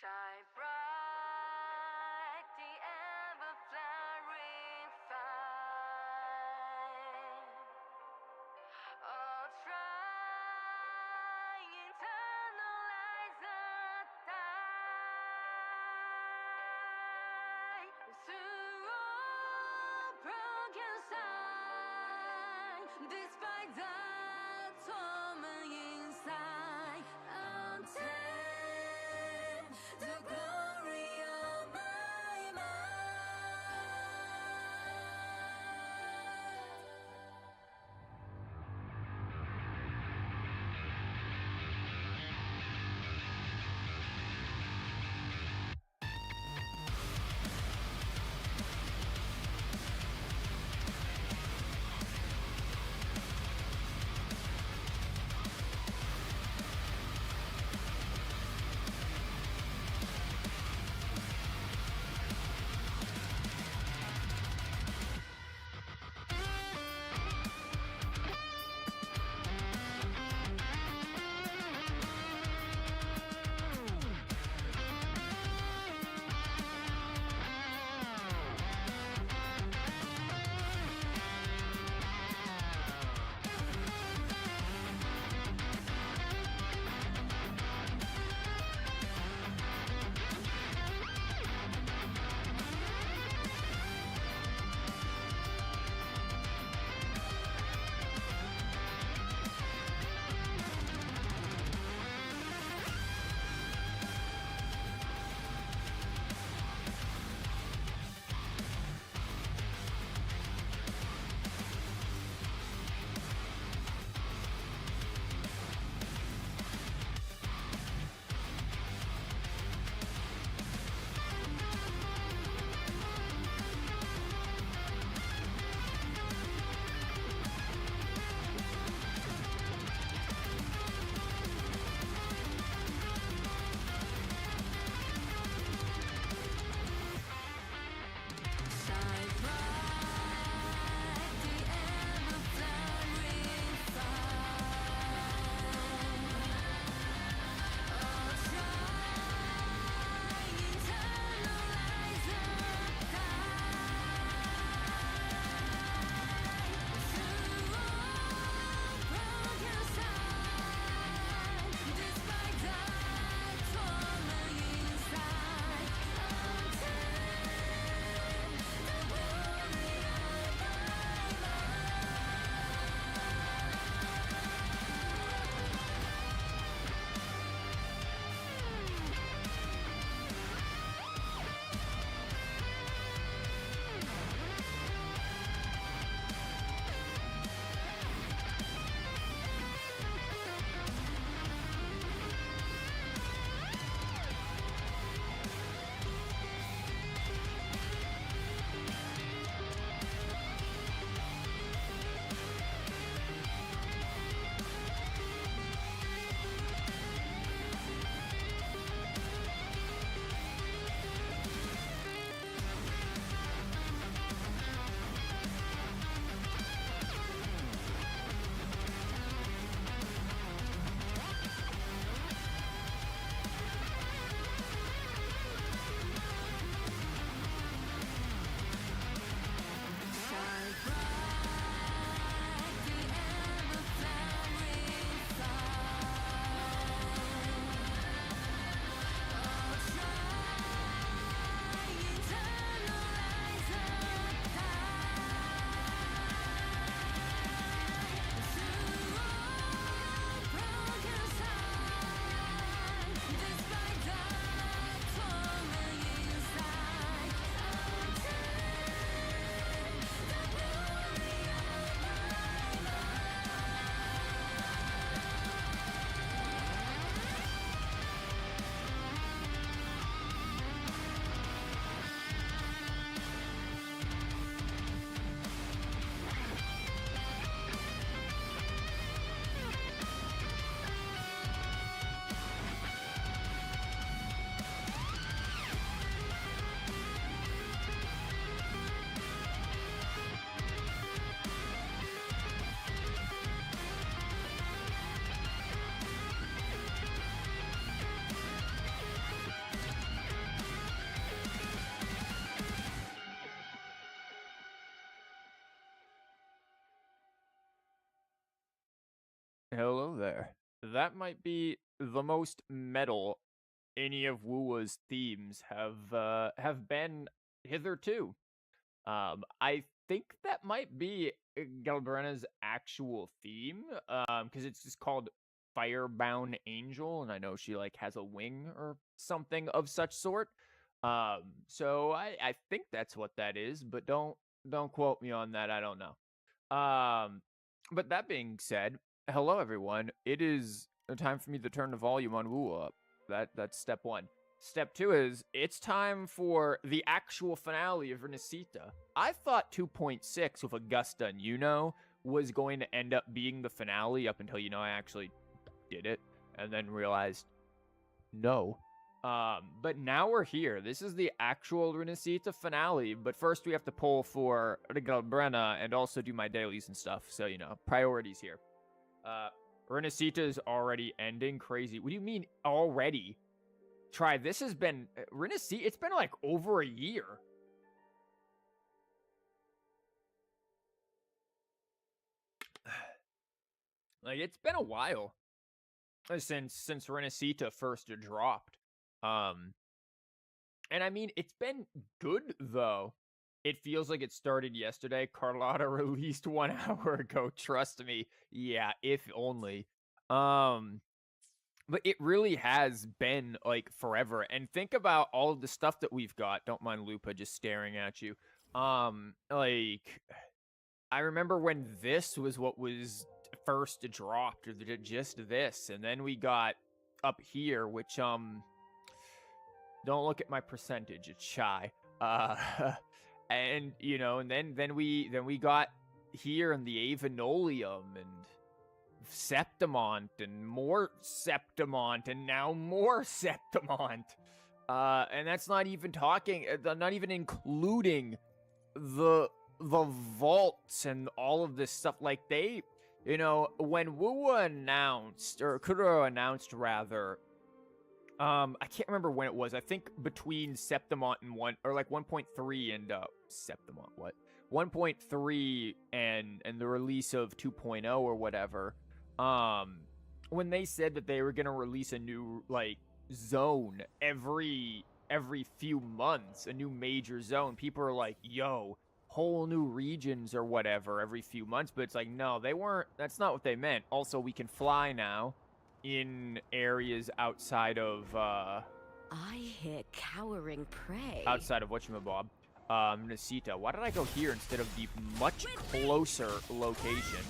Shine bright, the ever-flaring fire. Oh, try internalize the die through all broken signs, despite the torment inside. Until the glory Hello there. That might be the most metal any of Wuwa's themes have been hitherto. I think that might be Galbrena's actual theme, because it's just called Firebound Angel, and I know she like has a wing or something of such sort. So I think that's what that is, but don't quote me on that. I don't know. But that being said, hello everyone. It is time for me to turn the volume on Wuwa up. That's step one. Step two is it's time for the actual finale of Rinascita. I thought 2.6 with Augusta and was going to end up being the finale up until I actually did it and then realized no. But now we're here. This is the actual Rinascita finale, but first we have to pull for Galbrena and also do my dailies and stuff. So, priorities here. Rinascita is already ending. Crazy. What do you mean already? Try, this has been Rinascita, it's been like over a year. Like, it's been a while since Rinascita first dropped. And I mean, it's been good though. It feels like it started yesterday. Carlotta released 1 hour ago. Trust me. Yeah, if only. But it really has been like forever. And think about all of the stuff that we've got. Don't mind Lupa just staring at you. Like, I remember when this was what was first dropped, or just this, and then we got up here, which don't look at my percentage, it's shy. And and then we got here in the Avenolium and Septimont and more Septimont and now more Septimont. And that's not even not even including the vaults and all of this stuff. Like they, when Wuwa announced, or Kuro announced rather, I can't remember when it was. I think between Septimont and 1.3 and Septimont, what? 1.3 and the release of 2.0 or whatever. When they said that they were gonna release a new zone every few months, a new major zone, people are like, yo, whole new regions or whatever every few months. But it's like, no, that's not what they meant. Also, we can fly now in areas outside of I hear cowering prey. Outside of whatchamabob, Rinascita. Why did I go here instead of the much closer location?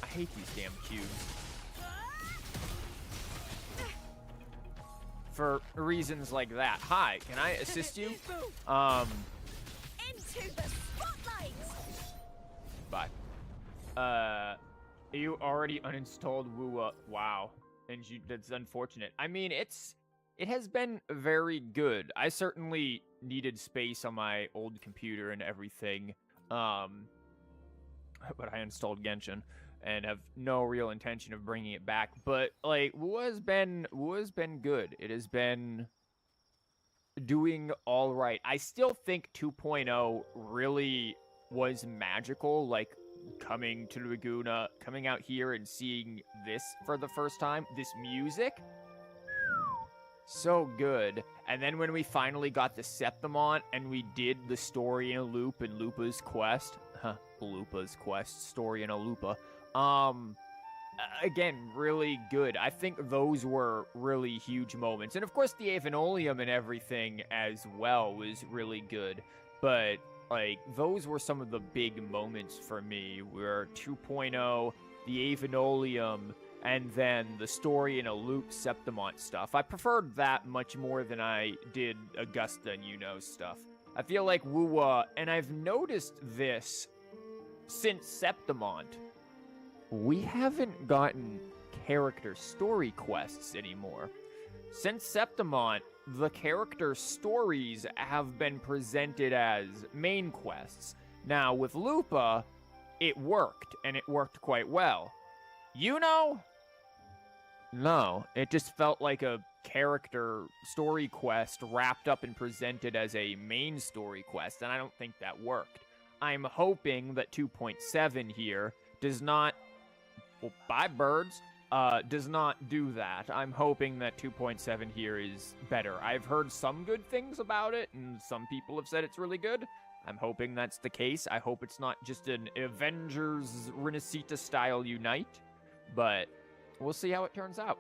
I hate these damn cubes. For reasons like that. Hi, can I assist you? Into the spotlight. Bye. You already uninstalled Wuwa. Wow. And that's unfortunate. I mean, it has been very good. I certainly needed space on my old computer and everything. But I installed Genshin and have no real intention of bringing it back. But like, Wua's been good. It has been doing all right. I still think 2.0 really was magical. Like, coming to Laguna, coming out here and seeing this for the first time, this music, so good. And then when we finally got the Septimont and we did the story in a loop and Lupa's quest, Lupa's quest, story in a Lupa, again, really good. I think those were really huge moments. And of course the Avenolium and everything as well was really good. But like, those were some of the big moments for me, where 2.0, the Avenolium, and then the story in a loop Septimont stuff. I preferred that much more than I did Augusta and stuff. I feel like Wuwa, and I've noticed this since Septimont, we haven't gotten character story quests anymore. Since Septimont, the character stories have been presented as main quests. Now, with Lupa, it worked, and it worked quite well. No, it just felt like a character story quest wrapped up and presented as a main story quest, and I don't think that worked. I'm hoping that 2.7 here does not, well, bye birds, does not do that. I'm hoping that 2.7 here is better. I've heard some good things about it, and some people have said it's really good. I'm hoping that's the case. I hope it's not just an Avengers Rinascita style Unite, but we'll see how it turns out.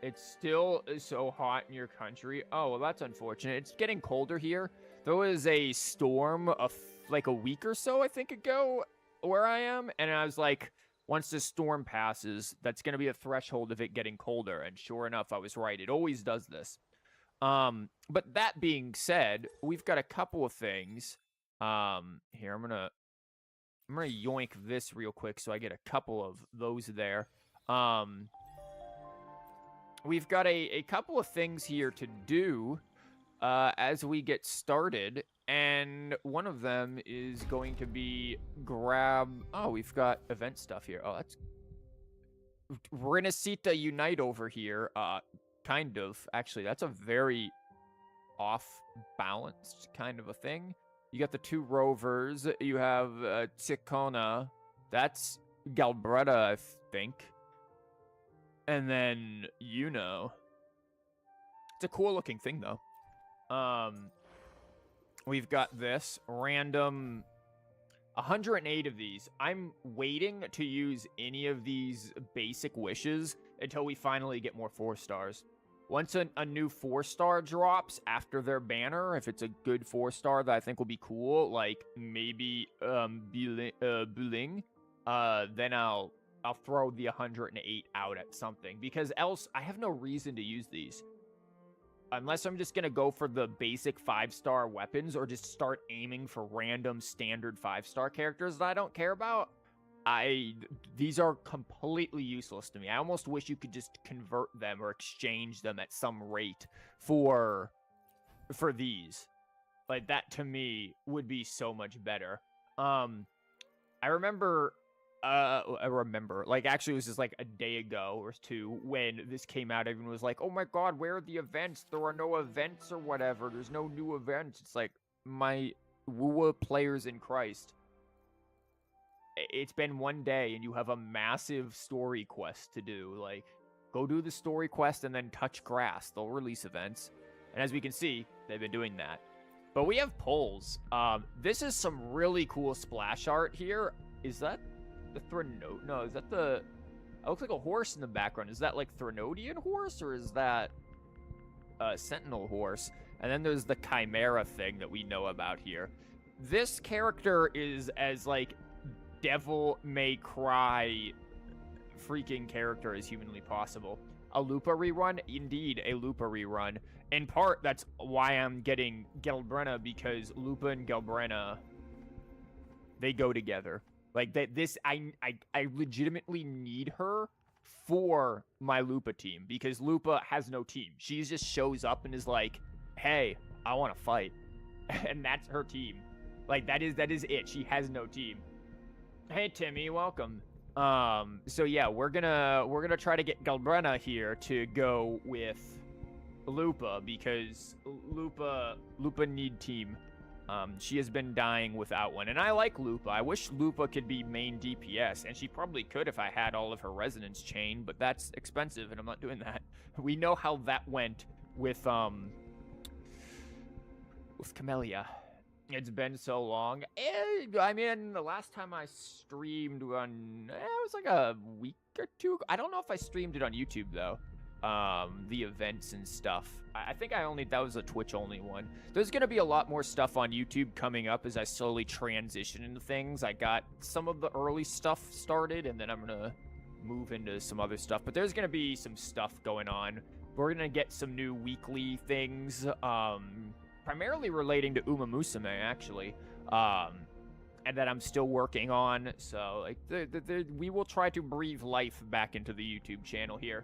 It's still so hot in your country. Oh, well, that's unfortunate. It's getting colder here. There was a storm like a week or so, I think, ago where I am, and I was like, once this storm passes, that's going to be a threshold of it getting colder, and sure enough, I was right. It always does this. But that being said, we've got a couple of things. Here, I'm gonna yoink this real quick so I get a couple of those there. We've got a couple of things here to do as we get started, and one of them is going to be grab... Oh, we've got event stuff here. Oh, that's... Rinascita Unite over here. Kind of. Actually, that's a very off-balanced kind of a thing. You got the two rovers. You have Ticona. That's Galbrena, I think. And then, you know. It's a cool-looking thing, though. We've got this random 108 of these. I'm waiting to use any of these basic wishes until we finally get more 4-stars. Once a new 4-star drops after their banner, if it's a good 4-star that I think will be cool, like maybe Buling, then I'll throw the 108 out at something, because else I have no reason to use these. Unless I'm just going to go for the basic 5-star weapons or just start aiming for random standard 5-star characters that I don't care about. These are completely useless to me. I almost wish you could just convert them or exchange them at some rate for these. Like, that to me would be so much better. I remember, like, actually it was just like a day ago or two when this came out. Everyone was like, oh my god, where are the events? There are no events or whatever. There's no new events. It's like, my WoW players in Christ. It's been one day and you have a massive story quest to do. Like, go do the story quest and then touch grass. They'll release events. And as we can see, they've been doing that. But we have polls. This is some really cool splash art here. Is that the Threnodian? No, is that the... It looks like a horse in the background. Is that like Threnodian horse or is that Sentinel horse? And then there's the Chimera thing that we know about here. This character is as like Devil May Cry freaking character as humanly possible. A Lupa rerun? Indeed, a Lupa rerun. In part, that's why I'm getting Galbrena, because Lupa and Galbrena, they go together. Like, I legitimately need her for my Lupa team, because Lupa has no team. She just shows up and is like, hey, I want to fight. And that's her team. Like, that is it. She has no team. Hey, Timmy, welcome. So yeah, we're gonna try to get Galbrena here to go with Lupa, because Lupa need team. She has been dying without one, and I like Lupa. I wish Lupa could be main DPS, and she probably could if I had all of her resonance chain, but that's expensive, and I'm not doing that. We know how that went with Camellia. It's been so long. I mean, the last time I streamed on... it was like a week or two ago. I don't know if I streamed it on YouTube, though. The events and stuff. I think that was a Twitch-only one. There's going to be a lot more stuff on YouTube coming up as I slowly transition into things. I got some of the early stuff started, and then I'm going to move into some other stuff. But there's going to be some stuff going on. We're going to get some new weekly things, primarily relating to Uma Musume, actually, and that I'm still working on. So, like, we will try to breathe life back into the YouTube channel here.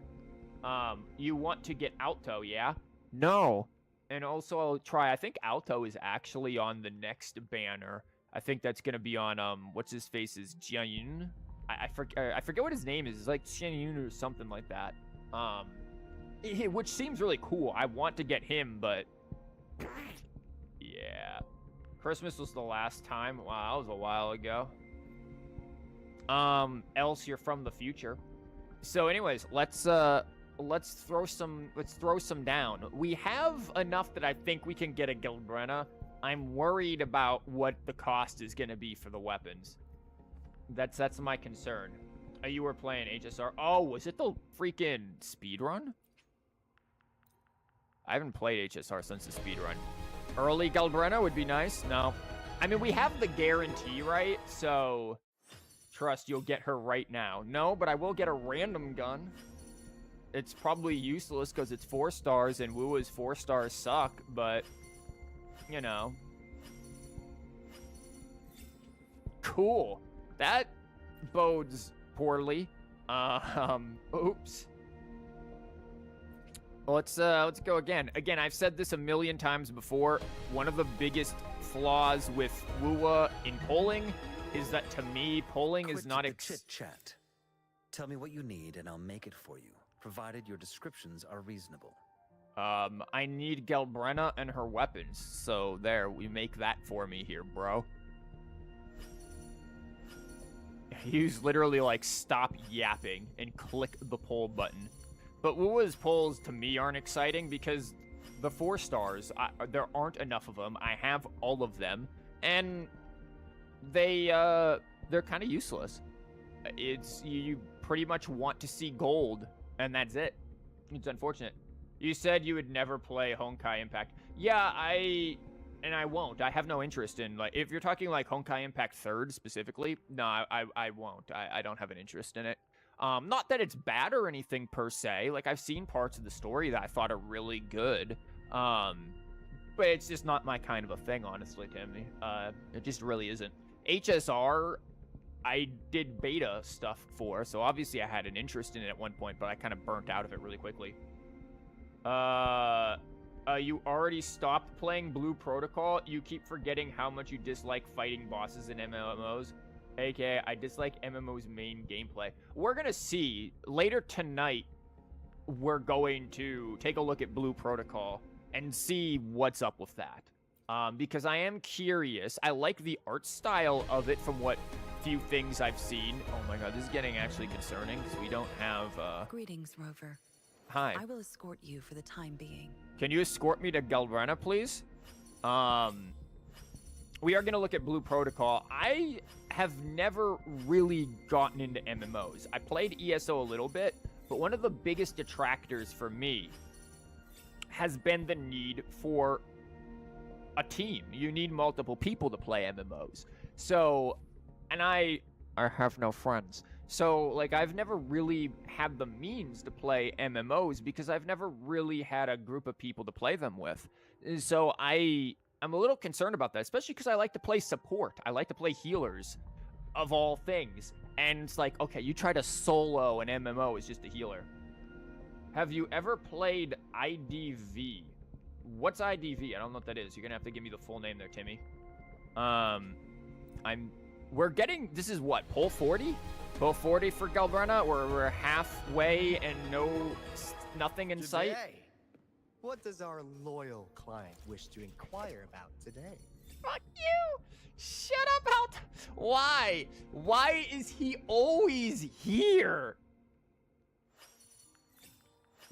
You want to get Alto, yeah? No. And also, I'll try. I think Alto is actually on the next banner. I think that's gonna be on what's his face's Jianyun. I forget what his name is. It's like Jianyun or something like that. Which seems really cool. I want to get him, but. Yeah. Christmas was the last time. Wow, that was a while ago. Else you're from the future. So anyways, let's throw some down. We have enough that I think we can get a Galbrena. I'm worried about what the cost is gonna be for the weapons. That's my concern. You were playing HSR. Oh, was it the freaking speedrun? I haven't played HSR since the speedrun. Early Galbrena would be nice. No. I mean, we have the guarantee, right? So, trust you'll get her right now. No, but I will get a random gun. It's probably useless because it's 4 stars and Wua's 4 stars suck, but, you know. Cool. That bodes poorly. Oops. Let's go again. Again, I've said this a million times before. One of the biggest flaws with Wua in polling is that, to me, polling is not chit-chat. Tell me what you need and I'll make it for you, provided your descriptions are reasonable. I need Galbrena and her weapons. So there, we make that for me here, bro. Use literally like stop yapping and click the poll button. But Wua's polls to me aren't exciting because the 4 stars, there aren't enough of them. I have all of them, and they're kind of useless. It's you pretty much want to see gold, and that's it. It's unfortunate. You said you would never play Honkai Impact. Yeah, I won't. I have no interest in, like, if you're talking like Honkai Impact 3rd specifically, no, I won't. I don't have an interest in it. Not that it's bad or anything per se. Like, I've seen parts of the story that I thought are really good. But it's just not my kind of a thing, honestly, Timmy. It just really isn't. HSR, I did beta stuff for, so obviously I had an interest in it at one point, but I kind of burnt out of it really quickly. You already stopped playing Blue Protocol? You keep forgetting how much you dislike fighting bosses in MMOs. AKA, I dislike MMO's main gameplay. We're gonna see. Later tonight, we're going to take a look at Blue Protocol and see what's up with that. Because I am curious. I like the art style of it from what few things I've seen. Oh my god, this is getting actually concerning because we don't have... Greetings, Rover. Hi. I will escort you for the time being. Can you escort me to Galbrena, please? We are going to look at Blue Protocol. I have never really gotten into MMOs. I played ESO a little bit, but one of the biggest detractors for me has been the need for a team. You need multiple people to play MMOs. So, and I have no friends. So, like, I've never really had the means to play MMOs because I've never really had a group of people to play them with. So I'm a little concerned about that, especially because I like to play support. I like to play healers, of all things. And it's like, okay, you try to solo an MMO as just a healer. Have you ever played IDV? What's IDV? I don't know what that is. You're going to have to give me the full name there, Timmy. We're getting, this is what, poll 40? Poll 40 for Galbrena? We're halfway and nothing in sight? What does our loyal client wish to inquire about today? Fuck you! Shut up, Why? Why is he always here?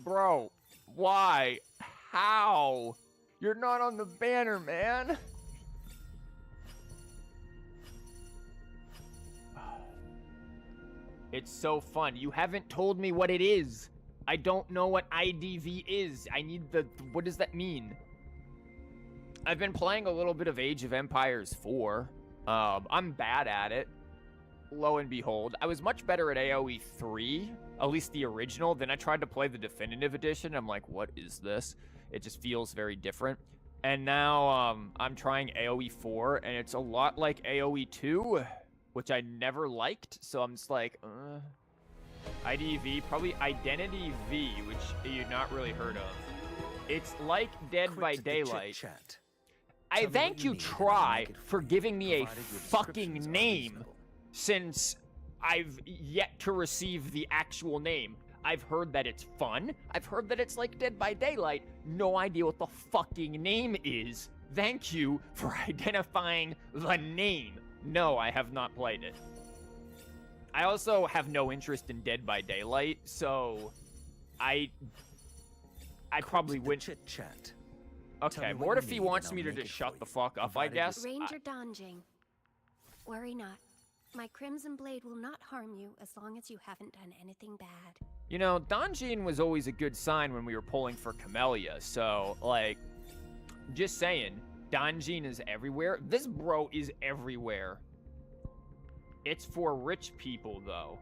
Bro, why? How? You're not on the banner, man. It's so fun. You haven't told me what it is. I don't know what IDV is. I need what does that mean? I've been playing a little bit of Age of Empires 4. I'm bad at it. Lo and behold. I was much better at AoE 3, at least the original. Then I tried to play the definitive edition. I'm like, what is this? It just feels very different. And now I'm trying AoE 4, and it's a lot like AoE 2, which I never liked. So I'm just like, IDV, probably Identity V, which you've not really heard of. It's like Dead by Daylight. I thank you, Try, for giving me a fucking name, since I've yet to receive the actual name. I've heard that it's fun. I've heard that it's like Dead by Daylight. No idea what the fucking name is. Thank you for identifying the name. No, I have not played it. I also have no interest in Dead by Daylight, so I probably wouldn't. Chit chat. Okay, me what you Mortifi need wants and me I'll to make just it shut for the you, fuck up, I provided you- guess. Ranger Donjing. Worry not. My Crimson Blade will not harm you as long as you haven't done anything bad. You know, Donjin was always a good sign when we were pulling for Camellia, so, like, just saying, Donjin is everywhere. This bro is everywhere. It's for rich people, though.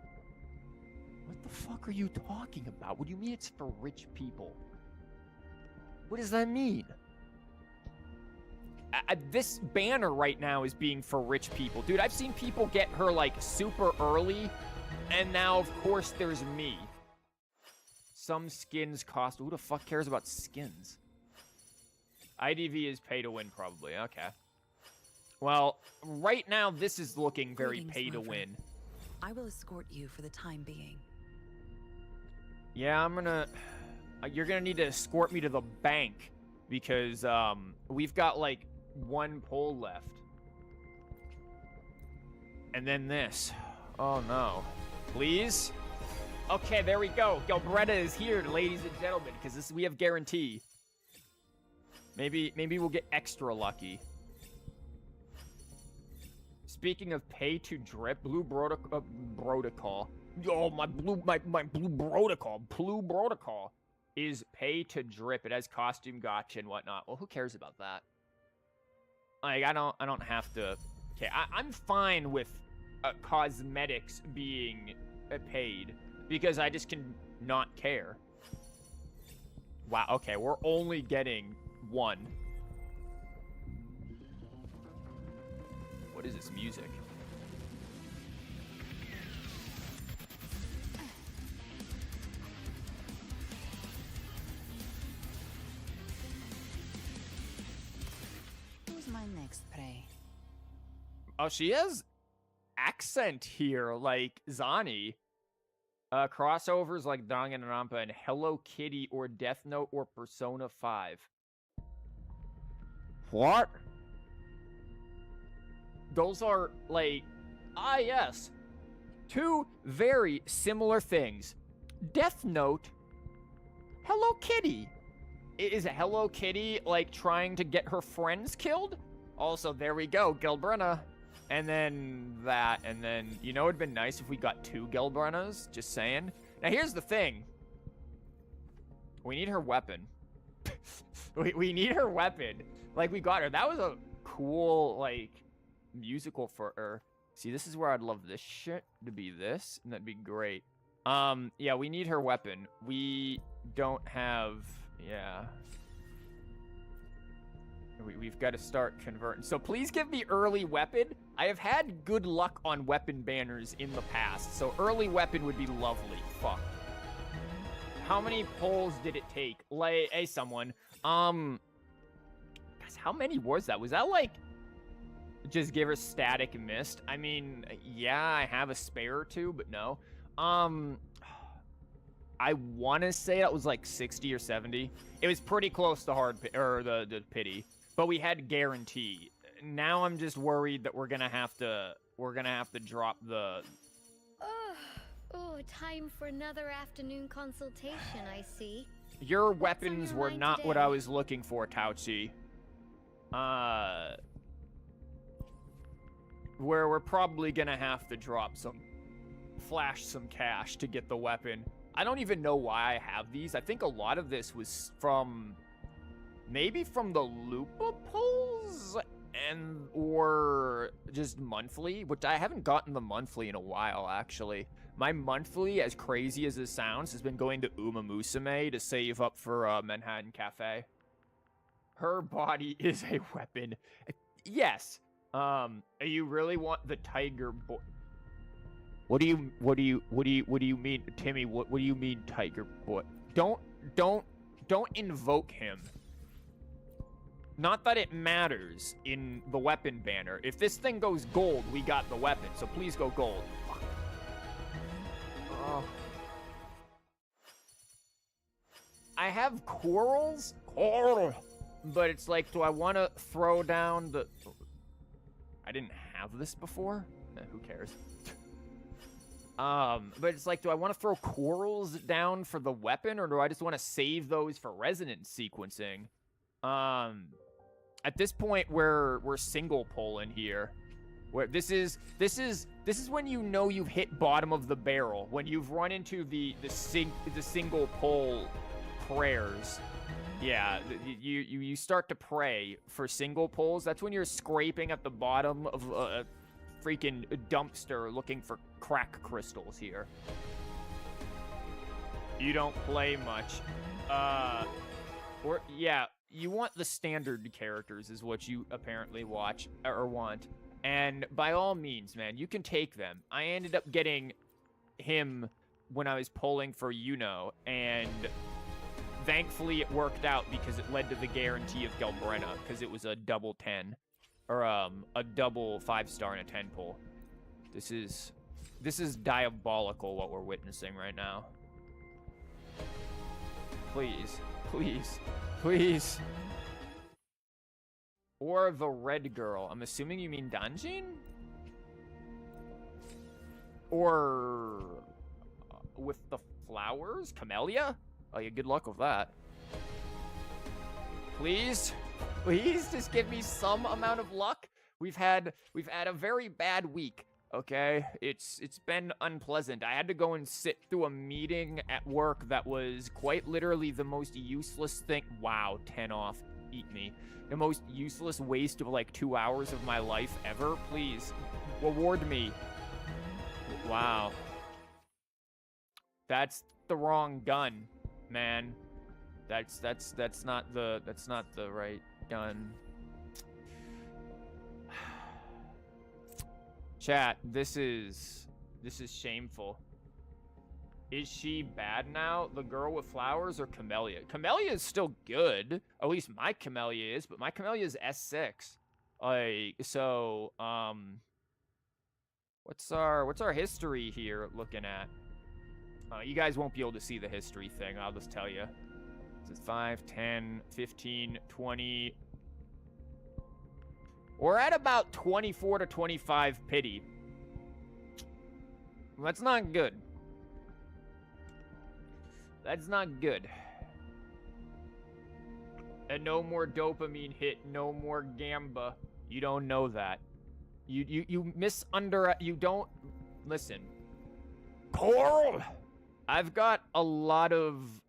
What the fuck are you talking about? What do you mean it's for rich people? What does that mean? This banner right now is being for rich people. Dude, I've seen people get her, like, super early, and now, of course, there's me. Some skins cost... Who the fuck cares about skins? IDV is pay to win, probably. Okay. Well, right now, this is looking very Greetings, pay to Rover. win. I will escort you for the time being. Yeah, I'm gonna... You're gonna need to escort me to the bank, because, we've got, like, one pull left. And then this. Oh, no. Please? Okay, there we go. Galbrena is here, ladies and gentlemen, because we have guarantee. Maybe we'll get extra lucky. Speaking of pay to drip, Blue Protocol. Oh, my blue protocol is pay to drip. It has costume gotcha and whatnot. Well, who cares about that? Like, I don't have to. Okay, I'm fine with cosmetics being paid because I just can not care. Wow. Okay, we're only getting one. What is this music? Who's my next prey? Oh, she has accent here, like Zani. Crossovers like Danganronpa and Hello Kitty or Death Note or Persona 5. What? Those are, like, yes. Two very similar things. Death Note, Hello Kitty. Is Hello Kitty, like, trying to get her friends killed? Also, there we go, Galbrena. And then that, and then, you know, it'd been nice if we got two Galbrenas, just saying. Now, here's the thing. We need her weapon. we need her weapon. Like, we got her. That was a cool, like, musical for her. See, this is where I'd love this shit to be this, and that'd be great. Yeah, we need her weapon. We don't have, yeah. We've got to start converting. So please give me early weapon. I have had good luck on weapon banners in the past, so early weapon would be lovely. Fuck. How many pulls did it take? Like, hey, someone. Guys, how many was that? Was that like just give her static mist? I mean, yeah, I have a spare or two, but no. I want to say that was like 60 or 70. It was pretty close to the pity, but we had guarantee. Now I'm just worried that we're gonna have to drop the. Oh, time for another afternoon consultation, I see. Your What's on weapons your were mind not what today? I was looking for, Tauchi. Where we're probably gonna have to flash some cash to get the weapon. I don't even know why I have these. I think a lot of this was maybe from the Lupa pulls or just monthly, which I haven't gotten the monthly in a while, actually. My monthly, as crazy as it sounds, has been going to Uma Musume to save up for Manhattan Cafe. Her body is a weapon. Yes. You really want the tiger boy? What do you mean, Timmy? What do you mean, tiger boy? Don't invoke him. Not that it matters in the weapon banner. If this thing goes gold, we got the weapon. So please go gold. Fuck. Oh. I have corals. But it's like, do I want to throw down the... I didn't have this before? Who cares? But it's like, do I want to throw corals down for the weapon, or do I just want to save those for resonance sequencing? At this point, we're single pulling here. Where this is when you know you've hit bottom of the barrel, when you've run into the single pull prayers. Yeah, you start to pray for single pulls. That's when you're scraping at the bottom of a freaking dumpster looking for crack crystals here. You don't play much. Or yeah, you want the standard characters is what you apparently watch or want. And by all means, man, you can take them. I ended up getting him when I was pulling for and thankfully it worked out because it led to the guarantee of Galbrena, because it was a double 10. Or a double 5-star and a 10 pull. This is diabolical what we're witnessing right now. Please, please, please. Or the red girl. I'm assuming you mean Danjin? Or with the flowers? Camellia? Oh, yeah, good luck with that. Please? Please just give me some amount of luck. We've had a very bad week, okay? It's been unpleasant. I had to go and sit through a meeting at work that was quite literally the most useless thing. Wow, 10 off. Eat me. The most useless waste of like 2 hours of my life ever. Please, reward me. Wow. That's the wrong gun, man. That's not the right gun. Chat, this is shameful. Is she bad now? The girl with flowers or Camellia? Camellia is still good. At least my Camellia is, but my Camellia is S6. What's our history here looking at? You guys won't be able to see the history thing, I'll just tell you. This is 5, 10, 15, 20. We're at about 24 to 25 pity. That's not good. That's not good. And no more dopamine hit, no more gamba. You don't know that. You don't listen. Coral! I've got a lot of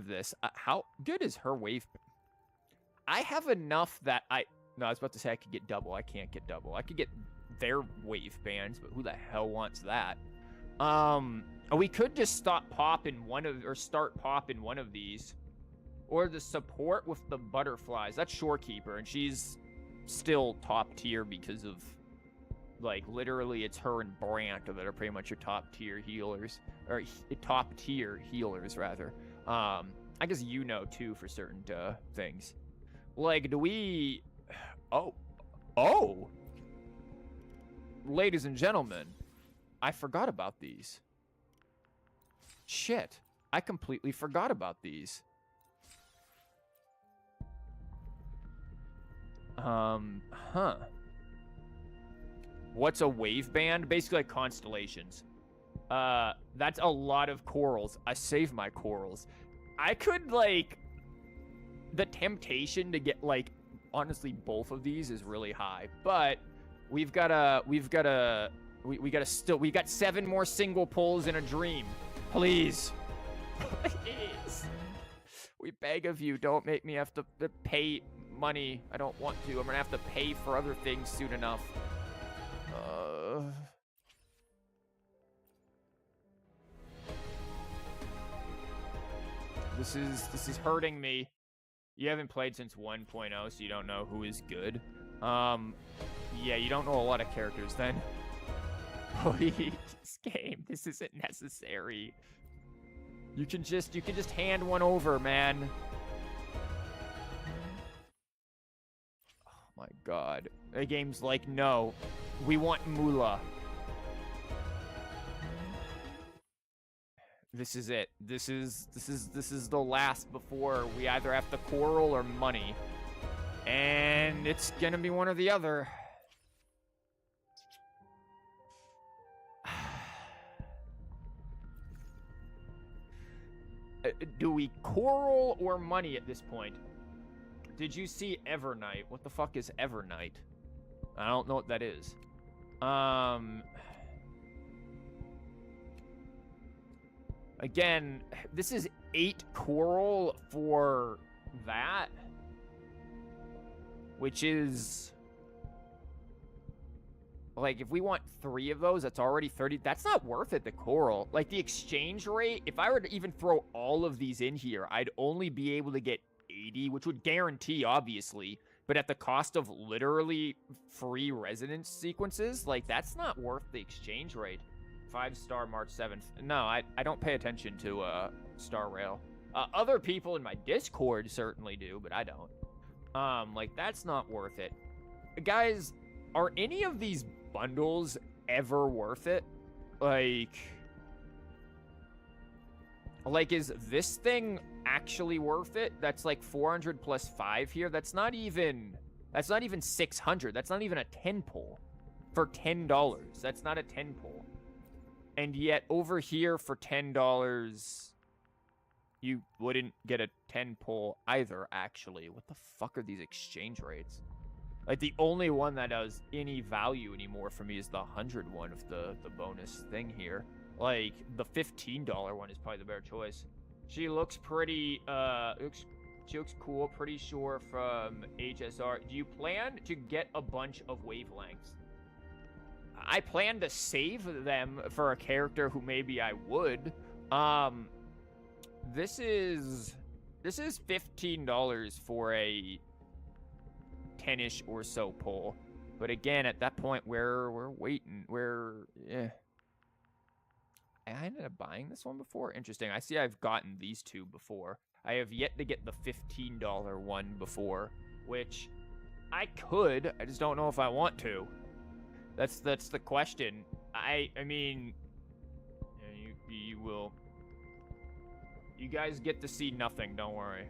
this. How good is her wave? I have enough that no, I was about to say I could get double. I can't get double. I could get their wave bands, but who the hell wants that? We could just start popping one of these. Or the support with the butterflies. That's Shorekeeper, and she's still top tier because of, like, literally it's her and Brant that are pretty much your top tier healers. Or top tier healers, rather. I guess too, for certain things. Like, do we... Oh! Ladies and gentlemen, I forgot about these. Shit. I completely forgot about these. What's a wave band? Basically like constellations. That's a lot of corals. I save my corals. I could, like... The temptation to get, like... Honestly, both of these is really high. But we got 7 more single pulls in a dream. Please. Please. We beg of you, don't make me have to pay money. I don't want to. I'm gonna have to pay for other things soon enough. This is hurting me. You haven't played since 1.0, so you don't know who is good. Yeah, you don't know a lot of characters then. Please, game, this isn't necessary. You can just hand one over, man. Oh my god. The game's like, no, we want Moolah. This is it. This is the last before we either have to coral or money. And it's gonna be one or the other. Do we coral or money at this point? Did you see Evernight? What the fuck is Evernight? I don't know what that is. Again, this is 8 coral for that. Which is... Like, if we want 3 of those, that's already 30. That's not worth it, the coral. Like, the exchange rate, if I were to even throw all of these in here, I'd only be able to get 80, which would guarantee, obviously, but at the cost of literally free resonance sequences, like, that's not worth the exchange rate. 5-star March 7th. No, I don't pay attention to Star Rail. Other people in my Discord certainly do, but I don't. Like, that's not worth it. Guys, are any of these bundles ever worth it? Like, is this thing actually worth it? That's like 400 plus 5 here. That's not even 600. That's not even a 10 pull for $10. That's not a 10 pull. And yet over here for $10, you wouldn't get a 10 pull either, actually. What the fuck are these exchange rates? Like, the only one that has any value anymore for me is the 100 one of the bonus thing here. Like, the $15 one is probably the better choice. She looks pretty, she looks cool, pretty sure from HSR. Do you plan to get a bunch of wavelengths? I plan to save them for a character who maybe I would. This is $15 for a 10-ish or so pull. But again, at that point, we're waiting. I ended up buying this one before. Interesting. I see I've gotten these 2 before. I have yet to get the $15 one before, which I could. I just don't know if I want to. That's the question. I mean, yeah, you will. You guys get to see nothing. Don't worry.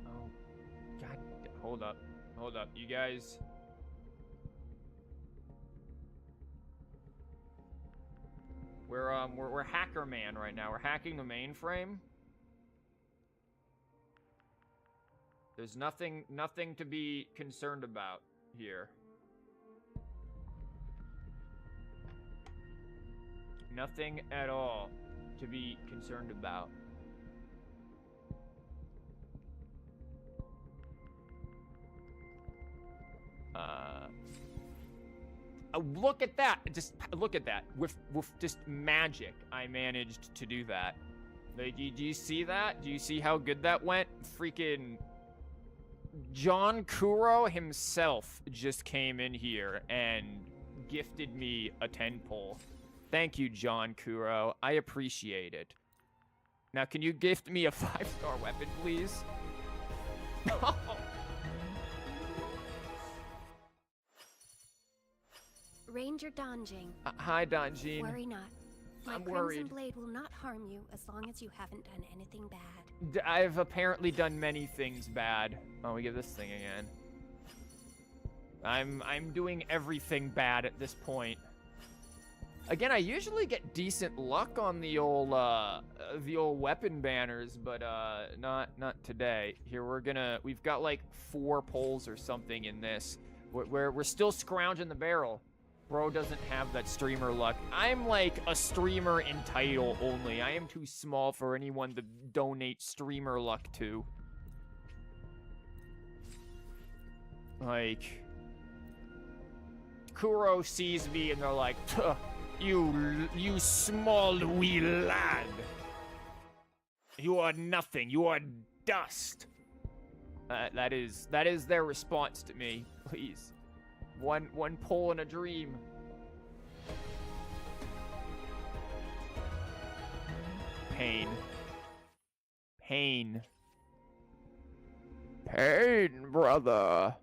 Oh, God! Hold up, you guys. We're Hacker Man right now. We're hacking the mainframe. There's nothing to be concerned about here. Nothing at all to be concerned about. Look at that. Just look at that. With just magic, I managed to do that. Like, do you see that? Do you see how good that went? Freaking John Kuro himself just came in here and gifted me a 10 pull. Thank you, John Kuro. I appreciate it. Now, can you gift me a 5-star weapon, please? Ranger Donjing. Hi, Donjing. Worry not. My I'm Crimson worried. Blade will not harm you as long as you haven't done anything bad. I've apparently done many things bad. Oh, we get this thing again. I'm doing everything bad at this point. Again, I usually get decent luck on the old weapon banners, but not today. Here we've got like 4 pulls or something in this. We're still scrounging the barrel. Bro doesn't have that streamer luck. I'm like a streamer in title only. I am too small for anyone to donate streamer luck to. Like, Kuro sees me and they're like, "Tuh, you small wee lad. You are nothing. You are dust." That is their response to me. Please. One pull in a dream. Pain. Pain. Pain, brother.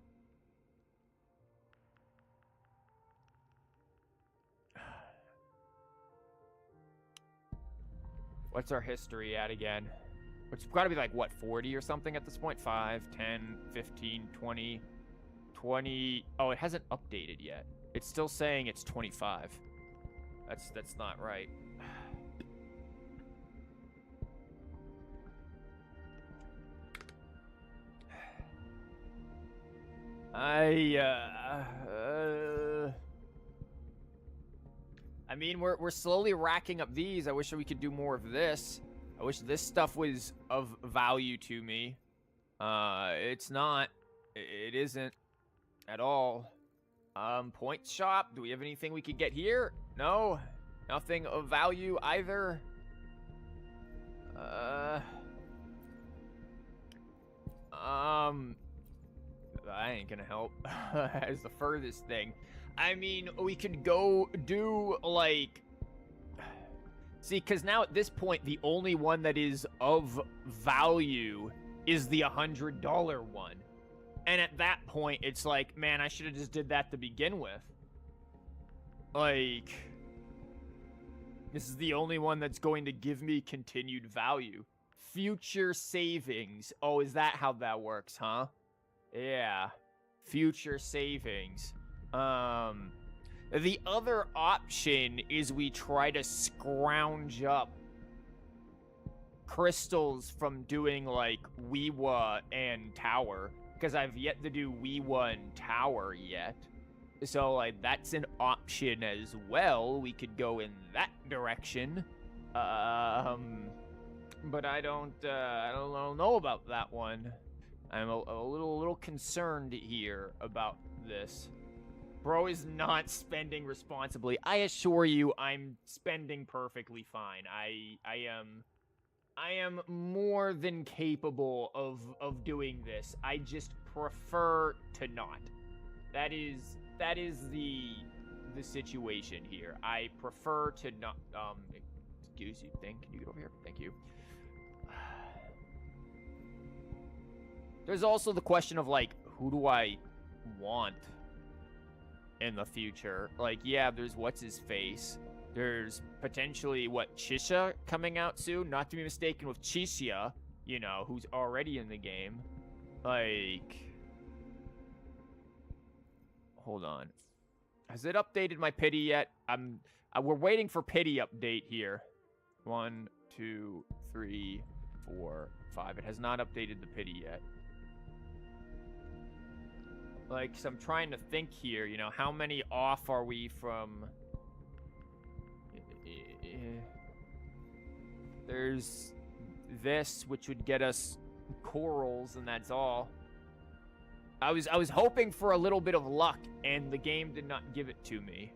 What's our history at again? It's got to be like, what, 40 or something at this point? 5, 10, 15, 20, 20... Oh, it hasn't updated yet. It's still saying it's 25. That's not right. I mean, we're slowly racking up these. I wish we could do more of this. I wish this stuff was of value to me. It's not. It isn't at all. Point shop. Do we have anything we could get here? No. Nothing of value either. That ain't gonna help. As the furthest thing. I mean, we could go do, like... See, because now at this point, the only one that is of value is the $100 one. And at that point, it's like, man, I should have just did that to begin with. Like... This is the only one that's going to give me continued value. Future savings. Oh, is that how that works, huh? Yeah. Future savings. The other option is we try to scrounge up crystals from doing, like, Weewa and Tower. Because I've yet to do Weewa and Tower yet. So, like, that's an option as well. We could go in that direction. But I don't know about that one. I'm a little concerned here about this. Bro is not spending responsibly. I assure you, I'm spending perfectly fine. I am more than capable of doing this. I just prefer to not. That is the situation here. I prefer to not. Excuse you. Can you get over here? Thank you. There's also the question of, like, who do I want in the future? Like, yeah, there's what's-his-face. There's potentially, what, Chisha coming out soon? Not to be mistaken with Chisha, you know, who's already in the game. Like... Hold on. Has it updated my pity yet? We're waiting for pity update here. 1, 2, 3, 4, 5. It has not updated the pity yet. Like, so I'm trying to think here, you know, how many off are we from... There's this, which would get us corals, and that's all. I was hoping for a little bit of luck, and the game did not give it to me.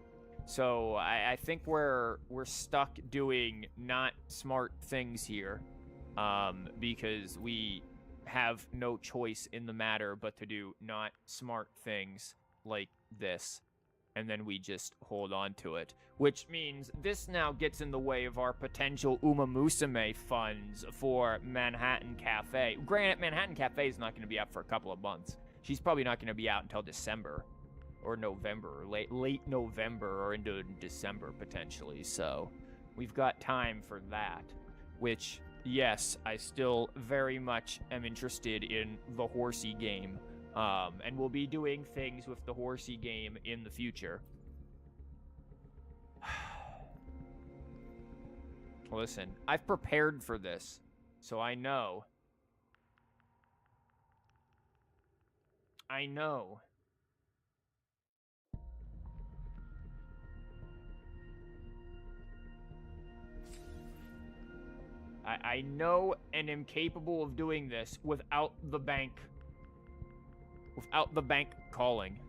So I think we're stuck doing not smart things here, because we have no choice in the matter but to do not smart things like this, and then we just hold on to it, which means this now gets in the way of our potential Uma Musume funds for Manhattan Cafe. Granted, Manhattan Cafe is not going to be out for a couple of months. She's probably not going to be out until December or November, or late November or into December potentially, so we've got time for that, which... Yes, I still very much am interested in the horsey game, and we'll be doing things with the horsey game in the future. Listen, I've prepared for this, so I know. I know. I know and am capable of doing this without the bank. Without the bank calling.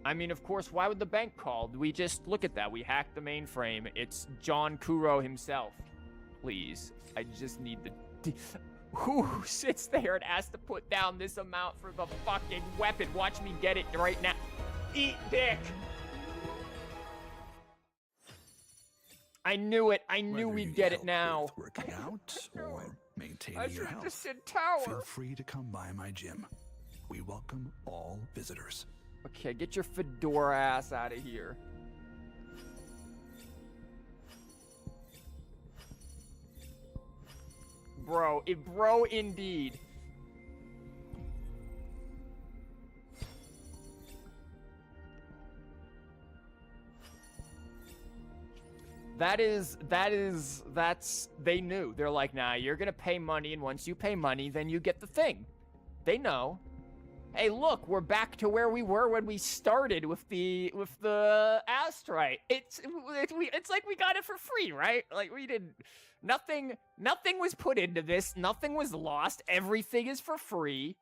I mean, of course, why would the bank call? We just, look at that. We hacked the mainframe. It's John Kuro himself. Please. I just need the... Who sits there and has to put down this amount for the fucking weapon? Watch me get it right now. Eat dick! I knew it. I knew we'd get it now. Working out or maintaining I your should have health, just said tower. feel free to come by my gym. We welcome all visitors. Okay, get your fedora ass out of here. Bro, bro indeed. They knew. They're like, nah, you're gonna pay money, and once you pay money, then you get the thing. They know. Hey, look, we're back to where we were when we started with the astrite. It's like we got it for free, right? Like we didn't. Nothing was put into this. Nothing was lost. Everything is for free.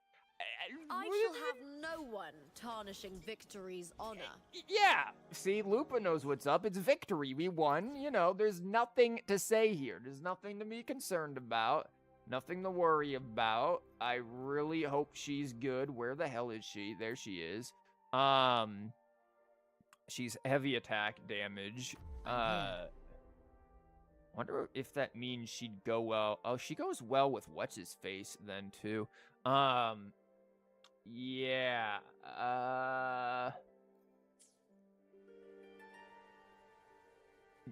I shall have no one tarnishing Victory's honor. Yeah. See, Lupa knows what's up. It's victory. We won. You know, there's nothing to say here. There's nothing to be concerned about. Nothing to worry about. I really hope she's good. Where the hell is she? There she is. She's heavy attack damage. Wonder if that means she'd go well. Oh, she goes well with what's his face then too. Yeah.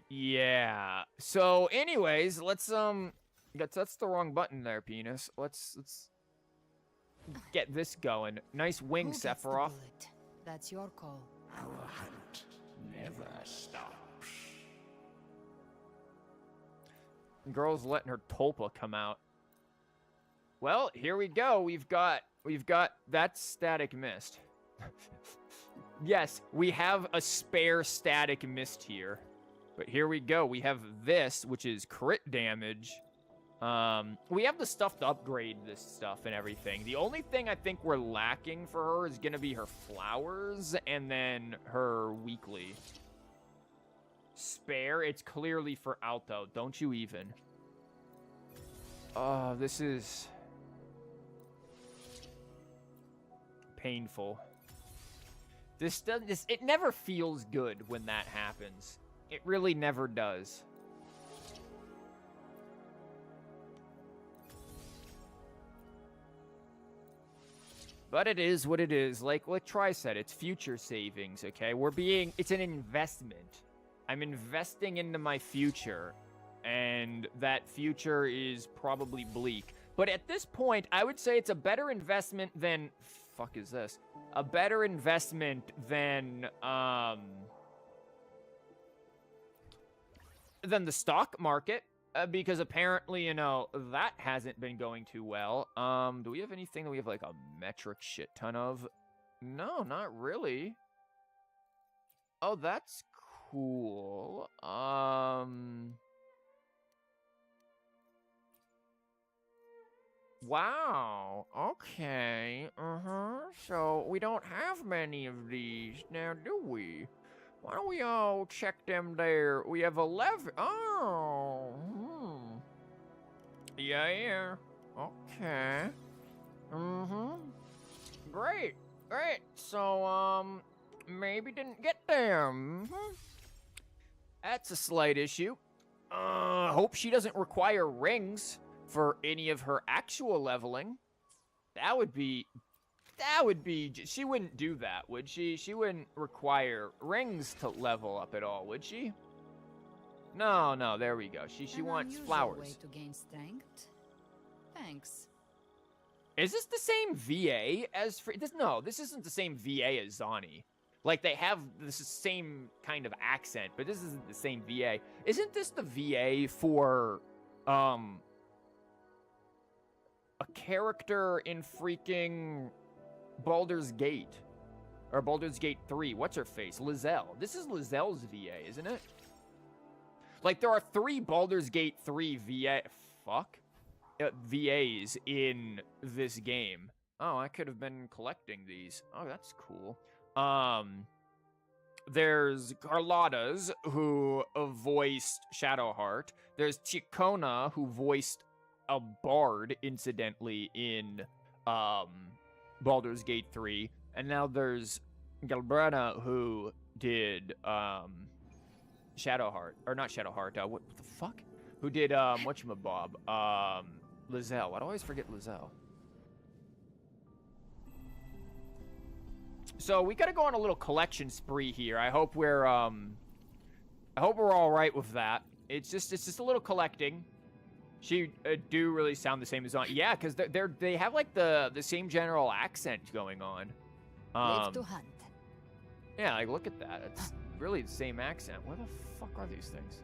Yeah. So anyways, let's that's the wrong button there, penis. Let's get this going. Nice wing, Who gets the Sephiroth. bullet? That's your call. Our hunt never stops. Girl's letting her tulpa come out. Well, here we go. We've got that static mist. Yes, we have a spare static mist here. But here we go. We have this, which is crit damage. We have the stuff to upgrade this stuff and everything. The only thing I think we're lacking for her is gonna be her flowers and then her weekly. Spare, it's clearly for Alto. Don't you even. Oh, this is painful. It never feels good when that happens. It really never does. But it is what it is. Like Try said, it's future savings, okay? It's an investment. I'm investing into my future, and that future is probably bleak. But at this point, I would say it's a better investment than... Fuck is this? A better investment than the stock market. Because apparently, you know, that hasn't been going too well. Do we have anything that we have, like, a metric shit ton of? No, not really. Oh, that's cool. Wow. Okay. So, we don't have many of these now, do we? Why don't we all check them there? We have 11. Oh. Yeah. Okay. Great. So, maybe didn't get them. That's a slight issue. Hope she doesn't require rings for any of her actual leveling. That would be, she wouldn't do that, would she? She wouldn't require rings to level up at all, would she? No, there we go. She wants flowers. Way to gain strength. Thanks. Is this the same VA as no, this isn't the same VA as Zani. Like, they have this same kind of accent, but this isn't the same VA. Isn't this the VA for, a character in freaking Baldur's Gate? Or Baldur's Gate 3. What's her face? Lizelle. This is Lizelle's VA, isn't it? Like, there are 3 Baldur's Gate 3 VAs in this game. Oh, I could have been collecting these. Oh, that's cool. There's Carlotta's, who voiced Shadowheart. There's Chicona, who voiced a bard, incidentally, in Baldur's Gate 3. And now there's Galbrena, who did Shadowheart. Or not Shadowheart, what the fuck? Who did, whatchamabob? Lizelle. Why do I always forget Lizelle? So we gotta go on a little collection spree here. I hope we're all right with that. It's just a little collecting. She do really sound the same as on. Yeah, because they have like the same general accent going on. Live to hunt. Yeah, like look at that. It's really the same accent. Where the fuck are these things?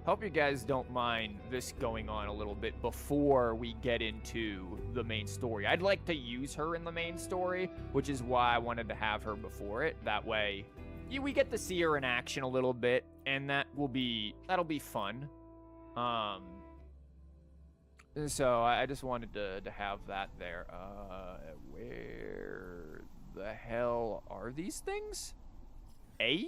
Hope you guys don't mind this going on a little bit before we get into the main story. I'd like to use her in the main story, which is why I wanted to have her before it. That way, we get to see her in action a little bit, and that'll be fun. So I just wanted to have that there. Where the hell are these things? A?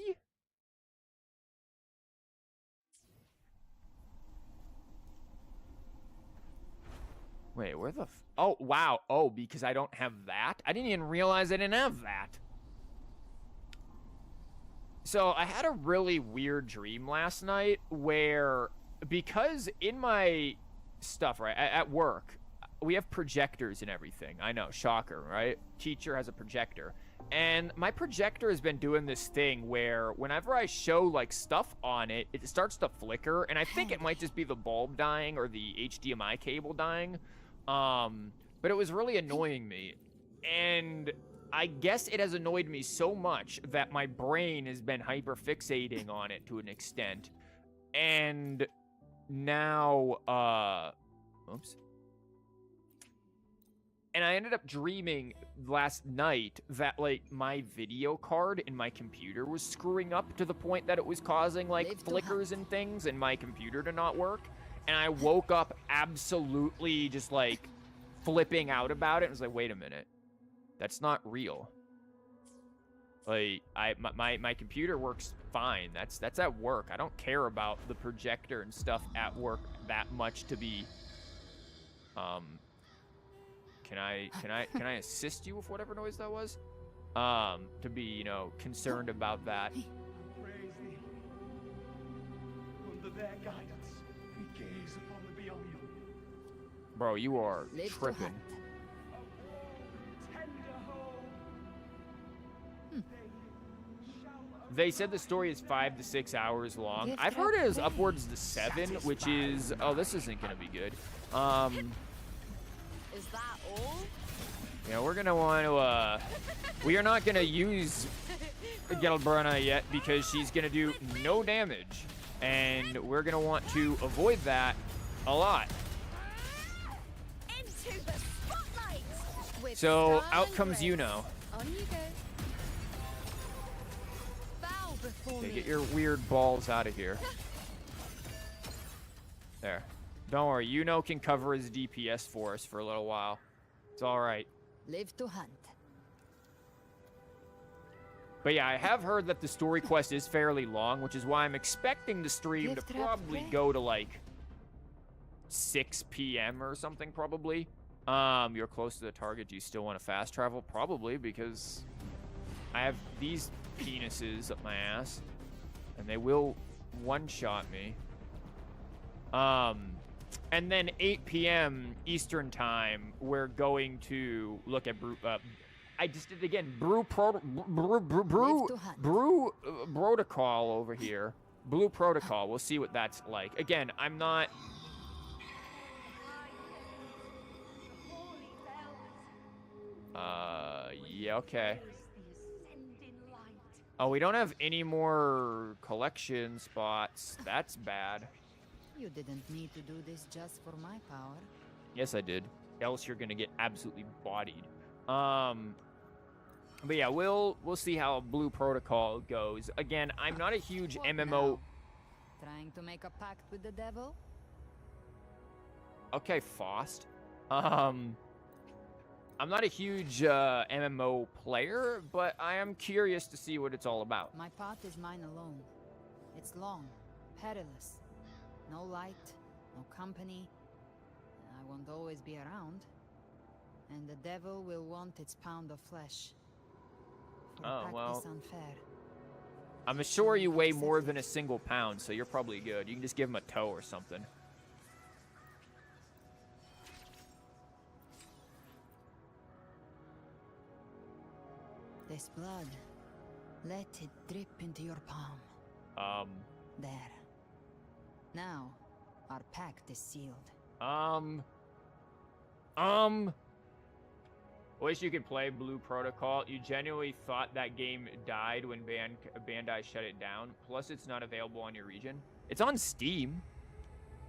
Wait, where the oh, wow. Oh, because I don't have that? I didn't even realize I didn't have that. So I had a really weird dream last night where, because in my stuff, right, at work, we have projectors and everything. I know, shocker, right? Teacher has a projector. And my projector has been doing this thing where whenever I show, like, stuff on it, it starts to flicker. And I think it might just be the bulb dying or the HDMI cable dying. But it was really annoying me. And I guess it has annoyed me so much that my brain has been hyperfixating on it to an extent. And now, oops. And I ended up dreaming last night that, like, my video card in my computer was screwing up to the point that it was causing, like, flickers and things and my computer to not work. And I woke up absolutely just, like, flipping out about it. And was like, wait a minute. That's not real. Like, my computer works fine. That's at work. I don't care about the projector and stuff at work that much to be, Can I assist you with whatever noise that was? To be, you know, concerned about that. Praise thee. Under their guidance, we gaze upon the beyond. Bro, you are tripping. They said the story is 5 to 6 hours long. I've heard it is upwards to 7, which is, oh, this isn't gonna be good. Is that all? Yeah, we're gonna want to, we are not gonna use Galbrena yet because she's gonna do no damage. And we're gonna want to avoid that a lot. Into the spotlight! With So, style out and comes grace. Yuno. On you go. Bow before Okay, me. get your weird balls out of here. There. Don't worry, Yuno can cover his DPS for us for a little while. It's alright. Live to hunt. But yeah, I have heard that the story quest is fairly long, which is why I'm expecting the stream to probably go to like 6 p.m. or something, probably. You're close to the target. Do you still want to fast travel? Probably, because I have these penises up my ass, and they will one-shot me. And then 8 p.m. Eastern time, we're going to look at I just did it again. Brew protocol over here. Blue protocol. We'll see what that's like. Again, I'm not. Yeah, okay. Oh, we don't have any more collection spots. That's bad. You didn't need to do this just for my power. Yes, I did. Else you're gonna get absolutely bodied. But yeah, we'll see how Blue Protocol goes. Again, I'm not a huge What MMO. now? Trying to make a pact with the devil? Okay, Faust. I'm not a huge MMO player, but I am curious to see what it's all about. My path is mine alone. It's long, perilous. No light, no company. I won't always be around. And the devil will want its pound of flesh. For Oh, pact well. is unfair. I'm sure you weigh more than a single pound, so you're probably good. You can just give him a toe or something. This blood, let it drip into your palm. There. Now, Our pact is sealed. Wish you could play Blue Protocol. You genuinely thought that game died when Bandai shut it down. Plus, it's not available on your region. It's on Steam.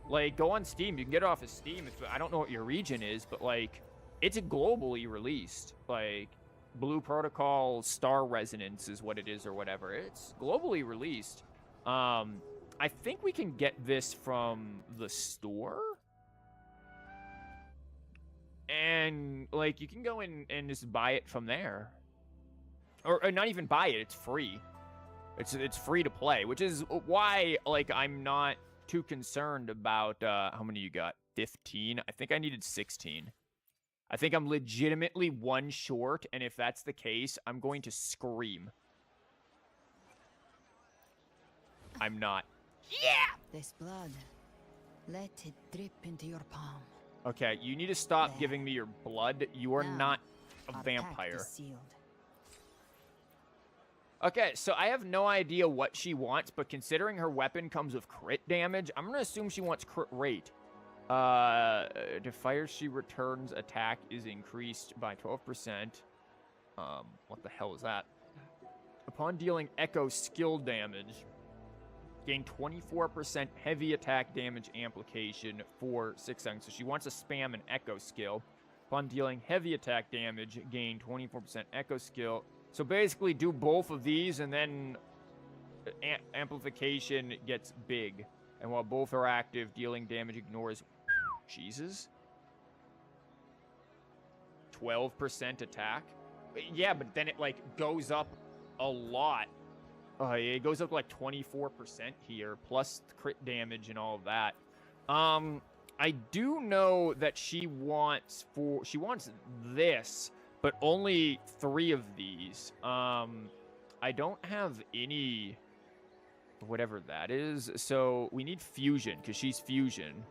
Like, go on Steam. You can get it off of Steam. I don't know what your region is, but, like, it's globally released. Like, Blue Protocol Star Resonance is what it is or whatever. It's globally released. I think we can get this from the store. And, like, you can go in and just buy it from there. Or not even buy it. It's free. It's free to play, which is why, like, I'm not too concerned about, how many you got? 15? I think I needed 16. I think I'm legitimately one short, and if that's the case, I'm going to scream. I'm not. Yeah! This blood, let it drip into your palm. Okay, you need to stop giving me your blood. You are not a vampire. Okay, so I have no idea what she wants, but considering her weapon comes with crit damage, I'm going to assume she wants crit rate. The fire she returns attack is increased by 12%. What the hell is that? Upon dealing echo skill damage, gain 24% heavy attack damage amplification for 6 seconds. So she wants to spam an echo skill. Upon dealing heavy attack damage, gain 24% echo skill. So basically do both of these and then amplification gets big. And while both are active, dealing damage ignores... Jesus. 12% attack? Yeah, but then it, like, goes up a lot. It goes up to, like, 24% here, plus crit damage and all of that. I do know that she wants this, but only 3 of these. I don't have any... whatever that is. So we need fusion, because she's fusion.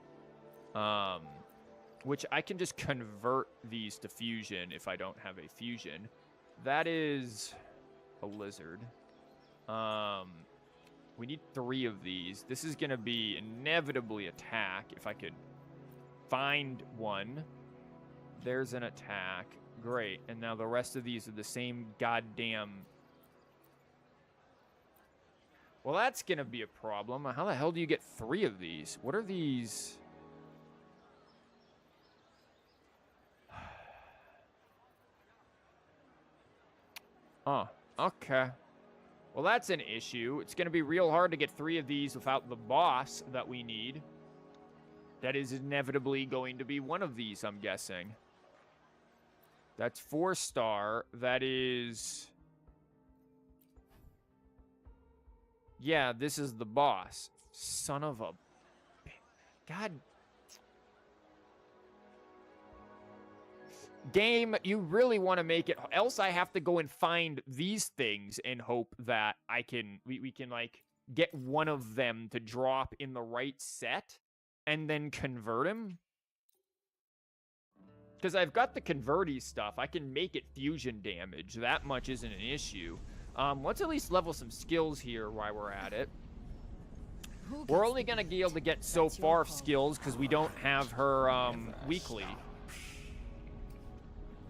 Which I can just convert these to fusion if I don't have a fusion. That is a lizard. We need 3 of these. This is going to be inevitably attack if I could find one. There's an attack. Great. And now the rest of these are the same goddamn... Well, that's going to be a problem. How the hell do you get 3 of these? What are these? Oh, okay. Well, that's an issue. It's going to be real hard to get 3 of these without the boss that we need. That is inevitably going to be one of these, I'm guessing. That's 4-star. That is... Yeah, this is the boss. Son of a... God... Game, you really want to make it... Else I have to go and find these things and hope that I can... We can, like, get one of them to drop in the right set and then convert him. Because I've got the converty stuff. I can make it fusion damage. That much isn't an issue. Let's at least level some skills here while we're at it. We're only going to be able to get so far skills because we don't have her weekly.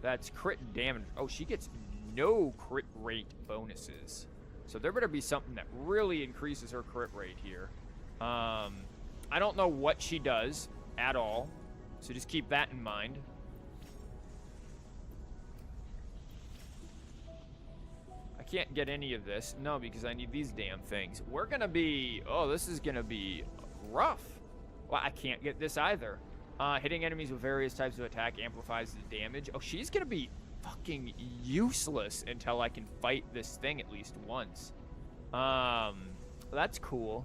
That's crit damage. Oh, she gets no crit rate bonuses. So there better be something that really increases her crit rate here. I don't know what she does at all. So just keep that in mind. I can't get any of this. No, because I need these damn things. We're going to be... Oh, this is going to be rough. Well, I can't get this either. Hitting enemies with various types of attack amplifies the damage. Oh, she's going to be fucking useless until I can fight this thing at least once. That's cool.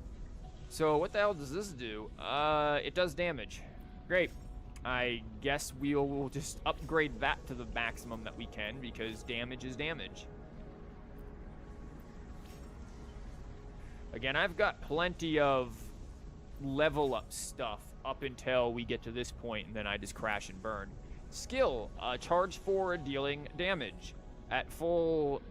So what the hell does this do? It does damage. Great. I guess we'll just upgrade that to the maximum that we can because damage is damage. Again, I've got plenty of level up stuff up until we get to this point, and then I just crash and burn. Skill, charge forward, dealing damage. At full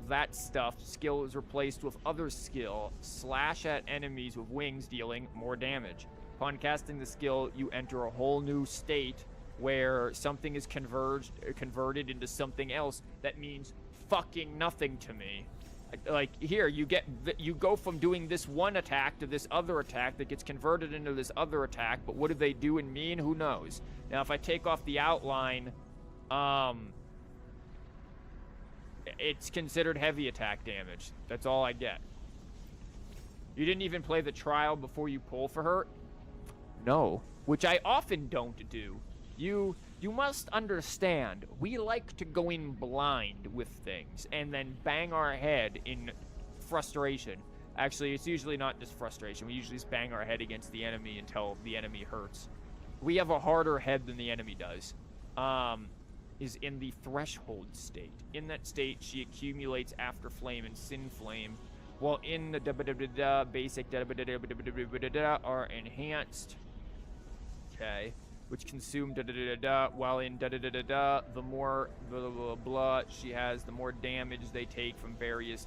that stuff, skill is replaced with other skill. Slash at enemies with wings, dealing more damage. Upon casting the skill, you enter a whole new state where something is converted into something else that means fucking nothing to me. Like, here, you go from doing this one attack to this other attack that gets converted into this other attack, but what do they do and mean? Who knows? Now, if I take off the outline, it's considered heavy attack damage. That's all I get. You didn't even play the trial before you pull for her? No, which I often don't do. You must understand, we like to go in blind with things and then bang our head in frustration. Actually, it's usually not just frustration. We usually just bang our head against the enemy until the enemy hurts. We have a harder head than the enemy does. Is in the threshold state. In that state, she accumulates After Flame and Sin Flame, while in the basic are enhanced. Okay. Which consume while in the more blah she has, the more damage they take from various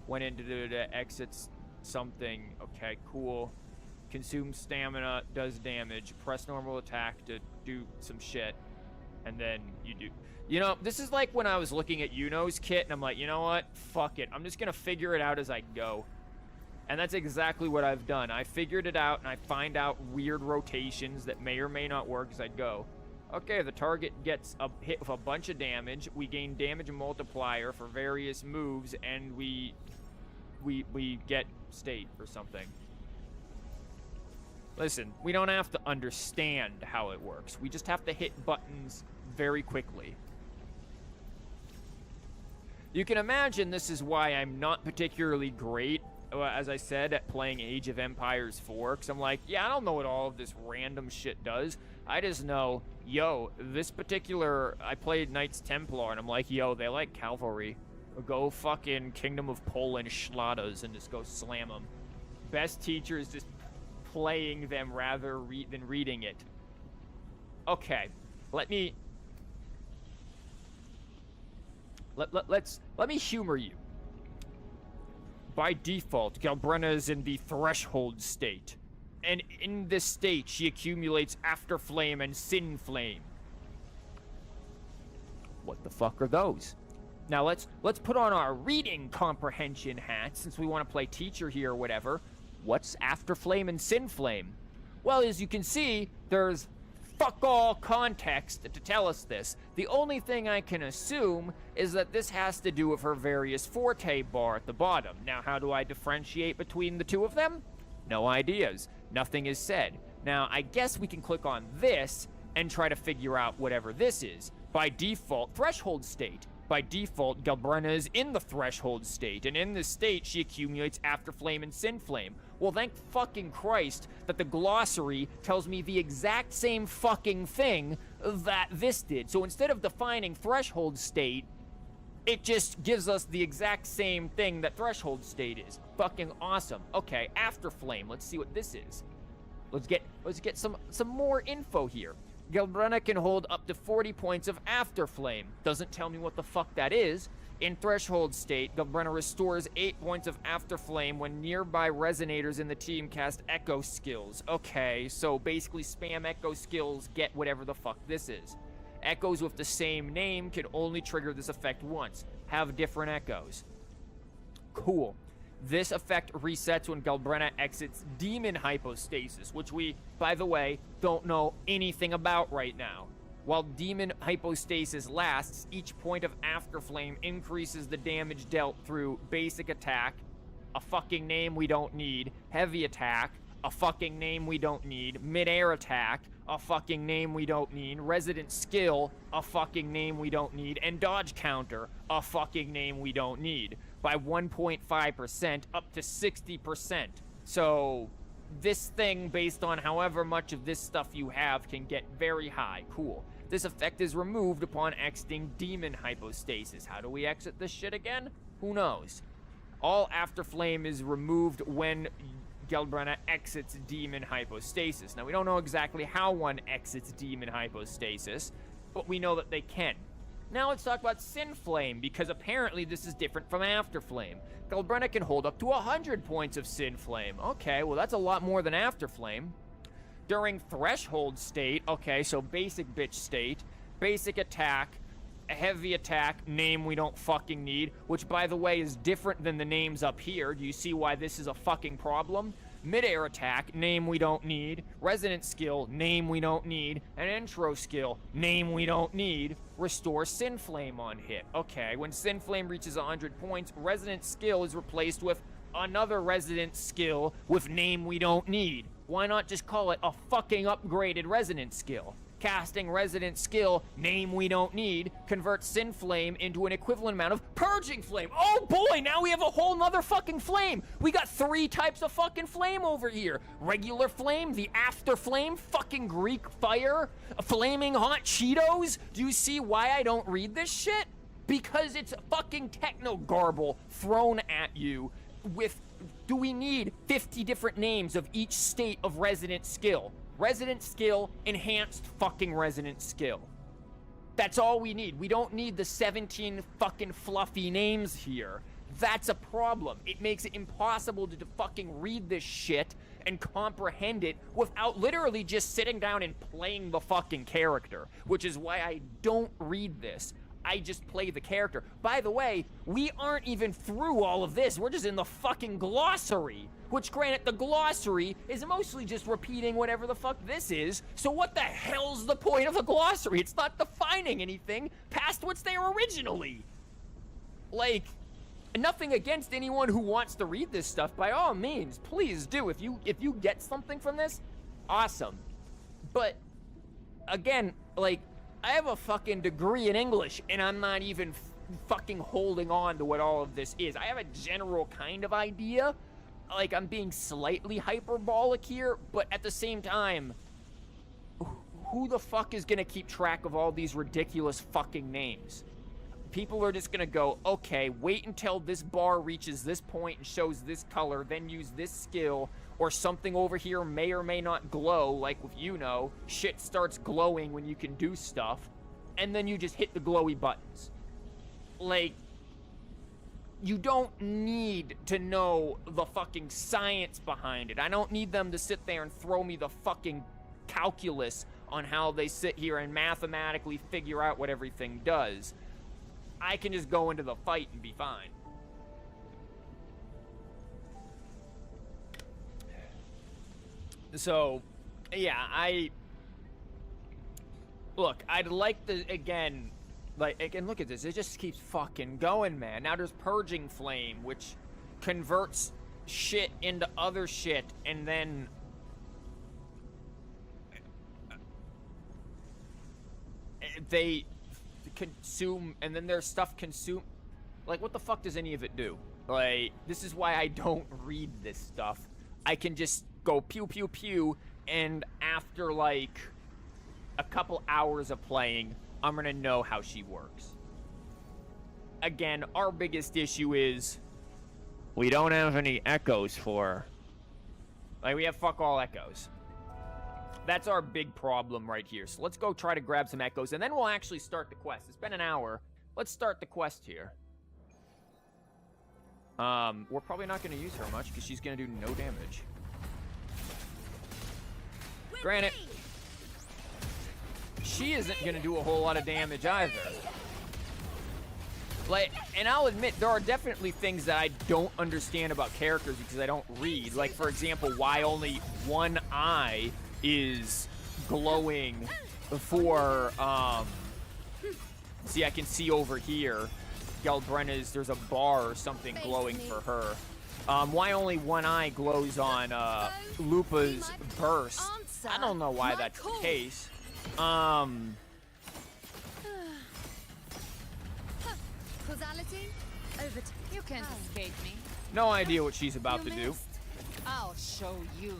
when in exits something. Okay, cool. Consume stamina, does damage. Press normal attack to do some shit, and then you do. You know, this is like when I was looking at Yuno's kit, and I'm like, you know what? Fuck it. I'm just gonna figure it out as I go. And that's exactly what I've done. I figured it out, and I find out weird rotations that may or may not work as I go. Okay, the target gets a hit with a bunch of damage. We gain damage multiplier for various moves, and we get state or something. Listen, we don't have to understand how it works. We just have to hit buttons very quickly. You can imagine this is why I'm not particularly great, as I said, at playing Age of Empires 4, because I'm like, yeah, I don't know what all of this random shit does. I just know, yo, this particular, I played Knights Templar, and I'm like, yo, they like cavalry. Go fucking Kingdom of Poland Schladas and just go slam them. Best teacher is just playing them rather than reading it. Okay, let me humor you. By default, Galbrena is in the threshold state. And in this state, she accumulates After Flame and Sin Flame. What the fuck are those? Now let's put on our reading comprehension hat, since we want to play teacher here or whatever. What's After Flame and Sin Flame? Well, as you can see, there's fuck all context to tell us this. The only thing I can assume is that this has to do with her various forte bar at the bottom. Now, how do I differentiate between the two of them? No ideas. Nothing is said. Now, I guess we can click on this and try to figure out whatever this is. By default, threshold state. By default, Galbrena is in the threshold state, and in this state, she accumulates After Flame and Sin Flame. Well, thank fucking Christ that the glossary tells me the exact same fucking thing that this did. So instead of defining threshold state, it just gives us the exact same thing that threshold state is. Fucking awesome. Okay, After Flame. Let's see what this is. Let's get some more info here. Galbrena can hold up to 40 points of After Flame. Doesn't tell me what the fuck that is. In threshold state, Galbrena restores 8 points of After Flame when nearby resonators in the team cast echo skills. Okay, so basically spam echo skills, get whatever the fuck this is. Echoes with the same name can only trigger this effect once. Have different echoes. Cool. This effect resets when Galbrena exits Demon Hypostasis, which we, by the way, don't know anything about right now. While Demon Hypostasis lasts, each point of After Flame increases the damage dealt through Basic Attack, a fucking name we don't need, Heavy Attack, a fucking name we don't need, Mid-Air Attack, a fucking name we don't need, Resident Skill, a fucking name we don't need, and Dodge Counter, a fucking name we don't need, by 1.5% up to 60%. So this thing, based on however much of this stuff you have, can get very high. Cool. This effect is removed upon exiting Demon Hypostasis. How do we exit this shit again? Who knows? All After Flame is removed when Galbrena exits Demon Hypostasis. Now, we don't know exactly how one exits Demon Hypostasis, but we know that they can. Now let's talk about Sin Flame, because apparently this is different from After Flame. Galbrena can hold up to 100 points of Sin Flame. Okay, well that's a lot more than After Flame. During Threshold state, okay, so basic bitch state, basic attack, heavy attack, name we don't fucking need, which by the way is different than the names up here. Do you see why this is a fucking problem? Mid-air attack, name we don't need. Resonant skill, name we don't need. An intro skill, name we don't need. Restore Sin Flame on hit. Okay, when Sin Flame reaches 100 points, Resonant skill is replaced with another Resonant skill with name we don't need. Why not just call it a fucking upgraded Resonant skill? Casting Resonant skill, name we don't need, converts Sin Flame into an equivalent amount of Purging Flame. Oh boy, now we have a whole nother fucking flame. We got 3 types of fucking flame over here. Regular flame, the After Flame, fucking Greek fire, flaming hot Cheetos. Do you see why I don't read this shit? Because it's fucking techno garble thrown at you with, do we need 50 different names of each state of Resonant skill? Resonant skill, enhanced fucking Resonant skill. That's all we need. We don't need the 17 fucking fluffy names here. That's a problem. It makes it impossible to fucking read this shit and comprehend it without literally just sitting down and playing the fucking character, which is why I don't read this. I just play the character. By the way, we aren't even through all of this. We're just in the fucking glossary. Which, granted, the glossary is mostly just repeating whatever the fuck this is. So what the hell's the point of the glossary? It's not defining anything past what's there originally. Like, nothing against anyone who wants to read this stuff. By all means, please do. If you get something from this, awesome. But, again, like, I have a fucking degree in English, and I'm not even fucking holding on to what all of this is. I have a general kind of idea. Like, I'm being slightly hyperbolic here, but at the same time, who the fuck is gonna keep track of all these ridiculous fucking names? People are just gonna go, okay, wait until this bar reaches this point and shows this color, then use this skill, or something over here may or may not glow, like with shit starts glowing when you can do stuff, and then you just hit the glowy buttons. Like, you don't need to know the fucking science behind it. I don't need them to sit there and throw me the fucking calculus on how they sit here and mathematically figure out what everything does. I can just go into the fight and be fine. So, yeah, I'd like to, again, look at this, it just keeps fucking going, man. Now there's Purging Flame, which converts shit into other shit, and then they consume, and then their stuff consume. Like, what the fuck does any of it do? Like, this is why I don't read this stuff. I can just go pew pew pew, and after like a couple hours of playing, I'm gonna know how she works. Again, our biggest issue is we don't have any echoes for her. Like, we have fuck all echoes. That's our big problem right here. So let's go try to grab some echoes, and then we'll actually start the quest. It's been an hour. Let's start the quest here. We're probably not going to use her much because she's going to do no damage. Granted, she isn't going to do a whole lot of damage either. Like, and I'll admit, there are definitely things that I don't understand about characters because I don't read. Like, for example, why only one eye is glowing for, see, I can see over here, Galbrena's, there's a bar or something glowing for her. Why only one eye glows on, Lupa's burst? I don't know why that's the case. Causality? Over to you can't escape me. No idea what she's about to do. I'll show you.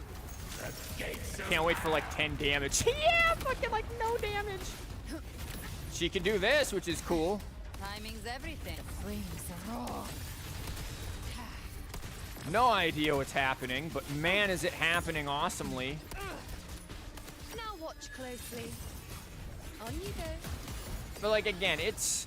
Can't wait for like 10 damage. Yeah, fucking like no damage. She can do this, which is cool. Timing's everything. The flames are raw. No idea what's happening, but man, is it happening awesomely. Now watch closely. On you go. But, like, again, it's...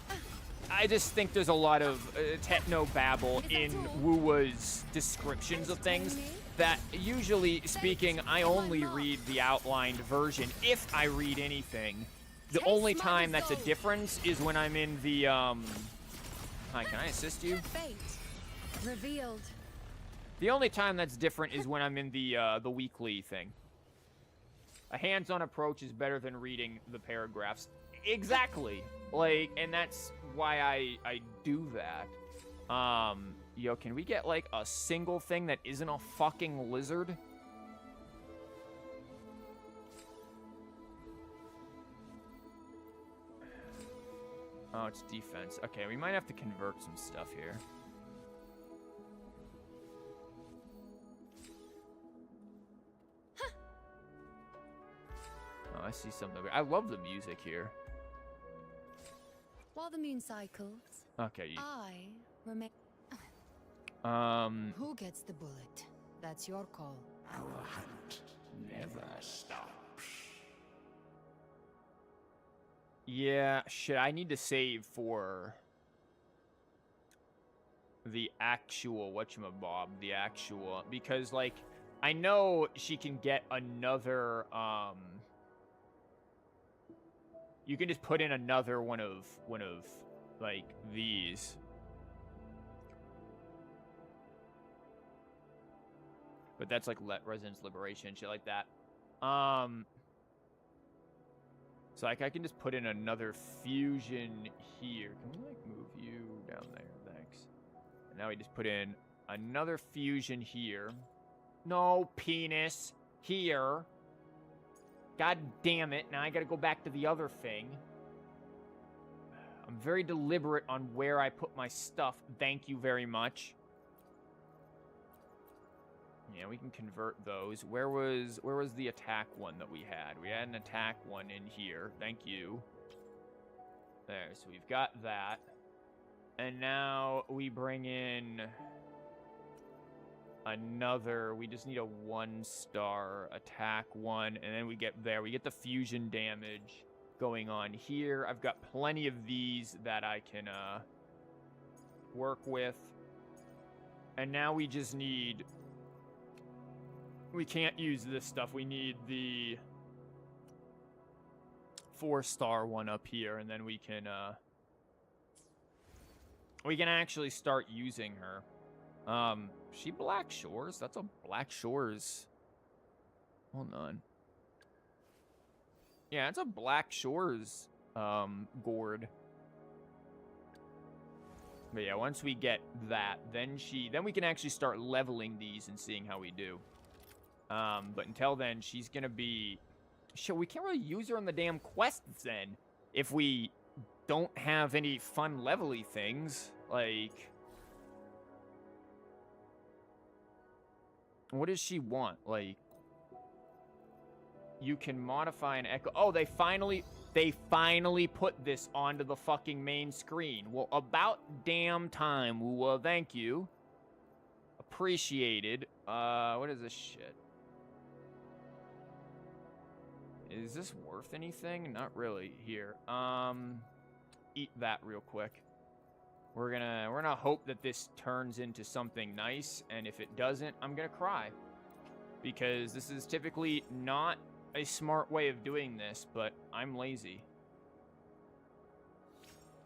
I just think there's a lot of techno-babble in Wuwa's descriptions of things that, usually speaking, I only read the outlined version if I read anything. The only time that's a difference is when I'm in the, Hi, can I assist you? Fate revealed. The only time that's different is when I'm in the weekly thing. A hands-on approach is better than reading the paragraphs. Exactly. Like, and that's why I do that. Yo, can we get, like, a single thing that isn't a fucking lizard? Oh, it's defense. Okay, we might have to convert some stuff here. Oh, I see something. I love the music here. While the moon cycles, Okay. I remain. Who gets the bullet? That's your call. Our hunt never stops. Yeah, shit, I need to save for the actual whatchamabob, the actual, because, like, I know she can get another, you can just put in another one of, like, these. But that's, like, Residence Liberation, shit like that. So, like, I can just put in another fusion here. Can we, like, move you down there? Thanks. And now we just put in another fusion here. No, penis. Here. God damn it. Now I gotta go back to the other thing. I'm very deliberate on where I put my stuff. Thank you very much. Yeah, we can convert those. Where was the attack one that we had? We had an attack one in here. Thank you. There, so we've got that. And now we bring in another. We just need a 1-star attack one, and then we get there. We get the fusion damage going on here. I've got plenty of these that I can work with. And now we just need... We can't use this stuff. We need the 4-star one up here, and then we can actually start using her. She Black Shores? That's a Black Shores. Hold on. Yeah, it's a Black Shores gourd. But yeah, once we get that, then we can actually start leveling these and seeing how we do. But until then, she's gonna be... Shit, we can't really use her on the damn quests then. If we don't have any fun levely things. Like... What does she want? Like... You can modify an echo... Oh, they finally put this onto the fucking main screen. Well, about damn time. Well, thank you. Appreciated. What is this shit? Is this worth anything? Not really. Here. Eat that real quick. We're gonna hope that this turns into something nice, and if it doesn't, I'm gonna cry. Because this is typically not a smart way of doing this, but I'm lazy.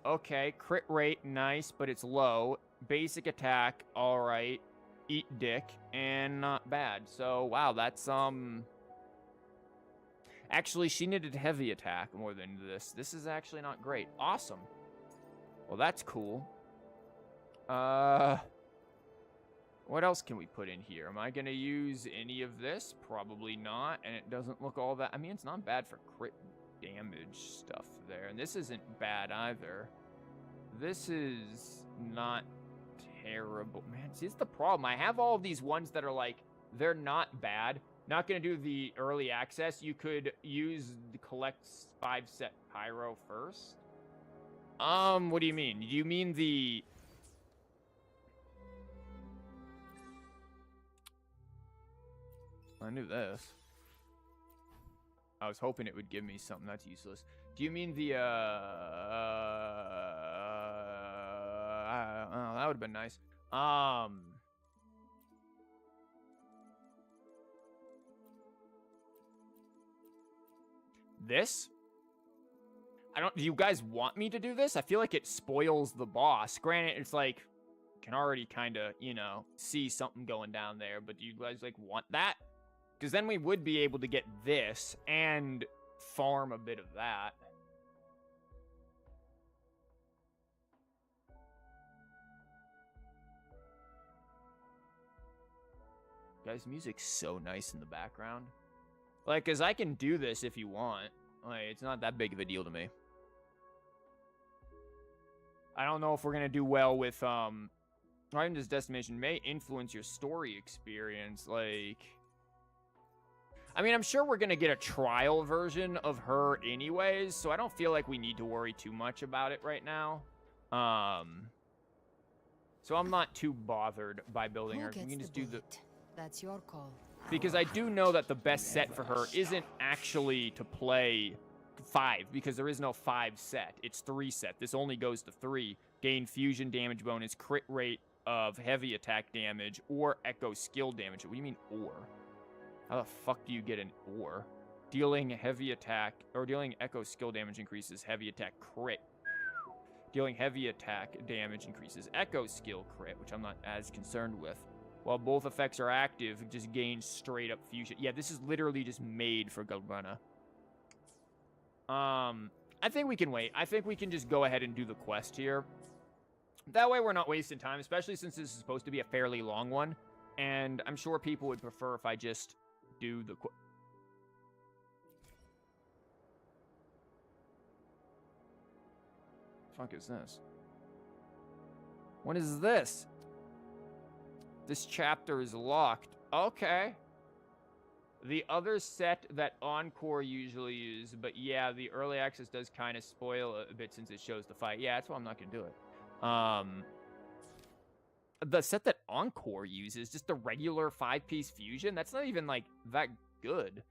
Okay, crit rate, nice, but it's low. Basic attack, alright. Eat dick, and not bad. So, wow, that's, Actually, she needed heavy attack more than this. This is actually not great. Awesome. Well, that's cool. What else can we put in here? Am I going to use any of this? Probably not. And it doesn't look all that... I mean, it's not bad for crit damage stuff there. And this isn't bad either. This is not terrible. Man, see, it's the problem. I have all of these ones that are like, they're not bad. Not going to do the early access. You could use the collect 5-set pyro first. What do you mean? Do you mean the... I knew this. I was hoping it would give me something that's useless. Do you mean the, oh, that would have been nice. This? Do you guys want me to do this? I feel like it spoils the boss. Granted, it's like, can already kind of, you know, see something going down there, but do you guys, like, want that? Because then we would be able to get this and farm a bit of that. Guys, music's so nice in the background. Like, because I can do this if you want. Like, it's not that big of a deal to me. I don't know if we're going to do well with, Writing this destination may influence your story experience. Like, I mean, I'm sure we're going to get a trial version of her anyways, so I don't feel like we need to worry too much about it right now. So I'm not too bothered by building her. We can just do the... That's your call. Because I do know that the best set for her isn't actually to play 5, because there is no 5 set. It's 3 set. This only goes to 3. Gain fusion damage bonus, crit rate of heavy attack damage, or echo skill damage. What do you mean, or? How the fuck do you get an or? Dealing heavy attack, or dealing echo skill damage increases heavy attack crit. Dealing heavy attack damage increases echo skill crit, which I'm not as concerned with. While both effects are active, it just gains straight up fusion. Yeah, this is literally just made for Galbrena. I think we can wait. I think we can just go ahead and do the quest here. That way we're not wasting time, especially since this is supposed to be a fairly long one. And I'm sure people would prefer if I just do the quest. What the fuck is this? What is this? This chapter is locked. Okay. The other set that Encore usually use, but yeah, the early access does kind of spoil a bit since it shows the fight. Yeah, that's why I'm not going to do it. The set that Encore uses, just the regular 5-piece fusion, that's not even, like, that good.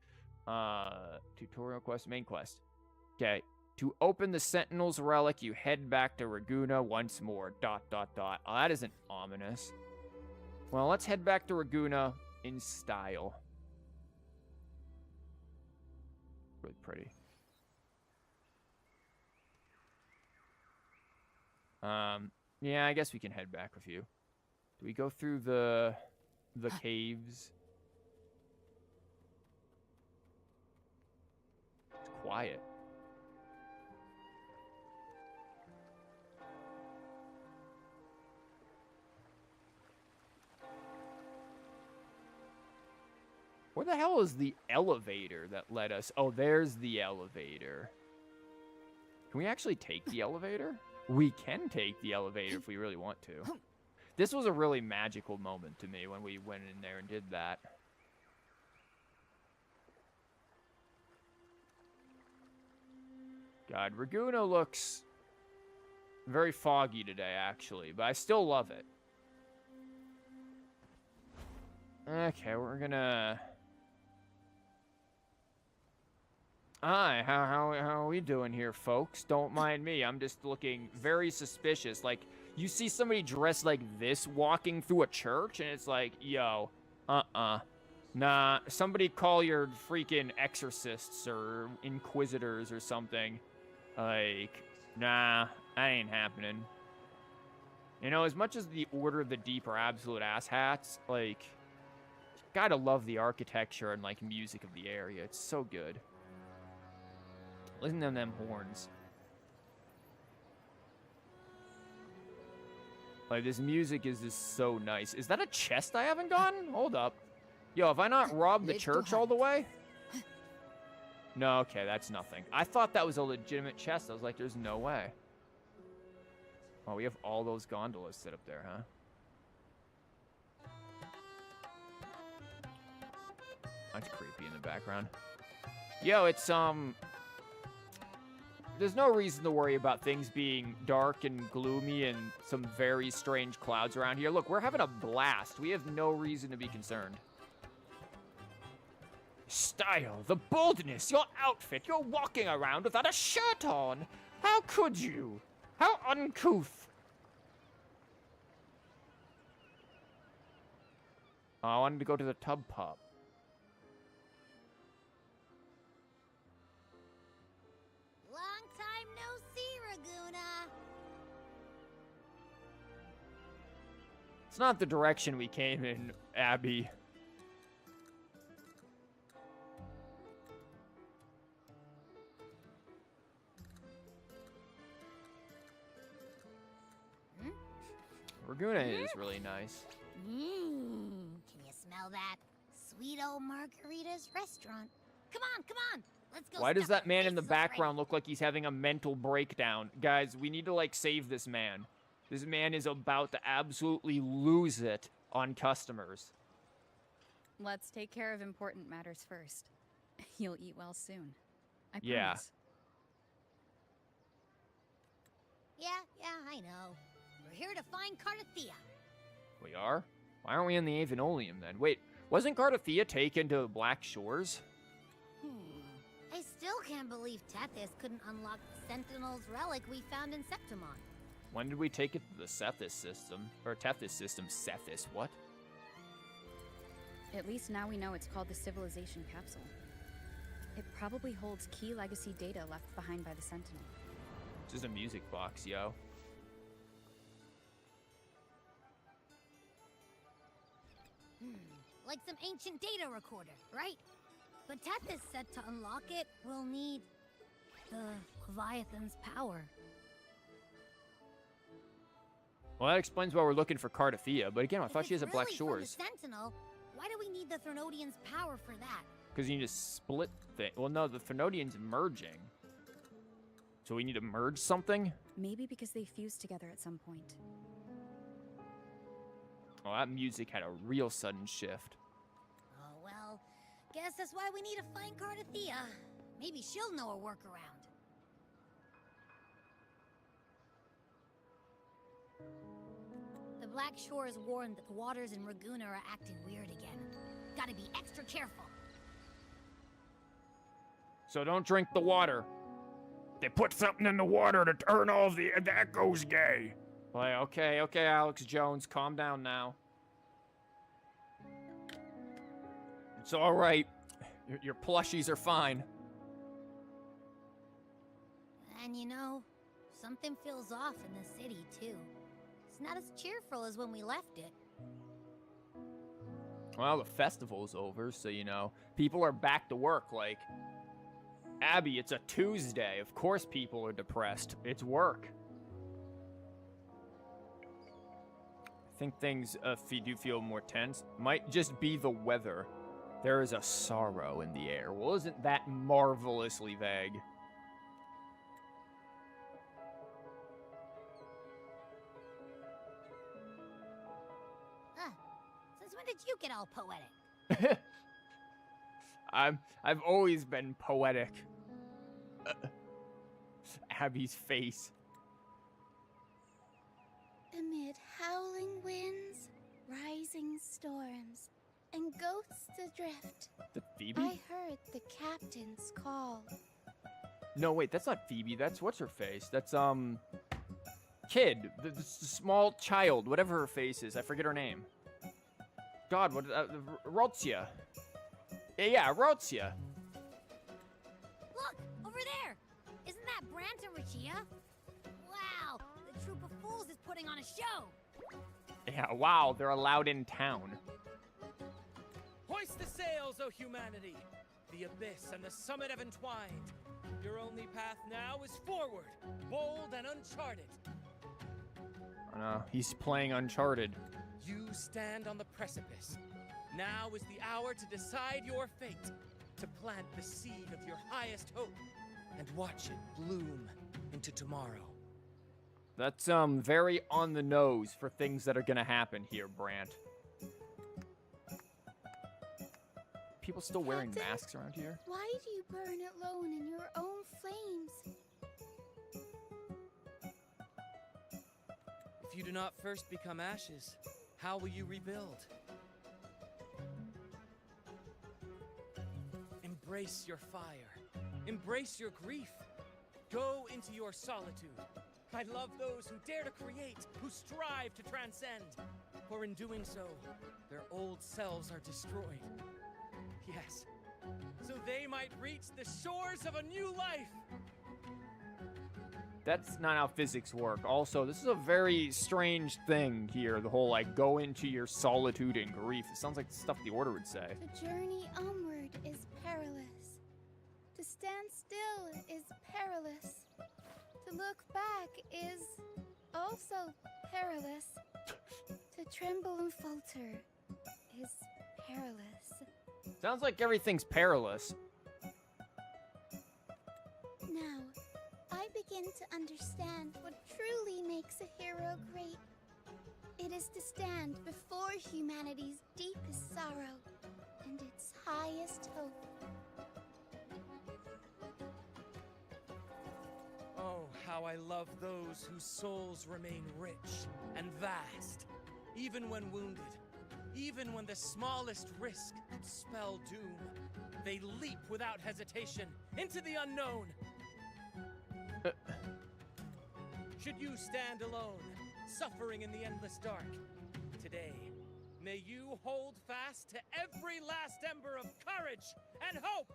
Tutorial quest, main quest. Okay. To open the Sentinel's Relic, you head back to Ragunna once more. ... Oh, that isn't ominous. Well, let's head back to Ragunna in style. Really pretty. Yeah, I guess we can head back with you. Do we go through the caves? It's quiet. Where the hell is the elevator that led us? Oh, there's the elevator. Can we actually take the elevator? We can take the elevator if we really want to. This was a really magical moment to me when we went in there and did that. God, Ragunna looks very foggy today, actually, but I still love it. Okay, we're gonna... Hi, how are we doing here, folks? Don't mind me. I'm just looking very suspicious. Like, you see somebody dressed like this walking through a church, and it's like, yo, nah, somebody call your freaking exorcists or inquisitors or something. Like, nah, that ain't happening. You know, as much as the Order of the Deep are absolute asshats, like, gotta love the architecture and, like, music of the area. It's so good. Listen to them horns. Like, this music is just so nice. Is that a chest I haven't gotten? Hold up. Yo, have I not robbed the church all the way? No, okay, that's nothing. I thought that was a legitimate chest. I was like, there's no way. Oh, we have all those gondolas set up there, huh? That's creepy in the background. Yo, it's, there's no reason to worry about things being dark and gloomy and some very strange clouds around here. Look, we're having a blast. We have no reason to be concerned. Style, the boldness, your outfit, you're walking around without a shirt on. How could you? How uncouth. Oh, I wanted to go to the tub pub. Long time no see, Raguna. It's not the direction we came in, Abby. Laguna is really nice. Can you smell that? Sweet old Margarita's restaurant. Come on, let's go. Why does stuff that our man in the faces already. background look like he's having a mental breakdown? Guys, we need to, like, save this man. This man is about to absolutely lose it on customers. Let's take care of important matters first. You'll eat well soon. I Yeah. promise. Yeah, I know. We're here to find Cardathea. We are? Why aren't we in the Avenolium then? Wait, wasn't Cardathea taken to Black Shores? I still can't believe Tethys couldn't unlock the Sentinel's relic we found in Septimon. When did we take it to the Sethis system? Or Tethys system? Sethis, what? At least now we know it's called the Civilization Capsule. It probably holds key legacy data left behind by the Sentinel. It's just a music box, yo. Like some ancient data recorder, right? But Tethys said to unlock it, we'll need the Leviathan's power. Well, that explains why we're looking for Cardathea, but again, I If thought she has it's a Black really Shores. From the Sentinel, why do we need the Threnodian's power for that? Because you need to split thing. Well, no, the Threnodian's merging. So we need to merge something? Maybe because they fused together at some point. Oh, that music had a real sudden shift. Oh, well, guess that's why we need to find Cardathea. Maybe she'll know a workaround. The Black Shores warned that the waters in Raguna are acting weird again. Gotta be extra careful. So don't drink the water. They put something in the water to turn all the echoes gay. Like, okay, Alex Jones, calm down now. It's all right. Your plushies are fine. And you know, something feels off in the city, too. It's not as cheerful as when we left it. Well, the festival's over, so, you know, people are back to work. Like, Abby, it's a Tuesday. Of course people are depressed. It's work. I think things do feel more tense. Might just be the weather. There is a sorrow in the air. Well, isn't that marvelously vague? Since when did you get all poetic? I've always been poetic. Abby's face. Amid howling winds, rising storms, and ghosts adrift, The Phoebe? I heard the captain's call. No, wait, that's not Phoebe. That's what's her face. That's kid, the small child, whatever her face is. I forget her name. God, what? Rotzia. Yeah, Rotzia. Look, over there! Isn't that Brant and Rachia? Wow, the troop of fools is putting on a show! Yeah, wow, they're allowed in town. Hoist the sails, O humanity! The abyss and the summit have entwined. Your only path now is forward, bold and uncharted. Oh no, he's playing Uncharted. You stand on the precipice. Now is the hour to decide your fate, to plant the seed of your highest hope, and watch it bloom into tomorrow. That's very on the nose for things that are gonna happen here, Brant. People still wearing Captain, masks around here? Why do you burn alone in your own flames? If you do not first become ashes, how will you rebuild? embrace your fire. Embrace your grief. Go into your solitude. I love those who dare to create, who strive to transcend. For in doing so, their old selves are destroyed. Yes, so they might reach the shores of a new life. That's not how physics work. Also, this is a very strange thing here. The whole, like, go into your solitude and grief. It sounds like stuff the Order would say. The journey onward is perilous. To stand still is perilous. To look back is also perilous. To tremble and falter is perilous. Sounds like everything's perilous. Now, I begin to understand what truly makes a hero great. It is to stand before humanity's deepest sorrow and its highest hope. Oh, how I love those whose souls remain rich and vast, even when wounded. Even when the smallest risk could spell doom, they leap without hesitation into the unknown. Should you stand alone, suffering in the endless dark, today, may you hold fast to every last ember of courage and hope!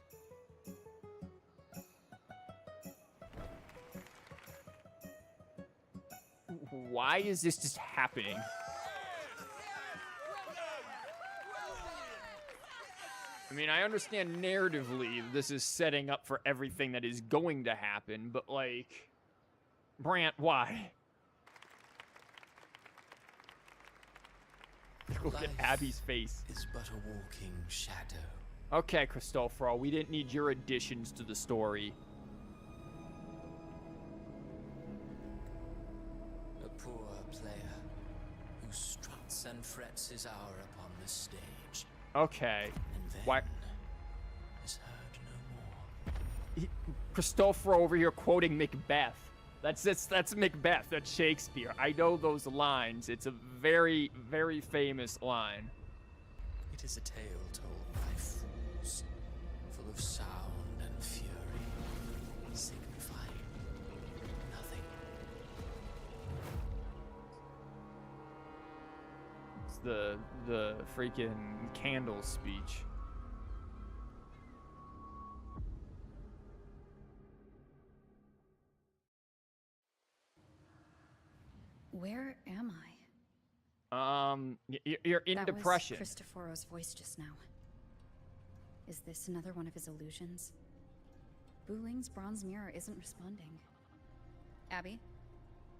Why is this just happening? I mean, I understand narratively this is setting up for everything that is going to happen, but, like, Brant, why? Look at Abby's face. Is but a walking shadow. Okay, Cristoforo, we didn't need your additions to the story. A poor player who struts and frets his hour upon the stage. Okay. And then Why? is heard no more. Cristoforo over here quoting Macbeth. That's Macbeth. That's Shakespeare. I know those lines. It's a very, very famous line. It is a tale told by fools, full of sound and fury, signifying nothing. It's the freaking candle speech. Where am I? You're in That depression. was Cristoforo's voice just now. Is this another one of his illusions? Buling's bronze mirror isn't responding. Abby?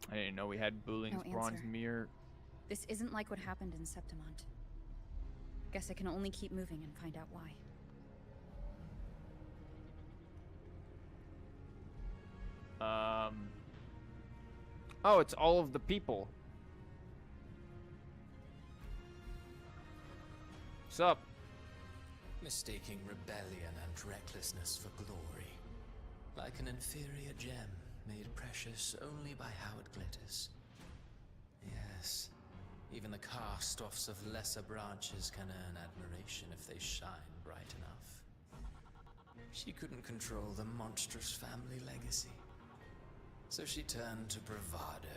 I didn't know we had Buling's No bronze answer. mirror. This isn't like what happened in Septimont. Guess I can only keep moving and find out why. Oh, it's all of the people. What's up? Mistaking rebellion and recklessness for glory. Like an inferior gem, made precious only by how it glitters. Yes, even the cast-offs of lesser branches can earn admiration if they shine bright enough. She couldn't control the monstrous family legacy. So she turned to bravado,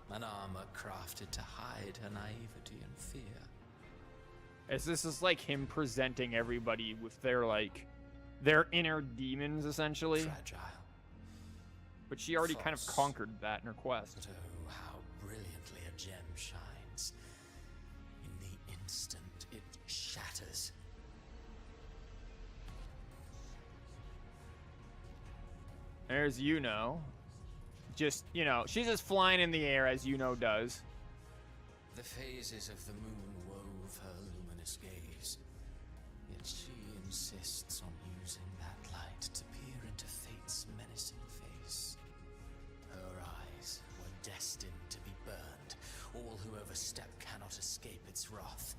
an armor crafted to hide her naivety and fear. As this is like him presenting everybody with their inner demons, essentially. Fragile. But she already kind of False. conquered that in her quest. But oh, how brilliantly a gem shines. In the instant it shatters. There's Yuno. Just, she's just flying in the air as Yuno does. The phases of the moon wove her luminous gaze. Yet she insists on using that light to peer into fate's menacing face. Her eyes were destined to be burned. All who overstep cannot escape its wrath.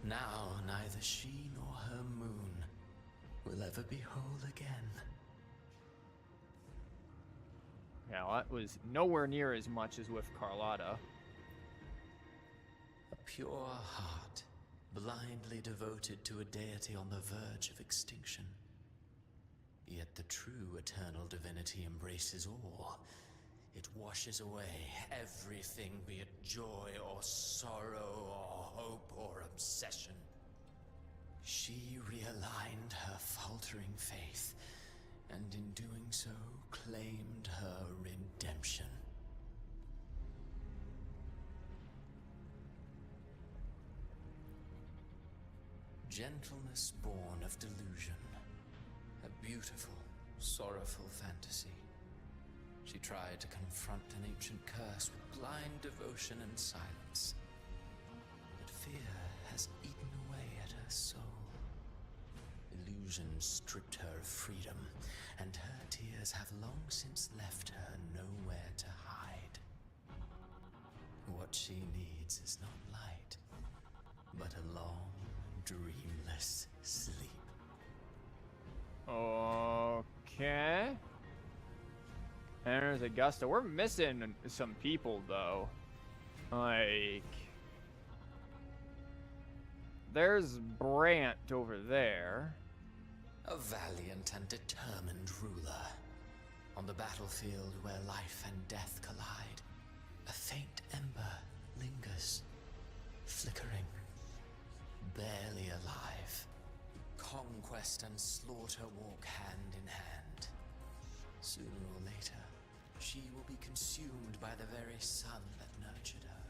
Now neither she nor her moon will ever be whole again. Yeah, well, that was nowhere near as much as with Carlotta. A pure heart, blindly devoted to a deity on the verge of extinction. Yet the true eternal divinity embraces all. It washes away everything, be it joy or sorrow or hope or obsession. She realigned her faltering faith, and in doing so, claimed her redemption. Gentleness born of delusion. A beautiful, sorrowful fantasy. She tried to confront an ancient curse with blind devotion and silence. But fear has eaten away at her soul. Illusion stripped her of freedom, and her tears have long since left her nowhere to hide. What she needs is not light, but a long, dreamless sleep. Okay. And there's Augusta. We're missing some people, though. Like... There's Brant over there. A valiant and determined ruler. On the battlefield where life and death collide, a faint ember lingers, flickering, barely alive. Conquest and slaughter walk hand in hand. Sooner or later, she will be consumed by the very sun that nurtured her.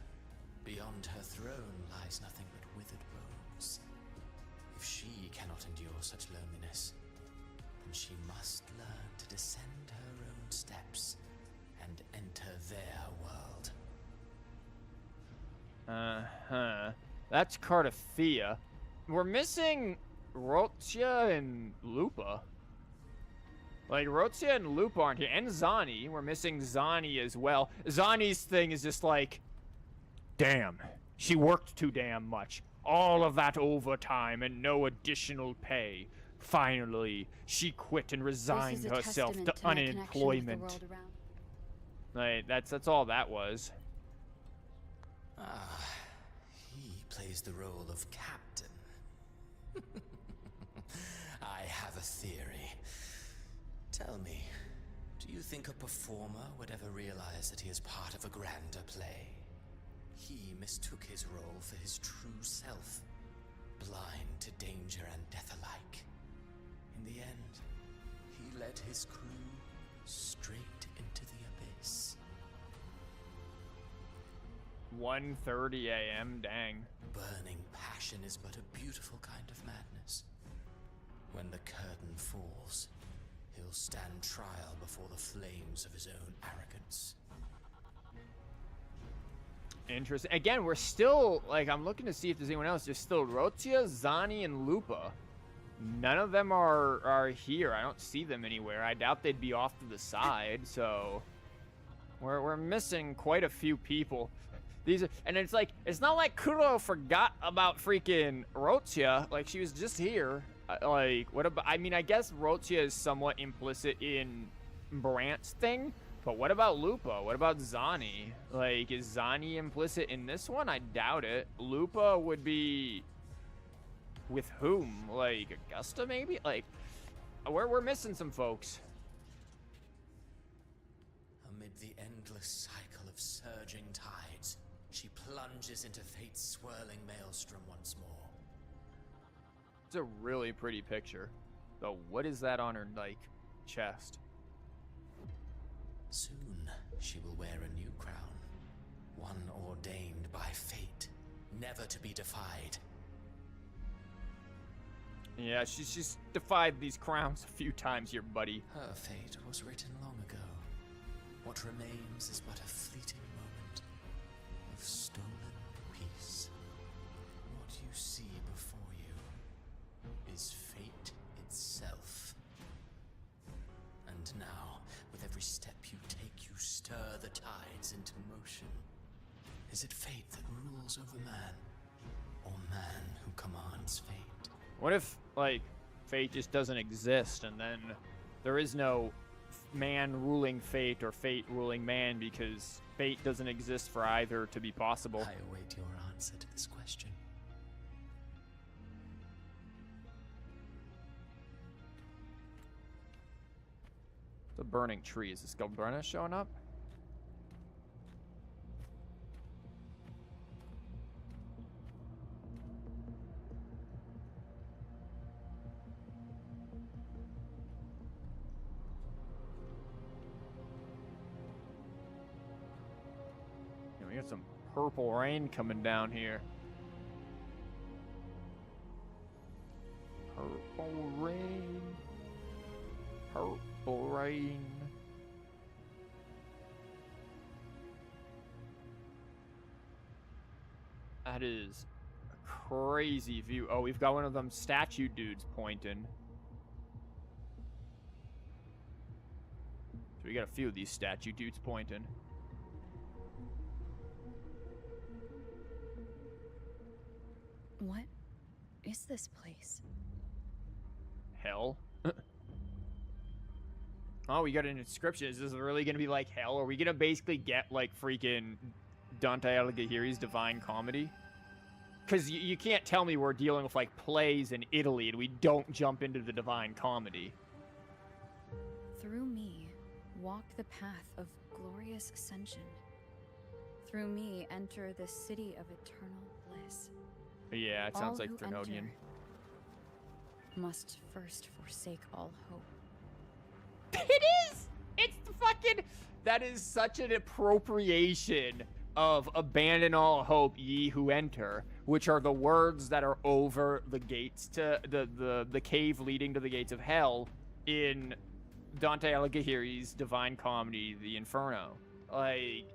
Beyond her throne lies nothing but withered bones. If she cannot endure such loneliness, then she must learn to descend her own steps and enter their world. Uh-huh. That's Cardathea. We're missing Rotia and Lupa. Like, Rotia and Lupa aren't here. And Zani. We're missing Zani as well. Zani's thing is just like, damn, she worked too damn much. All of that overtime and no additional pay. Finally, she quit and resigned herself to unemployment. Like, that's all that was. Ah, he plays the role of captain. I have a theory. Tell me, do you think a performer would ever realize that he is part of a grander play? He mistook his role for his true self, blind to danger and death alike. In the end, he led his crew straight into the abyss. 1:30 a.m., dang. Burning passion is but a beautiful kind of madness. When the curtain falls, he'll stand trial before the flames of his own arrogance. Interesting. Again, we're still, like, I'm looking to see if there's anyone else. There's still Rotia, Zani, and Lupa. None of them are here. I don't see them anywhere. I doubt they'd be off to the side, so... We're missing quite a few people. And it's like, it's not like Kuro forgot about freaking Rotia. Like, she was just here. Like, what about, I mean, I guess Rotia is somewhat implicit in Brant's thing, but what about Lupa? What about Zani? Like, is Zani implicit in this one? I doubt it. Lupa would be with whom? Like, Augusta, maybe? Like, we're missing some folks. Amid the endless cycle of surging tides, she plunges into fate's swirling maelstrom once more. It's a really pretty picture. Though, what is that on her, like, chest? Soon, she will wear a new crown. One ordained by fate, never to be defied. Yeah, she's defied these crowns a few times here, buddy. Her fate was written long ago. What remains is but a fleeting moment of stolen peace. What you see before you is fate itself. And now, with every step you take, you stir the tides into motion. Is it fate that rules over man, or man who commands fate? What if, like, fate just doesn't exist, and then there is no man ruling fate or fate ruling man because fate doesn't exist for either to be possible? I await your answer to this question. It's a burning tree. Is this Galbrena showing up? Yeah, we got some purple rain coming down here. Purple rain. Purple rain. That is a crazy view. Oh, we've got one of them statue dudes pointing. So we got a few of these statue dudes pointing. What is this place? Hell? Oh, we got an inscription. Is this really gonna be like hell? Are we gonna basically get like freaking Dante Alighieri's Divine Comedy? Because you can't tell me we're dealing with like plays in Italy and we don't jump into the Divine Comedy. Through me, walk the path of glorious ascension. Through me, enter the city of eternal bliss. Yeah, it sounds All like who Thrnodian. enter must first forsake all hope. It is! It's the fucking... That is such an appropriation of abandon all hope, ye who enter, which are the words that are over the gates to the cave leading to the gates of hell in Dante Alighieri's Divine Comedy, The Inferno. Like,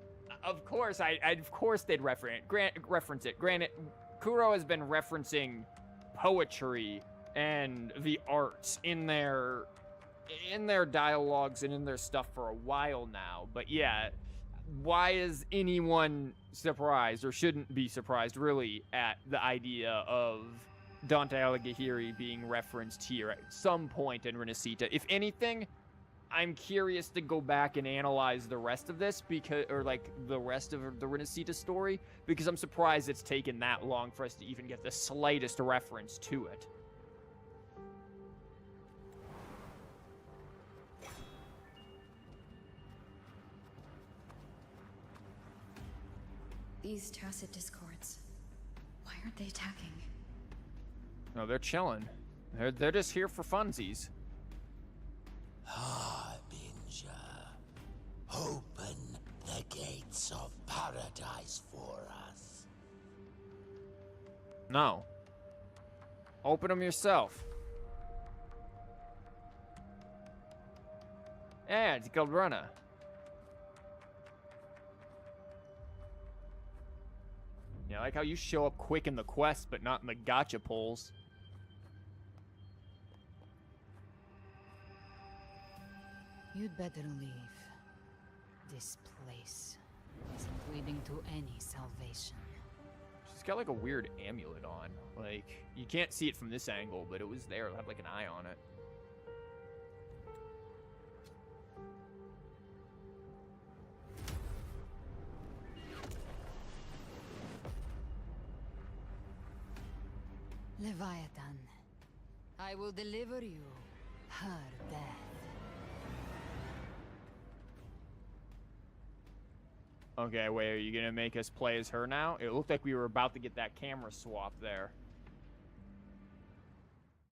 of course, of course they'd reference it. Granted, Kuro has been referencing poetry and the arts in their dialogues and in their stuff for a while now. But yeah, why is anyone surprised, or shouldn't be surprised really, at the idea of Dante Alighieri being referenced here at some point in Rinascita? If anything, I'm curious to go back and analyze the rest of this, because, or like the rest of the Rinascita story, because I'm surprised it's taken that long for us to even get the slightest reference to it. These tacit discords, why aren't they attacking? No, they're chilling. They're just here for funsies. Harbinger, open the gates of paradise for us. No. Open them yourself. Yeah, it's Galbrena. Yeah, I like how you show up quick in the quest, but not in the gacha polls. You'd better leave. This place isn't leading to any salvation. She's got like a weird amulet on. Like, you can't see it from this angle, but it was there. It had like an eye on it. Leviathan, I will deliver you her death. Okay, wait, are you gonna make us play as her now? It looked like we were about to get that camera swap there.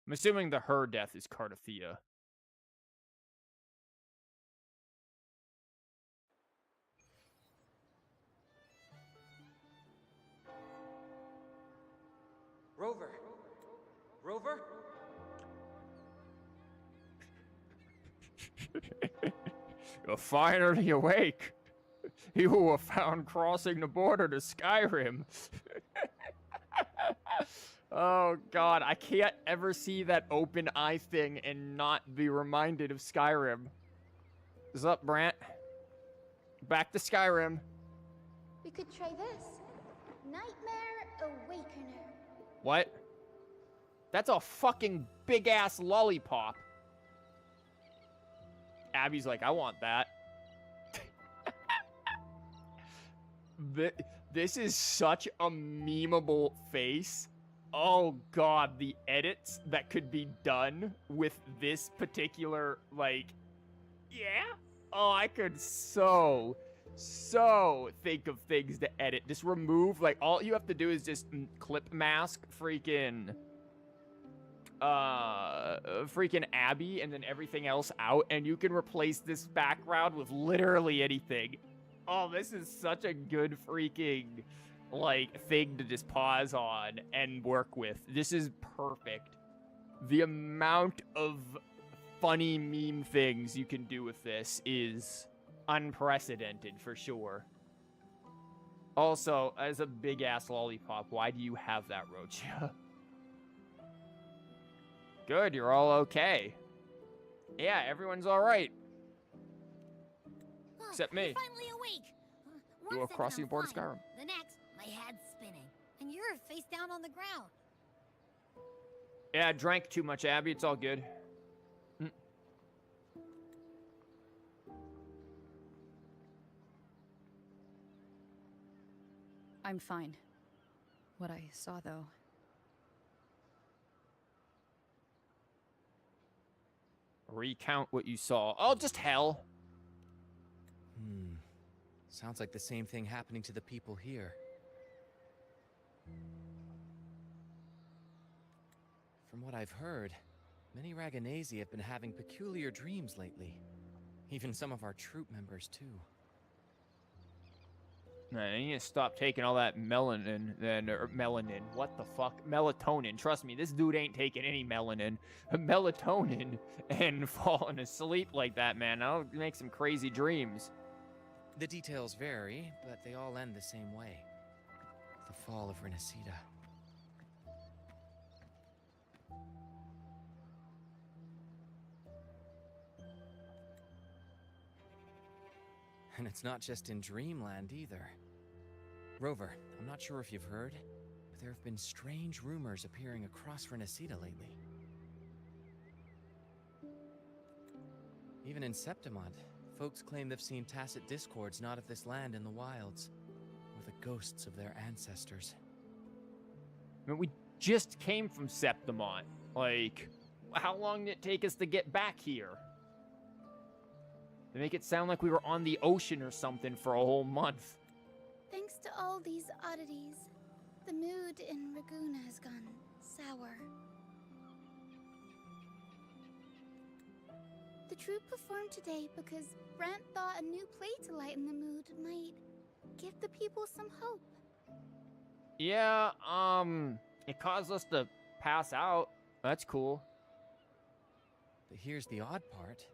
I'm assuming the her death is Cardathea. Rover! Rover? You're finally awake. You were found crossing the border to Skyrim. Oh god, I can't ever see that open eye thing and not be reminded of Skyrim. What's up, Brant? Back to Skyrim. We could try this. Nightmare Awakener. What? That's a fucking big-ass lollipop. Abby's like, I want that. This is such a memeable face. Oh god, the edits that could be done with this particular, like, Yeah? Oh, I could so think of things to edit. Just remove, like, all you have to do is just clip mask freaking Abby and then everything else out, and you can replace this background with literally anything. Oh, this is such a good freaking, like, thing to just pause on and work with. This is perfect. The amount of funny meme things you can do with this is unprecedented for sure. Also, as a big ass lollipop, why do you have that, Rocha? Good, you're all okay. Yeah, everyone's all right. Except me. You're finally awake. One You are second crossing I'm the border of fine. Skyrim. The next, my head's spinning, and you're face down on the ground. Yeah, I drank too much, Abby. It's all good. I'm fine. What I saw, though. Recount what you saw. Oh, just hell. Sounds like the same thing happening to the people here. From what I've heard, many Raganesi have been having peculiar dreams lately. Even some of our troop members, too. Man, you need to stop taking all that melanin, then, or melanin. What the fuck? Melatonin. Trust me, this dude ain't taking any melanin. Melatonin and falling asleep like that, man. That'll make some crazy dreams. The details vary, but they all end the same way. The fall of Rinascita. And it's not just in Dreamland either. Rover, I'm not sure if you've heard, but there have been strange rumors appearing across Rinascita lately. Even in Septimont, folks claim they've seen tacit discords not of this land in the wilds, or the ghosts of their ancestors. I mean, we just came from Septimont. Like, how long did it take us to get back here? They make it sound like we were on the ocean or something for a whole month. Thanks to all these oddities, the mood in Raguna has gone sour. The troupe performed today because Brent thought a new play to lighten the mood might give the people some hope. Yeah, it caused us to pass out. That's cool. But here's the odd part.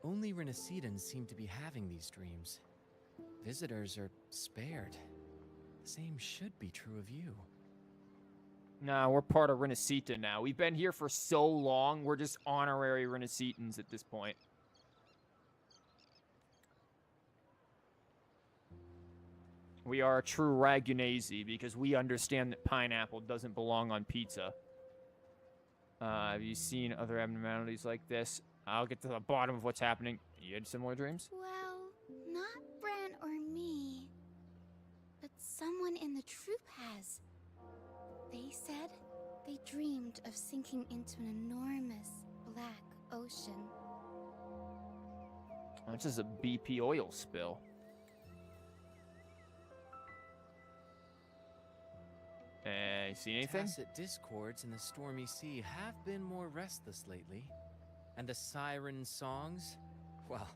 Only Rinascitans seem to be having these dreams. Visitors are spared. The same should be true of you. Nah, we're part of Rinascita now. We've been here for so long, we're just honorary Rinascitans at this point. We are a true Ragunesi because we understand that pineapple doesn't belong on pizza. Have you seen other abnormalities like this? I'll get to the bottom of what's happening. You had similar dreams? Well, not Bran or me, but someone in the troupe has. They said they dreamed of sinking into an enormous black ocean. That's just a BP oil spill. You see anything? Tacit discords in the stormy sea have been more restless lately. And the siren songs, well,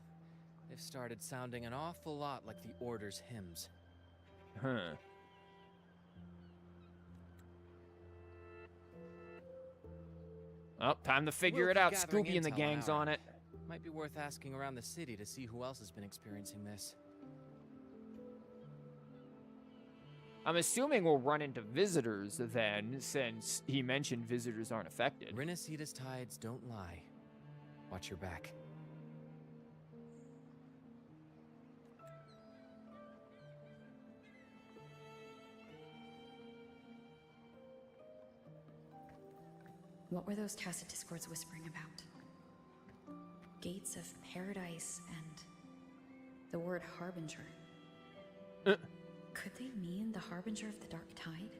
they've started sounding an awful lot like the Order's hymns. Huh. Oh, time to figure it out. Scooby and the gang's on it. Might be worth asking around the city to see who else has been experiencing this. I'm assuming we'll run into visitors then, since he mentioned visitors aren't affected. Rinascita's tides don't lie. Watch your back. What were those tacit discords whispering about? Gates of paradise and the word harbinger. Could they mean the harbinger of the dark tide?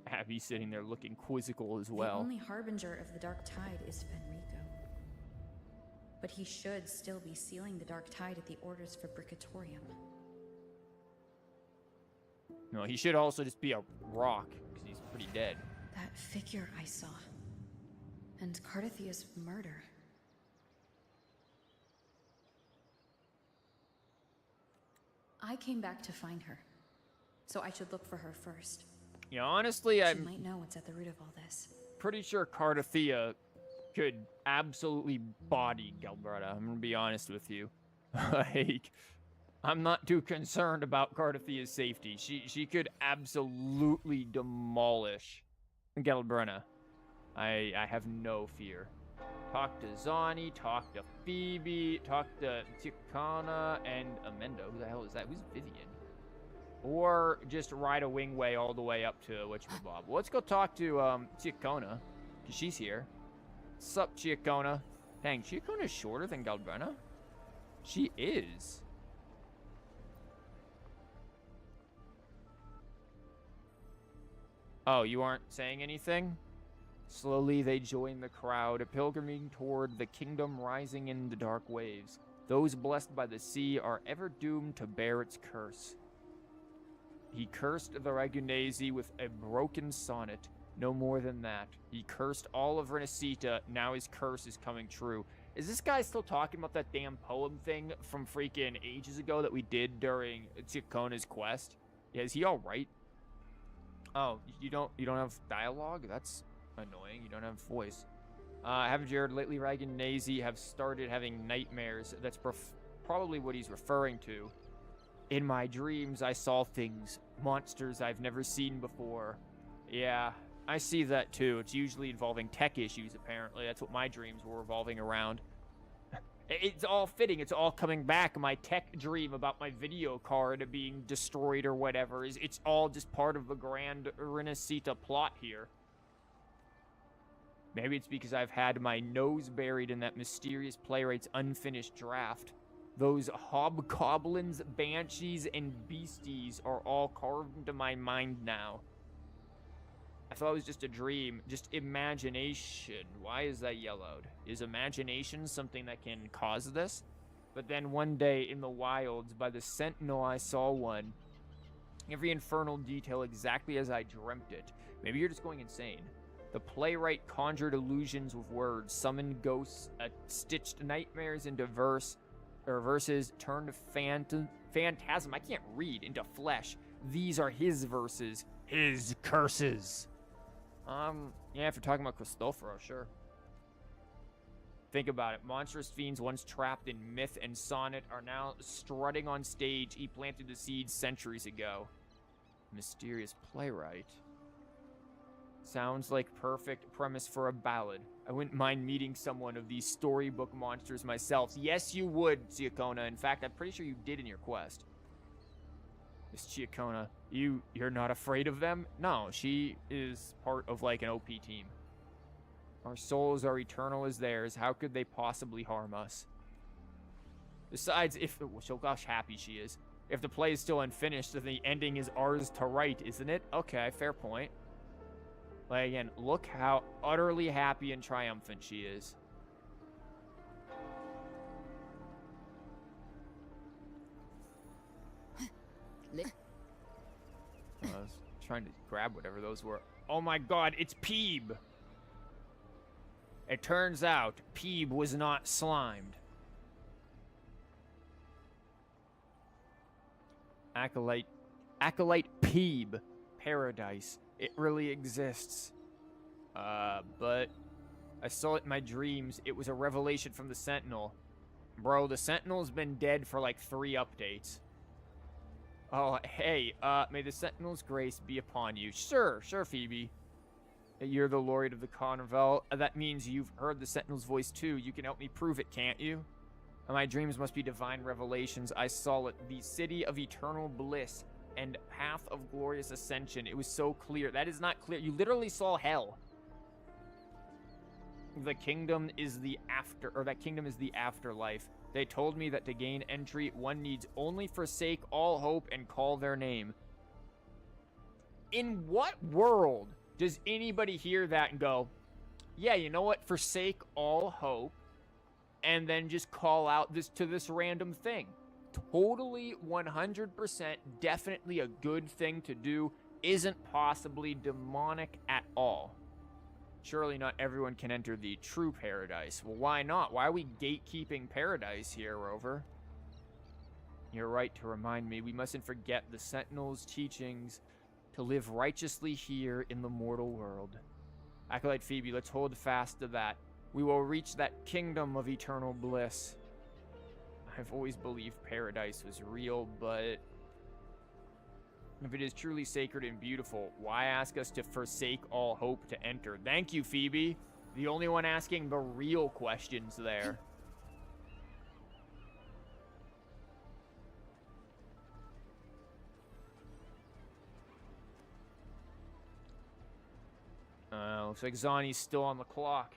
Abby's sitting there looking quizzical as well. The only harbinger of the dark tide is Fenrico. but he should still be sealing the Dark Tide at the orders for Bricatorium. No, he should also just be a rock, because he's pretty dead. That figure I saw. And Cardathia's murder. I came back to find her, so I should look for her first. Yeah, honestly, She I'm might know what's at the root of all this. pretty sure Cardathia could absolutely body Galbrena. I'm gonna be honest with you. Like, I'm not too concerned about Cardathia's safety. She could absolutely demolish Galbrena. I have no fear. Talk to Zani, talk to Phoebe, talk to Tiana and Amendo. Who the hell is that? Who's Vivian? Or just ride a wingway all the way up to whatchamabobble. Let's go talk to Tiana, because she's here. Sup, Tiana? Dang, Tiana's shorter than Galbrena? She is. Oh, you aren't saying anything? Slowly they join the crowd, pilgriming toward the kingdom rising in the dark waves. Those blessed by the sea are ever doomed to bear its curse. He cursed the Ragunesi with a broken sonnet, no more than that. He cursed all of Rinascita, now his curse is coming true. Is this guy still talking about that damn poem thing from freaking ages ago that we did during Ticona's quest? Yeah, is he alright? Oh, you don't have dialogue? That's annoying. You don't have voice. Haven't you heard lately Ragunesi have started having nightmares? That's probably what he's referring to. In my dreams, I saw things, monsters I've never seen before. Yeah, I see that too. It's usually involving tech issues, apparently. That's what my dreams were revolving around. It's all fitting. It's all coming back. My tech dream about my video card being destroyed or whatever. It's all just part of the grand Rinascita plot here. Maybe it's because I've had my nose buried in that mysterious playwright's unfinished draft. Those hobgoblins, banshees, and beasties are all carved into my mind now. I thought it was just a dream, just imagination. Why is that yellowed? Is imagination something that can cause this? But then one day in the wilds, by the sentinel, I saw one. Every infernal detail exactly as I dreamt it. Maybe you're just going insane. The playwright conjured illusions with words, summoned ghosts, stitched nightmares into verses, turned phantasm, I can't read, into flesh. These are his verses, his curses. Yeah, if you're talking about Cristoforo, sure. Think about it. Monstrous fiends once trapped in myth and sonnet are now strutting on stage. He planted the seeds centuries ago. Mysterious playwright. Sounds like perfect premise for a ballad. I wouldn't mind meeting someone of these storybook monsters myself. Yes, you would, Tiacona. In fact, I'm pretty sure you did in your quest. Miss Tiacona, you're not afraid of them? No, she is part of like an OP team. Our souls are eternal as theirs. How could they possibly harm us? Besides, look how happy she is. If the play is still unfinished, then the ending is ours to write, isn't it? Okay, fair point. Like, again, look how utterly happy and triumphant she is. I was trying to grab whatever those were. Oh my god, it's Peeb! It turns out Peeb was not slimed. Acolyte Peeb. Paradise. It really exists. But I saw it in my dreams. It was a revelation from the Sentinel. Bro, the Sentinel's been dead for like 3 updates. Oh, hey, may the Sentinel's grace be upon you. Sure, Phoebe. You're the laureate of the Carnival. That means you've heard the Sentinel's voice too. You can help me prove it, can't you? My dreams must be divine revelations. I saw it, the city of eternal bliss and path of glorious ascension. It was so clear. That is not clear. You literally saw hell. The kingdom is the afterlife. They told me that to gain entry, one needs only forsake all hope and call their name. In what world does anybody hear that and go, yeah, you know what? Forsake all hope and then just call out this random thing. Totally 100% definitely a good thing to do. Isn't possibly demonic at all. Surely not everyone can enter the true paradise. Well, why not? Why are we gatekeeping paradise here, Rover? You're right to remind me. We mustn't forget the Sentinel's teachings to live righteously here in the mortal world. Acolyte Phoebe, let's hold fast to that. We will reach that kingdom of eternal bliss. I've always believed paradise was real, but if it is truly sacred and beautiful, why ask us to forsake all hope to enter? Thank you, Phoebe. The only one asking the real questions there. Looks like Zani's still on the clock.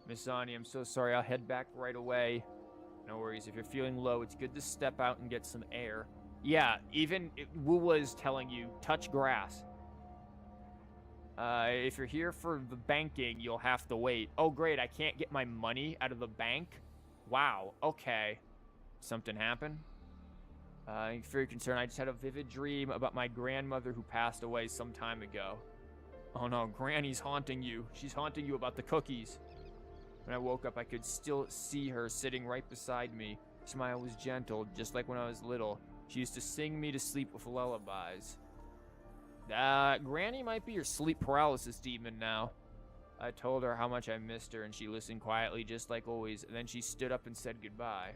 Miss Zani, I'm so sorry. I'll head back right away. No worries. If you're feeling low, it's good to step out and get some air. Yeah, even Wu was telling you, touch grass. If you're here for the banking, you'll have to wait. Oh, great. I can't get my money out of the bank? Wow. Okay. Something happened? I'm very concerned. I just had a vivid dream about my grandmother who passed away some time ago. Oh no, Granny's haunting you. She's haunting you about the cookies. When I woke up, I could still see her sitting right beside me. Her smile was gentle, just like when I was little. She used to sing me to sleep with lullabies. Granny might be your sleep paralysis demon now. I told her how much I missed her, and she listened quietly, just like always, and then she stood up and said goodbye.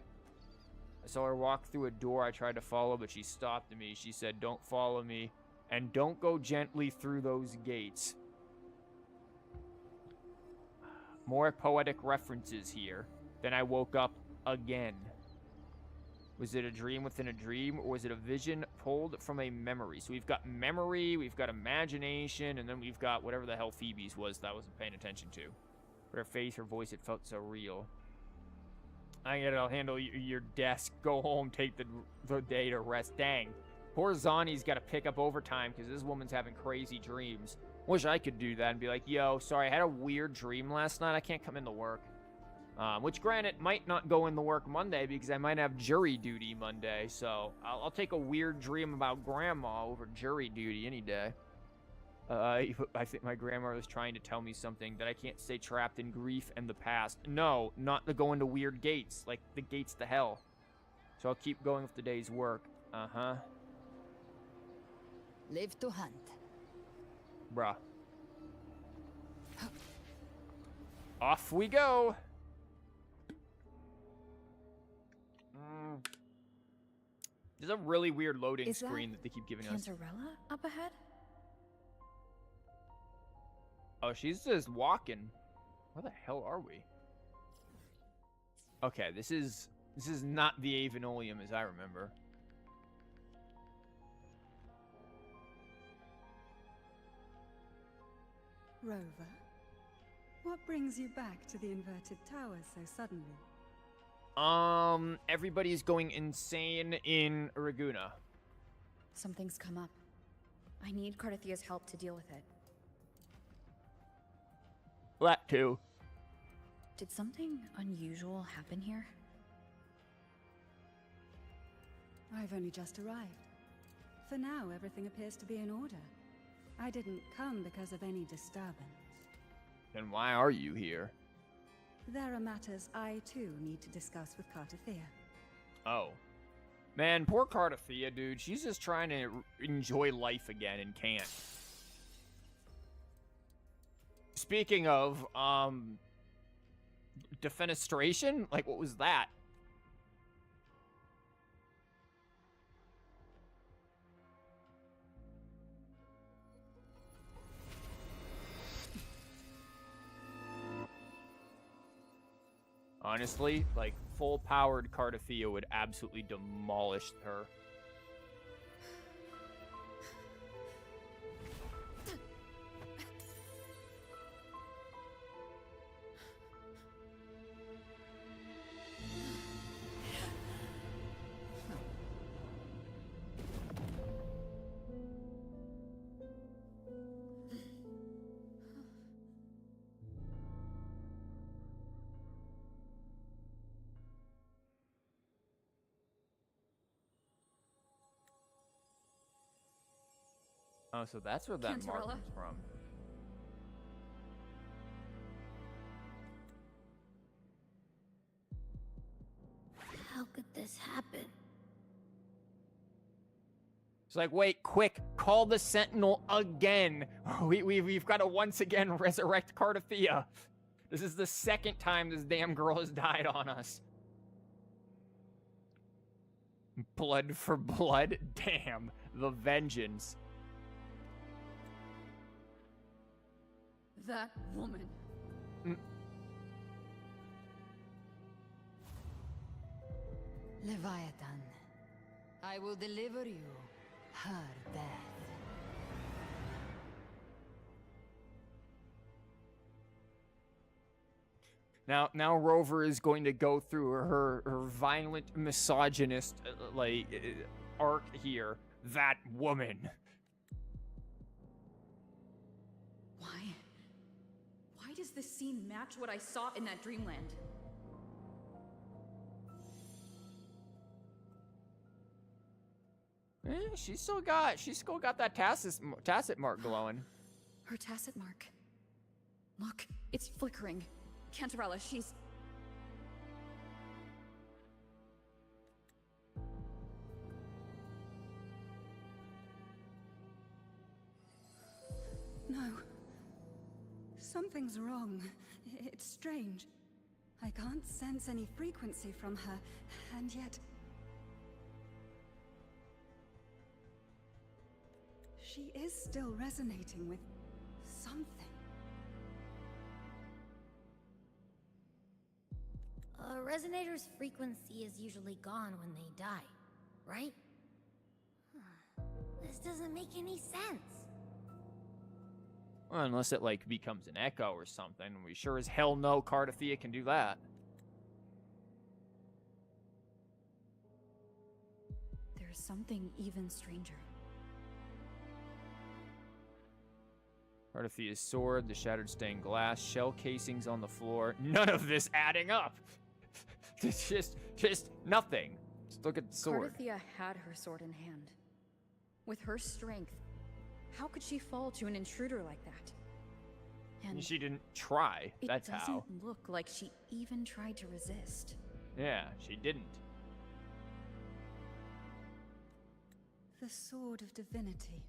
I saw her walk through a door I tried to follow, but she stopped me. She said, "Don't follow me, and don't go gently through those gates." More poetic references here. Then I woke up again. Was it a dream within a dream, or was it a vision pulled from a memory? So we've got memory, we've got imagination, and then we've got whatever the hell Phoebe's was that I wasn't paying attention to. But her face, her voice, it felt so real. I get it, I'll handle your desk. Go home, take the day to rest. Dang. Poor Zani's got to pick up overtime because this woman's having crazy dreams. Wish I could do that and be like, yo, sorry, I had a weird dream last night. I can't come into work. Which, granted, might not go into work Monday because I might have jury duty Monday. So I'll take a weird dream about grandma over jury duty any day. I think my grandma was trying to tell me something, that I can't stay trapped in grief and the past. No, not to go into weird gates, like the gates to hell. So I'll keep going with the day's work. Uh-huh. Live to hunt. Bruh. Off we go! There's a really weird loading screen that they keep giving us. Cantarella up ahead? Oh, she's just walking. Where the hell are we? Okay, this is not the Avenolium as I remember. Rover, what brings you back to the inverted towers so suddenly? Everybody's going insane in Raguna. Something's come up. I need Cardathia's help to deal with it. That too. Did something unusual happen here? I've only just arrived. For now, everything appears to be in order. I didn't come because of any disturbance. Then why are you here? There are matters I, too, need to discuss with Cardathia. Oh. Man, poor Cardathia, dude. She's just trying to enjoy life again and can't. Speaking of, defenestration? Like, what was that? Honestly, like, full-powered Cardathia would absolutely demolish her. Oh, so that's where that mark Cantarella? comes from. How could this happen? It's like, wait, quick, call the Sentinel again. We've got to once again resurrect Cardathea. This is the second time this damn girl has died on us. Blood for blood? Damn, the vengeance. That woman. Leviathan, I will deliver you her death. Now Rover is going to go through her violent misogynist arc here. That woman. Why does this scene match what I saw in that dreamland? She's still got that tacit mark glowing. Her tacit mark. Look, it's flickering. Cantarella, she's... No. Something's wrong. It's strange. I can't sense any frequency from her, and yet... she is still resonating with something. A resonator's frequency is usually gone when they die, right? This doesn't make any sense. Well, unless it, like, becomes an echo or something. We sure as hell know Cardathea can do that. There's something even stranger. Cardathea's sword, the shattered stained glass, shell casings on the floor. None of this adding up. It's just nothing. Just look at the sword. Cardathea had her sword in hand. With her strength, how could she fall to an intruder like that? And she didn't try. That's it how. doesn't look like she even tried to resist. Yeah, she didn't. The Sword of Divinity,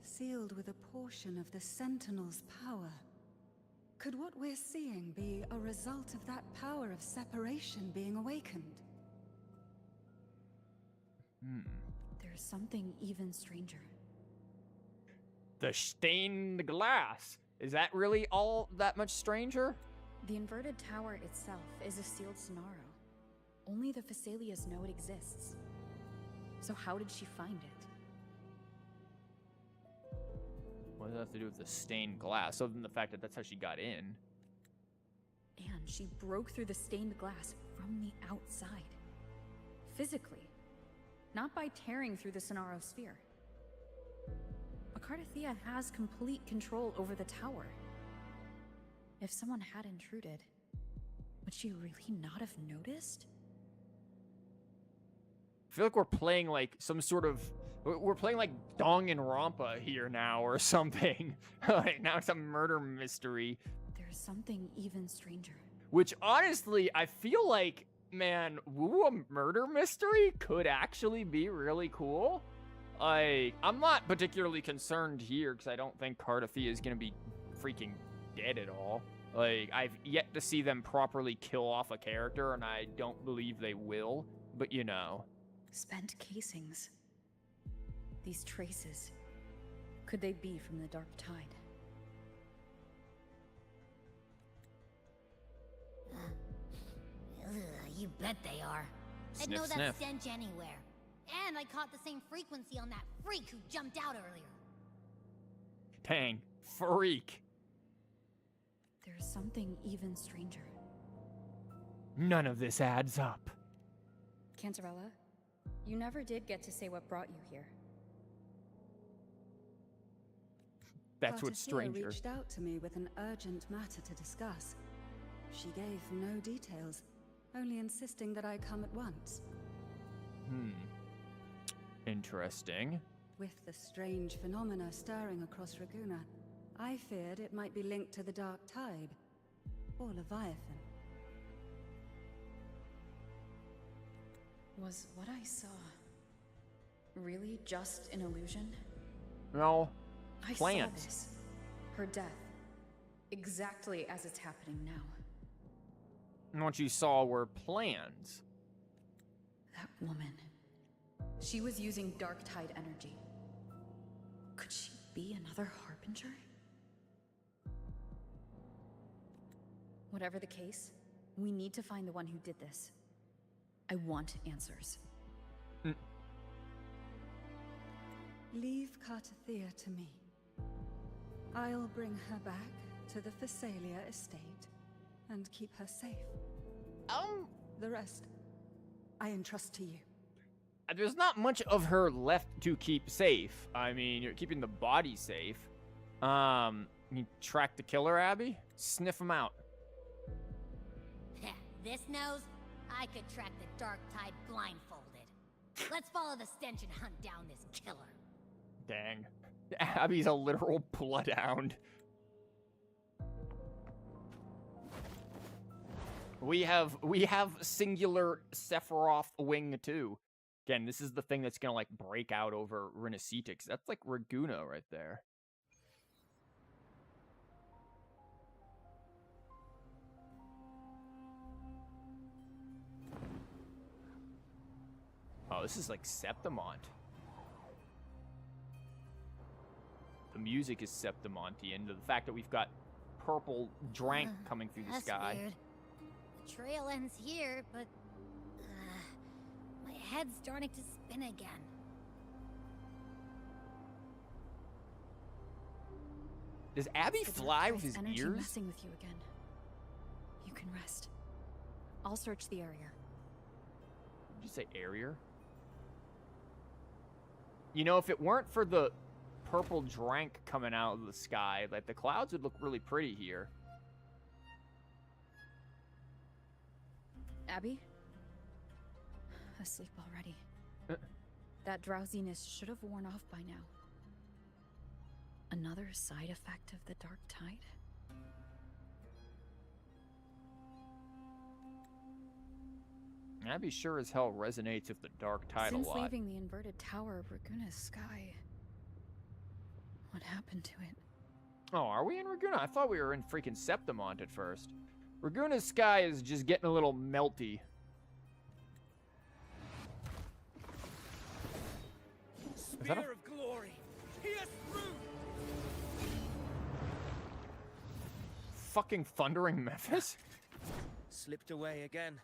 sealed with a portion of the Sentinel's power. Could what we're seeing be a result of that power of separation being awakened? There's something even stranger. The stained glass. Is that really all that much stranger? The inverted tower itself is a sealed Sonaro. Only the Phasaelias know it exists. So how did she find it? What does that have to do with the stained glass, other than the fact that that's how she got in? And she broke through the stained glass from the outside. Physically. Not by tearing through the Sonaro sphere. Cardathea has complete control over the tower. If someone had intruded, would she really not have noticed? I feel like we're playing like some sort of... We're playing like Danganronpa here now or something. Like now it's a murder mystery. There's something even stranger. Which honestly, I feel like, man, a murder mystery could actually be really cool. Like, I'm not particularly concerned here because I don't think Cardathea is going to be freaking dead at all. Like, I've yet to see them properly kill off a character, and I don't believe they will. But, you know. Spent casings. These traces. Could they be from the Dark Tide? You bet they are. I'd know that stench anywhere. And I caught the same frequency on that freak who jumped out earlier. Dang, freak. There's something even stranger. None of this adds up. Cantarella, you never did get to say what brought you here. That's what's stranger. Reached out to me with an urgent matter to discuss. She gave no details, only insisting that I come at once. Interesting. With the strange phenomena stirring across Raguna, I feared it might be linked to the Dark Tide, or Leviathan. Was what I saw really just an illusion? No. I Plans. saw this. Her death. Exactly as it's happening now. And what you saw were plans. That woman. She was using Dark Tide energy. Could she be another Harbinger? Whatever the case, we need to find the one who did this. I want answers. Leave Cartathea to me. I'll bring her back to the Phasalia estate and keep her safe. The rest, I entrust to you. There's not much of her left to keep safe. I mean, you're keeping the body safe. You track the killer, Abby? Sniff him out. This nose, I could track the Dark Tide blindfolded. Let's follow the stench and hunt down this killer. Dang. Abby's a literal bloodhound. We have singular Sephiroth wing too. Again, this is the thing that's gonna like break out over Rinascita, 'cause that's like Raguna right there. Oh, this is like Septimont. The music is Septimontian, to the fact that we've got purple drank coming through the sky. Weird. The trail ends here, but my head's starting to spin again. Does Abby The Dark fly with Tide's his energy ears? messing with you again. You can rest. I'll search the area. Did you say area? You know, if it weren't for the purple drank coming out of the sky, like the clouds would look really pretty here. Abby? Asleep already. That drowsiness should have worn off by now. Another side effect of the Dark Tide? Abby sure as hell resonates with the Dark Tide Since a lot. leaving the inverted tower of Raguna's sky, what happened to it? Oh, are we in Raguna? I thought we were in freaking Septimont at first. Raguna's sky is just getting a little melty. Spear of glory, pierce through. Fucking thundering Memphis? Slipped away again.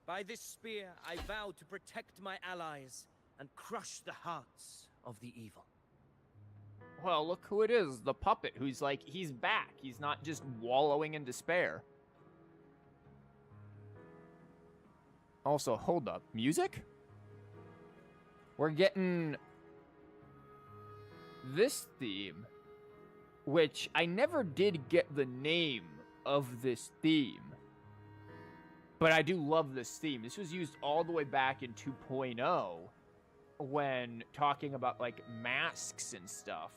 By this spear, I vow to protect my allies and crush the hearts of the evil. Well, look who it is. The puppet who's like, he's back. He's not just wallowing in despair. Also, hold up. Music? We're getting this theme, which I never did get the name of this theme. But I do love this theme. This was used all the way back in 2.0 when talking about like masks and stuff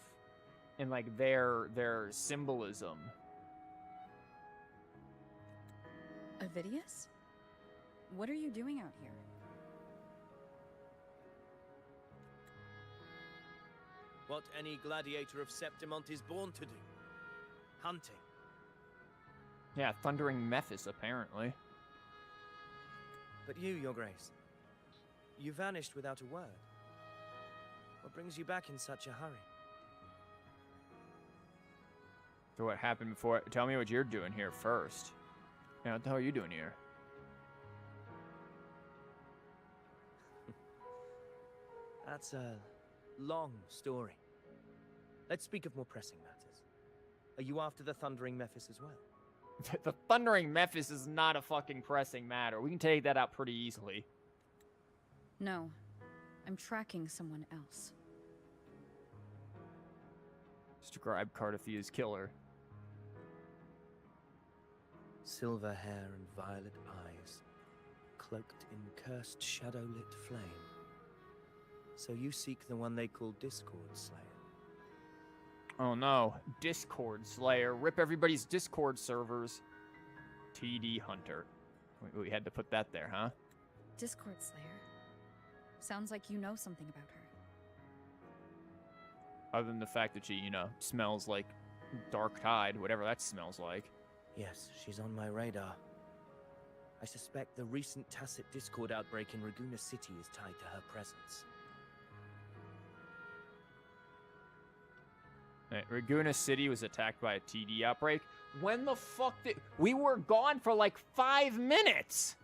and like their symbolism. Avidius? What are you doing out here? What any gladiator of Septimont is born to do. Hunting. Yeah, thundering Memphis, apparently. But you, Your Grace, you vanished without a word. What brings you back in such a hurry? So what happened before? Tell me what you're doing here first. Yeah, what the hell are you doing here? That's a long story. Let's speak of more pressing matters. Are you after the Thundering Memphis as well? The thundering Memphis is not a fucking pressing matter. We can take that out pretty easily. No. I'm tracking someone else. Describe Cartathea's killer. Silver hair and violet eyes, cloaked in cursed shadow-lit flame. So you seek the one they call Discord Slayer? Oh no, Discord Slayer. Rip everybody's Discord servers. TD Hunter. We had to put that there, huh? Discord Slayer. Sounds like you know something about her. Other than the fact that she, you know, smells like Dark Tide, whatever that smells like. Yes, she's on my radar. I suspect the recent Tacet Discord outbreak in Raguna City is tied to her presence. Right, Raguna City was attacked by a TD outbreak. When the fuck did... We were gone for like 5 minutes!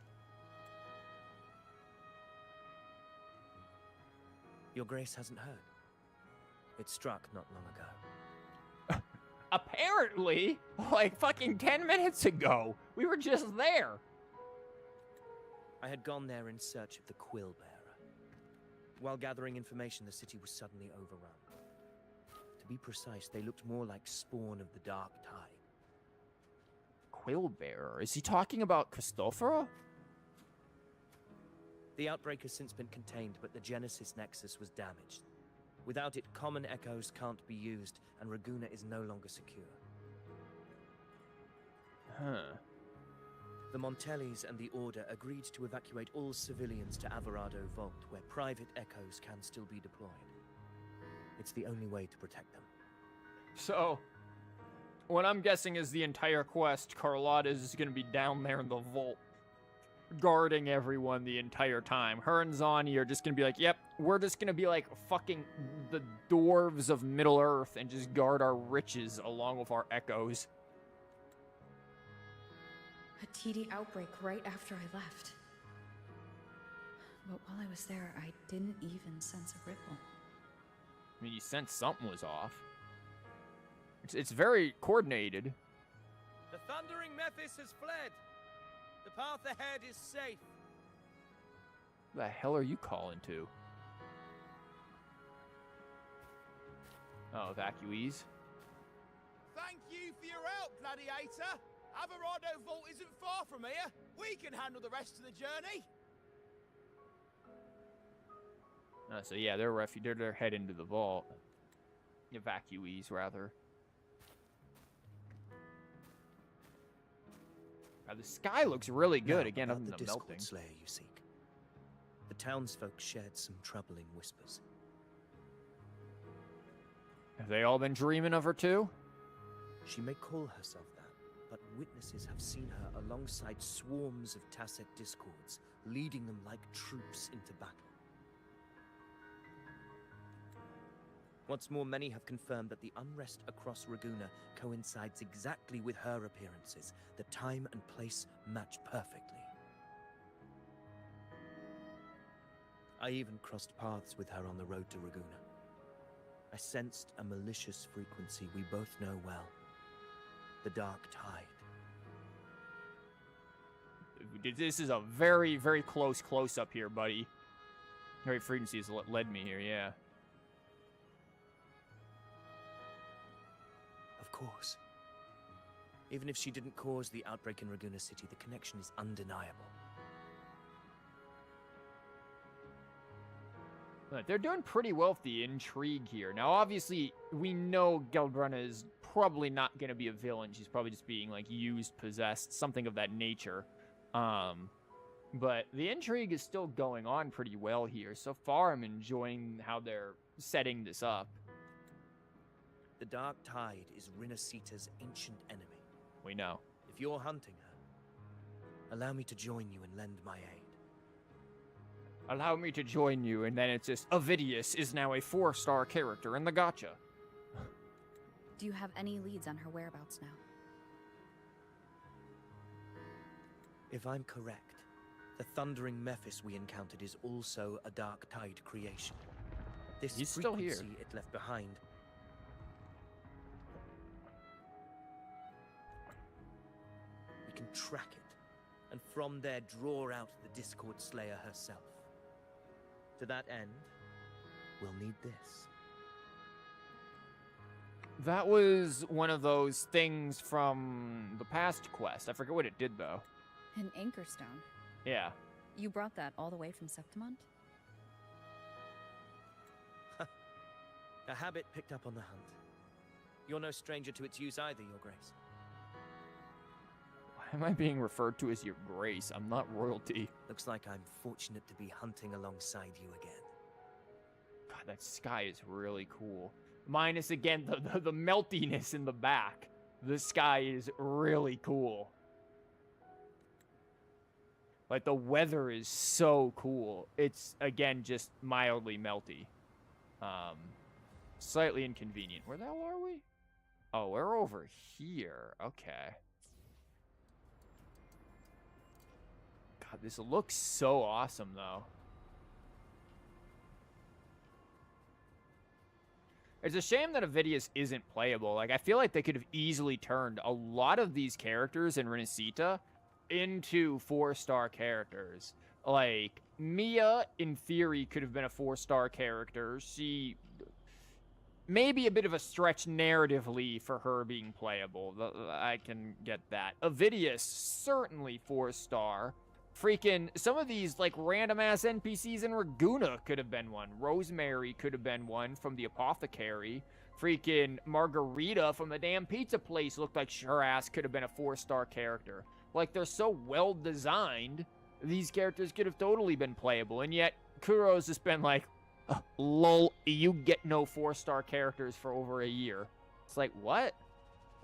Your Grace hasn't heard. It struck not long ago. Apparently, like fucking 10 minutes ago. We were just there. I had gone there in search of the Quill Bearer. While gathering information, the city was suddenly overrun. To be precise, they looked more like spawn of the Dark Tide. Quill Bearer? Is he talking about Christophora? The outbreak has since been contained, but the Genesis Nexus was damaged. Without it, common echoes can't be used, and Raguna is no longer secure. Huh. The Montellis and the Order agreed to evacuate all civilians to Averado Vault, where private echoes can still be deployed. It's the only way to protect them. So, what I'm guessing is the entire quest, Carlotta is going to be down there in the vault, guarding everyone the entire time. Her and Zani are just going to be like, yep, we're just going to be like fucking the dwarves of Middle-earth and just guard our riches along with our echoes. A TD outbreak right after I left. But while I was there, I didn't even sense a ripple. I mean, you sensed something was off. It's very coordinated. The thundering Mephis has fled. The path ahead is safe. What the hell are you calling to? Oh, evacuees? Thank you for your help, Gladiator. Averado Vault isn't far from here. We can handle the rest of the journey. So yeah, they're heading to the vault. Evacuees, rather. The sky looks really good, again, other than the melting. Slayer you seek. The townsfolk shared some troubling whispers. Have they all been dreaming of her too? She may call herself that, but witnesses have seen her alongside swarms of Tacet Discords, leading them like troops into battle. Once more, many have confirmed that the unrest across Raguna coincides exactly with her appearances. The time and place match perfectly. I even crossed paths with her on the road to Raguna. I sensed a malicious frequency we both know well. The Dark Tide. This is a very, very close close-up here, buddy. Very frequency has led me here, yeah. Of course. Even if she didn't cause the outbreak in Raguna City, the connection is undeniable. They're doing pretty well with the intrigue here. Now, obviously, we know Galbrena is probably not going to be a villain. She's probably just being, like, used, possessed, something of that nature. But the intrigue is still going on pretty well here. So far, I'm enjoying how they're setting this up. The Dark Tide is Rinascita's ancient enemy. We know. If you're hunting her, allow me to join you and lend my aid. Allow me to join you, and then it's just, Avidius is now a 4-star character in the gacha. Do you have any leads on her whereabouts now? If I'm correct, the thundering Mephis we encountered is also a Dark Tide creation. This He's still here. frequency it left behind. We can track it, and from there draw out the Discord Slayer herself. To that end, we'll need this. That was one of those things from the past quest. I forget what it did, though. An anchor stone. Yeah. You brought that all the way from Septimont? A habit picked up on the hunt. You're no stranger to its use either, Your Grace. Why am I being referred to as Your Grace? I'm not royalty. Looks like I'm fortunate to be hunting alongside you again. God, that sky is really cool. Minus, again, the meltiness in the back. The sky is really cool. Like, the weather is so cool. It's, again, just mildly melty. Slightly inconvenient. Where the hell are we? Oh, we're over here. Okay. God, this looks so awesome, though. It's a shame that Avidius isn't playable. Like, I feel like they could have easily turned a lot of these characters in Rinascita into 4-star characters. Like, Mia, in theory, could have been a 4-star character. She... maybe a bit of a stretch narratively for her being playable. I can get that. Avidius, certainly 4-star. Freaking, some of these, like, random-ass NPCs in Raguna could have been one. Rosemary could have been one from the Apothecary. Freaking Margarita from the damn pizza place looked like her ass could have been a 4-star character. Like, they're so well-designed, these characters could have totally been playable. And yet, Kuro's just been like, lol, you get no 4-star characters for over a year. It's like, what?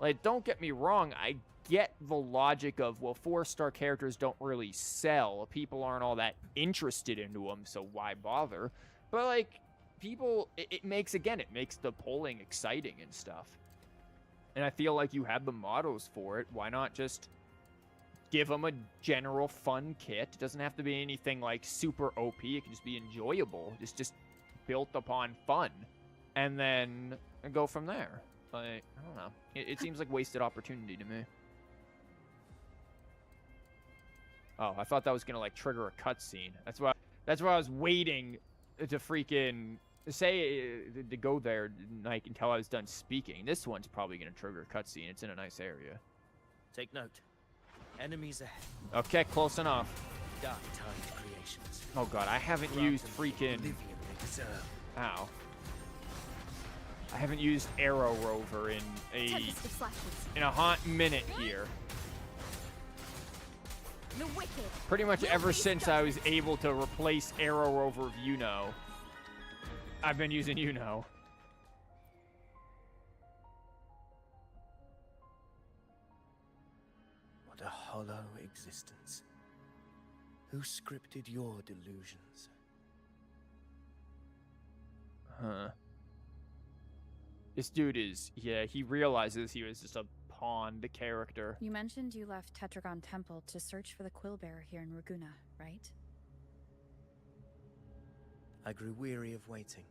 Like, don't get me wrong, I get the logic of, well, 4-star characters don't really sell. People aren't all that interested into them, so why bother? But, like, people, it makes the polling exciting and stuff. And I feel like you have the models for it. Why not just give them a general fun kit? It doesn't have to be anything, like, super OP. It can just be enjoyable. Just built upon fun. And then go from there. Like, I don't know. It seems like wasted opportunity to me. Oh, I thought that was gonna, like, trigger a cutscene. That's why I was waiting to freaking say to go there, like, until I was done speaking. This one's probably gonna trigger a cutscene. It's in a nice area. Take note. Enemies ahead. Okay, close enough. Dark time creations. Oh god, I haven't used freaking... Ow. I haven't used Arrow Rover in a hot minute here. Pretty much ever since I was able to replace Arrow Rover with Yuno, I've been using Yuno. What a hollow existence. Who scripted your delusions? Huh. This dude is, yeah, he realizes he was just a pawned character. You mentioned you left Tetragon Temple to search for the Quillbearer here in Raguna, right? I grew weary of waiting.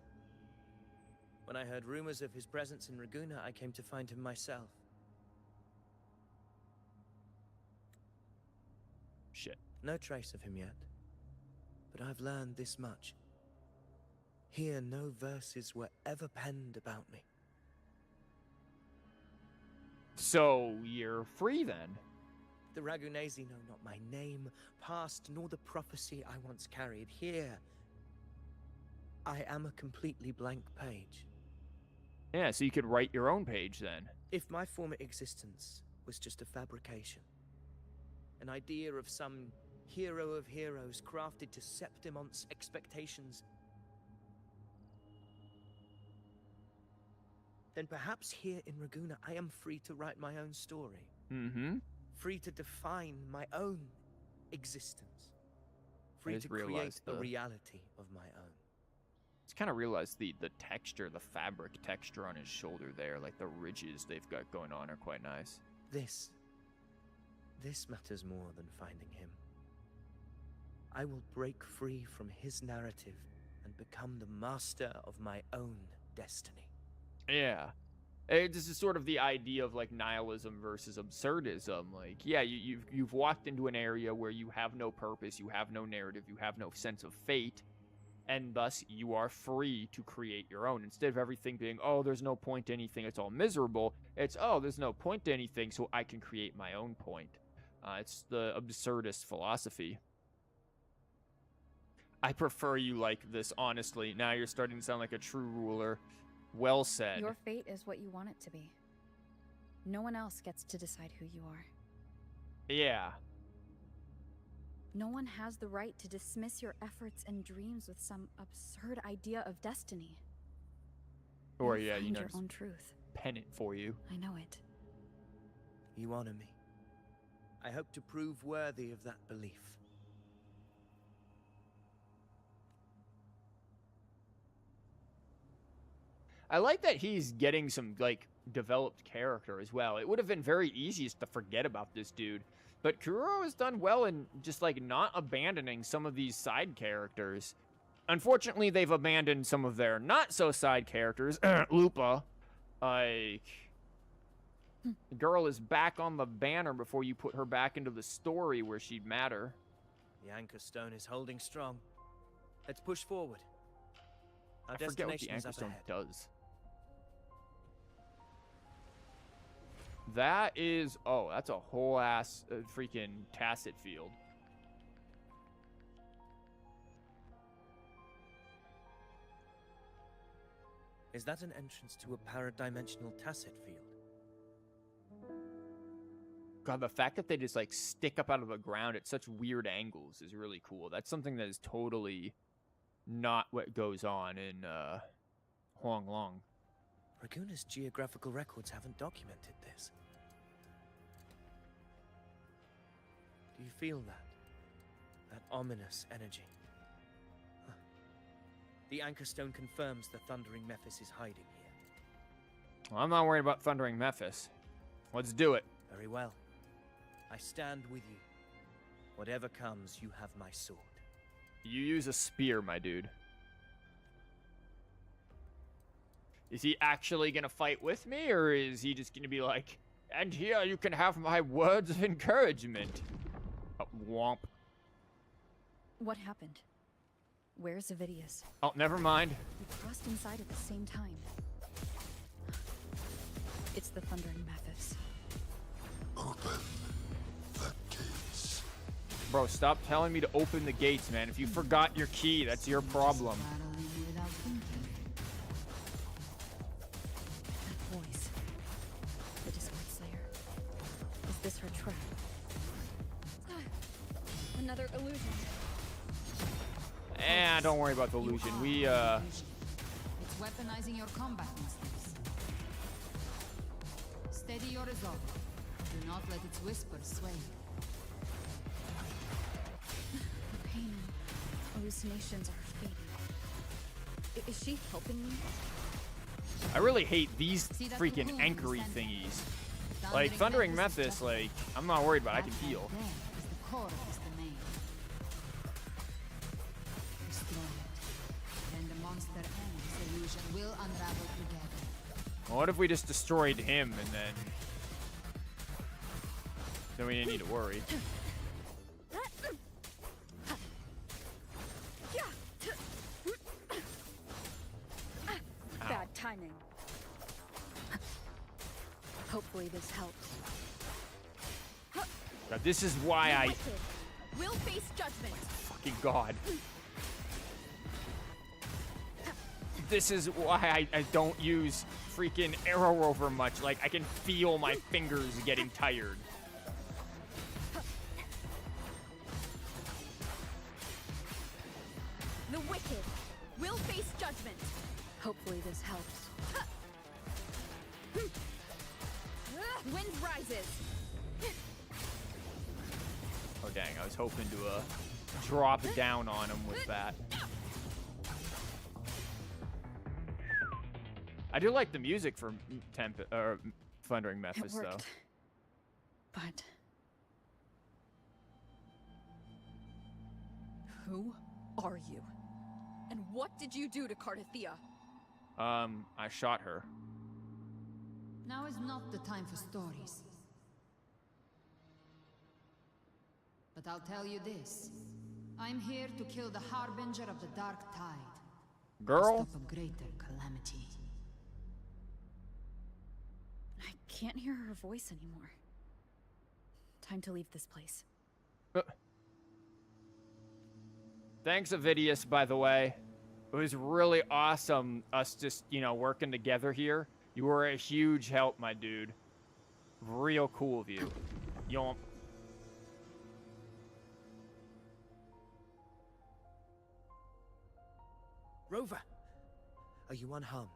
When I heard rumors of his presence in Raguna, I came to find him myself. Shit. No trace of him yet. But I've learned this much. Here, no verses were ever penned about me. So, you're free then? The Ragunesi know not my name, past, nor the prophecy I once carried. Here, I am a completely blank page. Yeah, so you could write your own page then. If my former existence was just a fabrication, an idea of some hero of heroes crafted to Septimon's expectations, then perhaps here in Raguna I am free to write my own story. Mm-hmm. Free to define my own existence. Free to create a reality of my own. Just kind of realized the texture, the fabric texture on his shoulder there, like the ridges they've got going on are quite nice. This matters more than finding him. I will break free from his narrative and become the master of my own destiny. Yeah. This is sort of the idea of, like, nihilism versus absurdism. Like, yeah, you've walked into an area where you have no purpose, you have no narrative, you have no sense of fate, and thus you are free to create your own. Instead of everything being, oh, there's no point to anything, it's all miserable, it's, oh, there's no point to anything, so I can create my own point. It's the absurdist philosophy. I prefer you like this, honestly. Now you're starting to sound like a true ruler. Well said. Your fate is what you want it to be. No one else gets to decide who you are. Yeah. No one has the right to dismiss your efforts and dreams with some absurd idea of destiny. Or You'll yeah, find you know, your own truth. pen it for you. I know it. You honor me. I hope to prove worthy of that belief. I like that he's getting some, like, developed character as well. It would have been very easy just to forget about this dude. But Kuro has done well in just, like, not abandoning some of these side characters. Unfortunately, they've abandoned some of their not-so-side characters. Lupa. Like, the girl is back on the banner before you put her back into the story where she'd matter. The anchor stone is holding strong. Let's push forward. Our I forget what the destination is anchor up stone ahead. does. That is... Oh, that's a whole-ass freaking tacit field. Is that an entrance to a paradimensional tacit field? God, the fact that they just, like, stick up out of the ground at such weird angles is really cool. That's something that is totally not what goes on in Huang Long. Raguna's geographical records haven't documented this. Do you feel that? That ominous energy? Huh. The anchor stone confirms the Thundering Mephis is hiding here. Well, I'm not worried about Thundering Mephis. Let's do it. Very well. I stand with you. Whatever comes, you have my sword. You use a spear, my dude. Is he actually gonna fight with me, or is he just gonna be like, and here you can have my words of encouragement? Womp. What happened? Where's Avidius? Oh, never mind. We crossed inside at the same time. It's the Thundering Mephis. Open the gates. Bro, stop telling me to open the gates, man. If you forgot your key, that's your problem. That voice. The Discord Slayer. Is this her trap? Another illusion. Don't worry about the illusion. We, It's weaponizing your combat instincts. Steady your resolve. Do not let its whispers sway you. The pain and hallucinations are fading. Is she helping me? I really hate these See, that's freaking the cool anchory understanding. thingies. Like, Thundering Mephis, like, I'm not worried about it. I can heal. There is the core of this domain. Destroy it. Then the monster and its illusion will unravel together. Well, what if we just destroyed him and then we didn't need to worry? Bad timing. Hopefully this helps. God, this is why I... We'll face judgment. Fucking God. This is why I don't use freaking Arrow Rover much. Like, I can feel my fingers getting tired. The wicked will face judgment. Hopefully this helps. Wind rises. Oh, dang. I was hoping to drop down on him with that. I do like the music for Thundering Mephis, It though. worked. But Who are you? And what did you do to Cardathia? I shot her. Now is not the time for stories. But I'll tell you this. I'm here to kill the Harbinger of the Dark Tide. Girl? To stop a greater calamity. I can't hear her voice anymore. Time to leave this place. Thanks, Avidius, by the way. It was really awesome us just, you know, working together here. You were a huge help, my dude. Real cool of you. Yomp. Rover, are you unharmed?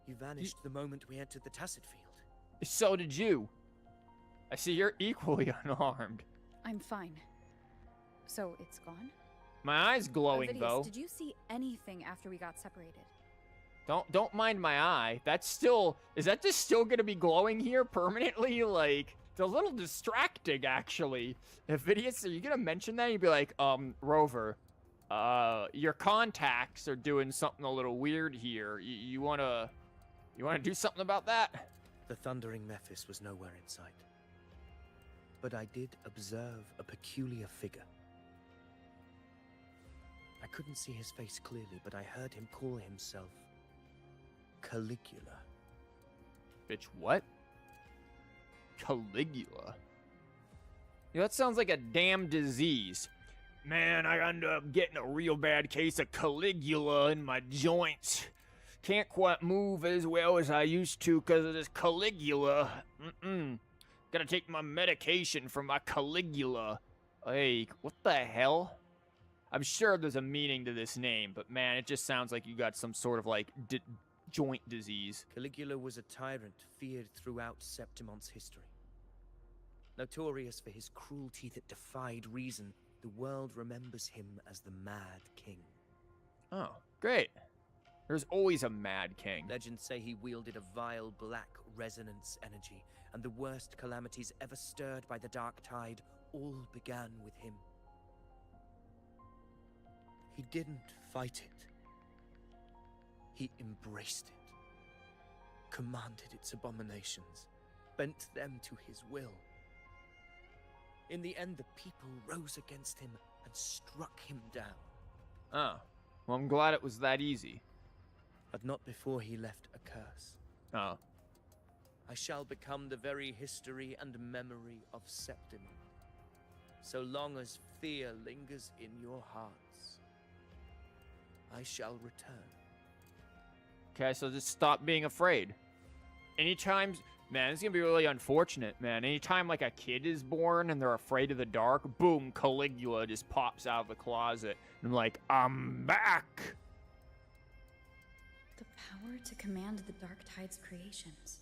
You vanished the moment we entered the Tacit Field. So did you. I see you're equally unarmed. I'm fine. So it's gone? My eye's glowing, Ovidius, though. did you see anything after we got separated? Don't mind my eye. That's still... Is that just still gonna be glowing here permanently? Like, it's a little distracting, actually. Ovidius, are you gonna mention that? You'd be like, Rover, your contacts are doing something a little weird here. You wanna do something about that? The thundering Mephis was nowhere in sight. But I did observe a peculiar figure. I couldn't see his face clearly, but I heard him call himself Caligula. Bitch, what? Caligula? Yeah, that sounds like a damn disease. Man, I ended up getting a real bad case of Caligula in my joints. Can't quite move as well as I used to because of this Caligula. Gotta take my medication for my Caligula. Hey, what the hell? I'm sure there's a meaning to this name, but man, it just sounds like you got some sort of, like, joint disease. Caligula was a tyrant feared throughout Septimon's history. Notorious for his cruelty that defied reason, the world remembers him as the Mad King. Oh, great. There's always a Mad King. Legends say he wielded a vile black resonance energy, and the worst calamities ever stirred by the Dark Tide all began with him. He didn't fight it. He embraced it, commanded its abominations, bent them to his will. In the end, the people rose against him and struck him down. Oh, well, I'm glad it was that easy. But not before he left a curse. Oh. I shall become the very history and memory of Septimon, so long as fear lingers in your hearts. I shall return. Okay, so just stop being afraid. Anytime, man, it's gonna be really unfortunate, man. Anytime, like, a kid is born and they're afraid of the dark, boom, Caligula just pops out of the closet. And I'm like, I'm back! The power to command the Dark Tide's creations.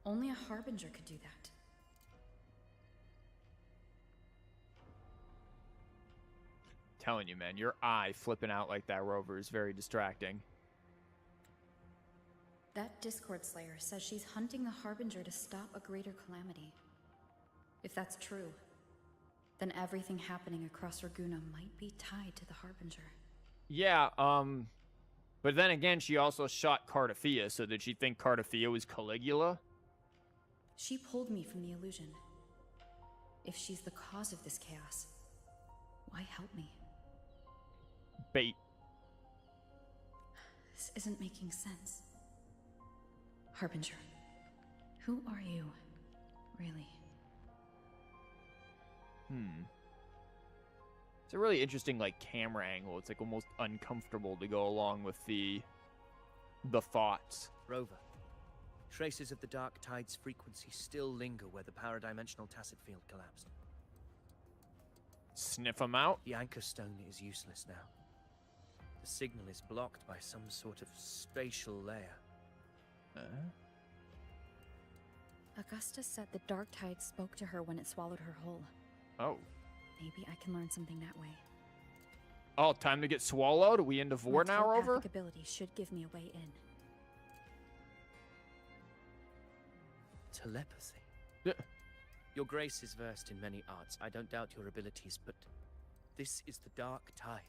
Only a Harbinger could do that. Telling you, man, your eye flipping out like that, Rover, is very distracting. That Discord Slayer says she's hunting the Harbinger to stop a greater calamity. If that's true, then everything happening across Raguna might be tied to the Harbinger. Yeah, but then again, she also shot Cardathea, so did she think Cardathea was Caligula? She pulled me from the illusion. If she's the cause of this chaos, why help me? Bait. This isn't making sense. Harbinger, who are you, really? It's a really interesting, like, camera angle. It's, like, almost uncomfortable to go along with the thoughts. Rover, traces of the Dark Tide's frequency still linger where the paradimensional Tacit Field collapsed. Sniff them out? The anchor stone is useless now. The signal is blocked by some sort of spatial layer. Augusta said the Dark Tide spoke to her when it swallowed her whole. Oh. Maybe I can learn something that way. Oh, time to get swallowed? Are we into Vor My now, Rover? telepathic ability should give me a way in. Telepathy? Yeah. Your Grace is versed in many arts. I don't doubt your abilities, but this is the Dark Tide.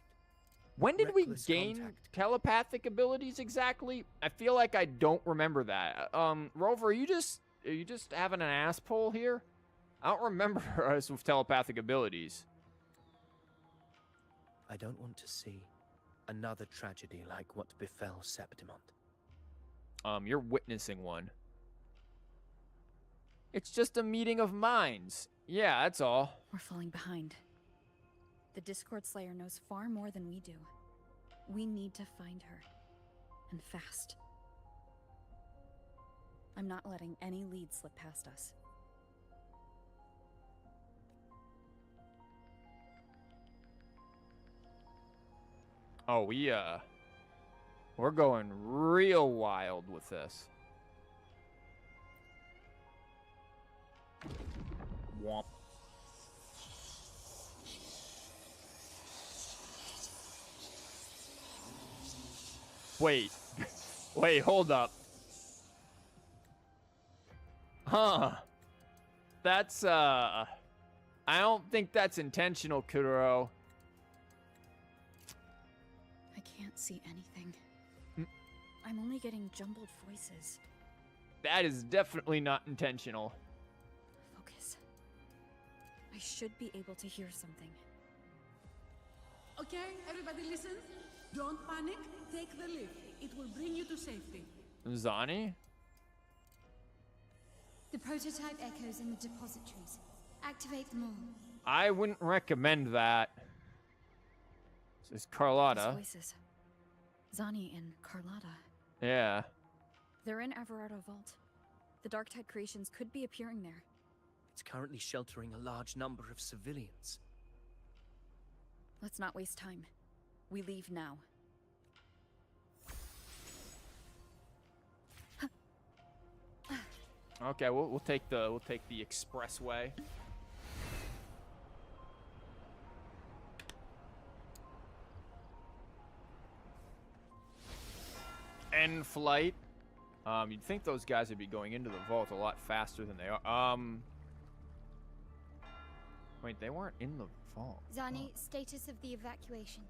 When did we Reckless gain contact. telepathic abilities exactly? I feel like I don't remember that. Rover, are you just having an ass pull here? I don't remember us with telepathic abilities. I don't want to see another tragedy like what befell Septimon. You're witnessing one. It's just a meeting of minds. Yeah, that's all. We're falling behind. The Discord Slayer knows far more than we do. We need to find her. And fast. I'm not letting any lead slip past us. Oh, we're going real wild with this. Womp. Wait. Wait, hold up. Huh. That's, I don't think that's intentional, Kuro. I can't see anything. I'm only getting jumbled voices. That is definitely not intentional. Focus. I should be able to hear something. Okay, everybody listen. Don't panic. Take the lift. It will bring you to safety. Zani? The prototype echoes in the depositories. Activate them all. I wouldn't recommend that. This is Carlotta. Those voices. Zani and Carlotta. Yeah. They're in Everardo Vault. The Darktide creations could be appearing there. It's currently sheltering a large number of civilians. Let's not waste time. We leave now. Okay, we'll take the expressway. End flight. You'd think those guys would be going into the vault a lot faster than they are. Wait, they weren't in the vault. Zani, status of the evacuation.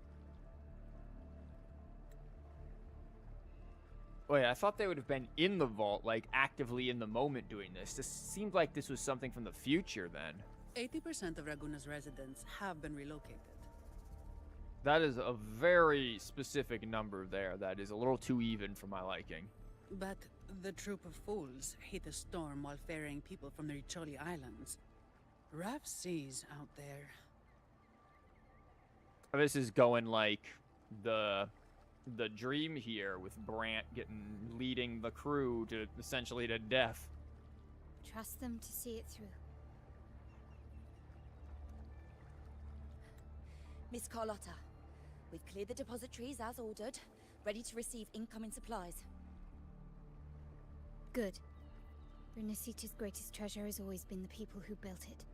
Wait, I thought they would have been in the vault, like actively in the moment doing this. This seemed like this was something from the future then. 80% of Raguna's residents have been relocated. That is a very specific number there. That is a little too even for my liking. But the troop of fools hit a storm while ferrying people from the Riccioli Islands. Rough seas out there. This is going like the dream here with Brant leading the crew to essentially to death. Trust them to see it through. Miss Carlotta, we've cleared the depositories as ordered, ready to receive incoming supplies. Good. Rinascita's greatest treasure has always been the people who built it.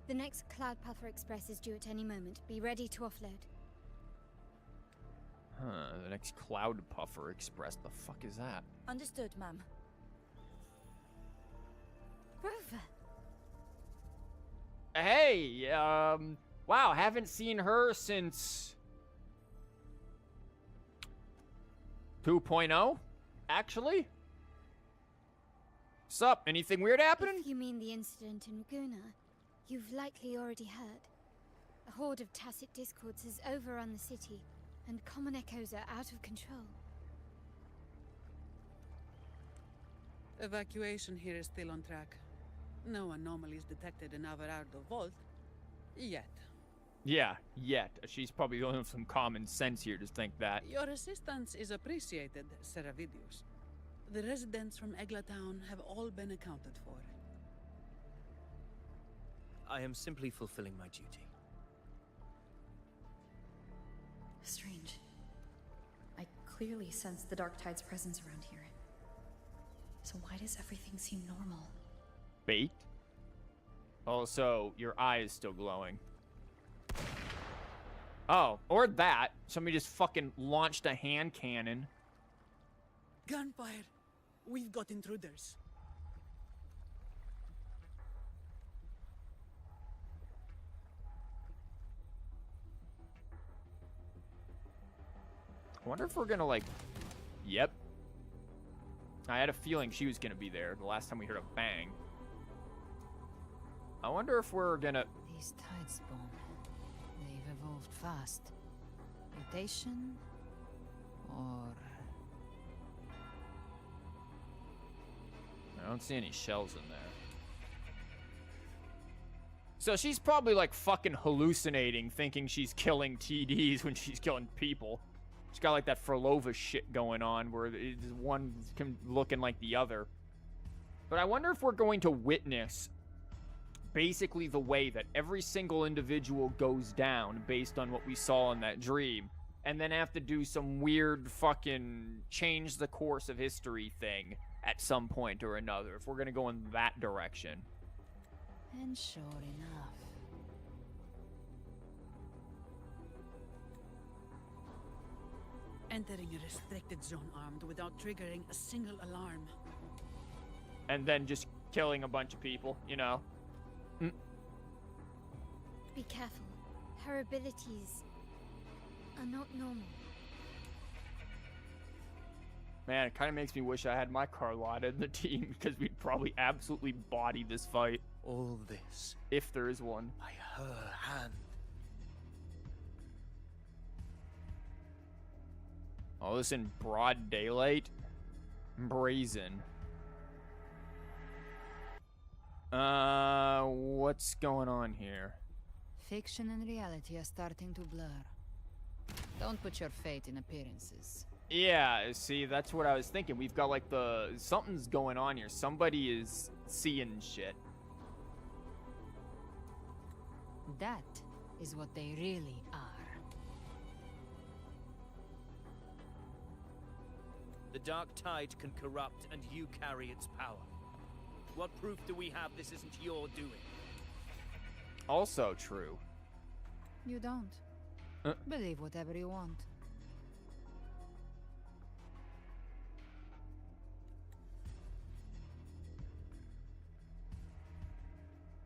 The next Cloud Puffer Express is due at any moment. Be ready to offload. Huh, the next Cloud Puffer Express. The fuck is that? Understood, ma'am. Rover! Hey, wow, haven't seen her since 2.0, actually. Sup, anything weird happening? If you mean the incident in Raguna, you've likely already heard. A horde of tacit discords has overrun the city, and common echoes are out of control. Evacuation here is still on track. No anomalies detected in Everardo Vault. Yet. Yeah, yet. She's probably the only one with some common sense here to think that. Your assistance is appreciated, Seravidius. The residents from Eglatown have all been accounted for. I am simply fulfilling my duty. Strange. I clearly sense the Darktide's presence around here. So why does everything seem normal? Bait? Also, your eye is still glowing. Oh, or that. Somebody just fucking launched a hand cannon. Gunfire! We've got intruders. I wonder if we're gonna, like... Yep. I had a feeling she was gonna be there the last time we heard a bang. I wonder if we're gonna... These tide spawn. They've evolved fast. Mutation? Or... I don't see any shells in there. So she's probably like fucking hallucinating, thinking she's killing TDs when she's killing people. It's got like that Frolova shit going on where one looking like the other. But I wonder if we're going to witness basically the way that every single individual goes down based on what we saw in that dream, and then have to do some weird fucking change the course of history thing at some point or another, if we're gonna go in that direction. And sure enough. Entering a restricted zone armed without triggering a single alarm. And then just killing a bunch of people, you know? Be careful. Her abilities are not normal. Man, it kind of makes me wish I had my Carlotta in the team, because we'd probably absolutely body this fight. All this. If there is one. By her hand. All this in broad daylight? Brazen. What's going on here? Fiction and reality are starting to blur. Don't put your fate in appearances. Yeah, see, that's what I was thinking. We've got like something's going on here. Somebody is seeing shit. That is what they really are. The dark tide can corrupt, and you carry its power. What proof do we have this isn't your doing? Also true. You don't. Believe whatever you want.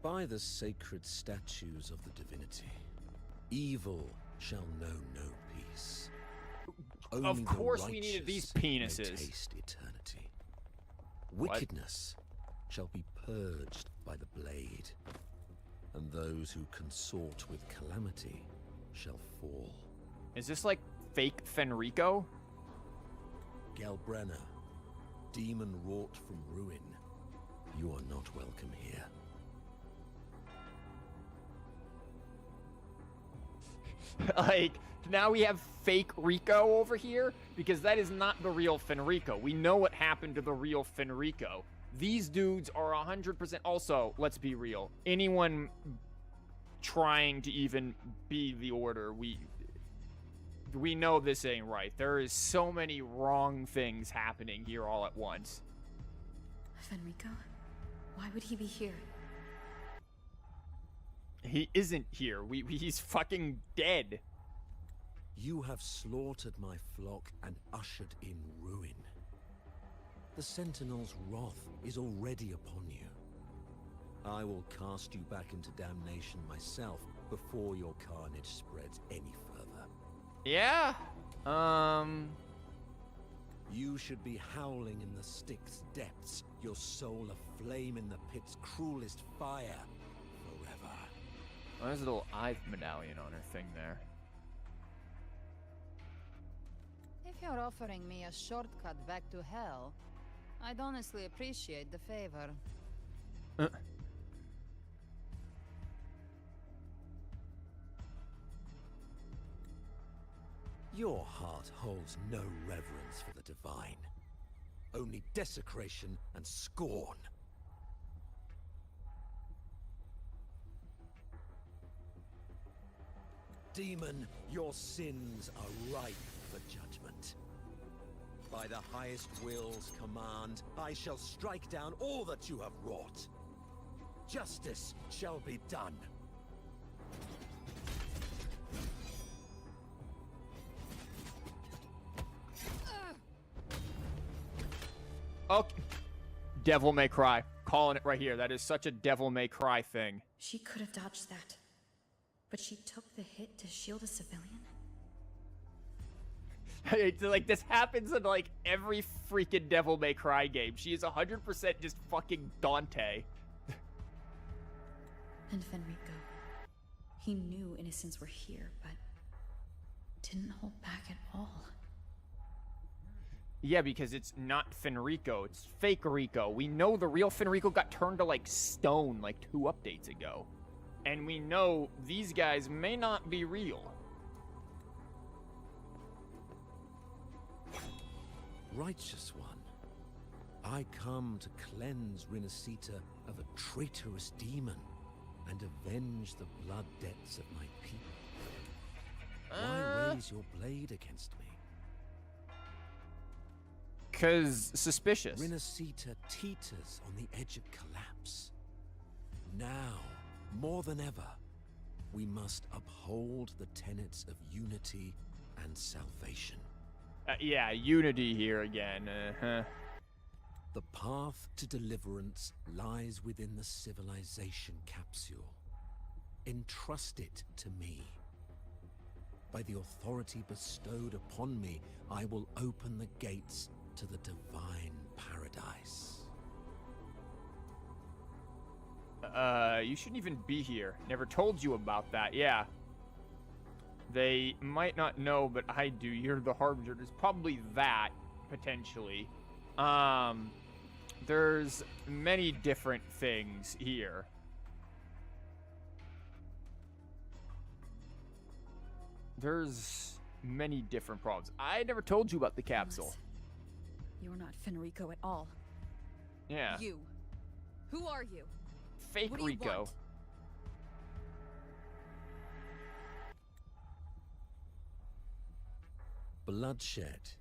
By the sacred statues of the divinity, evil shall know no peace. Only Of course the we needed these righteous may penises. taste eternity. What? Wickedness shall be purged by the blade, and those who consort with calamity shall fall. Is this like fake Fenrico? Galbrena, demon wrought from ruin, you are not welcome here. Like, now we have fake Rico over here? Because that is not the real Fenrico. We know what happened to the real Fenrico. These dudes are 100%... Also, let's be real. Anyone trying to even be the Order, we know this ain't right. There is so many wrong things happening here all at once. Fenrico? Why would he be here? He isn't here. He's fucking dead. You have slaughtered my flock and ushered in ruin. The Sentinel's wrath is already upon you. I will cast you back into damnation myself before your carnage spreads any further. Yeah? You should be howling in the Styx depths, your soul aflame in the pit's cruelest fire forever. Oh, there's a little eye medallion on her thing there. If you're offering me a shortcut back to hell, I'd honestly appreciate the favor. Your heart holds no reverence for the divine. Only desecration and scorn. Demon, your sins are ripe for judgment. By the highest will's command, I shall strike down all that you have wrought. Justice shall be done. Okay. Devil May Cry. Calling it right here. That is such a Devil May Cry thing. She could have dodged that. But she took the hit to shield a civilian? It's like, this happens in like every freaking Devil May Cry game. She is 100% just fucking Dante. And Fenrico. He knew innocents were here, but didn't hold back at all. Yeah, because it's not Fenrico. It's fake Rico. We know the real Fenrico got turned to like stone like 2 updates ago. And we know these guys may not be real. Righteous one, I come to cleanse Rinascita of a traitorous demon and avenge the blood debts of my people. Why raise your blade against me? 'Cause suspicious. Rinascita teeters on the edge of collapse. Now, more than ever, we must uphold the tenets of unity and salvation. Yeah, unity here again. The path to deliverance lies within the civilization capsule. Entrust it to me. By the authority bestowed upon me, I will open the gates to the divine paradise. You shouldn't even be here. Never told you about that. Yeah. They might not know, but I do. You're the Harbinger. There's probably that, potentially. There's many different things here. There's many different problems. I never told you about the capsule. You're not Fenrico at all. Yeah. You. Who are you? Fake What do you Rico. want? Bloodshed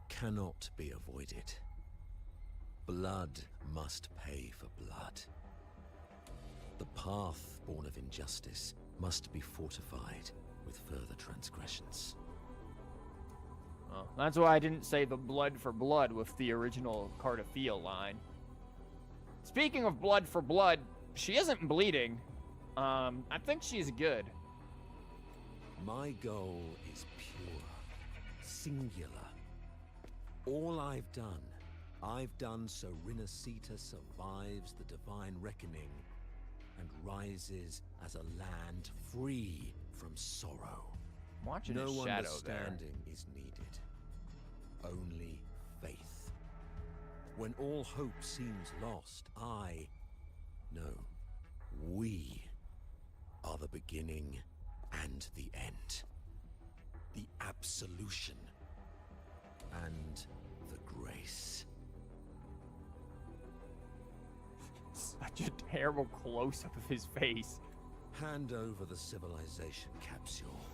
cannot be avoided. Blood must pay for blood. The path born of injustice must be fortified with further transgressions. Well, that's why I didn't say the blood for blood with the original Cardafiel line. Speaking of blood for blood, she isn't bleeding. I think she's good. My goal is pure, singular. All I've done so Rinascita survives the divine reckoning and rises as a land free from sorrow. Watching no his shadow understanding is needed, only faith. When all hope seems lost, we are the beginning and the end. The absolution and the grace. Such a terrible close-up of his face. Hand over the civilization capsule.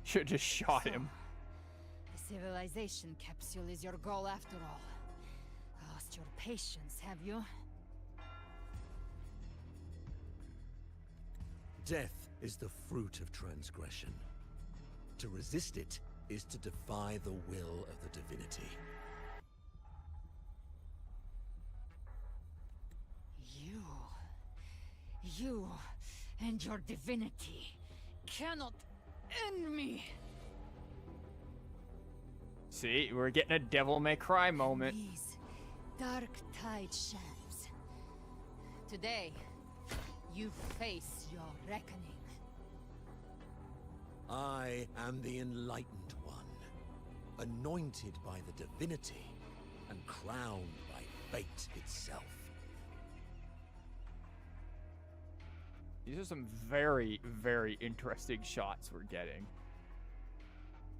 Should just shot him. The civilization capsule is your goal after all. Lost your patience, have you? Death is the fruit of transgression. To resist it is to defy the will of the divinity. You and your divinity cannot end me. See, we're getting a Devil May Cry moment. These dark tide shams. Today, you face your reckoning. I am the enlightened one, anointed by the divinity and crowned by fate itself. These are some very, very interesting shots we're getting.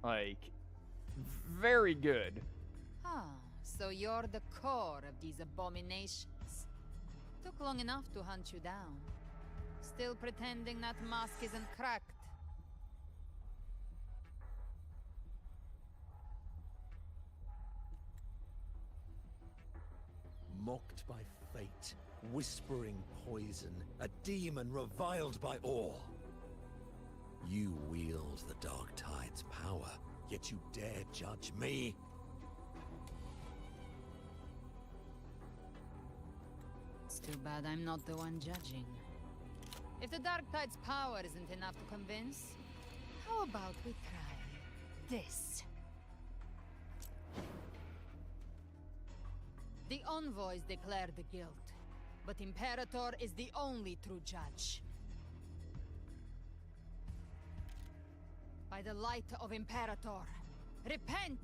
Like, very good. Ah, so you're the core of these abominations. Took long enough to hunt you down. Still pretending that mask isn't cracked. Mocked by fate, whispering poison, a demon reviled by all. You wield the Dark Tide's power, yet you dare judge me? It's too bad I'm not the one judging. If the Dark Tide's power isn't enough to convince, how about we try this? The envoys declare the guilt, but Imperator is the only true judge. By the light of Imperator, repent!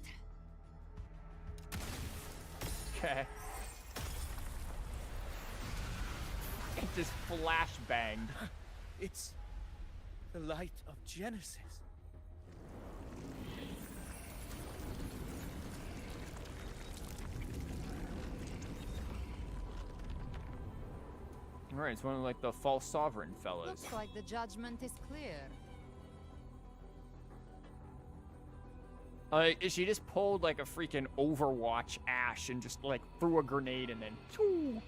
Okay. It just flashbanged. It's the light of Genesis. Right, it's one of like the false sovereign fellas. Looks like the judgment is clear. She just pulled like a freaking Overwatch Ash and just like threw a grenade and then. Choo!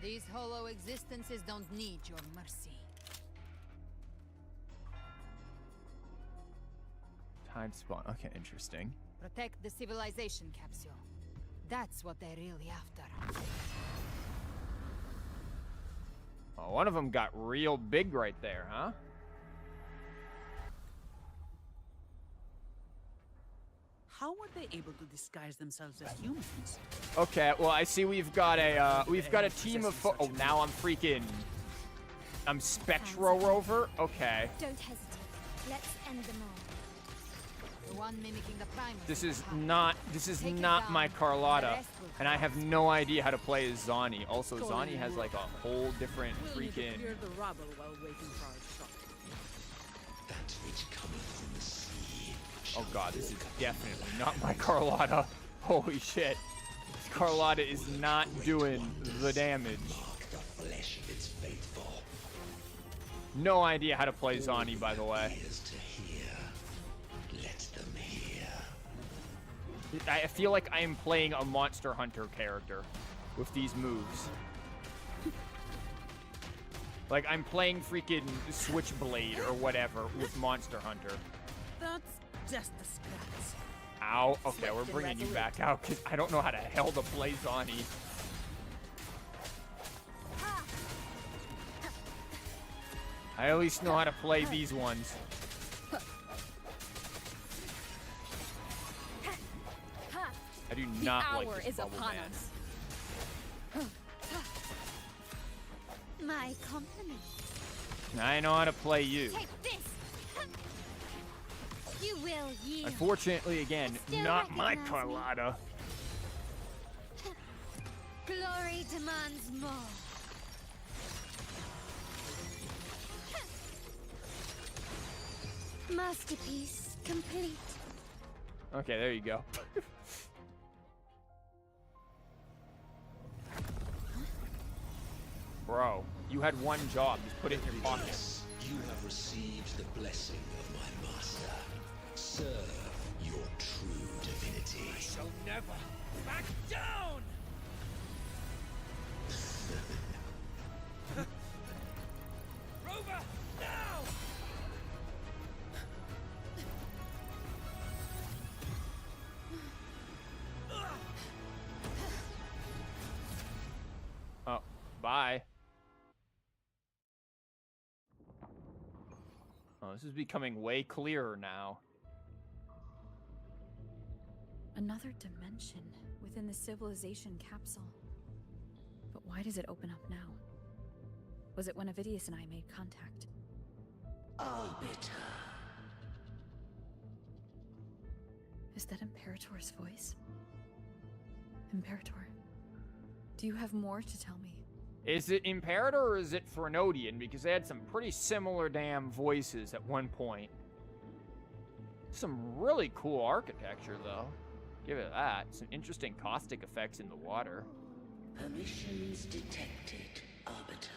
These hollow existences don't need your mercy. Tide spawn. Okay, interesting. Protect the civilization capsule. That's what they're really after. Oh, one of them got real big right there, huh? How were they able to disguise themselves as humans? Okay, well I see we've got a team of oh now I'm Spectro Rover. Okay. Don't hesitate. Let's end them all. The one mimicking the Primus. This is not my Carlotta, and I have no idea how to play as Zani. Also, Zani has like a whole different freaking. Clear the rubble while waiting for our shot. That which cometh from the sea. Oh god, this is definitely not my Carlotta. Holy shit. Carlotta is not doing the damage. The flesh of its faithful. No idea how to play Zani, by the way. Ears to hear. Let them hear. I feel like I am playing a Monster Hunter character with these moves. Like I'm playing freaking Switchblade or whatever with Monster Hunter. That's just a scratch. Ow. Okay, we're bringing you back out because I don't know how the hell to play Zani. I at least know how to play these ones. I do not like this bubble man. My compliments. I know how to play you. Take this. You will yield. Unfortunately, again, Still not my recognize me. Carlotta. Glory demands more. Masterpiece complete. Okay, there you go. Bro, you had one job. Just put it in your pocket. Yes, you have received the blessing of my master. Serve your true divinity. I shall never back down! Rover, now! Oh, bye. Oh, this is becoming way clearer now. Another dimension within the civilization capsule. But why does it open up now? Was it when Avidius and I made contact? Arbiter. Is that Imperator's voice? Imperator, do you have more to tell me? Is it Imperator or is it Threnodian? Because they had some pretty similar damn voices at one point. Some really cool architecture, though. Give it that. Some interesting caustic effects in the water. Permissions detected, Arbiter.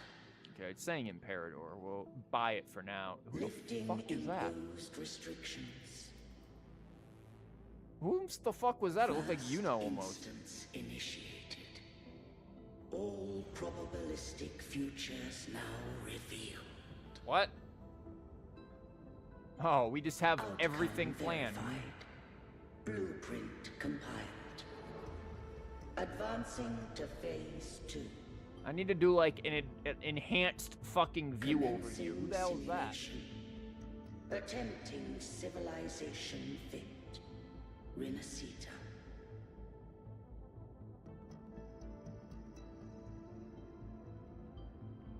Okay, it's saying Imperator. We'll buy it for now. Who the fuck is that? Restrictions. Who the fuck was that? It looked like Yuno almost. Instance initiated. All probabilistic futures now revealed. What? Oh, we just have everything planned. Blueprint compiled. Advancing to phase 2. I need to do like an enhanced fucking view overview. Who the hell is that? Attempting civilization fit. Rinascita.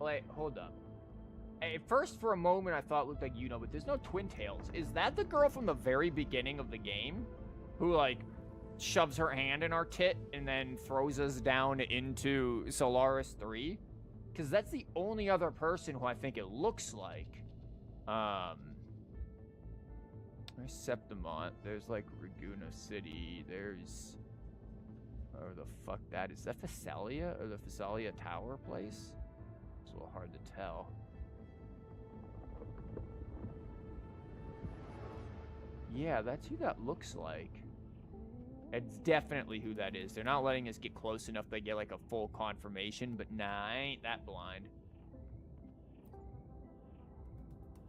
Wait, hold up. At first, for a moment, I thought it looked like Yuno, but there's no Twin Tails. Is that the girl from the very beginning of the game? Who, like, shoves her hand in our tit and then throws us down into Solaris 3? Because that's the only other person who I think it looks like. There's Septimont. There's, like, Ragusa City. There's... whatever the fuck that is. Is that Thessalia? Or the Thessalia Tower place? It's a little hard to tell. Yeah, that's who that looks like. It's definitely who that is. They're not letting us get close enough to get, like, a full confirmation, but nah, I ain't that blind.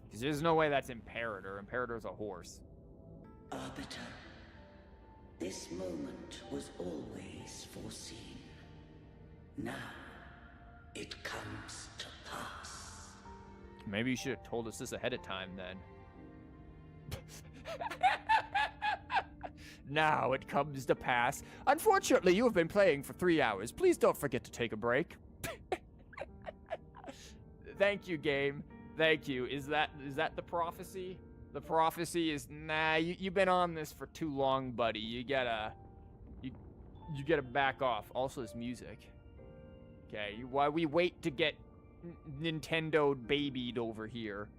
Because there's no way that's Imperator. Imperator's a horse. Arbiter, this moment was always foreseen. Now, it comes to pass. Maybe you should have told us this ahead of time, then. Now it comes to pass. Unfortunately, you have been playing for 3 hours. Please don't forget to take a break. Thank you, game. Thank you. Is that the prophecy? The prophecy is, nah, you've been on this for too long, buddy. You gotta back off. Also, this music. Okay, while we wait to get Nintendo babied over here,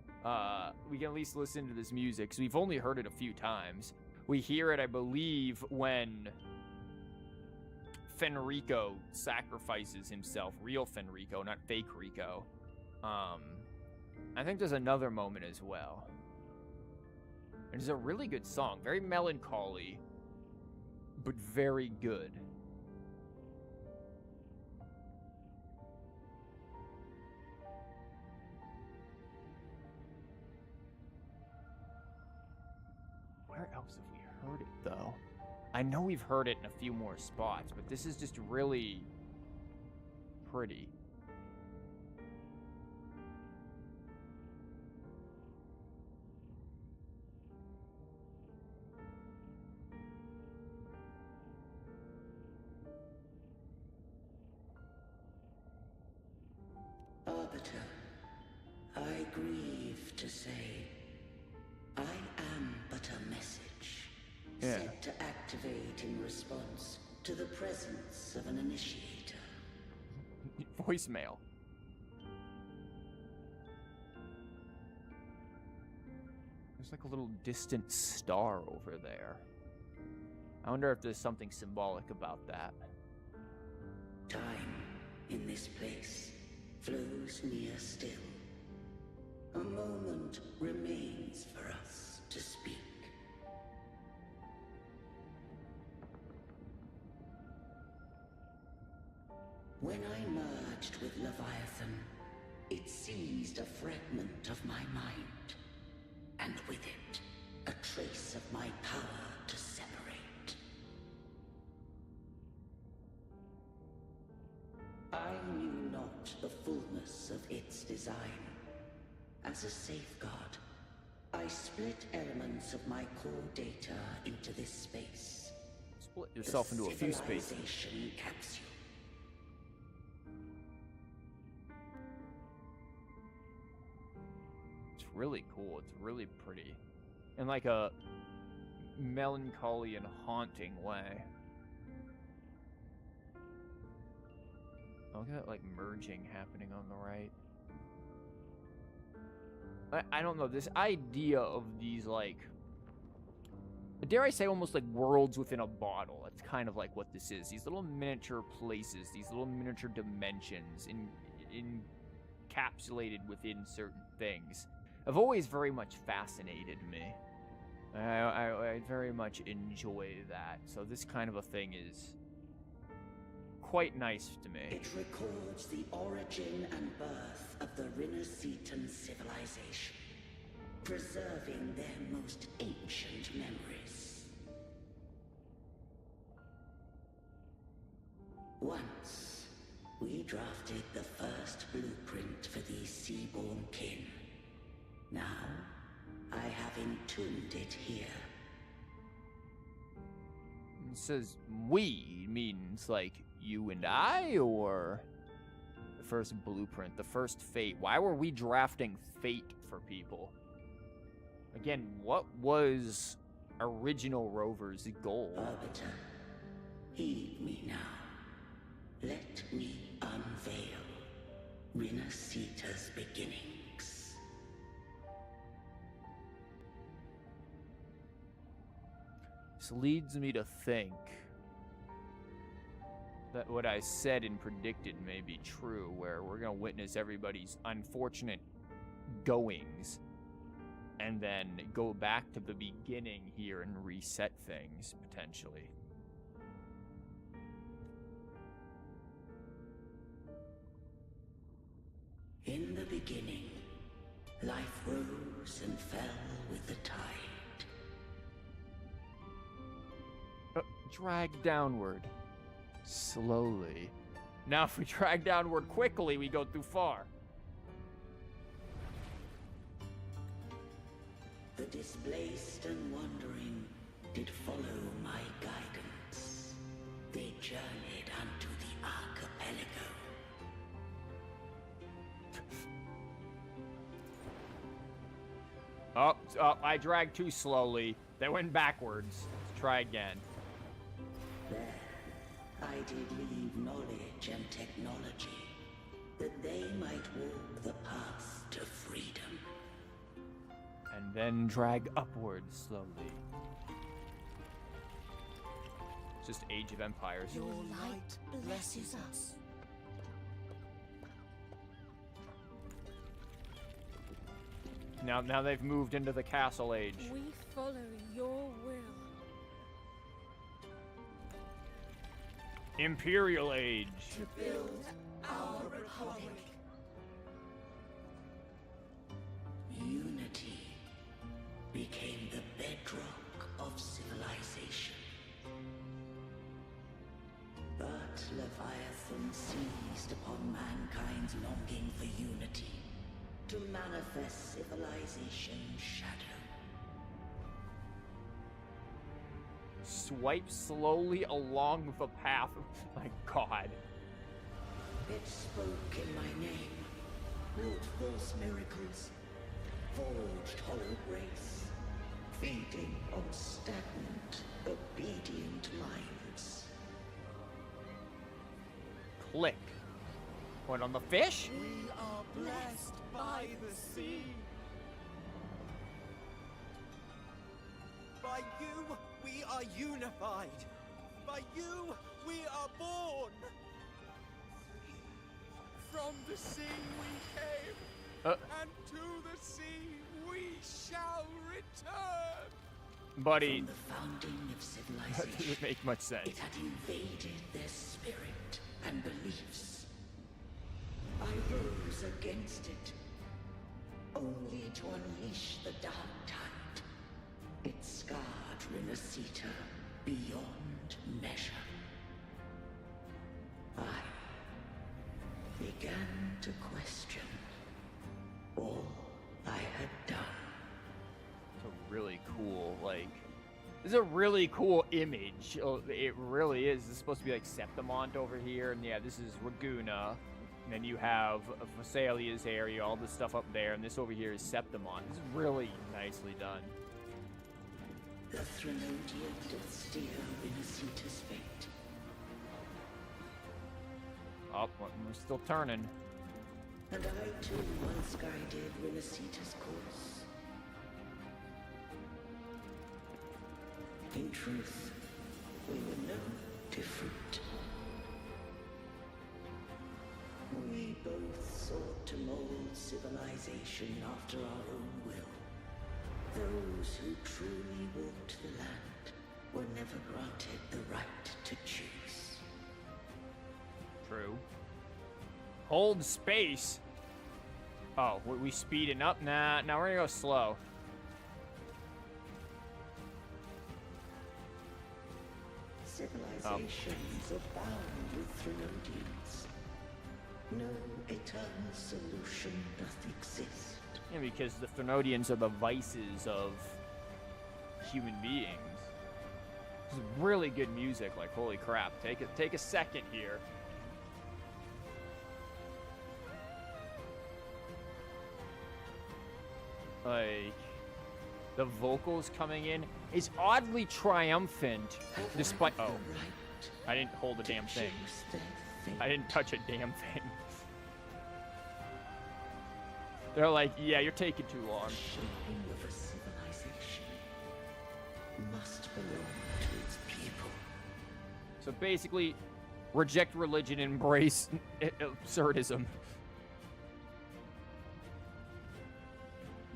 we can at least listen to this music, because we've only heard it a few times. We hear it, I believe, when Fenrico sacrifices himself. Real Fenrico, not fake Rico. I think there's another moment as well. It's a really good song. Very melancholy, but very good. Where else have we heard it, though? I know we've heard it in a few more spots, but this is just really pretty. Arbiter, I grieve to say, I am but a message, set to activate in response to the presence of an initiator. Voicemail. There's like a little distant star over there. I wonder if there's something symbolic about that. Time in this place flows near still. A moment remains for us to speak. When I merged with Leviathan, it seized a fragment of my mind, and with it, a trace of my power to separate. I knew not the fullness of its design. As a safeguard, I split elements of my core data into this space. Split yourself into a few spaces. Civilization capsule. It's really cool. It's really pretty. In like a melancholy and haunting way. Look at that, like, merging happening on the right. I don't know, this idea of these, like, dare I say, almost like worlds within a bottle. That's kind of like what this is. These little miniature places, these little miniature dimensions encapsulated within certain things have always very much fascinated me. I very much enjoy that. So this kind of a thing is quite nice to me. It records the origin and birth of the Rinascitan civilization, preserving their most ancient memories. Once, we drafted the first blueprint for these seaborn kin. Now, I have entombed it here. It says we means like you and I, or the first blueprint, the first fate. Why were we drafting fate for people? Again, what was original Rover's goal? Arbiter, heed me now. Let me unveil. This leads me to think that what I said and predicted may be true, where we're going to witness everybody's unfortunate goings and then go back to the beginning here and reset things, potentially. In the beginning, life rose and fell with the tide. Drag downward. Slowly. Now if we drag downward quickly, we go too far. The displaced and wandering did follow my guidance. They journeyed unto the archipelago. Oh, I dragged too slowly. They went backwards. Let's try again. There, I did leave knowledge and technology, that they might walk the path to freedom. And then drag upwards slowly. It's just Age of Empires. Your light blesses us. Now they've moved into the Castle Age. We follow your will. Imperial Age. To build our republic. Unity became the bedrock of civilization. But Leviathan seized upon mankind's longing for unity to manifest civilization's shadow. Swipe slowly along the path. My God. It spoke in my name, wrought false miracles, forged hollow grace, feeding on stagnant, obedient minds. Click. What, on the fish? We are blessed by the sea. By you, we are unified. By you, we are born. From the sea we came, and to the sea we shall return. Buddy. From the founding of civilization, That doesn't make much sense. it had invaded their spirit and beliefs. I rose against it, only to unleash the dark tide. It scarred Rinascita beyond measure. I began to question all I had done. It's a really cool, this is a really cool image. Oh, it really is. This is supposed to be like Septimont over here, and yeah, this is Ragusa. And then you have Phassalia's area, all this stuff up there, and this over here is Septimont. This is really nicely done. The Threnodian did steer Rinascita's fate. Oh, we're still turning. And I too once guided Rinascita's course. In truth, we were no different. We both sought to mold civilization after our own will. Those who truly walked the land were never granted the right to choose. True. Hold space. Oh, we speeding up? Nah, we're gonna go slow. Civilizations abound with Threnodians. No eternal solution doth exist. Yeah, because the Threnodians are the vices of human beings. This is really good music, like holy crap. Take a second here. Like, the vocals coming in is oddly triumphant, despite— oh, I didn't hold a damn thing. I didn't touch a damn thing. They're like, yeah, you're taking too long. Shaping of a civilization must belong to So basically, reject religion, embrace absurdism.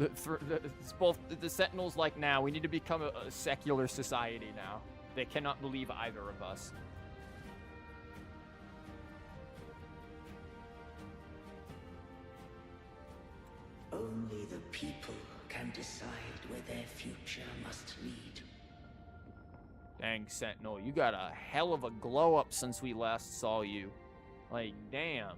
It's both the Sentinels like now. We need to become a secular society now. They cannot believe either of us. Only the people can decide where their future must lead. Dang, Sentinel, you got a hell of a glow up since we last saw you. Like, damn.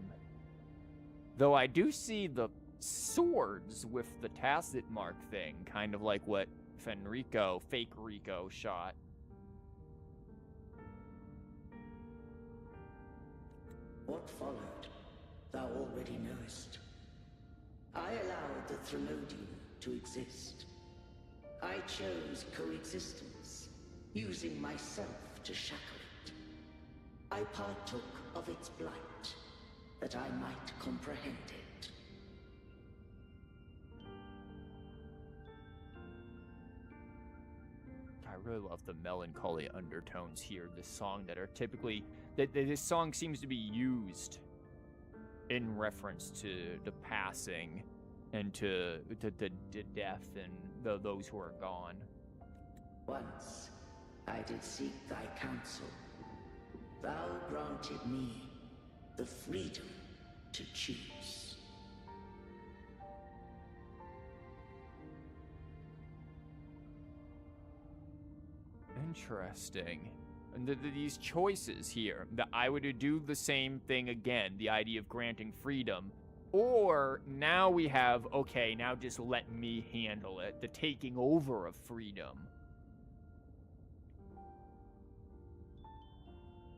Though I do see the swords with the tacit mark thing, kind of like what Fenrico, fake Rico, shot. What followed, thou already knowest. I allowed the Threnodian to exist. I chose coexistence, using myself to shackle it. I partook of its blight, that I might comprehend it. I really love the melancholy undertones here. This song that are typically... This song seems to be used in reference to the passing and to death and those who are gone. Once I did seek thy counsel. Thou granted me the freedom to choose. Interesting. And these choices here, that I would do the same thing again, the idea of granting freedom. Or now we have, okay, now just let me handle it, the taking over of freedom.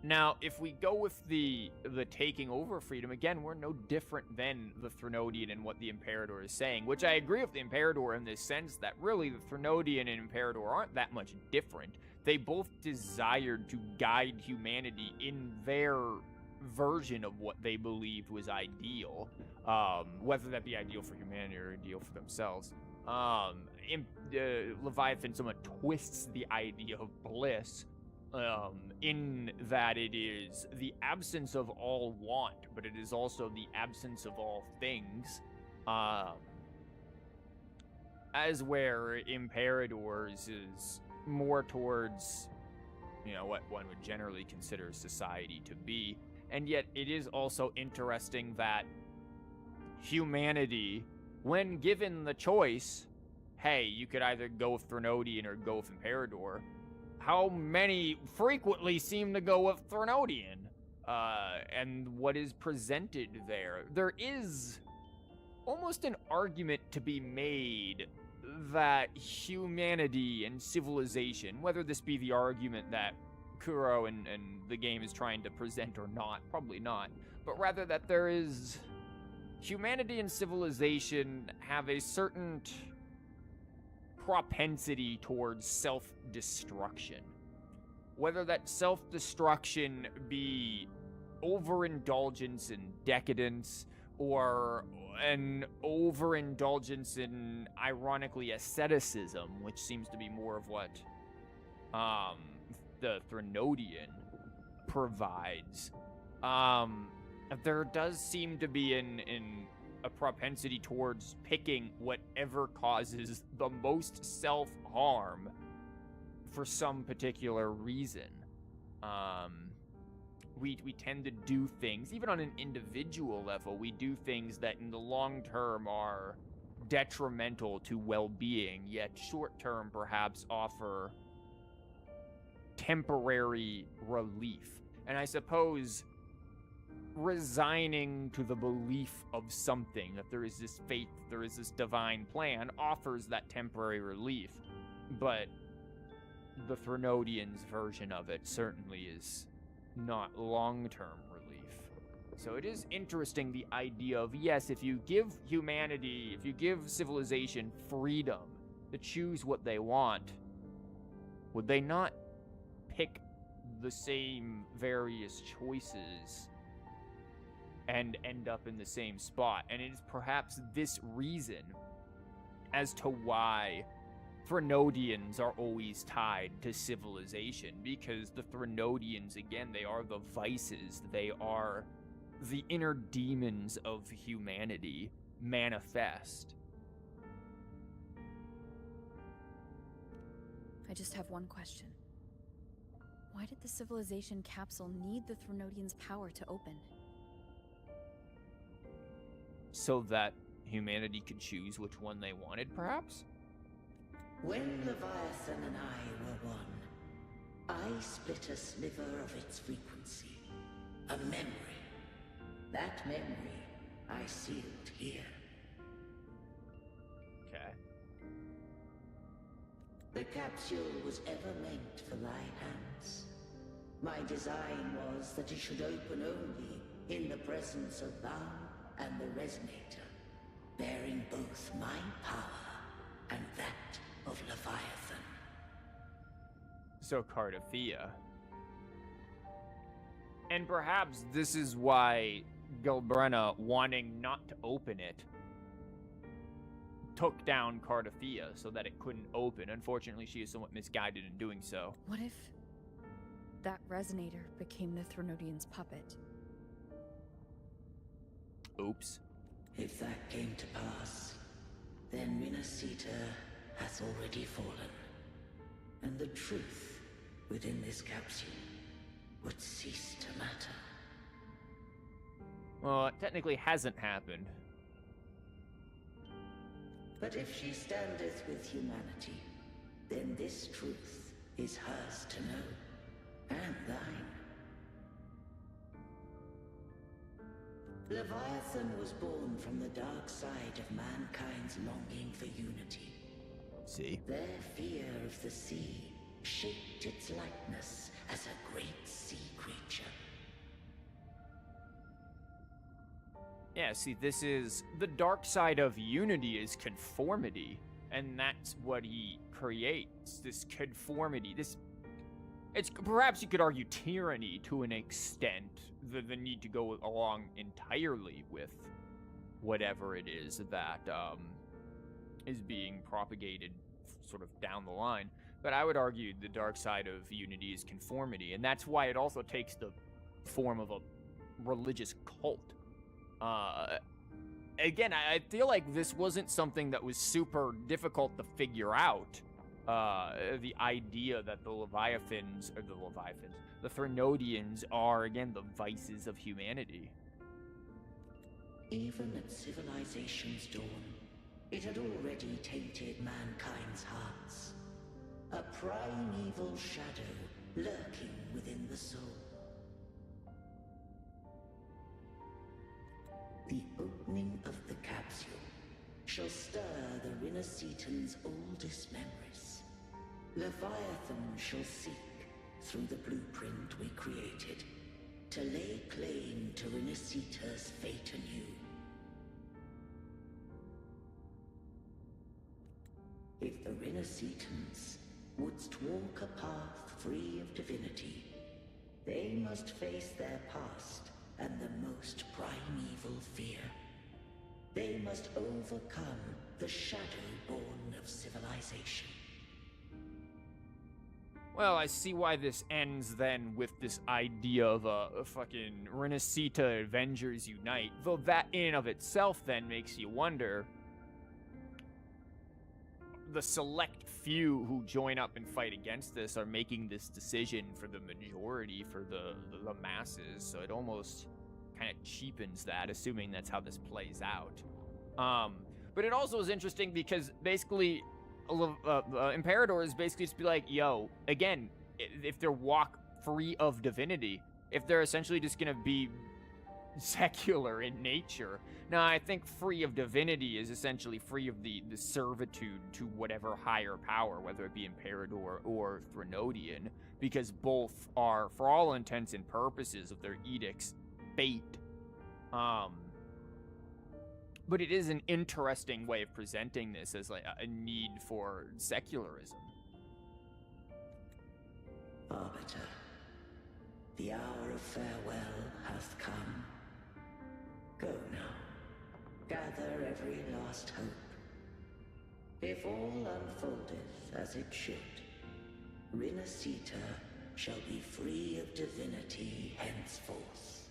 Now, if we go with the taking over freedom, again, we're no different than the Threnodian and what the Imperator is saying, which I agree with the Imperator in this sense that really the Threnodian and Imperator aren't that much different. They both desired to guide humanity in their version of what they believed was ideal, whether that be ideal for humanity or ideal for themselves. Leviathan somewhat twists the idea of bliss, in that it is the absence of all want, but it is also the absence of all things, as where Imperadors is more towards, you know, what one would generally consider society to be. And yet it is also interesting that humanity, when given the choice, hey, you could either go with Threnodian or go with Imperador, how many frequently seem to go with Threnodian? And what is presented there? There is almost an argument to be made that humanity and civilization, whether this be the argument that Kuro and the game is trying to present or not, probably not, but rather that there is humanity and civilization have a certain propensity towards self-destruction. Whether that self-destruction be overindulgence in decadence, or an overindulgence in, ironically, asceticism, which seems to be more of what the Threnodian provides. There does seem to be a propensity towards picking whatever causes the most self-harm for some particular reason. We tend to do things, even on an individual level, we do things that in the long term are detrimental to well-being, yet short term perhaps offer temporary relief. And I suppose resigning to the belief of something, that there is this fate, that there is this divine plan, offers that temporary relief. But the Threnodian's version of it certainly is not long-term relief. So it is interesting, the idea of, yes, if you give humanity, if you give civilization freedom to choose what they want, would they not pick the same various choices and end up in the same spot? And it is perhaps this reason as to why Threnodians are always tied to civilization, because the Threnodians, again, they are the vices, they are the inner demons of humanity manifest. I just have one question. Why did the civilization capsule need the Threnodians' power to open? So that humanity could choose which one they wanted, perhaps? When Leviathan and I were one, I split a sliver of its frequency. A memory. That memory I sealed here. Okay. The capsule was ever meant for thy hands. My design was that it should open only in the presence of thou and the Resonator, bearing both my power and that of Leviathan. So Cardothea. And perhaps this is why Galbrena, wanting not to open it, took down Cardothea so that it couldn't open. Unfortunately, she is somewhat misguided in doing so. What if that Resonator became the Threnodians' puppet? Oops. If that came to pass, then Rinascita has already fallen. And the truth within this capsule would cease to matter. Well, it technically hasn't happened. But if she standeth with humanity, then this truth is hers to know, and thine. Leviathan was born from the dark side of mankind's longing for unity. See? Their fear of the sea shaped its likeness as a great sea creature. Yeah, see, this is... The dark side of unity is conformity. And that's what he creates. This conformity. This... It's perhaps you could argue tyranny to an extent. The need to go along entirely with whatever it is that is being propagated sort of down the line. But I would argue the dark side of unity is conformity. And that's why it also takes the form of a religious cult. Again, I feel like this wasn't something that was super difficult to figure out. The idea that the Threnodians are, again, the vices of humanity. Even at civilization's dawn, it had already tainted mankind's hearts. A primeval shadow lurking within the soul. The opening of the capsule shall stir the Rinascitans' oldest memories. Leviathan shall seek, through the blueprint we created, to lay claim to Rinascita's fate anew. If the Rinascitans wouldst walk a path free of divinity, they must face their past and the most primeval fear. They must overcome the shadow born of civilization. Well, I see why this ends then with this idea of a fucking Rinascita Avengers Unite. Though that in and of itself then makes you wonder, the select few who join up and fight against this are making this decision for the majority, for the masses, so it almost kind of cheapens that, assuming that's how this plays out. But it also is interesting because basically Imperador is basically just be like, yo, again, if they're walk free of divinity, if they're essentially just gonna be secular in nature. Now, I think free of divinity is essentially free of the servitude to whatever higher power, whether it be Imperador or Threnodian, because both are, for all intents and purposes of their edicts, fate. But it is an interesting way of presenting this as like a need for secularism. Arbiter, the hour of farewell hath come. Go now. Gather every last hope. If all unfoldeth as it should, Rinascita shall be free of divinity henceforth.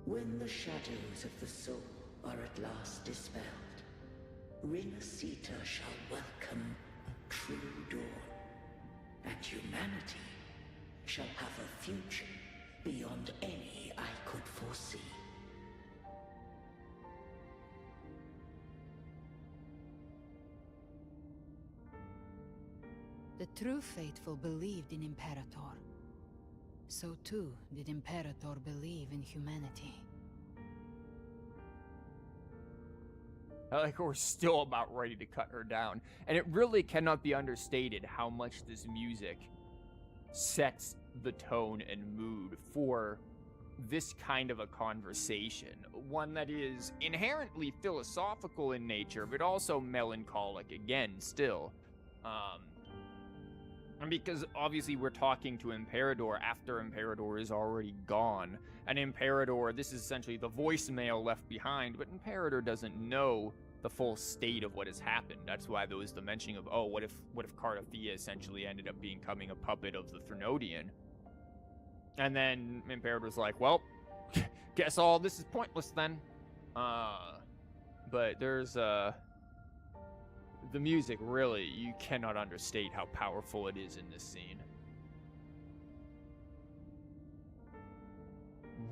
When the shadows of the soul are at last dispelled, Rinascita shall welcome a true dawn, and humanity shall have a future beyond any I could foresee. The true faithful believed in Imperator. So too did Imperator believe in humanity. Like, we're still about ready to cut her down. And it really cannot be understated how much this music sets the tone and mood for this kind of a conversation. One that is inherently philosophical in nature, but also melancholic again, still. And because obviously we're talking to Imperador after Imperador is already gone. And Imperador, this is essentially the voicemail left behind, but Imperador doesn't know the full state of what has happened. That's why there was the mentioning of, oh, what if Cardathia essentially ended up becoming a puppet of the Threnodian? And then Imperador's like, well, guess all this is pointless then. But there's, the music, really, you cannot understate how powerful it is in this scene.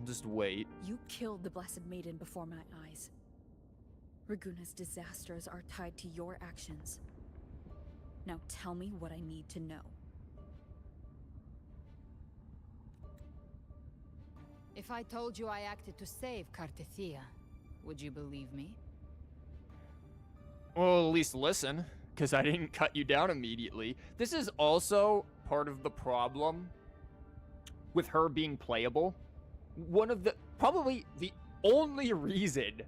Just wait. You killed the Blessed Maiden before my eyes. Raguna's disasters are tied to your actions. Now tell me what I need to know. If I told you I acted to save Cardathia, would you believe me? Well, at least listen, because I didn't cut you down immediately. This is also part of the problem with her being playable. One of the, probably the only reason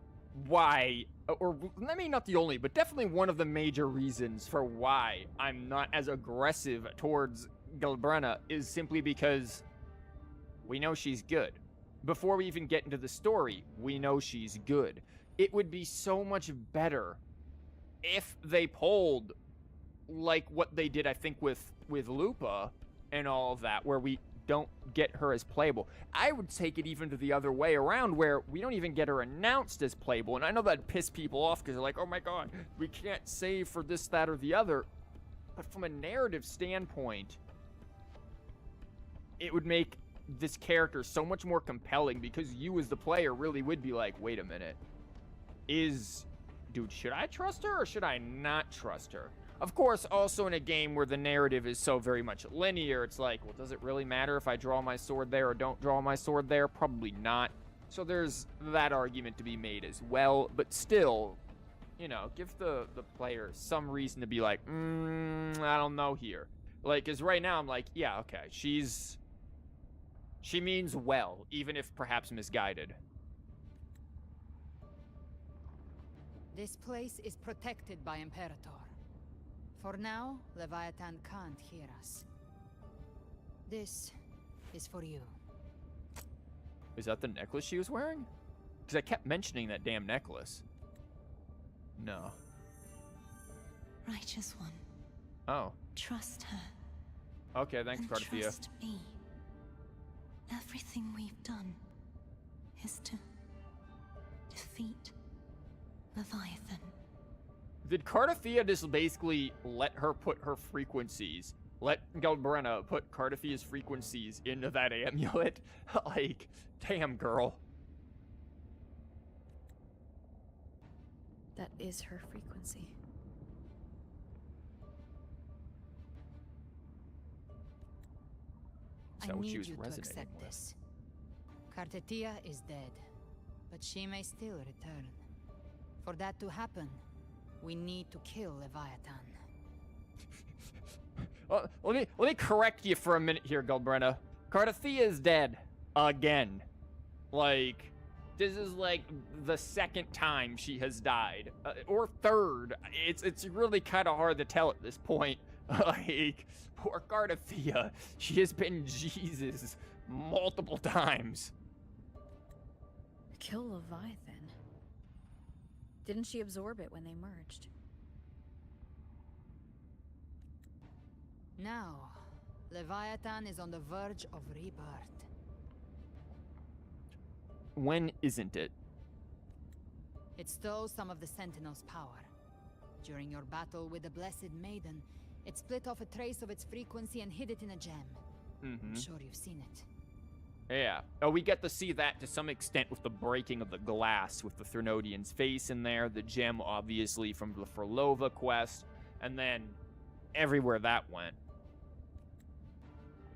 why, or I mean not the only, but definitely one of the major reasons for why I'm not as aggressive towards Galbrena is simply because we know she's good. Before we even get into the story, we know she's good. It would be so much better if they pulled like what they did, I think, with Lupa and all of that, where we don't get her as playable. I would take it even to the other way around, where we don't even get her announced as playable. And I know that'd piss people off because they're like, oh my god, we can't save for this, that, or the other. But from a narrative standpoint, it would make this character so much more compelling, because you as the player really would be like, wait a minute, dude, should I trust her or should I not trust her? Of course, also in a game where the narrative is so very much linear, it's like, well, does it really matter if I draw my sword there or don't draw my sword there? Probably not. So there's that argument to be made as well, but still, you know, give the player some reason to be like, I don't know here. Like, because right now I'm like, yeah, okay, she means well, even if perhaps misguided. This place is protected by Imperator. For now, Leviathan can't hear us. This is for you. Is that the necklace she was wearing? Because I kept mentioning that damn necklace. No. Righteous one. Oh. Trust her. Okay, thanks, and Cardathia. Trust me. Everything we've done is to defeat Leviathan. Did Cardathia just basically let her put her frequencies, let Galbrena put Cardathia's frequencies into that amulet? Like, damn, girl. That is her frequency. Is that I what need she was you to resonating accept with? this. Cardathia is dead, but she may still return. For that to happen, we need to kill Leviathan. Let me correct you for a minute here, Galbrena. Cardathia is dead. Again. Like, this is like the second time she has died. Or third. It's really kind of hard to tell at this point. Like, poor Cardathia. She has been Jesus multiple times. Kill Leviathan? Didn't she absorb it when they merged? Now, Leviathan is on the verge of rebirth. When isn't it? It stole some of the Sentinel's power. During your battle with the Blessed Maiden, it split off a trace of its frequency and hid it in a gem. I'm sure you've seen it. Yeah. Oh, we get to see that to some extent with the breaking of the glass, with the Threnodian's face in there, the gem obviously from the Frolova quest, and then everywhere that went.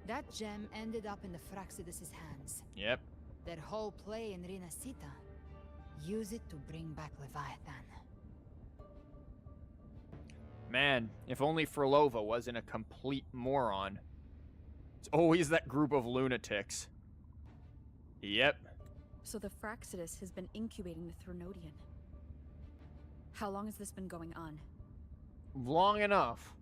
That gem ended up in the Fraxidus' hands. Yep. Their whole play in Rinascita. Use it to bring back Leviathan. Man, if only Frolova wasn't a complete moron. It's always that group of lunatics. Yep. So the Fraxidus has been incubating the Threnodian. How long has this been going on? Long enough.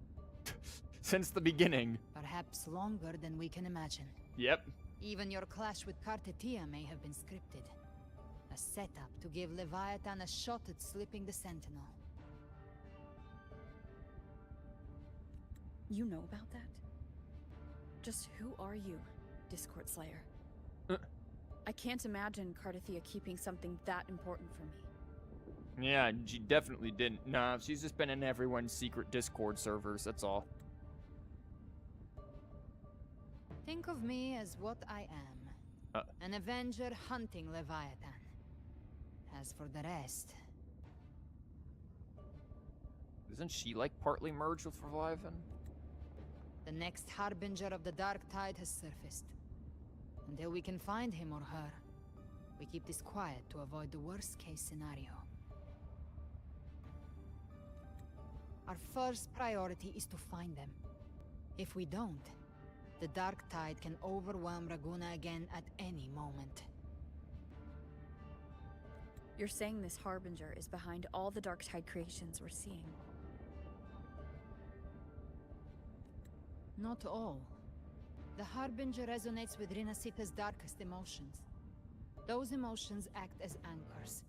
Since the beginning. Perhaps longer than we can imagine. Yep. Even your clash with Kartetia may have been scripted. A setup to give Leviathan a shot at slipping the Sentinel. You know about that? Just who are you, Discord Slayer? I can't imagine Kartetia keeping something that important from me. Yeah, she definitely didn't. Nah, she's just been in everyone's secret Discord servers, that's all. Think of me as what I am. An Avenger hunting Leviathan. As for the rest... Isn't she, like, partly merged with Leviathan? The next Harbinger of the Dark Tide has surfaced. Until we can find him or her, we keep this quiet to avoid the worst-case scenario. Our first priority is to find them. If we don't, the Dark Tide can overwhelm Raguna again at any moment. You're saying this Harbinger is behind all the Dark Tide creations we're seeing? Not all. The Harbinger resonates with Rinascita's darkest emotions. Those emotions act as anchors,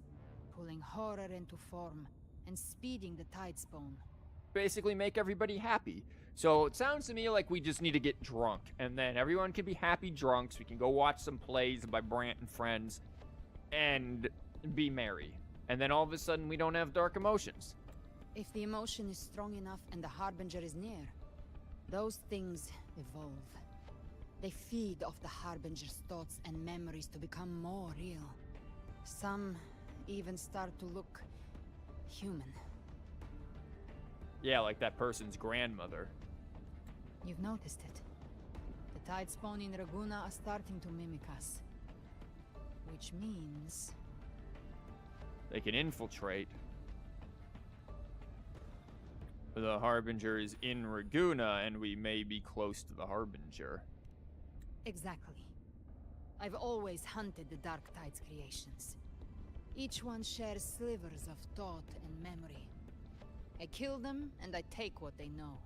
pulling horror into form and speeding the Tidespawn. Basically make everybody happy. So it sounds to me like we just need to get drunk, and then everyone can be happy drunks. We can go watch some plays by Brant and friends, and be merry. And then all of a sudden we don't have dark emotions. If the emotion is strong enough and the Harbinger is near, those things evolve. They feed off the Harbinger's thoughts and memories to become more real. Some even start to look human. Yeah, like that person's grandmother. You've noticed it. The Tidespawn in Raguna are starting to mimic us. Which means... they can infiltrate. The Harbinger is in Raguna, and we may be close to the Harbinger. Exactly. I've always hunted the Dark Tide's creations. Each one shares slivers of thought and memory. I kill them, and I take what they know.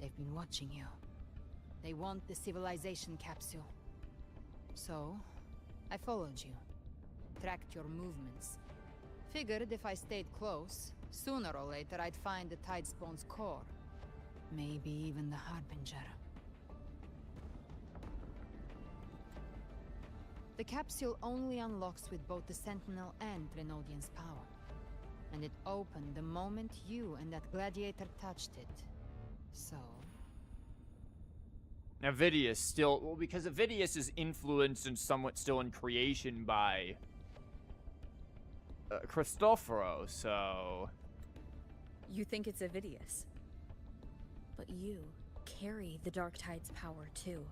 They've been watching you. They want the civilization capsule. So, I followed you. Tracked your movements. Figured if I stayed close, sooner or later I'd find the Tidespawn's core. Maybe even the Harbinger. The capsule only unlocks with both the Sentinel and Threnodian's power. And it opened the moment you and that gladiator touched it. So... now Vidius still... well, because Vidius is influenced and somewhat still in creation by... Cristoforo, so... You think it's Avidius. But you carry the Dark Tide's power, too.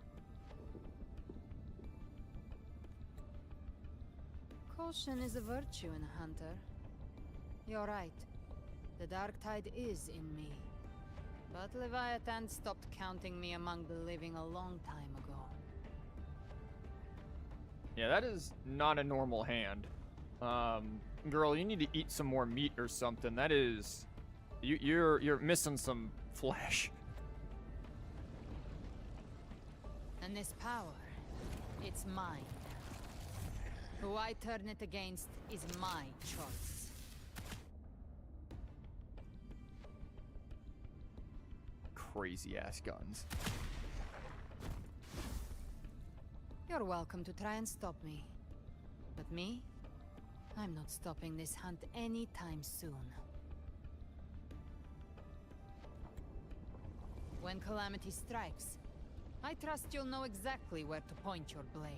Caution is a virtue in a hunter. You're right. The Dark Tide is in me. But Leviathan stopped counting me among the living a long time ago. yeah, that is not a normal hand. Girl, you need to eat some more meat or something. That is... You're missing some flesh. And this power, It's mine. Who I turn it against is my choice. Crazy ass guns. You're welcome to try and stop me. But me? I'm not stopping this hunt anytime soon. When calamity strikes, I trust you'll know exactly where to point your blade.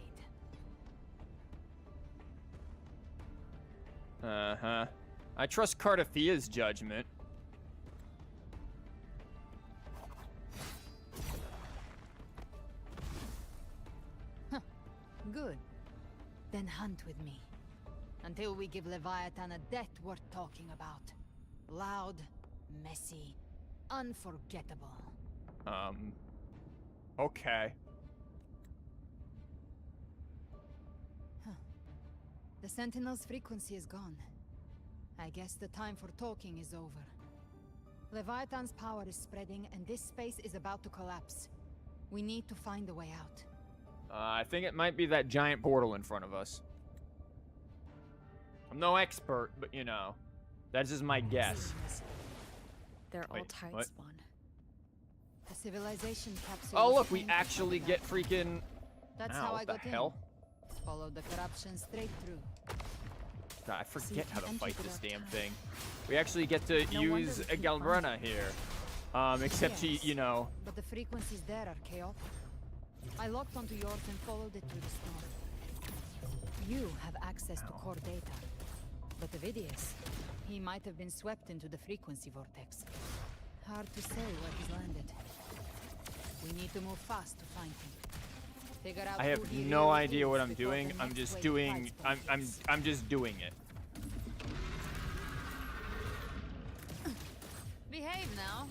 Uh-huh. I trust Cardathia's judgment. Huh. Good. Then hunt with me. Until we give Leviathan a death worth talking about. Loud, messy, unforgettable. Okay. Huh. The Sentinel's frequency is gone. I guess the time for talking is over. Leviathan's power is spreading, and this space is about to collapse. We need to find a way out. I think it might be that giant portal in front of us. I'm no expert, but you know, that's just my guess. They're all Wait, tight what? spawn. The civilization capsule. Oh was look, we painted actually like get that. freaking... That's Ow, how I what the got hell? in. Followed the corruption straight through. God, I So you forget can how to enter fight the this dark damn time. thing. We actually get to No wonder use we a couldn't Galbrena find it. here. Except she, Yes, you know... But the frequencies there are chaotic. I locked onto yours and followed it through the storm. You have access to core data. But Ovidius, he might have been swept into the frequency vortex. Hard to say where he's landed. We need to move fast to find him. Figure out I who have he no really idea is what I'm before the doing. I'm next just wave of doing... tides comes. I'm just doing it. Behave now.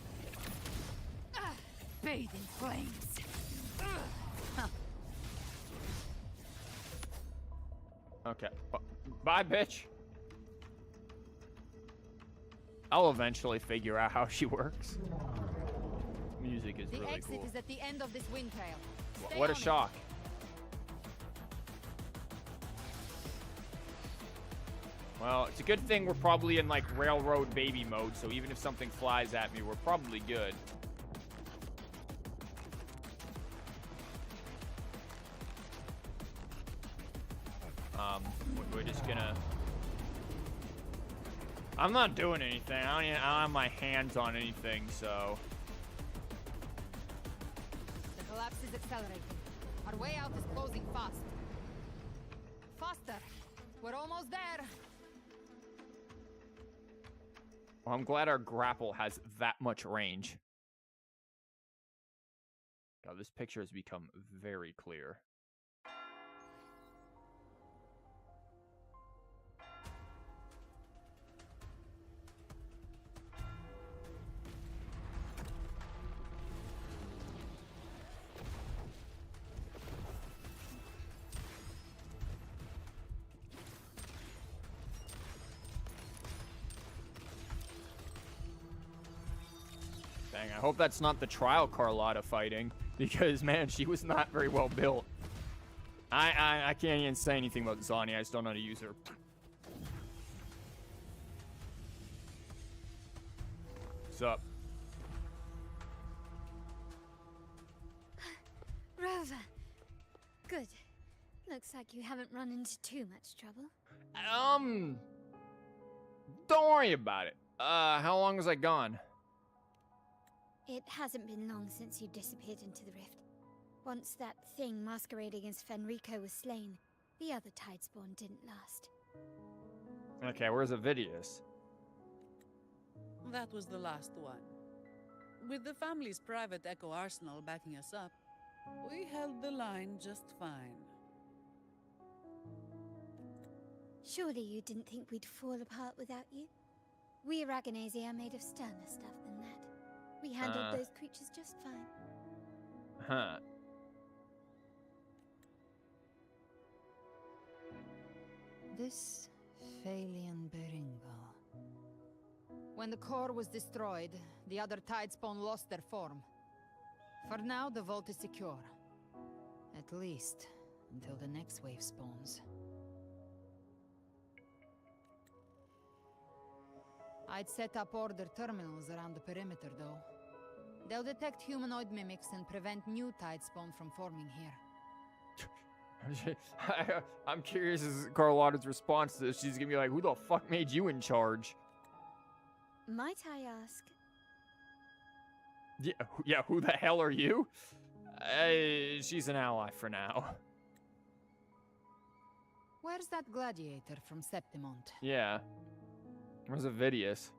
Bathe in flames. Huh. Okay. Bye, bitch. I'll eventually figure out how she works. Music is The really exit cool. is at the end of this wind trail. Stay What a on it. shock. Well, it's a good thing we're probably in, like, railroad baby mode, so even if something flies at me, we're probably good. We're just gonna... I'm not doing anything. I don't have my hands on anything, so... The collapse is accelerating. Our way out is closing fast. Faster. We're almost there. Well, I'm glad our grapple has that much range. God, this picture has become very clear. Dang, I hope that's not the trial Carlotta fighting, because, man, she was not very well built. I can't even say anything about Zani. I just don't know how to use her. What's up? Rover. Good. Looks like you haven't run into too much trouble. Don't worry about it. How long was I gone? It hasn't been long since you disappeared into the rift. Once that thing masquerading as Fenrico was slain, the other Tidespawn didn't last. Okay, where's Ovidius? That was the last one. With the family's private Echo Arsenal backing us up, we held the line just fine. Surely you didn't think we'd fall apart without you? We Aragonese are made of sterner stuff than that. We handled those creatures just fine. Huh. This Phalian Beringal. When the core was destroyed, the other Tidespawn lost their form. For now, the vault is secure. At least, until the next wave spawns. I'd set up order terminals around the perimeter, though. They'll detect humanoid mimics and prevent new tide spawn from forming here. I'm curious as Carlotta's response to this. She's gonna be like, who the fuck made you in charge? Might I ask? Yeah, who the hell are you? She's an ally for now. Where's that gladiator from Septimont? Yeah. Where's Avidius?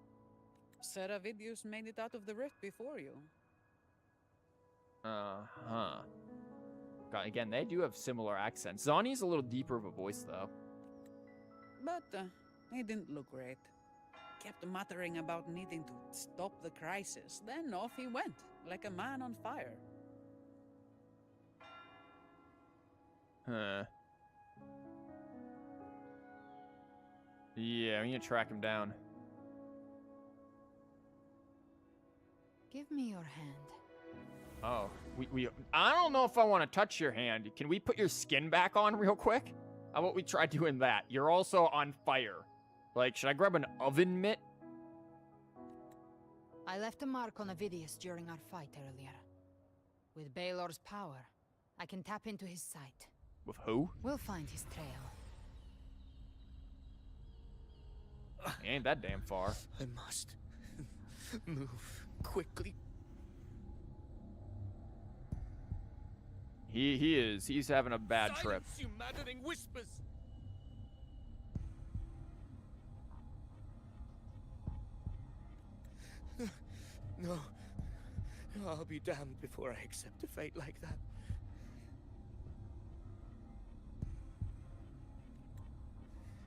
Seravidius made it out of the rift before you. Uh-huh. God, again, they do have similar accents. Zani's a little deeper of a voice, though. But he didn't look great. Kept muttering about needing to stop the crisis. Then off he went, like a man on fire. Huh. Yeah, we need to track him down. Give me your hand. Oh, I don't know if I want to touch your hand. Can we put your skin back on real quick? How about we try doing that? You're also on fire. Like, should I grab an oven mitt? I left a mark on Avidius during our fight earlier. With Baelor's power, I can tap into his sight. With who? We'll find his trail. He ain't that damn far. I must move quickly. He's having a bad trip. Silence, you maddening whispers! No. I'll be damned before I accept a fate like that.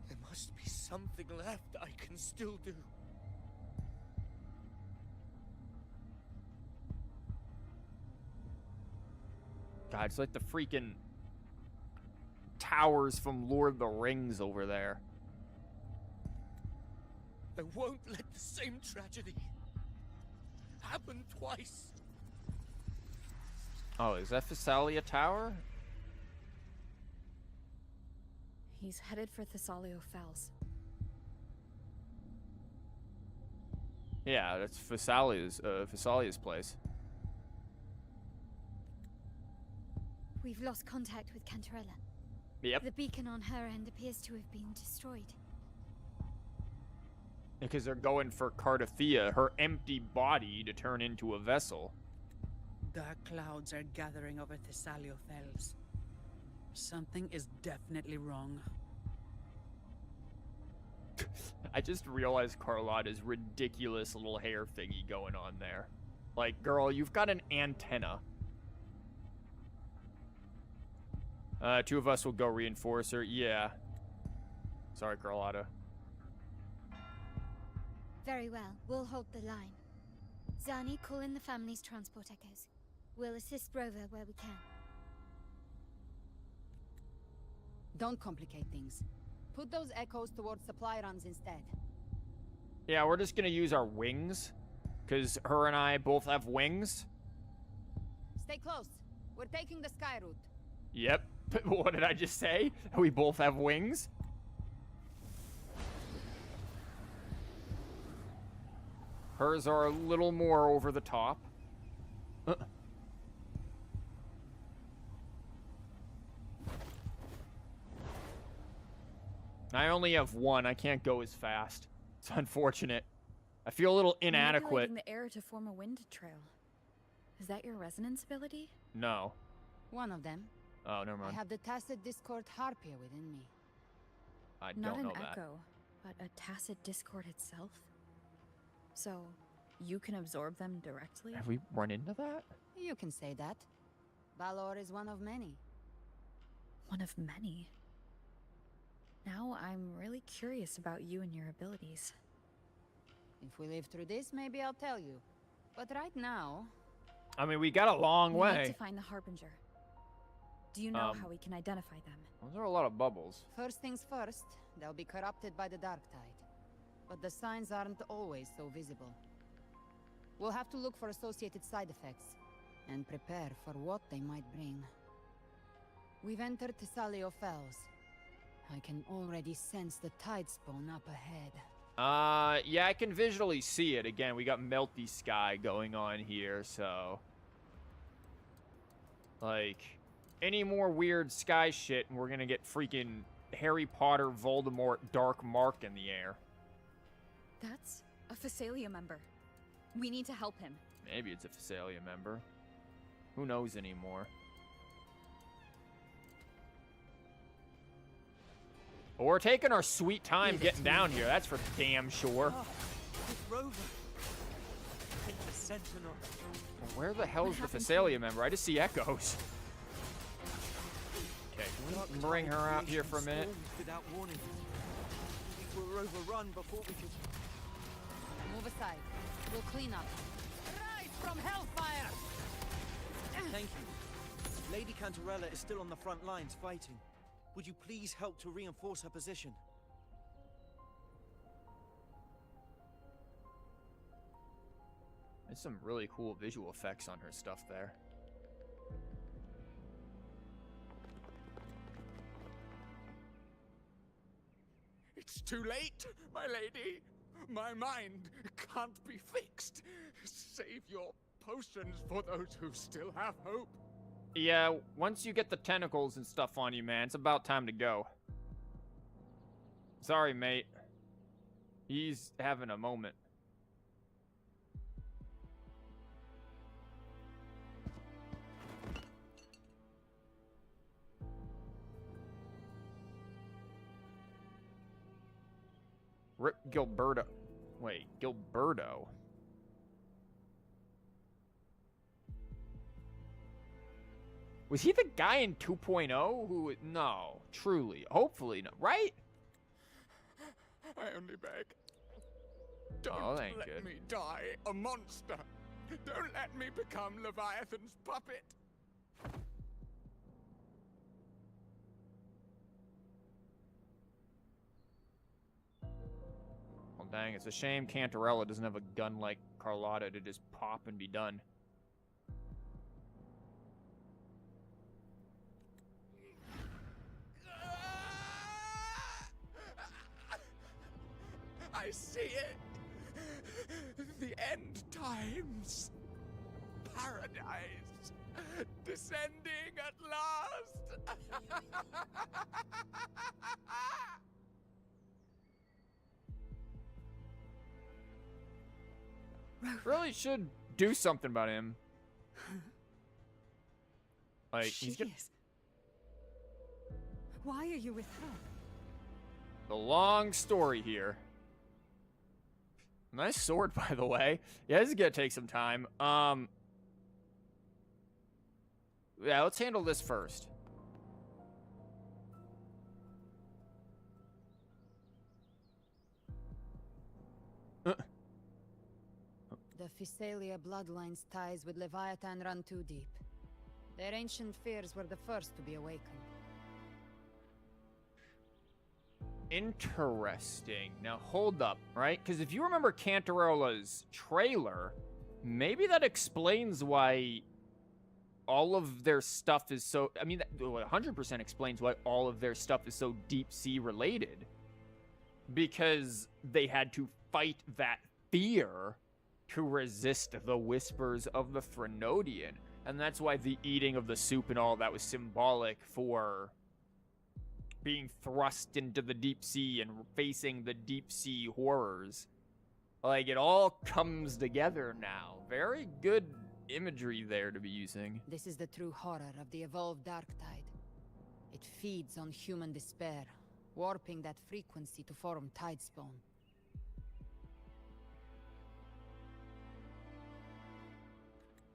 There must be something left I can still do. God, it's like the freaking towers from Lord of the Rings over there. I won't let the same tragedy happen twice. Oh, is that Thessalia Tower? He's headed for Thessalio Fells. Yeah, that's Thessalia's place. We've lost contact with Cantarella. Yep. The beacon on her end appears to have been destroyed. Because they're going for Cardathea, her empty body, to turn into a vessel. Dark clouds are gathering over Thessalio Fells. Something is definitely wrong. I just realized Carlotta's ridiculous little hair thingy going on there. Like, girl, you've got an antenna. Two of us will go reinforce her. Yeah. Sorry, Carlotta. Very well. We'll hold the line. Zani, call in the family's transport echoes. We'll assist Rover where we can. Don't complicate things. Put those echoes towards supply runs instead. Yeah, we're just gonna use our wings. Because her and I both have wings. Stay close. We're taking the sky route. Yep. What did I just say? We both have wings? Hers are a little more over the top. I only have one. I can't go as fast. It's unfortunate. I feel a little inadequate. Manipulating the air to form a wind trail. Is that your resonance ability? No. One of them. Oh, never I mind. have the tacit discord harpia within me. I Not don't know an that. echo, but a tacit discord itself? So, you can absorb them directly? Have we run into that? You can say that. Balor is one of many. One of many? Now I'm really curious about you and your abilities. If we live through this, maybe I'll tell you. But right now... I mean, we got a long We way. need to find the Harbinger. Do you know how we can identify them? Those are a lot of bubbles. First things first, they'll be corrupted by the dark tide. But the signs aren't always so visible. We'll have to look for associated side effects, and prepare for what they might bring. We've entered Thessalio Fells. I can already sense the Tidespawn up ahead. Yeah, I can visually see it. Again, we got melty sky going on here, so... Like, any more weird sky shit, and we're gonna get freaking Harry Potter, Voldemort, Dark Mark in the air. That's a Phasalia member. We need to help him. Maybe it's a Phasalia member. Who knows anymore? But we're taking our sweet time getting down here, that's for damn sure. Oh, it's Rover. Take the Sentinel. Where the hell is the Phasalia member? I just see echoes. Okay, can we bring her out here for a minute? Without warning. We will overrun before we can... Move aside. We'll clean up. Rise from hellfire! Thank you. Lady Cantarella is still on the front lines fighting. Would you please help to reinforce her position? There's some really cool visual effects on her stuff there. It's too late, my lady. My mind can't be fixed. Save your potions for those who still have hope. Yeah, once you get the tentacles and stuff on you, man, it's about time to go. Sorry, mate. He's having a moment. Rip Gilberto. Wait, Gilberto. Was he the guy in 2.0 who... No, truly. Hopefully not. Right? I only beg. Don't let me die a monster. Don't let me become Leviathan's puppet. Well, dang, it's a shame Cantarella doesn't have a gun like Carlotta to just pop and be done. I see it. The end times. Paradise. Descending at last. Really should do something about him. Like, he's gonna... Why are you with her? The long story here. Nice sword, by the way. Yeah, this is gonna take some time. Yeah, let's handle this first. The Phasalia bloodline's ties with Leviathan run too deep. Their ancient fears were the first to be awakened. Interesting. Now, hold up, right? Because if you remember Cantarella's trailer, maybe that explains why all of their stuff is so... I mean, that 100% explains why all of their stuff is so deep-sea related. Because they had to fight that fear to resist the whispers of the Threnodian. And that's why the eating of the soup and all that was symbolic for being thrust into the deep sea and facing the deep sea horrors. Like, it all comes together now. Very good imagery there to be using. This is the true horror of the evolved Darktide. It feeds on human despair, warping that frequency to form Tidespawn.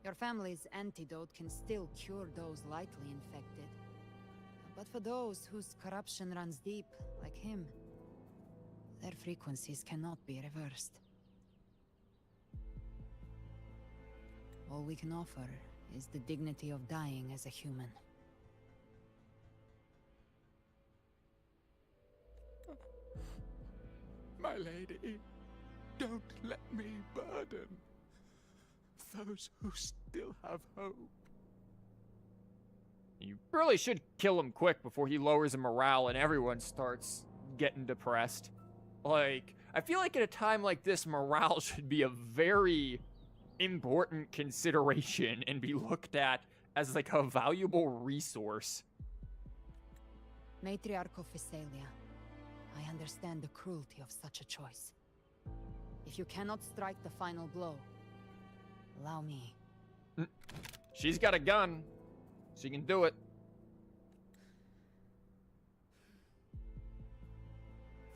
Your family's antidote can still cure those lightly infected. But for those whose corruption runs deep, like him, their frequencies cannot be reversed. All we can offer is the dignity of dying as a human. My lady, don't let me burden those who still have hope. You really should kill him quick before he lowers the morale and everyone starts getting depressed. Like, I feel like at a time like this, morale should be a very important consideration and be looked at as like a valuable resource. Matriarch of Physalia, I understand the cruelty of such a choice. If you cannot strike the final blow, allow me. She's got a gun. She can do it.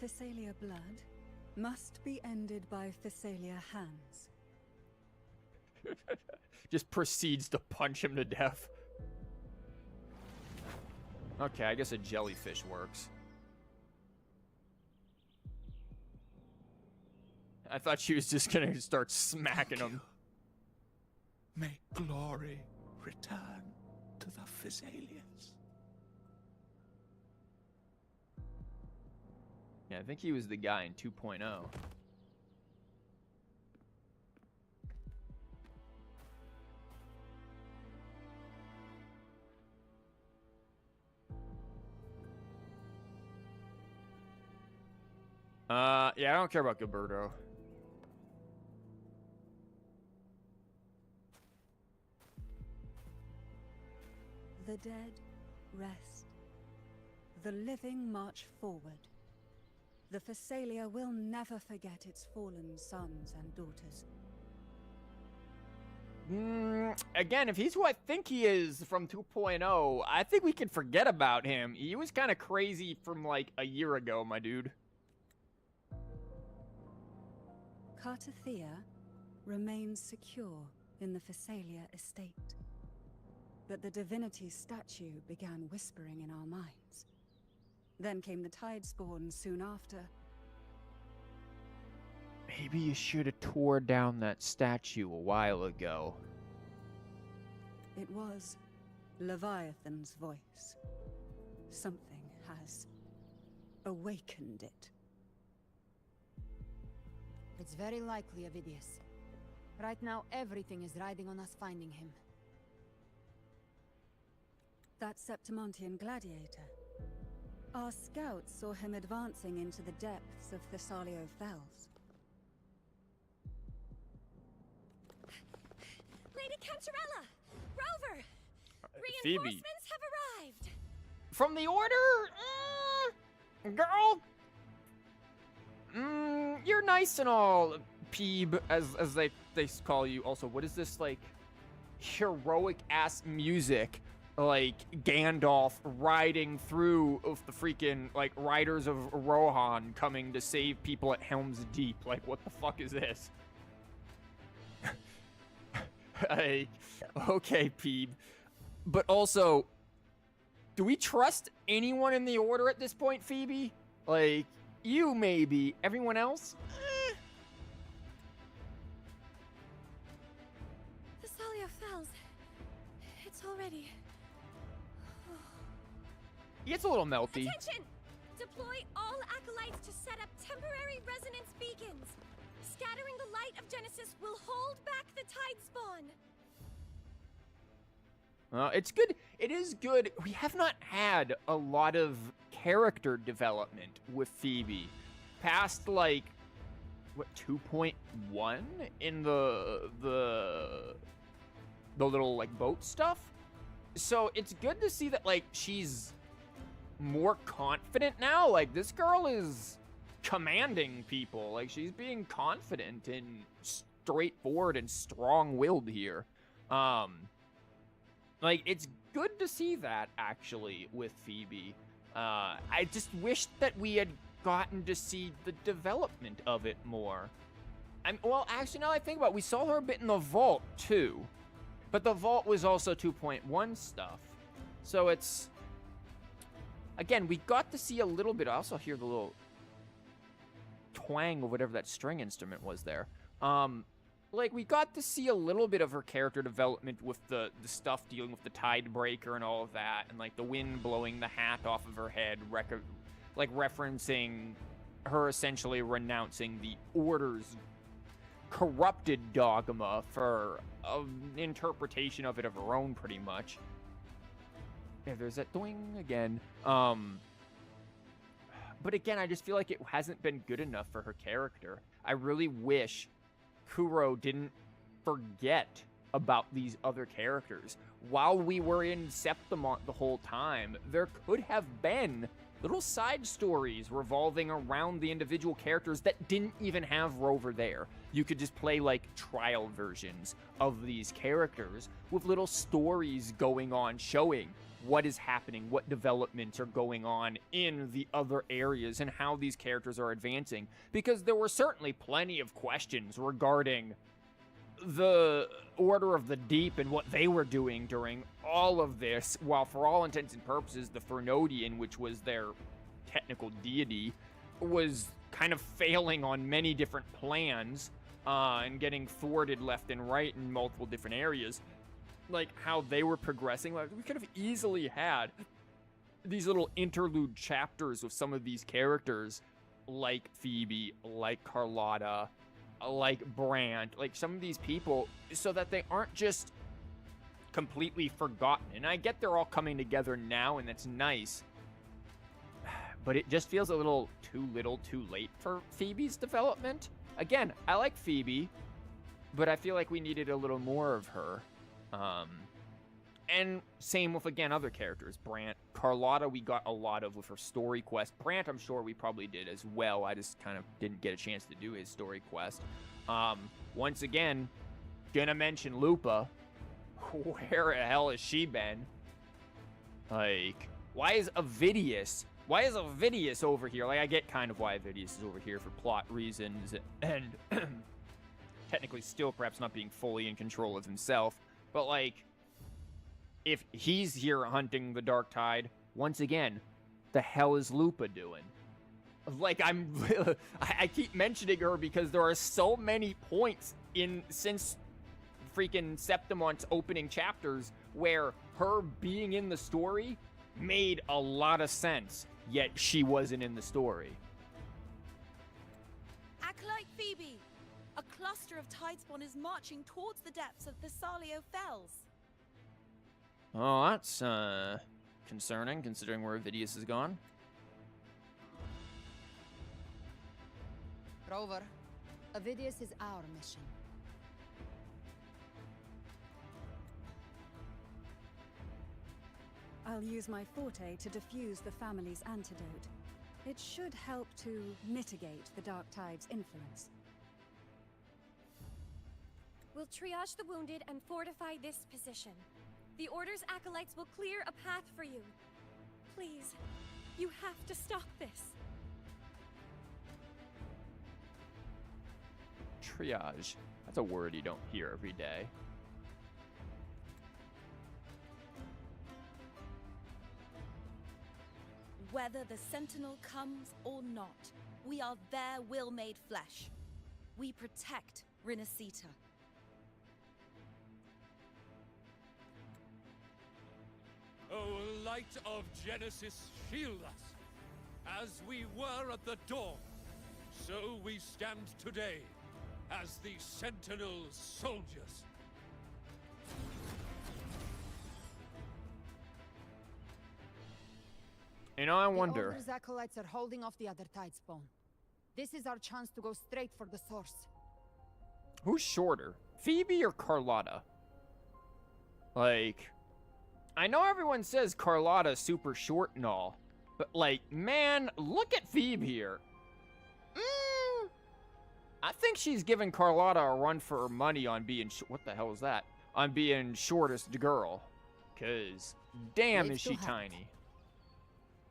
Physalia blood must be ended by Physalia hands. Just proceeds to punch him to death. Okay, I guess a jellyfish works. I thought she was just gonna start smacking him. May glory return to the Physalians. Yeah, I think he was the guy in 2.0. Yeah, I don't care about Gilberto. The dead rest. The living march forward. The Physalia will never forget its fallen sons and daughters. Again, if he's who I think he is from 2.0, I think we can forget about him. He was kind of crazy from like a year ago, my dude. Cartathea remains secure in the Physalia estate. But the divinity's statue began whispering in our minds. Then came the Tidespawn soon after. Maybe you should have tore down that statue a while ago. It was Leviathan's voice. Something has awakened it. It's very likely, Avidius. Right now, everything is riding on us finding him. That Septimontian gladiator. Our scouts saw him advancing into the depths of Thessalio Fells. Lady Cantarella! Rover! Phoebe. Reinforcements have arrived! From the Order? Girl? You're nice and all, Peeb, as they call you. Also, what is this, like, heroic-ass music? Like, Gandalf riding through of the freaking, like, Riders of Rohan coming to save people at Helm's Deep. Like, what the fuck is this? Like, okay, Peeb. But also, do we trust anyone in the Order at this point, Phoebe? Like, you maybe. Everyone else? Thessalio Fells. It's already... He gets a little melty. Attention! Deploy all acolytes to set up temporary resonance beacons. Scattering the light of Genesis will hold back the Tidespawn. It's good. It is good. We have not had a lot of character development with Phoebe. Past, like, what, 2.1 in the little, like, boat stuff? So it's good to see that, like, she's more confident now. Like, this girl is commanding people. Like, she's being confident and straightforward and strong-willed here. Like, it's good to see that, actually, with Phoebe. I just wish that we had gotten to see the development of it more. Well, actually, now that I think about it, we saw her a bit in the Vault, too. But the Vault was also 2.1 stuff. So it's... Again, we got to see a little bit. I also hear the little twang of whatever that string instrument was there. Like, we got to see a little bit of her character development with the stuff dealing with the Tidebreaker and all of that, and, like, the wind blowing the hat off of her head, like, referencing her essentially renouncing the Order's corrupted dogma for an interpretation of it of her own, pretty much. Yeah, there's that doing again. But again, I just feel like it hasn't been good enough for her character. I really wish Kuro didn't forget about these other characters. While we were in Septimont the whole time, there could have been little side stories revolving around the individual characters that didn't even have Rover there. You could just play like trial versions of these characters with little stories going on showing what is happening, what developments are going on in the other areas, and how these characters are advancing. Because there were certainly plenty of questions regarding the Order of the Deep and what they were doing during all of this, while for all intents and purposes, the Fernodian, which was their technical deity, was kind of failing on many different plans and getting thwarted left and right in multiple different areas. Like, how they were progressing. Like, we could have easily had these little interlude chapters with some of these characters, like Phoebe, like Carlotta, like Brandt, like some of these people, so that they aren't just completely forgotten. And I get they're all coming together now, and that's nice. But it just feels a little too little, too late for Phoebe's development. Again, I like Phoebe, but I feel like we needed a little more of her. And same with, again, other characters. Brandt, Carlotta, we got a lot of with her story quest. Brandt, I'm sure we probably did as well. I just kind of didn't get a chance to do his story quest. Once again, gonna mention Lupa. Where the hell has she been? Like, why is Avidius over here? Like, I get kind of why Avidius is over here for plot reasons, and technically still perhaps not being fully in control of himself. But, like, if he's here hunting the Dark Tide, once again, the hell is Lupa doing? Like, I keep mentioning her because there are so many points since freaking Septimont's opening chapters where her being in the story made a lot of sense, yet she wasn't in the story. Acolyte Phoebe! A cluster of Tidespawn is marching towards the depths of the Salio Fells. Oh, that's, concerning, considering where Avidius has gone. Rover, Avidius is our mission. I'll use my forte to defuse the family's antidote. It should help to mitigate the Dark Tide's influence. We'll triage the wounded and fortify this position. The Order's acolytes will clear a path for you. Please, you have to stop this. Triage. That's a word you don't hear every day. Whether the Sentinel comes or not, we are their will made flesh. We protect Rinascita. O light of Genesis, shield us. As we were at the dawn, so we stand today as the Sentinel soldiers. You know, I The wonder. Order's acolytes are holding off the other Tidespawn. This is our chance to go straight for the source. Who's shorter, Phoebe or Carlotta? Like, I know everyone says Carlotta's super short and all, but like, man, look at Phoebe here. I think she's giving Carlotta a run for her money on being what the hell is that? On being shortest girl. Cause damn, is she tiny.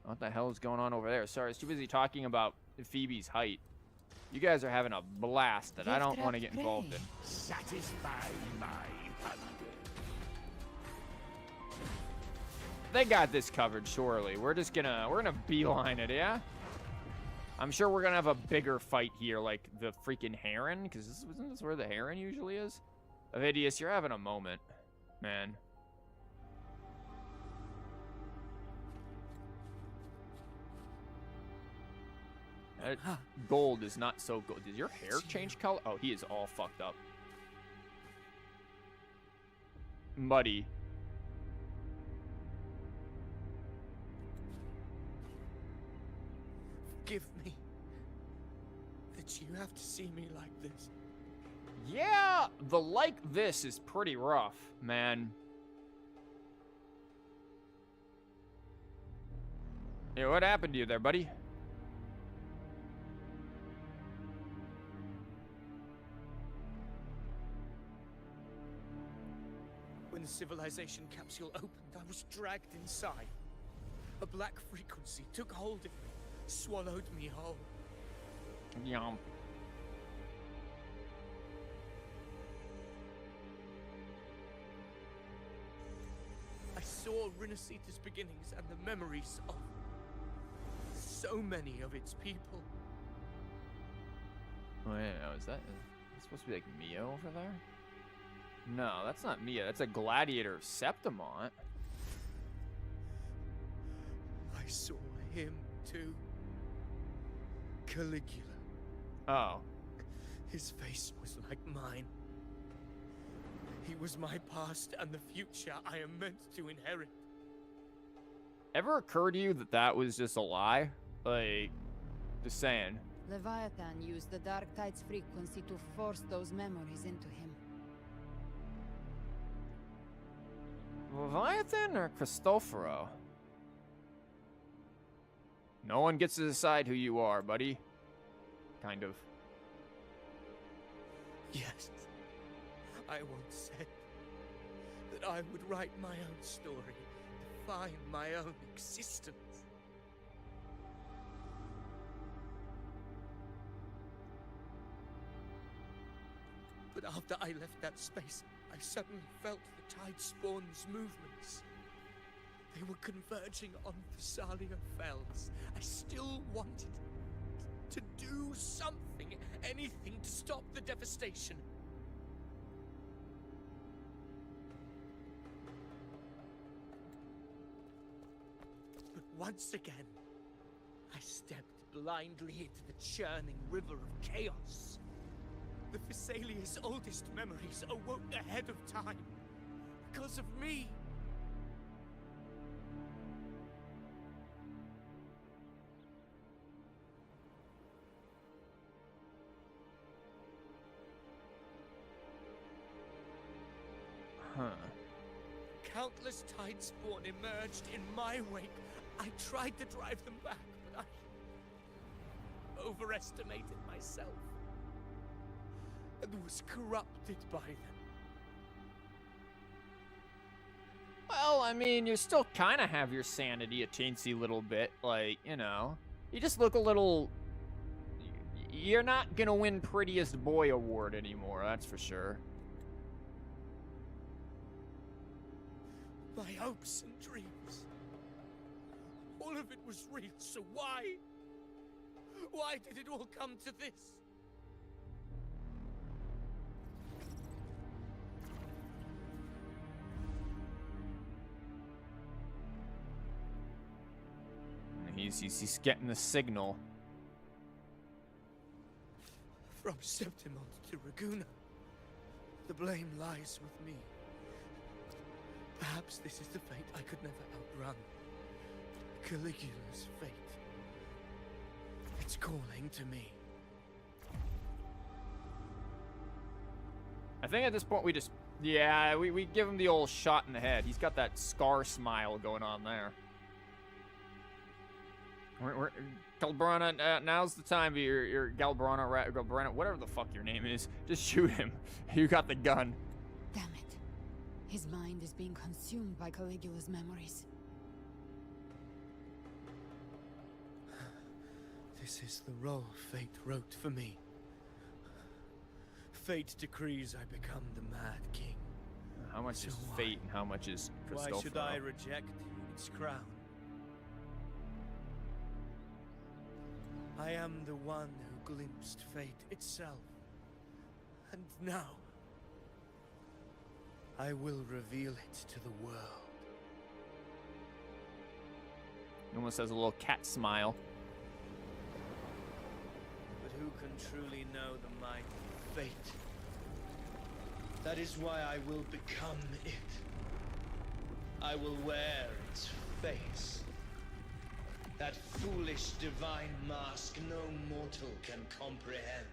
What the hell is going on over there? Sorry, I was too busy talking about Phoebe's height. You guys are having a blast that I don't want to get involved in. Satisfy my hunger. They got this covered, surely. We're gonna beeline it, yeah? I'm sure we're gonna have a bigger fight here, like the freaking Heron, because isn't this where the Heron usually is? Avidius, you're having a moment, man. That gold is not so gold. Does your hair change color? Oh, he is all fucked up. Muddy. you have to see me like this? Yeah, the like this is pretty rough, man. Yeah, what happened to you there, buddy? When the civilization capsule opened, I was dragged inside. A black frequency took hold of me, swallowed me whole. Yum. I saw Rinascita's beginnings and the memories of so many of its people. Wait, is that supposed to be like Mia over there? No, that's not Mia. That's a gladiator of Septimont. I saw him too. Caligula. Oh. His face was like mine. He was my past and the future I am meant to inherit. Ever occurred to you that that was just a lie? Like, just saying. Leviathan used the Dark Tide's frequency to force those memories into him. Leviathan or Cristoforo? No one gets to decide who you are, buddy. Kind of. Yes. I once said that I would write my own story, define my own existence. But after I left that space, I suddenly felt the Tide Spawn's movements. They were converging on Thessalia Fells. I still wanted to do something, anything to stop the devastation. But once again, I stepped blindly into the churning river of chaos. The Thessalia's oldest memories awoke ahead of time. Because of me. Huh. Countless Tide Spawn emerged in my wake. I tried to drive them back, but I overestimated myself. And was corrupted by them. Well, I mean, you still kind of have your sanity a teensy little bit. Like, you know, you just look a little... You're not gonna win Prettiest Boy award anymore, that's for sure. My hopes and dreams. All of it was real, so why? Why did it all come to this? He's getting the signal. From Septimont to Raguna, the blame lies with me. Perhaps this is the fate I could never outrun. Caligula's fate. It's calling to me. I think at this point we just... Yeah, we give him the old shot in the head. He's got that scar smile going on there. Galbrena, now's the time for your Galbrena, whatever the fuck your name is. Just shoot him. You got the gun. Damn it. His mind is being consumed by Caligula's memories. This is the role fate wrote for me. Fate decrees I become the Mad King. How much is fate and how much is Cristoforo? Why should I reject its crown? I am the one who glimpsed fate itself. And now, I will reveal it to the world. He almost has a little cat smile. But who can truly know the might of fate? That is why I will become it. I will wear its face. That foolish divine mask no mortal can comprehend.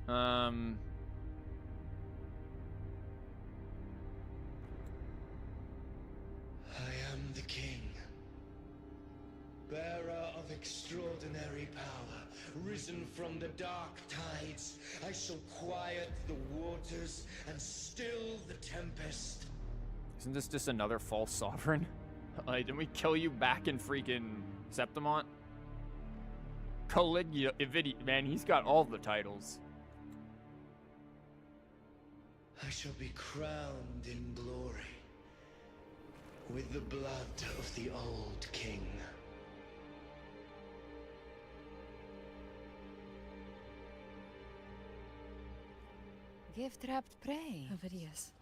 I am the king, bearer of extraordinary power, risen from the dark tides. I shall quiet the waters and still the tempest. Isn't this just another false sovereign? Like, didn't we kill you back in freaking Septimont? Caligula, man, he's got all the titles. I shall be crowned in glory with the blood of the old king. Gift-wrapped prey. Ovidius.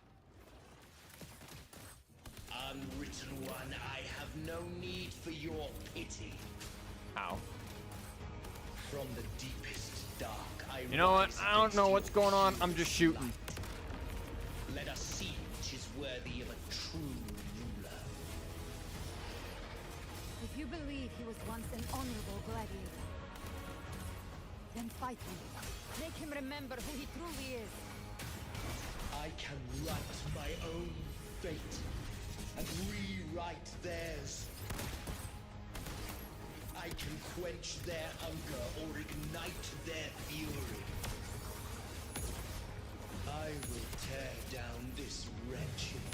Unwritten one, I have no need for your pity. How? From the deepest dark, You know what? I don't know what's going on. I'm just shooting. Let us see which is worthy of a true ruler. If you believe he was once an honorable gladiator, then fight him. Make him remember who he truly is. I can write my own fate and rewrite theirs. I can quench their hunger or ignite their fury. I will tear down this wretched,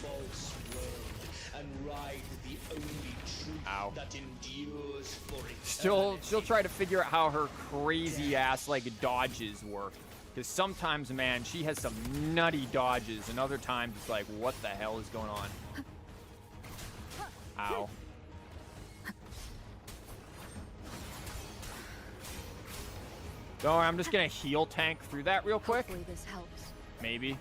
false world and ride the only truth that endures for eternity. She'll try to figure out how her crazy ass like dodges work. Because sometimes, man, she has some nutty dodges, and other times it's like, what the hell is going on? Ow. Don't worry, I'm just gonna heal tank through that real quick. Hopefully this helps. Maybe.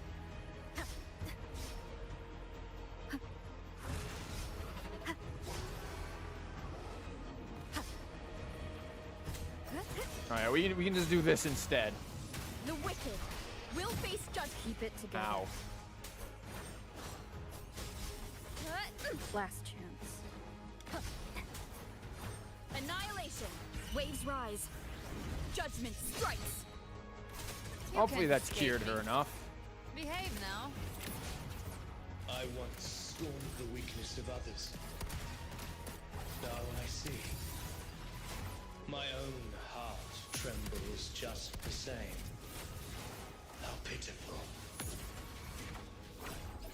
Alright, we can just do this instead. The wicked will face judgment. Keep it together. Ow. Last chance. Annihilation. Waves rise. Judgment strikes. Hopefully that's cured her enough. Behave now. I once scorned the weakness of others. Now I see. My own heart trembles just the same. How pitiful.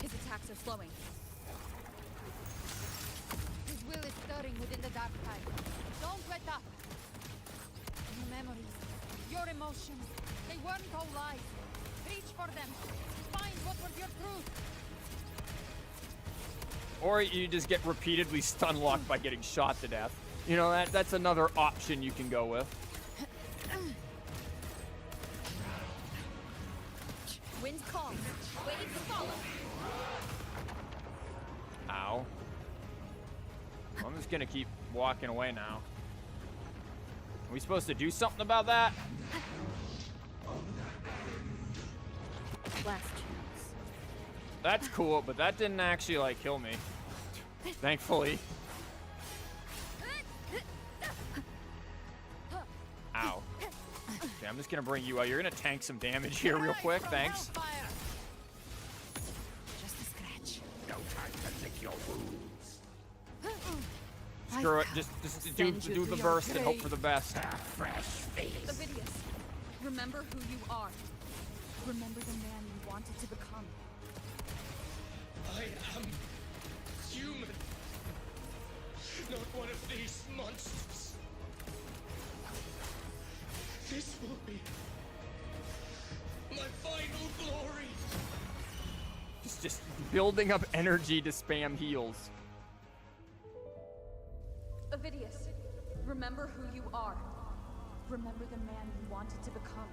His attacks are slowing. His will is stirring within the dark tide. Don't let up. Your memories, your emotions, they weren't all lies. Reach for them. Find what was your truth. Or you just get repeatedly stun locked by getting shot to death. You know, that's another option you can go with. Wind calms. Waves follow. Ow. I'm just gonna keep walking away now. Are we supposed to do something about that? Last chance. That's cool, but that didn't actually, like, kill me. Thankfully. Ow. Okay, I'm just gonna bring you out. You're gonna tank some damage here real quick. Thanks. Just a scratch. No time to lick your wounds. Screw it. Just do the burst and hope for the best. Fresh face. Ovidius, remember who you are. Remember the man you wanted to become. I am human. Not one of these monsters. This will be my final glory. Just building up energy to spam heals. Ovidius, remember who you are. Remember the man you wanted to become.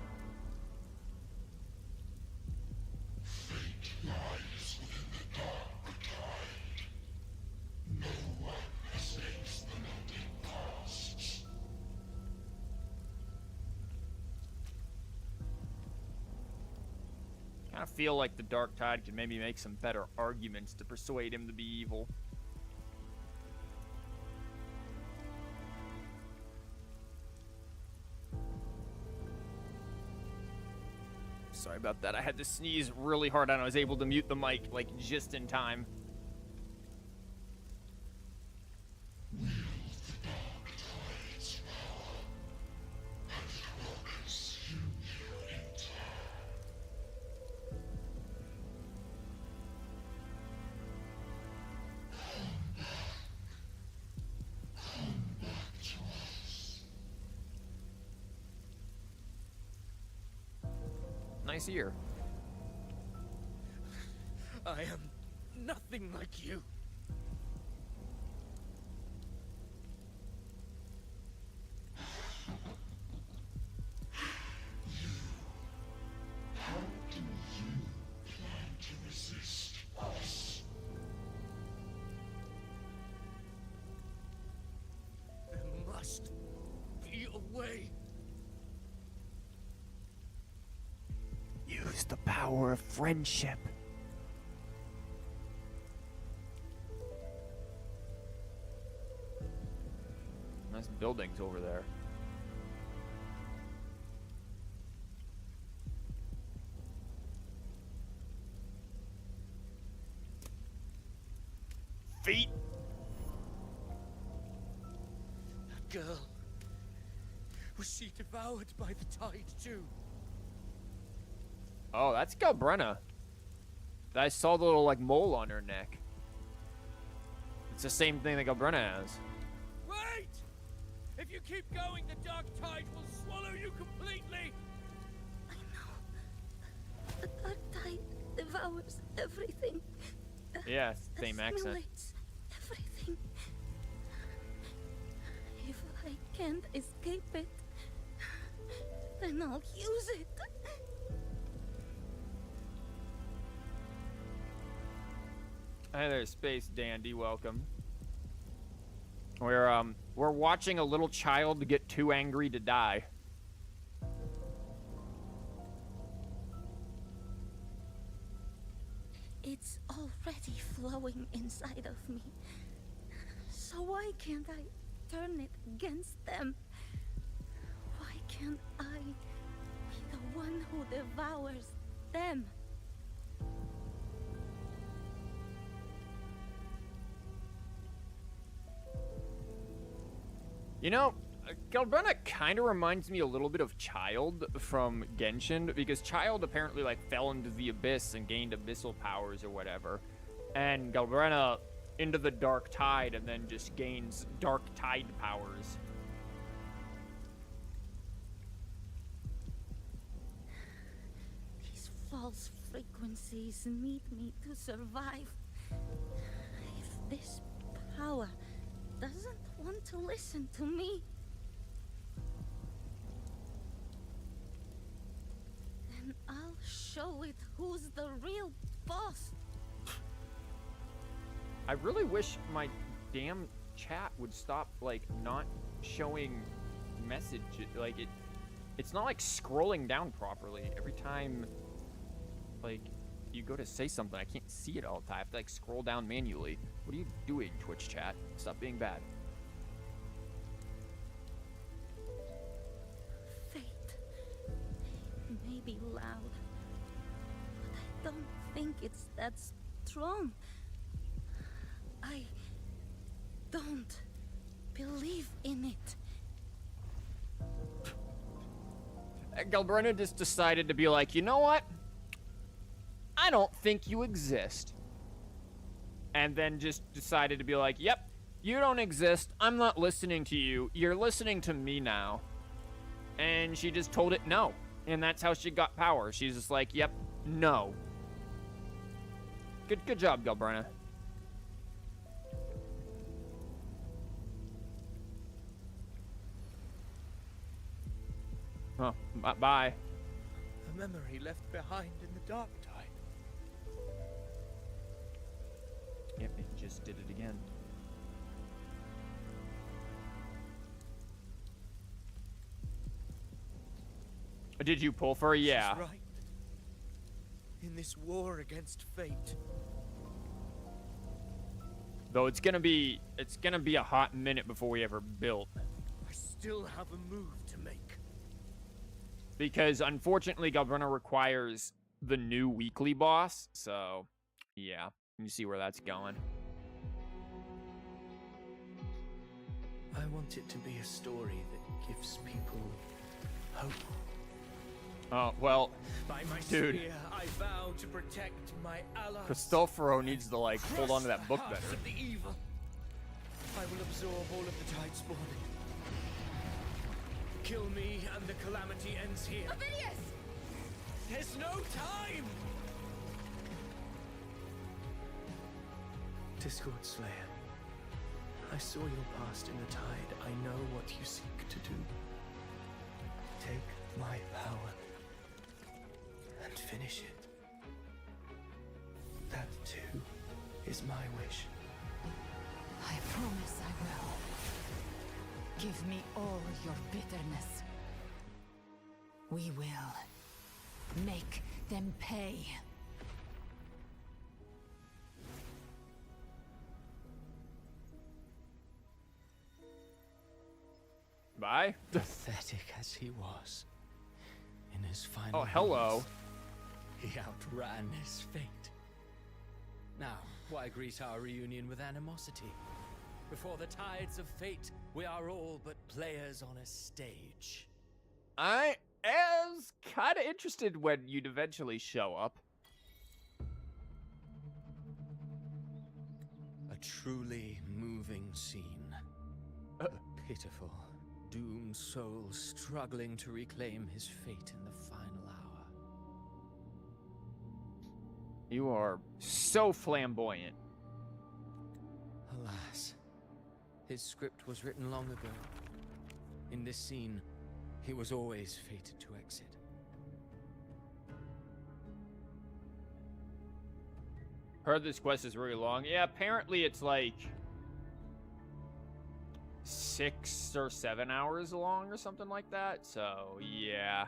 Fate lies within the dark tide. No one escapes the melting past. Kind of feel like the Dark Tide could maybe make some better arguments to persuade him to be evil. Sorry about that. I had to sneeze really hard and I was able to mute the mic, like, just in time. Nice ear. I am nothing like you. How do you plan to resist us? There must be a way. Use the power of friendship. Nice buildings over there. Feet. That girl. Was she devoured by the tide too? Oh, that's Galbrena. I saw the little, like, mole on her neck. It's the same thing that Galbrena has. Wait! If you keep going, the dark tide will swallow you completely! The dark tide devours everything. Yeah, same accent. Assimilates everything. If I can't escape it, then I'll use it. Hi there, Space Dandy. Welcome. We're watching a little child get too angry to die. It's already flowing inside of me. So why can't I turn it against them? Why can't I be the one who devours them? You know, Galbrena kind of reminds me a little bit of Child from Genshin, because Child apparently, like, fell into the abyss and gained abyssal powers or whatever, and Galbrena into the dark tide and then just gains dark tide powers. These false frequencies need me to survive. If this power doesn't want to listen to me, then I'll show it who's the real boss. I really wish my damn chat would stop, like, not showing message. Like, it's not, like, scrolling down properly. Every time, like, you go to say something, I can't see it all the time. I have to, like, scroll down manually. What are you doing, Twitch chat? Stop being bad. Fate may be loud, but I don't think it's that strong. I don't believe in it. Galbrena just decided to be like, you know what? I don't think you exist. And then just decided to be like, yep, you don't exist. I'm not listening to you. You're listening to me now. And she just told it no. And that's how she got power. She's just like, yep, no. Good job, Galbrena. Oh, bye. A memory left behind in the dark tide. Yep, it just did it again. Did you pull for her? Yeah. She's right. In this war against fate. Though it's gonna be a hot minute before we ever built. I still have a move to make. Because unfortunately, Galbrena requires the new weekly boss. So, yeah, you see where that's going. I want it to be a story that gives people hope. Oh, well, By my dude. spear, I vow to protect my allies. Cristoforo needs to, like, hold on to that book Crush the better. hearts of the evil. I will absorb all of the tide spawn. Kill me and the calamity ends here. Ovidius! There's no time! Discord Slayer, I saw your past in the tide. I know what you seek to do. Take my power and finish it. That too is my wish. I promise I will. Give me all your bitterness. We will make them pay. Bye. Pathetic as he was, in his final Oh, hello. moments, he outran his fate. Now, why greet our reunion with animosity? Before the tides of fate, we are all but players on a stage. I was kind of interested when you'd eventually show up. A truly moving scene. A pitiful, doomed soul struggling to reclaim his fate in the final hour. You are so flamboyant. Alas, his script was written long ago. In this scene, he was always fated to exit. Heard this quest is really long. Yeah, apparently it's like 6 or 7 hours long or something like that. So, yeah.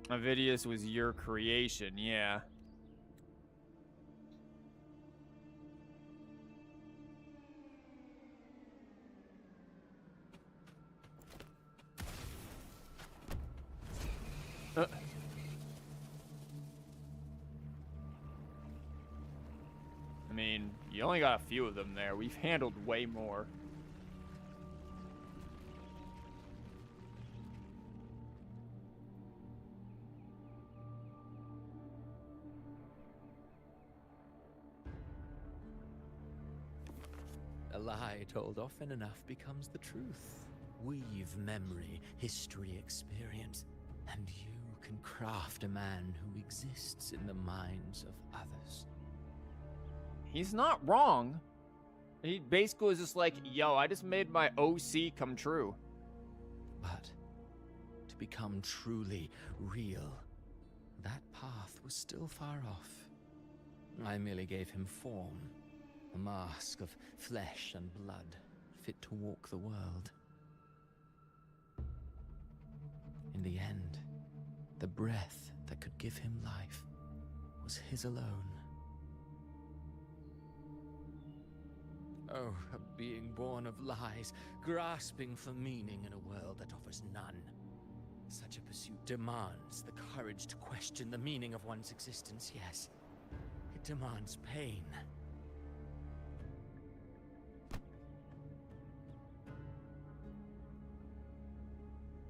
Ovidius was your creation, yeah. I mean, you only got a few of them there. We've handled way more. A lie told often enough becomes the truth. Weave memory, history, experience, and you can craft a man who exists in the minds of others. He's not wrong. He basically was just like, yo, I just made my OC come true. But to become truly real, that path was still far off. I merely gave him form, a mask of flesh and blood, fit to walk the world. In the end, the breath that could give him life was his alone. Oh, a being born of lies, grasping for meaning in a world that offers none. Such a pursuit demands the courage to question the meaning of one's existence, yes. It demands pain.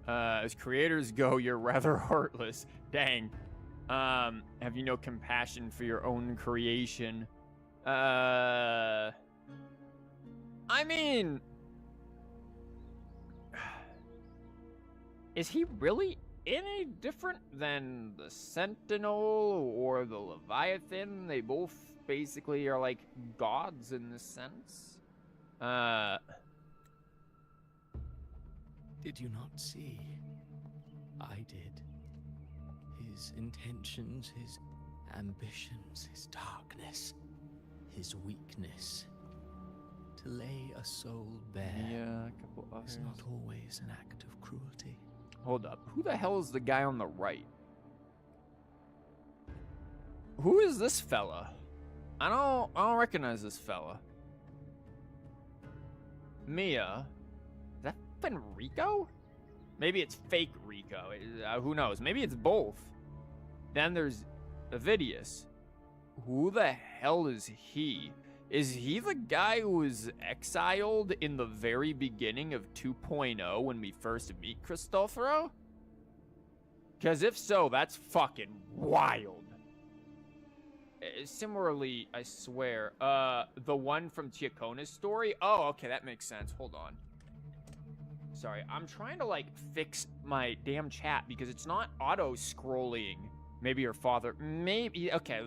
As creators go, you're rather heartless. Dang. Have you no compassion for your own creation? I mean, is he really any different than the Sentinel or the Leviathan? They both basically are like gods in this sense. Did you not see? I did. His intentions, his ambitions, his darkness, his weakness. To lay a soul bare is not always an act of cruelty. Hold up. Who the hell is the guy on the right? Who is this fella? I don't recognize this fella. Mia. Fenrico? Maybe it's fake Rico. Who knows? Maybe it's both. Then there's Avidius. Who the hell is he? Is he the guy who was exiled in the very beginning of 2.0 when we first meet Cristoforo? Because if so, that's fucking wild. Similarly, I swear, the one from Chiacona's story? Oh, okay, that makes sense. Hold on. Sorry, I'm trying to, like, fix my damn chat because it's not auto-scrolling. Maybe your father... Maybe... Okay,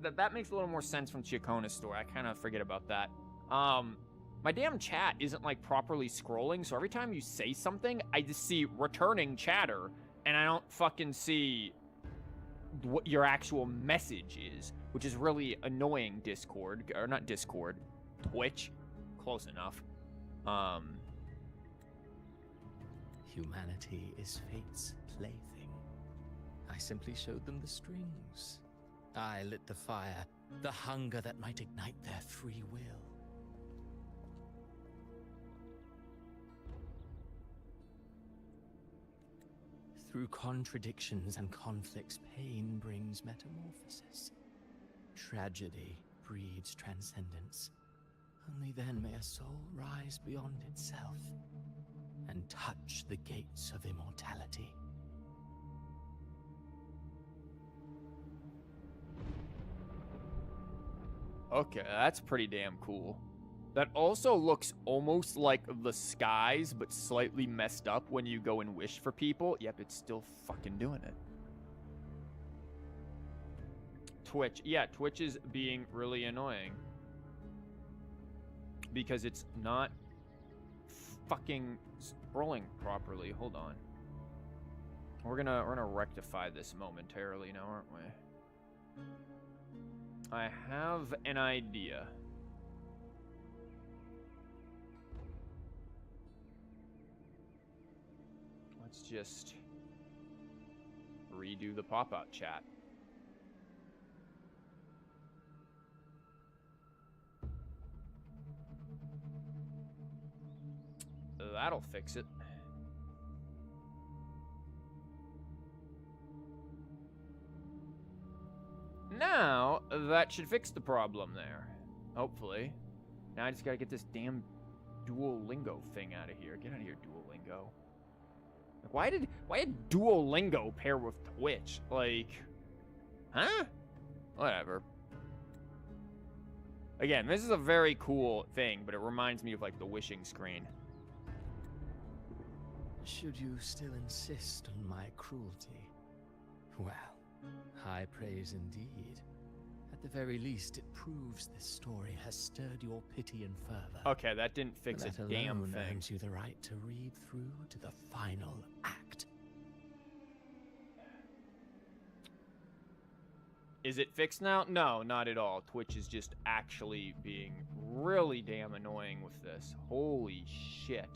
that makes a little more sense from Chiacona's story. I kind of forget about that. My damn chat isn't, like, properly scrolling, so every time you say something, I just see returning chatter, and I don't fucking see what your actual message is, which is really annoying, Discord. Or not Discord. Twitch. Close enough. Humanity is fate's plaything. I simply showed them the strings. I lit the fire, the hunger that might ignite their free will. Through contradictions and conflicts, pain brings metamorphosis. Tragedy breeds transcendence. Only then may a soul rise beyond itself and touch the gates of immortality. Okay, that's pretty damn cool. That also looks almost like the skies, but slightly messed up when you go and wish for people. Yep, it's still fucking doing it. Twitch. Yeah, Twitch is being really annoying. Because it's not fucking scrolling properly. Hold on. We're gonna rectify this momentarily now, aren't we? I have an idea. Let's just redo the pop-out chat. That'll fix it. Now, that should fix the problem there. Hopefully. Now I just gotta get this damn Duolingo thing out of here. Get out of here, Duolingo. Like, why did Duolingo pair with Twitch? Like, huh? Whatever. Again, this is a very cool thing, but it reminds me of, like, the wishing screen. Should you still insist on my cruelty? Well, high praise indeed. At the very least, it proves this story has stirred your pity and fervor. Okay, that didn't fix a damn thing. That earns you the right to read through to the final act. Is it fixed now? No, not at all. Twitch is just actually being really damn annoying with this. Holy shit.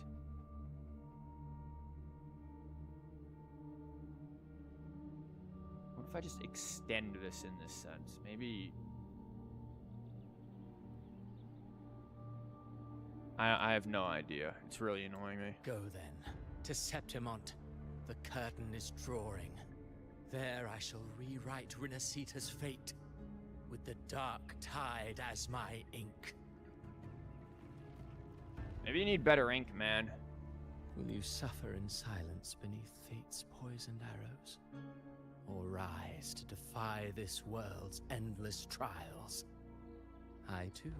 What if I just extend this in this sense? Maybe... I have no idea. It's really annoying me. Go then, to Septimont. The curtain is drawing. There I shall rewrite Rinascita's fate, with the dark tide as my ink. Maybe you need better ink, man. Will you suffer in silence beneath fate's poisoned arrows? Or rise to defy this world's endless trials? I, too,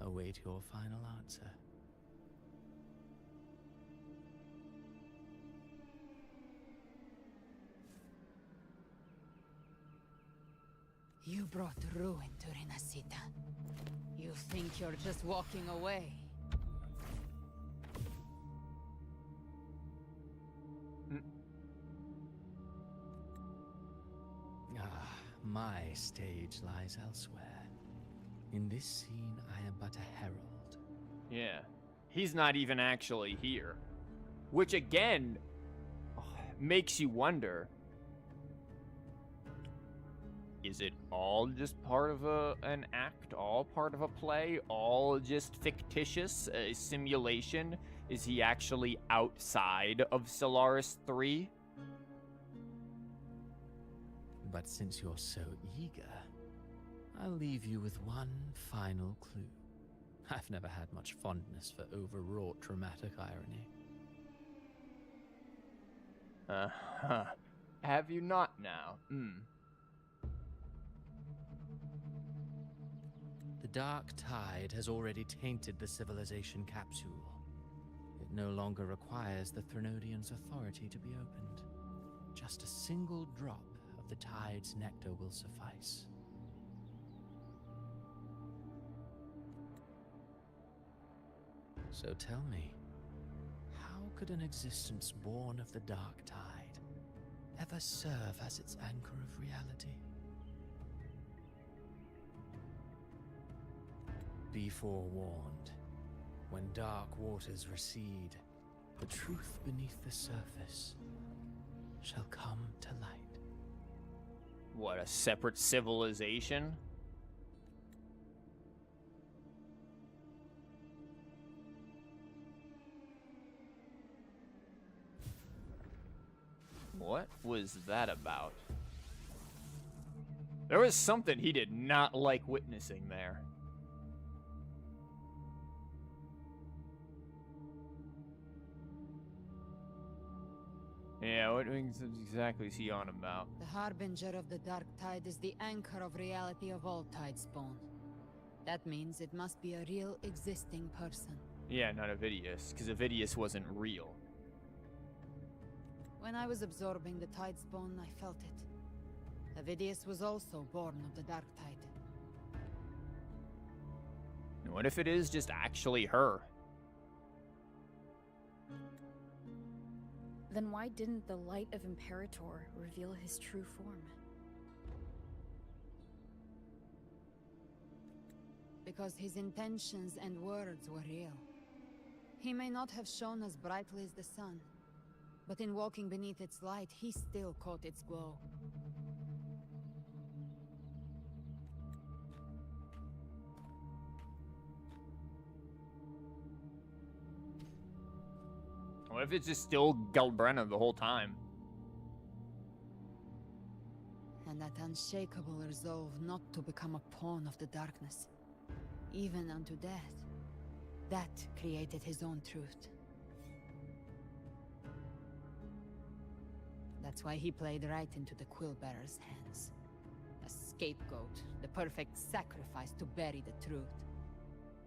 await your final answer. You brought ruin to Rinascita. You think you're just walking away? My stage lies elsewhere. In this scene, I am but a herald. Yeah. He's not even actually here. Which, again, makes you wonder. Is it all just part of an act? All part of a play? All just fictitious? A simulation? Is he actually outside of Solaris 3? But since you're so eager, I'll leave you with one final clue. I've never had much fondness for overwrought dramatic irony. Uh-huh. Have you not now? The dark tide has already tainted the civilization capsule. It no longer requires the Threnodians' authority to be opened. Just a single drop of the tide's nectar will suffice. So tell me, how could an existence born of the dark tide ever serve as its anchor of reality? Be forewarned. When dark waters recede, the truth beneath the surface shall come to light. What, a separate civilization? What was that about? There was something he did not like witnessing there. Yeah, what exactly is he on about? The harbinger of the dark tide is the anchor of reality of all tidespawn. That means it must be a real existing person. Yeah, not Avidius, because Avidius wasn't real. When I was absorbing the tidespawn, I felt it. Avidius was also born of the dark tide. What if it is just actually her? Then why didn't the light of Imperator reveal his true form? Because his intentions and words were real. He may not have shone as brightly as the sun, but in walking beneath its light, he still caught its glow. What if it's just still Galbrena the whole time? And that unshakable resolve not to become a pawn of the darkness, even unto death, that created his own truth. That's why he played right into the Quillbearer's hands. A scapegoat, the perfect sacrifice to bury the truth.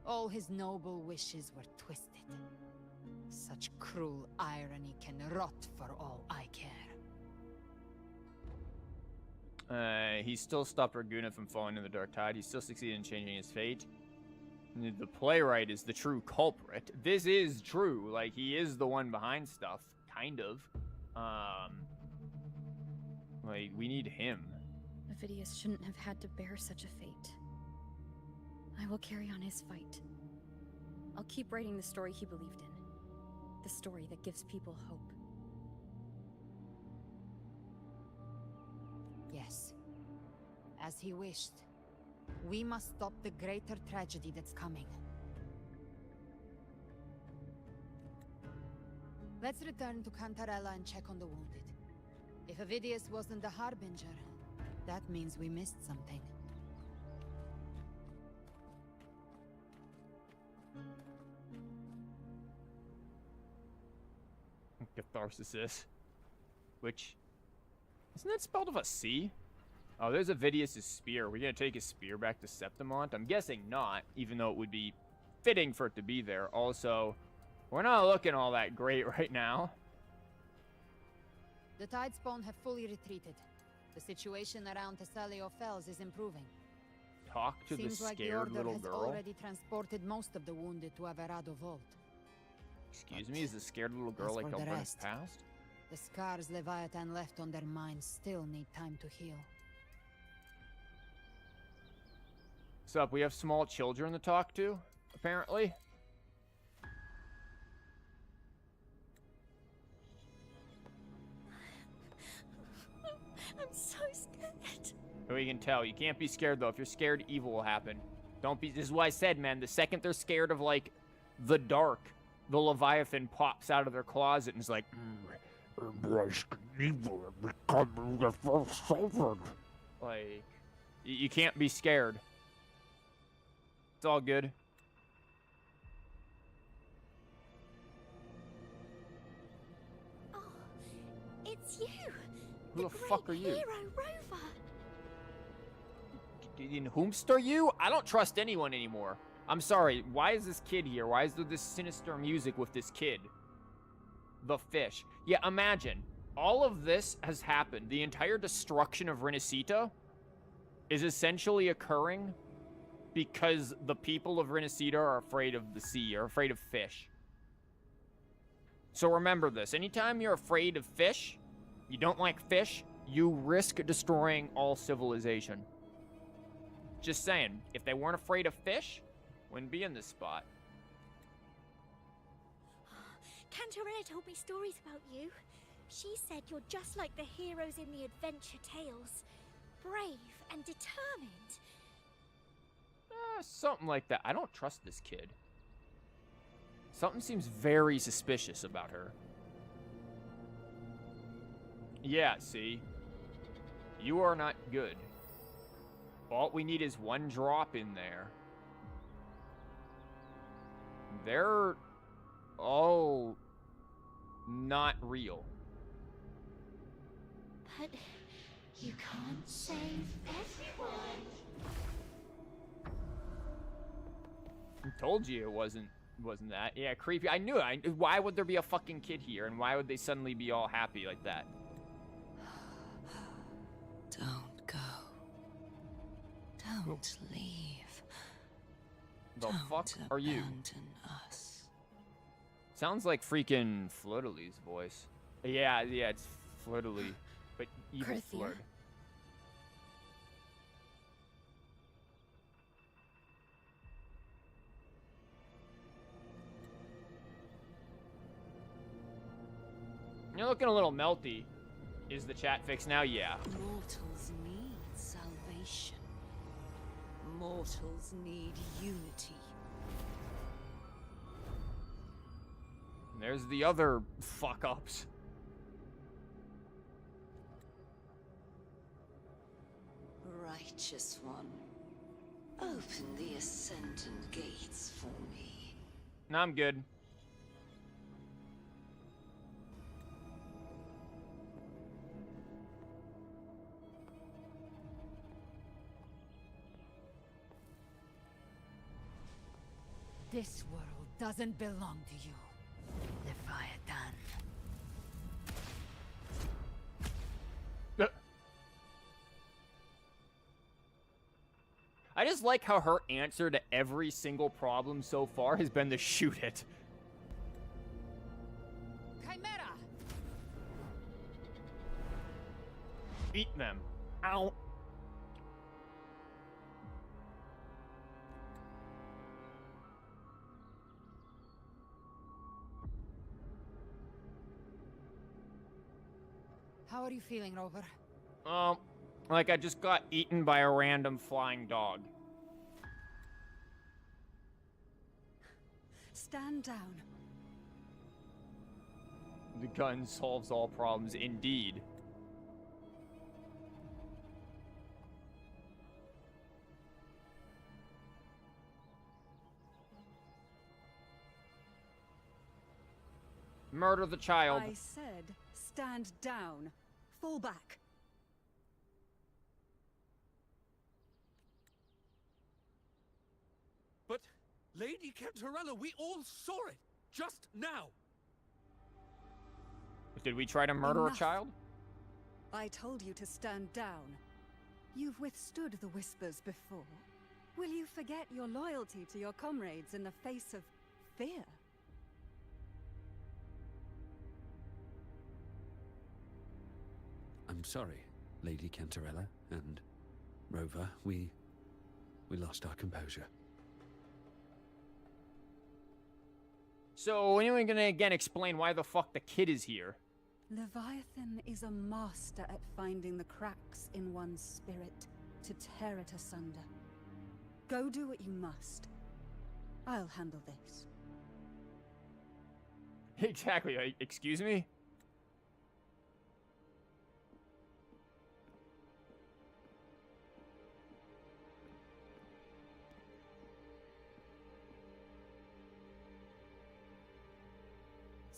All his noble wishes were twisted. Such cruel irony can rot for all I care. He still stopped Raguna from falling in the dark tide. He still succeeded in changing his fate. The playwright is the true culprit. This is true. Like, he is the one behind stuff. Kind of. Like, we need him. Avidius shouldn't have had to bear such a fate. I will carry on his fight. I'll keep writing the story he believed in. The story that gives people hope. Yes. As he wished. We must stop the greater tragedy that's coming. Let's return to Cantarella and check on the wounded. If Avidius wasn't the harbinger, that means we missed something. Catharsis. Which, isn't that spelled with a C? Oh, there's Avidius' spear. We're gonna take his spear back to Septimont? I'm guessing not, even though it would be fitting for it to be there. Also, we're not looking all that great right now. The Tidespawn have fully retreated. The situation around Thessalio Fells is improving. Talk to Seems the like the scared Order little has girl. already transported most of the wounded to Averado Vault. Excuse me, is the scared little girl As like for the Galbrena's rest, past? The scars Leviathan left on their minds still need time to heal. What's up? We have small children to talk to, apparently. I'm so scared. We can tell. You can't be scared, though. If you're scared, evil will happen. Don't be... This is what I said, man. The second they're scared of, like, the dark, the Leviathan pops out of their closet and is like, Embrace evil and become the first sovereign. like, you can't be scared. It's all good. Oh, it's you. Who the fuck are you? Hero Rover. In whomst are you? I don't trust anyone anymore. I'm sorry, why is this kid here? Why is there this sinister music with this kid? The fish. Yeah, imagine. All of this has happened. The entire destruction of Rinascita is essentially occurring because the people of Rinascita are afraid of the sea, are afraid of fish. So remember this. Anytime you're afraid of fish, you don't like fish, you risk destroying all civilization. Just saying, if they weren't afraid of fish, wouldn't be in this spot. Cantarella told me stories about you. She said you're just like the heroes in the adventure tales. Brave and determined. Something like that. I don't trust this kid. Something seems very suspicious about her. Yeah, see? You are not good. All we need is one drop in there. They're all not real. But you can't save everyone. I told you it wasn't that. Yeah, creepy. I knew it. Why would there be a fucking kid here? And why would they suddenly be all happy like that? Don't go. Don't leave. The Don't fuck are you? abandon us. Sounds like freaking Fleur-de-Lis's voice. Yeah, it's Fleur-de-Lis. But evil Carthia? Fleur. You're looking a little melty. Is the chat fixed now? Yeah. Mortals need salvation. Mortals need unity. And there's the other fuck-ups. Righteous one, open the ascendant gates for me. No, I'm good. This world doesn't belong to you, Leviathan. I just like how her answer to every single problem so far has been to shoot it. Chimera! Eat them. Ow. How are you feeling, Rover? Like I just got eaten by a random flying dog. Stand down. The gun solves all problems, indeed. Murder the child. I said, stand down. Fall back. But, Lady Cantarella, we all saw it, just now. Did we try to murder Enough. a child? I told you to stand down. You've withstood the whispers before. Will you forget your loyalty to your comrades in the face of fear? I'm sorry, Lady Cantarella and Rover. We lost our composure. So, anyone gonna again explain why the fuck the kid is here? Leviathan is a master at finding the cracks in one's spirit to tear it asunder. Go do what you must. I'll handle this. Exactly. Like, excuse me?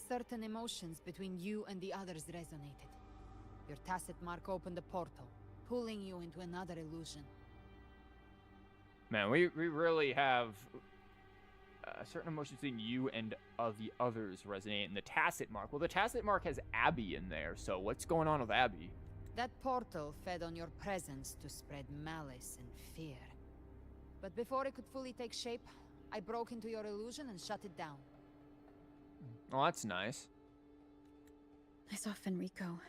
Certain emotions between you and the others resonated. Your tacit mark opened a portal, pulling you into another illusion. Man, we really have certain emotions between you and the others resonate. And the tacit mark. Well, the tacit mark has Abby in there, so what's going on with Abby? That portal fed on your presence to spread malice and fear. But before it could fully take shape, I broke into your illusion and shut it down. Oh, that's nice. I saw Fenrico,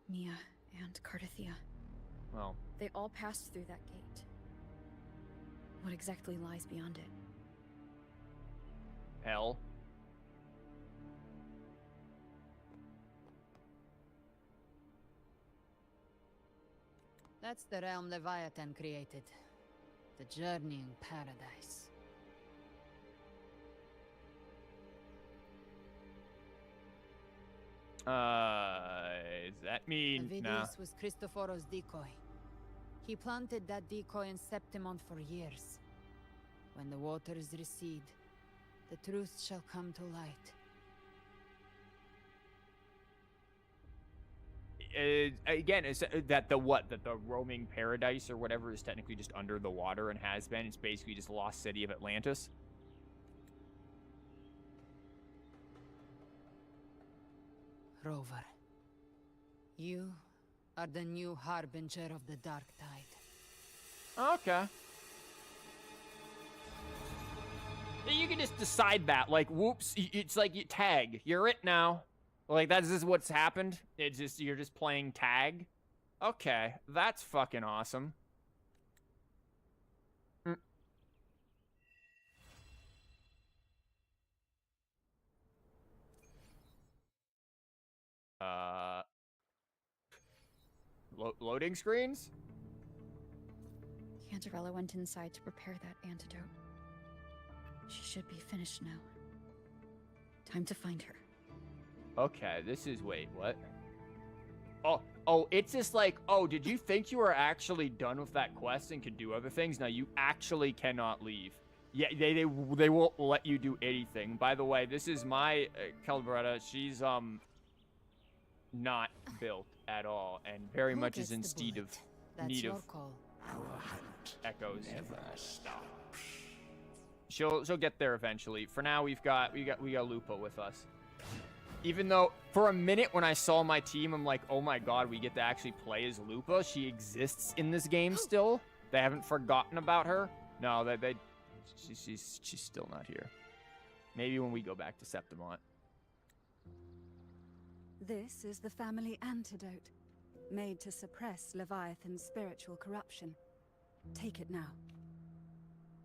Mia, and Cardathia. Well, they all passed through that gate. What exactly lies beyond it? Hell. That's the realm Leviathan created. The journeying paradise. Does that mean... Nah. Avidius was Cristoforo's decoy. He planted that decoy in Septimont for years. When the waters recede, the truth shall come to light. Again, is that the what? That the roaming paradise or whatever is technically just under the water and has been? It's basically just lost city of Atlantis? Rover, you are the new harbinger of the Dark Tide. Okay. You can just decide that, like, whoops, it's like you tag. You're it now. Like, that's just what's happened. It's just, you're just playing tag. Okay, that's fucking awesome. Loading screens? Cantarella went inside to prepare that antidote. She should be finished now. Time to find her. Okay, this is... Wait, what? Oh, it's just like, oh, did you think you were actually done with that quest and could do other things? No, you actually cannot leave. Yeah, they won't let you do anything. By the way, this is my Galbrena. She's, not built at all, and very much is in need of echoes. Never stops. She'll get there eventually. For now, we got Lupa with us. Even though for a minute when I saw my team, I'm like, oh my god, we get to actually play as Lupa. She exists in this game still. They haven't forgotten about her. No, she's still not here. Maybe when we go back to Septimont. This is the family antidote, made to suppress Leviathan's spiritual corruption. Take it now.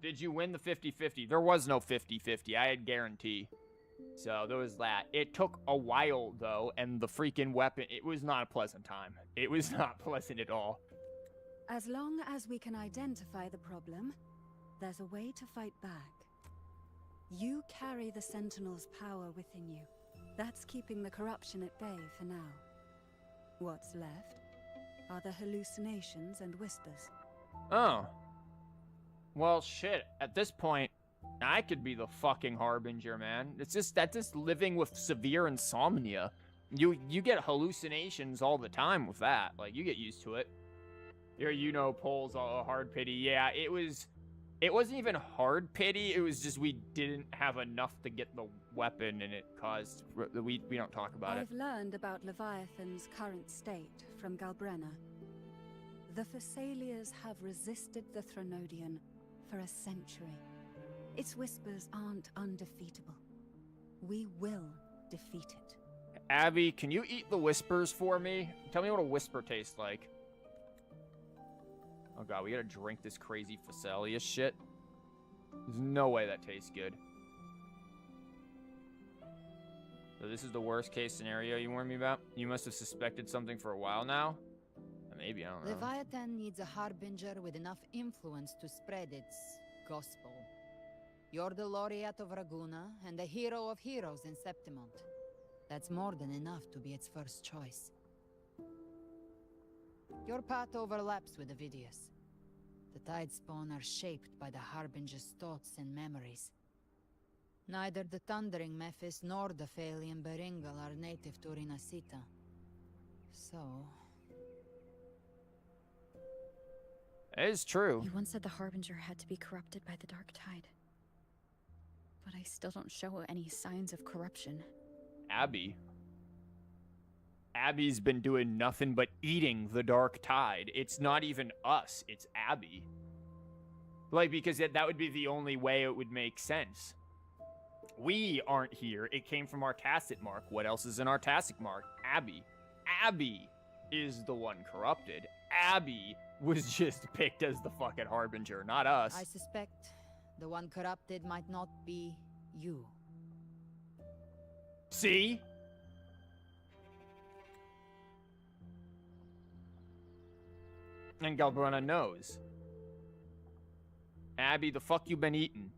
Did you win the 50-50? There was no 50-50. I had guarantee. So there was that. It took a while, though, and the freaking weapon, it was not a pleasant time. It was not pleasant at all. As long as we can identify the problem, there's a way to fight back. You carry the Sentinel's power within you. That's keeping the corruption at bay for now. What's left are the hallucinations and whispers. Oh. Well, shit. At this point, I could be the fucking harbinger, man. That's just living with severe insomnia. You get hallucinations all the time with that. Like, you get used to it. Pole's a hard pity. Yeah, it wasn't even hard pity. It was just we didn't have enough to get the weapon, and it caused... We don't talk about it. I've learned about Leviathan's current state from Galbrena. The Thessalians have resisted the Thronodian for a century. Its whispers aren't undefeatable. We will defeat it. Abby, can you eat the whispers for me? Tell me what a whisper tastes like. Oh god, we gotta drink this crazy Thessalius shit. There's no way that tastes good. So this is the worst case scenario you warned me about? You must have suspected something for a while now? Maybe, I don't know. Leviathan needs a harbinger with enough influence to spread its gospel. You're the laureate of Raguna and the hero of heroes in Septimont. That's more than enough to be its first choice. Your path overlaps with Avidius. The Tidespawn are shaped by the Harbinger's thoughts and memories. Neither the Thundering Mephis nor the Phalian Beringal are native to Rinascita. So... It is true. You once said the Harbinger had to be corrupted by the Dark Tide. But I still don't show any signs of corruption. Abby. Abby's been doing nothing but eating the Dark Tide. It's not even us, it's Abby. Like, because that would be the only way it would make sense. We aren't here. It came from our tacit mark. What else is in our tacit mark? Abby. Abby is the one corrupted. Abby was just picked as the fucking Harbinger, not us. I suspect the one corrupted might not be you. See? And Galbrena knows. Abby, the fuck you been eating?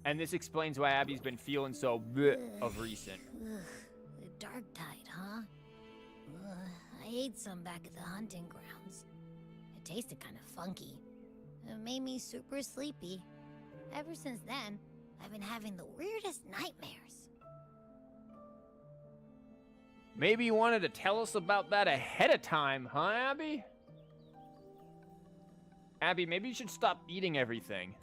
And this explains why Abby's been feeling so bleh of recent. The Dark Tide, huh? I ate some back at the hunting grounds. It tasted kind of funky. It made me super sleepy. Ever since then, I've been having the weirdest nightmares. Maybe you wanted to tell us about that ahead of time, huh, Abby? Abby, maybe you should stop eating everything.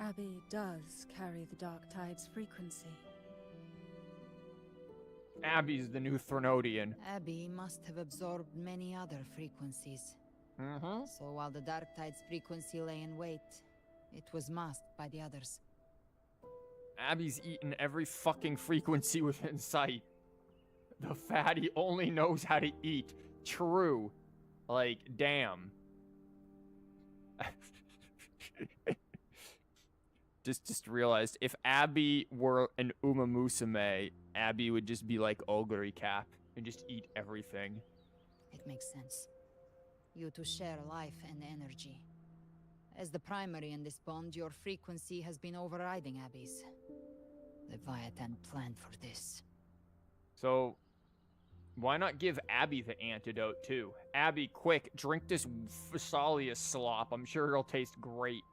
Abby does carry the Dark Tide's frequency. Abby's the new Threnodian. Abby must have absorbed many other frequencies. So while the Dark Tide's frequency lay in wait, it was masked by the others. Abby's eaten every fucking frequency within sight. The fatty only knows how to eat. True. Like, damn. Just realized, if Abby were an Uma Musume, Abby would just be like Ogre Cap and just eat everything. It makes sense. You two share life and energy. As the primary in this bond, your frequency has been overriding Abby's. Leviathan planned for this. So, why not give Abby the antidote, too? Abby, quick, drink this Phasalia slop. I'm sure it'll taste great.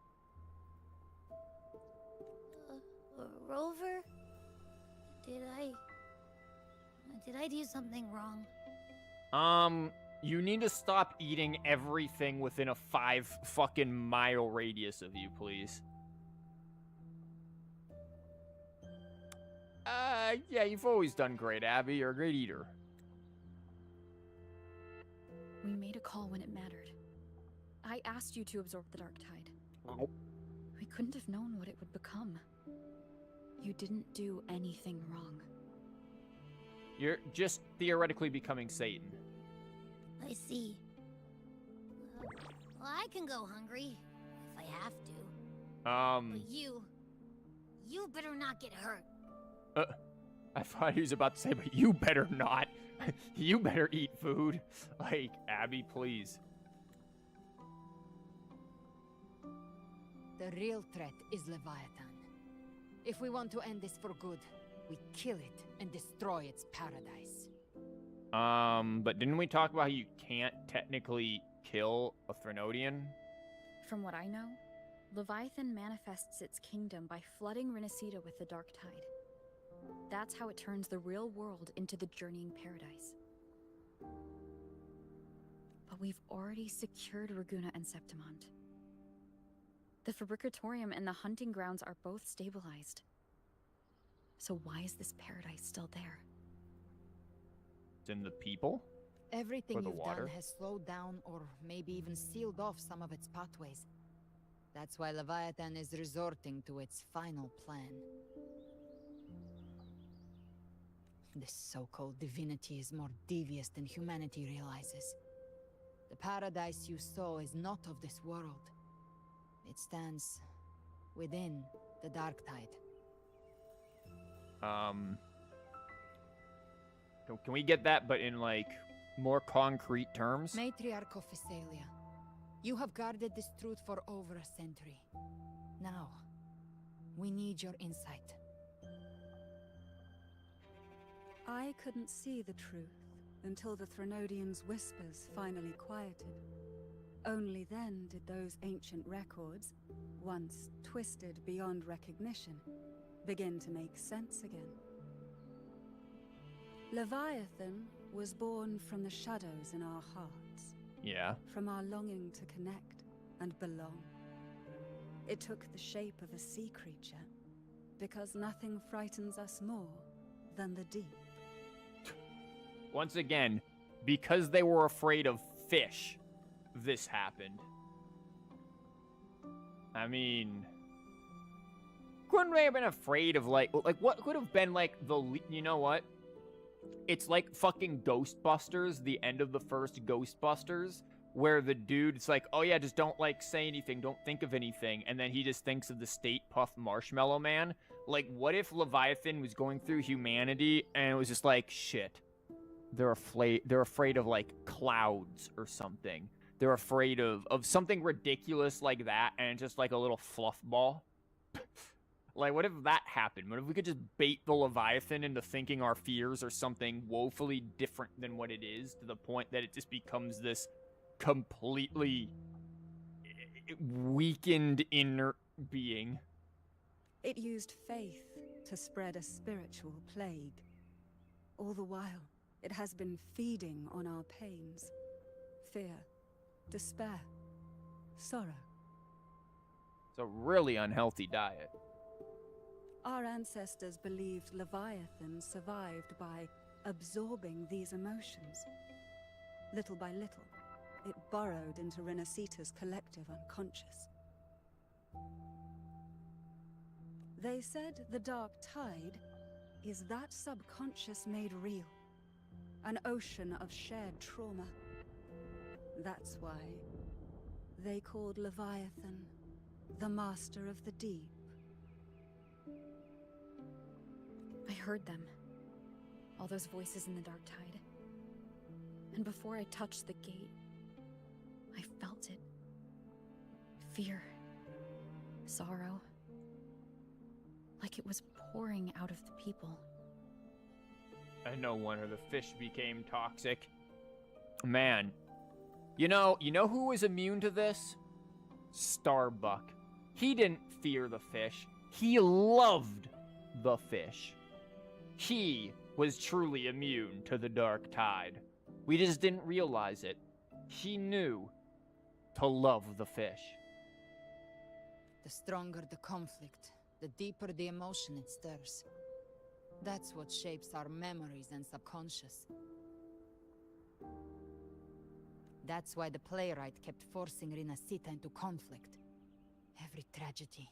Rover? Did I do something wrong? You need to stop eating everything within a 5 fucking mile radius of you, please. Yeah, you've always done great, Abby. You're a great eater. We made a call when it mattered. I asked you to absorb the Dark Tide. Oh. We couldn't have known what it would become. You didn't do anything wrong. You're just theoretically becoming Satan. I see. Well, I can go hungry, if I have to. But you better not get hurt. I thought he was about to say, but you better not. You better eat food. Like, Abby, please. The real threat is Leviathan. If we want to end this for good, we kill it and destroy its paradise. But didn't we talk about how you can't technically kill a Threnodian? From what I know, Leviathan manifests its kingdom by flooding Rinascita with the Dark Tide. That's how it turns the real world into the journeying paradise. But we've already secured Raguna and Septimont. The Fabricatorium and the hunting grounds are both stabilized. So why is this paradise still there? It's in the people? Everything Or the you've water? done has slowed down or maybe even sealed off some of its pathways. That's why Leviathan is resorting to its final plan. This so-called divinity is more devious than humanity realizes. The paradise you saw is not of this world. It stands within the Dark Tide. Can we get that, but in, like, more concrete terms? Matriarch of Phasalia, You have guarded this truth for over a century. Now, we need your insight. I couldn't see the truth until the Threnodians' whispers finally quieted. Only then did those ancient records, once twisted beyond recognition, begin to make sense again. Leviathan was born from the shadows in our hearts. Yeah. From our longing to connect and belong. It took the shape of a sea creature, because nothing frightens us more than the deep. Once again, because they were afraid of fish, this happened. I mean, couldn't they have been afraid of, like what could have been, like, you know what? It's like fucking Ghostbusters, the end of the first Ghostbusters, where the dude's like, oh yeah, just don't, like, say anything, don't think of anything, and then he just thinks of the State Puff Marshmallow Man. Like, what if Leviathan was going through humanity, and it was just like, shit, they're afraid of, like, clouds or something. They're afraid of something ridiculous like that, and it's just like a little fluff ball. Like, what if that happened? What if we could just bait the Leviathan into thinking our fears are something woefully different than what it is, to the point that it just becomes this completely weakened inner being? It used faith to spread a spiritual plague. All the while, it has been feeding on our pains. Fear, despair, sorrow. It's a really unhealthy diet. Our ancestors believed Leviathan survived by absorbing these emotions. Little by little, it burrowed into Rinascita's collective unconscious. They said the dark tide is that subconscious made real. An ocean of shared trauma. That's why they called Leviathan the Master of the Deep. I heard them. All those voices in the dark tide. And before I touched the gate, I felt it. Fear. Sorrow. Like it was pouring out of the people. And no wonder the fish became toxic. Man. You know who was immune to this? Starbuck. He didn't fear the fish. He loved the fish. He was truly immune to the dark tide. We just didn't realize it. He knew to love the fish. The stronger the conflict, the deeper the emotion it stirs. That's what shapes our memories and subconscious. That's why the playwright kept forcing Rinascita into conflict. Every tragedy,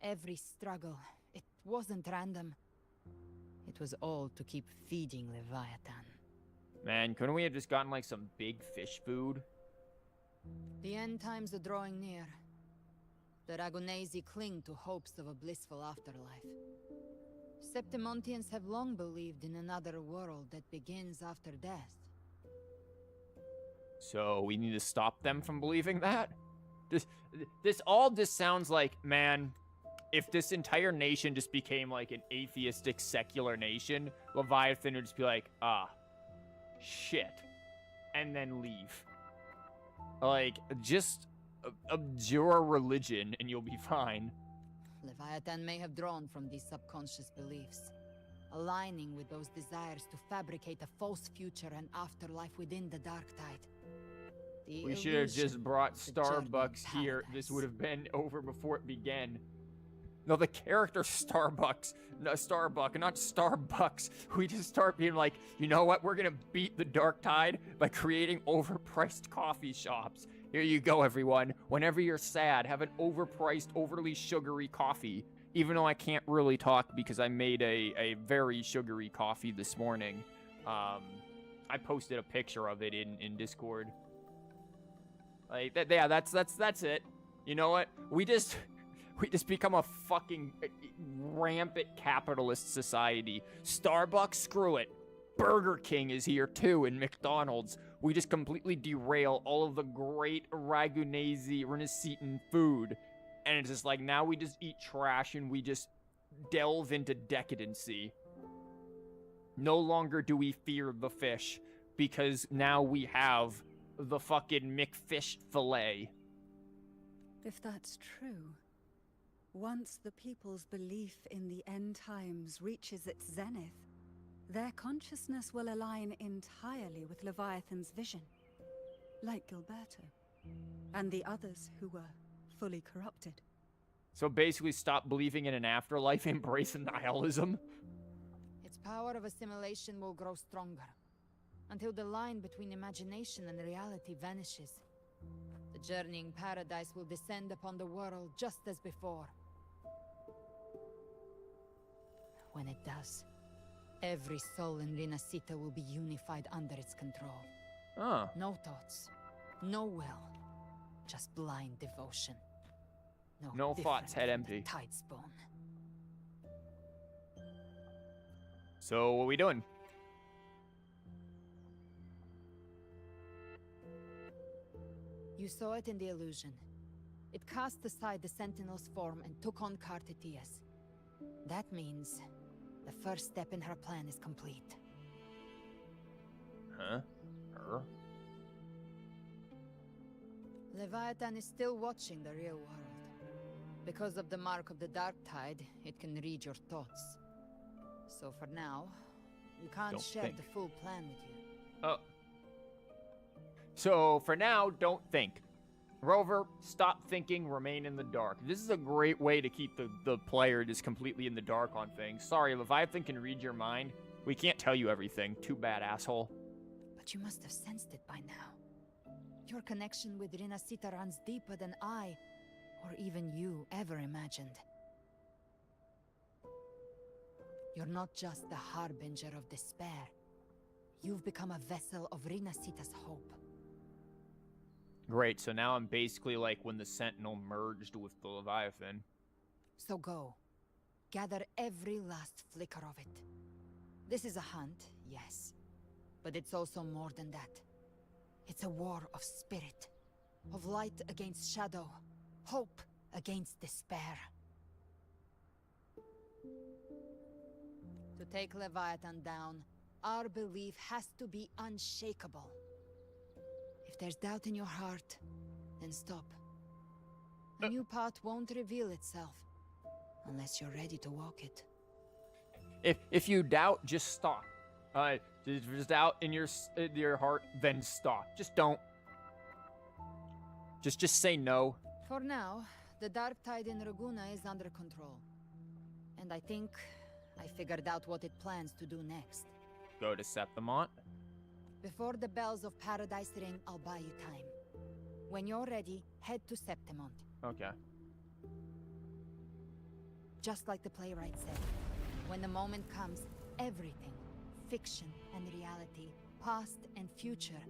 every struggle, it wasn't random. It was all to keep feeding Leviathan. Man, couldn't we have just gotten, like, some big fish food? The end times are drawing near. The Ragunesi cling to hopes of a blissful afterlife. Septimontians have long believed in another world that begins after death. So we need to stop them from believing that? This all just sounds like, man, if this entire nation just became like an atheistic, secular nation, Leviathan would just be like, ah, shit, and then leave. Like, just abjure religion and you'll be fine. Leviathan may have drawn from these subconscious beliefs, aligning with those desires to fabricate a false future and afterlife within the Dark Tide. We should have just brought Starbucks here. This would have been over before it began. No, the character Starbucks, not Starbucks. We just start being like, you know what? We're gonna beat the Dark Tide by creating overpriced coffee shops. Here you go, everyone. Whenever you're sad, have an overpriced, overly sugary coffee. Even though I can't really talk because I made a very sugary coffee this morning. I posted a picture of it in Discord. Like that, yeah, that's it. You know what? We just become a fucking rampant capitalist society. Starbucks, screw it. Burger King is here too, and McDonald's. we just completely derail all of the great Ragunese Rinascitan food. And it's just like, now we just eat trash and we just delve into decadency. No longer do we fear the fish, because now we have the fucking McFish fillet. If that's true, once the people's belief in the end times reaches its zenith, their consciousness will align entirely with Leviathan's vision, like Gilberto, and the others who were fully corrupted. So basically stop believing in an afterlife, embrace nihilism. Its power of assimilation will grow stronger, until the line between imagination and reality vanishes. The journeying paradise will descend upon the world just as before. When it does, every soul in Rinascita will be unified under its control. Oh. No thoughts, no will, just blind devotion. No thoughts, head empty. Tidespawn. So what are we doing? You saw it in the illusion. It cast aside the Sentinel's form and took on Cartetias. That means the first step in her plan is complete. Huh? Her? Leviathan is still watching the real world. Because of the mark of the Dark Tide, it can read your thoughts. So for now, we can't share the full plan with you. Oh. So for now, don't think. Rover, stop thinking, remain in the dark. This is a great way to keep the player just completely in the dark on things. Sorry, Leviathan can read your mind. We can't tell you everything. Too bad, asshole. But you must have sensed it by now. Your connection with Rinascita runs deeper than I, or even you, ever imagined. You're not just the harbinger of despair. You've become a vessel of Rinascita's hope. Great, so now I'm basically like when the Sentinel merged with the Leviathan. So go. Gather every last flicker of it. This is a hunt, yes. But it's also more than that. It's a war of spirit. Of light against shadow. Hope against despair. To take Leviathan down, our belief has to be unshakable. If there's doubt in your heart, then stop. A new path won't reveal itself, unless you're ready to walk it. If you doubt, just stop. If there's doubt in your heart, then stop. Just don't. Just say no. For now, the Dark Tide in Raguna is under control. And I think I figured out what it plans to do next. Go to Septimont. Before the bells of Paradise ring, I'll buy you time. When you're ready, head to Septimont. Okay. Just like the playwright said, when the moment comes, everything, fiction and reality, past and future,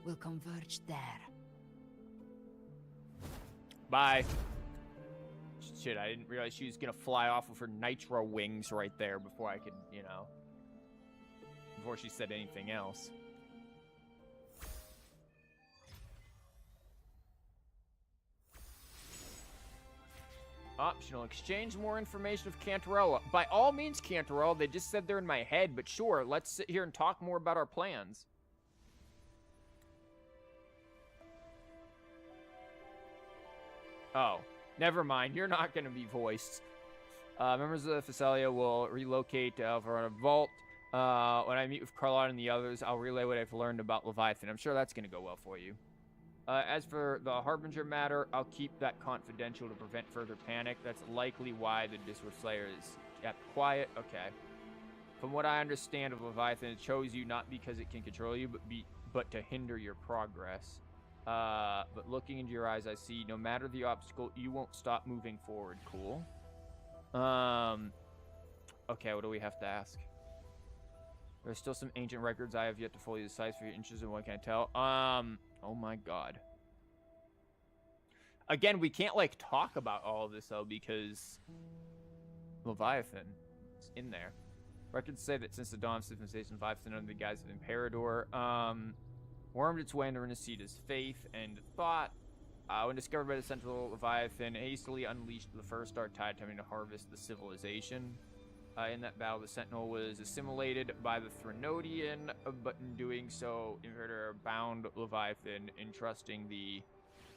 will converge there. Bye. Shit, I didn't realize she was gonna fly off with her nitro wings right there before I could, you know, before she said anything else. Optional. Exchange more information with Cantarella. By all means, Cantarella. They just said they're in my head, but sure, let's sit here and talk more about our plans. Oh, never mind. You're not going to be voiced. Members of the Phasalia will relocate to Alvarado Vault. When I meet with Carlotta and the others, I'll relay what I've learned about Leviathan. I'm sure that's going to go well for you. As for the Harbinger matter, I'll keep that confidential to prevent further panic. That's likely why the Discord Slayer is kept quiet. Okay. From what I understand of Leviathan, it chose you not because it can control you, but to hinder your progress. But looking into your eyes, I see no matter the obstacle, you won't stop moving forward. Cool. Okay, what do we have to ask? There's still some ancient records I have yet to fully decipher. If you're interested in what can I tell? Oh my god. Again, we can't, like, talk about all of this, though, because Leviathan is in there. Records say that since the dawn of civilization, Leviathan under the guise of Imperador, wormed its way into Rinascita's faith and thought. When discovered by the Sentinel Leviathan, hastily unleashed the first Dark Tide, attempting to harvest the civilization. In that battle, the Sentinel was assimilated by the Threnodian, but in doing so, Inverter bound Leviathan, entrusting the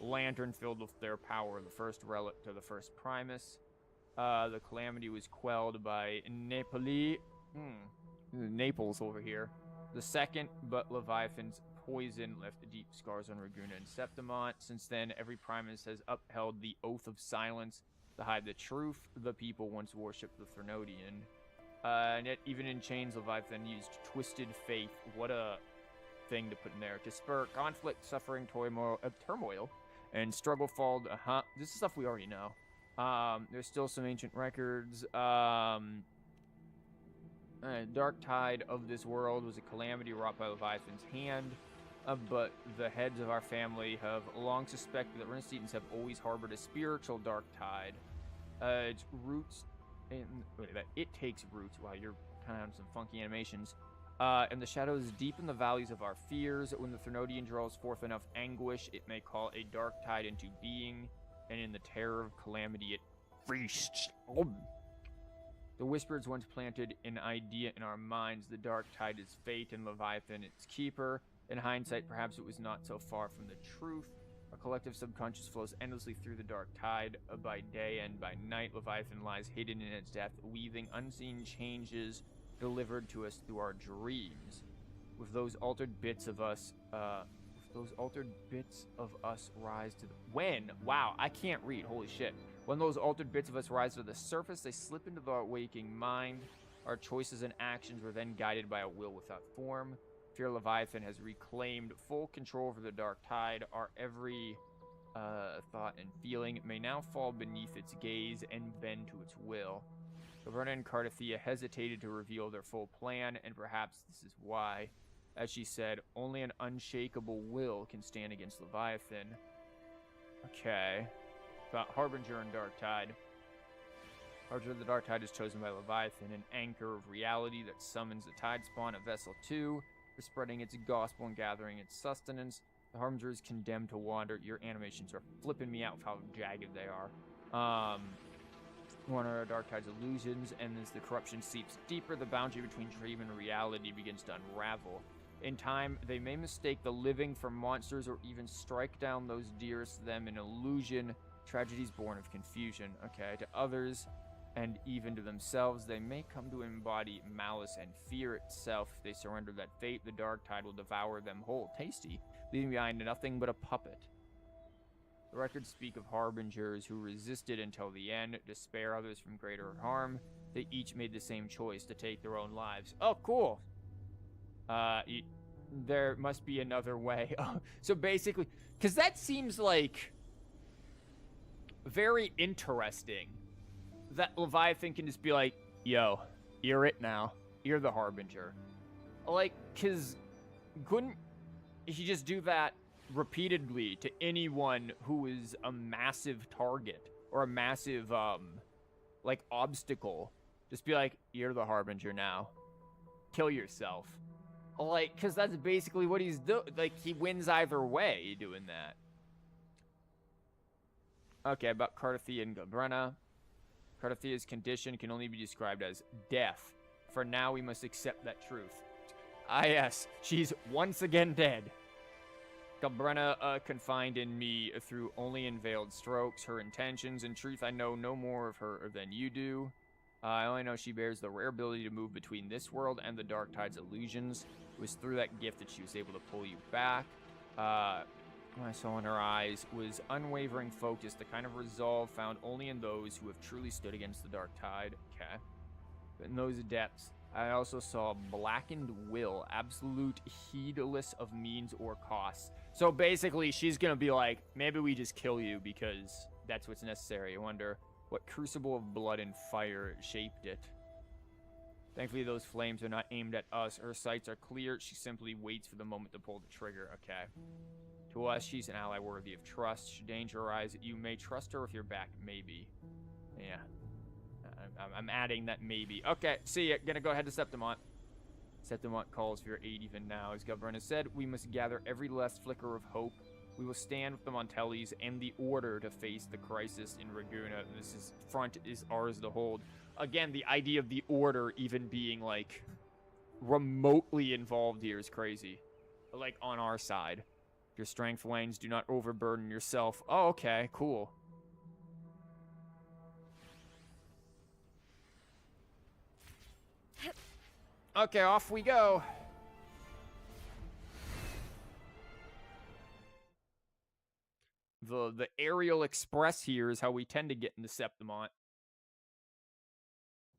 lantern filled with their power, the first relic to the first Primus. The calamity was quelled by Napoli. Naples over here. The second, but Leviathan's poison left deep scars on Raguna and Septimont. Since then, every Primus has upheld the Oath of Silence to hide the truth the people once worshipped the Threnodian. And yet, even in chains, Leviathan used twisted faith. What a thing to put in there. To spur conflict, suffering, turmoil, and struggle followed. This is stuff we already know. There's still some ancient records. Dark Tide of this world was a calamity wrought by Leviathan's hand. But the heads of our family have long suspected that Rinascitans have always harbored a spiritual Dark Tide. Its roots... it takes roots. Wow, you're kind of on some funky animations. And the shadows deepen the valleys of our fears. When the Threnodian draws forth enough anguish, it may call a Dark Tide into being. And in the terror of calamity, it feasts. The Whispers once planted an idea in our minds. The Dark Tide is fate and Leviathan its keeper. In hindsight, perhaps it was not so far from the truth. Our collective subconscious flows endlessly through the Dark Tide. By day and by night, Leviathan lies hidden in its depth, weaving unseen changes delivered to us through our dreams. With those altered bits of us, rise to the... When? Wow, I can't read. Holy shit. When those altered bits of us rise to the surface, they slip into the waking mind. Our choices and actions were then guided by a will without form. Fear Leviathan has reclaimed full control over the Dark Tide. Our every thought and feeling may now fall beneath its gaze and bend to its will. Galbrena and Cardathia hesitated to reveal their full plan, and perhaps this is why. As she said, only an unshakable will can stand against Leviathan. Okay. About Harbinger and Dark Tide. Harbinger of the Dark Tide is chosen by Leviathan, an anchor of reality that summons the Tide Spawn, a vessel too, for spreading its gospel and gathering its sustenance. The Harbinger is condemned to wander. Your animations are flipping me out with how jagged they are. One of our Dark Tide's illusions, and as the corruption seeps deeper, the boundary between dream and reality begins to unravel. In time, they may mistake the living for monsters or even strike down those dearest to them in illusion. Tragedies born of confusion. Okay, to others, and even to themselves, they may come to embody malice and fear itself. If they surrender that fate, the Dark Tide will devour them whole. Tasty, leaving behind nothing but a puppet. The records speak of harbingers who resisted until the end, to spare others from greater harm. They each made the same choice, to take their own lives. Oh, cool. There must be another way. So basically, because that seems like very interesting. That Leviathan can just be like, yo, you're it now. You're the Harbinger. Like, because couldn't he just do that repeatedly to anyone who is a massive target or a massive, like, obstacle? Just be like, you're the Harbinger now. Kill yourself. Like, because that's basically what he's doing. Like, he wins either way doing that. Okay, about Cardathia and Galbrena. Cardathia's condition can only be described as death. For now, we must accept that truth. Ah, yes, she's once again dead. Galbrena confined in me through only in veiled strokes. Her intentions, in truth, I know no more of her than you do. I only know she bears the rare ability to move between this world and the Dark Tide's illusions. It was through that gift that she was able to pull you back. What I saw in her eyes was unwavering focus, the kind of resolve found only in those who have truly stood against the Dark Tide. Okay. But in those depths, I also saw blackened will, absolute heedless of means or costs. So basically, she's gonna be like, maybe we just kill you because that's what's necessary. I wonder what crucible of blood and fire shaped it. Thankfully, those flames are not aimed at us. Her sights are clear. She simply waits for the moment to pull the trigger. Okay. To us, she's an ally worthy of trust. Should danger arise, you may trust her with your back. Maybe. Yeah. I'm adding that maybe. Okay, see ya. Gonna go ahead to Septimont. Septimont calls for your aid even now. As Galbrena said, we must gather every last flicker of hope. We will stand with the Montellis and the Order to face the crisis in Raguna. Front is ours to hold. Again, the idea of the Order even being, like, remotely involved here is crazy. Like, on our side. Your strength wanes. Do not overburden yourself. Oh, okay. Cool. Okay, off we go. The aerial express here is how we tend to get into Septimont.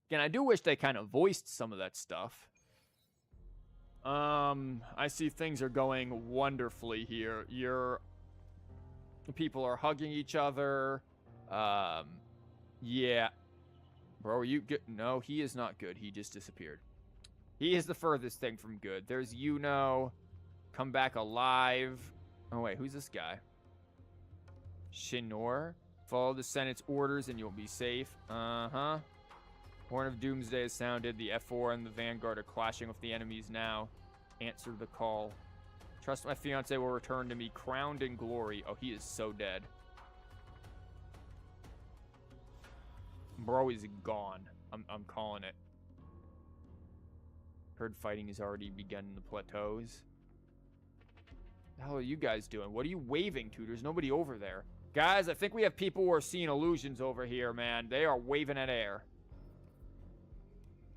Again, I do wish they kind of voiced some of that stuff. I see things are going wonderfully here. People are hugging each other. Yeah. Bro, are you good? No, he is not good. He just disappeared. He is the furthest thing from good. There's come back alive. Oh, wait, who's this guy? Shinor. Follow the Senate's orders and you'll be safe. Uh-huh. Horn of Doomsday has sounded. The F4 and the Vanguard are clashing with the enemies now. Answer the call. Trust my fiance will return to me crowned in glory. Oh, he is so dead. Bro is gone. I'm calling it. Heard fighting has already begun in the plateaus. The hell are you guys doing? What are you waving to? There's nobody over there. Guys, I think we have people who are seeing illusions over here, man. They are waving at air.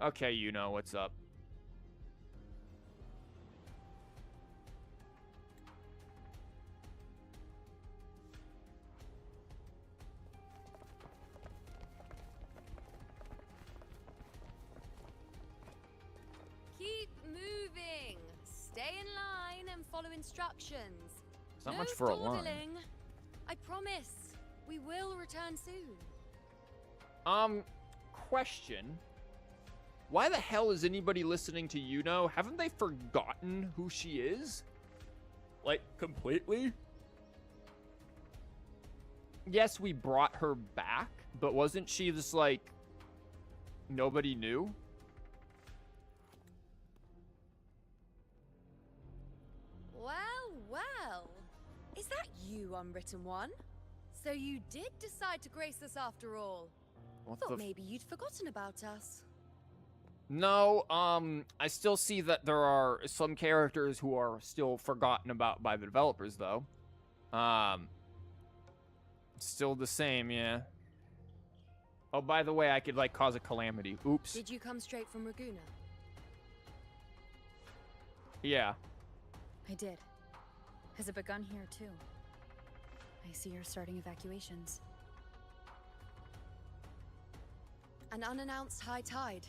Okay, you know what's up. Keep moving. Stay in line and follow instructions. It's not much for a line. Dawdling. I promise. We will return soon. Question. Why the hell is anybody listening to Yuno? Haven't they forgotten who she is? Like, completely? Yes, we brought her back, but wasn't she just like... nobody knew? Well. Is that you, Unwritten One? So you did decide to grace us after all. Thought maybe you'd forgotten about us. No, I still see that there are some characters who are still forgotten about by the developers, though. Still the same, yeah. Oh, by the way, I could, like, cause a calamity. Oops. Did you come straight from Raguna? Yeah. I did. Has it begun here, too? I see you're starting evacuations. An unannounced high tide.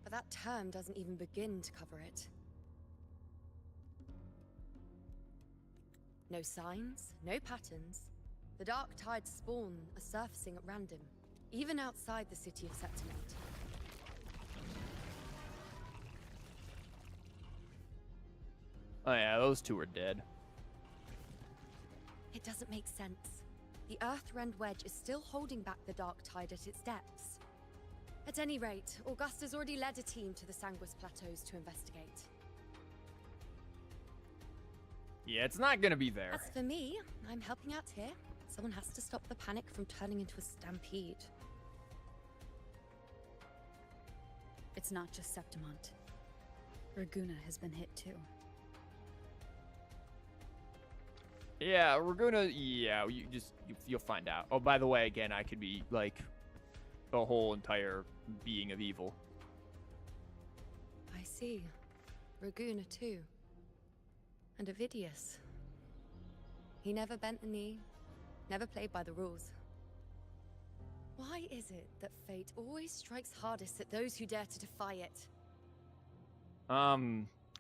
But that term doesn't even begin to cover it. No signs, no patterns. The dark tide's spawn are surfacing at random, even outside the city of Septimont. Oh yeah, those two are dead. It doesn't make sense. The Earthrend Wedge is still holding back the dark tide at its depths. At any rate, Augusta's already led a team to the Sanguis Plateaus to investigate. Yeah, it's not gonna be there. As for me, I'm helping out here. Someone has to stop the panic from turning into a stampede. It's not just Septimont. Raguna has been hit too. Yeah, Raguna, yeah, you'll find out. Oh, by the way, again, I could be, like, a whole entire being of evil. I see. Raguna too. And Ovidius. He never bent the knee, never played by the rules. Why is it that fate always strikes hardest at those who dare to defy it?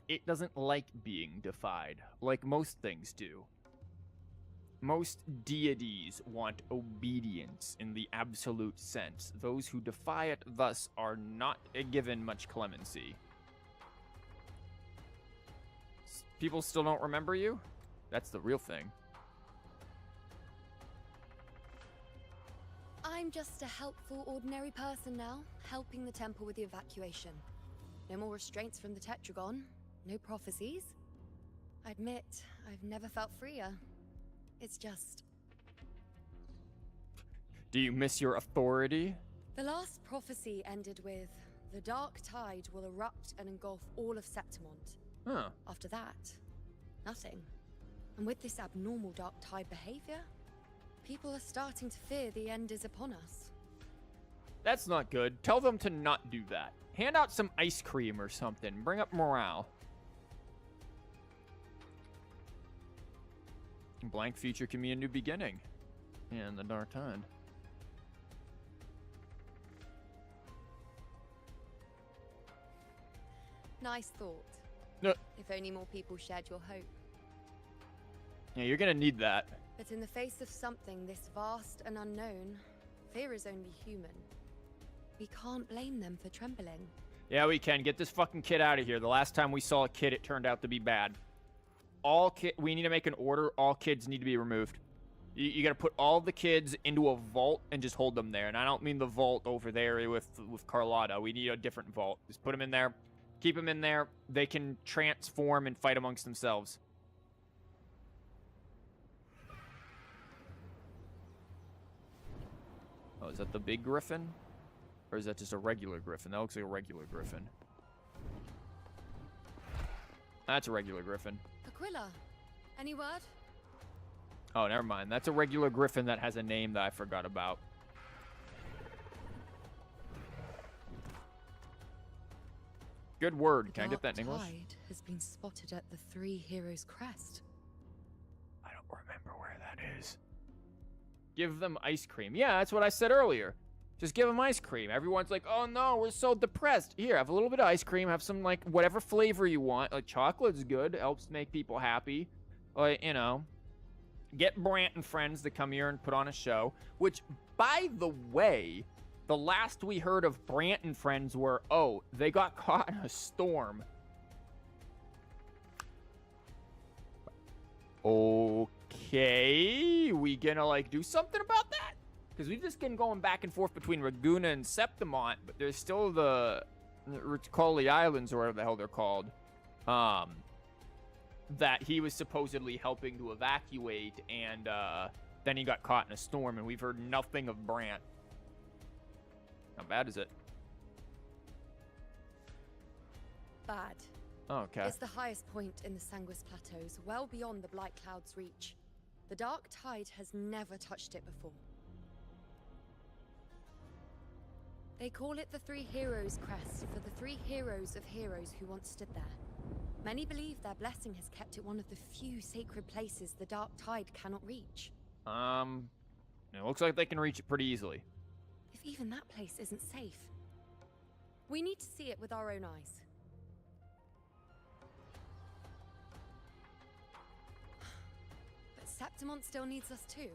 It doesn't like being defied, like most things do. Most deities want obedience in the absolute sense. Those who defy it, thus, are not given much clemency. People still don't remember you? That's the real thing. I'm just a helpful, ordinary person now, helping the temple with the evacuation. No more restraints from the Tetragon. No prophecies. I admit, I've never felt freer. It's just... Do you miss your authority? The last prophecy ended with, the dark tide will erupt and engulf all of Septimont. Huh. After that, nothing. And with this abnormal dark tide behavior, people are starting to fear the end is upon us. That's not good. Tell them to not do that. Hand out some ice cream or something. Bring up morale. Blank future can be a new beginning. And the dark tide. Nice thought. If only more people shared your hope. Yeah, you're gonna need that. But in the face of something this vast and unknown, fear is only human. We can't blame them for trembling. Yeah, we can. Get this fucking kid out of here. The last time we saw a kid, it turned out to be bad. We need to make an order. All kids need to be removed. You gotta put all the kids into a vault and just hold them there. And I don't mean the vault over there with Carlotta. We need a different vault. Just put them in there. Keep them in there. They can transform and fight amongst themselves. Oh, is that the big griffin? Or is that just a regular griffin? That looks like a regular griffin. That's a regular griffin. Aquila, any word? Oh, never mind. That's a regular griffin that has a name that I forgot about. Good word. Can I get that in English? Tide has been spotted at the Three Heroes Crest. I don't remember where that is. Give them ice cream. Yeah, that's what I said earlier. Just give them ice cream. Everyone's like, oh no, we're so depressed. Here, have a little bit of ice cream. Have some, like, whatever flavor you want. Like, chocolate's good. Helps make people happy. Like, you know. Get Brant and friends to come here and put on a show. Which, by the way, the last we heard of Brant and friends were, oh, they got caught in a storm. Okay. We gonna, like, do something about that? Because we've just been going back and forth between Raguna and Septimont, but there's still the Ricoli Islands, or whatever the hell they're called, that he was supposedly helping to evacuate, and then he got caught in a storm, and we've heard nothing of Brant. How bad is it? Bad. Oh, okay. It's the highest point in the Sanguis Plateaus, well beyond the Blight Cloud's reach. The dark tide has never touched it before. They call it the Three Heroes Crest for the three heroes of heroes who once stood there. Many believe their blessing has kept it one of the few sacred places the dark tide cannot reach. It looks like they can reach it pretty easily. If even that place isn't safe, we need to see it with our own eyes. But Septimont still needs us too.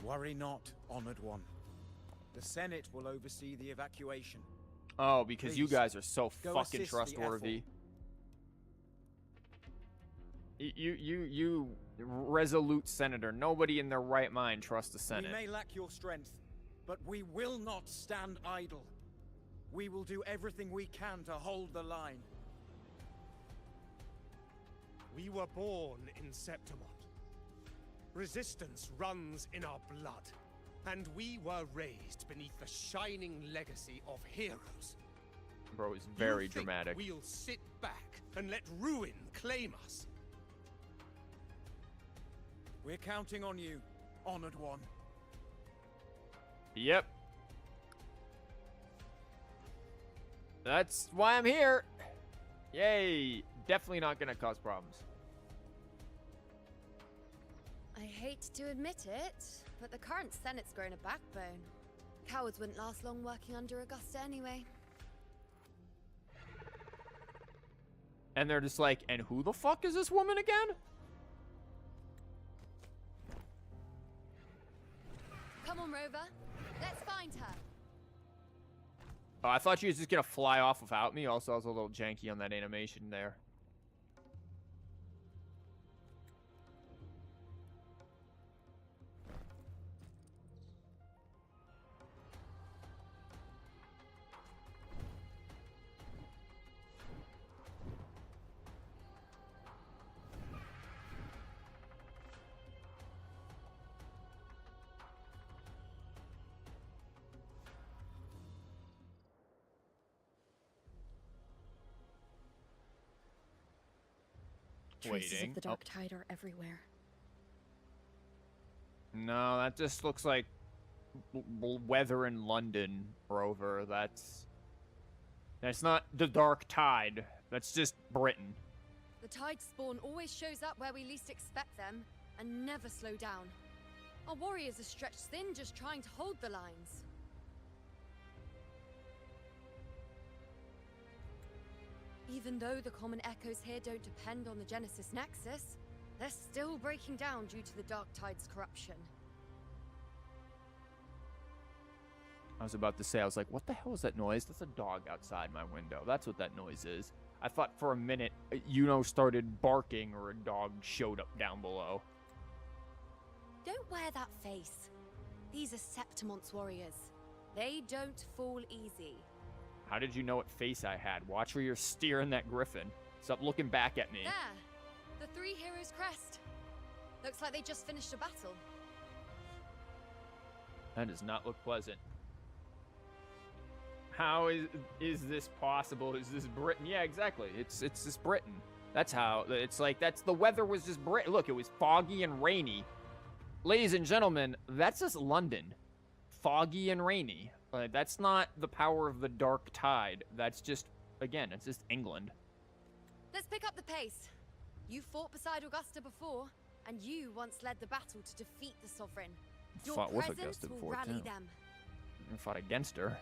Worry not, Honored One. The Senate will oversee the evacuation. Oh, because Please, you guys are so go fucking assist the trustworthy. You resolute senator. Nobody in their right mind trusts the Senate. We may lack your strength, but we will not stand idle. We will do everything we can to hold the line. We were born in Septimont. Resistance runs in our blood, and we were raised beneath the shining legacy of heroes. Bro, is very You think dramatic. We'll sit back and let ruin claim us. We're counting on you, Honored One. Yep. That's why I'm here. Yay. Definitely not gonna cause problems. I hate to admit it, but the current Senate's grown a backbone. Cowards wouldn't last long working under Augusta anyway. And they're just like, and who the fuck is this woman again? Come on, Rover. Let's find her. Oh, I thought she was just gonna fly off without me. Also, I was a little janky on that animation there. Traces waiting. of the dark tide are everywhere. No, that just looks like weather in London, Rover. That's not the dark tide. That's just Britain. The tide spawn always shows up where we least expect them, and never slow down. Our warriors are stretched thin just trying to hold the lines. Even though the common echoes here don't depend on the Genesis Nexus, they're still breaking down due to the Dark Tide's corruption. I was about to say, I was like, what the hell is that noise? That's a dog outside my window. That's what that noise is. I thought for a minute, started barking or a dog showed up down below. Don't wear that face. These are Septimon's warriors. They don't fall easy. How did you know what face I had? Watch where you're steering that griffin. Stop looking back at me. There! The three heroes' crest. Looks like they just finished a battle. That does not look pleasant. How is this possible? Is this Britain? Yeah, exactly. It's just Britain. That's how. It's like the weather was just Britain. Look, it was foggy and rainy. Ladies and gentlemen, that's just London. Foggy and rainy. That's not the power of the dark tide. That's just, again, it's just England. Let's pick up the pace. You fought beside Augusta before, and you once led the battle to defeat the Sovereign. Your Fought with presence Augusta will before, rally too. them. I fought against her.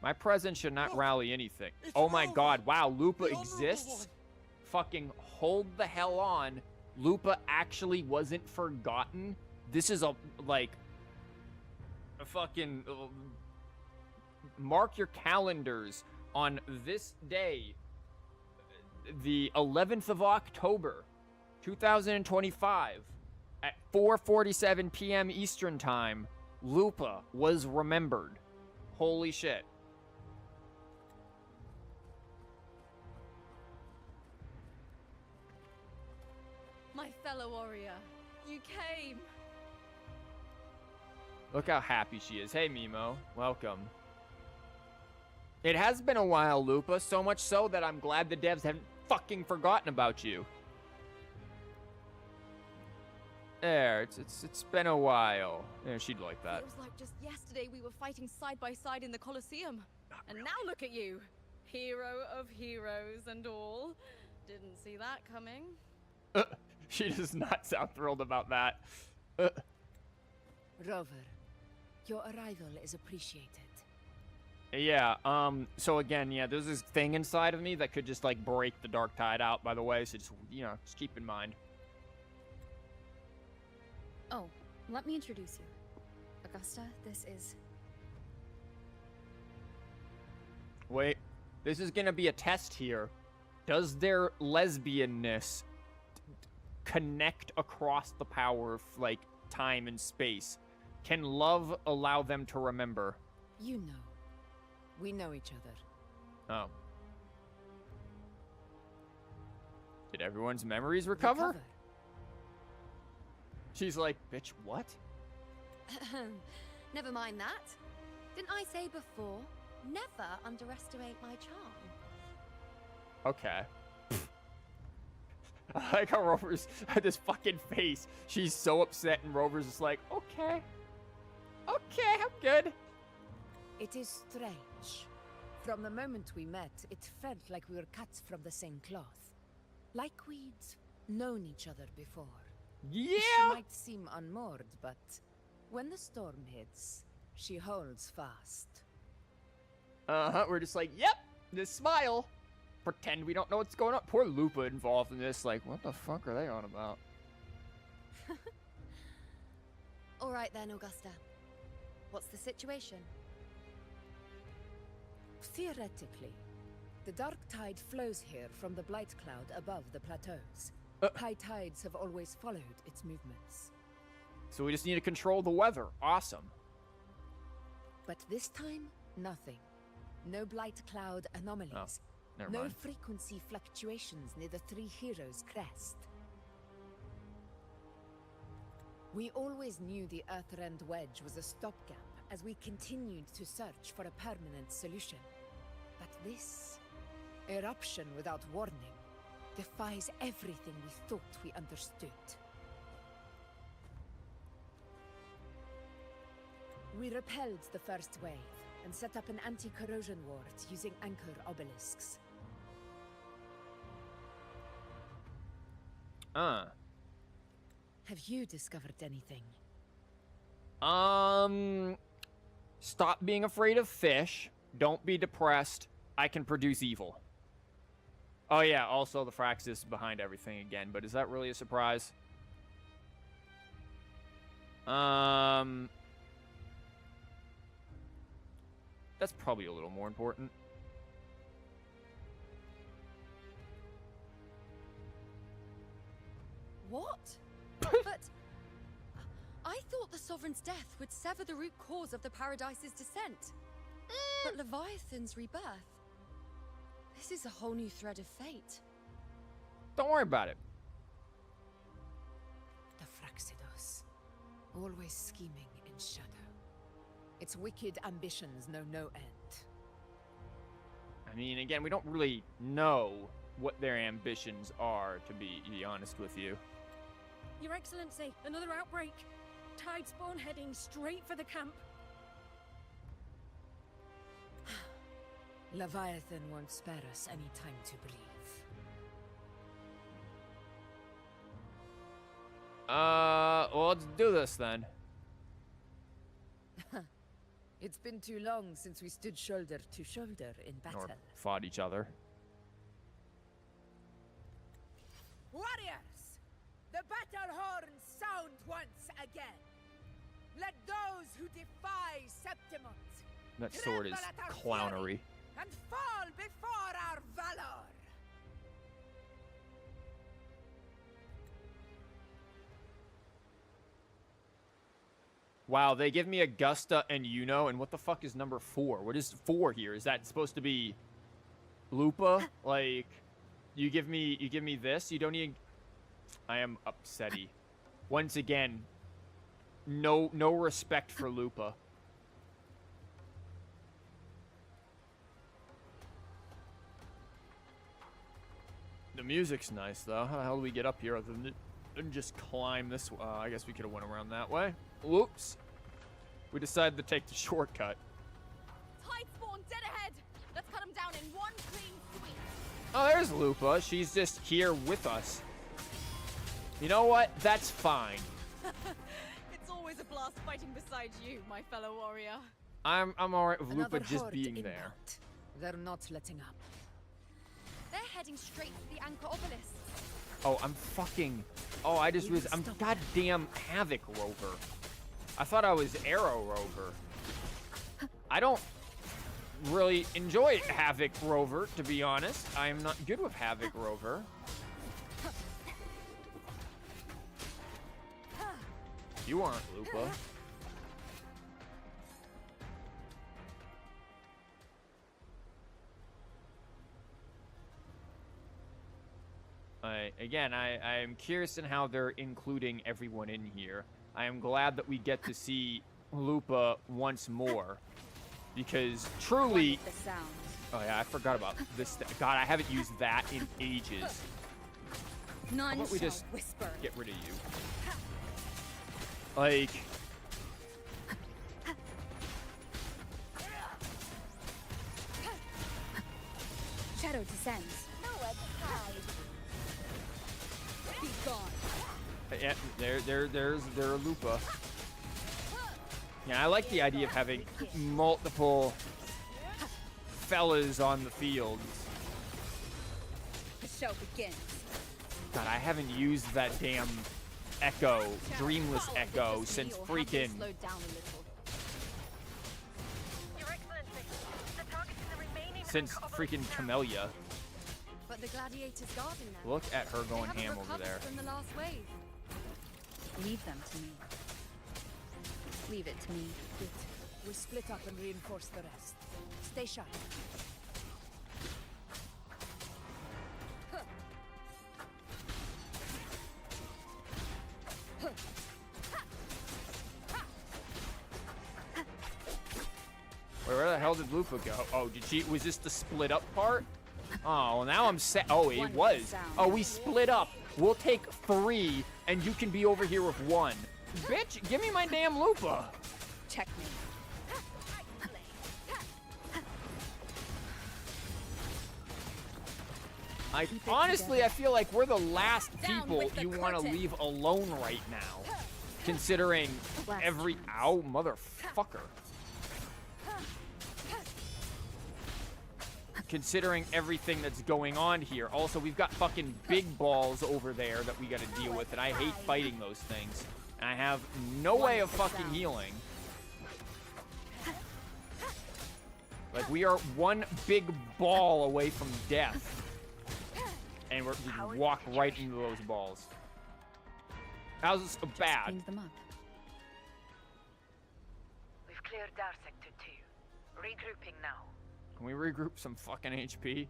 My presence should not rally anything. Oh my god, wow, Lupa exists? Fucking hold the hell on. Lupa actually wasn't forgotten? This is a fucking... mark your calendars on this day, the 11th of October, 2025, at 4:47 p.m. Eastern Time, Lupa was remembered. Holy shit. My fellow warrior, you came. Look how happy she is. Hey, Mimo. Welcome. It has been a while, Lupa, so much so that I'm glad the devs haven't fucking forgotten about you. There, it's been a while. Yeah, she'd like that. Feels like just yesterday we were fighting side by side in the Colosseum. And now look at you. Hero of heroes and all. Didn't see that coming. She does not sound thrilled about that. Rover, your arrival is appreciated. Yeah, so again, yeah, there's this thing inside of me that could just, break the dark tide out, by the way, so just, just keep in mind. Oh, let me introduce you. Augusta, this is... Wait, this is gonna be a test here. Does their lesbianness connect across the power of, time and space? Can love allow them to remember? You know. We know each other. Oh. Did everyone's memories recover? She's like, bitch, what? Never mind that. Didn't I say before, never underestimate my charm? Okay. I like how Rover's had this fucking face. She's so upset and Rover's just like, okay. Okay, I'm good. It is strange. From the moment we met, it felt like we were cut from the same cloth. Like we'd known each other before. Yeah! She might seem unmoored, but when the storm hits, she holds fast. Uh-huh, we're just like, yep, this smile. Pretend we don't know what's going on. Poor Lupa involved in this, what the fuck are they on about? All right then, Augusta. What's the situation? Theoretically, the dark tide flows here from the blight cloud above the plateaus. High tides have always followed its movements. So we just need to control the weather. Awesome. But this time, nothing. No blight cloud anomalies. Oh, never no mind. frequency fluctuations near the Three Heroes' crest. We always knew the Earthrend Wedge was a stopgap as we continued to search for a permanent solution. But this eruption without warning, defies everything we thought we understood. We repelled the first wave and set up an anti-corrosion ward using anchor obelisks. Have you discovered anything? Stop being afraid of fish. Don't be depressed. I can produce evil. Oh yeah, also the Fraxis is behind everything again, but is that really a surprise? That's probably a little more important. What? But I thought the Sovereign's death would sever the root cause of the Paradise's descent. But Leviathan's rebirth. This is a whole new thread of fate. Don't worry about it. The Fraxidos, always scheming in shadow. Its wicked ambitions know no end. I mean, again, we don't really know what their ambitions are, to be honest with you. Your Excellency, another outbreak. Tide spawn heading straight for the camp. Leviathan won't spare us any time to breathe. Well, let's do this then. It's been too long since we stood shoulder to shoulder in battle. Or fought each other. Warriors! The battle horns sound once again. Let those who defy Septimont That sword is tremble at our clownery. fury and fall before our valor. Wow, they give me Augusta and Yuno, and what the fuck is number 4? What is 4 here? Is that supposed to be Lupa? Like, you give me this? You don't even... I am upsetty. Once again, no respect for Lupa. The music's nice, though. How the hell do we get up here other than just climb this way? I guess we could have went around that way. Whoops. We decided to take the shortcut. Tide spawn dead ahead. Let's cut him down in one clean sweep. Oh, there's Lupa. She's just here with us. You know what? That's fine. It's always a blast fighting beside you, my fellow warrior. I'm alright with Lupa Another just horde being inbound. there. They're not letting up. They're heading straight for the anchor obelisk. Oh, I'm fucking... Oh, I just was... I'm goddamn Havoc Rover. I thought I was Arrow Rover. I don't really enjoy Havoc Rover, to be honest. I'm not good with Havoc Rover. You aren't, Lupa. Again, I am curious in how they're including everyone in here. I am glad that we get to see Lupa once more. Because truly... Oh yeah, I forgot about this. God, I haven't used that in ages. How about we just get rid of you? Like... Shadow descends. Nowhere to hide. Be gone. Yeah, there's Lupa. Yeah, I like the idea of having multiple fellas on the field. The show begins. God, I haven't used that damn Echo, Dreamless Echo, since freaking... Since freaking Camellia. But the gladiators guarding them. Look at her going They ham haven't over there. recovered from the last wave. Leave them to me. Leave it to me. Good. We'll split up and reinforce the rest. Stay sharp. Wait, where the hell did Lupa go? Oh, did she? Was this the split up part? Oh, now I'm set. Oh, it was. Oh, we split up. We'll take 3, and you can be over here with 1. Bitch, give me my damn Lupa. Checkmate. Honestly, I feel like we're the last people you want to leave alone right now. Considering every... Ow, motherfucker. Considering everything that's going on here. Also, we've got fucking big balls over there that we gotta deal with, and I hate fighting those things. And I have no way of fucking healing. Like, we are one big ball away from death. And we walk right into those balls. How's this bad? Cleaned them up. We've cleared our sector 2. Regrouping now. Can we regroup some fucking HP?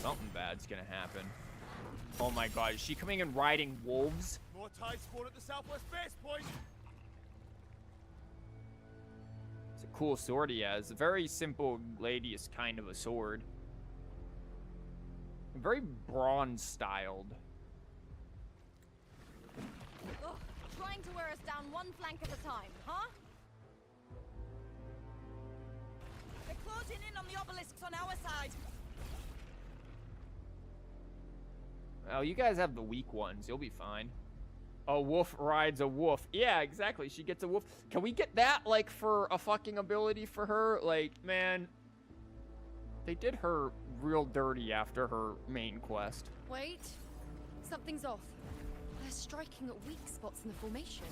Something bad's gonna happen. Oh my god, is she coming in riding wolves? More tide spawn at the southwest base point. It's a cool sword he has. A very simple, ladies kind of a sword. Very bronze-styled. Ugh, trying to wear us down one flank at a time, huh? They're closing in on the obelisks on our side. Well, you guys have the weak ones. You'll be fine. A wolf rides a wolf. Yeah, exactly. She gets a wolf. Can we get that, like, for a fucking ability for her? Like, man, they did her real dirty after her main quest. Wait. Something's off. They're striking at weak spots in the formation.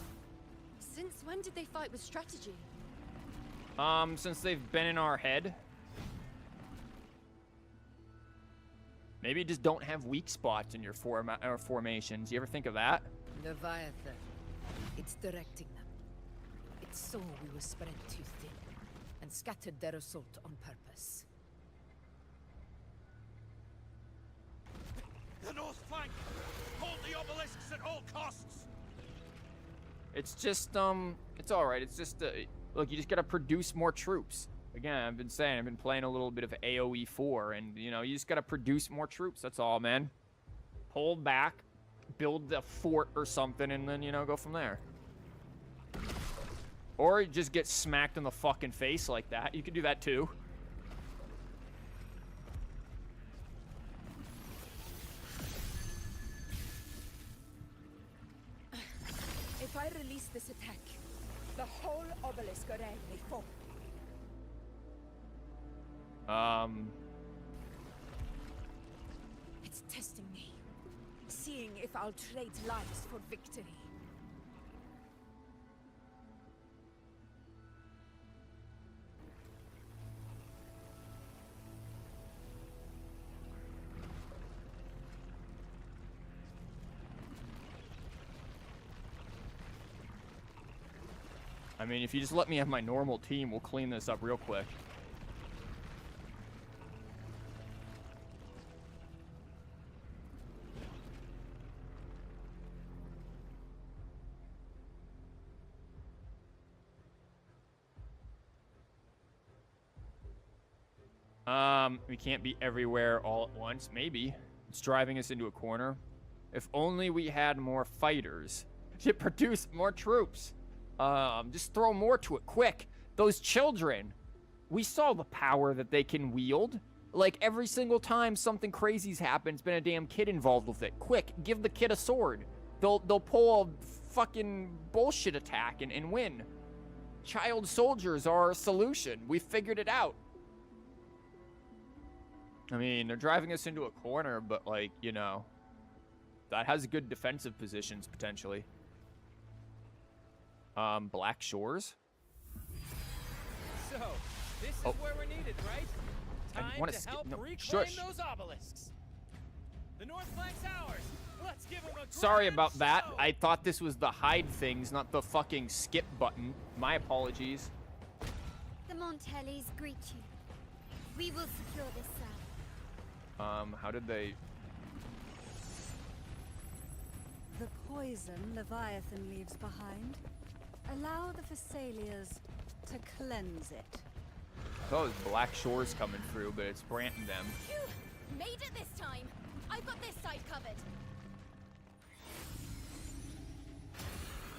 Since when did they fight with strategy? Since they've been in our head. Maybe just don't have weak spots in your formations. You ever think of that? Leviathan. It's directing them. It saw we were spread too thin, and scattered their assault on purpose. The north flank! Hold the obelisks at all costs! It's just, it's alright. It's just, look, you just gotta produce more troops. Again, I've been saying, I've been playing a little bit of AoE 4, and, you know, you just gotta produce more troops, that's all, man. Pull back, build a fort or something, and then, you know, go from there. Or you just get smacked in the fucking face like that. You can do that, too. If I release this attack, the whole obelisk array may fall. It's testing me, seeing if I'll trade lives for victory. I mean, if you just let me have my normal team, we'll clean this up real quick. We can't be everywhere all at once. Maybe. It's driving us into a corner. If only we had more fighters to produce more troops. Just throw more to it, quick. Those children. We saw the power that they can wield. Like, every single time something crazy's happened, it's been a damn kid involved with it. Quick, give the kid a sword. They'll pull a fucking bullshit attack and win. Child soldiers are a solution. We figured it out. I mean, they're driving us into a corner, but, like, you know, that has good defensive positions, potentially. Black Shores? So, this is where we're needed, right? Time to help reclaim those obelisks. The north flank's ours. Let's give them a Sorry about that. I thought this was the hide things, not the fucking skip button. My apologies. The Montellis greet you. We will secure this cell. How did they... the poison Leviathan leaves behind, allow the Phassalias to cleanse it. I thought it was Black Shores coming through, but it's Brant and them. Phew! Made it this time! I've got this side covered!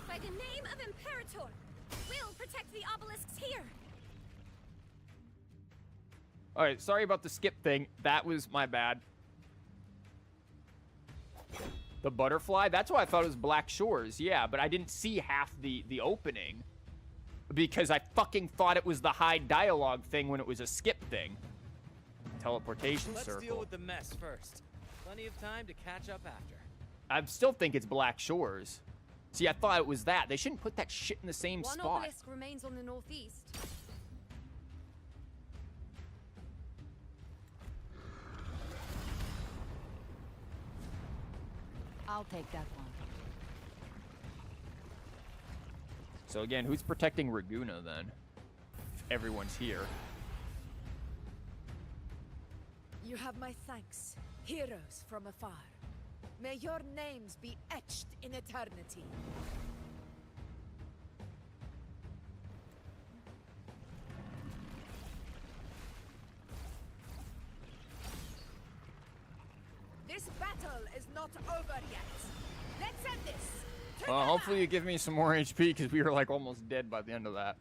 By the name of Imperator, we'll protect the obelisks here! Alright, sorry about the skip thing. That was my bad. The butterfly? That's why I thought it was Black Shores. Yeah, but I didn't see half the opening. Because I fucking thought it was the high dialogue thing when it was a skip thing. Teleportation Let's circle. deal with the mess first. Plenty of time to catch up after. I still think it's Black Shores. See, I thought it was that. They shouldn't put that shit in the same One spot. obelisk remains on the northeast. I'll take that one. So again, who's protecting Raguna then? If everyone's here. You have my thanks, heroes from afar. May your names be etched in eternity. This battle is not over yet. Let's end this. Hopefully you give me some more HP because we were like almost dead by the end of that.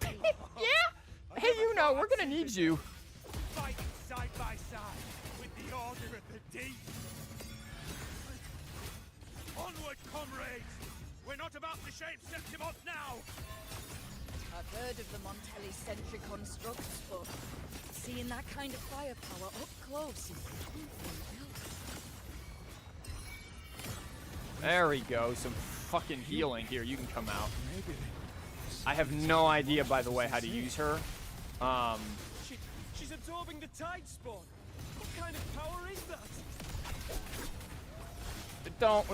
Yeah? Hey, you know, we're gonna need you. Fighting side by side with the Order of the Deep. Onward, comrades! We're not about to shape Septimos now! I've heard of the Montelli-centric constructs, but seeing that kind of firepower up close is something else. There we go. Some fucking healing here. You can come out. I have no idea, by the way, how to use her. She's absorbing the tide spawn. What kind of power is that?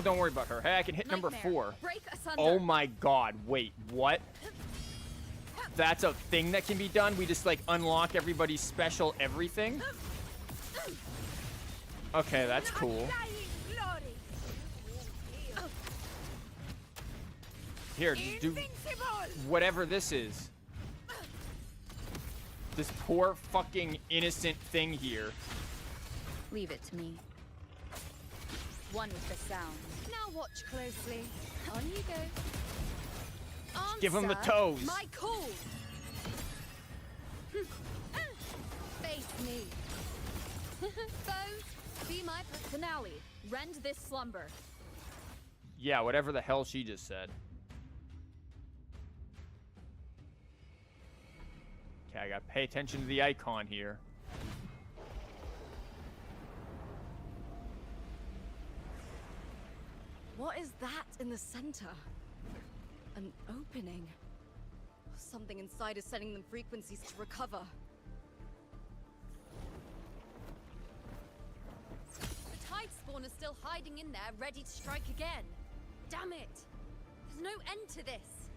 Don't worry about her. Hey, I can hit number 4. Break asunder. Oh my god. Wait, what? That's a thing that can be done? We just, like, unlock everybody's special everything? Okay, that's cool. Here, just do whatever this is. This poor fucking innocent thing here. Leave it to me. One with the sound. Now watch closely. On you go. Give him the Answer toes. My call. Face me. Foes, be my finale. Rend this slumber. Yeah, whatever the hell she just said. Okay, I gotta pay attention to the icon here. What is that in the center? An opening. Something inside is sending them frequencies to recover. The tide spawn is still hiding in there, ready to strike again. Damn it! There's no end to this.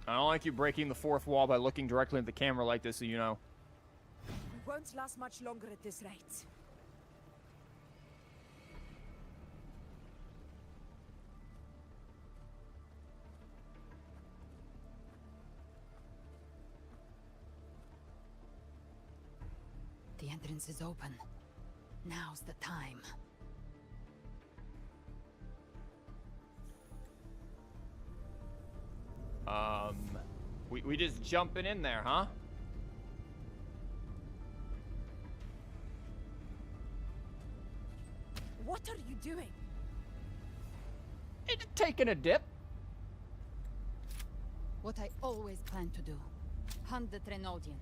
I don't like you breaking the fourth wall by looking directly at the camera like this, so you know. We won't last much longer at this rate. The entrance is open. Now's the time. We just jumping in there, huh? What are you doing? Taking a dip. What I always planned to do. Hunt the Trenodian.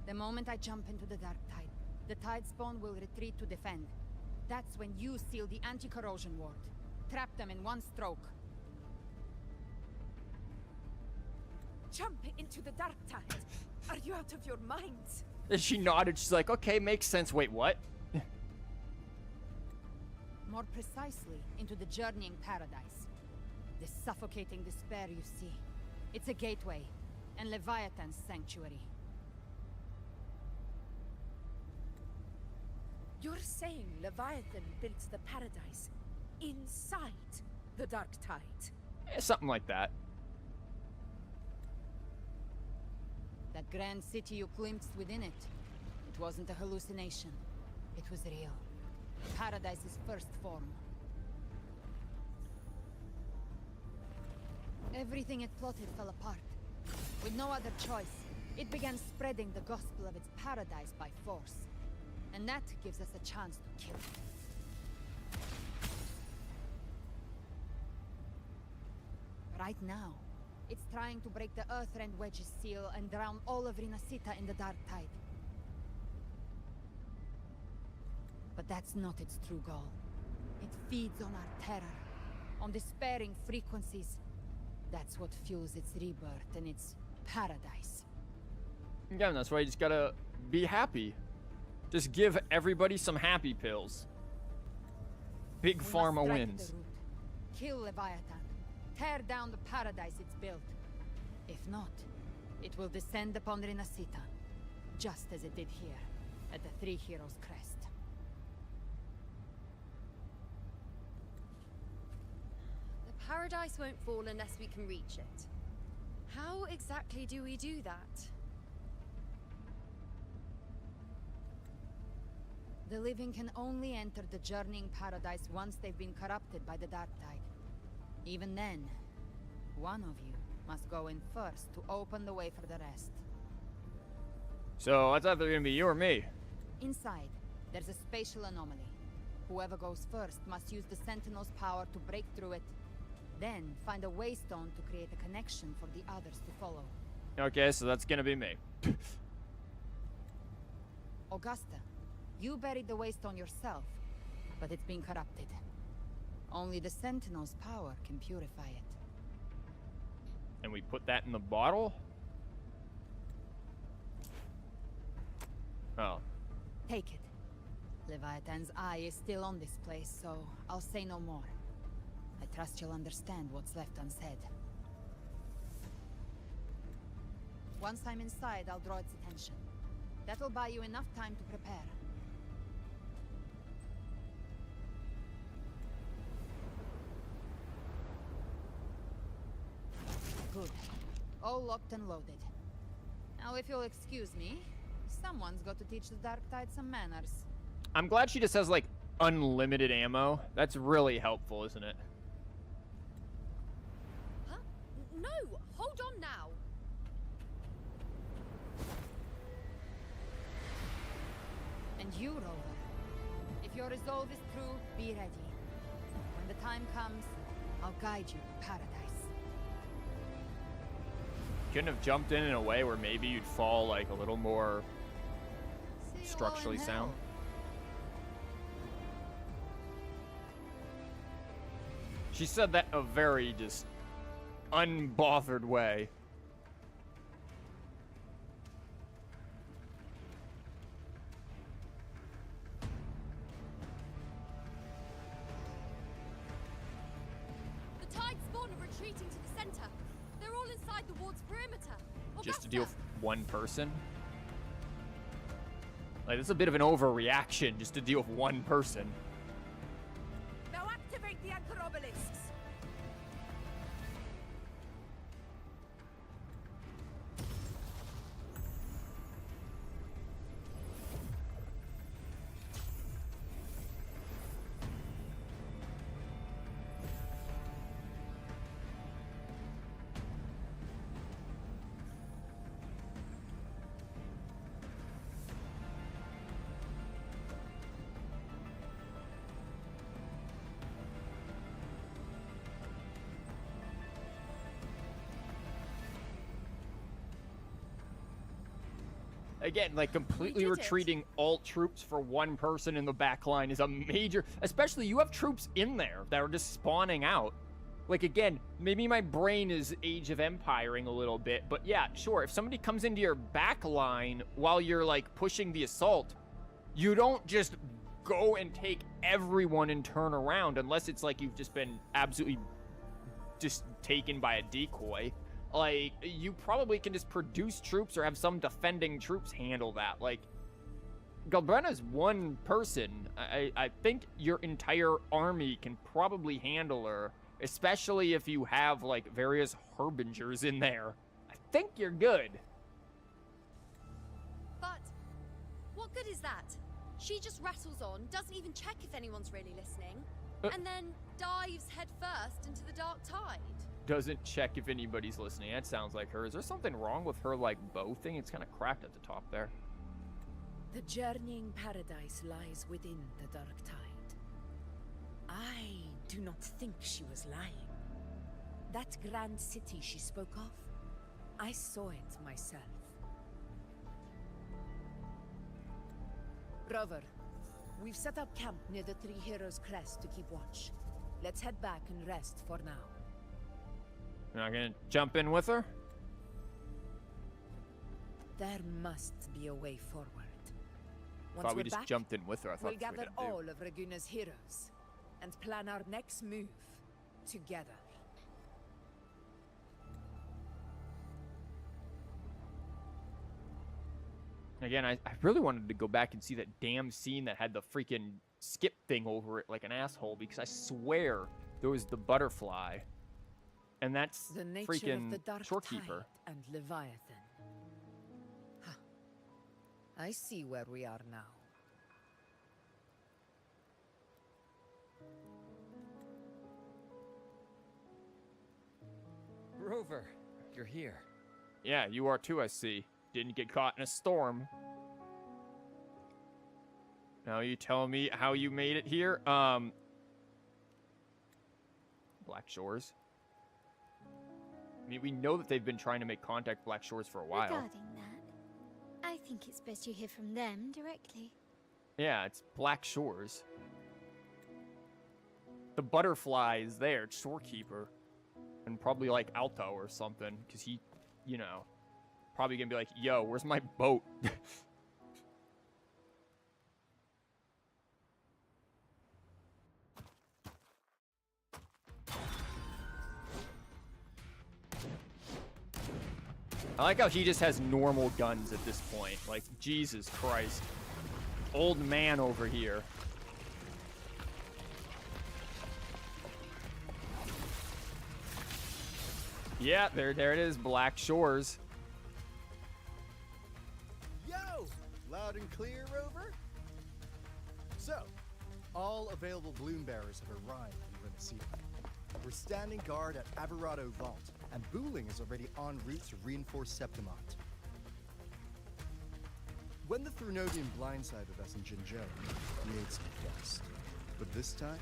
The moment I jump into the dark tide, the tide spawn will retreat to defend. That's when you seal the anti-corrosion ward. Trap them in one stroke. Jump into the dark tide. Are you out of your minds? And she nodded. She's like, okay, makes sense. Wait, what? More precisely, into the journeying paradise. This suffocating despair you see. It's a gateway, and Leviathan's sanctuary. You're saying Leviathan built the paradise inside the Dark Tide? Something like that. That grand city you glimpsed within it, it wasn't a hallucination. It was real. Paradise's first form. Everything it plotted fell apart. With no other choice, it began spreading the gospel of its paradise by force. And that gives us a chance to kill it. Right now, it's trying to break the Earthrend Wedge's seal and drown all of Rinascita in the Dark Tide. But that's not its true goal. It feeds on our terror, on despairing frequencies. That's what fuels its rebirth and its paradise. Again, that's why you just gotta be happy. Just give everybody some happy pills. Big Pharma wins. Kill Leviathan. Tear down the paradise it's built. If not, it will descend upon Rinascita, just as it did here, at the Three Heroes' Crest. The paradise won't fall unless we can reach it. How exactly do we do that? The living can only enter the journeying paradise once they've been corrupted by the Dark Tide. Even then, one of you must go in first to open the way for the rest. So it's either gonna be you or me. Inside, there's a spatial anomaly. Whoever goes first must use the Sentinel's power to break through it, then find a waystone to create a connection for the others to follow. Okay, so that's gonna be me. Augusta, you buried the waystone yourself, but it's been corrupted. Only the Sentinel's power can purify it. And we put that in the bottle? Oh. Take it. Leviathan's eye is still on this place, so I'll say no more. I trust you'll understand what's left unsaid. Once I'm inside, I'll draw its attention. That'll buy you enough time to prepare. Good. All locked and loaded. Now, if you'll excuse me, someone's got to teach the Dark Tide some manners. I'm glad she just has, like, unlimited ammo. That's really helpful, isn't it? Huh? No! Hold on now! And you, Rover. If your resolve is true, be ready. When the time comes, I'll guide you to paradise. Couldn't have jumped in a way where maybe you'd fall, like, a little more structurally sound. She said that in a very just unbothered way. The Tide spawn are retreating to the center. They're all inside the ward's perimeter. Just to deal with one person? Like, this is a bit of an overreaction just to deal with one person. Now activate the anchor obelisks! Again, like, completely retreating alt troops for one person in the back line is a major... Especially, you have troops in there that are just spawning out. Like, again, maybe my brain is Age of Empiring a little bit, but yeah, sure, if somebody comes into your back line while you're, like, pushing the assault, you don't just go and take everyone and turn around unless it's like you've just been absolutely just taken by a decoy. Like, you probably can just produce troops or have some defending troops handle that. Like, Galbrena's one person. I think your entire army can probably handle her, especially if you have, like, various harbingers in there. I think you're good. But what good is that? She just rattles on, doesn't even check if anyone's really listening, and then dives headfirst into the dark tide. Doesn't check if anybody's listening. That sounds like her. Is there something wrong with her, like, bow thing? It's kind of cracked at the top there. The journeying paradise lies within the dark tide. I do not think she was lying. That grand city she spoke of, I saw it myself. Rover, we've set up camp near the Three Heroes Crest to keep watch. Let's head back and rest for now. You're not gonna jump in with her? There must be a way forward. I thought we just jumped in with her. I thought we'll that's what gather we had to all of Raguna's heroes and plan our next move together. Again, I really wanted to go back and see that damn scene that had the freaking skip thing over it like an asshole, because I swear there was the butterfly. And that's The nature freaking of the dark Shorekeeper. tide and Leviathan. Huh. I see where we are now. Rover, you're here. Yeah, you are too, I see. Didn't get caught in a storm. Now you tell me how you made it here? Black Shores. I mean, we know that they've been trying to make contact Black Shores for a while. Regarding that, I think it's best you hear from them directly. Yeah, it's Black Shores. The butterfly is there, it's Shorekeeper. And probably like Alto or something, because he, you know, probably gonna be like, yo, where's my boat? I like how he just has normal guns at this point. Like, Jesus Christ. Old man over here. Yeah, there it is, Black Shores. Yo! Loud and clear, Rover? So, all available bloom bearers have arrived in Rinascita. We're standing guard at Aberrado Vault, and Booling is already en route to reinforce Septimont. When the Thrunodian blindsided us in Jinzhou, we made some dust. But this time,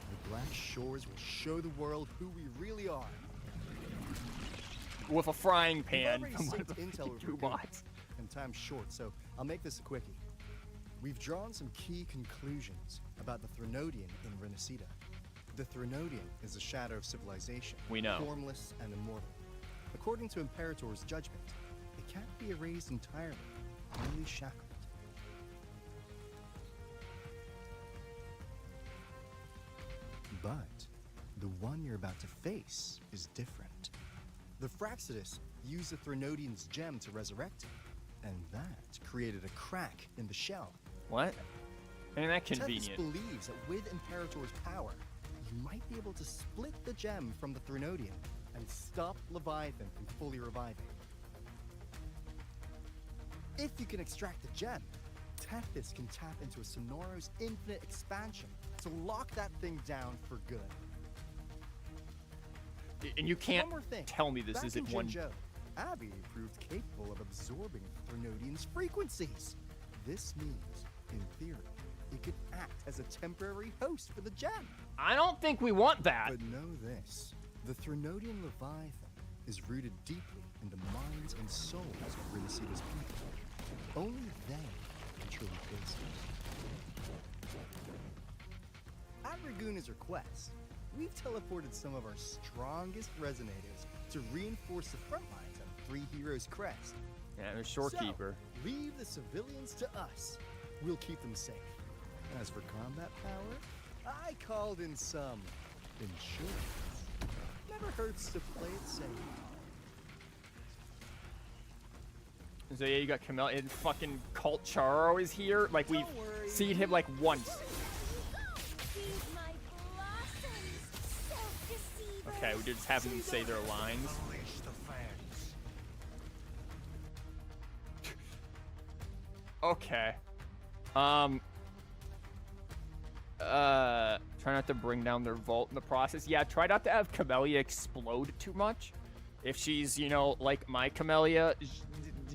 the Black Shores will show the world who we really are. With a frying pan We've from one already of the synced intel over two bots. and time's short, so I'll make this a quickie. We've drawn some key conclusions about the Thrunodian in Rinascita. The Thrunodian is a shadow of civilization. We know. Formless and immortal. According to Imperator's judgment, it can't be erased entirely, only shackled. But the one you're about to face is different. The Fraxidus used the Thrunodian's gem to resurrect him, and that created a crack in the shell. What? Ain't that Tethys convenient? believes that with Imperator's power, you might be able to split the gem from the Thrunodian and stop Leviathan from fully reviving. If you can extract the gem, Tethys can tap into a Sonoro's infinite expansion to lock that thing down for good. And you can't One more thing. tell me this Back isn't in one. Jinzhou, Abby proved capable of absorbing Thrunodian's frequencies. This means, in theory, it could act as a temporary host for the gem. I don't think we want that. But know this, the Thrunodian Leviathan is rooted deeply in the minds and souls of Rinascita's people. Only they can truly face it. At Raguna's request, we've teleported some of our strongest resonators to reinforce the front lines at Three Heroes Crest. Yeah, there's Shorekeeper. So, leave the civilians to us. We'll keep them safe. As for combat power, I called in some insurance. never hurts to play it safe. So yeah, you got Camellia, and fucking Cult Charo is here. Like, we've seen him like once. Okay, we just have them say their lines. Okay. Try not to bring down their vault in the process. Yeah, try not to have Camellia explode too much. If she's, you know, like my Camellia,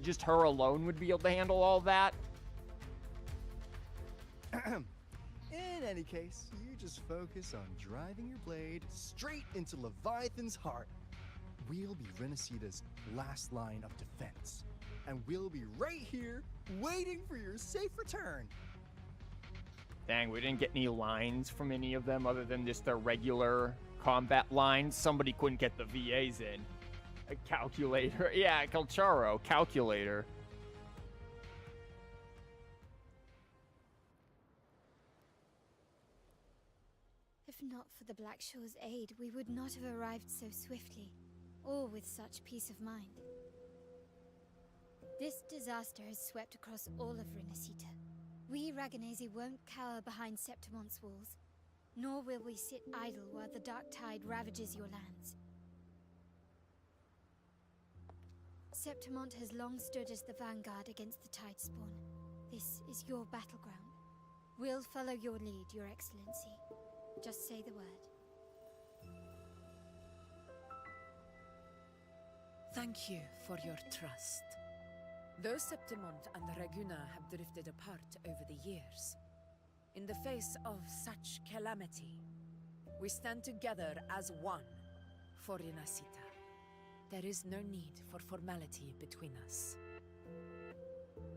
just her alone would be able to handle all that. In any case, you just focus on driving your blade straight into Leviathan's heart. We'll be Rinascita's last line of defense. And we'll be right here, waiting for your safe return. Dang, we didn't get any lines from any of them other than just their regular combat lines. Somebody couldn't get the VAs in. A calculator. Yeah, Calcharo, calculator. If not for the Black Shore's aid, we would not have arrived so swiftly, or with such peace of mind. This disaster has swept across all of Rinascita. We Raganese won't cower behind Septimon's walls, nor will we sit idle while the dark tide ravages your lands. Septimont has long stood as the vanguard against the tide spawn. This is your battleground. We'll follow your lead, Your Excellency. Just say the word. Thank you for your trust. Though Septimont and Raguna have drifted apart over the years, in the face of such calamity, we stand together as one for Rinascita. There is no need for formality between us.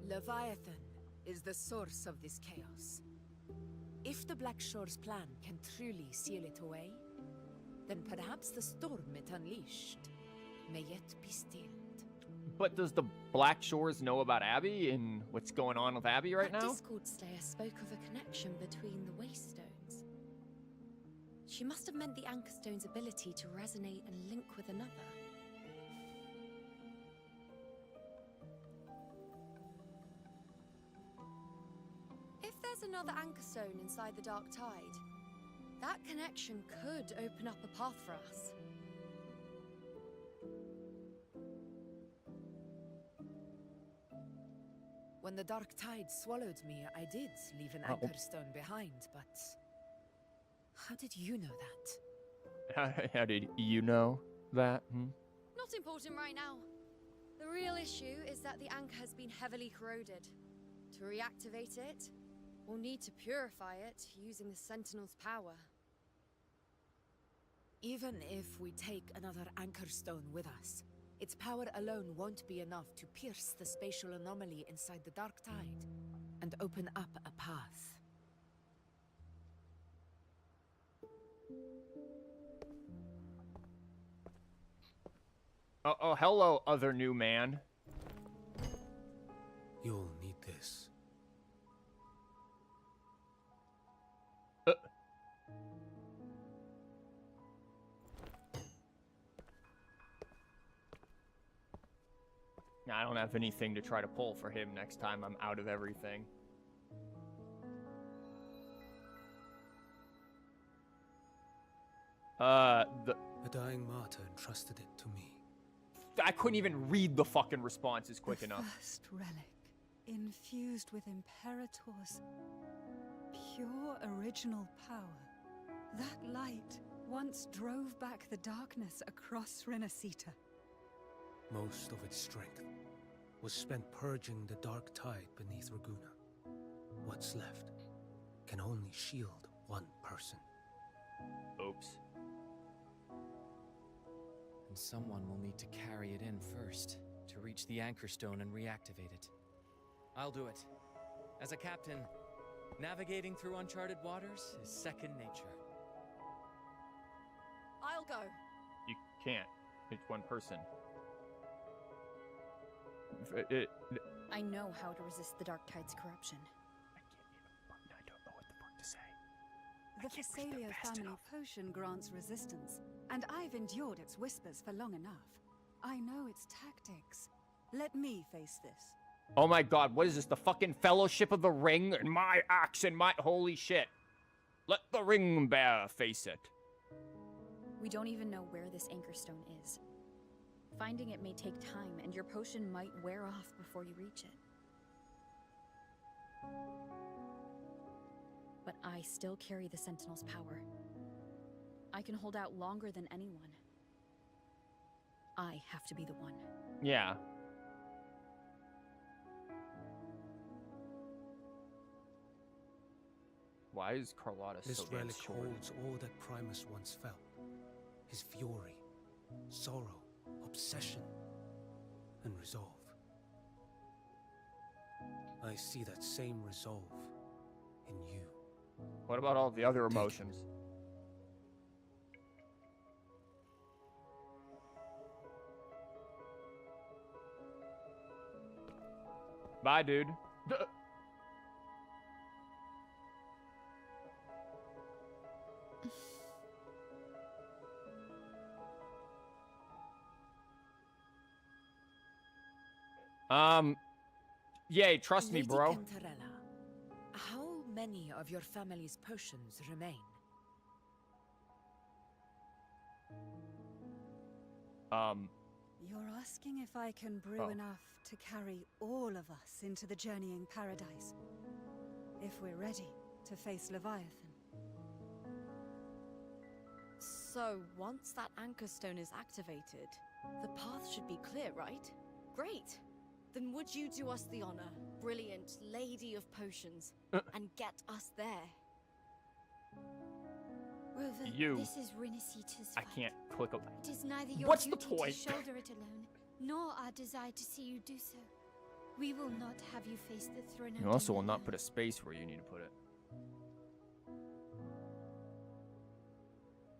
Leviathan is the source of this chaos. If the Black Shore's plan can truly seal it away, then perhaps the storm it unleashed may yet be stilled. But does the Black Shores know about Abby and what's going on with Abby right now? Discord Slayer spoke of a connection between the Waystones. She must have meant the Anchorstone's ability to resonate and link with another. If there's another Anchorstone inside the Dark Tide, that connection could open up a path for us. When the Dark Tide swallowed me, I did leave an Anchorstone behind, but how did you know that? How did you know that? Not important right now. The real issue is that the anchor has been heavily corroded. To reactivate it, we'll need to purify it using the Sentinel's power. Even if we take another Anchorstone with us, its power alone won't be enough to pierce the spatial anomaly inside the Dark Tide and open up a path. Oh, hello, other new man. You'll need this. I don't have anything to try to pull for him next time I'm out of everything. A dying martyr entrusted it to me. I couldn't even read the fucking responses quick enough. First relic, infused with Imperator's pure original power. That light once drove back the darkness across Rinascita. Most of its strength was spent purging the dark tide beneath Raguna. What's left can only shield one person. Oops. And someone will need to carry it in first, to reach the Anchorstone and reactivate it. I'll do it. As a captain, navigating through uncharted waters is second nature. I'll go. You can't. It's one person. I know how to resist the Dark Tide's corruption. I don't know what the fuck to say. The Fasalio family potion grants resistance, and I've endured its whispers for long enough. I know its tactics. Let me face this. Oh my god, what is this? The fucking Fellowship of the Ring? And my axe and my... Holy shit. Let the ring bearer face it. We don't even know where this anchor stone is. Finding it may take time, and your potion might wear off before you reach it. But I still carry the Sentinel's power. I can hold out longer than anyone. I have to be the one. Yeah. Why is Carlotta This so damn relic short? holds all that Primus once felt. His fury, sorrow, obsession, and resolve. I see that same resolve in you. What about all the other emotions? Bye, dude. Yay, trust me, Lady bro. Cantarella, how many of your family's potions remain? You're asking if I can brew enough to carry all of us into the journeying paradise. If we're ready to face Leviathan. So, once that anchor stone is activated, the path should be clear, right? Great! Then would you do us the honor, brilliant Lady of Potions, and get us there? Rover, You. this is Rinascita's I fight. can't click a... It is neither your What's the duty point? to shoulder it alone, nor our desire to see you do so. We will not have you face the throne. You also will not put a space where you need to put it.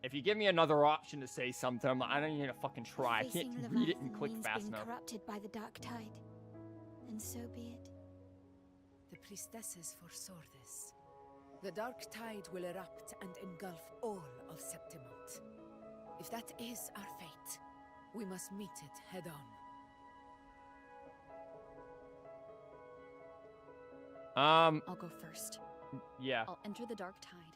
If you give me another option to say something, I don't even fucking try. I can't Facing read it and Leviathan click means fast being enough. corrupted by the dark tide. And so be it. The priestesses foresaw this. The dark tide will erupt and engulf all of Septimont. If that is our fate, we must meet it head on. I'll go first. Yeah. I'll enter the dark tide,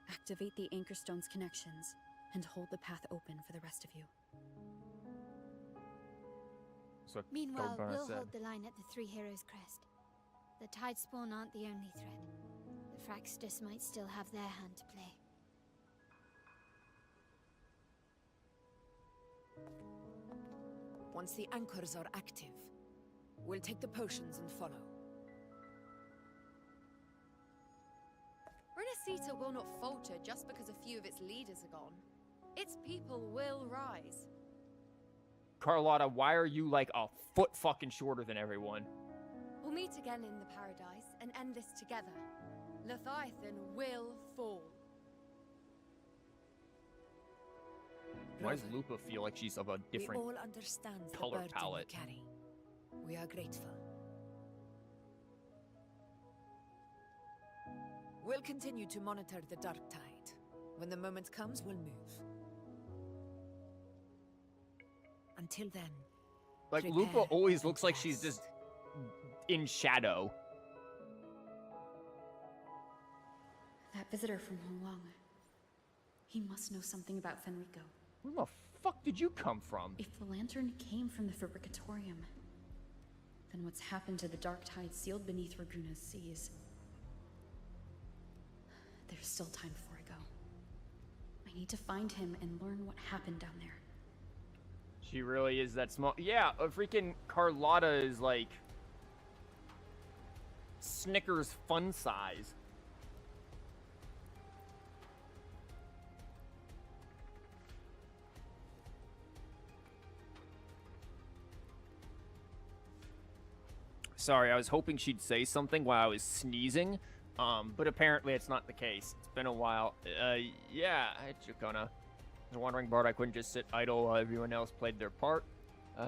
activate the anchor stone's connections, and hold the path open for the rest of you. So Meanwhile, Galbrena we'll said. hold the line at the Three Heroes Crest. The tide spawn aren't the only threat. The Fraxtus might still have their hand to play. Once the anchors are active, we'll take the potions and follow. Rinascita will not falter just because a few of its leaders are gone. Its people will rise. Carlotta, why are you like a foot fucking shorter than everyone? We'll meet again in the paradise and end this together. Leviathan will fall. Why does Lupa feel like she's of a different We all understand color the burden palette? you carry. We are grateful. We'll continue to monitor the dark tide. When the moment comes, we'll move. Until then, Like, prepare Lupa always and looks like she's just in shadow. That visitor from Huang, he must know something about Fenrico. Where the fuck did you come from? If the lantern came from the Fabricatorium, then what's happened to the dark tide sealed beneath Raguna's seas? There's still time before I go. I need to find him and learn what happened down there. She really is that small. Yeah, a freaking Carlotta is like Snickers fun size. Sorry, I was hoping she'd say something while I was sneezing, but apparently it's not the case. It's been a while. Yeah, hi, Chacona. I was wondering, Bart, I couldn't just sit idle while everyone else played their part.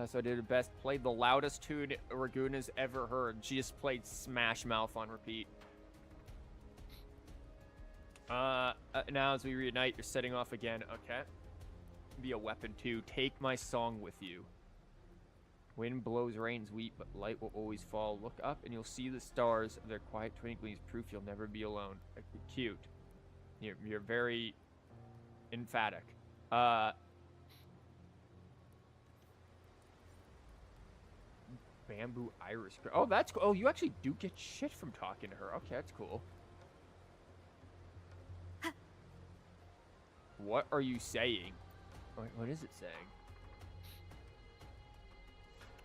So I did the best. Played the loudest tune Raguna's ever heard. She just played Smash Mouth on repeat. Now as we reunite, you're setting off again. Okay. Be a weapon too. Take my song with you. Wind blows, rains weep, but light will always fall. Look up and you'll see the stars. Their quiet twinkling is proof you'll never be alone. Cute. You're very emphatic. Bamboo iris. Oh, that's cool. Oh, you actually do get shit from talking to her. Okay, that's cool. What are you saying? What is it saying?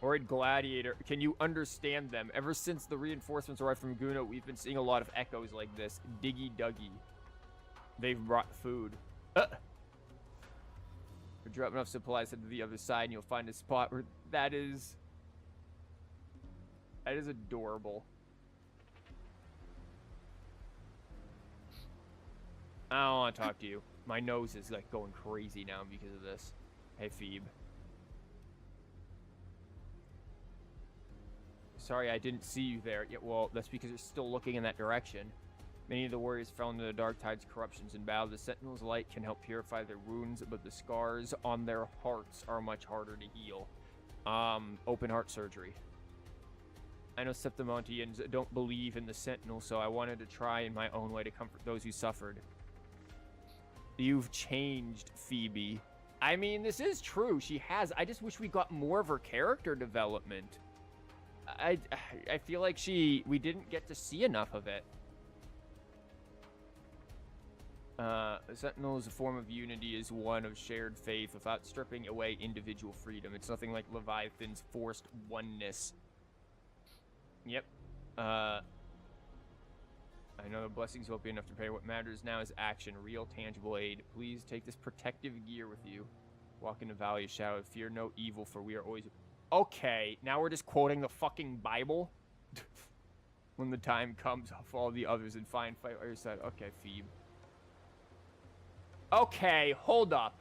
Horrid gladiator. Can you understand them? Ever since the reinforcements arrived from Guna, we've been seeing a lot of echoes like this. Diggy Duggy. They've brought food. We'll drop enough supplies to the other side and you'll find a spot where that is adorable. I don't want to talk to you. My nose is like going crazy now because of this. Hey, Phoebe. Sorry, I didn't see you there. Yeah, well, that's because you're still looking in that direction. Many of the warriors fell into the Dark Tide's corruptions in battle. The Sentinel's light can help purify their wounds, but the scars on their hearts are much harder to heal. Open heart surgery. I know Septimontians don't believe in the Sentinel, so I wanted to try in my own way to comfort those who suffered. You've changed, Phoebe. I mean, this is true. She has. I just wish we got more of her character development. I feel like we didn't get to see enough of it. The Sentinel is a form of unity, is one of shared faith without stripping away individual freedom. It's nothing like Leviathan's forced oneness. Yep. I know the blessings won't be enough to pay. What matters now is action, real, tangible aid. Please take this protective gear with you. Walk in the valley of shadow. Fear no evil, for we are always... Okay, now we're just quoting the fucking Bible? When the time comes, I'll follow the others and fight by your side. Okay, Phoebe. Okay, hold up.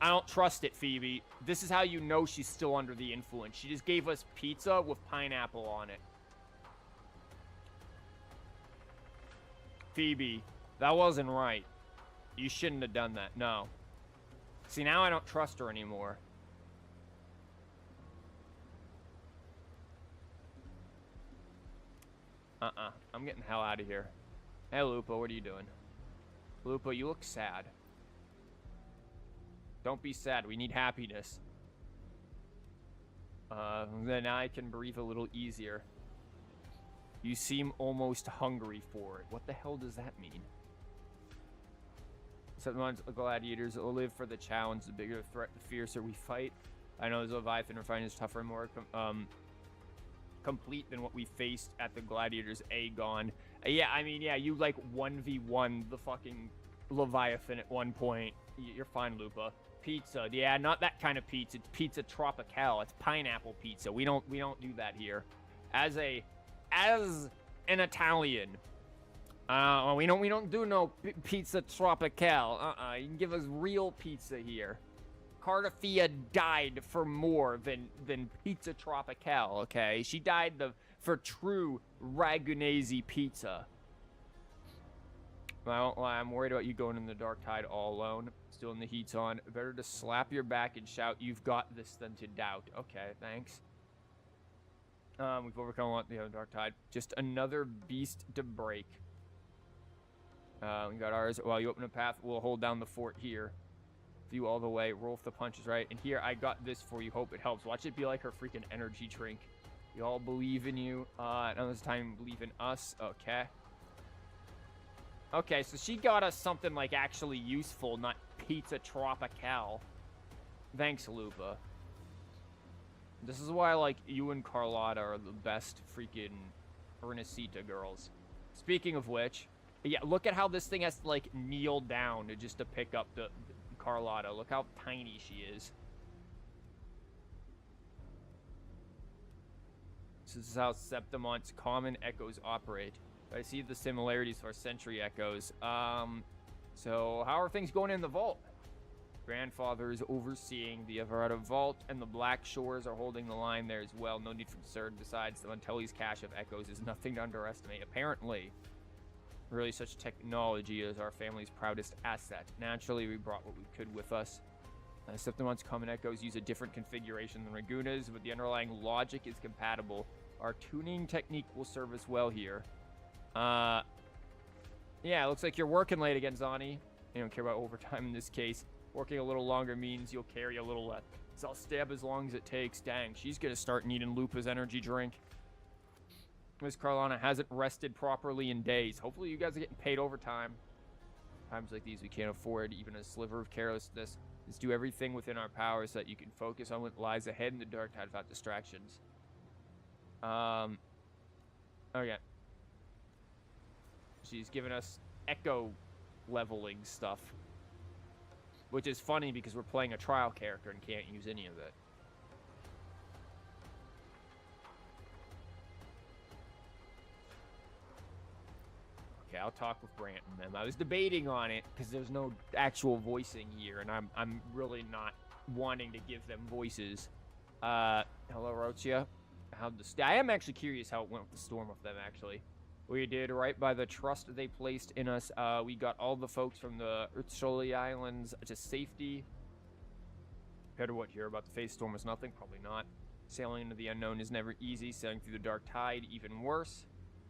I don't trust it, Phoebe. This is how you know she's still under the influence. She just gave us pizza with pineapple on it. Phoebe, that wasn't right. You shouldn't have done that. No. See, now I don't trust her anymore. I'm getting the hell out of here. Hey, Lupa, what are you doing? Lupa, you look sad. Don't be sad. We need happiness. Then I can breathe a little easier. You seem almost hungry for it. What the hell does that mean? Sometimes gladiators will live for the challenge. The bigger the threat, the fiercer we fight. I know the Leviathan refined is tougher and more complete than what we faced at the Gladiators Aegon. Yeah, I mean, yeah, you like 1v1 the fucking Leviathan at one point. You're fine, Lupa. Pizza, yeah, not that kind of pizza. It's pizza tropical. It's pineapple pizza. We don't do that here. As an Italian, we don't do no pizza tropical. You can give us real pizza here. Cartafia died for more than pizza tropical, okay? She died for true Ragunese pizza. I won't lie, I'm worried about you going in the Dark Tide all alone. Still in the heat's on. Better to slap your back and shout, "You've got this," than to doubt. Okay, thanks. We've overcome a lot the other Dark Tide. Just another beast to break. We got ours. While you open a path, we'll hold down the fort here. View all the way. Roll if the punch is right. And here, I got this for you. Hope it helps. Watch it be like her freaking energy drink. We all believe in you. Now this time, believe in us. Okay. Okay, so she got us something, like, actually useful, not pizza tropical. Thanks, Lupa. This is why, like, you and Carlotta are the best freaking Rinascita girls. Speaking of which, yeah, look at how this thing has to, like, kneel down to pick up the Carlotta. Look how tiny she is. This is how Septimon's common echoes operate. I see the similarities for Sentry echoes. So how are things going in the vault? Grandfather is overseeing the Everardo vault, and the Black Shores are holding the line there as well. No need for concern. Besides, the Montelli's cache of echoes is nothing to underestimate. Apparently. Really, such technology is our family's proudest asset. Naturally, we brought what we could with us. Septimon's common echoes use a different configuration than Raguna's, but the underlying logic is compatible. Our tuning technique will serve us well here. Yeah, it looks like you're working late again, Zani. You don't care about overtime in this case. Working a little longer means you'll carry a little less. So I'll stab as long as it takes. Dang, she's gonna start needing Lupa's energy drink. Miss Carlana hasn't rested properly in days. Hopefully you guys are getting paid overtime. Times like these, we can't afford even a sliver of carelessness. Let's do everything within our power so that you can focus on what lies ahead in the dark tide without distractions. Okay. She's giving us echo leveling stuff. Which is funny because we're playing a trial character and can't use any of it. Okay, I'll talk with Brant and them. I was debating on it because there's no actual voicing here, and I'm really not wanting to give them voices. Hello, Rochia. I am actually curious how it went with the storm with them, actually. We did right by the trust they placed in us. We got all the folks from the Utsuli Islands to safety. Compared to what you hear about the face storm was nothing, probably not. Sailing into the unknown is never easy. Sailing through the dark tide, even worse.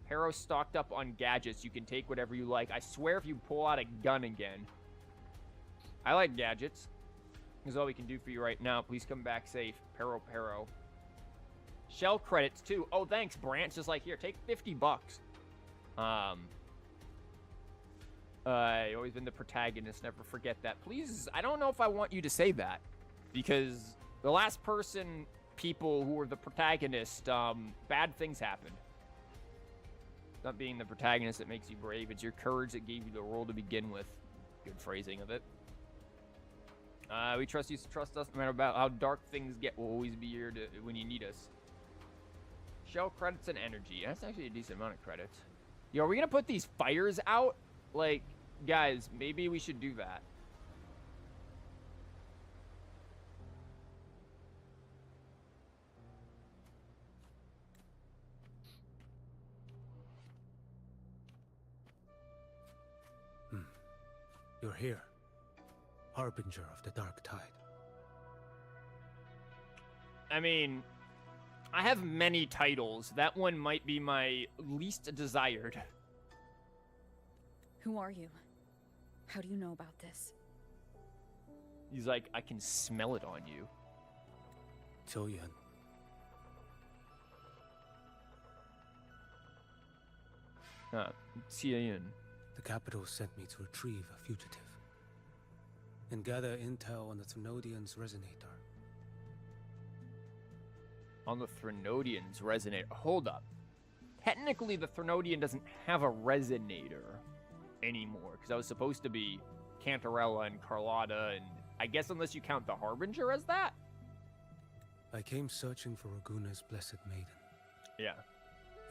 Harrow stocked up on gadgets. You can take whatever you like. I swear if you pull out a gun again. I like gadgets. This is all we can do for you right now. Please come back safe. Pero. Shell credits, too. Oh, thanks, Brant. Just like, here, take 50 bucks. Always been the protagonist. Never forget that. Please, I don't know if I want you to say that. Because the last people who were the protagonist, bad things happened. It's not being the protagonist that makes you brave. It's your courage that gave you the role to begin with. Good phrasing of it. We trust you to trust us no matter about how dark things get. We'll always be here when you need us. Shell credits and energy. That's actually a decent amount of credits. Yo, are we gonna put these fires out? Like, guys, maybe we should do that. You're here. Harbinger of the dark tide. I mean, I have many titles. That one might be my least desired. Who are you? How do you know about this? He's like, I can smell it on you. Choyan. Xian. The capital sent me to retrieve a fugitive and gather intel on the Thrunodian's resonator. On the Thrunodian's resonator. Hold up. Technically, the Thrunodian doesn't have a resonator anymore, because that was supposed to be Cantarella and Carlotta, and I guess unless you count the Harbinger as that? I came searching for Raguna's blessed maiden. Yeah.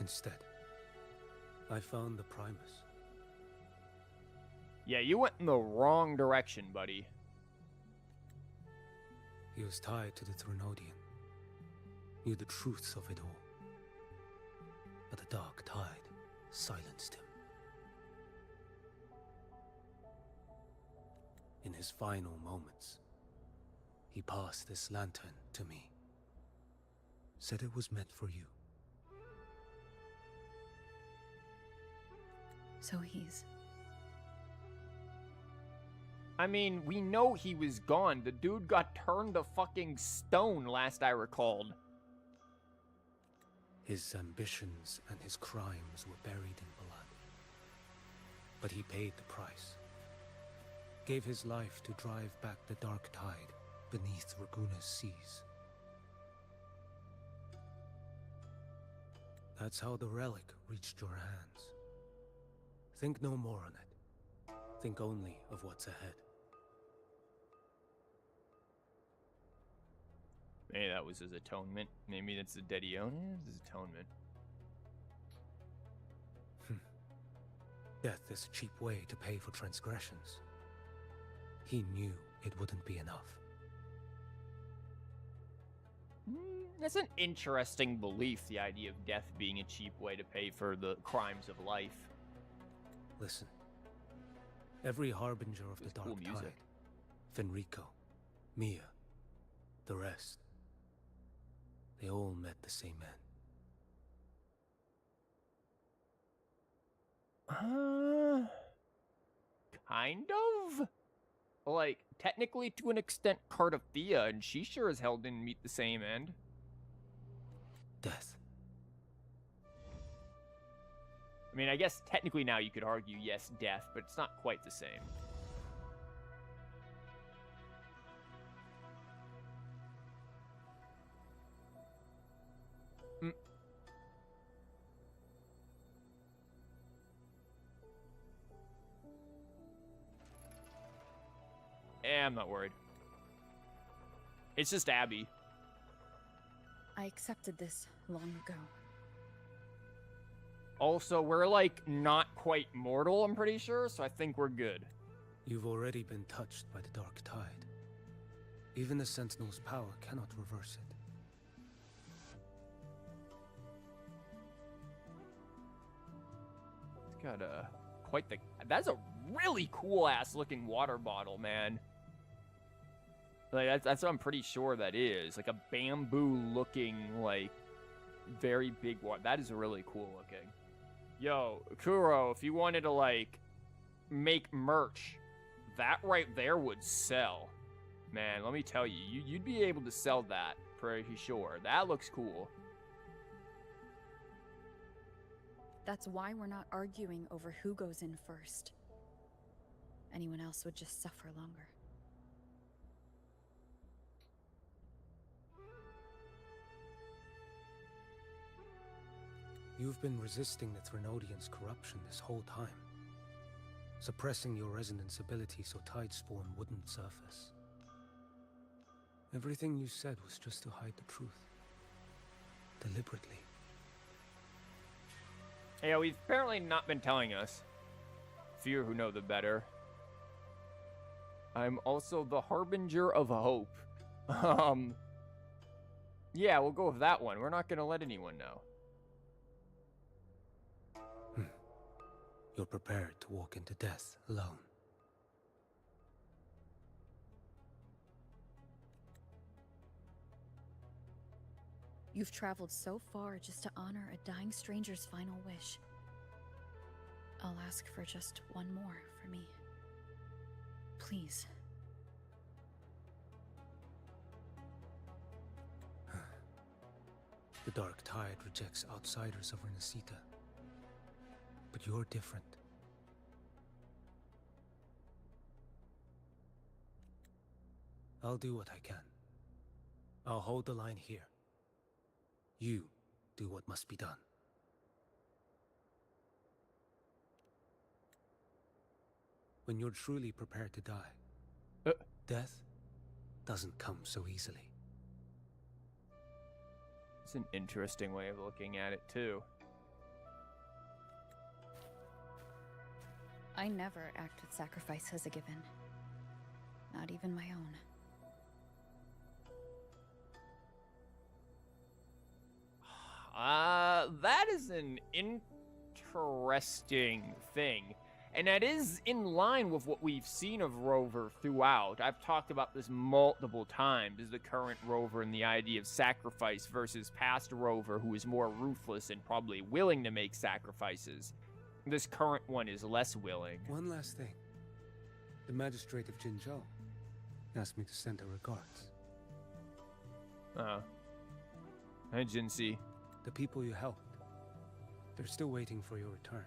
Instead, I found the Primus. Yeah, you went in the wrong direction, buddy. He was tied to the Thrunodian. Knew the truths of it all. But the dark tide silenced him. In his final moments, he passed this lantern to me. Said it was meant for you. So he's... I mean, we know he was gone. The dude got turned to fucking stone, last I recalled. His ambitions and his crimes were buried in blood. But he paid the price. Gave his life to drive back the dark tide beneath Raguna's seas. That's how the relic reached your hands. Think no more on it. Think only of what's ahead. Maybe that was his atonement. Maybe that's the Dedione. His atonement. Death is a cheap way to pay for transgressions. He knew it wouldn't be enough. That's an interesting belief, the idea of death being a cheap way to pay for the crimes of life. Listen. Every harbinger of the There's Dark cool music. Tide, Fenrico, Mia, the rest, they all met the same end. Kind of? Like, technically to an extent, Cardathea, and she sure as hell didn't meet the same end. Death. I mean, I guess technically now you could argue, yes, death, but it's not quite the same. I'm not worried. It's just Abby. I accepted this long ago. Also, we're, like, not quite mortal, I'm pretty sure, so I think we're good. You've already been touched by the Dark Tide. Even the Sentinel's power cannot reverse it. It's got quite the... That's a really cool-ass looking water bottle, man. Like, that's what I'm pretty sure that is. Like, a bamboo-looking, like, very big water. That is really cool looking. Yo, Kuro, if you wanted to, like, make merch, that right there would sell. Man, let me tell you, you'd be able to sell that, pretty sure. That looks cool. That's why we're not arguing over who goes in first. Anyone else would just suffer longer. You've been resisting the Threnodians' corruption this whole time, suppressing your resonance ability so Tidespawn wouldn't surface. Everything you said was just to hide the truth. Deliberately. Yeah, we've apparently not been telling us. Few who know the better. I'm also the Harbinger of Hope. Yeah, we'll go with that one. We're not gonna let anyone know. You're prepared to walk into death alone. You've traveled so far just to honor a dying stranger's final wish. I'll ask for just one more for me. Please. The Dark Tide rejects outsiders of Rinascita. But you're different. I'll do what I can. I'll hold the line here. You do what must be done. When you're truly prepared to die, death doesn't come so easily. It's an interesting way of looking at it, too. I never act with sacrifice as a given. Not even my own. That is an interesting thing. And that is in line with what we've seen of Rover throughout. I've talked about this multiple times, as the current Rover and the idea of sacrifice versus past Rover, who is more ruthless and probably willing to make sacrifices. This current one is less willing. One last thing. The magistrate of Jinzhou asked me to send her regards. I didn't see. The people you helped, they're still waiting for your return.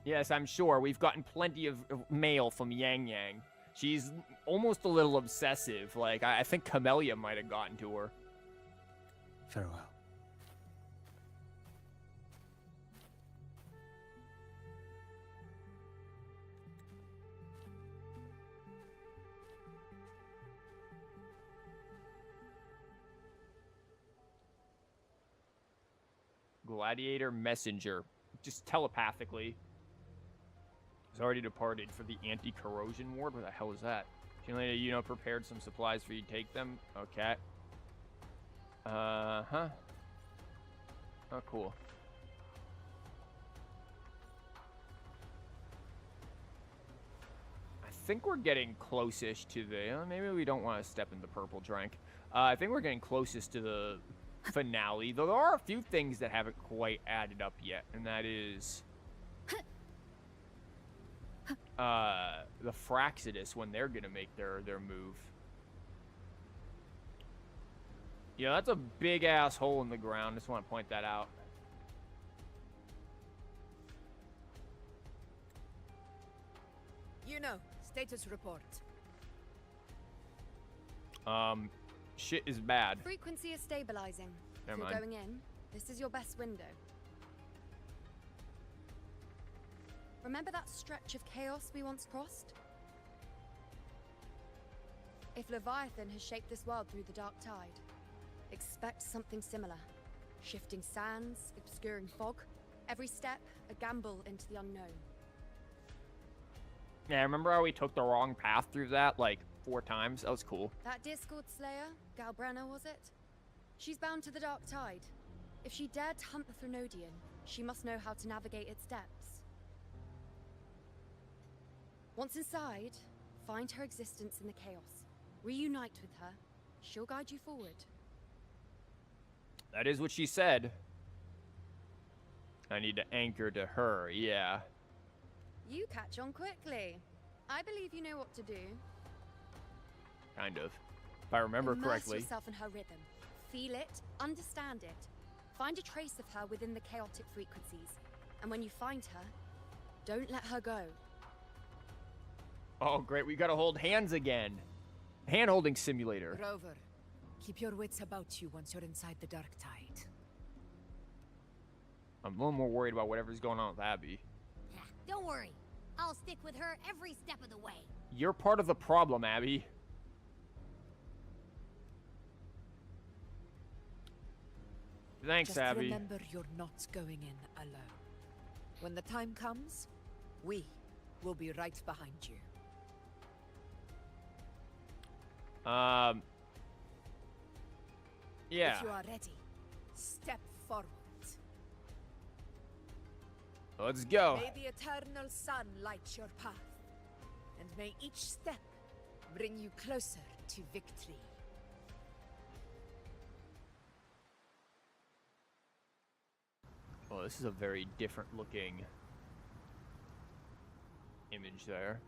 Yes, I'm sure. We've gotten plenty of mail from Yang Yang. She's almost a little obsessive. Like, I think Camellia might have gotten to her. Farewell. Gladiator Messenger. Just telepathically. He's already departed for the anti-corrosion ward. Where the hell is that? Jelena, prepared some supplies for you to take them. Okay. Oh, cool. think we're getting closest to the... maybe we don't want to step in the purple drink. I think we're getting closest to the finale, though there are a few things that haven't quite added up yet, and that is... the Fraxidus, when they're gonna make their move. Yeah, that's a big-ass hole in the ground. Just want to point that out. You know, status report. Shit is bad. Frequency is stabilizing. Never if mind. you're going in, this is your best window. Remember that stretch of chaos we once crossed? If Leviathan has shaped this world through the dark tide, expect something similar. Shifting sands, obscuring fog. Every step, a gamble into the unknown. Yeah, remember how we took the wrong path through that, like, 4 times? That was cool. That Discord Slayer, Galbrena, was it? She's bound to the dark tide. If she dared to hunt the Threnodian, she must know how to navigate its depths. Once inside, find her existence in the chaos. Reunite with her. She'll guide you forward. That is what she said. I need to anchor to her, yeah. You catch on quickly. I believe you know what to do. Kind of. If I remember correctly. Immerse yourself in her rhythm. Feel it, understand it. Find a trace of her within the chaotic frequencies. And when you find her, don't let her go. Oh, great. We gotta hold hands again. Hand-holding simulator. Rover, keep your wits about you once you're inside the dark tide. I'm a little more worried about whatever's going on with Abby. Don't worry. I'll stick with her every step of the way. You're part of the problem, Abby. Thanks, Just Abby. remember you're not going in alone. When the time comes, we will be right behind you. Yeah. If you are ready, step forward. Let's go. May the eternal sun light your path, and may each step bring you closer to victory. Oh, this is a very different looking image there.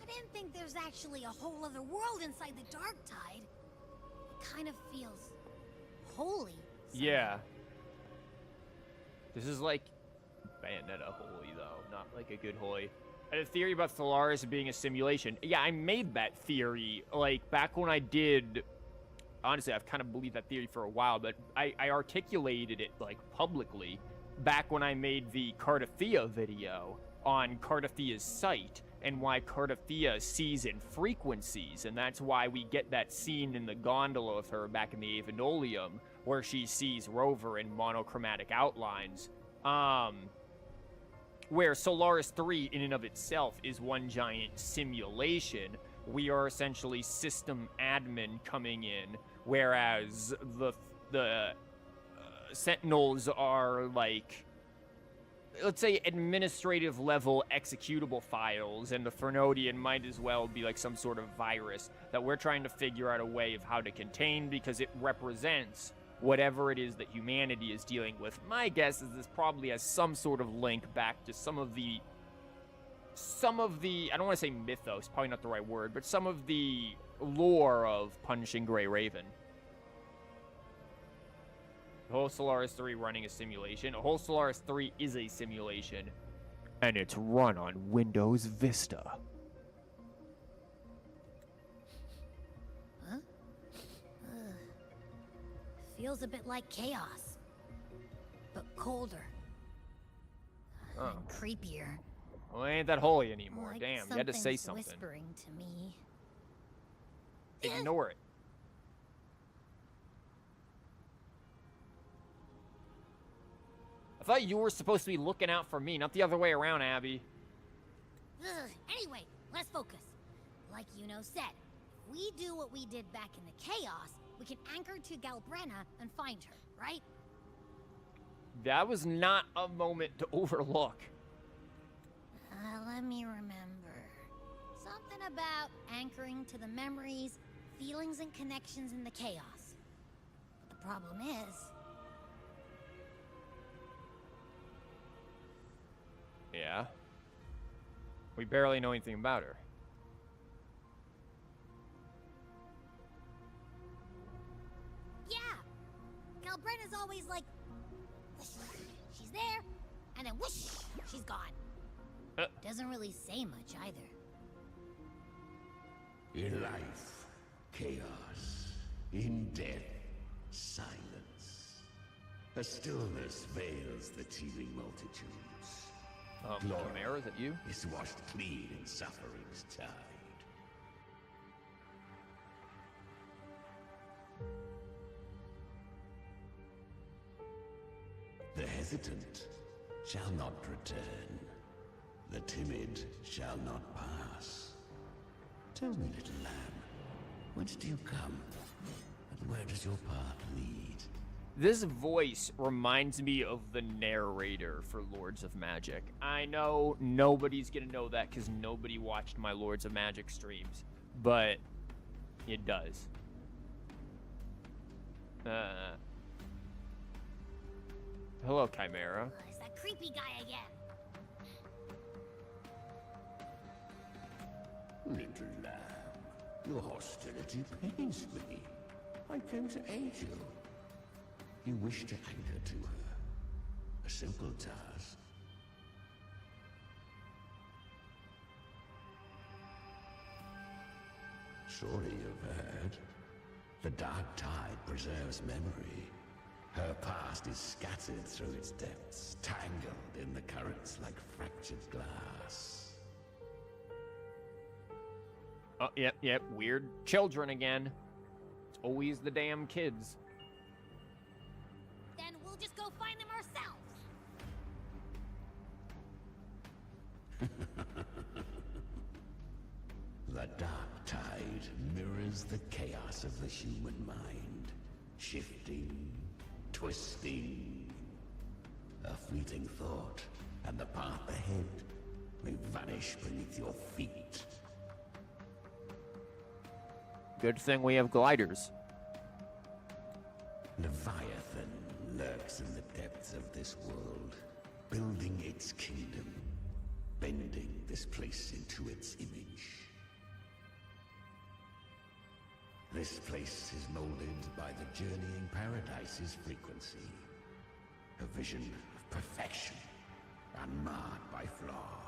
I didn't think there's actually a whole other world inside the dark tide. It kind of feels holy. Yeah. This is like Bayonetta holy, though, not like a good holy. I had a theory about Thalaris being a simulation. Yeah, I made that theory, like, back when I did... Honestly, I've kind of believed that theory for a while, but I articulated it, like, publicly back when I made the Cardathea video on Cardathia's site and why Cardathea sees in frequencies, and that's why we get that scene in the gondola of her back in the Avenolium where she sees Rover in monochromatic outlines, where Solaris 3 in and of itself is one giant simulation. We are essentially system admin coming in, whereas the Sentinels are like, let's say, administrative level executable files, and the Threnodian might as well be like some sort of virus that we're trying to figure out a way of how to contain, because it represents whatever it is that humanity is dealing with. My guess is this probably has some sort of link back to some of the, I don't want to say mythos, probably not the right word, but some of the lore of Punishing Grey Raven. The whole Solaris 3 running a simulation. The whole Solaris 3 is a simulation, and it's run on Windows Vista. Huh? Feels a bit like chaos, but colder. Oh. And creepier. Well, it ain't that holy anymore. Like Damn, you had to say something. Whispering to me. Ignore it. I thought you were supposed to be looking out for me, not the other way around, Abby. Ugh, anyway, let's focus. Like Yuno said, if we do what we did back in the chaos, we can anchor to Galbrena and find her, right? That was not a moment to overlook. Let me remember. Something about anchoring to the memories, feelings, and connections in the chaos. But the problem is... Yeah? We barely know anything about her. Yeah! Galbrena's always like... whoosh, she's there, and then whoosh, she's gone. Doesn't really say much either. In life, chaos. In death, silence. A stillness veils the teeming multitudes. Chimera, is that you? Is washed clean in suffering's tide. The hesitant shall not return. The timid shall not pass. Tell me, little lamb, whence do you come? And where does your path lead? This voice reminds me of the narrator for Lords of Magic. I know nobody's gonna know that because nobody watched my Lords of Magic streams, but it does. Hello, Chimera. It's that creepy guy again. Little lamb, your hostility pains me. I came to aid you. You wish to anchor to her. A simple task. Surely you've heard. The dark tide preserves memory. Her past is scattered through its depths, tangled in the currents like fractured glass. Oh, yep, weird children again. It's always the damn kids. Then we'll just go find them ourselves. The dark tide mirrors the chaos of the human mind, shifting, twisting. A fleeting thought, and the path ahead may vanish beneath your feet. Good thing we have gliders. Leviathan lurks in the depths of this world, building its kingdom, bending this place into its image. This place is molded by the journeying paradise's frequency. A vision of perfection, unmarred by flaw.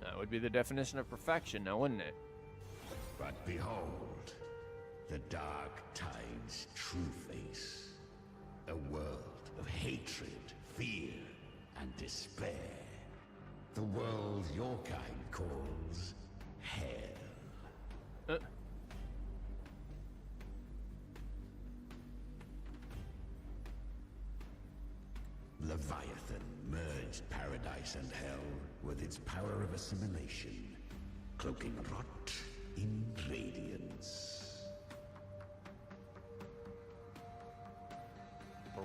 That would be the definition of perfection now, wouldn't it? But behold, the dark tide's true face. A world of hatred, fear, and despair. The world your kind calls hell. Leviathan merged paradise and hell with its power of assimilation, cloaking rot in radiance.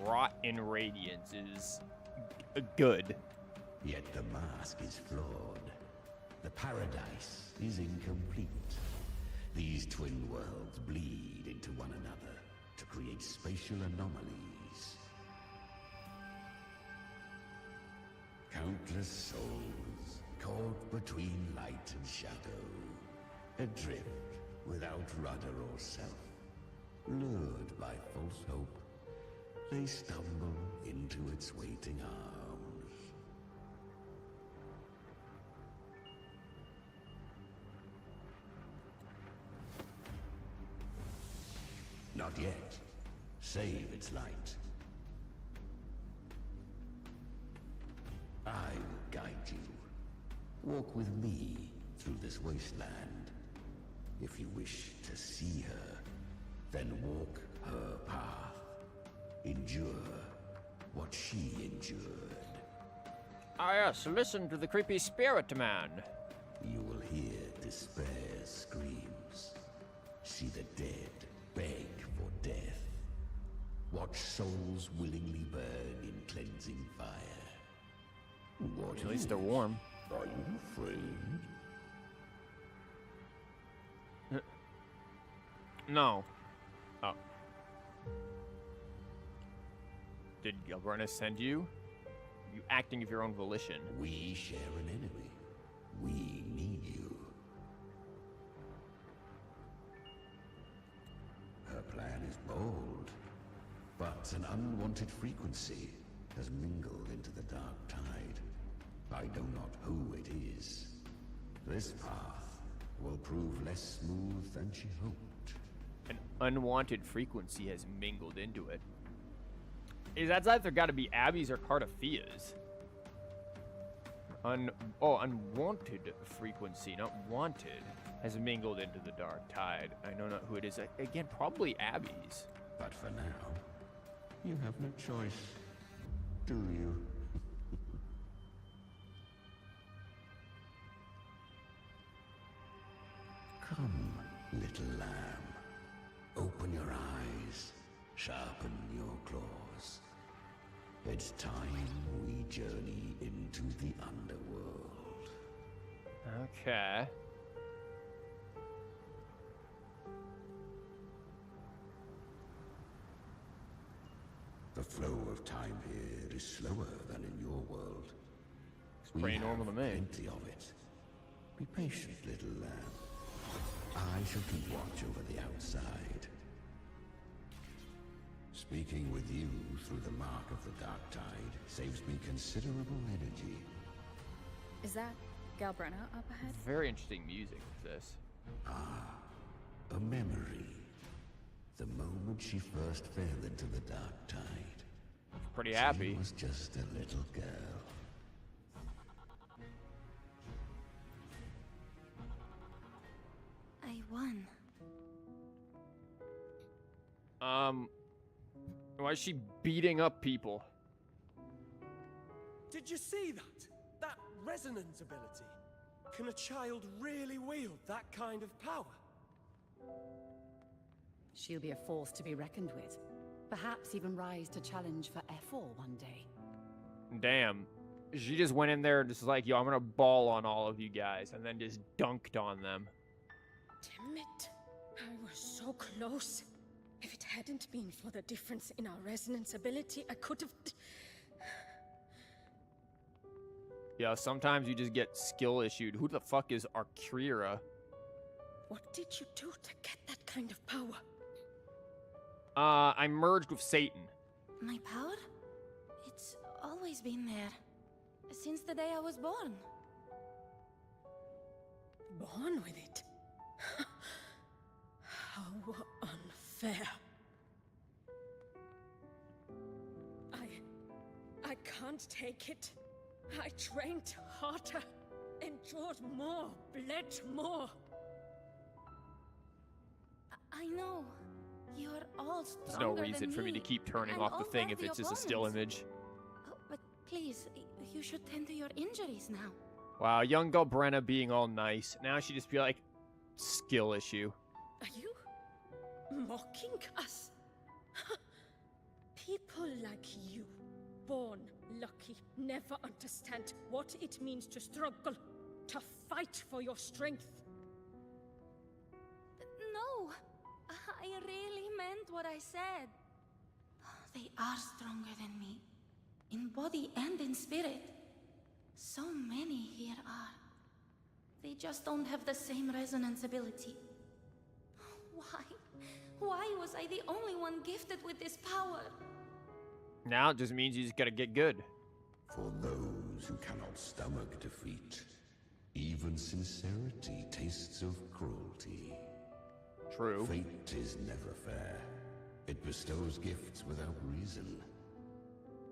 Rot in radiance is good. Yet the mask is flawed. The paradise is incomplete. These twin worlds bleed into one another to create spatial anomalies. Countless souls caught between light and shadow, adrift without rudder or self, lured by false hope, they stumble into its waiting arms. Not yet. Save its light. I will guide you. Walk with me through this wasteland. If you wish to see her, then walk her path. Endure what she endured. Ah, yes, listen to the creepy spirit man. You will hear despair's screams. See the dead beg for death. Watch souls willingly burn in cleansing fire. What At least they're warm. Are you afraid? No. Oh. Did Galbrena send you? You acting of your own volition. We share an enemy. We need you. Her plan is bold, but an unwanted frequency has mingled into the dark tide. I know not who it is. This path will prove less smooth than she hoped. An unwanted frequency has mingled into it. That's either got to be Abby's or Cartophia's. Unwanted frequency, not wanted, has mingled into the dark tide. I know not who it is. Again, probably Abby's. But for now, you have no choice, do you? Come, little lamb. Open your eyes. Sharpen your claws. It's time we journey into the underworld. Okay. The flow of time here is slower than in your world. It's pretty normal to me. Plenty of it. Be patient, little lamb. I shall keep watch over the outside. Speaking with you through the mark of the dark tide saves me considerable energy. Is that Galbrena up ahead? Very interesting music with this. Ah, a memory. The moment she first fell into the dark tide. Pretty happy. She was just a little girl. I won. Why is she beating up people? Did you see that? That resonance ability? Can a child really wield that kind of power? She'll be a force to be reckoned with. Perhaps even rise to challenge for F4 one day. Damn. She just went in there and just like, yo, I'm gonna ball on all of you guys, and then just dunked on them. Damn it. I was so close. If it hadn't been for the difference in our resonance ability, I could have... Yeah, sometimes you just get skill issued. Who the fuck is Arcura? What did you do to get that kind of power? I merged with Satan. My power? It's always been there. Since the day I was born. Born with it? How unfair. I can't take it. I trained harder, endured more, bled more. I know. You're all There's stronger no reason than for me to keep turning and off the all thing if worthy it's just a still opponents. image. Oh, but please, you should tend to your injuries now. Wow, young Galbrena being all nice. Now she just be like, skill issue. Are you mocking us? People like you, born lucky, never understand what it means to struggle, to fight for your strength. No, I really meant what I said. They are stronger than me, in body and in spirit. So many here are. They just don't have the same resonance ability. Why? Why was I the only one gifted with this power? Now it just means you just gotta get good. For those who cannot stomach defeat, even sincerity tastes of cruelty. True. Fate is never fair. It bestows gifts without reason.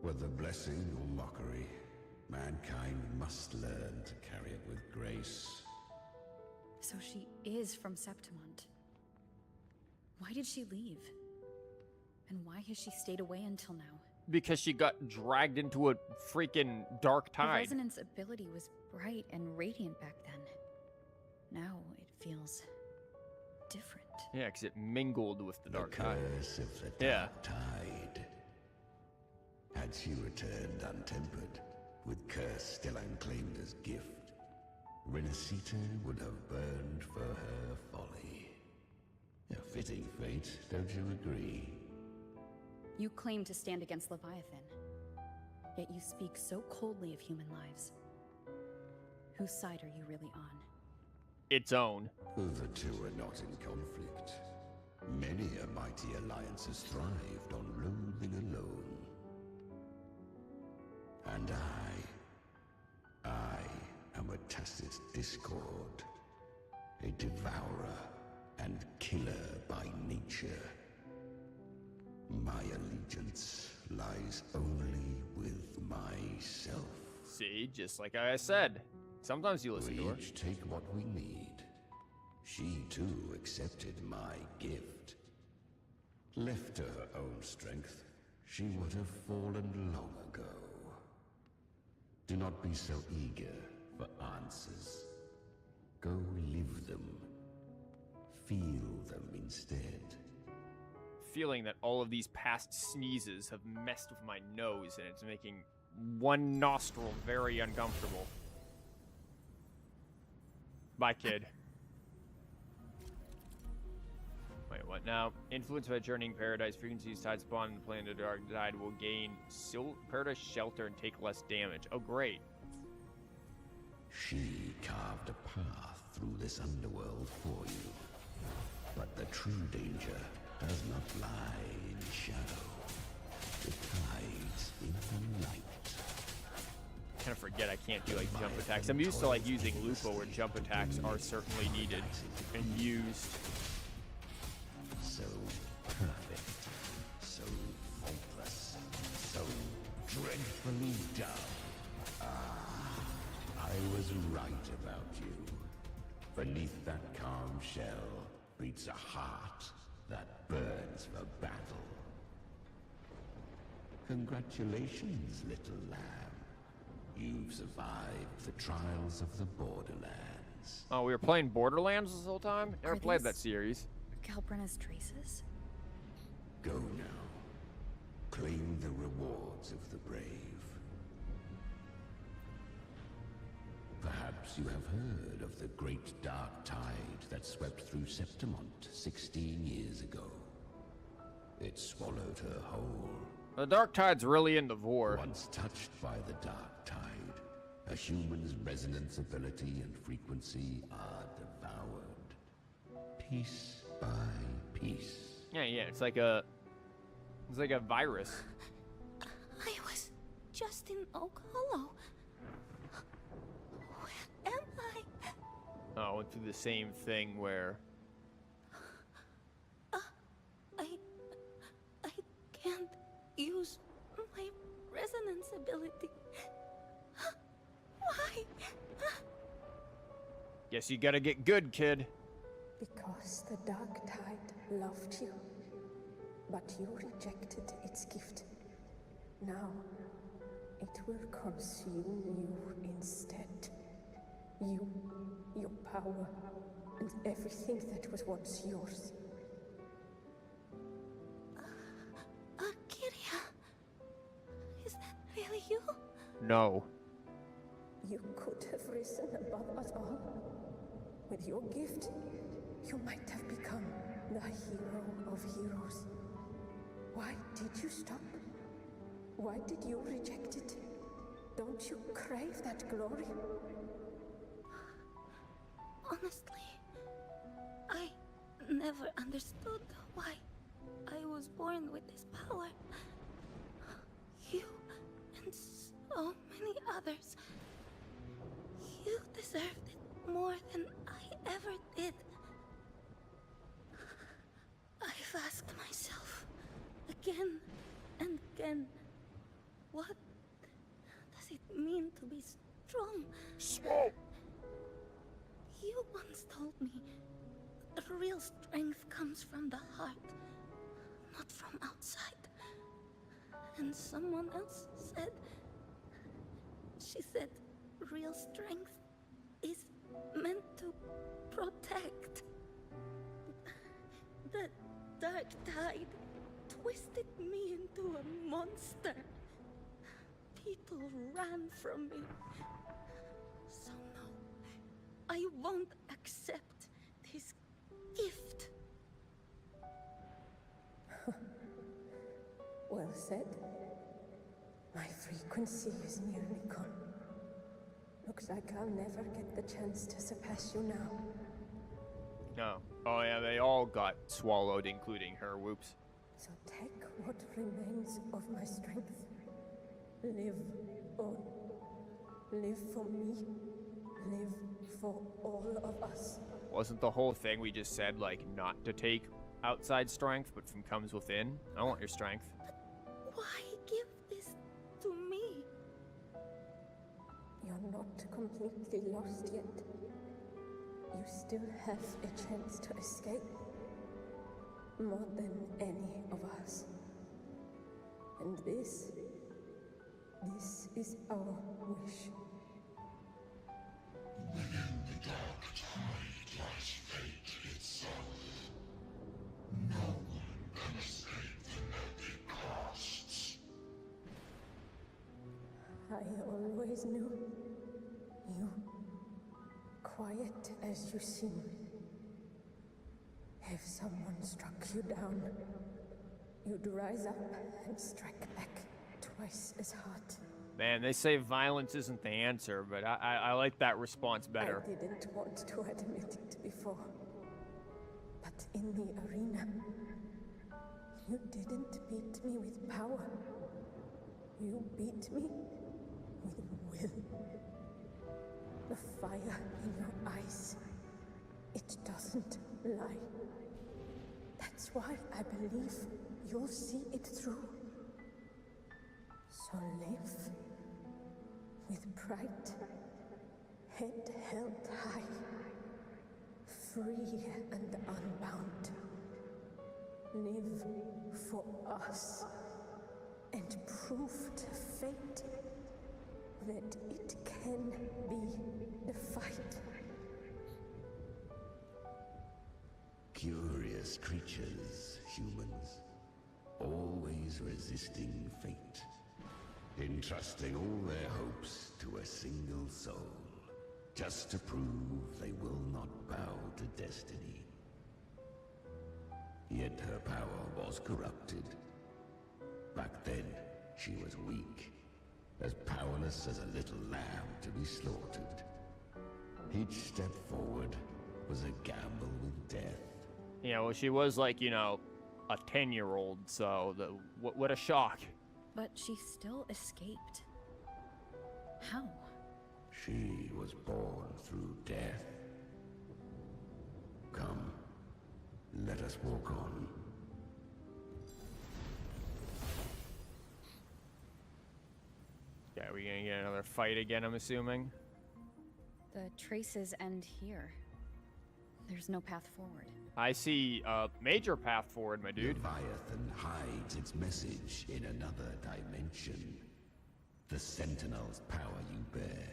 Whether blessing or mockery, mankind must learn to carry it with grace. So she is from Septimont. Why did she leave? And why has she stayed away until now? because she got dragged into a freaking dark The tide. resonance ability was bright and radiant back then. Now it feels different. Yeah, because it mingled with the dark tide. Curse of the dark tide. Had she returned untempered, with curse still unclaimed as gift, Rinascita would have burned for her folly. A fitting fate, don't you agree? You claim to stand against Leviathan, yet you speak so coldly of human lives. Whose side are you really on? Its own. The two are not in conflict. Many a mighty alliance has thrived on loathing alone. And I am a tacit discord, a devourer and killer by nature. My allegiance lies only with myself. See, just like I said. Sometimes you listen to her. We each take what we need. She too accepted my gift. Left to her own strength, she would have fallen long ago. Do not be so eager for answers. Go live them. Feel them instead. Feeling that all of these past sneezes have messed with my nose and it's making one nostril very uncomfortable. Bye, kid. Wait, what now? Influenced by journeying paradise, frequencies tide spawn in the plane of the dark tide will gain paradise shelter and take less damage. Oh, great. She carved a path through this underworld for you. But the true danger does not lie in shadow. It hides in the light. I kind of forget I can't do like jump attacks. I'm used to like using Lupo where jump attacks are certainly needed and used. So perfect, so faultless, so dreadfully dumb. I was right about you. Beneath that calm shell beats a heart that burns for battle. Congratulations, little lamb. You've survived the trials of the Borderlands. Oh, we were playing Borderlands this whole time? Never Are played these that series. Galbrena's traces? Go now. Claim the rewards of the brave. Perhaps you have heard of the great dark tide that swept through Septimont 16 years ago. It swallowed her whole. The dark tide's really into Vor. Once touched by the dark tide, a human's resonance ability and frequency are devoured. Piece by piece. Yeah, it's like a virus. I was just in Oak Hollow. Where am I? Oh, I went through the same thing where... I can't use my resonance ability. Why? Guess you gotta get good, kid. Because the dark tide loved you, but you rejected its gift. Now, it will consume you instead. You, your power, and everything that was once yours. Kiria, is that really you? No. You could have risen above us all. With your gift, you might have become the hero of heroes. Why did you stop? Why did you reject it? Don't you crave that glory? Honestly, I never understood why I was born with this power. You and so many others. You deserved it more than I ever did. I've asked myself again and again, what does it mean to be strong? Small. You once told me that real strength comes from the heart, not from outside. And someone else said... She said real strength is meant to protect. The dark tide twisted me into a monster. People ran from me. So no, I won't accept this gift. Well said. My frequency is nearly gone. Looks like I'll never get the chance to surpass you now. No. Oh yeah, they all got swallowed, including her. Whoops. So take what remains of my strength. Live on. Live for me. Live for all of us. Wasn't the whole thing we just said, like, not to take outside strength, but from comes within? I want your strength. Why give this to me? You're not completely lost yet. You still have a chance to escape. More than any of us. And this is our wish. Within the dark tide lies fate itself. No one can escape the net it casts. I always knew you, quiet as you seem. If someone struck you down, you'd rise up and strike back twice as hard. Man, they say violence isn't the answer, but I like that response better. I didn't want to admit it before, but in the arena, you didn't beat me with power. You beat me with will. The fire in your eyes, it doesn't lie. That's why I believe you'll see it through. So live with pride, head held high, free and unbound. Live for us and prove to fate that it can be defied. Curious creatures, humans, always resisting fate, entrusting all their hopes to a single soul, just to prove they will not bow to destiny. Yet her power was corrupted. Back then, she was weak, as powerless as a little lamb to be slaughtered. Each step forward was a gamble with death. Yeah, well, she was like, you know, a 10-year-old, so what a shock. But she still escaped. How? She was born through death. Come, let us walk on. Yeah, are we gonna get another fight again, I'm assuming? The traces end here. There's no path forward. I see a major path forward, my dude. Leviathan hides its message in another dimension. The Sentinel's power you bear.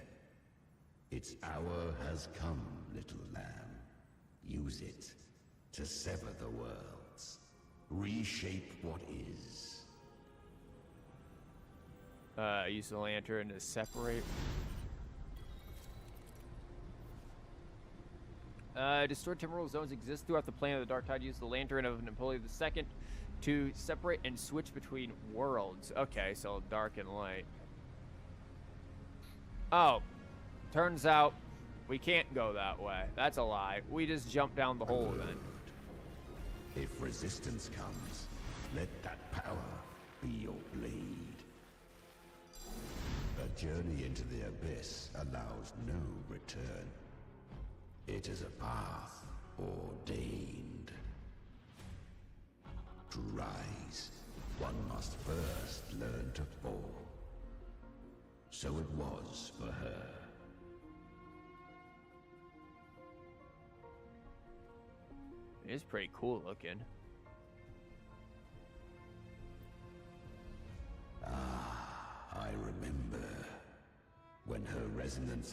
Its hour has come, little lamb. Use it to sever the worlds. Reshape what is. Use the lantern to separate. Distorted temporal zones exist throughout the plane of the Dark Tide. Use the lantern of Napoleon II to separate and switch between worlds. Okay, so dark and light. Oh, turns out we can't go that way. That's a lie. We just jump down the hole then. If resistance comes, let that power be your blade. A journey into the abyss allows no return. It is a path ordained. To rise, one must first learn to fall. So it was for her. It is pretty cool looking.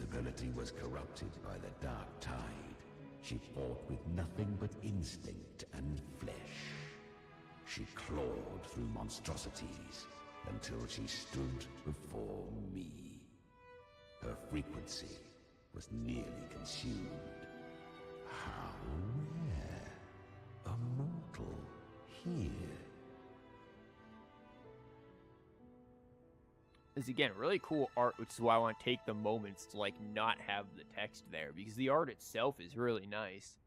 ability was corrupted by the dark tide, she fought with nothing but instinct and flesh. She clawed through monstrosities until she stood before me. Her frequency was nearly consumed. How rare! A mortal here. Is again really cool art, which is why I want to take the moments to like not have the text there, because the art itself is really nice.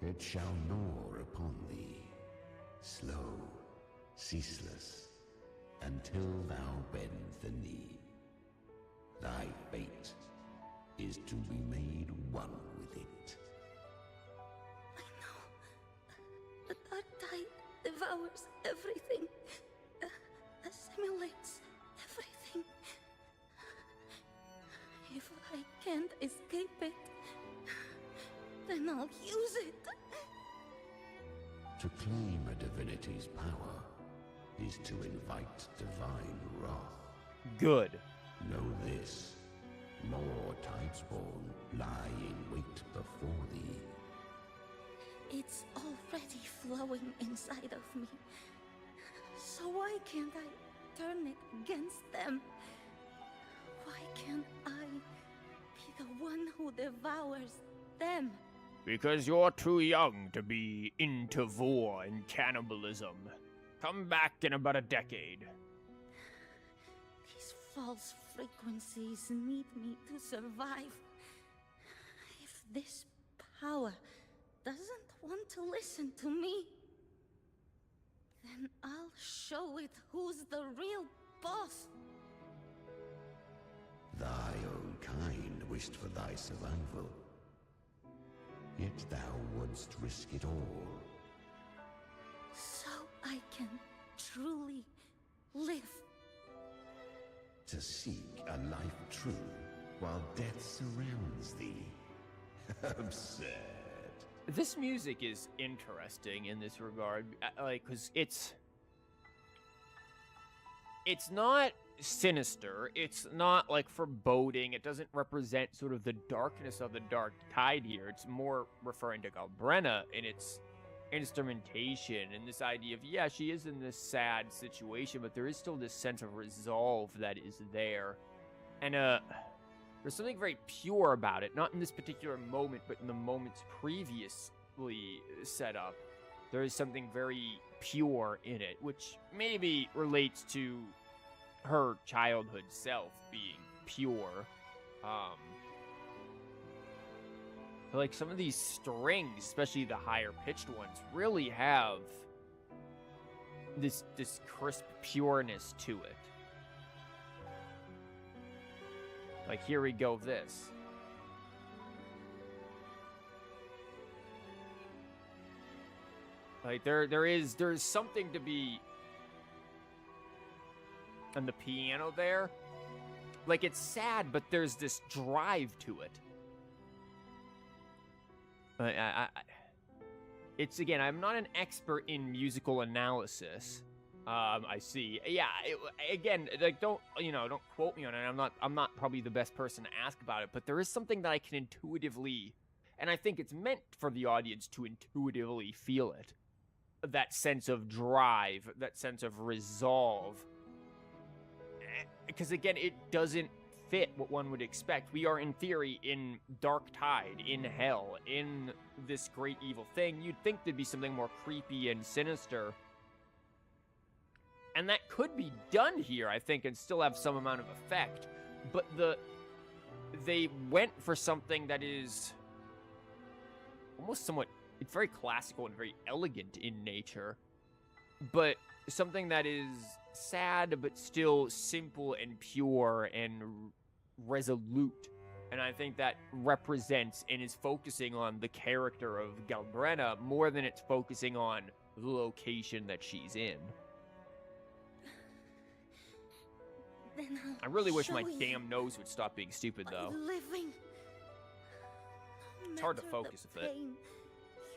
It shall gnaw upon thee, slow, ceaseless, until thou bend the knee. Thy fate is to be made one with it. The dark tide devours everything, assimilates everything. If I can't escape it, then I'll use it. To claim a divinity's power is to invite divine wrath. Good. Know this. More Tidespawn lie in wait before thee. It's already flowing inside of me. So why can't I turn it against them? Why can't I be the one who devours them? Because you're too young to be into war and cannibalism. Come back in about a decade. These false frequencies need me to survive. If this power doesn't want to listen to me, then I'll show it who's the real boss. Thy own kind wished for thy survival. Yet thou wouldst risk it all. So I can truly live. To seek a life true while death surrounds thee. Absurd. This music is interesting in this regard, like, because it's not sinister, it's not like foreboding, it doesn't represent sort of the darkness of the dark tide here. It's more referring to Galbrena in its instrumentation and this idea of, yeah, she is in this sad situation, but there is still this sense of resolve that is there. And there's something very pure about it, not in this particular moment, but in the moments previously set up. There is something very pure in it, which maybe relates to her childhood self being pure. But like some of these strings, especially the higher pitched ones, really have this crisp pureness to it. Like here we go, this. Like there's something to be on the piano there. Like it's sad, but there's this drive to it. It's again, I'm not an expert in musical analysis. I see. Yeah. Again, like don't quote me on it. I'm not probably the best person to ask about it, but there is something that I can intuitively, and I think it's meant for the audience to intuitively feel it. That sense of drive, that sense of resolve. Because again, it doesn't fit what one would expect. We are in theory in Dark Tide, in hell, in this great evil thing. You'd think there'd be something more creepy and sinister. And that could be done here, I think, and still have some amount of effect. But they went for something that is almost somewhat, it's very classical and very elegant in nature, but something that is sad, but still simple and pure and resolute. And I think that represents and is focusing on the character of Galbrena more than it's focusing on the location that she's in. Then I really wish show my you damn nose would stop being stupid, by though. living. No It's hard to matter focus the with it. pain,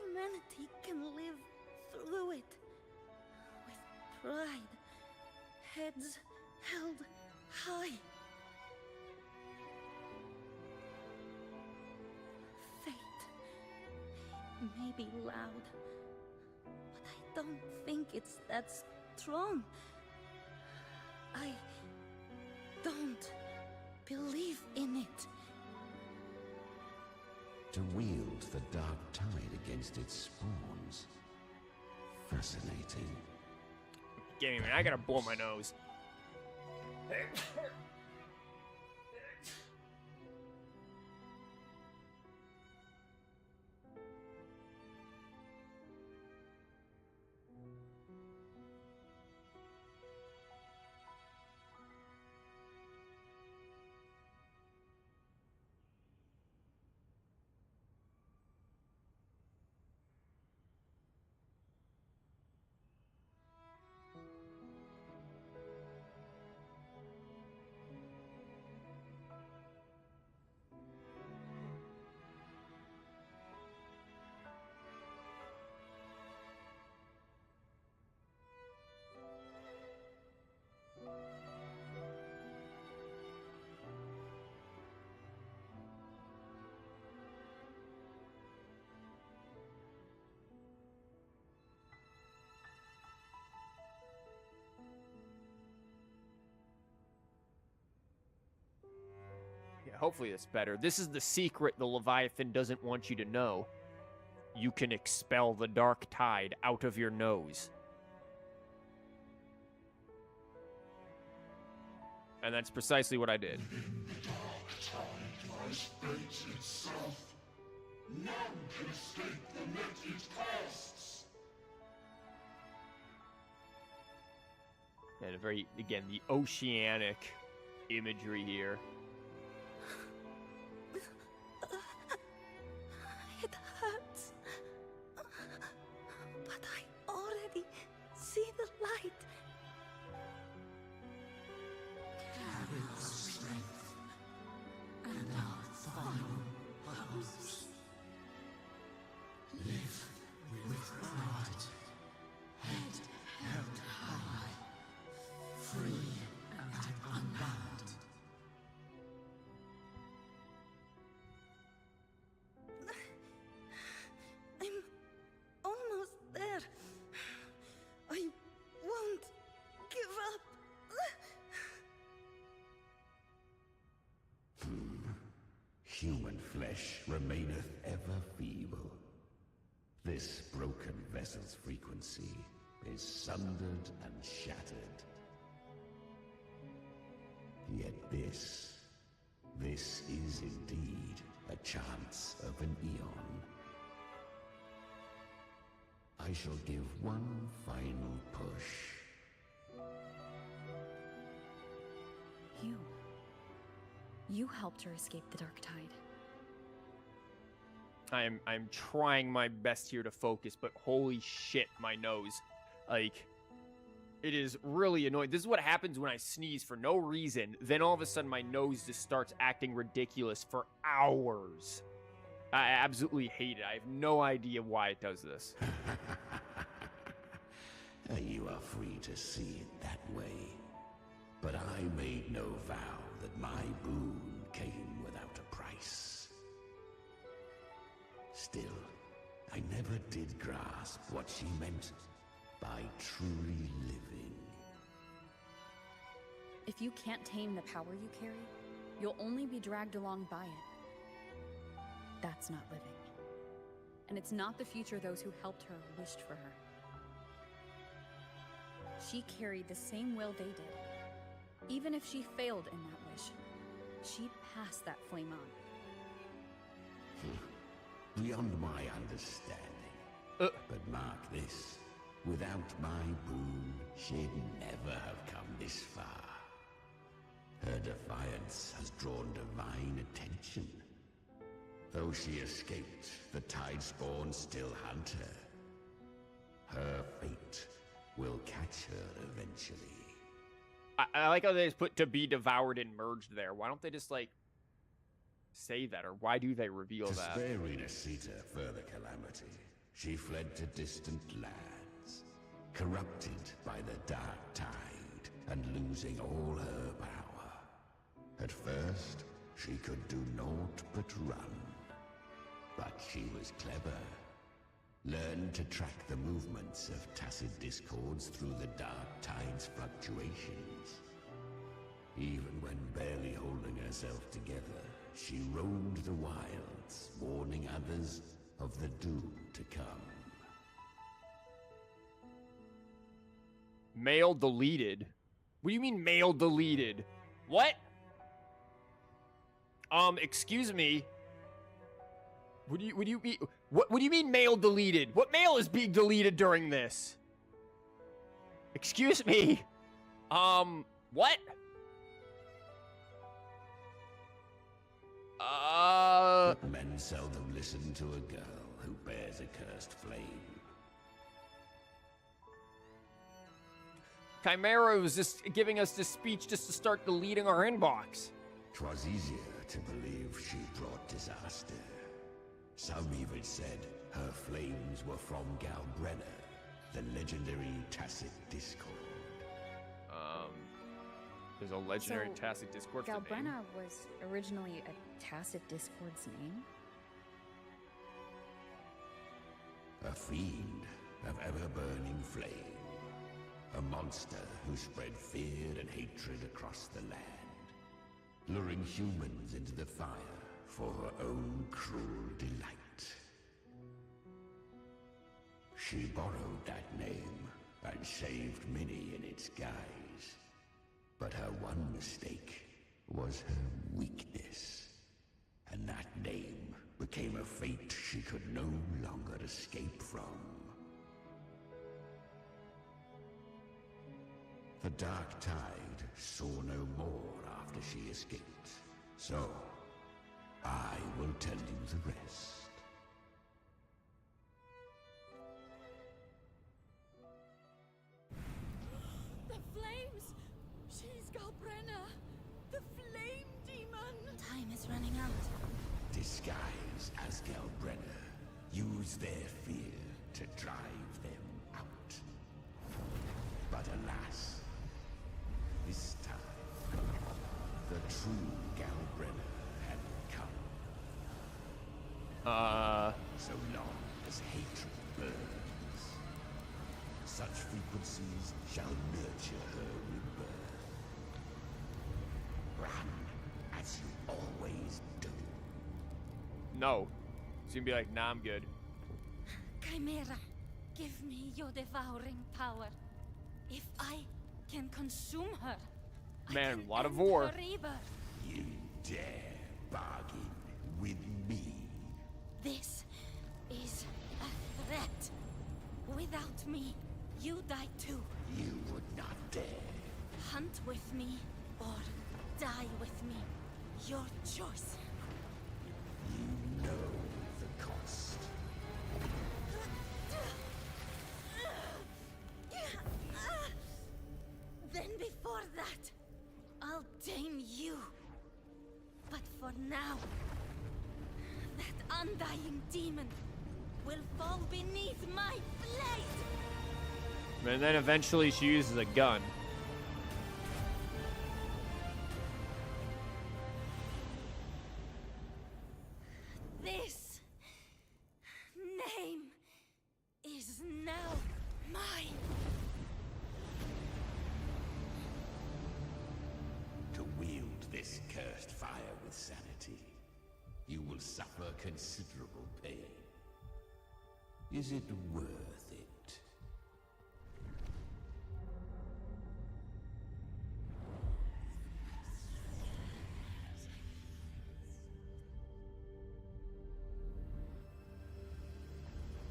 humanity can live through it with pride, heads held high. may be loud, but I don't think it's that strong. I don't believe in it. To wield the dark tide against its spawns. Fascinating. Give me a minute, I gotta blow my nose. Yeah, hopefully it's better. This is the secret the Leviathan doesn't want you to know. You can expel the dark tide out of your nose. And that's precisely what I did. None can escape the net it casts. And a very, again, the oceanic imagery here. It hurts. But I already see the light. Carry our strength and our final hopes. Live with pride, head held high, free and unbound. I'm almost there. I won't give up. Human flesh remaineth ever feeble. This broken vessel's frequency is sundered and shattered. Yet this is indeed a chance of an eon. I shall give one final push. You helped her escape the dark tide. I'm trying my best here to focus, but holy shit, my nose. Like, it is really annoying. This is what happens when I sneeze for no reason. Then all of a sudden my nose just starts acting ridiculous for hours. I absolutely hate it. I have no idea why it does this. You are free to see it that way. But I made no vow that my boon came without a price. Still, I never did grasp what she meant by truly living. If you can't tame the power you carry, you'll only be dragged along by it. That's not living. And it's not the future those who helped her wished for her. She carried the same will they did. Even if she failed in that wish, she passed that flame on. Beyond my understanding. But mark this, without my boon, she'd never have come this far. Her defiance has drawn divine attention. Though she escaped, the Tidespawn still hunt her. Her fate will catch her eventually. I like how they just put "to be devoured" and merged there. Why don't they just, like, say that? Or why do they reveal that? To spare Rinascita further calamity, she fled to distant lands, corrupted by the dark tide and losing all her power. At first, she could do naught but run. But she was clever. Learn to track the movements of tacit discords through the dark tide's fluctuations. Even when barely holding herself together, she roamed the wilds, warning others of the doom to come. Mail deleted? What do you mean mail deleted? What? Excuse me. What do you mean? What do you mean mail deleted? What mail is being deleted during this? Excuse me. What? But men seldom listen to a girl who bears a cursed flame. Chimera was just giving us this speech just to start deleting our inbox. 'Twas easier to believe she brought disaster. Some even said her flames were from Galbrena, the legendary tacit discord. There's a legendary So, tacit discord for the name. Galbrena was originally a tacit discord's name? A fiend of ever-burning flame. A monster who spread fear and hatred across the land, luring humans into the fire for her own cruel delight. She borrowed that name and saved many in its guise. But her one mistake was her weakness. And that name became a fate she could no longer escape from. The Dark Tide saw no more after she escaped. So, I will tell you the rest. The flames! She's Galbrena! The flame demon! Time is running out. Disguised as Galbrena, use their fear to drive them out. But alas, this time, the true Galbrena had come. So long as hatred burns, such frequencies shall nurture her rebirth. Run, as you always do. No. She's gonna be like, nah, I'm good. Chimera, give me your devouring power. If I can consume her, Man, a lot of end vor. her rebirth. You dare bargain with me? This is a threat. Without me, you die too. You would not dare. Hunt with me or die with me. Your choice. You know the cost. Then before that, I'll tame you. But for now, that undying demon will fall beneath my blade. And then eventually she uses a gun. This name is now mine. To wield this cursed fire with sanity, you will suffer considerable pain. Is it worth it?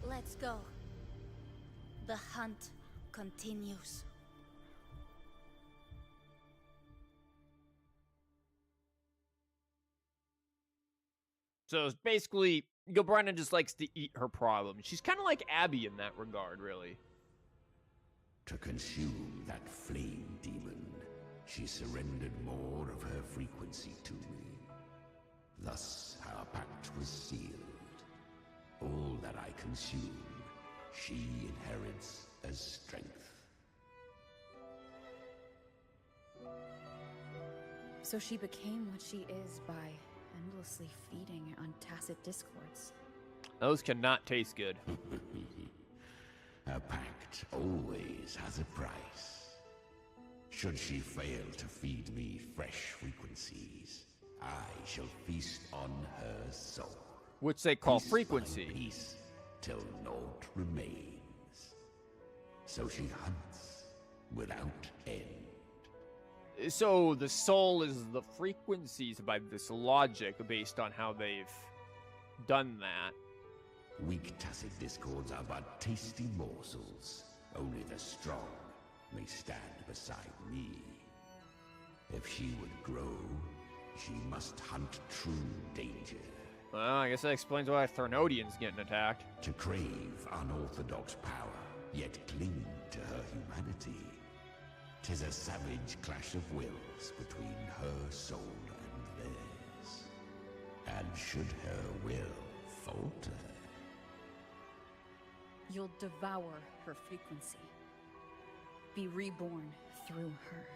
Let's go. The hunt continues. So it's basically, Galbrena just likes to eat her problems. She's kind of like Abby in that regard, really. To consume that flame demon, she surrendered more of her frequency to me. Thus, our pact was sealed. All that I consume, she inherits as strength. So she became what she is by endlessly feeding on tacit discords. Those cannot taste good. A pact always has a price. Should she fail to feed me fresh frequencies, I shall feast on her soul. Which they call Piece by frequency. piece, till naught remains. So she hunts without end. So the soul is the frequencies by this logic based on how they've done that. Weak tacit discords are but tasty morsels. Only the strong may stand beside me. If she would grow, she must hunt true danger. Well, I guess that explains why Thermodian's getting attacked. To crave unorthodox power, yet cling to her humanity. 'Tis a savage clash of wills between her soul and theirs. And should her will falter, You'll devour her frequency. Be reborn through her.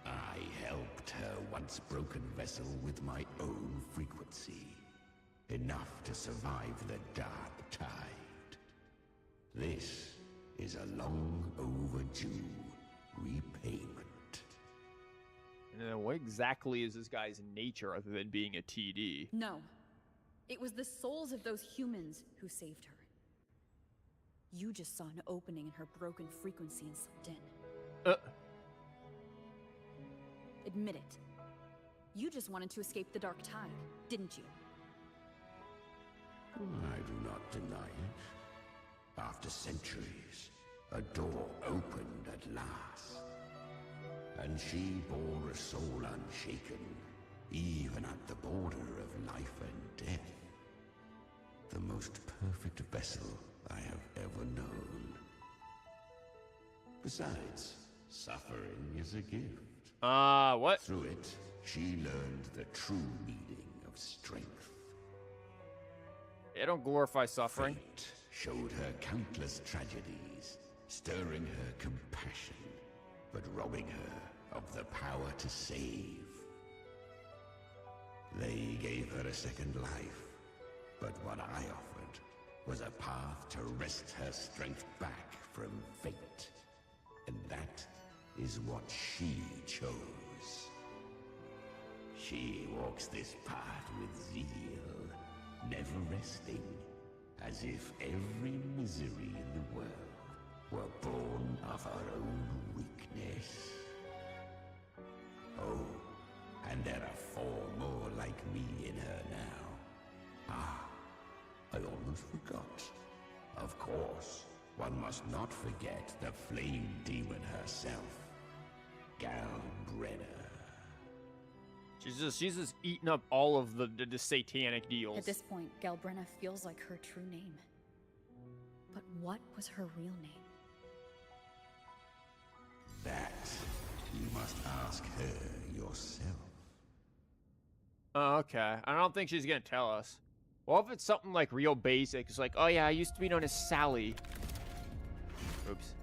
I helped her once broken vessel with my own frequency. Enough to survive the dark tide. This is a long overdue repayment. And what exactly is this guy's nature other than being a TD? No. It was the souls of those humans who saved her. You just saw an opening in her broken frequency and slipped in. Admit it. You just wanted to escape the dark tide, didn't you? I do not deny it. After centuries, a door opened at last. And she bore a soul unshaken, even at the border of life and death. The most perfect vessel I have ever known. Besides, suffering is a gift. What? Through it, she learned the true meaning of strength. They don't glorify suffering. Fate showed her countless tragedies, stirring her compassion, but robbing her of the power to save. They gave her a second life, but what I offered was a path to wrest her strength back from fate. And that is what she chose. She walks this path with zeal, never resting, as if every misery in the world were born of her own weakness. Oh, and there are 4 more like me in her now. Ah, I almost forgot. Of course, one must not forget the flame demon herself, Galbrena. She's just eating up all of the satanic deals. At this point, Galbrena feels like her true name. But what was her real name? That you must ask her yourself. Oh, okay. I don't think she's gonna tell us. Well, if it's something like real basic, it's like, oh yeah, I used to be known as Sally. Oops.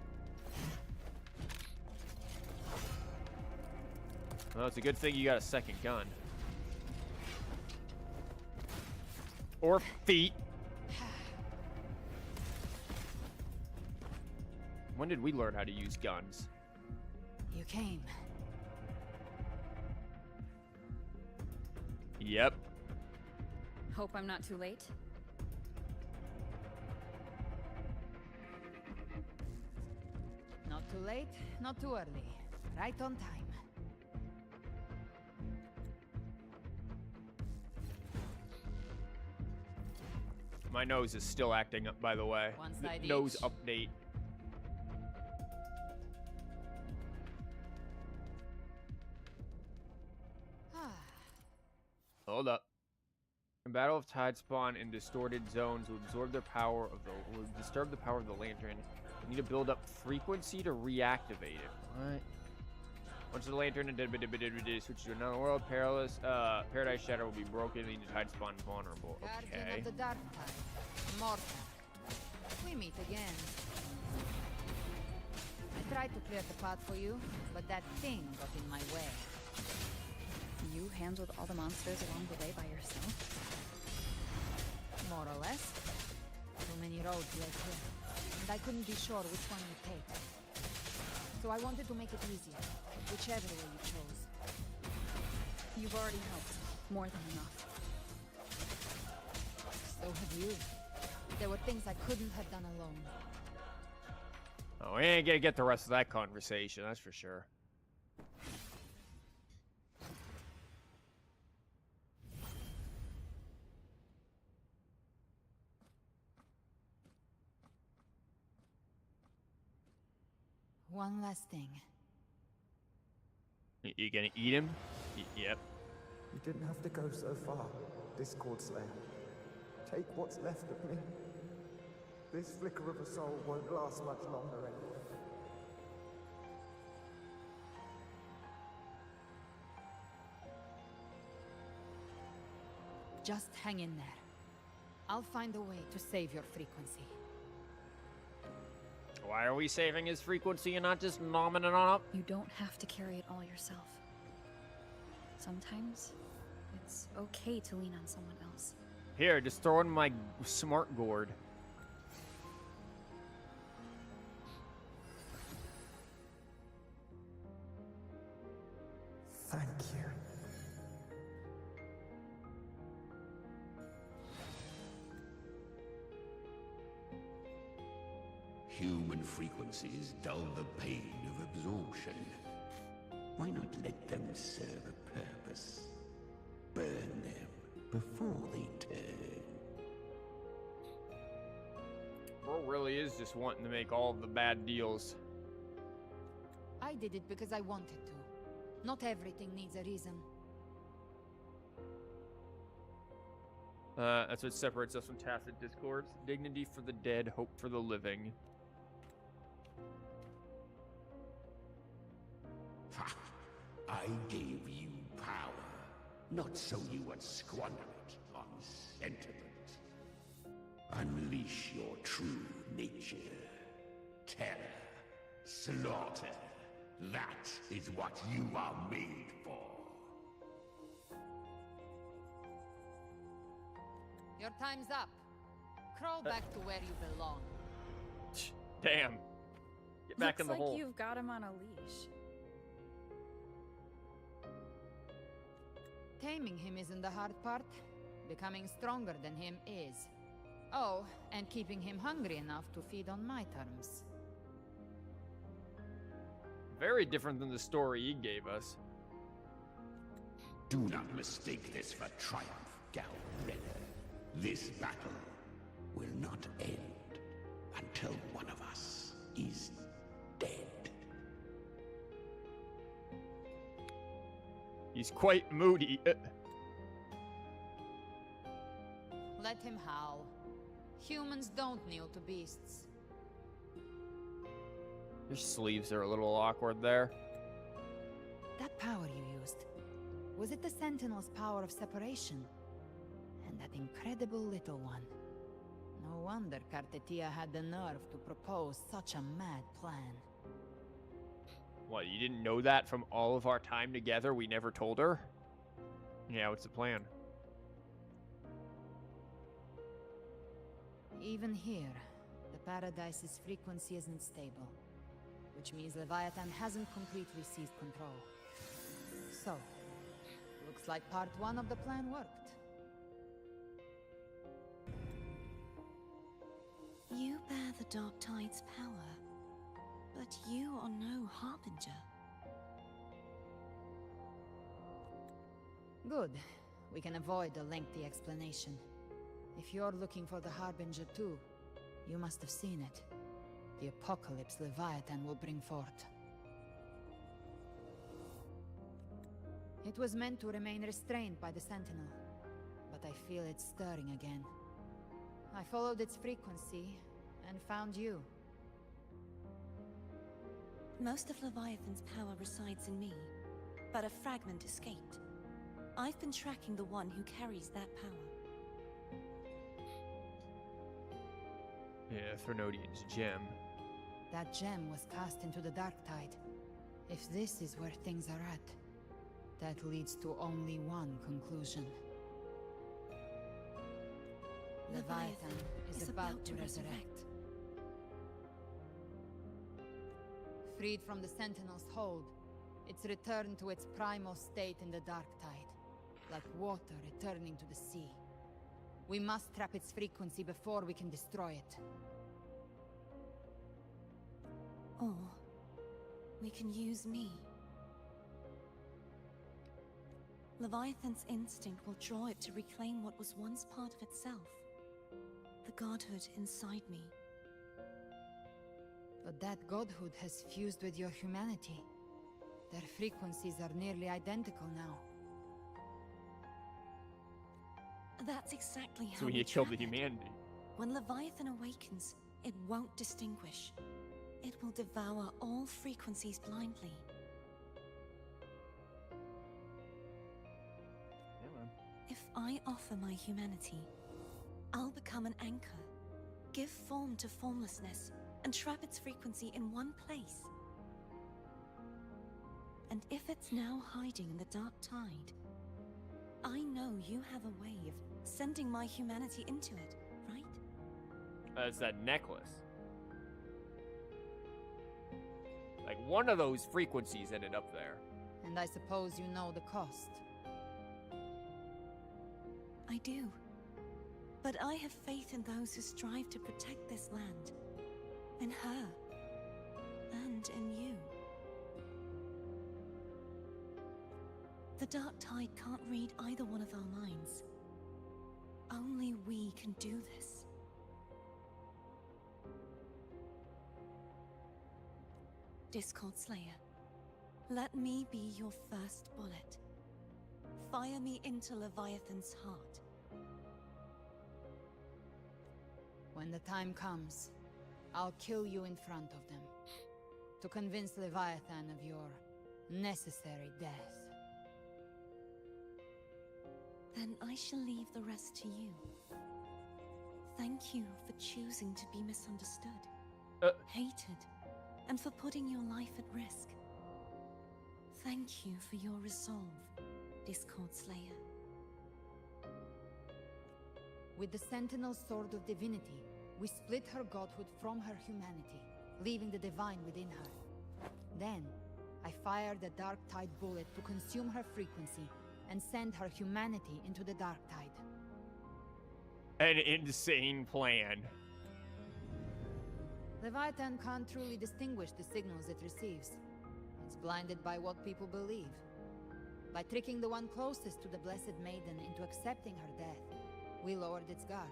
Well, it's a good thing you got a second gun. Or feet. When did we learn how to use guns? You came. Yep. Hope I'm not too late. Not too late, not too early. Right on time. My nose is still acting up, by the way. One side Nose each. update. Hold up. In Battle of Tide spawn in distorted zones will absorb their power of the will disturb the power of the lantern. You need to build up frequency to reactivate it. What? Once the lantern and switch to another world, Paradise Shadow will be broken, leading to Tide spawn vulnerable. Guardian Okay. of the Dark Tide. Immortal. We meet again. I tried to clear the path for you, but that thing got in my way. You handled all the monsters along the way by yourself? More or less. roads led here, and I couldn't be sure which one we'd take. So I wanted to make it easier, whichever way you chose. You've already helped. More than enough. So have you. There were things I couldn't have done alone. Oh, we ain't gonna get the rest of that conversation, that's for sure. One last thing. You gonna eat him? Yep. You didn't have to go so far, Discord Slayer. Take what's left of me. This flicker of a soul won't last much longer anyway. Just hang in there. I'll find a way to save your frequency. Why are we saving his frequency and not just nomming it on up? You don't have to carry it all yourself. Sometimes, it's okay to lean on someone else. Here, just throw in my smart gourd. Thank you. Human frequencies dull the pain of absorption. Why not let them serve a purpose? Burn them before they turn. Bro really is just wanting to make all of the bad deals. I did it because I wanted to. Not everything needs a reason. That's what separates us from tacit discords. Dignity for the dead, hope for the living. Ha! I gave you power, not so you would squander it on sentiment. Unleash your true nature. Terror, slaughter. That is what you are made for. Your time's up. Crawl back to where you belong. Damn. Get back in the Looks hole. like you've got him on a leash. Taming him isn't the hard part. Becoming stronger than him is. Oh, and keeping him hungry enough to feed on my terms. Very different than the story he gave us. Do not mistake this for triumph, Galbrena. This battle will not end until one of us is dead. He's quite moody. Let him howl. Humans don't kneel to beasts. Your sleeves are a little awkward there. That power you used, was it the Sentinel's power of separation? And that incredible little one. No wonder Cartetia had the nerve to propose such a mad plan. What, you didn't know that from all of our time together? We never told her? Yeah, what's the plan? Even here, the Paradise's frequency isn't stable. Which means Leviathan hasn't completely seized control. So, looks like part 1 of the plan worked. You bear the Dark Tide's power, but you are no Harbinger. Good. We can avoid a lengthy explanation. If you're looking for the Harbinger too, you must have seen it. The apocalypse Leviathan will bring forth. It was meant to remain restrained by the Sentinel, but I feel it stirring again. I followed its frequency, and found you. Most of Leviathan's power resides in me, but a fragment escaped. I've been tracking the one who carries that power. Yeah, Thrnodian's gem. That gem was cast into the Dark Tide. If this is where things are at, that leads to only one conclusion. Leviathan is about to resurrect. Freed from the Sentinel's hold, it's returned to its primal state in the Dark Tide, like water returning to the sea. We must trap its frequency before we can destroy it. Or we can use me. Leviathan's instinct will draw it to reclaim what was once part of itself. The godhood inside me. But that godhood has fused with your humanity. Their frequencies are nearly identical now. That's exactly how So we you killed the trap it. humanity. When Leviathan awakens, it won't distinguish. It will devour all frequencies blindly. If I offer my humanity, I'll become an anchor, give form to formlessness, and trap its frequency in one place. And if it's now hiding in the Dark Tide, I know you have a way of sending my humanity into it, right? It's that necklace. Like, one of those frequencies ended up there. And I suppose you know the cost. I do. But I have faith in those who strive to protect this land. In her. And in you. The Dark Tide can't read either one of our minds. Only we can do this. Discord Slayer, let me be your first bullet. Fire me into Leviathan's heart. When the time comes, I'll kill you in front of them. To convince Leviathan of your necessary death. Then I shall leave the rest to you. Thank you for choosing to be misunderstood, hated, and for putting your life at risk. Thank you for your resolve, Discord Slayer. With the Sentinel Sword of Divinity, we split her godhood from her humanity, leaving the divine within her. Then, I fired the Dark Tide bullet to consume her frequency and send her humanity into the Dark Tide. An insane plan. Leviathan can't truly distinguish the signals it receives. It's blinded by what people believe. By tricking the one closest to the Blessed Maiden into accepting her death, we lowered its guard.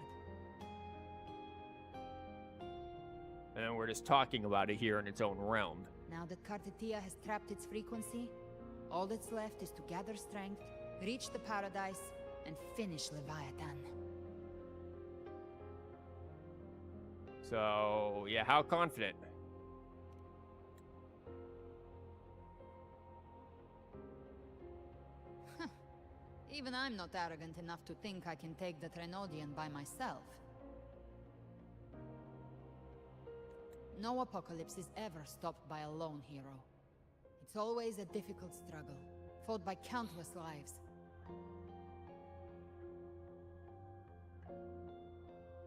And we're just talking about it here in its own realm. Now that Kartetia has trapped its frequency, all that's left is to gather strength, reach the paradise, and finish Leviathan. So, yeah, how confident? Even I'm not arrogant enough to think I can take the Trenodian by myself. No apocalypse is ever stopped by a lone hero. It's always a difficult struggle, fought by countless lives.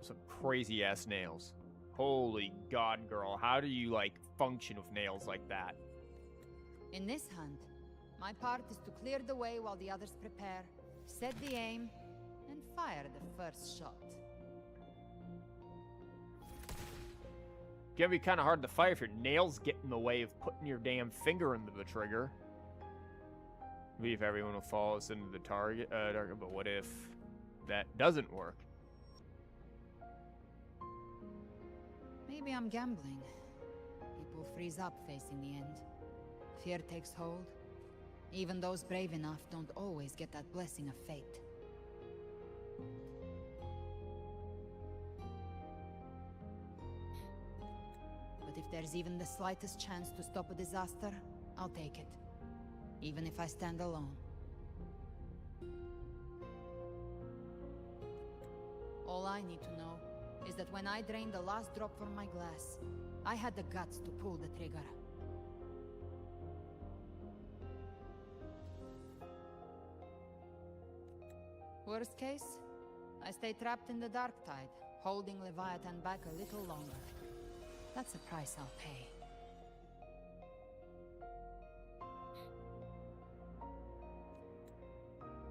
Some crazy ass nails. Holy god, girl. How do you, like, function with nails like that? In this hunt, my part is to clear the way while the others prepare, set the aim, and fire the first shot. It's gonna be kind of hard to fight if your nails get in the way of putting your damn finger into the trigger. Maybe if everyone will follow us into the target, but what if that doesn't work? Maybe I'm gambling. People freeze up facing the end. Fear takes hold. Even those brave enough don't always get that blessing of fate. But if there's even the slightest chance to stop a disaster, I'll take it. Even if I stand alone. All I need to know is that when I drained the last drop from my glass, I had the guts to pull the trigger. Worst case, I stay trapped in the dark tide, holding Leviathan back a little longer. That's the price I'll pay.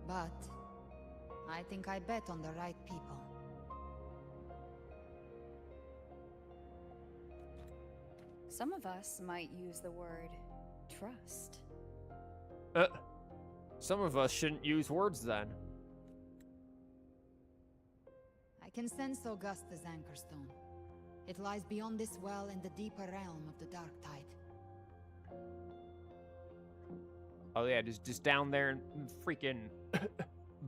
But I think I bet on the right people. Some of us might use the word trust. Some of us shouldn't use words then. I can sense Augusta's Anchorstone. It lies beyond this well in the deeper realm of the Dark Tide. Oh yeah, just down there in freaking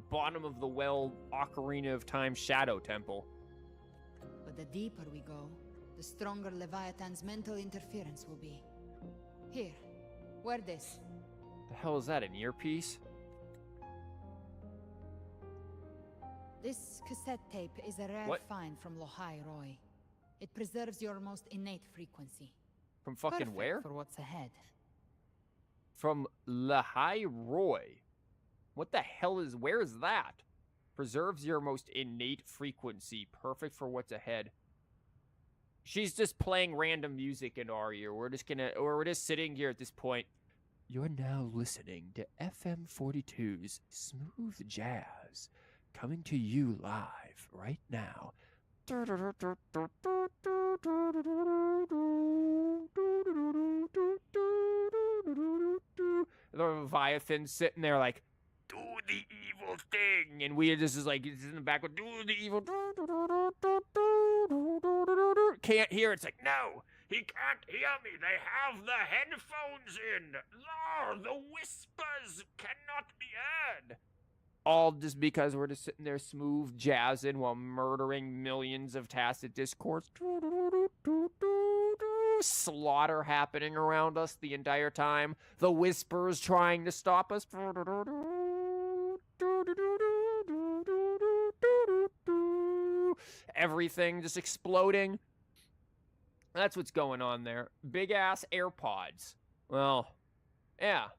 bottom of the well, Ocarina of Time Shadow Temple. But the deeper we go, the stronger Leviathan's mental interference will be. Here, wear this. The hell is that, an earpiece? This cassette tape is a rare find from Lohai Roy. It preserves your most innate frequency. From fucking Perfect where? for what's ahead. From Lahai Roy. What the hell is, where is that? Preserves your most innate frequency. Perfect for what's ahead. She's just playing random music in our ear. We're just sitting here at this point. You're now listening to FM 42's Smooth Jazz. Coming to you live right now. The Leviathan sitting there like, do the evil thing, and we just is like, it's in the back, do the evil, can't hear. It's like, no, he can't hear me. They have the headphones in. No, the whispers cannot be heard. All just because we're just sitting there smooth jazzing while murdering millions of tacit discourse. Slaughter happening around us the entire time. The whispers trying to stop us. Everything just exploding. That's what's going on there. Big ass AirPods. Well, yeah.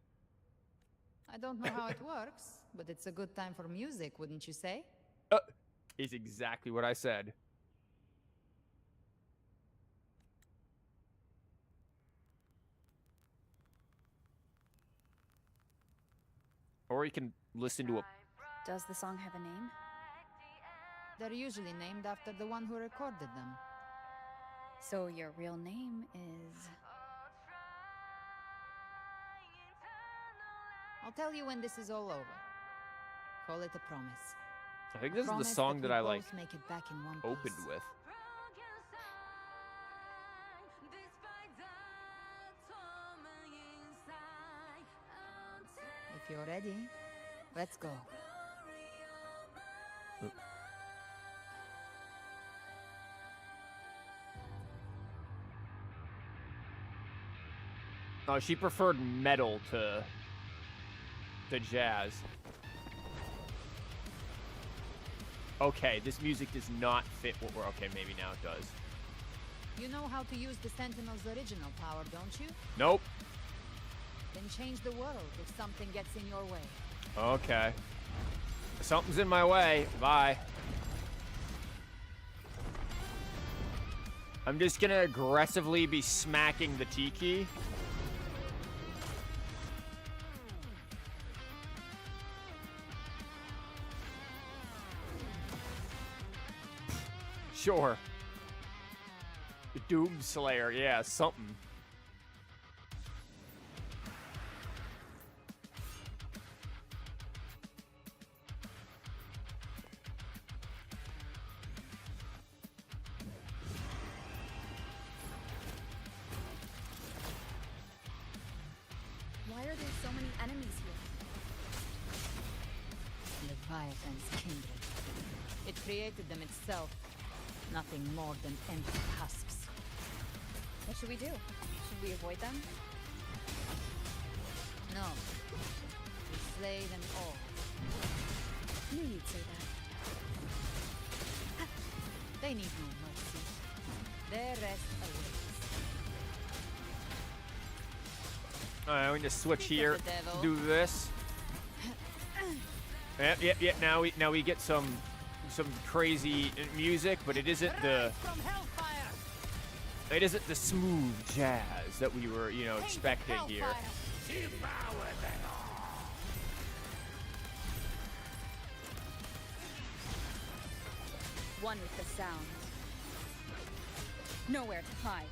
I don't know how it works, but it's a good time for music, wouldn't you say? Is exactly what I said. Or you can listen to a... Does the song have a name? They're usually named after the one who recorded them. So your real name is... I'll tell you when this is all over. Call it a promise. I think this is the song that I like make it back in one opened piece. with. If you're ready, let's go. Oh, she preferred metal to jazz. Okay, this music does not fit what we're... Okay, maybe now it does. You know how to use the Sentinel's original power, don't you? Nope. Then change the world if something gets in your way. Okay. Something's in my way. Bye. I'm just gonna aggressively be smacking the T-key. Sure. The Doom Slayer, yeah, something. Why are there so many enemies here? Leviathan's kindred. It created them itself. Nothing more than empty husks. What should we do? Should we avoid them? No. We slay them all. I knew you'd say that. They need no mercy. Their rest awaits. Alright, we just switch here. Do this. Yep. Now we get some some crazy music, but it isn't the smooth jazz that we were, you know, expecting here. One with the sound. Nowhere to hide.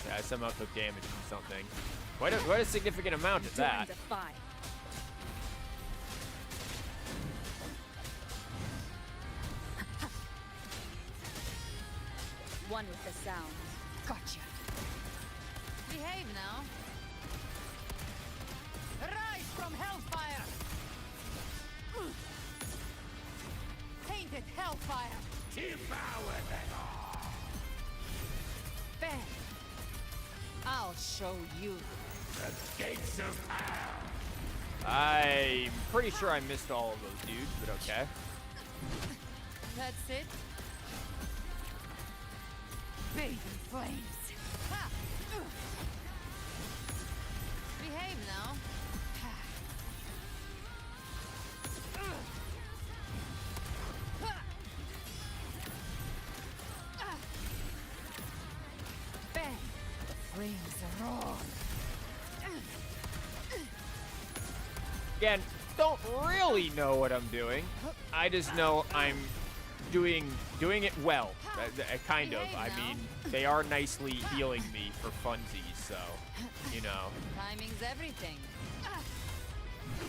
Yeah, I somehow took damage from something. Quite a significant amount at that. One with the sound. Gotcha. Behave now. Rise from hellfire! Tainted hellfire! Devour them all! Bang! I'll show you. The gates of hell! I'm pretty sure I missed all of those dudes, but okay. That's it. Bathe in flames. Ha! Behave now. Bang! The flames are on. Again, don't really know what I'm doing. I just know I'm doing it well. Kind of. I mean, they are nicely healing me for funsies, so, you know. Timing's everything.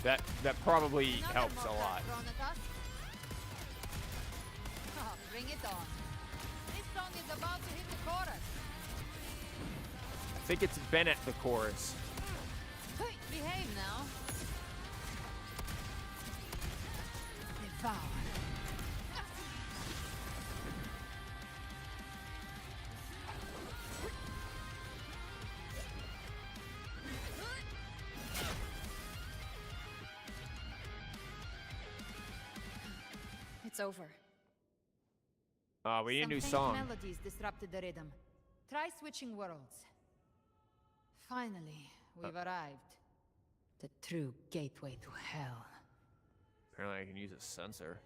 That probably helps a lot. Oh, bring it on. This song is about to hit the chorus. I think it's been at the chorus. Behave now. Devour. It's over. We need a new Some song. faint melodies disrupted the rhythm. Try switching worlds. Finally, we've arrived. The true gateway to hell. Apparently I can use a sensor.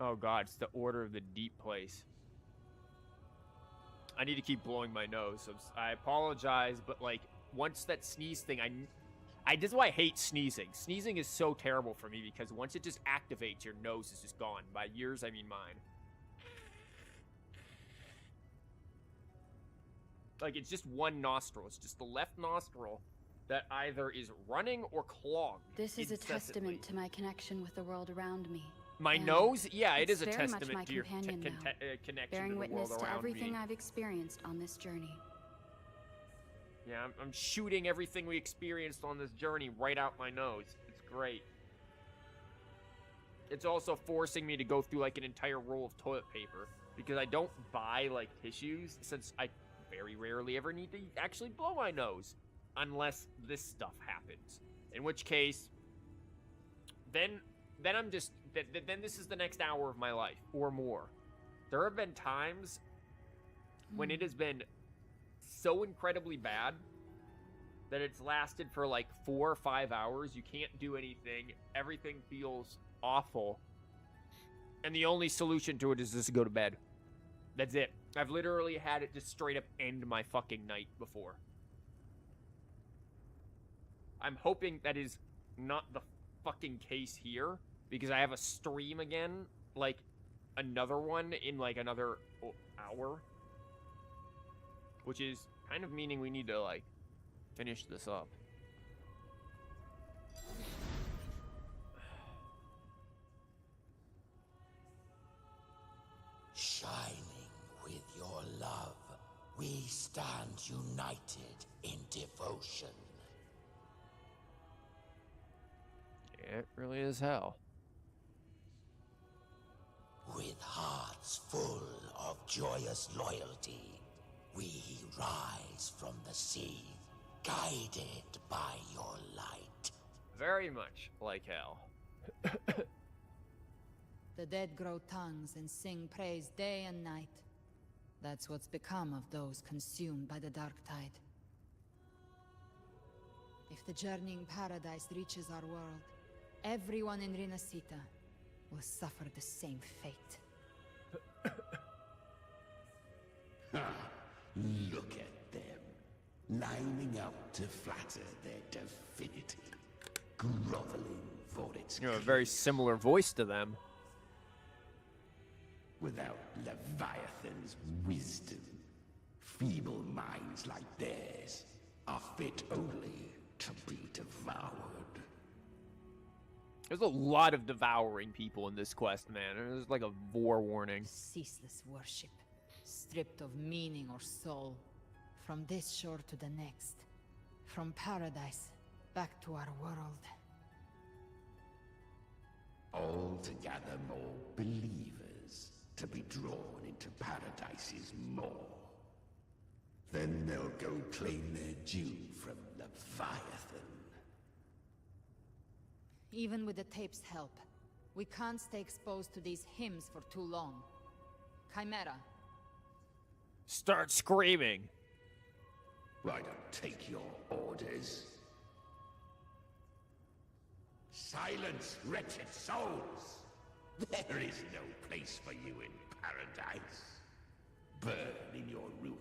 Oh god, it's the Order of the Deep Place. I need to keep blowing my nose. So I apologize, but like, once that sneeze thing, this is why I hate sneezing. Sneezing is so terrible for me because once it just activates, your nose is just gone. By yours, I mean mine. Like, it's just one nostril. It's just the left nostril that either is running or clogged. This is a incessantly. testament to my connection with the world around me. My And nose? Yeah, it it's is a very much testament my to your companion now, connection bearing to the witness world to around everything me. I've experienced on this journey. Yeah, I'm shooting everything we experienced on this journey right out my nose. It's great. It's also forcing me to go through like an entire roll of toilet paper because I don't buy like tissues since I very rarely ever need to actually blow my nose unless this stuff happens. In which case, then I'm just then this is the next hour of my life or more. There have been times when it has been so incredibly bad that it's lasted for like 4 or 5 hours. You can't do anything. Everything feels awful. And the only solution to it is just to go to bed. That's it. I've literally had it just straight up end my fucking night before. I'm hoping that is not the fucking case here because I have a stream again, like another one in like another hour. Which is kind of meaning we need to, like, finish this up. Shining with your love, we stand united in devotion. Yeah, it really is hell. With hearts full of joyous loyalty, we rise from the sea, guided by your light. Very much like hell. The dead grow tongues and sing praise day and night. That's what's become of those consumed by the dark tide. the journeying paradise reaches our world, everyone in Rinascita will suffer the same fate. Look at them, lining up to flatter their divinity, groveling for its You know, a very similar voice to them. Without Leviathan's wisdom, feeble minds like theirs are fit only to be devoured. There's a lot of devouring people in this quest, man. There's like a war warning. Ceaseless worship, stripped of meaning or soul, from this shore to the next, from paradise back to our world. All to gather more believers, to be drawn into paradise's maw. Then they'll go claim their due from Leviathan. Even with the tape's help, we can't stay exposed to these hymns for too long. Chimera. Start screaming. I don't take your orders. Silence, wretched souls! There is no place for you in paradise. Burn in your ruin,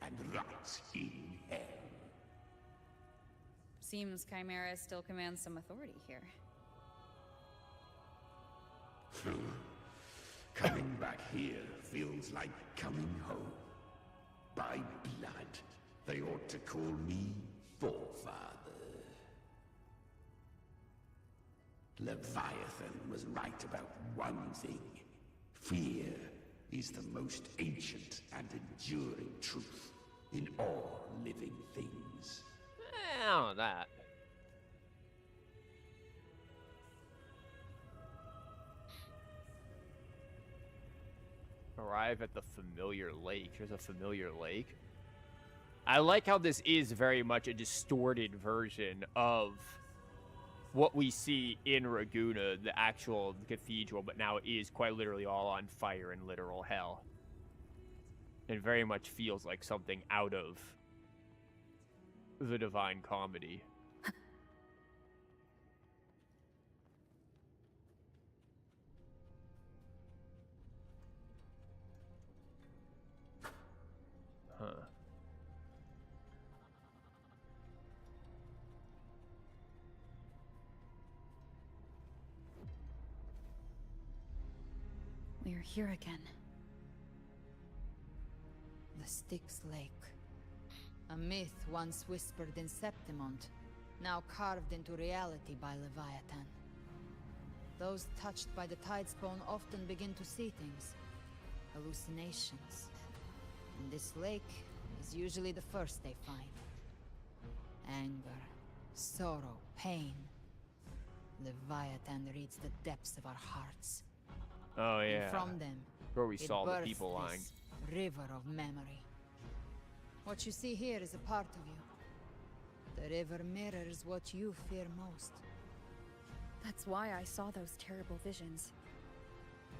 and rot in hell. Seems Chimera still commands some authority here. Coming back here feels like coming home. By blood, they ought to call me Forefather. Leviathan was right about one thing. Fear is the most ancient and enduring truth in all living things. I don't know that. Arrive at the familiar lake. Here's a familiar lake. I like how this is very much a distorted version of what we see in Raguna, the actual cathedral, but now it is quite literally all on fire in literal hell. It very much feels like something out of the Divine Comedy. Huh. We're here again. The Styx Lake. A myth once whispered in Septimont, now carved into reality by Leviathan. Those touched by the Tidespawn often begin to see things. Hallucinations. And this lake is usually the first they find. Anger, sorrow, pain. Leviathan reads the depths of our hearts. Oh yeah. And from them, where we it saw the birthed people lying. this river of memory. What you see here is a part of you. The river mirrors what you fear most. That's why I saw those terrible visions.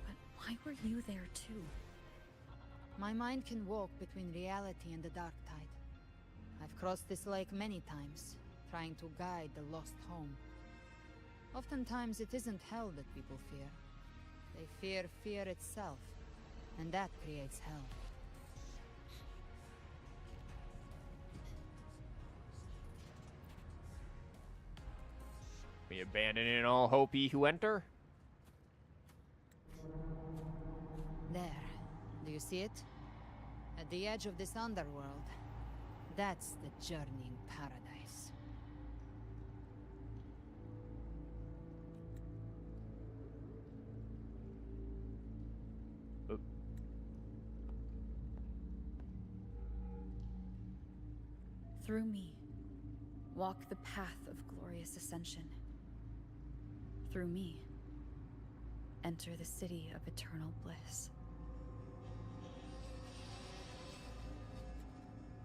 But why were you there too? My mind can walk between reality and the dark tide. I've crossed this lake many times, trying to guide the lost home. Oftentimes it isn't hell that people fear. They fear fear itself, and that creates hell. We abandoning all hope ye who enter? There. Do you see it? At the edge of this underworld. That's the journeying paradise. Through me, walk the path of glorious ascension. Through me, enter the city of eternal bliss.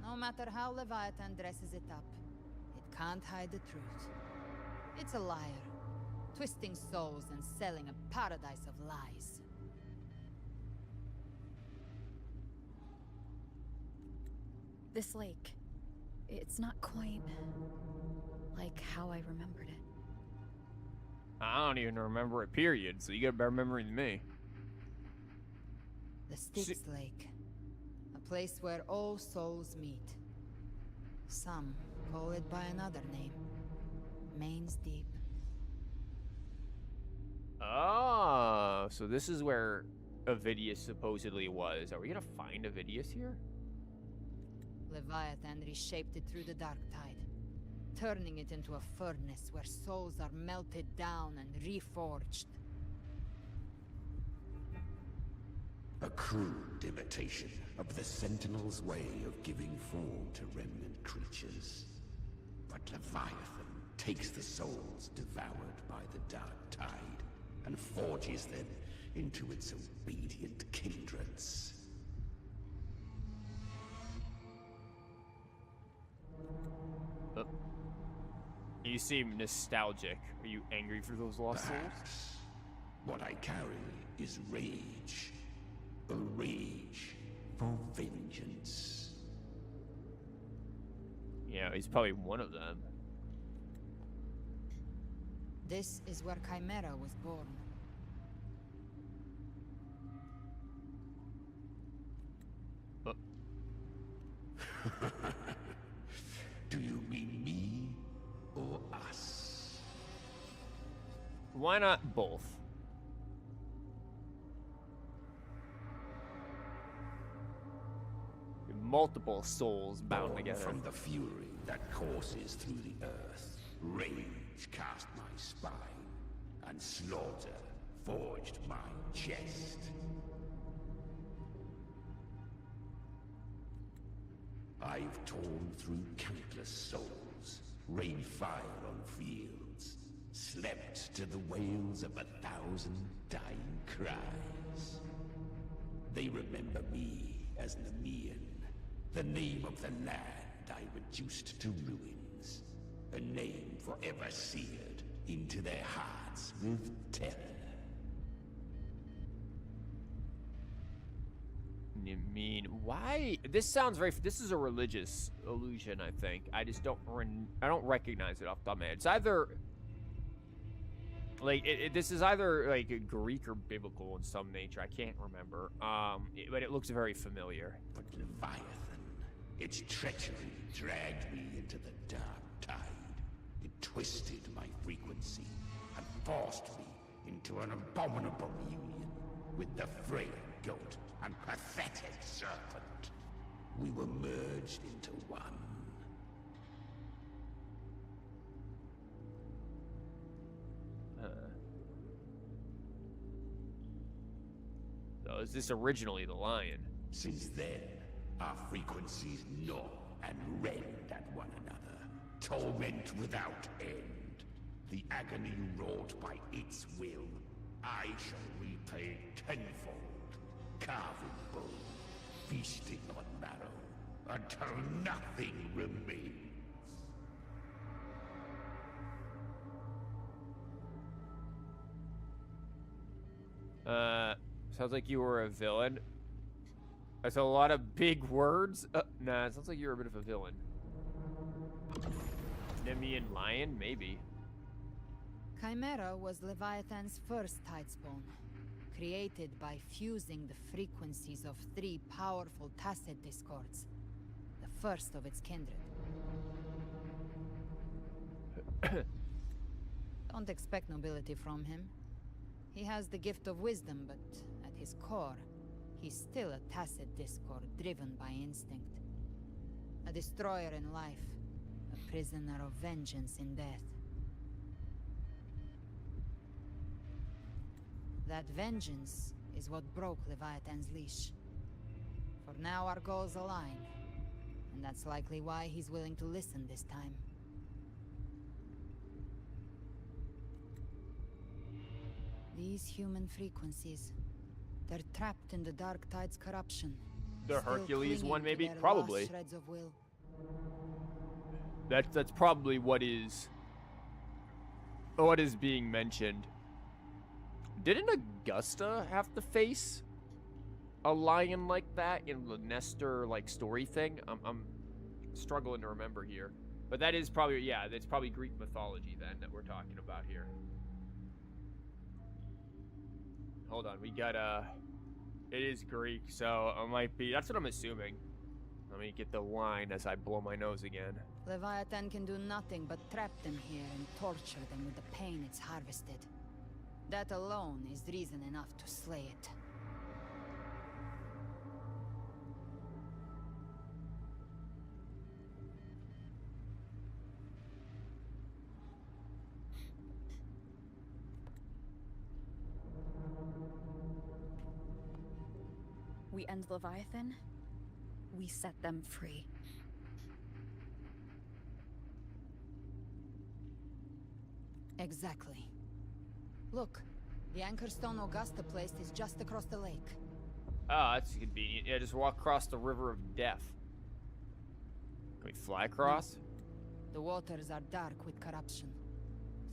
No matter how Leviathan dresses it up, it can't hide the truth. It's a liar, twisting souls and selling a paradise of lies. This lake, it's not quite like how I remembered it. I don't even remember it, period, so you got a better memory than me. The Styx Lake. A place where all souls meet. Some call it by another name. Main's Deep. Oh, so this is where Avidius supposedly was. Are we gonna find Avidius here? Leviathan reshaped it through the dark tide, turning it into a furnace where souls are melted down and reforged. A crude imitation of the Sentinel's way of giving form to remnant creatures. But Leviathan takes the souls devoured by the dark tide and forges them into its obedient kindreds. You seem nostalgic. Are you angry for those lost souls? What I carry is rage. A rage for vengeance. Yeah, he's probably one of them. This is where Chimera was born. Do you mean me or us? Why not both? Multiple souls bound Born together. From the fury that courses through the earth, rage cast my spine, and slaughter forged my chest. I've torn through countless souls, rained fire on fields, slept to the wails of 1,000 dying cries. They remember me as Nemean, the name of the land I reduced to ruins, a name forever seared into their hearts with terror. You mean why? This sounds very. This is a religious illusion, I think. I just don't. I don't recognize it off the top of my head. It's either like this is either like Greek or biblical in some nature. I can't remember. But it looks very familiar. But Leviathan, its treachery dragged me into the dark tide. It twisted my frequency and forced me into an abominable union with the frail goat and pathetic serpent. We were merged into one. So is this originally the lion? Since then, our frequencies gnaw and rend at one another, torment without end. The agony wrought by its will, I shall repay tenfold. Carving bone, feasting on marrow, until nothing remains. Sounds like you were a villain. That's a lot of big words. Nah, it sounds like you're a bit of a villain. Nemean lion, maybe. Chimera was Leviathan's first tidespawn, created by fusing the frequencies of 3 powerful tacit discords, the first of its kindred. Don't expect nobility from him. He has the gift of wisdom, but at his core, he's still a tacit discord driven by instinct. A destroyer in life, a prisoner of vengeance in death. That vengeance is what broke Leviathan's leash. For now our goals align, and that's likely why he's willing to listen this time. These human frequencies, they're trapped in the Dark Tide's corruption. The still Hercules clinging one, to maybe? their Probably. lost shreds of will. That's probably what is being mentioned. Didn't Augusta have to face a lion like that in the Nestor like story thing? I'm struggling to remember here. But that is probably, yeah, that's probably Greek mythology then that we're talking about here. Hold on, we got, it is Greek, so it might be, that's what I'm assuming. Let me get the wine as I blow my nose again. Leviathan can do nothing but trap them here and torture them with the pain it's harvested. That alone is reason enough to slay it. We end Leviathan, we set them free. Exactly. Look, the Anchorstone Augusta place is just across the lake. Ah, that's convenient. Yeah, just walk across the river of death. Can we fly across? The waters are dark with corruption.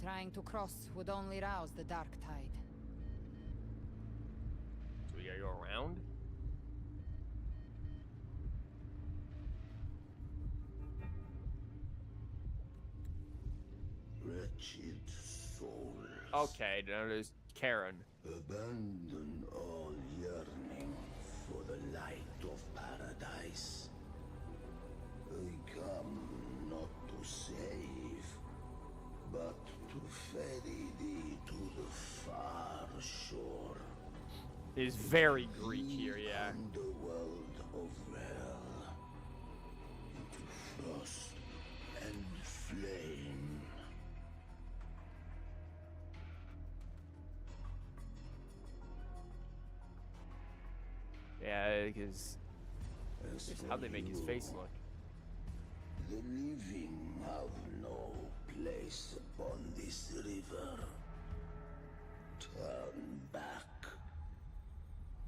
Trying to cross would only rouse the dark tide. So we gotta go around? Wretched souls. Okay, now there's Karen. Abandon all yearning for the light of paradise. I come not to save, but to ferry thee to the far shore. It is very Greek here, yeah. Underworld of hell, into frost and flame. Yeah, because how they make his face look. The living have no place upon this river. Turn back.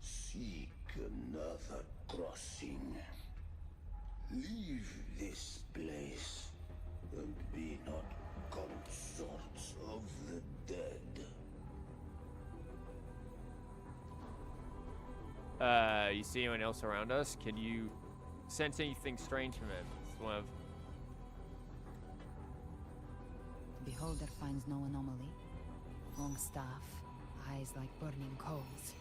Seek another crossing. Leave this place and be not consorts of the dead. You see anyone else around us? Can you sense anything strange from him? It's one of... Beholder finds no anomaly. Long staff, eyes like burning coals.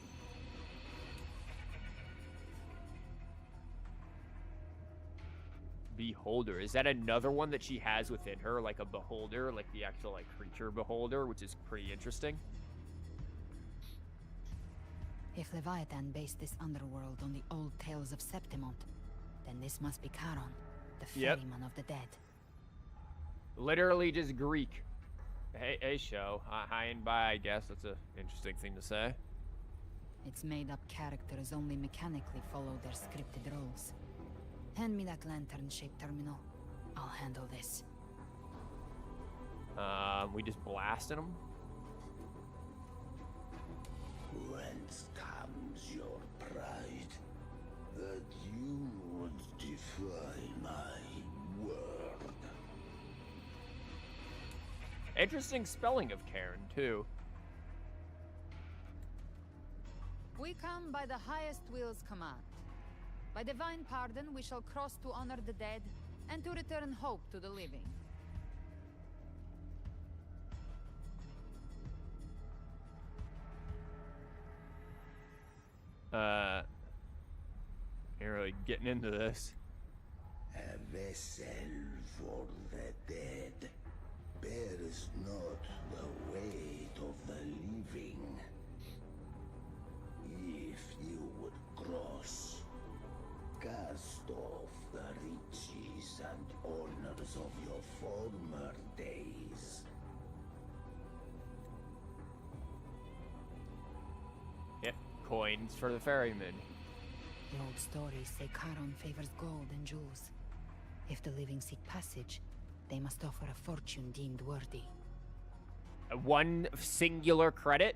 Beholder. Is that another one that she has within her? Like a beholder? Like the actual like creature beholder? Which is pretty interesting. If Leviathan based this underworld on the old tales of Septimont, then this must be Charon, the ferryman of the dead. Literally just Greek. Hey, show. High and by, I guess. That's an interesting thing to say. Its made-up characters only mechanically follow their scripted roles. Hand me that lantern-shaped terminal. I'll handle this. We just blasted them? Whence comes your pride that you would defy my word? Interesting spelling of Karen, too. We come by the highest will's command. By divine pardon, we shall cross to honor the dead and to return hope to the living. You're really getting into this. A vessel for the dead bears not the weight of the living. If you would cross, cast off the riches and honors of your former days. Yep, coins for the ferryman. The old stories say Charon favors gold and jewels. If the living seek passage, they must offer a fortune deemed worthy. One singular credit?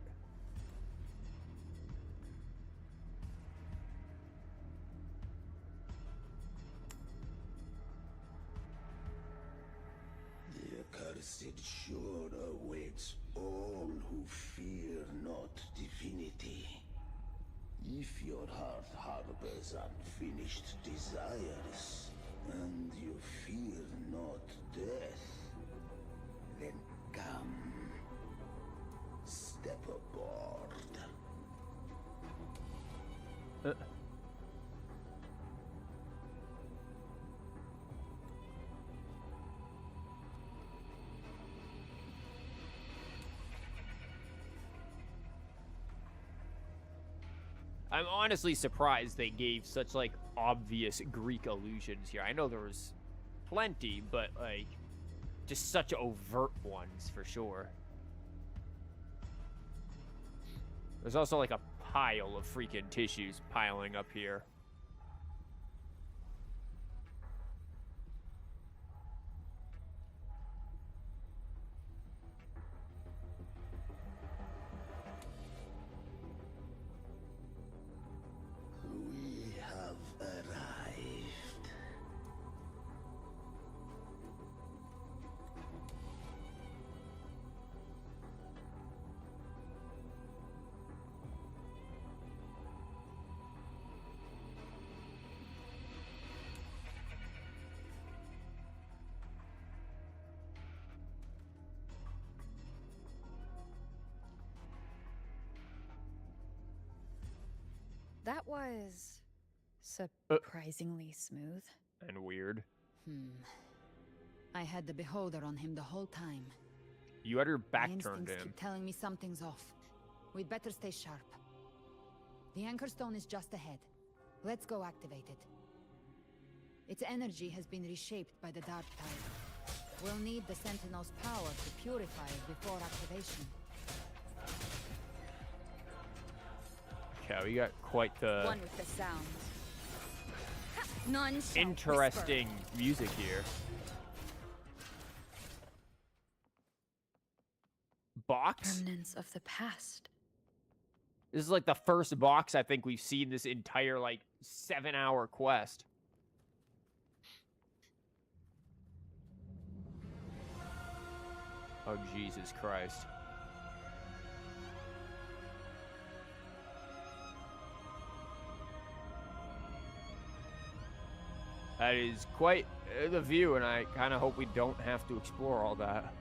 The accursed shore awaits all who fear not divinity. If your heart harbors unfinished desires, and you fear not death, I'm honestly surprised they gave such, like, obvious Greek allusions here. I know there was plenty, but, like, just such overt ones, for sure. There's also, like, a pile of freaking tissues piling up here. We have arrived. That was surprisingly smooth. And weird. I had the beholder on him the whole time. You had your back My turned to instincts him. keep telling me something's off. We'd better stay sharp. The Anchor Stone is just ahead. Let's go activate it. Its energy has been reshaped by the Dark Tide. We'll need the Sentinel's power to purify it before activation. Okay, we got quite the One with the sound. None shall interesting music here. Box? Remnants of the past. This is like the first box I think we've seen this entire, like, 7-hour quest. Oh, Jesus Christ. That is quite the view, and I kind of hope we don't have to explore all that.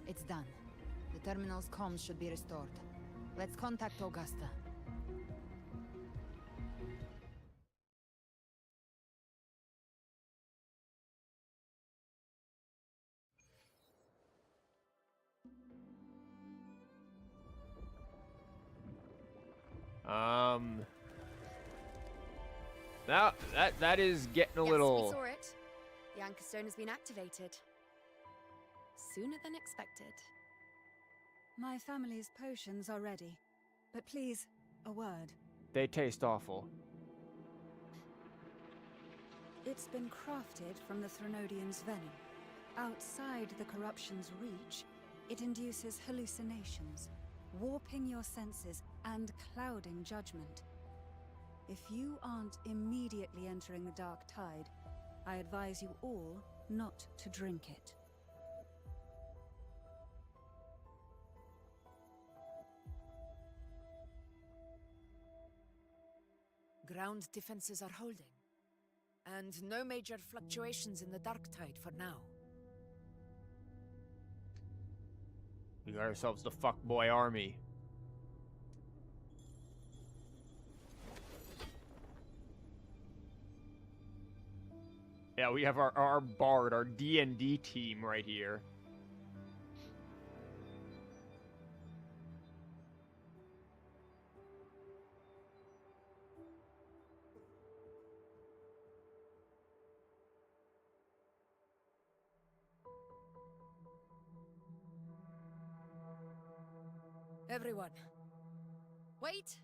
It's done. The terminal's comms should be restored. Let's contact Augusta. Now that is getting a Yes, little. we saw it. The Anchor Stone has been activated. Sooner than expected. My family's potions are ready. But please, a word. They taste awful. It's been crafted from the Threnodian's venom. Outside the corruption's reach, it induces hallucinations, warping your senses and clouding judgment. If you aren't immediately entering the Dark Tide, I advise you all not to drink it. Ground defenses are holding. And no major fluctuations in the Dark Tide for now. We got ourselves the fuckboy army. Yeah, we have our bard, our D&D team right here. Everyone. Wait!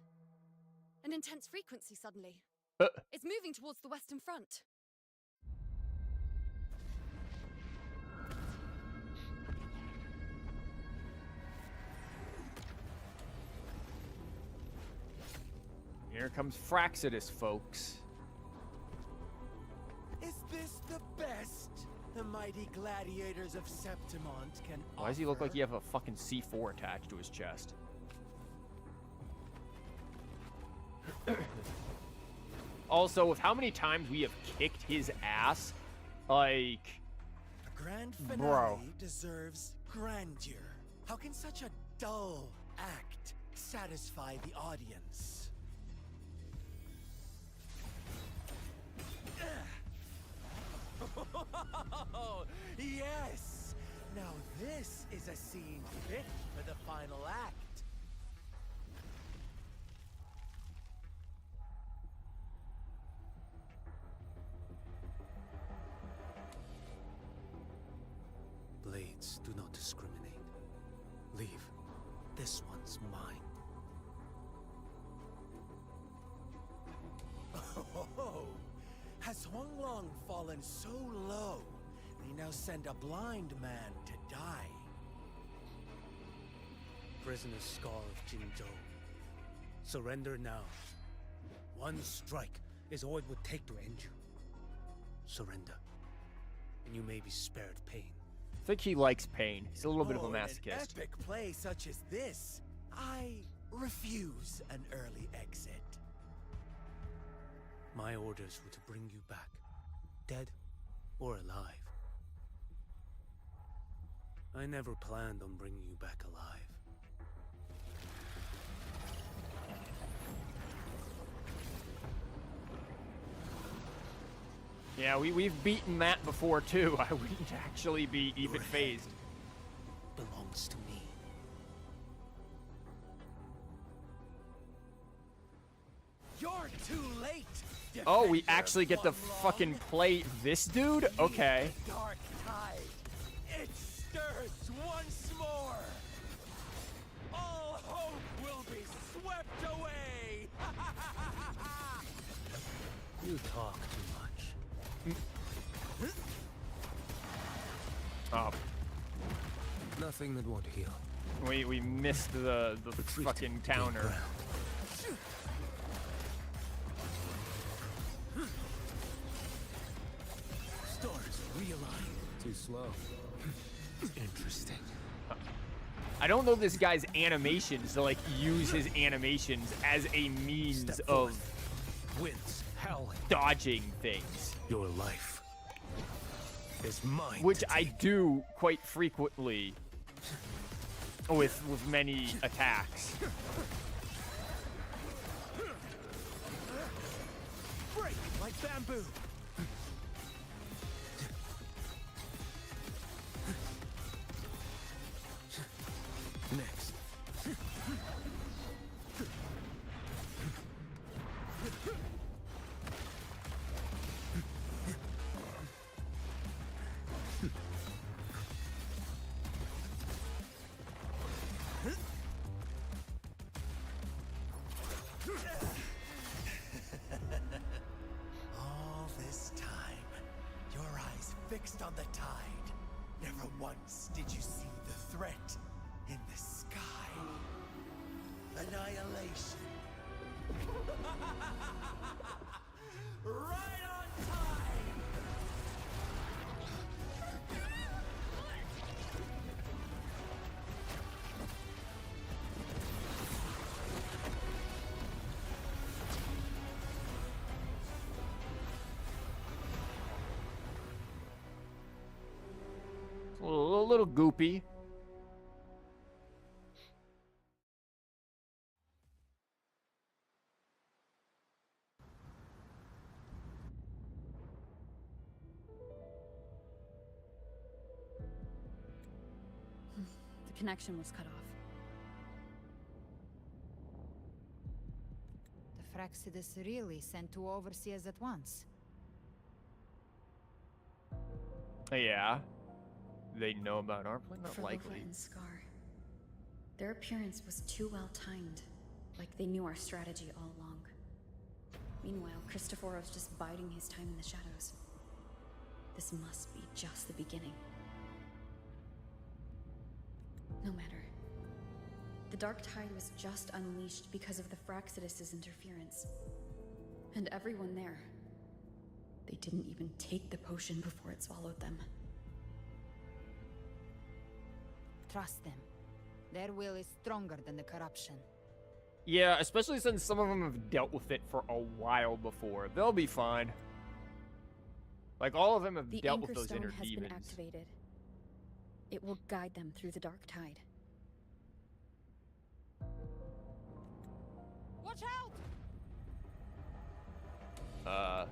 An intense frequency suddenly. It's moving towards the Western Front. Here comes Fraxidus, folks. Is this the best the mighty gladiators of Septimont can Why does he look like he have a fucking C4 attached to his chest? Also, with how many times we have kicked his ass, like... A grand finale bro. deserves grandeur. How can such a dull act satisfy the audience? Yes! Now this is a scene fit for the final act. Blades do not discriminate. Leave. This one's mine. Oh, has Huanglong fallen so low, they now send a blind man to die? Prisoner's Scar of Jingzhou. Surrender now. One strike is all it would take to end you. Surrender, and you may be spared pain. I think he likes pain. He's a little bit of a In an masochist. epic play such as this, I refuse an early exit. My orders were to bring you back, dead or alive. I never planned on bringing you back alive. Yeah, we've beaten that before too. I wouldn't actually be even phased. Belongs to me. You're too late. Oh, we actually get to fucking play this dude? Okay. Dark tide. It stirs once more. All hope will be swept away. You talk too much. Oh. Nothing that won't heal. We missed the fucking counter. Stars realign. Too slow. Interesting. I don't know this guy's animations to like use his animations as a means of winds howling, dodging things. Your life is mine. Which I do quite frequently with many attacks. Break like bamboo. Next. All this time, your eyes fixed on the tide. Never once did you see the threat in the sky. Annihilation. Right on time! A little goopy. The connection was cut off. The Fraxidus really sent two overseers at once. Yeah. They know about our plan? Not For likely. Lofa and Scar. Their appearance was too well timed, like they knew our strategy all along. Meanwhile, Christophero's just biding his time in the shadows. This must be just the beginning. No matter. The Dark Tide was just unleashed because of the Fraxidus' interference. And everyone there, they didn't even take the potion before it swallowed them. Trust them. Their will is stronger than the corruption. Yeah, especially since some of them have dealt with it for a while before. They'll be fine. Like, all of them have dealt with those inner The Anchor Stone has demons. been activated. It will guide them through the Dark Tide. Watch out!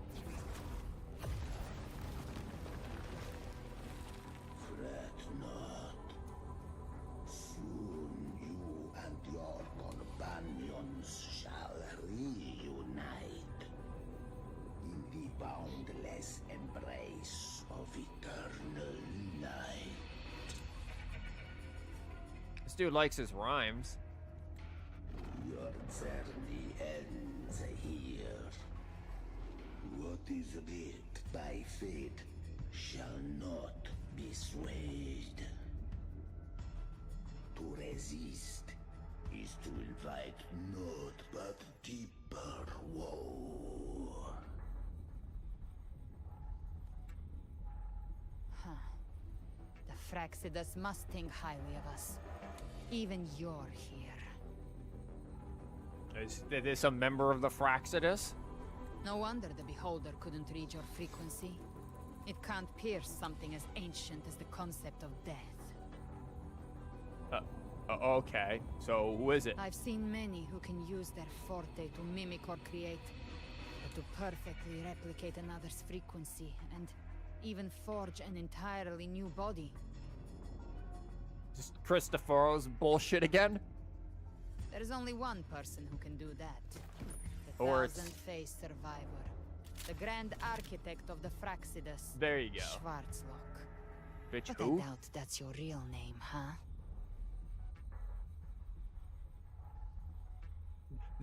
dude likes his rhymes. Your journey ends here. What is writ by fate shall not be swayed. To resist is to invite naught but deeper woe. Huh. The Fraxidus must think highly of us. Even you're here. Is this a member of the Fraxidus? No wonder the Beholder couldn't read your frequency. It can't pierce something as ancient as the concept of death. Okay, so who is it? I've seen many who can use their forte to mimic or create, but to perfectly replicate another's frequency and even forge an entirely new body. Just Christophero's bullshit again? There's only one person who can do that. The Or it's- thousand-faced survivor. The grand architect of the Fraxidus. There you go. Schwarzlock. Bitch, But who? I doubt that's your real name, huh?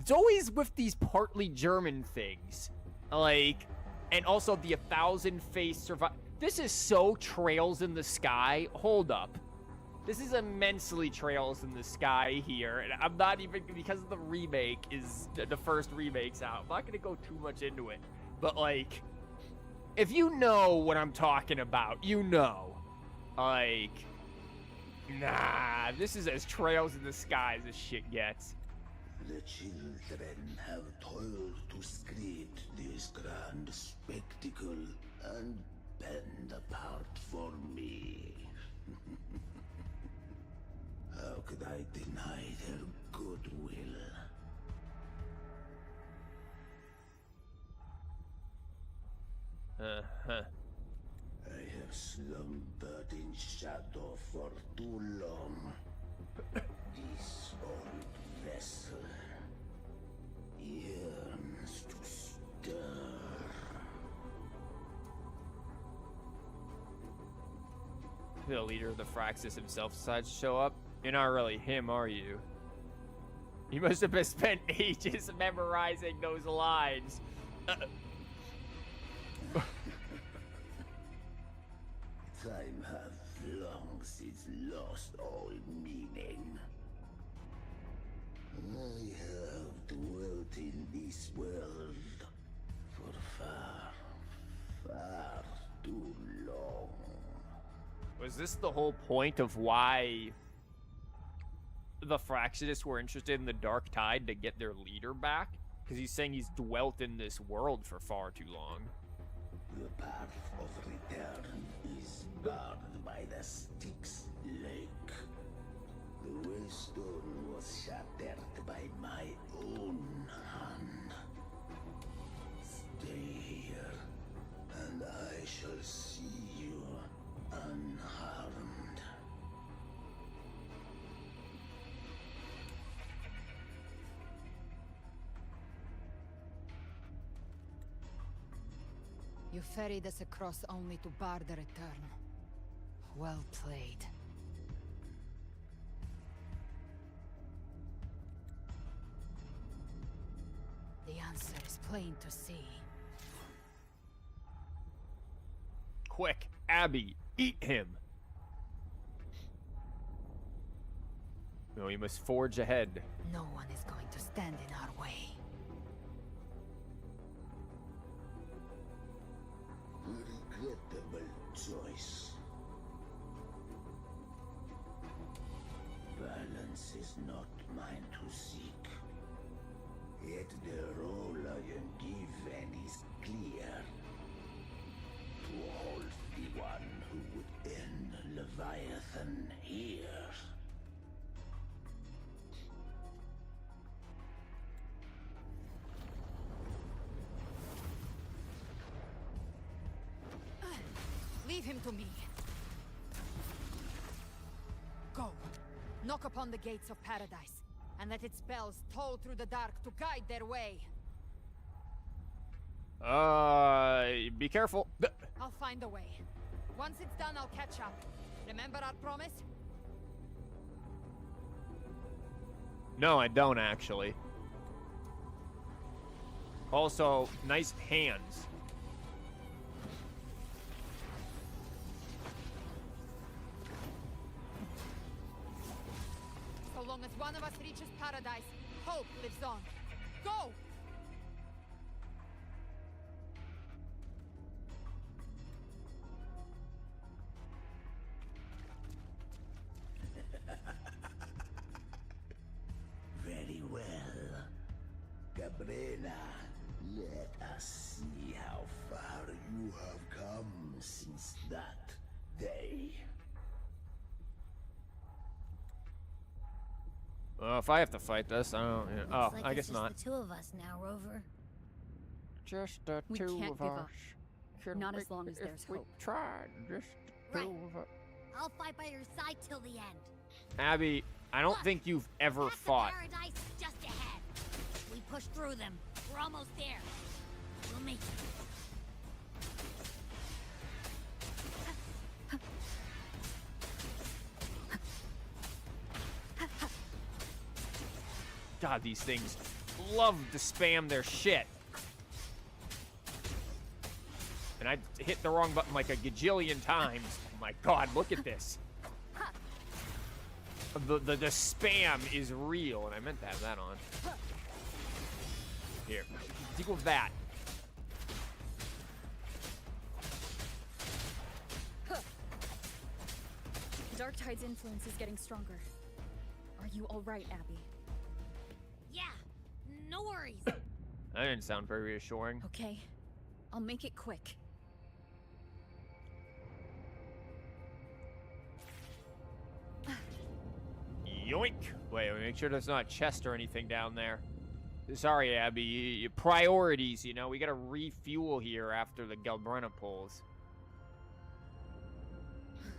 It's always with these partly German things. Like, and also the 1,000-faced survivor. This is so Trails in the Sky. Hold up. This is immensely Trails in the Sky here. And I'm not even, because the remake is, the first remake's out. I'm not going to go too much into it. But, like, if you know what I'm talking about, you know. Like, nah, this is as Trails in the Sky as this shit gets. The children have toiled to script this grand spectacle and bend apart for me. How could I deny their goodwill? Uh-huh. I have slumbered in shadow for too long. This old vessel yearns to stir. The leader of the Fraxis himself decides to show up. You're not really him, are you? You must have spent ages memorizing those lines. Time hath long since lost all meaning. I have dwelt in this world for far, far too long. Was this the whole point of why the Fraxidus were interested in the Dark Tide, to get their leader back? Because he's saying he's dwelt in this world for far too long. The path of return is barred by the Styx Lake. The Waystone was shattered by my own hand. Stay here, and I shall see you unharmed. You ferried us across only to bar the return. Well played. The answer is plain to see. Quick, Abby, eat him. No, you must forge ahead. No one is going to stand in our way. Regrettable choice. Balance is not mine to seek. Yet the role I am given is clear. To hold the one who would end Leviathan here. Leave him to me. Go. Knock upon the gates of paradise, and let its bells toll through the dark to guide their way. Be careful. I'll find a way. Once it's done, I'll catch up. Remember our promise? No, I don't actually. Also, nice hands. So long as one of us reaches paradise, hope lives on. Go! Very well. Galbrena, let us see how far you have come since that day. Well, if I have to fight this, I don't. Looks Oh, like I it's guess just not. the two of us now, Rover. Just the We two can't of give us. up. Can Not we- as long as if there's we hope. tried, just the Right. two of us. I'll fight by your side till the end. Abby, I don't think you've ever fought. Paradise is just ahead. We push through them. We're almost there. We'll make it. God, these things love to spam their shit. And I hit the wrong button like a gajillion times. Oh my God, look at this. The spam is real, and I meant to have that on. Here, deal with that. Dark Tide's influence is getting stronger. Are you all right, Abby? Yeah, no worries. That didn't sound very reassuring. Okay, I'll make it quick. Yoink! Wait, make sure there's not a chest or anything down there. Sorry, Abby. Priorities, you know. We gotta refuel here after the Galbrena pulls.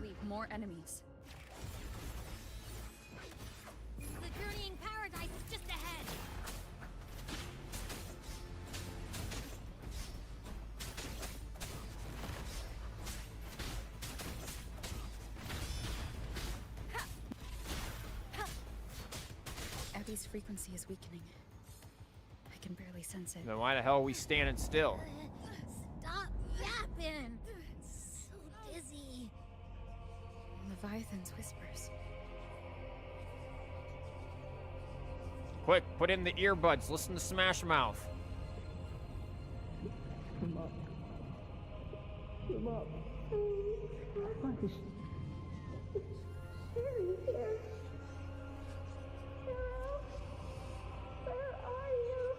Leave more enemies. The journeying paradise is just ahead. Abby's frequency is weakening. I can barely sense it. Then why the hell are we standing still? Stop yapping. So dizzy. Leviathan's whispers. Quick, put in the earbuds. Listen to Smash Mouth. Come up. Come up. Hush. It's scary here. Where are you?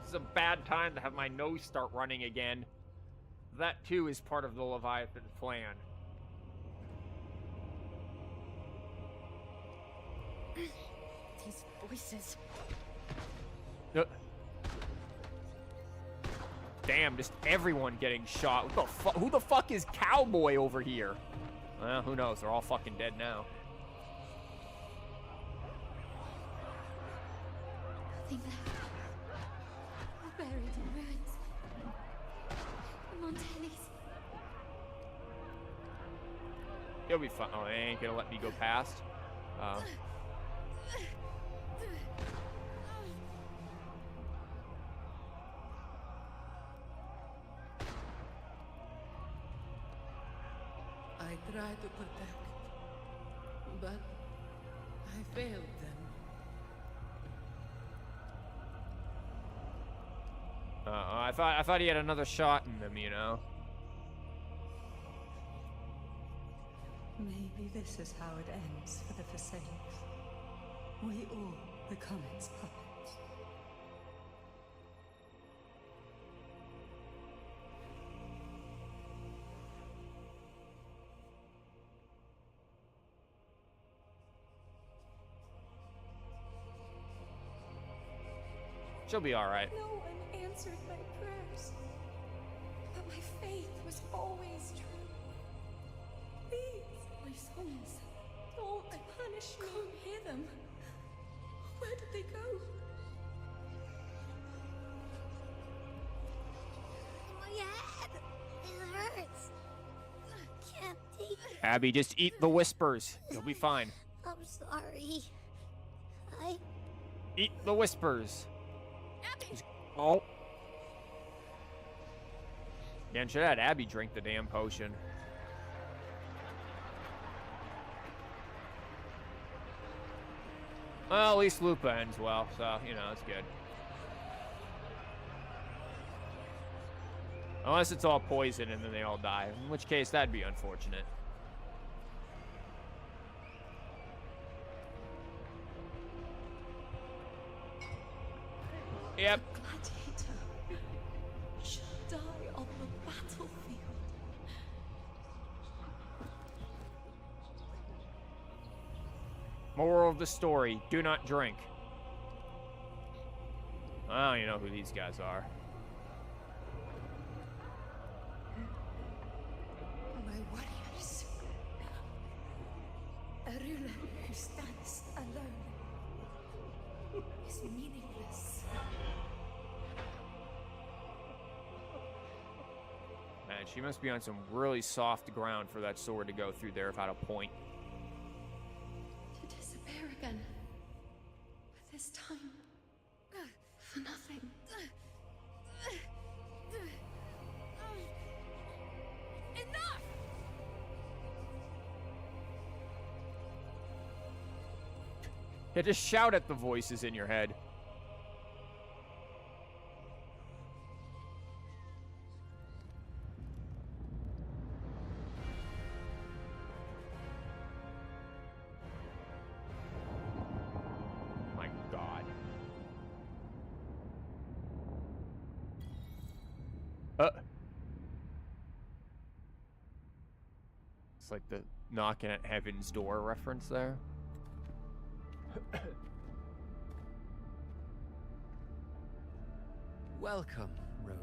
This is a bad time to have my nose start running again. That too is part of the Leviathan plan. These voices. Damn, just everyone getting shot. What the fuck? Who the fuck is Cowboy over here? Well, who knows? They're all fucking dead now. Nothing left. We're buried in ruins. Montelli's. It'll be fun. Oh, they ain't gonna let me go past. I tried to protect, but I failed them. I thought he had another shot in them, you know. Maybe this is how it ends for the Forsakes. We all become its puppets. She'll be all right. No one answered my prayers, but my faith was always true. Please, my souls, don't punish me. Can't hear them. Where did they go? My head! It hurts. I can't take it. Abby, just eat the whispers. You'll be fine. I'm sorry. I Eat the whispers. Oh. Man, should have had Abby drink the damn potion. Well, at least Lupa ends well, so, you know, it's good. Unless it's all poison and then they all die, in which case that'd be unfortunate. Yep. Gladiator should die on the battlefield. Moral of the story, do not drink. I don't even know who these guys are. My warriors. A ruler who stands alone is meaningless. Man, she must be on some really soft ground for that sword to go through there without a point. To disappear again. But this time, for nothing. Enough! Yeah, just shout at the voices in your head. My God. It's like the knocking at heaven's door reference there. Welcome, Rover.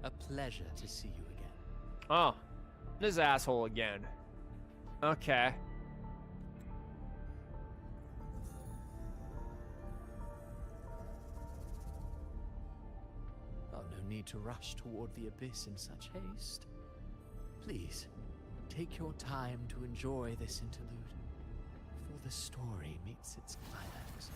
A pleasure to see you again. Oh, this asshole again. Okay. Oh, no need to rush toward the abyss in such haste. Please, take your time to enjoy this interlude before the story meets its climax.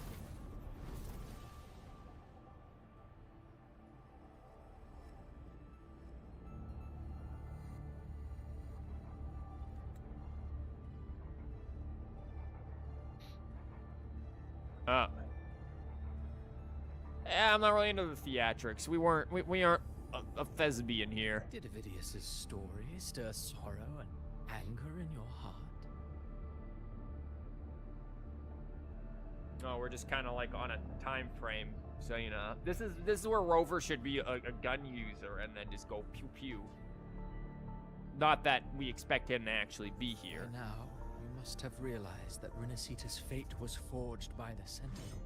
Yeah, I'm not really into the theatrics. We aren't a thespian here. Did Avidius's story stir sorrow and anger in your heart? No, we're just kind of like on a time frame. So, you know, this is where Rover should be a gun user and then just go pew pew. Not that we expect him to actually be here. By now, you must have realized that Rinascita's fate was forged by the Sentinel.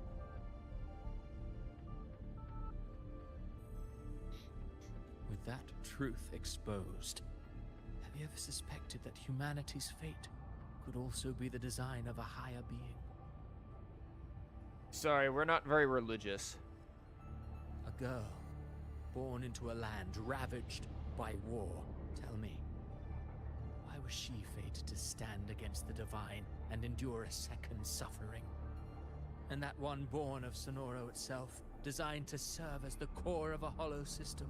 With that truth exposed, have you ever suspected that humanity's fate could also be the design of a higher being? Sorry, we're not very religious. A girl, born into a land ravaged by war. Tell me, why was she fated to stand against the divine and endure a second suffering? And that one born of Sonoro itself, designed to serve as the core of a hollow system?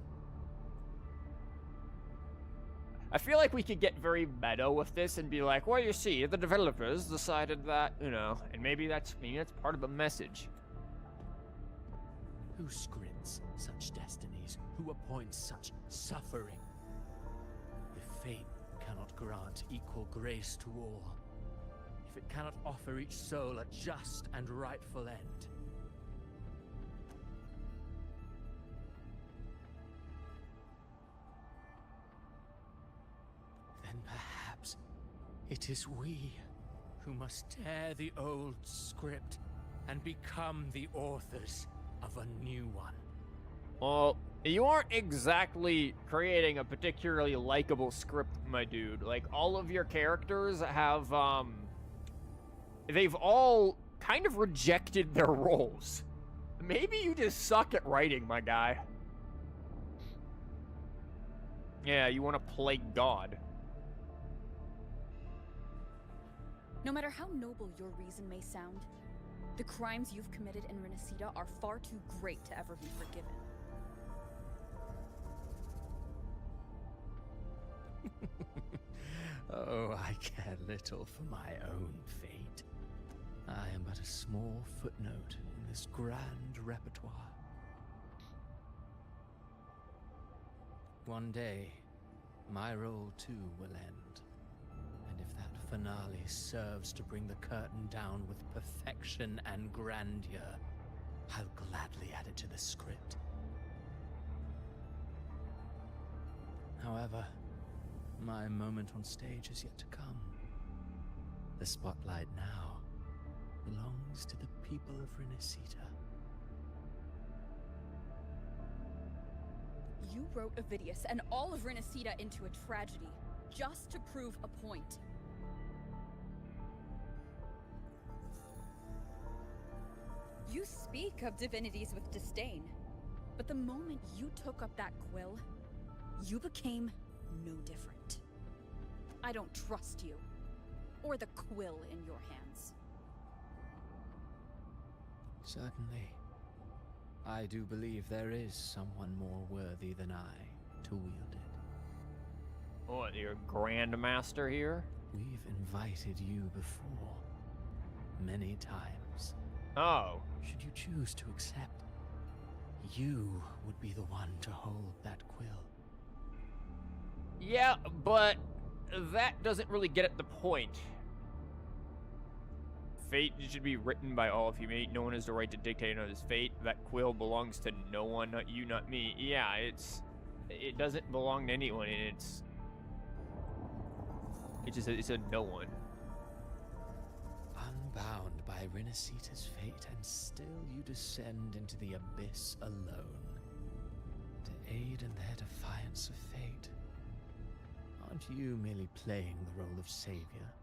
I feel like we could get very meta with this and be like, well, you see, the developers decided that, you know, and maybe that's part of the message. Who scripts such destinies? Who appoints such suffering? If fate cannot grant equal grace to all, if it cannot offer each soul a just and rightful end, then perhaps it is we who must tear the old script and become the authors of a new one. Well, you aren't exactly creating a particularly likable script, my dude. Like, all of your characters have, they've all kind of rejected their roles. Maybe you just suck at writing, my guy. Yeah, you want to play God. No matter how noble your reason may sound, The crimes you've committed in Rinascita are far too great to ever be forgiven. Oh, I care little for my own fate. I am but a small footnote in this grand repertoire. One day, my role too will end. And if that finale serves to bring the curtain down with perfection and grandeur, I'll gladly add it to the script. However, my moment on stage is yet to come. The spotlight now belongs to the people of Rinascita. You wrote Ovidius and all of Rinascita into a tragedy, just to prove a point. You speak of divinities with disdain, but the moment you took up that quill, you became no different. I don't trust you, or the quill in your hands. Certainly. I do believe there is someone more worthy than I to wield it. What, your Grandmaster here? We've invited you before. Many times. Oh. Should you choose to accept, you would be the one to hold that quill. Yeah, but that doesn't really get at the point. Fate should be written by all of humanity. No one has the right to dictate another's fate. That quill belongs to no one, not you, not me. Yeah, it doesn't belong to anyone, and it's a no one. Unbound by Rinascita's fate, and still you descend into the abyss alone to aid in their defiance of fate. Aren't you merely playing the role of savior?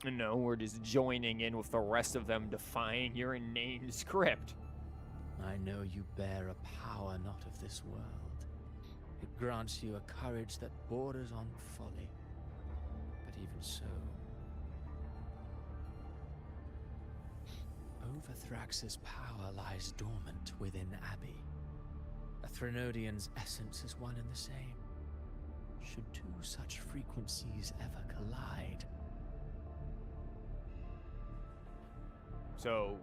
No, we're just joining in with the rest of them defying your inane script. I know you bear a power not of this world. It grants you a courage that borders on folly. But even so, Overthrax's power lies dormant within Abby. A Threnodian's essence is one and the same. Should two such frequencies ever collide? So,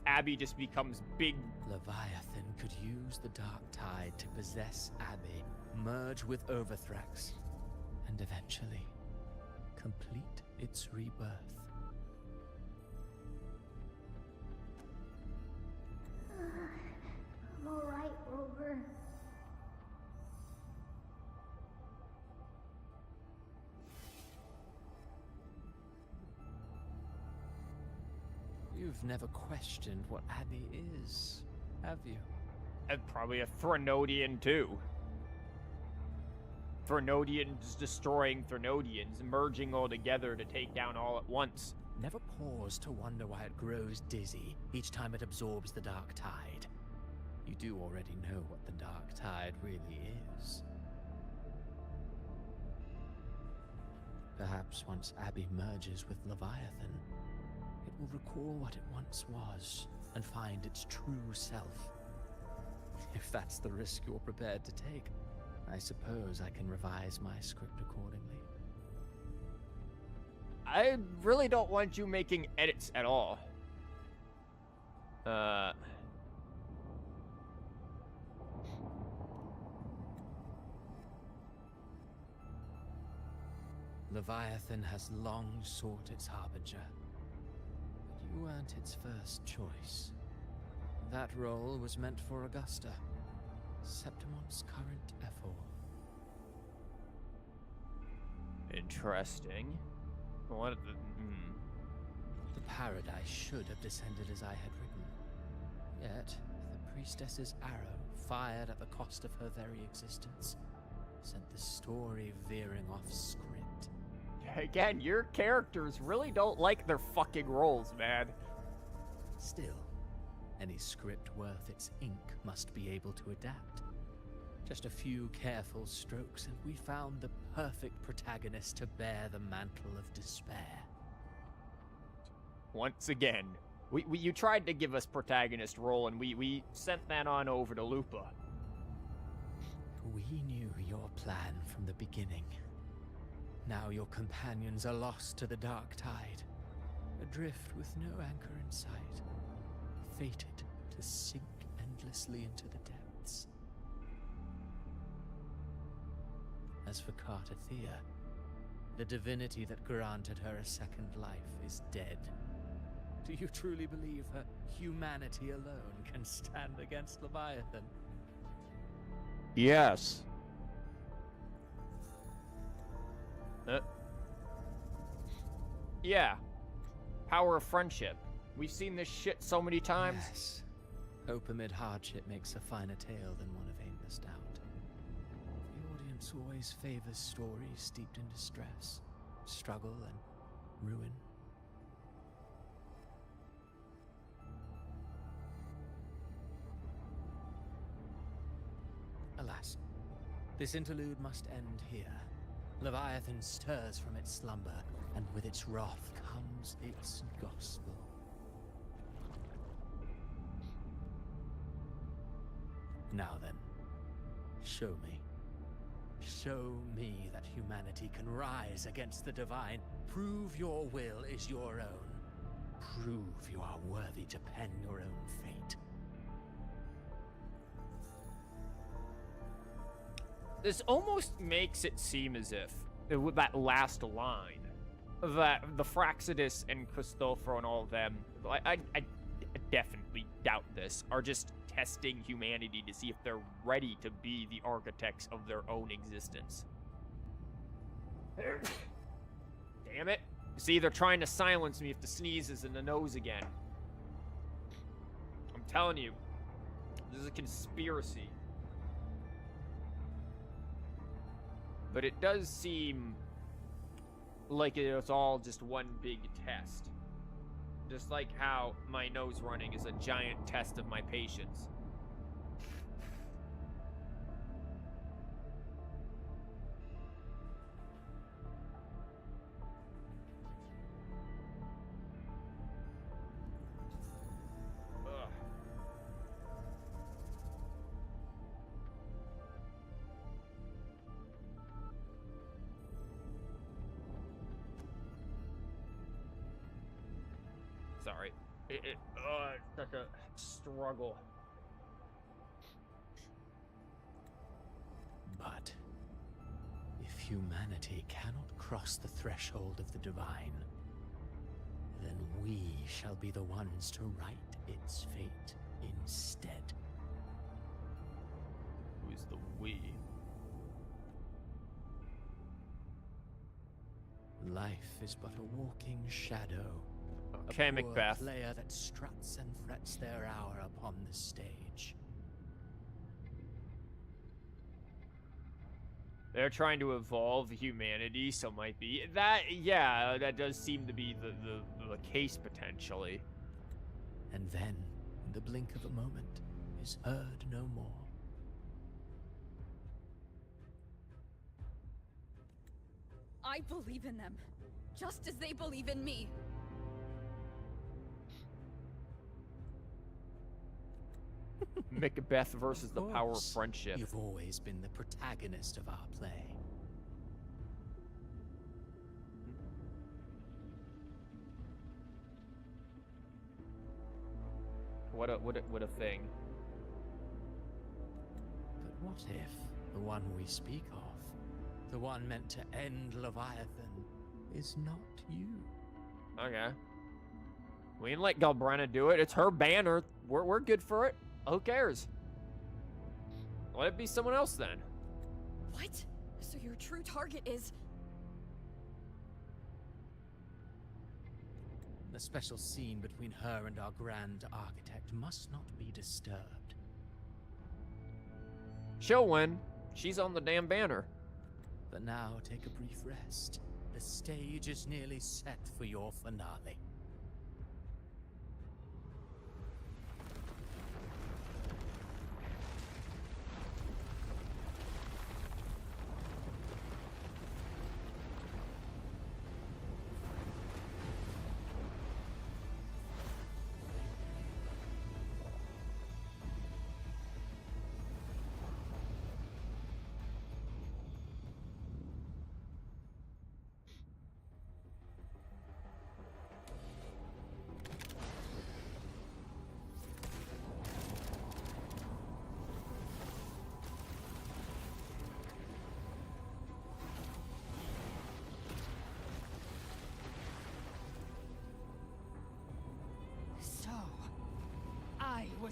Abby just becomes big. Leviathan could use the dark tide to possess Abby, merge with Overthrax, and eventually complete its rebirth. I'm alright, Rover. You've never questioned what Abby is, have you? And probably a Threnodian too. Threnodians destroying Threnodians, merging all together to take down all at once. Never pause to wonder why it grows dizzy each time it absorbs the dark tide. You do already know what the dark tide really is. Perhaps once Abby merges with Leviathan, it will recall what it once was and find its true self. If that's the risk you're prepared to take, I suppose I can revise my script accordingly. I really don't want you making edits at all. Leviathan has long sought its harbinger, but you weren't its first choice. That role was meant for Augusta, Septimon's current Ephor. Interesting. What the... The paradise should have descended as I had written. Yet, the priestess's arrow, fired at the cost of her very existence, sent the story veering off script. Again, your characters really don't like their fucking roles, man. Still, any script worth its ink must be able to adapt. Just a few careful strokes and we found the perfect protagonist to bear the mantle of despair. once again. You tried to give us protagonist role, and we sent that on over to Lupa. We knew your plan from the beginning. Now your companions are lost to the dark tide, adrift with no anchor in sight, fated to sink endlessly into the depths. As for Cartathea, the divinity that granted her a second life is dead. Do you truly believe her humanity alone can stand against Leviathan? Yes. Yeah. Power of friendship. We've seen this shit so many times. Yes. Hope amid hardship makes a finer tale than one of aimless doubt. The audience always favors stories steeped in distress, struggle, and ruin. Alas, this interlude must end here. Leviathan stirs from its slumber, and with its wrath comes its gospel. Now then, show me. Show me that humanity can rise against the divine. Prove your will is your own. Prove you are worthy to pen your own fate. This almost makes it seem as if, with that last line, that the Fraxidus and Christopher and all of them, I definitely doubt this, are just testing humanity to see if they're ready to be the architects of their own existence. Damn it. See, they're trying to silence me if the sneeze is in the nose again. I'm telling you, this is a conspiracy. But it does seem like it's all just one big test. Just like how my nose running is a giant test of my patience. Sorry. It's such a struggle. But if humanity cannot cross the threshold of the divine, then we shall be the ones to right its fate instead. Who's the we? Life is but a walking shadow. Okay, a poor Macbeth. player that struts and frets their hour upon the stage. They're trying to evolve humanity, so might be that. Yeah, that does seem to be the case potentially. And then, in the blink of a moment, is heard no more. I believe in them, just as they believe in me. Macbeth versus the power of friendship. You've always been the protagonist of our play. What a thing. But what if the one we speak of, the one meant to end Leviathan, is not you? Okay. We didn't let Galbrena do it. It's her banner. We're good for it. Who cares? Let it be someone else then. What? So your true target is... The special scene between her and our grand architect must not be disturbed. She'll win. She's on the damn banner. But now take a brief rest. The stage is nearly set for your finale.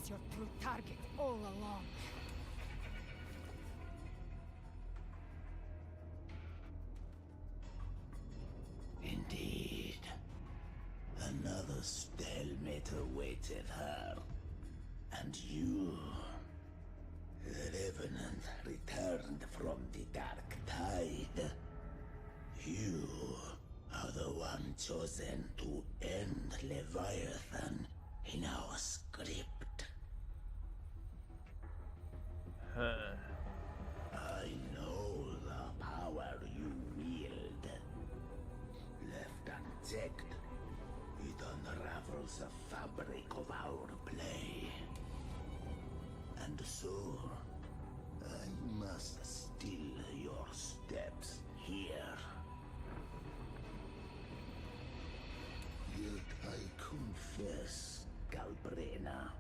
was your true target all along. Indeed. Another stalemate awaited her. And you, the Revenant, returned from the Dark Tide. You are the one chosen to end Leviathan in our script. I know the power you wield. Left unchecked, it unravels the fabric of our play. And so, I must still your steps here. Yet I confess, Galbrena,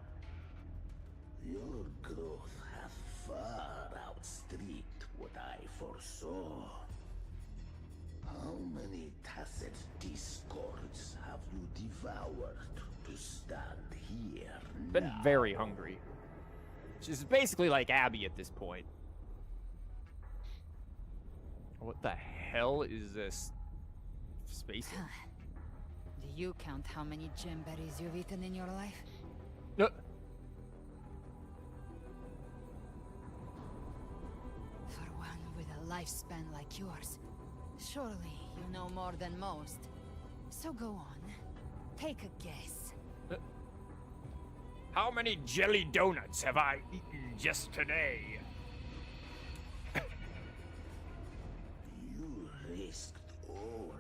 your growth hath far outstripped what I foresaw. How many tacit discords have you devoured to stand here Been now? very hungry. She's basically like Abby at this point. What the hell is this? Space? Do you count how many gem berries you've eaten in your life? No. For one with a lifespan like yours, surely you know more than most. So go on, take a guess. How many jelly donuts have I eaten just today? You risked all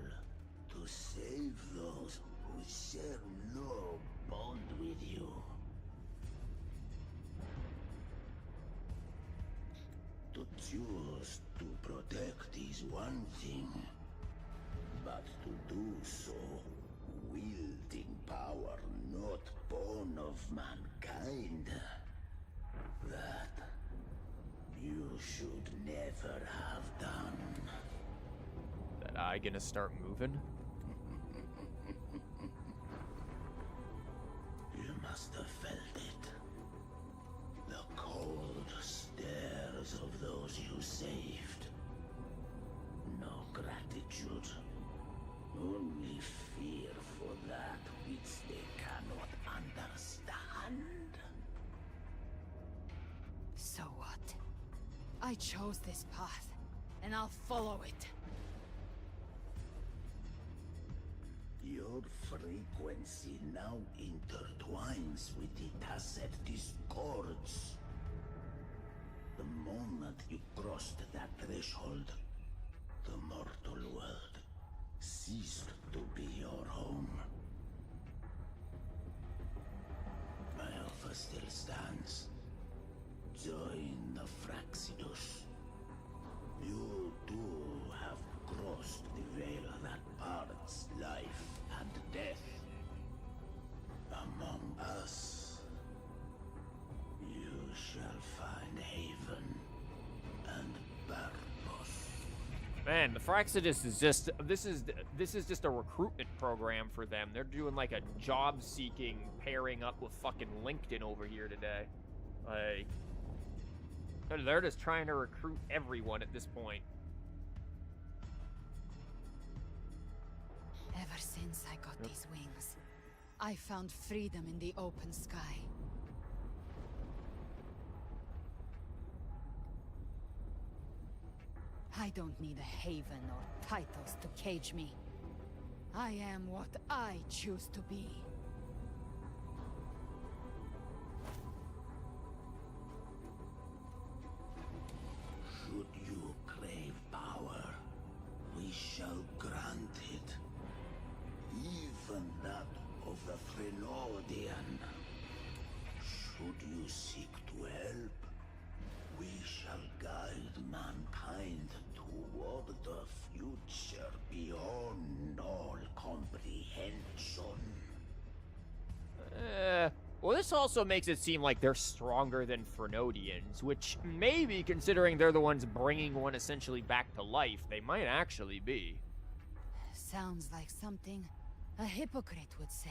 to save those who share no bond with you. To choose to protect is one thing, but to do so wielding power not born of mankind, that you should never have done. That eye gonna start moving? You must have felt it. The cold stares of those you saved. No gratitude. Only fear for that which they cannot understand. So what? I chose this path, and I'll follow it. Your frequency now intertwines with the tacit discords. The moment you crossed that threshold, the mortal world ceased to be your home. My offer still stands. Join the Fraxidus. You too have crossed the veil that parts life and death. Among us, you shall find haven and purpose. Man, the Fraxidus is just this is just a recruitment program for them. They're doing like a job seeking pairing up with fucking LinkedIn over here today. Like they're just trying to recruit everyone at this point. Ever since I got these wings, I found freedom in the open sky. I don't need a haven or titles to cage me. I am what I choose to be. Should you crave power, we shall grant it. Even that of the Trinodian. Should you seek to help, we shall guide mankind toward the future beyond all comprehension. Well, this also makes it seem like they're stronger than Frenodians, which maybe, considering they're the ones bringing one essentially back to life, they might actually be. Sounds like something a hypocrite would say.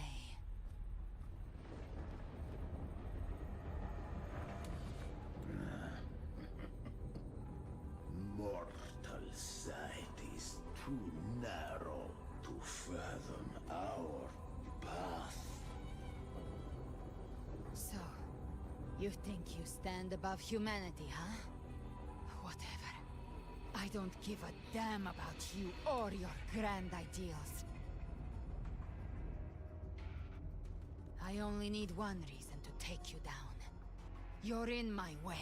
mortal sight is too narrow to fathom our path. So, you think you stand above humanity, huh? Whatever. I don't give a damn about you or your grand ideals. I only need one reason to take you down. You're in my way.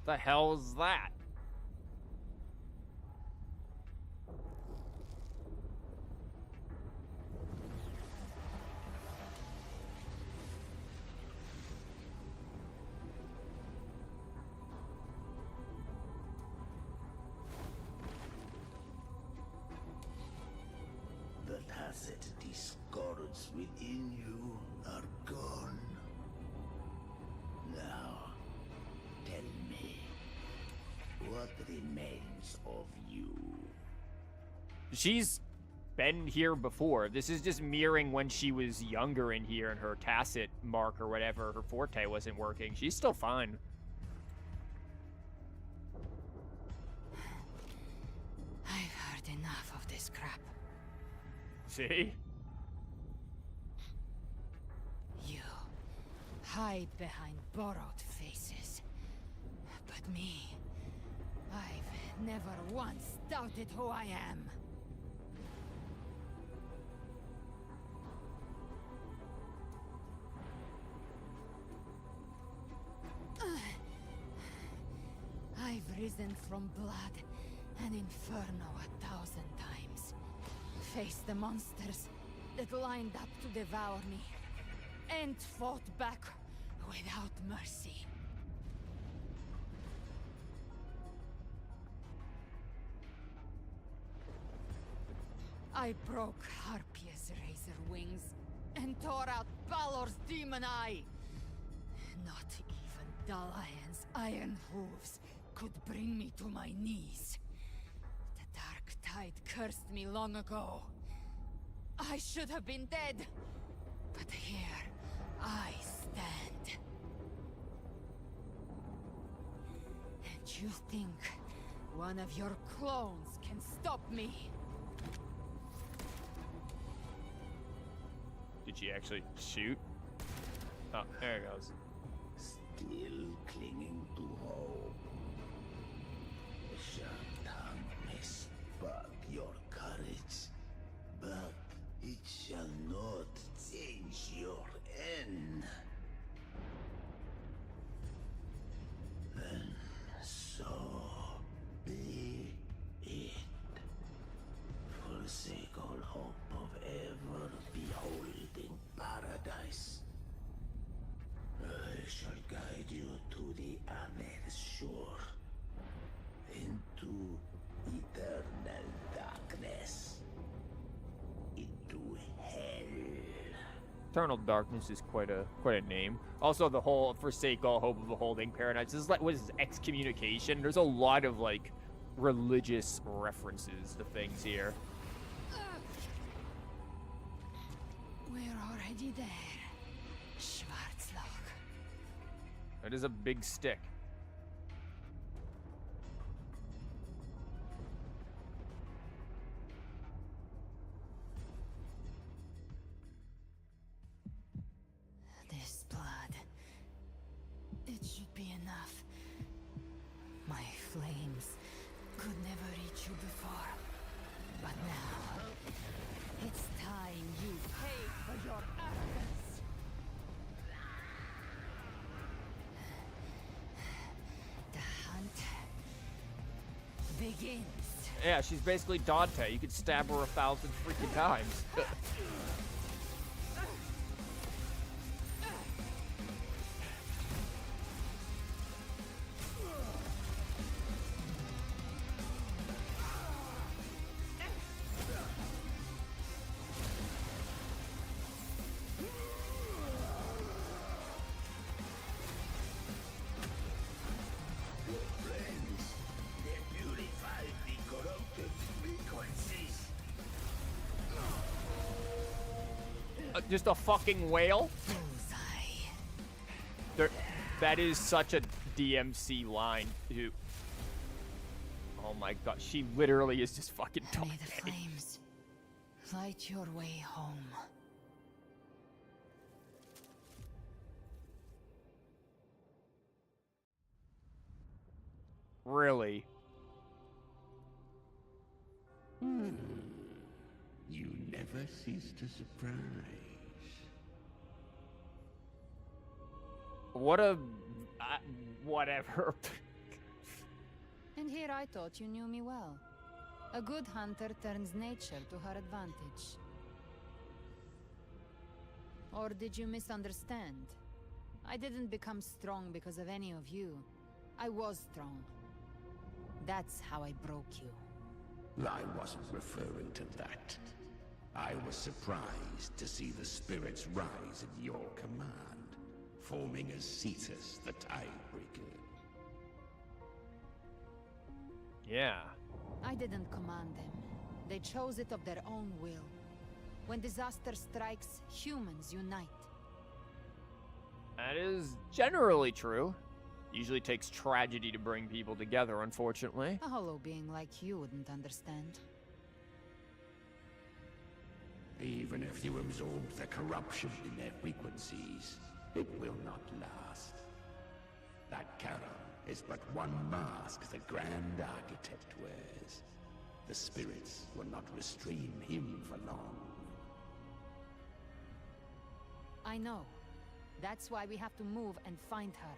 The hell's that? The tacit discords within you are gone. Now, tell me, what remains of you? She's been here before. This is just mirroring when she was younger in here and her tacit mark or whatever, her forte wasn't working. She's still fine. I've heard enough of this crap. See? You hide behind borrowed faces. But me, I've never once doubted who I am. I've risen from blood and inferno 1,000 times. Faced the monsters that lined up to devour me, and fought back without mercy. I broke Harpia's razor wings and tore out Balor's demon eye. Not even Dalahan's iron hooves could bring me to my knees. The Dark Tide cursed me long ago. I should have been dead, but here I stand. And you think one of your clones can stop me? Did she actually shoot? Oh, there it goes. Still clinging to hope. The sharp tongue may spark your courage, but it shall not change your end. Then so be it. Forsake all hope of ever beholding paradise. I shall guide you to the Amet's shore, into eternal darkness, into hell. Eternal Darkness is quite a name. Also, the whole forsake all hope of beholding paradise. This is like, what is this, excommunication? There's a lot of like religious references to things here. We're already there, Schwarzloch. It is a big stick. This blood, it should be enough. My flames could never reach you before, but now it's time you pay for your arrogance. The hunt begins. Yeah, she's basically Dante. You could stab her 1,000 freaking times. Your flames, they purify the corrupted frequencies. Just a fucking whale? That is such a DMC line, too. Oh my god, she literally is just fucking talking. May the flames light your way home. Really? You never cease to surprise. What a... whatever. And here I thought you knew me well. A good hunter turns nature to her advantage. Or did you misunderstand? I didn't become strong because of any of you. I was strong. That's how I broke you. I wasn't referring to that. I was surprised to see the spirits rise at your command, forming as Cetus the Tidebreaker. Yeah. I didn't command them. They chose it of their own will. When disaster strikes, humans unite. That is generally true. Usually takes tragedy to bring people together, unfortunately. A hollow being like you wouldn't understand. Even if you absorb the corruption in their frequencies, it will not last. That Charon is but one mask the Grand Architect wears. The spirits will not restrain him for long. I know. That's why we have to move and find her.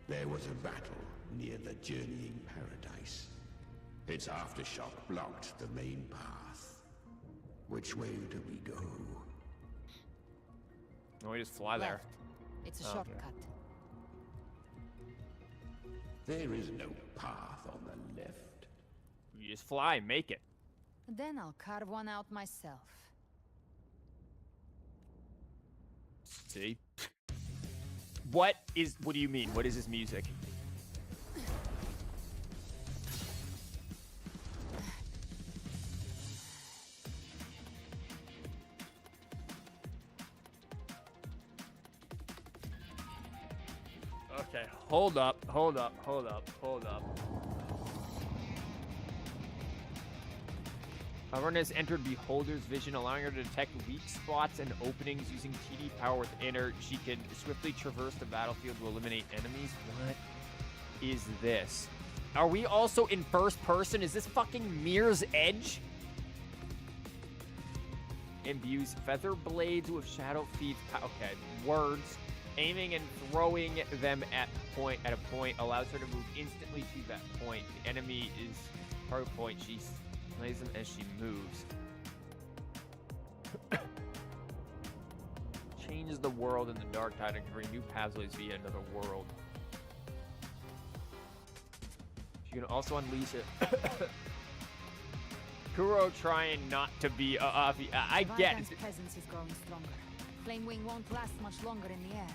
There was a battle near the Journeying Paradise. Its aftershock blocked the main path. Which way do we go? No, we just fly there. Left. It's a shortcut. There is no path on the left. You just fly, make it. Then I'll carve one out myself. See? What do you mean? What is this music? Okay, hold up. Galbrena has entered Beholder's vision, allowing her to detect weak spots and openings using TD power within her. She can swiftly traverse the battlefield to eliminate enemies. What is this? Are we also in first person? Is this fucking Mirror's Edge? Imbues feather blades with shadow feet. Okay, words. Aiming and throwing them at a point allows her to move instantly to that point. The enemy is her point. She slays them as she moves. Changes the world in the dark tide and create new pathways via another world. She can also unleash it. Kuro trying not to be I get it. Presence is growing stronger. Flamewing won't last much longer in the air.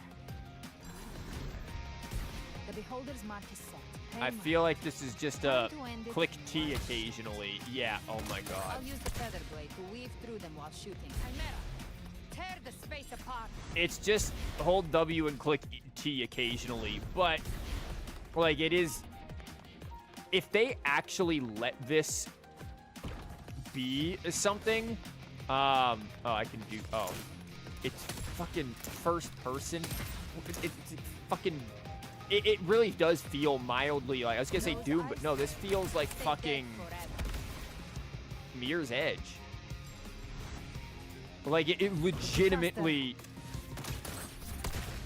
The Beholder's mark is set. I feel like this is just a click T occasionally. Yeah, oh my god. I'll use the feather blade to weave through them while shooting. Chimera, tear the space apart. It's just hold W and click T occasionally, but like it is. If they actually let this be something, oh, I can do. Oh, it's fucking first person. It's fucking. It really does feel mildly like I was gonna say Doom, but no, this feels like fucking Mirror's Edge. Like it legitimately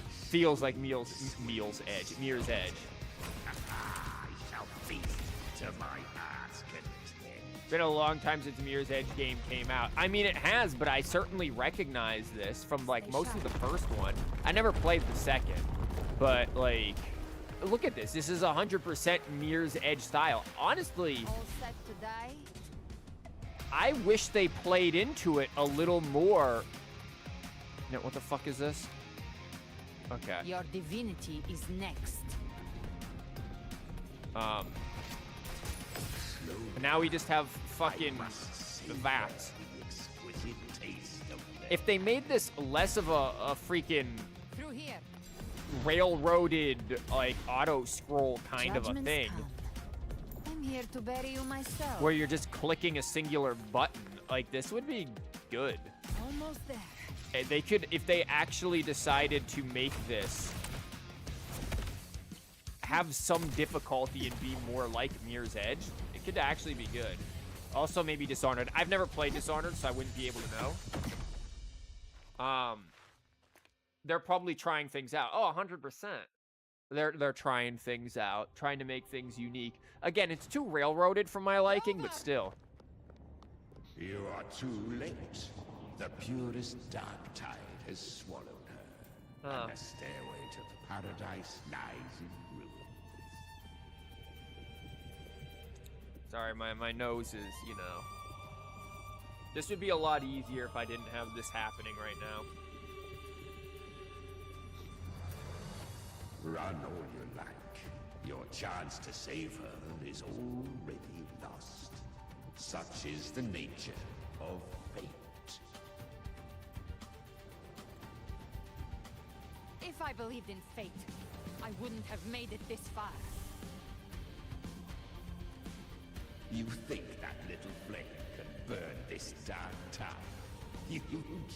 feels like Mirror's Edge. I shall feast to my heart's content. It's been a long time since Mirror's Edge game came out. I mean, it has, but I certainly recognize this from like most of the first one. I never played the second, but like. Look at this. This is 100% Mirror's Edge style. Honestly, all set to die? I wish they played into it a little more. No, what the fuck is this? Okay. Your divinity is next. Now we just have fucking that. Exquisite if they made this less of a freaking Through here. railroaded, like, auto-scroll kind of a Judgment's thing, come. I'm here to bury you myself. where you're just clicking a singular button, like, this would be good. Almost there. They could, if they actually decided to make this have some difficulty and be more like Mirror's Edge, it could actually be good. Also, maybe Dishonored. I've never played Dishonored, so I wouldn't be able to know. They're probably trying things out. Oh, 100%. They're trying things out, trying to make things unique. Again, it's too railroaded for my liking, but still. You are too late. The purest dark tide has swallowed her. And the stairway to paradise lies in ruins. Sorry, my nose is, you know. This would be a lot easier if I didn't have this happening right now. Run all you like. Your chance to save her is already lost. Such is the nature of fate. If I believed in fate, I wouldn't have made it this far. You think that little flame can burn this dark town? You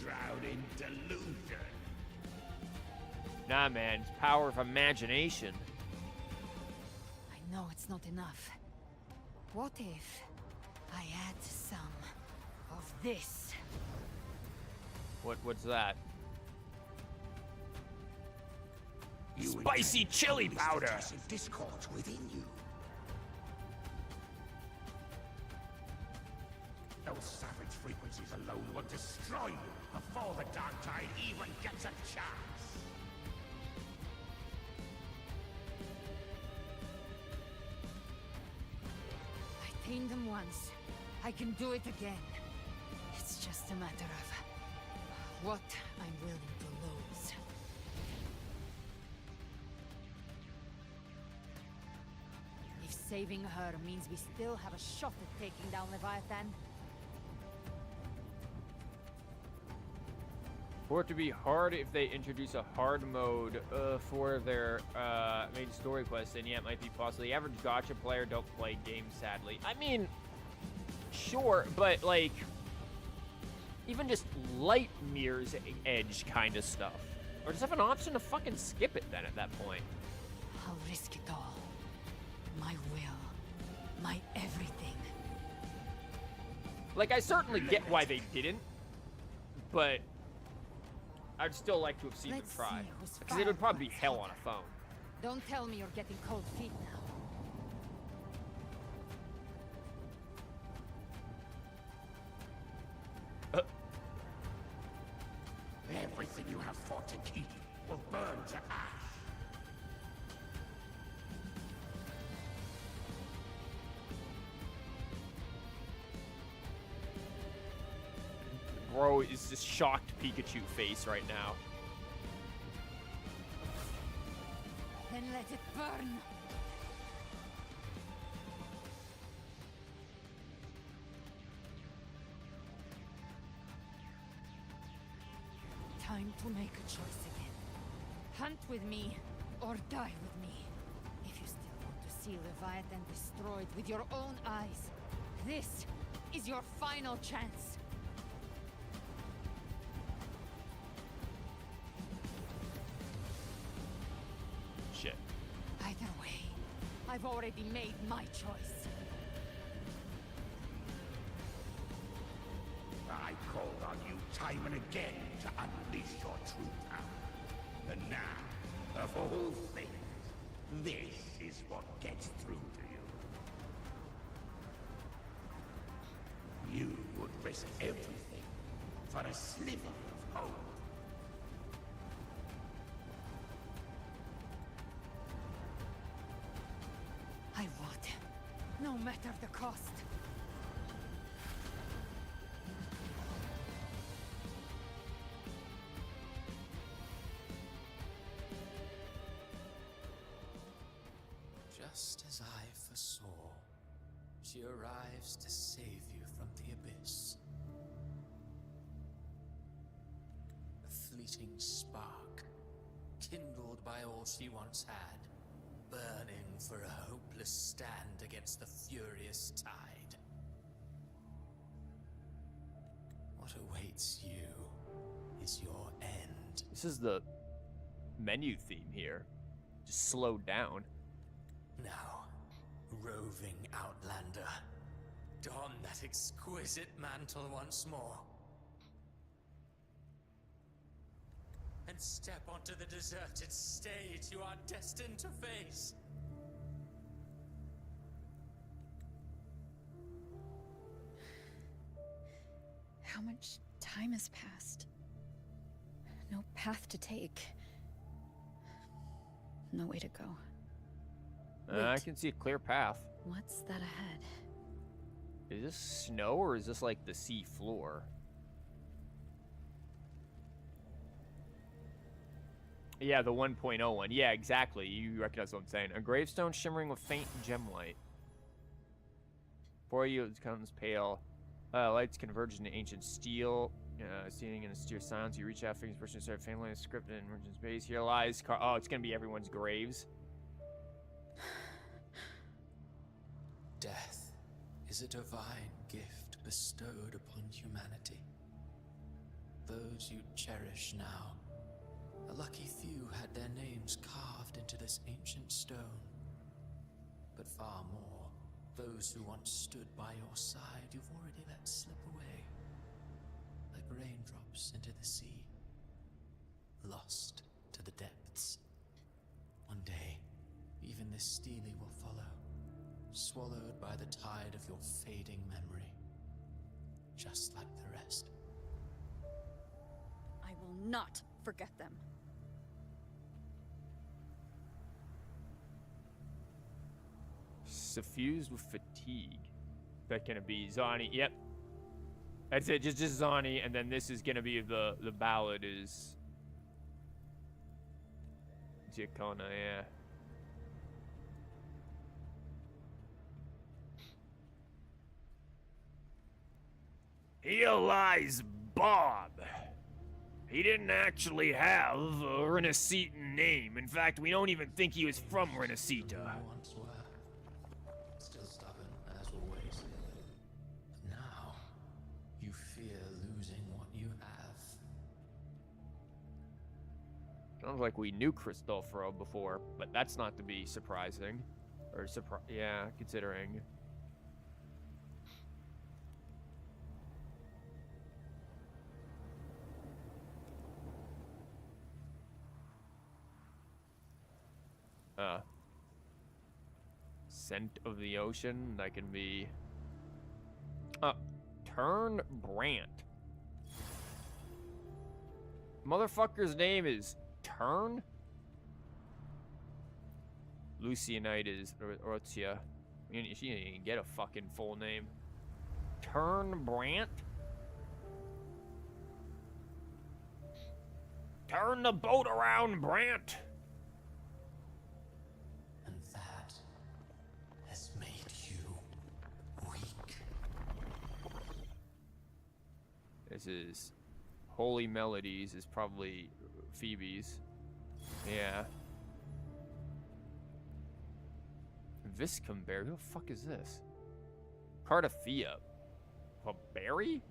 drown in delusion. Nah, man, it's power of imagination. I know it's not enough. What if I add some of this? What's that? You Spicy chili powder. Discord within you. Those savage frequencies alone will destroy you before the dark tide even gets a chance. I tamed them once. I can do it again. It's just a matter of what I'm willing to lose. If saving her means we still have a shot at taking down Leviathan, For it to be hard if they introduce a hard mode for their main story quest, then yeah, it might be possible. The average gacha player don't play games, sadly. I mean, sure, but like, even just light Mirror's Edge kind of stuff. Or just have an option to fucking skip it then at that point. I'll risk it all. My will. My everything. Like, I certainly get why they didn't, but I'd still like to have seen them try. Because it would probably be hell on a phone. Don't tell me you're getting cold feet now. Everything you have fought to keep will burn to ash. Bro is just shocked Pikachu face right now. Then let it burn. Time to make a choice again. Hunt with me, or die with me. If you still want to see Leviathan destroyed with your own eyes, this is your final chance. Shit. Either way, I've already made my choice. I called on you time and again to unleash your true power. And now, of all things, this is what gets through to you. You would risk everything for a sliver of hope. I would, no matter the cost. Just as I foresaw, she arrives to save you from the abyss. fleeting spark, kindled by all she once had, burning for a hopeless stand against the furious tide. What awaits you is your end. This is the menu theme here. Just slowed down. Now, roving outlander, don that exquisite mantle once more. And step onto the deserted stage you are destined to face. How much time has passed? No path to take. No way to go. I can see a clear path. What's that ahead? Is this snow or is this like the sea floor? Yeah, the 1.0 one. Yeah, exactly. You recognize what I'm saying. A gravestone shimmering with faint gem light. Before you comes pale. Lights converge into ancient steel. Seeing in a steer silence, you reach out, fingers person start family scripted in emergent space. Here lies oh, it's gonna be everyone's graves. Death is a divine gift bestowed upon humanity. Those you cherish now, a lucky few had their names carved into this ancient stone. But far more, those who once stood by your side, you've already let slip away. Like raindrops into the sea, lost to the depths. One day, even this stele will follow, swallowed by the tide of your fading memory, just like the rest. I will not forget them. Suffused with fatigue. That gonna be Zani. Yep. That's it, just Zani, and then this is gonna be the ballad is Giacona, yeah. Here lies Bob. He didn't actually have a Rinascitan name. In fact, we don't even think he was from Rinascita. Once were. Still stubborn, as always. But now, you fear losing what you have. Sounds like we knew Cristoforo before, but that's not to be surprising. Or yeah, considering. Scent of the ocean. That can be Turn Brant. Motherfucker's name is Turn? Lucianite is Ortia. She didn't even get a fucking full name. Turn Brant? Turn the boat around, Brant! And that has made you weak. This is Holy Melodies is probably Phoebe's. Yeah. Viscumberry? Who the fuck is this? Cardathea. A berry?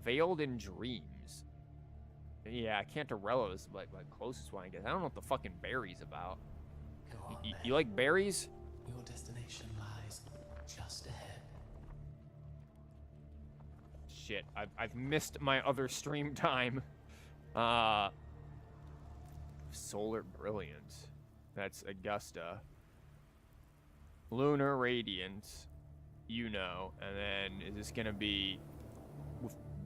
Veiled in Dreams. Yeah, Cantarella is like my closest one, I guess. I don't know what the fucking berry's about. Go on, You like berries? Your destination lies just ahead. Shit, I've missed my other stream time. Solar Brilliance. That's Augusta. Lunar Radiance. You know. And then is this gonna be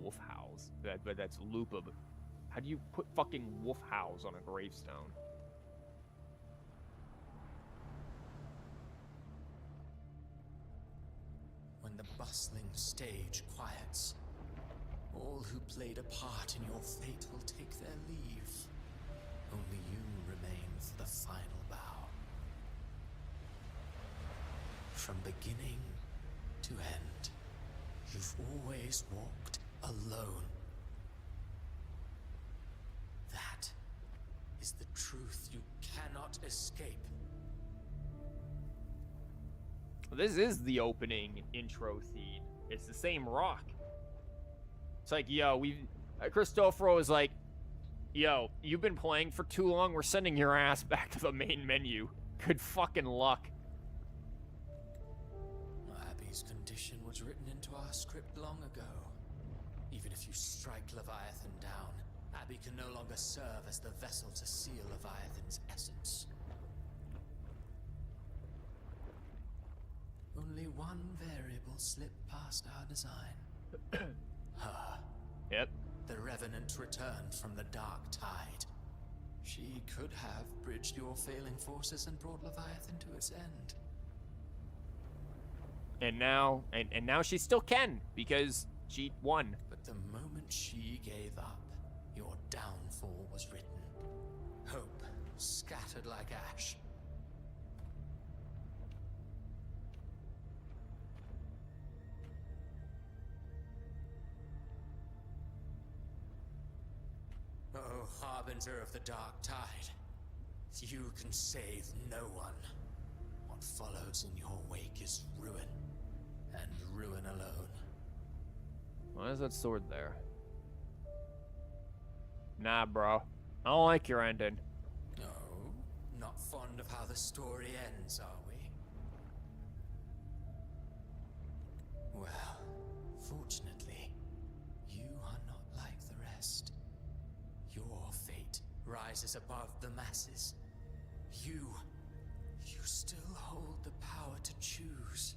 Wolf Howls? But that's Lupa. But how do you put fucking Wolf Howls on a gravestone? When the bustling stage quiets, all who played a part in your fate will take their leave. Only you remain for the final bow. From beginning to end, you've always walked alone. cannot escape. This is the opening intro theme. It's the same rock. It's like, yo, Cristoforo is like, yo, you've been playing for too long. We're sending your ass back to the main menu. Good fucking luck. Abby's condition was written into our script long ago. Even if you strike Leviathan down, Abby can no longer serve as the vessel to seal Leviathan's essence. Only one variable slipped past our design. Her. Yep. The Revenant returned from the Dark Tide. She could have bridged your failing forces and brought Leviathan to its end. And now she still can, because she won. But the moment she gave up, your downfall was written. Hope scattered like ash. Oh, harbinger of the Dark Tide. You can save no one. What follows in your wake is ruin. And ruin alone. Why is that sword there? Nah, bro. I don't like your ending. No, not fond of how the story ends, are we? Well, fortunately, you are not like the rest. Your fate rises above the masses. You still hold the power to choose.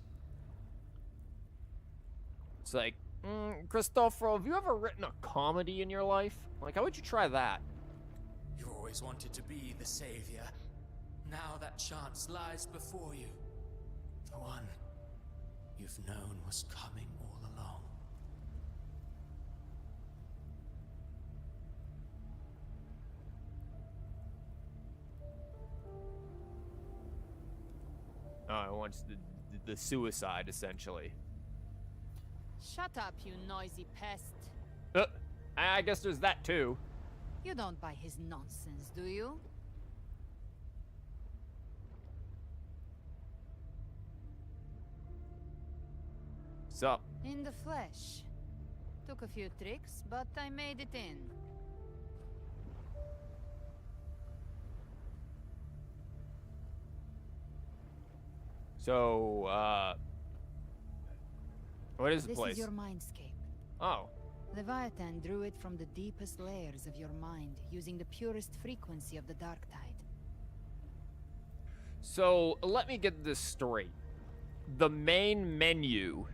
It's like, Cristoforo, have you ever written a comedy in your life? Like, how would you try that? You always wanted to be the savior. Now that chance lies before you. The one you've known was coming all along. Oh, it wants the suicide, essentially. Shut up, you noisy pest. I guess there's that, too. You don't buy his nonsense, do you? So. In the flesh. Took a few tricks, but I made it in. So, what is the place? This is your mindscape. Oh. Leviathan drew it from the deepest layers of your mind, using the purest frequency of the Dark Tide. So, let me get this straight. The main menu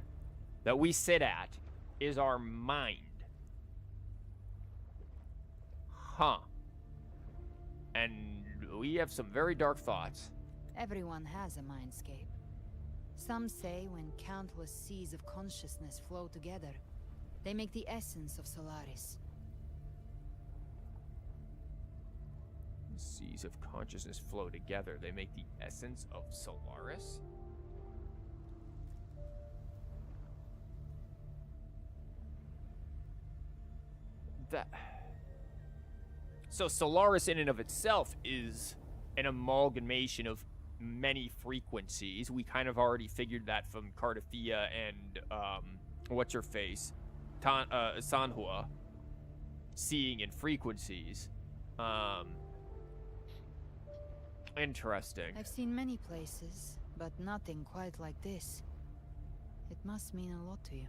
that we sit at is our mind. Huh. And we have some very dark thoughts. Everyone has a mindscape. Some say when countless seas of consciousness flow together, they make the essence of Solaris. Seas of consciousness flow together. They make the essence of Solaris? So Solaris in and of itself is an amalgamation of many frequencies. We kind of already figured that from Cardafia and what's her face? Sanhua. Seeing in frequencies. Interesting. I've seen many places, but nothing quite like this. It must mean a lot to you.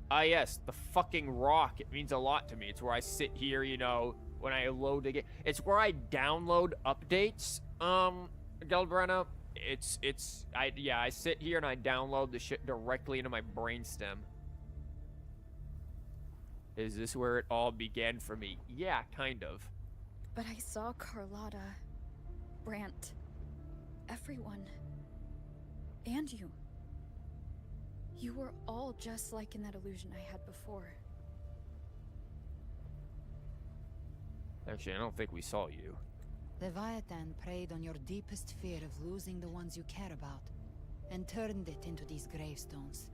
Ah, yes, the fucking rock. It means a lot to me. It's where I sit here, you know, when I load a game. It's where I download updates, Galbrena. I sit here and I download the shit directly into my brainstem. Is this where it all began for me? Yeah, kind of. But I saw Carlotta, Brant, everyone, and you. You were all just like in that illusion I had before. Actually, I don't think we saw you. Leviathan preyed on your deepest fear of losing the ones you care about, and turned it into these gravestones.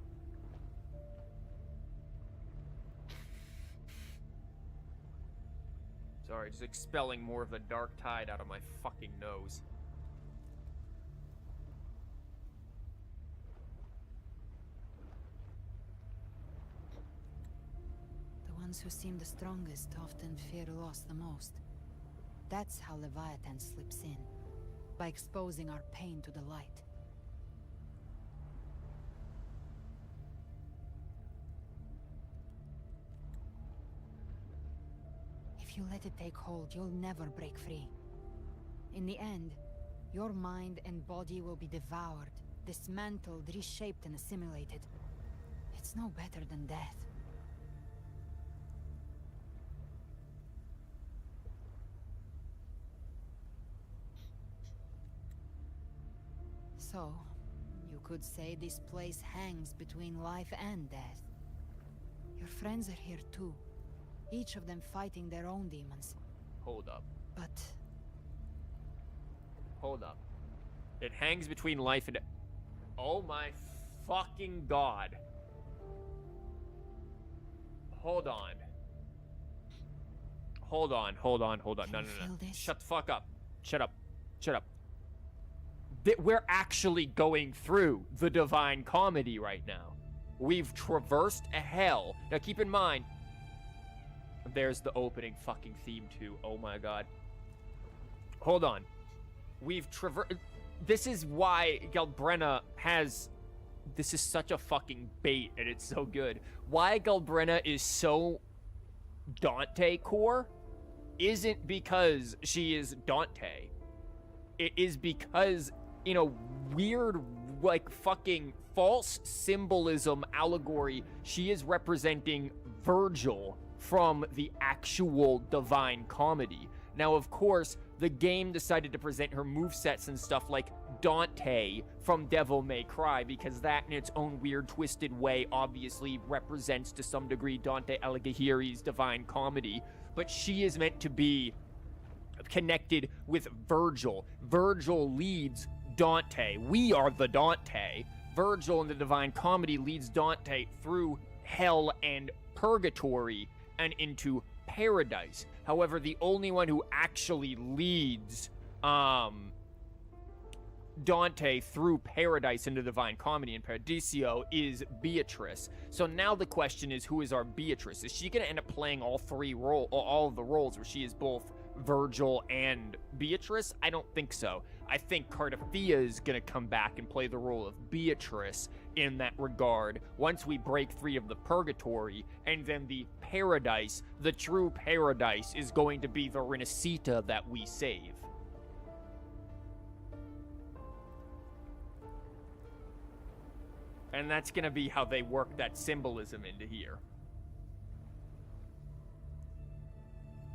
Sorry, just expelling more of the dark tide out of my fucking nose. The ones who seem the strongest often fear loss the most. That's how Leviathan slips in, by exposing our pain to the light. If you let it take hold, you'll never break free. In the end, your mind and body will be devoured, dismantled, reshaped, and assimilated. It's no better than death. So, you could say this place hangs between life and death. Your friends are here too, each of them fighting their own demons. Hold up. But... Hold up. It hangs between life and... Oh my fucking god. Hold on. Hold on. No. Shut the fuck up. Shut up. We're actually going through the Divine Comedy right now. We've traversed a hell. Now keep in mind, there's the opening fucking theme too. Oh my god. Hold on. We've traversed... This is why Galbrena has... This is such a fucking bait, and it's so good. Why Galbrena is so Dante core isn't because she is Dante. It is because, in a weird, like, fucking false symbolism allegory, she is representing Virgil from the actual Divine Comedy. Now, of course, the game decided to present her movesets and stuff like Dante from Devil May Cry, because that, in its own weird, twisted way, obviously represents, to some degree, Dante Alighieri's Divine Comedy. But she is meant to be connected with Virgil. Virgil leads Dante. We are the Dante. Virgil in the Divine Comedy leads Dante through hell and purgatory and into paradise. However, the only one who actually leads Dante through paradise into Divine Comedy and Paradiso is Beatrice. So now the question is, who is our Beatrice? Is she going to end up playing all of the roles where she is both Virgil and Beatrice? I don't think so. I think Cardathea is going to come back and play the role of Beatrice in that regard once we break free of the purgatory, and then the paradise, the true paradise, is going to be the Rinascita that we save. And that's going to be how they work that symbolism into here.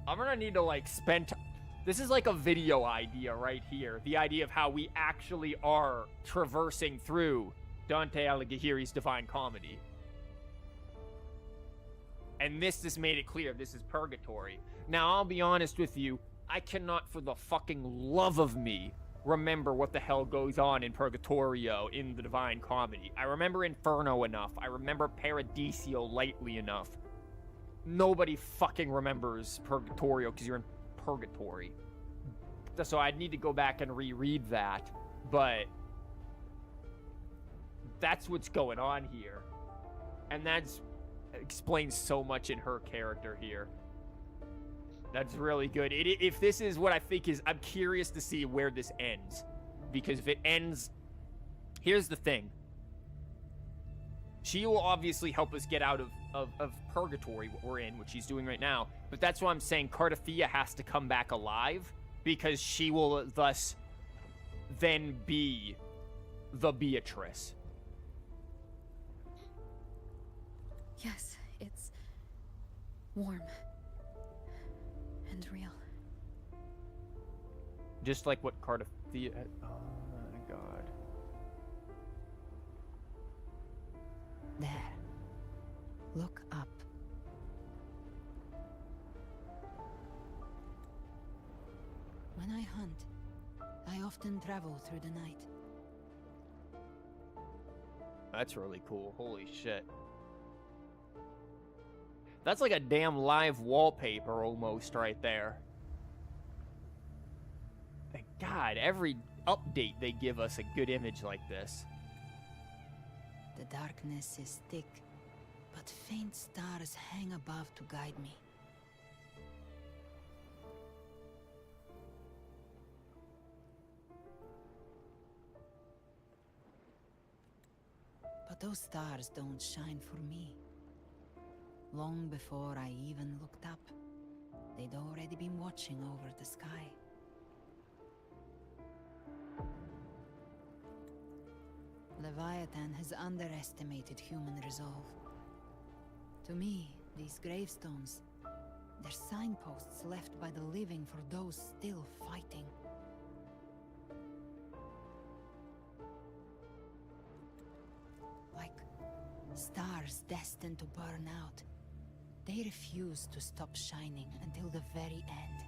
I'm going to need to, like, spend... This is like a video idea right here. The idea of how we actually are traversing through Dante Alighieri's Divine Comedy. And this just made it clear this is purgatory. Now, I'll be honest with you. I cannot, for the fucking love of me, remember what the hell goes on in Purgatorio in the Divine Comedy. I remember Inferno enough. I remember Paradiso lightly enough. Nobody fucking remembers Purgatorio because you're in purgatory. So I'd need to go back and reread that. But that's what's going on here. And that explains so much in her character here. That's really good. If this is what I think is... I'm curious to see where this ends. Because if it ends... Here's the thing. She will obviously help us get out of purgatory, what we're in, which she's doing right now. But that's why I'm saying Cardathea has to come back alive. Because she will thus then be the Beatrice. Yes, it's warm. And real. Just like what Cardathea had. Oh my god. There. Look up. When I hunt, I often travel through the night. That's really cool. Holy shit. That's like a damn live wallpaper almost right there. Thank God, every update they give us a good image like this. The darkness is thick, but faint stars hang above to guide me. But those stars don't shine for me. Long before I even looked up, they'd already been watching over the sky. Leviathan has underestimated human resolve. To me, these gravestones, they're signposts left by the living for those still fighting. Like stars destined to burn out. They refuse to stop shining until the very end.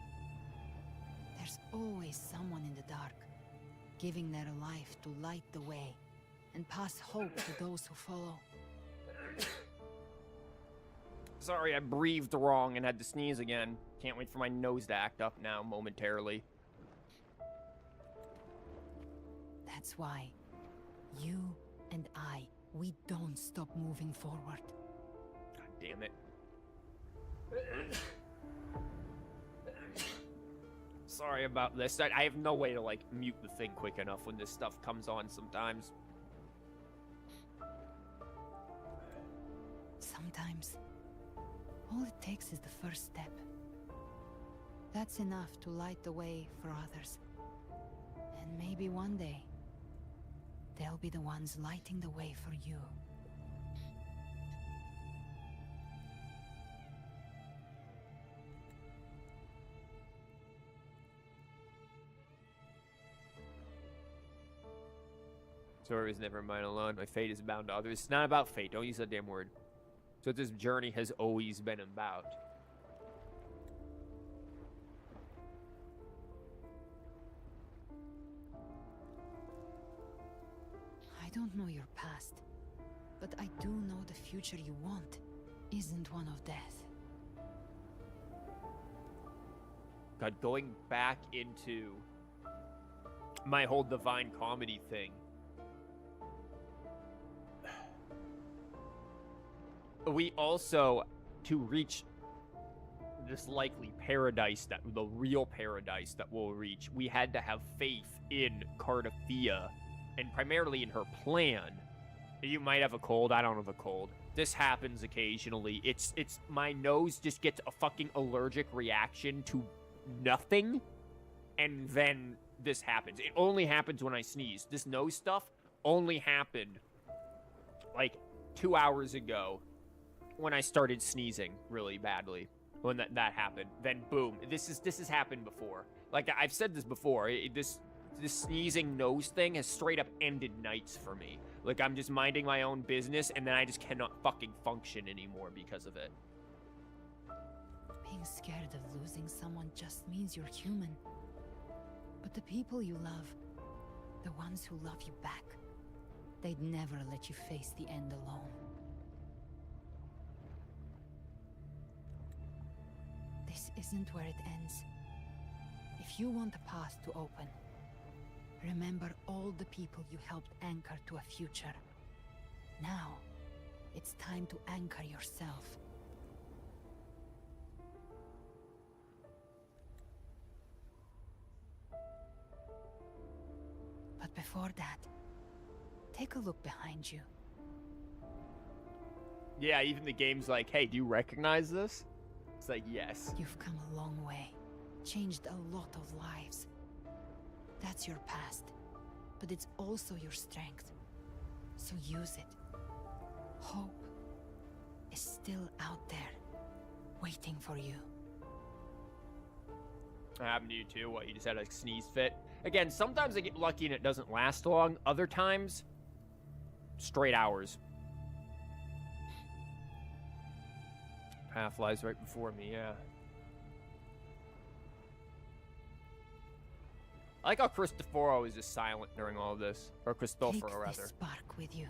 There's always someone in the dark, giving their life to light the way and pass hope to those who follow. Sorry, I breathed wrong and had to sneeze again. Can't wait for my nose to act up now momentarily. That's why you and I, we don't stop moving forward. God damn it. Sorry about this. I have no way to, like, mute the thing quick enough when this stuff comes on sometimes. Sometimes, all it takes is the first step. That's enough to light the way for others. And maybe one day, they'll be the ones lighting the way for you. Story is never mine alone. My fate is bound to others. It's not about fate. Don't use that damn word. So this journey has always been about. I don't know your past, but I do know the future you want isn't one of death. God, going back into my whole divine comedy thing. We also, to reach this likely paradise, that the real paradise that we'll reach, we had to have faith in Cardathia, and primarily in her plan. You might have a cold. I don't have a cold. This happens occasionally. It's my nose just gets a fucking allergic reaction to nothing, and then this happens. It only happens when I sneeze. This nose stuff only happened like 2 hours ago when I started sneezing really badly. When that happened, then boom. This has happened before. Like, I've said this before. This sneezing nose thing has straight up ended nights for me. Like, I'm just minding my own business, and then I just cannot fucking function anymore because of it. Being scared of losing someone just means you're human. But the people you love, the ones who love you back, they'd never let you face the end alone. This isn't where it ends. If you want the path to open, remember all the people you helped anchor to a future. Now, it's time to anchor yourself. But before that, take a look behind you. Yeah, even the game's like, hey, do you recognize this? It's like, yes. You've come a long way, changed a lot of lives. That's your past, but it's also your strength. So use it. Hope is still out there, waiting for you. That happened to you too? What, you just had a sneeze fit? Again, sometimes I get lucky and it doesn't last long. Other times, straight hours. Path lies right before me, yeah. I like how Cristoforo is just silent during all of this. Or Cristoforo, rather. Take this spark with you.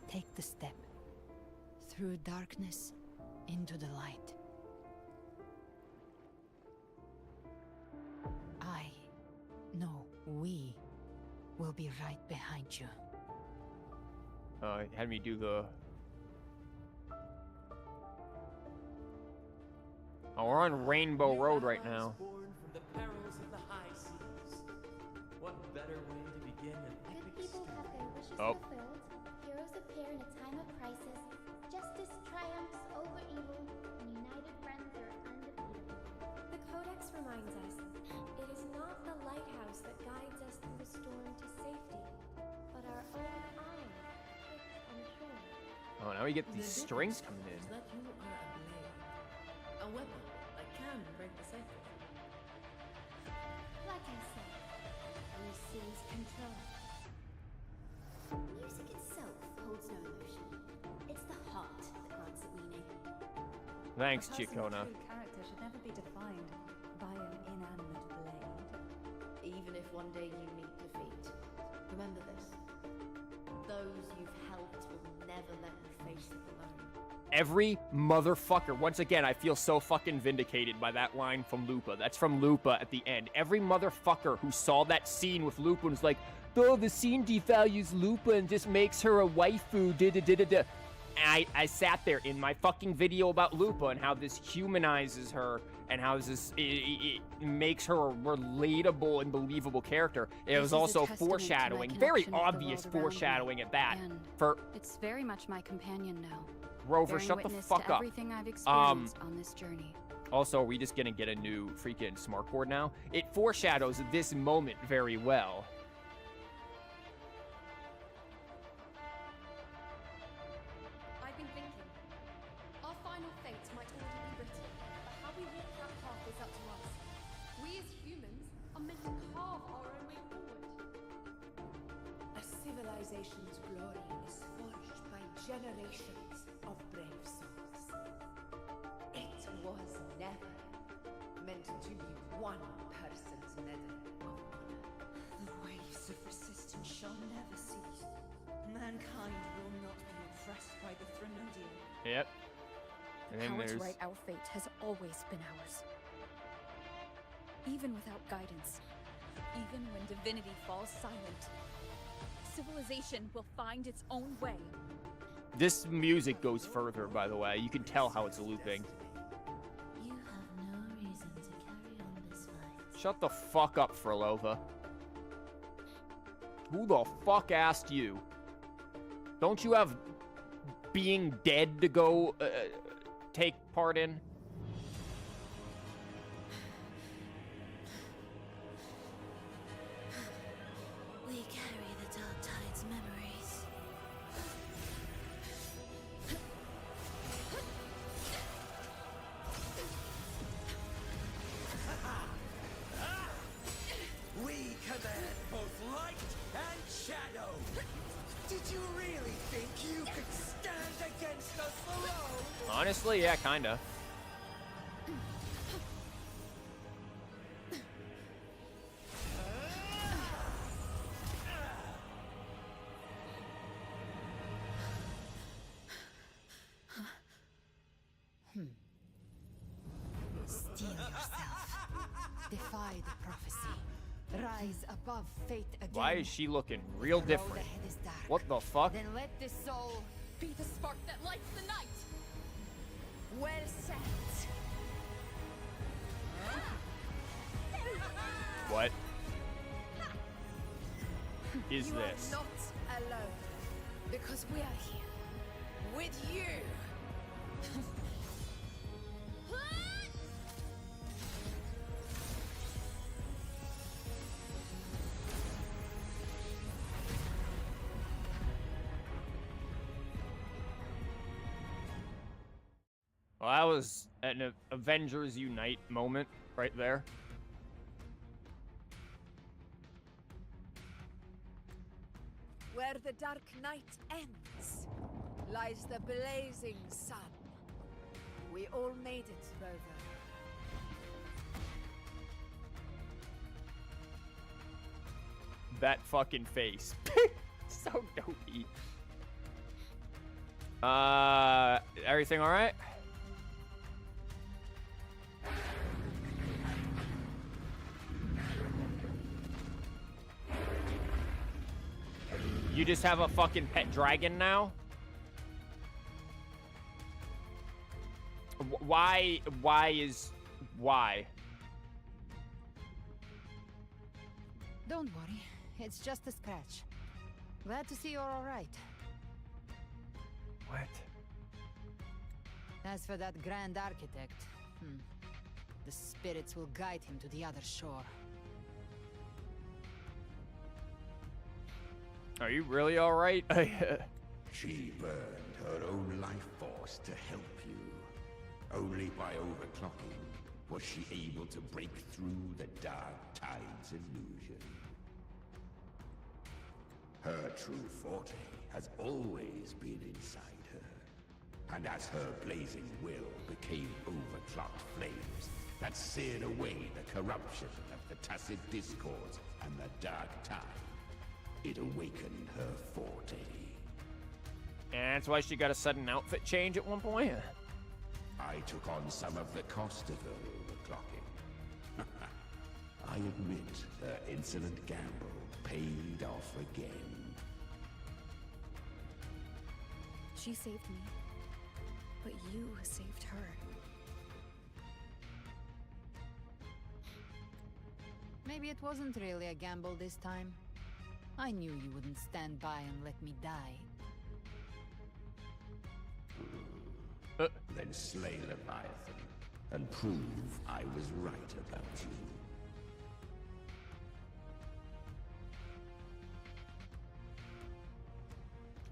Take the step. Through darkness, into the light. We will be right behind you. It had me do the... Oh, we're on Rainbow Road right now. Born from the perils of the high seas. What better way to begin an epic People story? have their wishes Oh. fulfilled. Heroes appear in a time of crisis. Justice triumphs over evil, and united friends are undefeatable. The Codex reminds us, it is not the lighthouse that guides us through the storm to safety, but our own eyes, fixed on shore. Oh, now we get these strings coming in. That you are a blade, a weapon that can break the cycle. Like I said, we seize control. Music itself holds no emotion. It's the heart that grants it meaning. Thanks, A person with Chicona. true character should never be defined by an inanimate blade. Even if one day you meet defeat, remember this. Those you've helped will never let you face it alone. Every motherfucker, once again, I feel so fucking vindicated by that line from Lupa. That's from Lupa at the end. Every motherfucker who saw that scene with Lupa was like, oh, the scene devalues Lupa and just makes her a waifu, da-da-da-da-da. And I sat there in my fucking video about Lupa and how this humanizes her and how this it makes her a relatable and believable character. It was also foreshadowing, very obvious foreshadowing at that. For It's very much my companion now. Rover, bearing shut the witness fuck to up. everything I've experienced on this journey. Also, are we just gonna get a new freaking smartboard now? It foreshadows this moment very well. I've been thinking. Our final fate might already be written, but how we walk that path is up to us. We as humans are meant to carve our own way forward. A civilization's glory is forged by generations of brave souls. It was never meant to be one person's medal of honor. The waves of resistance shall never cease. Mankind will not be oppressed by the Threnodian. Yep. And then Power to there's... write our fate has always been ours. Even without guidance, even when divinity falls silent, civilization will find its own way. This music goes further, by the way. You can tell how it's looping. You have no reason to carry on this fight. Shut the fuck up, Frolova. Who the fuck asked you? Don't you have being dead to go take part in? We carry the Dark Tide's memories. We command both light and shadow. Did you really think you could stand against us alone? Honestly, yeah, kinda. Steel yourself. Defy the prophecy. Rise above fate again. Why is she looking real The road different? ahead is dark. What the fuck? Then let this soul Be the spark that lights the night. Well said. What is You this? are not alone, because we are here with you. Well, that was an Avengers Unite moment right there. Where the dark night ends, lies the blazing sun. We all made it, Rover. That fucking face. So dopey. Everything all right? You just have a fucking pet dragon now? Why? Don't worry, it's just a scratch. Glad to see you're all right. What? As for that Grand Architect, the spirits will guide him to the other shore. Are you really all right? She burned her own life force to help you. Only by overclocking was she able to break through the Dark Tide's illusion. Her true forte has always been inside her. And as her blazing will became overclocked flames that seared away the corruption of the tacit discords and the Dark Tide, it awakened her forte. And that's why she got a sudden outfit change at one point? I took on some of the cost of her overclocking. I admit her insolent gamble paid off again. She saved me, but you saved her. Maybe it wasn't really a gamble this time. I knew you wouldn't stand by and let me die. Then slay Leviathan and prove I was right about you.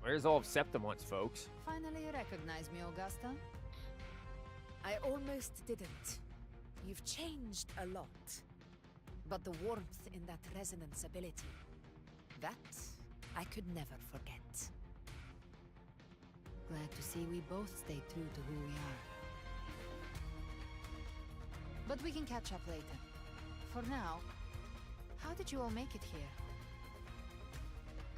Where's all of Septimon's folks? Finally you recognize me, Augusta? I almost didn't. You've changed a lot. But the warmth in that resonance ability, that I could never forget. Glad to see we both stay true to who we are. But we can catch up later. For now, how did you all make it here?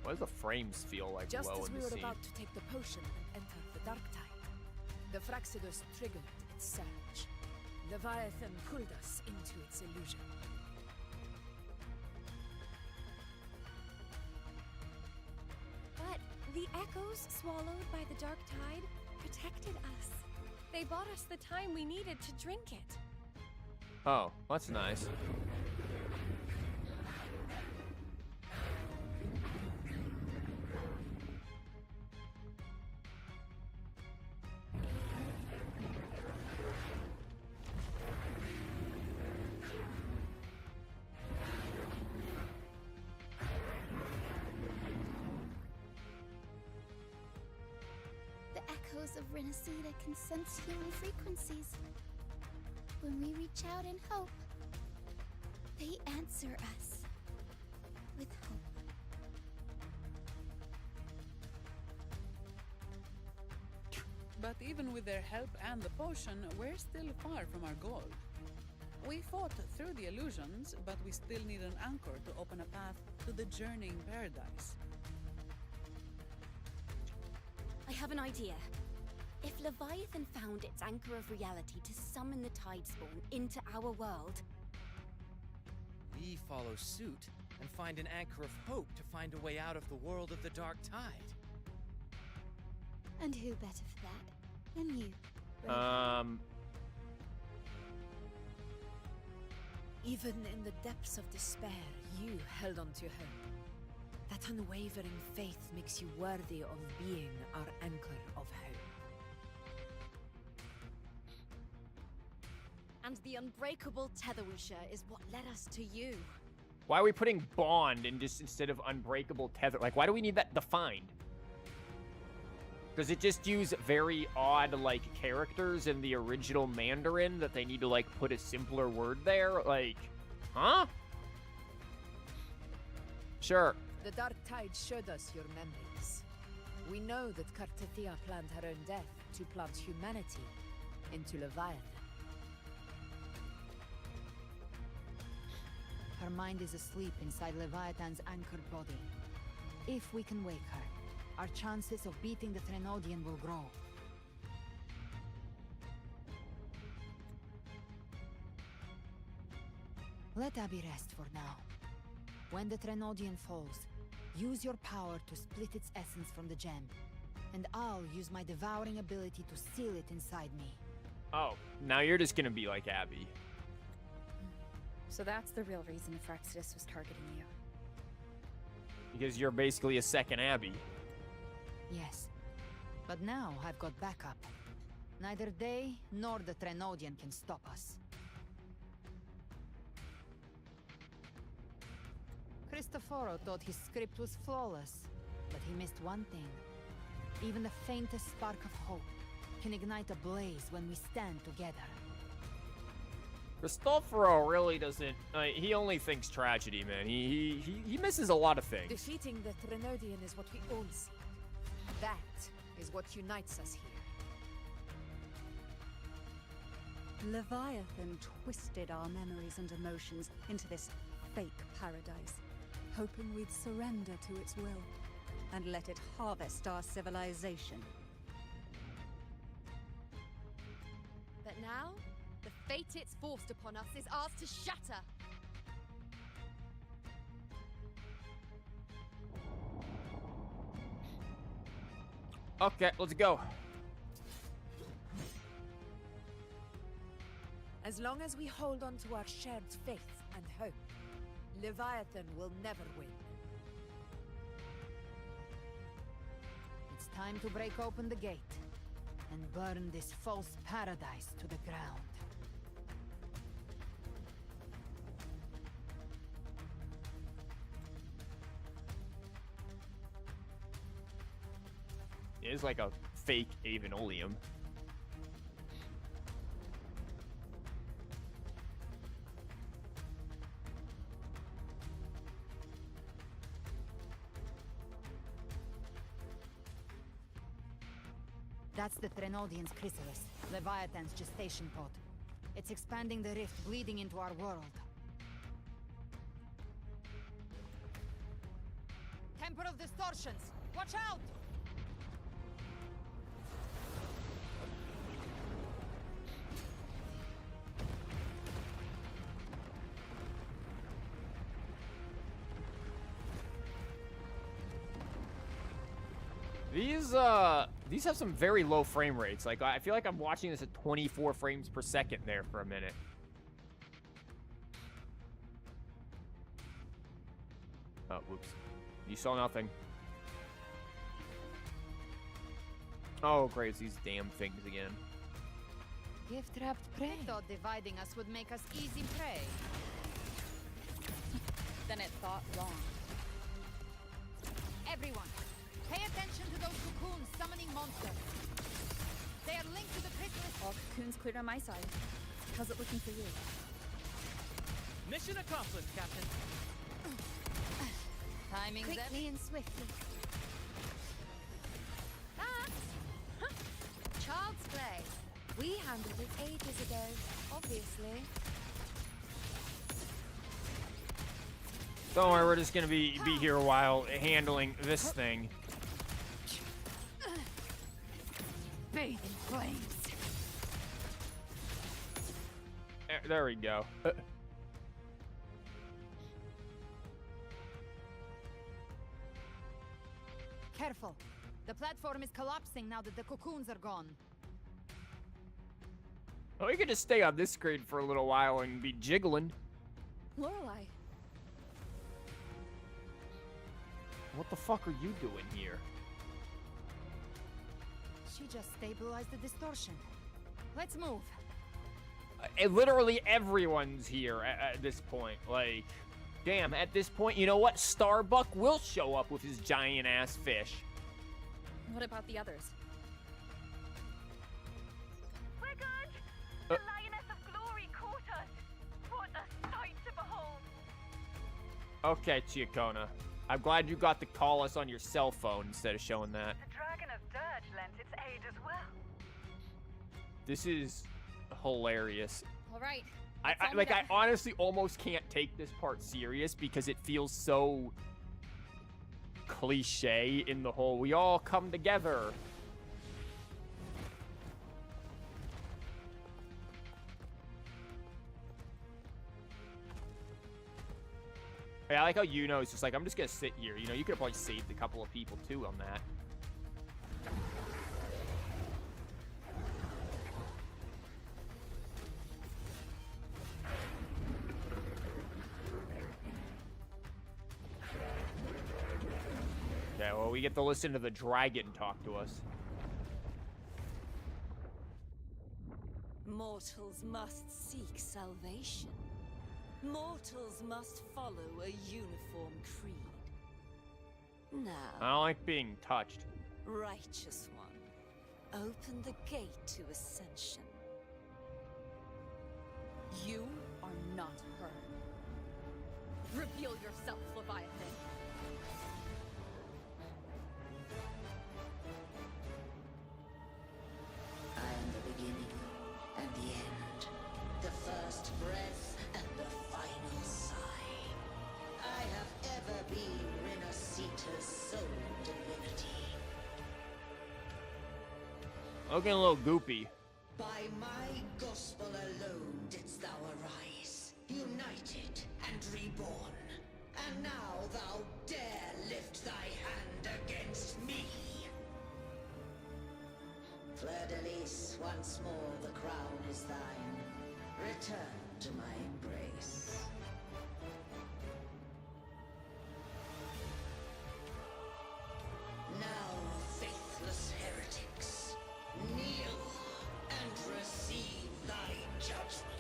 Why does the frames feel like Just low as in we the were scene? about to take the potion and enter the Dark Tide, the Fraxidus triggered its surge. Leviathan pulled us into its illusion. But the echoes swallowed by the Dark Tide protected us. They bought us the time we needed to drink it. Oh, that's nice. The echoes of Rinascita can sense human frequencies. When we reach out in hope, they answer us with hope. But even with their help and the potion, we're still far from our goal. We fought through the illusions, but we still need an anchor to open a path to the journeying paradise. I have an idea. If Leviathan found its anchor of reality to summon the Tidespawn into our world, We follow suit and find an anchor of hope to find a way out of the world of the Dark Tide. And who better for that than you? Even in the depths of despair, you held on to hope. That unwavering faith makes you worthy of being our anchor of hope. And the unbreakable tether we share is what led us to you. Why are we putting bond in just instead of unbreakable tether? Like, why do we need that defined? Does it just use very odd, like, characters in the original Mandarin that they need to, like, put a simpler word there? Like, huh? Sure. The Dark Tide showed us your memories. We know that Kartathea planned her own death to plant humanity into Leviathan. Her mind is asleep inside Leviathan's anchored body. If we can wake her, our chances of beating the Threnodian will grow. Let Abby rest for now. When the Threnodian falls, use your power to split its essence from the gem. And I'll use my devouring ability to seal it inside me. Oh, now you're just gonna be like Abby. So that's the real reason Rinascita was targeting you. Because you're basically a second Abby. Yes. But now I've got backup. Neither they nor the Threnodian can stop us. Cristoforo thought his script was flawless, but he missed one thing. Even the faintest spark of hope can ignite a blaze when we stand together. Cristoforo really doesn't. He only thinks tragedy, man. He misses a lot of things. Defeating the Threnodian is what we all seek. That is what unites us here. Leviathan twisted our memories and emotions into this fake paradise, hoping we'd surrender to its will and let it harvest our civilization. But now, the fate it's forced upon us is ours to shatter. Okay, let's go. As long as we hold on to our shared faith and hope, Leviathan will never win. It's time to break open the gate and burn this false paradise to the ground. It is like a fake Avenolium. That's the Threnodian's chrysalis, Leviathan's gestation pod. It's expanding the rift, bleeding into our world. Temper of Distortions! Watch out! These have some very low frame rates. Like, I feel like I'm watching this at 24 frames per second there for a minute. Oh, whoops. You saw nothing. Oh, great. It's these damn things again. Gift-wrapped prey. I thought dividing us would make us easy prey. Then it thought wrong. Everyone, pay attention to those cocoons summoning monsters. They are linked to the chrysalis. All cocoons cleared on my side. How's it looking for you? Mission accomplished, Captain. Timing Quickly and swiftly. That? Child's play. We handled it ages ago, obviously. Don't worry, we're just gonna be here a while handling this thing. Bathe in flames. There we go. Careful. The platform is collapsing now that the cocoons are gone. Oh, we could just stay on this screen for a little while and be jiggling. Lorelei. What the fuck are you doing here? She just stabilized the distortion. Let's move. Literally everyone's here at this point. Like, damn, at this point, you know what? Starbuck will show up with his giant-ass fish. What about the others? We're good! The Lioness of Glory caught us! What a sight to behold! Okay, Chiacona. I'm glad you got to call us on your cell phone instead of showing that. The Dragon of Dirge lent its aid as well. This is hilarious. All right. I honestly almost can't take this part serious because it feels so cliche in the whole we all come together. Yeah, I like how it's just like, I'm just gonna sit here. You know, you could have probably saved a couple of people too on that. Okay, well, we get to listen to the dragon talk to us. Mortals must seek salvation. Mortals must follow a uniform creed. Now, I don't like being touched. righteous one, open the gate to ascension. You are not her. Reveal yourself, Leviathan. I am the beginning and the end, the first breath and the final sigh. I have ever been Rinascita's sole divinity. Looking a little goopy. By my gospel alone didst thou arise, united and reborn. And now thou dare lift thy hand against me. Fleur-de-Lis, once more the crown is thine. Return to my embrace. Now, faithless heretics, kneel and receive thy judgment.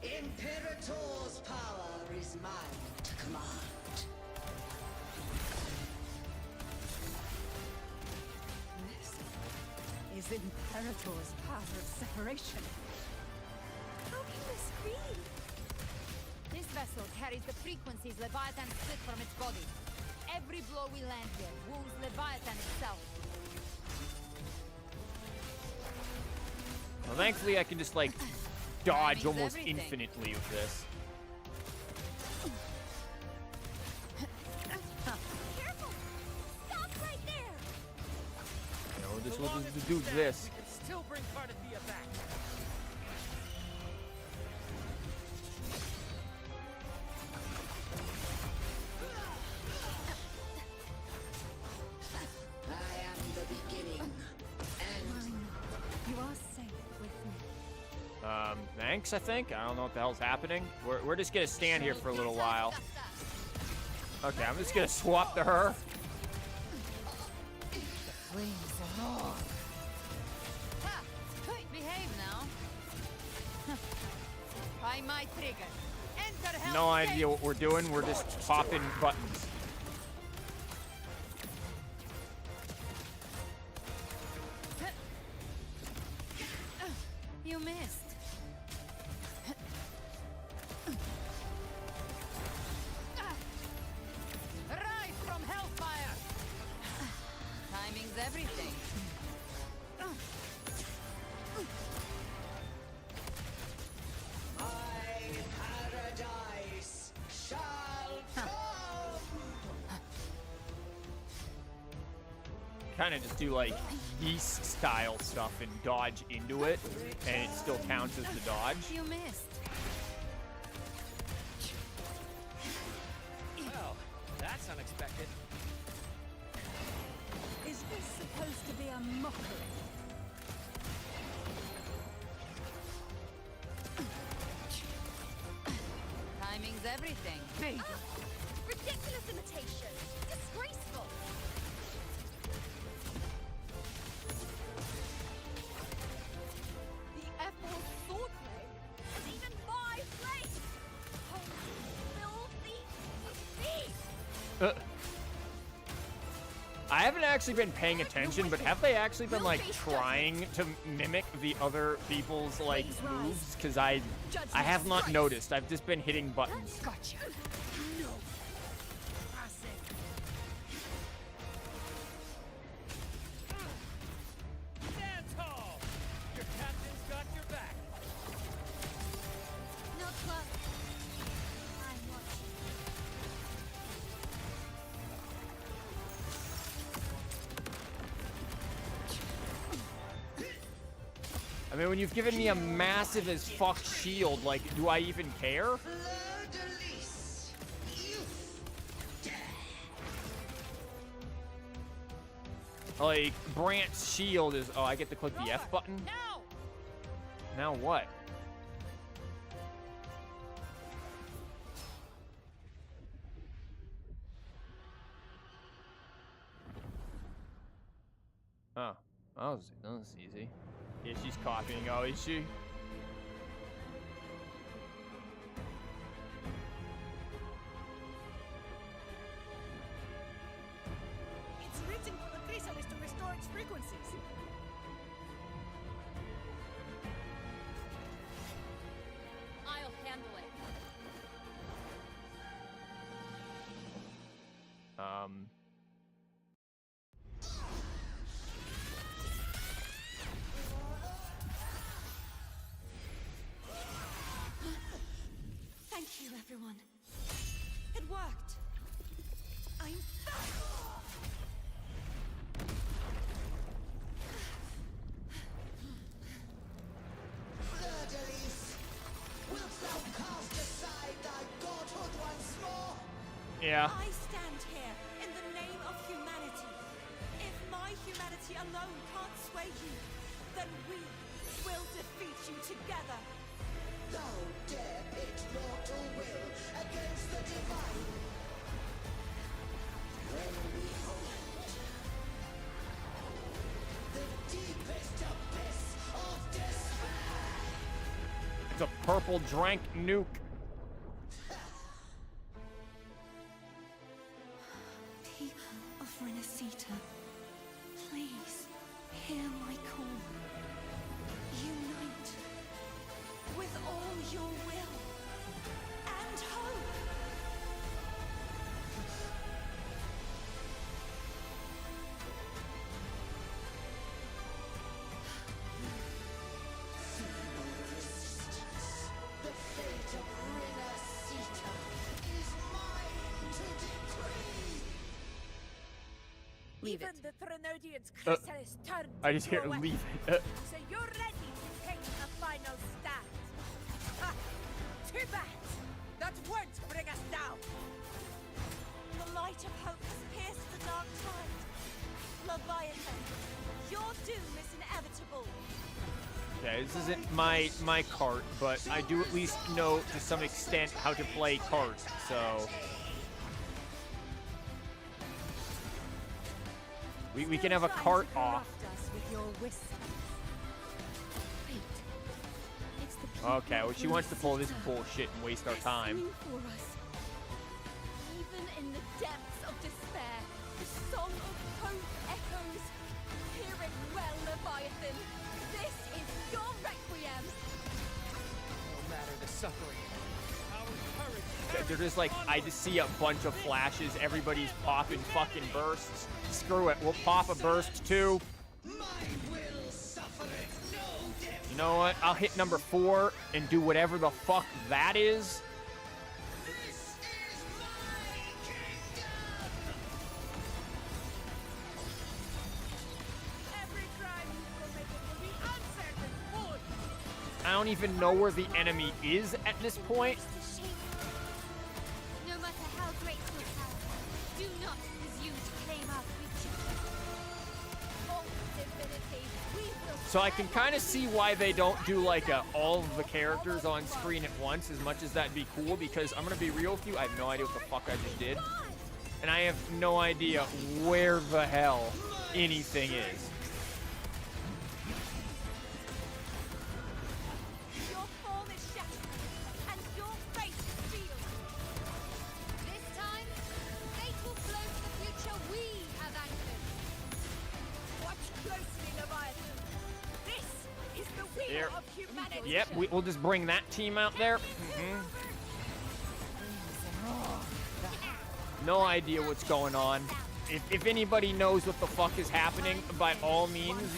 Imperator's power is mine to command. This is Imperator's path of separation. How can this be? This vessel carries the frequencies Leviathan split from its body. Every blow we land here wounds Leviathan itself. Well, thankfully I can just, like, dodge Timing's almost everything. infinitely with this. Careful! Stop right there! You know, this will just do this. We can still bring Cardathia back. I am the beginning and You are safe with me. Thanks, I think. I don't know what the hell's happening. We're just gonna stand here for a little while. Okay, I'm just gonna swap to her. Flames roar. Ha! Behave now. By my trigger. Enter hell. No idea what we're doing. We're just popping buttons. You missed. Rise from hellfire. Timing's everything. my paradise shall come. Kind of just do like yeast style stuff and dodge into it, and it still counts as the dodge. You missed. Well, that's unexpected. Is this supposed to be a mockery? Timing's everything. Ridiculous imitation! Disgraceful! The F4 swordplay is even my place! Oh, filthy thief! I haven't actually been paying attention, but have they actually been like trying to mimic the other people's like moves? Because I have not noticed. I've just been hitting buttons. Gotcha. No. Classic. Stand tall. I mean, when you've given me a massive as fuck shield, like, do I even care? Like, Brant's shield is... Oh, I get to click the F button? No! Now what? Oh. That was easy. Yeah, she's copying. Oh, is she? It's written for the chrysalis to restore its frequencies. I'll handle it. Thank you, everyone. It worked. I'm back. Fleur-de-lis, wilt thou cast aside thy godhood once more? Yeah. I stand here in the name of humanity. If my humanity alone can't sway you, then we will defeat you together. Thou dare pit mortal will against the divine. Well, behold, the deepest abyss of despair. It's a purple drank nuke. People of Rinascita, please hear my call. Unite with all your will and hope. The fate of Rinascita is mine to decree. Leave Even it. the Threnodian's chrysalis turned I just hear to a weapon. leave it. So you're ready to take a final stand. Ha! Too bad! That won't bring us down! The light of hope has pierced the dark tide. Leviathan, your doom is inevitable. Okay, this isn't my cart, but I do at least know to some extent how to play cart, so... We can have a cart off. Us with your whispers. Wait. It's the Okay, well, she wants to pull this bullshit and waste our time. Sing for us. Even in the depths of despair, the song of hope echoes. Hear it well, Leviathan. This is your requiem. No matter the suffering, our courage. They're just like, I just see a bunch of flashes. Everybody's popping fucking bursts. Screw it, we'll pop a burst too. My will suffer it no depth. You know what? I'll hit number 4 and do whatever the fuck that is. This is my kingdom. Every crime you committed will be answered with wood. I don't even know where the enemy is at this point. No matter how great your power, do not presume to claim our creature. Oh, divinity, we will So I can kind of see why they don't do like all of the characters on screen at once, as much as that'd be cool, because I'm gonna be real with you, I have no idea what the fuck I just did. And I have no idea where the hell anything is. Your form is shattered, and your fate is sealed. This time, fate will flow to the future we have anchored. Watch closely, Leviathan. This is the wheel Here. of humanity. Yep, we'll just bring that team out there. No idea what's going on. If anybody knows what the fuck is happening, by all means,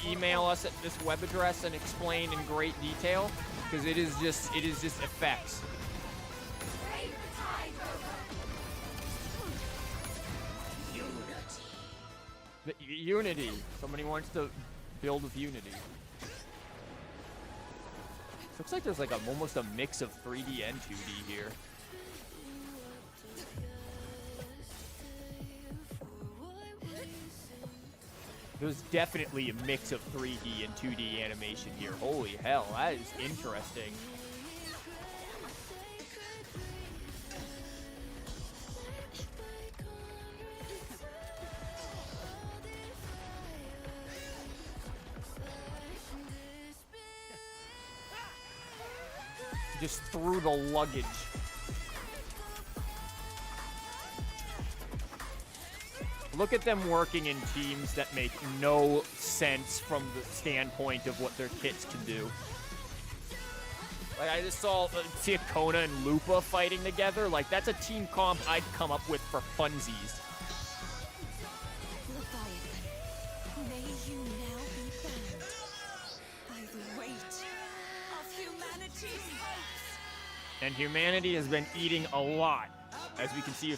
email us at this web address and explain in great detail, because it is just effects. Unity. Somebody wants to build with Unity. Looks like there's like almost a mix of 3D and 2D here. There's definitely a mix of 3D and 2D animation here. Holy hell, that is interesting. Just through the luggage. Look at them working in teams that make no sense from the standpoint of what their kits can do. Like, I just saw Tiakona and Lupa fighting together. Like, that's a team comp I'd come up with for funsies. Leviathan, may you now be bound by the weight of humanity's hopes. And humanity has been eating a lot, as we can see.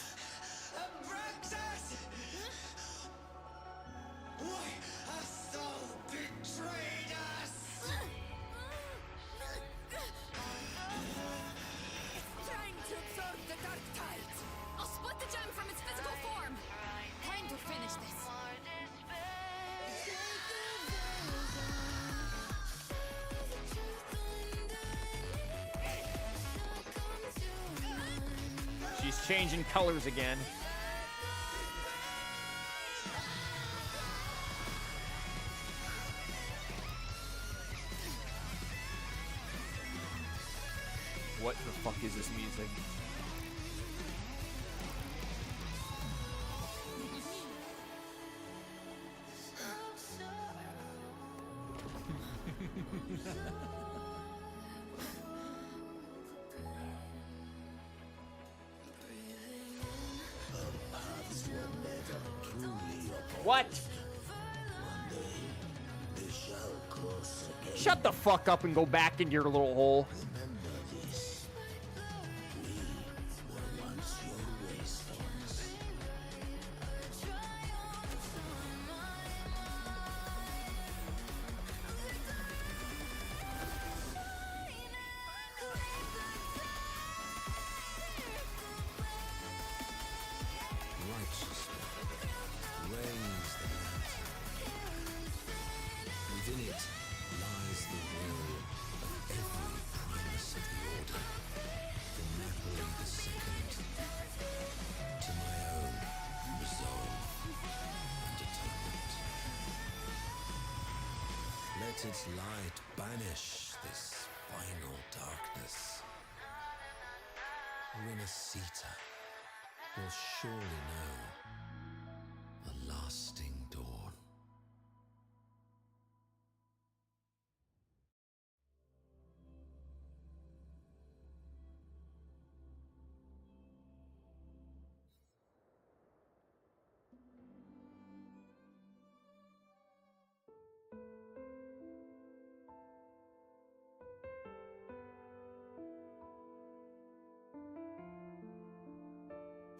She's changing colors again. What the fuck is this music? What? Shut the fuck up and go back into your little hole. Let its light banish this final darkness. Rinascita will surely know a lasting dawn.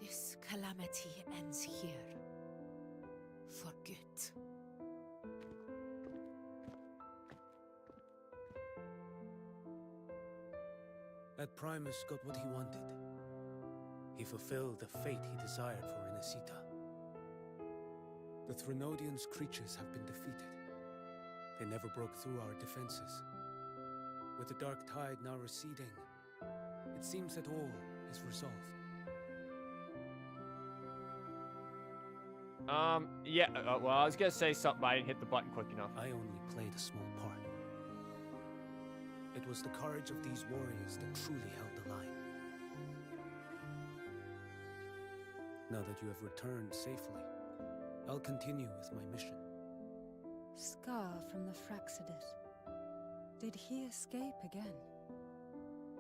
This calamity ends here. For good. That Primus got what he wanted. He fulfilled the fate he desired for Rinascita. The Threnodians' creatures have been defeated. They never broke through our defenses. With the dark tide now receding, it seems that all is resolved. Yeah, well, I was gonna say something, but I didn't hit the button quick enough. I only played a small part. It was the courage of these warriors that truly held the line. Now that you have returned safely, I'll continue with my mission. Scar from the Fraxidus. Did he escape again?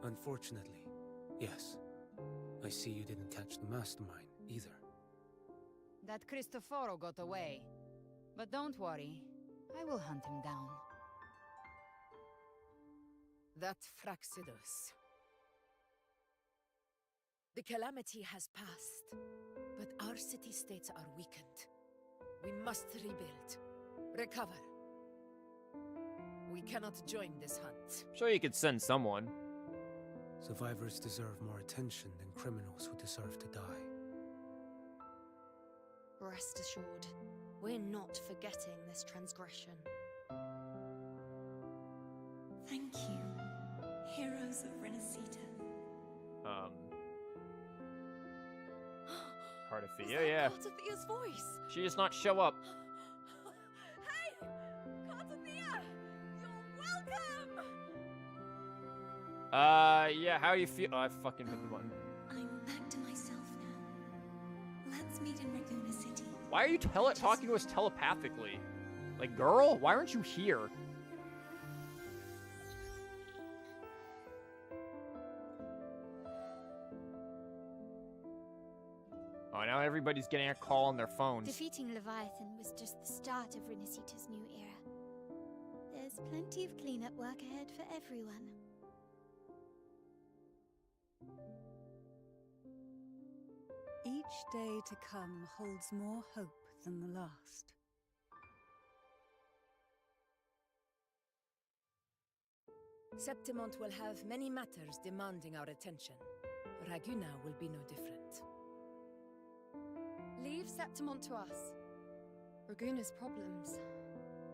Unfortunately, yes. I see you didn't catch the mastermind either. That Cristoforo got away. But don't worry, I will hunt him down. That Fraxidus. The calamity has passed, but our city-states are weakened. We must rebuild, recover. We cannot join this hunt. Sure, you could send someone. Survivors deserve more attention than criminals who deserve to die. Rest assured, we're not forgetting this transgression. Thank you, heroes of Rinascita. Cartothea, yeah. Cartothea's voice! She does not show up. Hey! Cartothea! You're welcome! Yeah, how you feel? Oh, I fucking hit the button. I'm back to myself now. Let's meet in Raguna City. Why are you talking to us telepathically? Like, girl, why aren't you here? Oh, now everybody's getting a call on their phones. Defeating Leviathan was just the start of Rinascita's new era. There's plenty of cleanup work ahead for everyone. Each day to come holds more hope than the last. Septimont will have many matters demanding our attention. Raguna will be no different. Leave Septimont to us. Raguna's problems,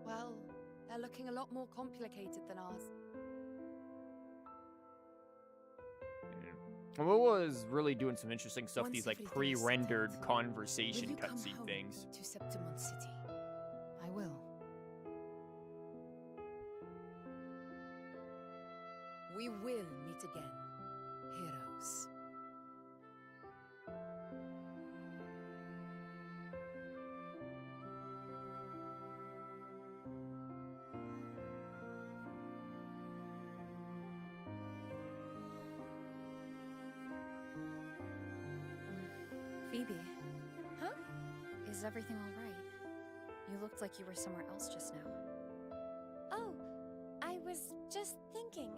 well, they're looking a lot more complicated than ours. Will was really doing some interesting stuff, Once these like everything is pre-rendered settled, conversation will you come cutscene home things. to Septimont City? I will. We will meet again, heroes. Phoebe, Huh? is everything all right? You looked like you were somewhere else just now. Oh, I was just thinking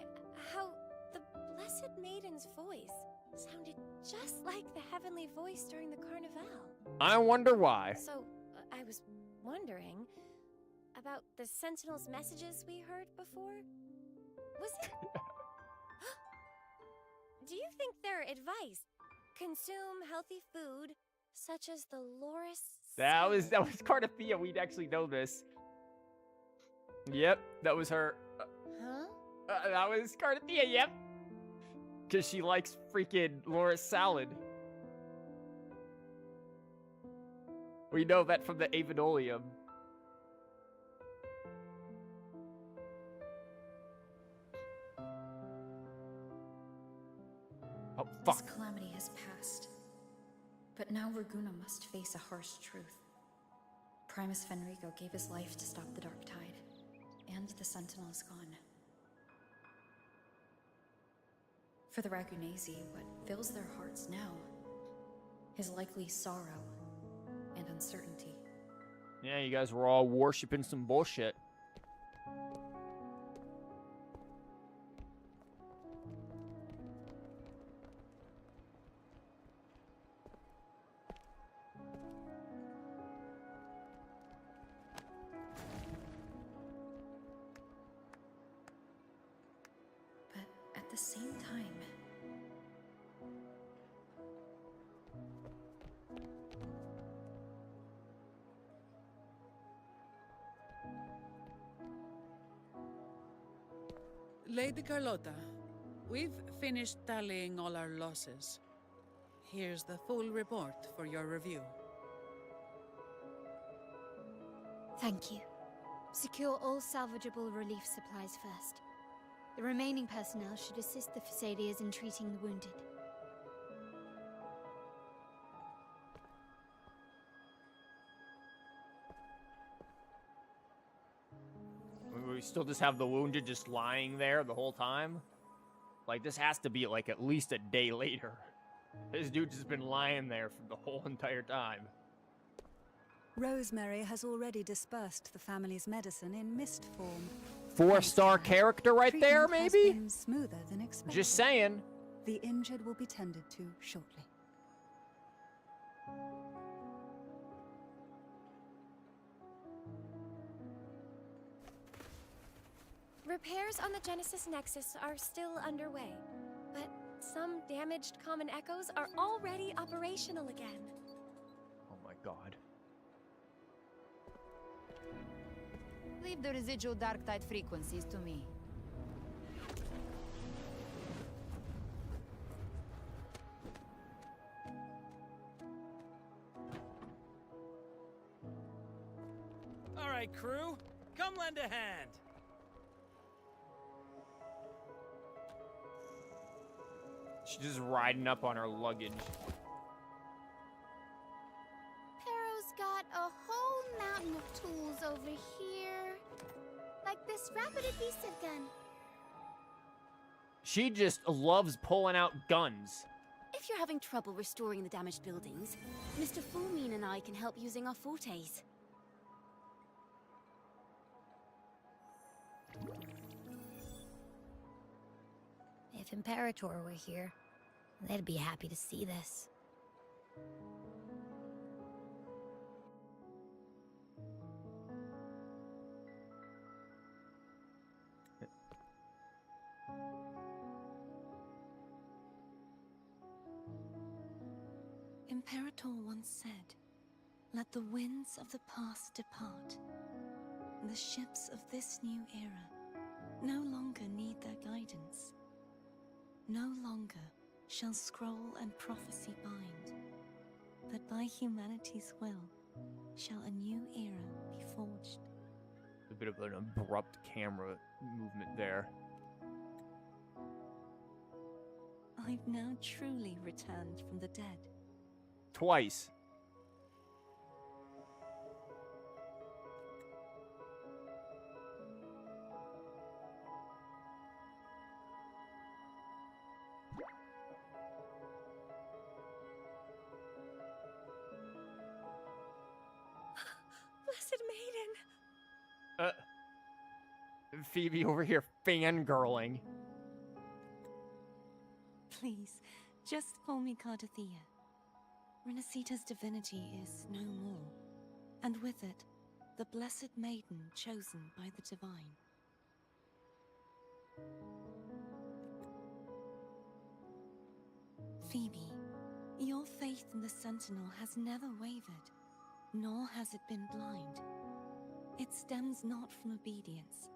how the Blessed Maiden's voice sounded just like the heavenly voice during the Carnival. I wonder why. So, I was wondering about the Sentinel's messages we heard before. Was it? Do you think their advice? Consume healthy food, such as the Loris. That was Cartothea. We'd actually know this. Yep, that was her. Huh? That was Cartothea. Yep. Because she likes freaking Loris salad. We know that from the Avenolium. Oh, fuck. This calamity has passed. But now Raguna must face a harsh truth. Primus Fenrico gave his life to stop the Dark Tide, and the Sentinel is gone. For the Ragunesi, what fills their hearts now is likely sorrow and uncertainty. Yeah, you guys were all worshipping some bullshit. But at the same time, Lady Carlotta, we've finished tallying all our losses. Here's the full report for your review. Thank you. Secure all salvageable relief supplies first. The remaining personnel should assist the Phasaelias in treating the wounded. We still just have the wounded just lying there the whole time? Like, this has to be, like, at least a day later. This dude's just been lying there for the whole entire time. Rosemary has already dispersed the family's medicine in mist form. 4-star character right there, Treatment has maybe? been smoother than expected. Just saying. The injured will be tended to shortly. Repairs on the Genesis Nexus are still underway, but some damaged common echoes are already operational again. Oh my god. Leave the residual dark tide frequencies to me. All right, crew, come lend a hand. She's just riding up on her luggage. Pero's got a whole mountain of tools over here. Like this rapid adhesive gun. She just loves pulling out guns. If you're having trouble restoring the damaged buildings, Mr. Fulmine and I can help using our fortes. If Imperator were here, they'd be happy to see this. Imperator once said, "Let the winds of the past depart. The ships of this new era no longer need their guidance. No longer shall scroll and prophecy bind, but by humanity's will shall a new era be forged." A bit of an abrupt camera movement there. I've now truly returned from the dead. Twice. Blessed Maiden! Phoebe over here fangirling. Please, just call me Cardothea. Rinascita's divinity is no more, and with it, the Blessed Maiden chosen by the Divine. Phoebe, your faith in the Sentinel has never wavered, nor has it been blind. It stems not from obedience,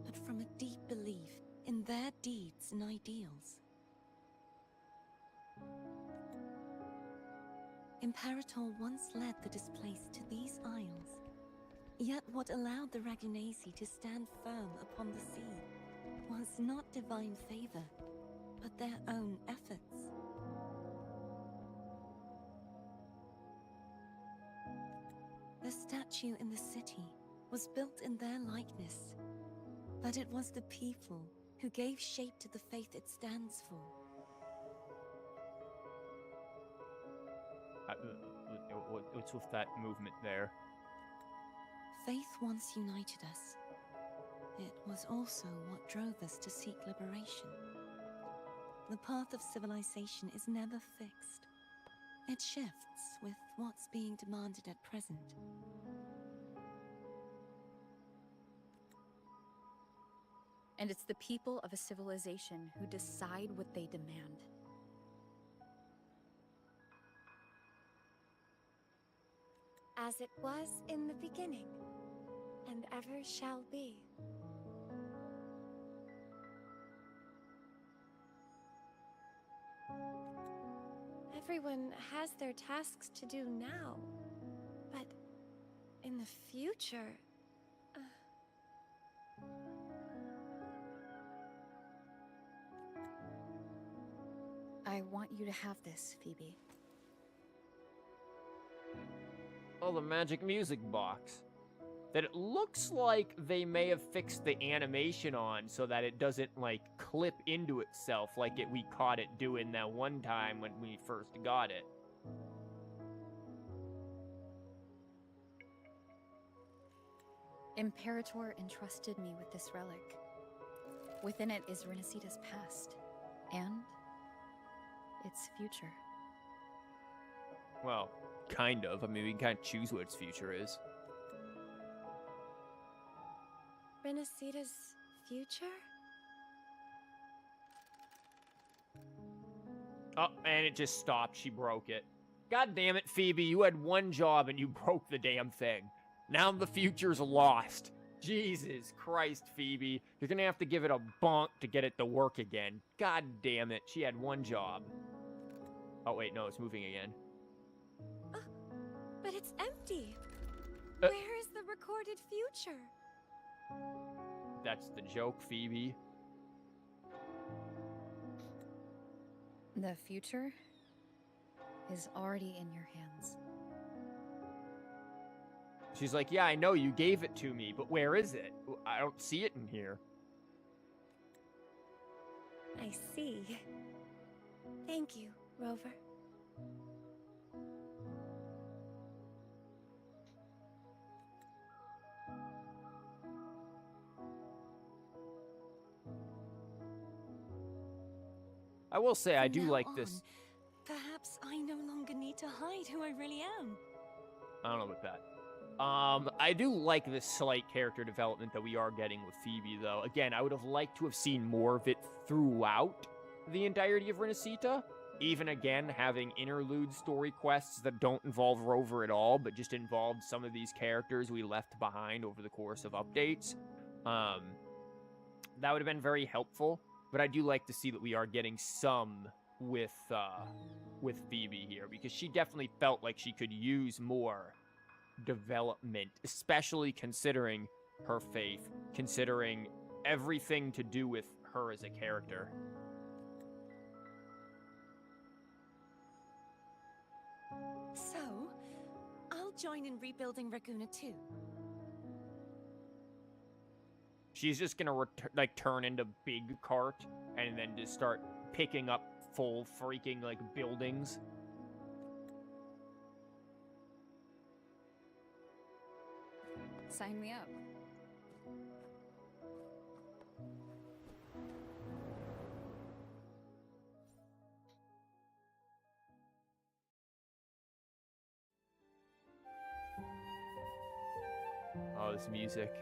but from a deep belief in their deeds and ideals. Imperator once led the displaced to these isles, yet what allowed the Ragunasi to stand firm upon the sea was not divine favor, but their own efforts. The statue in the city was built in their likeness, but it was the people who gave shape to the faith it stands for. What's with that movement there? Faith once united us. It was also what drove us to seek liberation. The path of civilization is never fixed. It shifts with what's being demanded at present. And it's the people of a civilization who decide what they demand. As it was in the beginning, and ever shall be. Everyone has their tasks to do now, but in the future... I want you to have this, Phoebe. Oh, the magic music box. That it looks like they may have fixed the animation on so that it doesn't, like, clip into itself like we caught it doing that one time when we first got it. Imperator entrusted me with this relic. Within it is Rinascita's past, and its future. Well, kind of. I mean, we can kind of choose what its future is. Rinascita's future? Oh, and it just stopped. She broke it. God damn it, Phoebe. You had one job and you broke the damn thing. Now the future's lost. Jesus Christ, Phoebe. You're gonna have to give it a bonk to get it to work again. God damn it. She had one job. Oh, wait, no, it's moving again. But it's empty. Where is the recorded future? That's the joke, Phoebe. The future is already in your hands. She's like, yeah, I know you gave it to me, but where is it? I don't see it in here. I see. Thank you, Rover. I will say, I do From now like on, this. Perhaps I no longer need to hide who I really am. I don't know about that. I do like this slight character development that we are getting with Phoebe, though. Again, I would have liked to have seen more of it throughout the entirety of Rinascita. Even again, having interlude story quests that don't involve Rover at all, but just involved some of these characters we left behind over the course of updates. That would have been very helpful, but I do like to see that we are getting some with Phoebe here, because she definitely felt like she could use more development, especially considering her faith, considering everything to do with her as a character. So, I'll join in rebuilding Raguna too. She's just gonna turn into big cart and then just start picking up full freaking buildings. Sign me up. Oh, this music.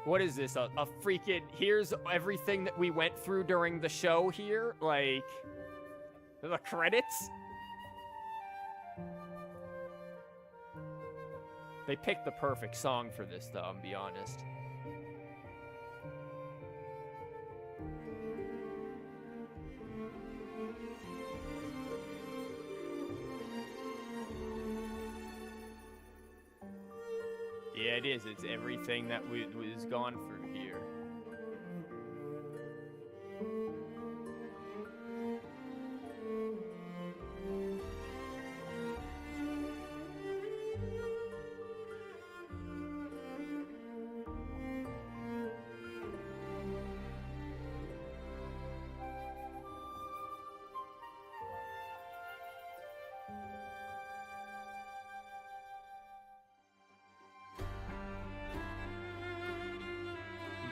What is this? A freaking... Here's everything that we went through during the show here? Like... The credits? They picked the perfect song for this, though, I'll be honest. Yeah, it is. It's everything that was gone through here.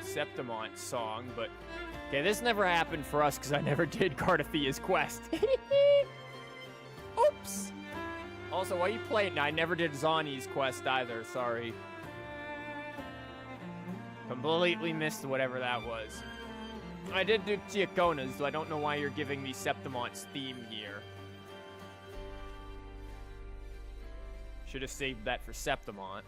Septimont song, but okay, this never happened for us because I never did Cardathia's quest. Oops. Also, why you playing? No, I never did Zani's quest either. Sorry. Completely missed whatever that was. I did do Tiakona's, so I don't know why you're giving me Septimont's theme here. Should have saved that for Septimont.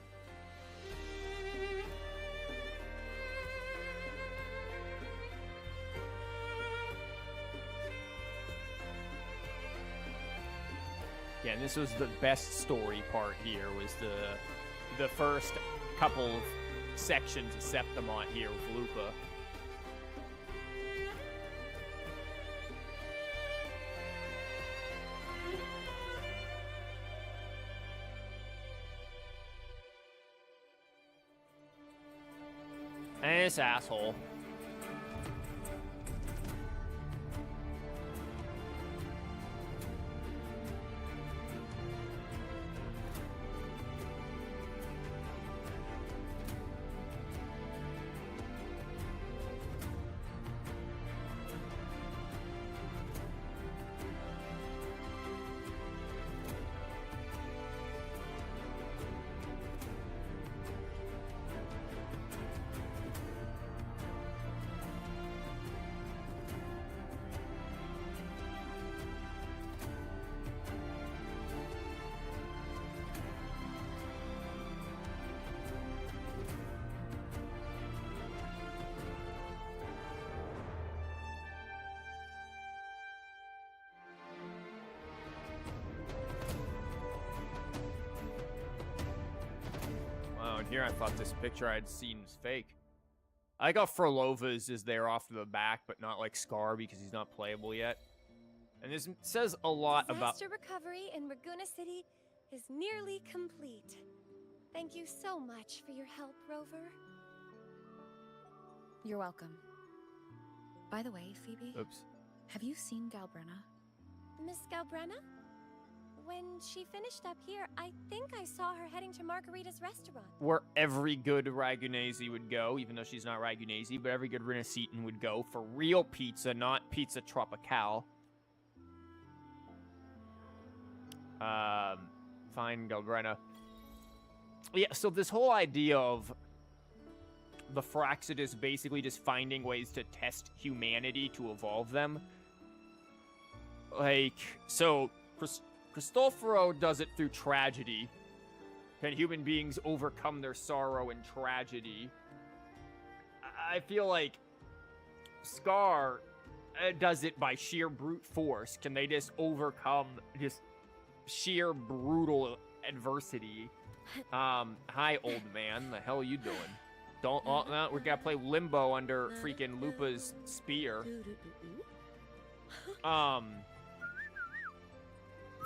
Yeah, and this was the best story part here, was the first couple of sections of Septimont here with Lupa. And this asshole. here, I thought this picture I'd seen was fake. I got Frolova's is there off to the back, but not like Scar because he's not playable yet. And this says a lot about... Disaster recovery in Raguna City is nearly complete. Thank you so much for your help, Rover. You're welcome. By the way, Phoebe. Oops. Have you seen Galbrena? Miss Galbrena? When she finished up here, I think I saw her heading to Margarita's restaurant. Where every good Ragunese would go, even though she's not Ragunese, but every good Rinascitan would go for real pizza, not pizza tropical. Fine, Galbrena. Yeah, so this whole idea of the Fraxidus basically just finding ways to test humanity to evolve them. Like, so, Cristoforo does it through tragedy. Can human beings overcome their sorrow and tragedy? I feel like Scar does it by sheer brute force. Can they just overcome just sheer brutal adversity? Hi, old man. The hell are you doing? Don't, no, we gotta play limbo under freaking Lupa's spear.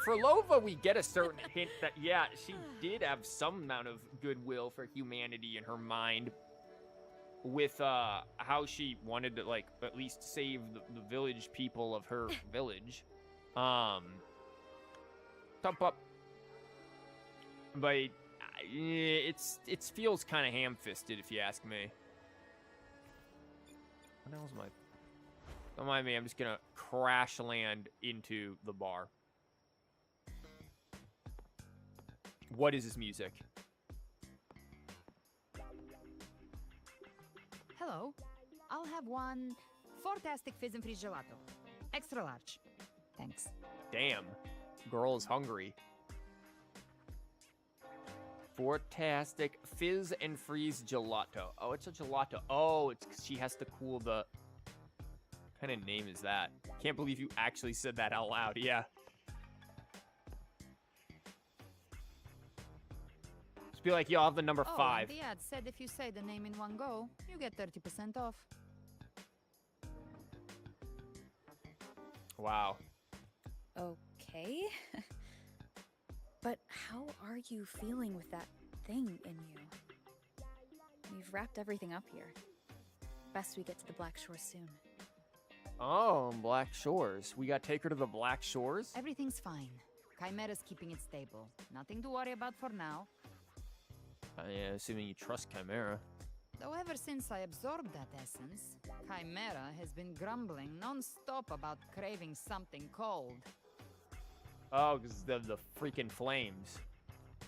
For Lova, we get a certain hint that, yeah, she did have some amount of goodwill for humanity in her mind with, how she wanted to, like, at least save the village people of her village. Thump up. But it feels kind of ham-fisted, if you ask me. What the hell's my... Don't mind me, I'm just gonna crash land into the bar. What is this music? Hello. I'll have one fantastic fizz and freeze gelato. Extra large. Thanks. Damn. Girl is hungry. Fantastic fizz and freeze gelato. Oh, it's a gelato. Oh, it's 'cause she has to cool the... What kind of name is that? Can't believe you actually said that out loud. Yeah. Just be like, yo, I'll have the number 5. The ad said if you say the name in one go, you get 30% off. Wow. Okay. But how are you feeling with that thing in you? We've wrapped everything up here. Best we get to the Black Shore soon. Oh, Black Shores. We gotta take her to the Black Shores? Everything's fine. Chimera's keeping it stable. Nothing to worry about for now. Yeah, assuming you trust Chimera. Though ever since I absorbed that essence, Chimera has been grumbling non-stop about craving something cold. Oh, because the freaking flames.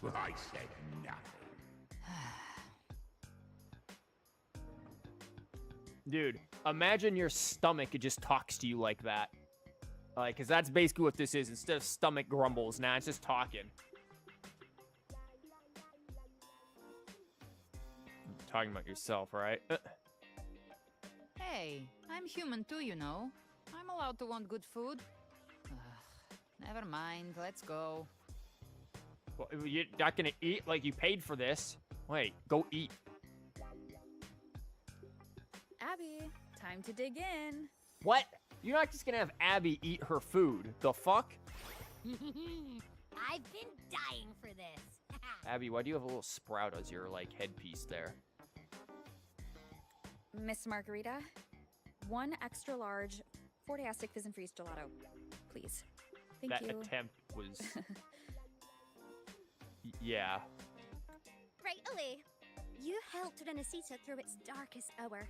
I said nothing. Dude, imagine your stomach, it just talks to you like that. Like, because that's basically what this is. Instead of stomach grumbles, now it's just talking. You're talking about yourself, right? Hey, I'm human too, you know. I'm allowed to want good food. Never mind, let's go. Well, you're not gonna eat like you paid for this. Wait, go eat. Abby, time to dig in. What? You're not just gonna have Abby eat her food. The fuck? I've been dying for this. Abby, why do you have a little sprout as your, like, headpiece there? Miss Margarita, 1 extra large fantastic fizz and freeze gelato, please. Thank that you. Attempt was... yeah. Right away. You helped Rinascita through its darkest hour.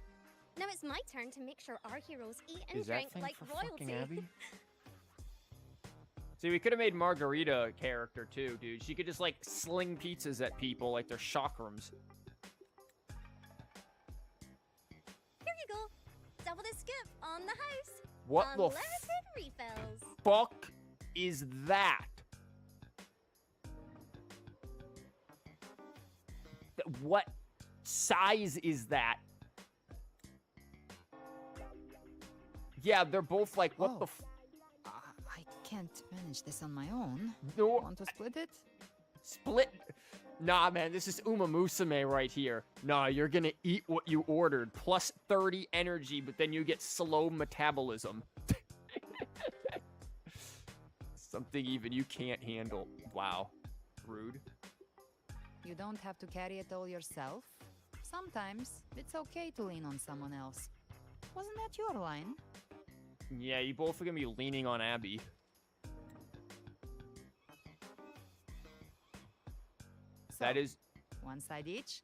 Now it's my turn to make sure our heroes eat and Is that drink thing like for royalty. fucking Abby? See, we could have made Margarita a character too, dude. She could just, like, sling pizzas at people like they're chakrams. Here you go. Double the scoop on the house. What the Unlimited refills. fuck is that? What size is that? Yeah, they're both like, what the f- I can't manage this on my own. No. Want to split it? Split. Nah, man, this is Uma Musume right here. Nah, you're gonna eat what you ordered. Plus 30 energy, but then you get slow metabolism. Something even you can't handle. Wow. Rude. You don't have to carry it all yourself. Sometimes it's okay to lean on someone else. Wasn't that your line? Yeah, you both are gonna be leaning on Abby. That is one side each.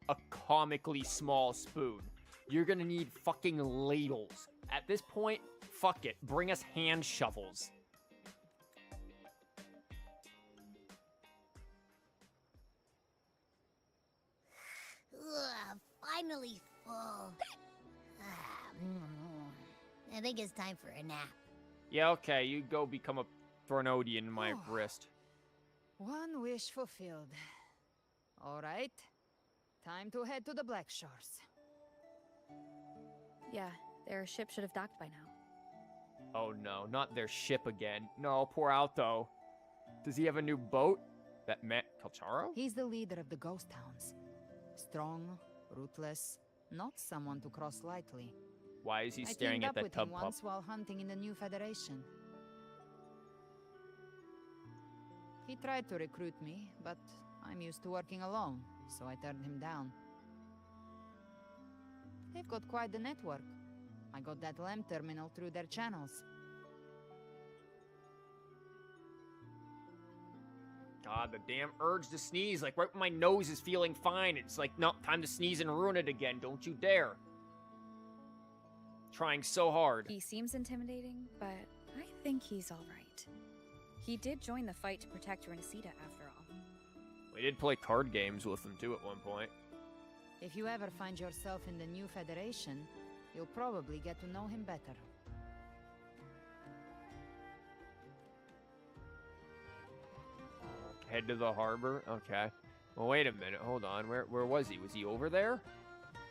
A comically small spoon. You're gonna need fucking ladles. At this point, fuck it. Bring us hand shovels. Ugh, finally full. I think it's time for a nap. Yeah, okay. You go become a Thornodian in my wrist. One wish fulfilled. All right. Time to head to the Black Shores. Yeah, their ship should have docked by now. Oh no, not their ship again. No, poor Alto. Does he have a new boat? That met Calcharo? He's the leader of the ghost towns. Strong, ruthless, not someone to cross lightly. Why is he staring at that tub I teamed up with him pup? once while hunting in the New Federation. He tried to recruit me, but I'm used to working alone, so I turned him down. They've got quite the network. I got that LEM terminal through their channels. God, the damn urge to sneeze. Like, right when my nose is feeling fine, it's like, no, time to sneeze and ruin it again. Don't you dare. Trying so hard. He seems intimidating, but I think he's all right. He did join the fight to protect Rinascita after all. We did play card games with him, too, at one point. If you ever find yourself in the New Federation, you'll probably get to know him better. Head to the harbor? Okay. Well, wait a minute. Hold on. Where was he? Was he over there?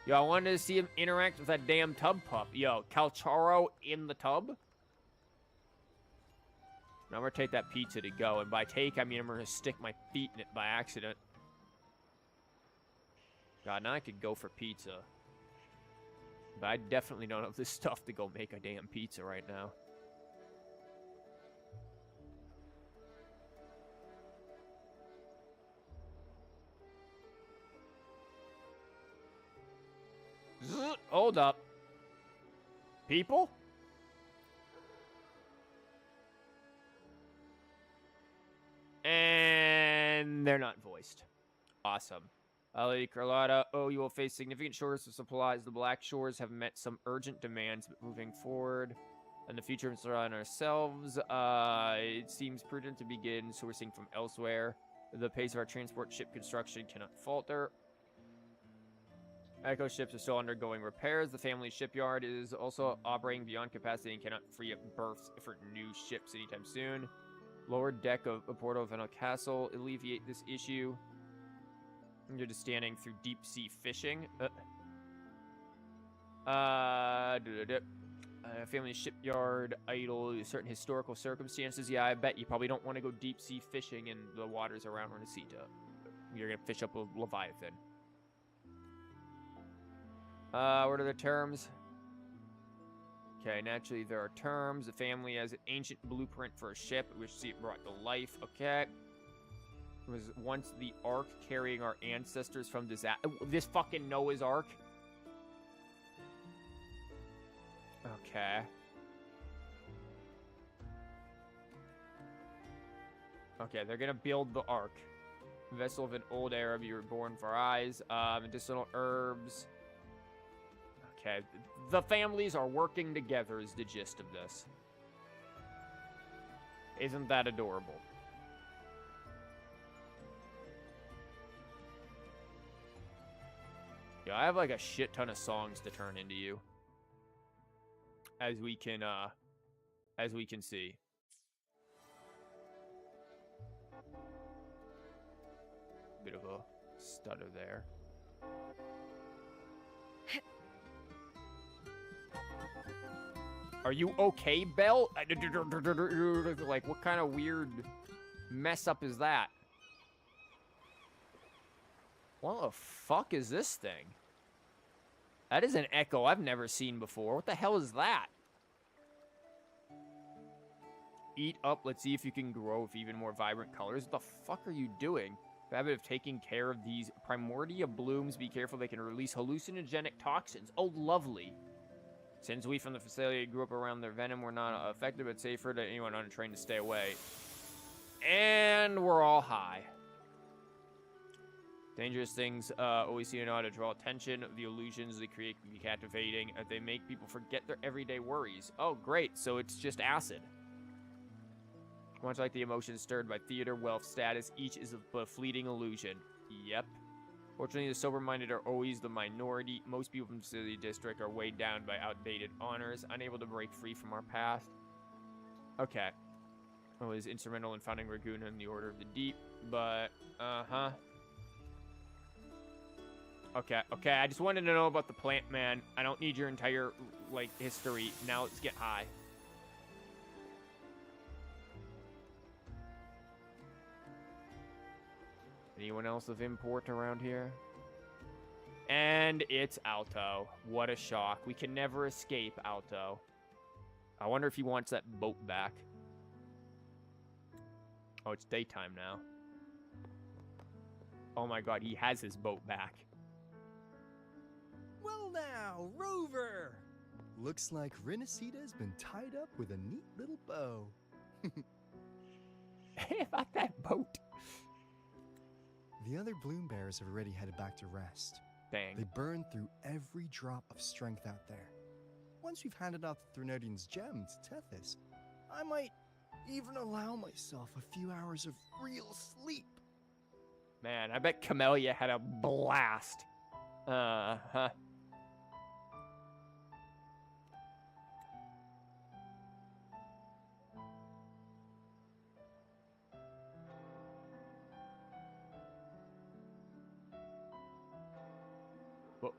Yo, I wanted to see him interact with that damn tub pup. Yo, Calcharo in the tub? Now I'm gonna take that pizza to go. And by take, I mean I'm gonna stick my feet in it by accident. God, now I could go for pizza. But I definitely don't have the stuff to go make a damn pizza right now. Hold up. People? And they're not voiced. Awesome. Lady Carlotta, you will face significant shortage of supplies. The Black Shores have met some urgent demands, but moving forward in the future on ourselves, it seems prudent to begin sourcing from elsewhere. The pace of our transport ship construction cannot falter. Echo ships are still undergoing repairs. The family shipyard is also operating beyond capacity and cannot free up berths for new ships anytime soon. Lower deck of Porto Veno Castle alleviate this issue. You're just standing through deep sea fishing. Family shipyard idle. Certain historical circumstances. Yeah, I bet you probably don't want to go deep sea fishing in the waters around Rinascita. You're gonna fish up a Leviathan. What are the terms? Okay, naturally there are terms. The family has an ancient blueprint for a ship, which see it brought to life. Okay. It was once the Ark carrying our ancestors from disaster. This fucking Noah's Ark? Okay. Okay, they're gonna build the Ark. Vessel of an old Arab, you were born for eyes. Medicinal herbs. Okay, the families are working together is the gist of this. Isn't that adorable? Yeah, I have like a shit ton of songs to turn into you. As we can see. Bit of a stutter there. Are you okay, Belle? Like, what kind of weird mess up is that? What the fuck is this thing? That is an echo I've never seen before. What the hell is that? Eat up. Let's see if you can grow with even more vibrant colors. What the fuck are you doing? The habit of taking care of these primordia blooms. Be careful, they can release hallucinogenic toxins. Oh, lovely. Since we from the facility grew up around their venom, we're not affected, but safer to anyone untrained to stay away. And we're all high. Dangerous things always seem to know how to draw attention. The illusions they create can be captivating. They make people forget their everyday worries. Oh, great. So it's just acid. Much like the emotions stirred by theater, wealth, status, each is a fleeting illusion. Yep. Fortunately, the sober-minded are always the minority. Most people from the city district are weighed down by outdated honors, unable to break free from our past. Okay. I was instrumental in founding Raguna in the Order of the Deep, but, Okay, I just wanted to know about the plant, man. I don't need your entire, like, history. Now let's get high. Anyone else of import around here? And it's Alto. What a shock. We can never escape Alto. I wonder if he wants that boat back. Oh, it's daytime now. Oh my god, he has his boat back. Well now, Rover! Looks like Rinascita has been tied up with a neat little bow. Hey, about that boat. The other bloom bearers have already headed back to rest. Dang. They burned through every drop of strength out there. Once we've handed out the Threnodian's gem to Tethys, I might even allow myself a few hours of real sleep. Man, I bet Camellia had a blast. Uh-huh.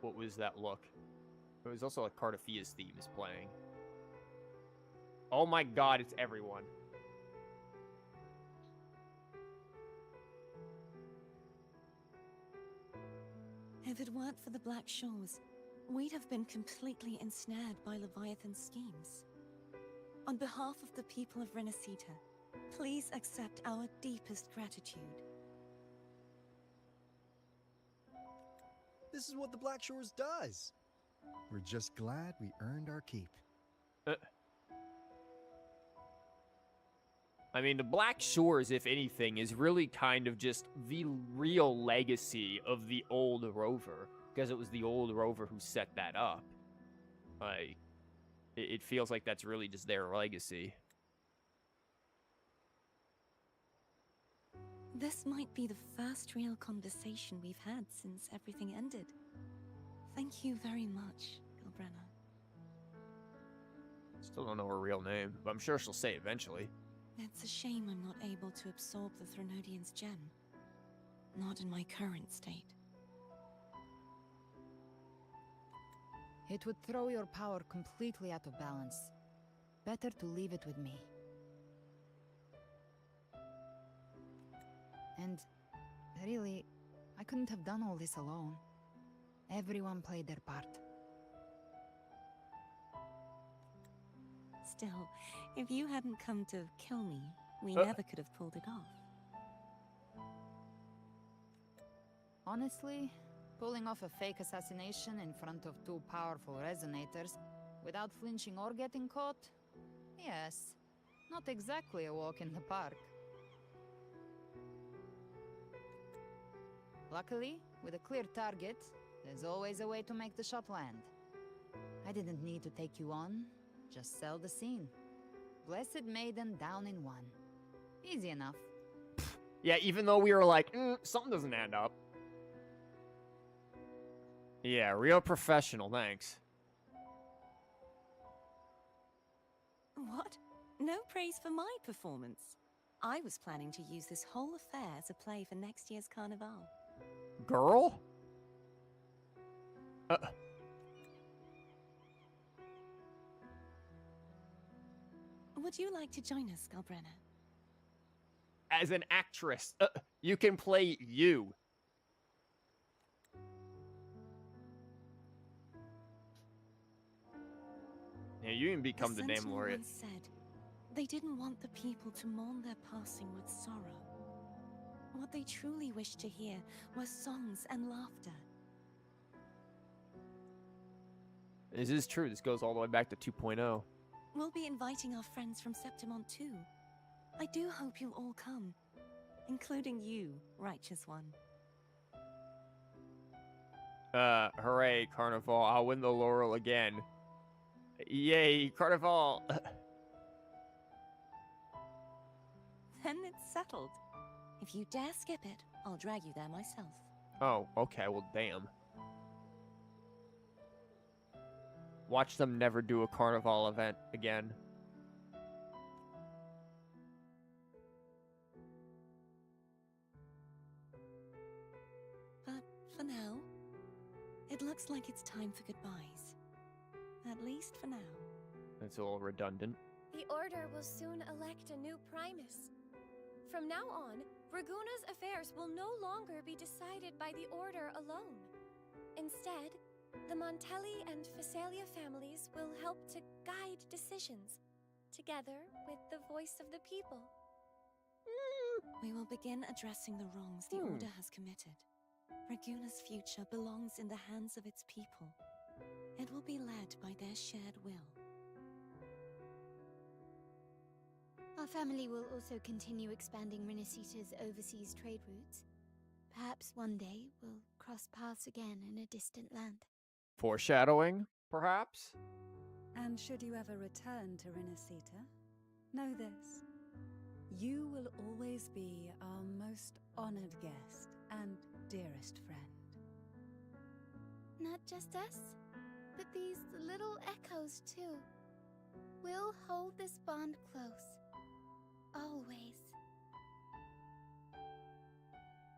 What was that look? It was also like Cardafia's theme is playing. Oh my god, it's everyone. If it weren't for the Black Shores, we'd have been completely ensnared by Leviathan's schemes. On behalf of the people of Rinascita, please accept our deepest gratitude. This is what the Black Shores does. We're just glad we earned our keep. I mean, the Black Shores, if anything, is really kind of just the real legacy of the old Rover, because it was the old Rover who set that up. Like, it feels like that's really just their legacy. This might be the first real conversation we've had since everything ended. Thank you very much, Galbrena. Still don't know her real name, but I'm sure she'll say eventually. It's a shame I'm not able to absorb the Threnodian's gem. Not in my current state. It would throw your power completely out of balance. Better to leave it with me. And really, I couldn't have done all this alone. Everyone played their part. Still, if you hadn't come to kill me, we never could have pulled it off. Honestly, pulling off a fake assassination in front of two powerful resonators without flinching or getting caught? Yes, not exactly a walk in the park. Luckily, with a clear target, there's always a way to make the shot land. I didn't need to take you on, just sell the scene. Blessed Maiden down in one. Easy enough. Yeah, even though we were like, something doesn't add up. Yeah, real professional, thanks. What? No praise for my performance. I was planning to use this whole affair as a play for next year's Carnival. Girl? Would you like to join us, Galbrena? As an actress, you can play you. Yeah, you even become the damn Sentinel laureate. once said they didn't want the people to mourn their passing with sorrow. What they truly wished to hear were songs and laughter. This is true. This goes all the way back to 2.0. We'll be inviting our friends from Septimont too. I do hope you'll all come, including you, righteous one. Hooray, Carnival. I'll win the laurel again. Yay, Carnival. Then it's settled. If you dare skip it, I'll drag you there myself. Oh, okay. Well, damn. Watch them never do a Carnival event again. But for now, it looks like it's time for goodbyes. At least for now. That's a little redundant. The Order will soon elect a new Primus. From now on, Raguna's affairs will no longer be decided by the Order alone. Instead, the Montelli and Phasalia families will help to guide decisions, together with the voice of the people. We will begin addressing the wrongs the Order has committed. Raguna's future belongs in the hands of its people. It will be led by their shared will. Our family will also continue expanding Rinascita's overseas trade routes. Perhaps one day we'll cross paths again in a distant land. Foreshadowing, perhaps? And should you ever return to Rinascita, know this. You will always be our most honored guest and dearest friend. Not just us, but these little echoes too. We'll hold this bond close. Always.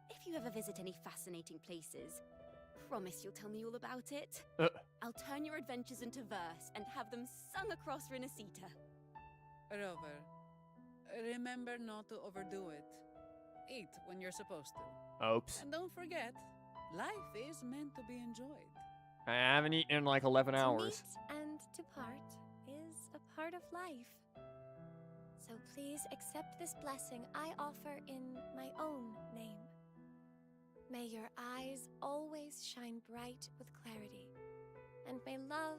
If you ever visit any fascinating places, promise you'll tell me all about it. I'll turn your adventures into verse and have them sung across Rinascita. Rover, remember not to overdo it. Eat when you're supposed to. Oops. And don't forget, life is meant to be enjoyed. I haven't eaten in like 11 hours. To meet and to part is a part of life. So please accept this blessing I offer in my own name. May your eyes always shine bright with clarity, and may love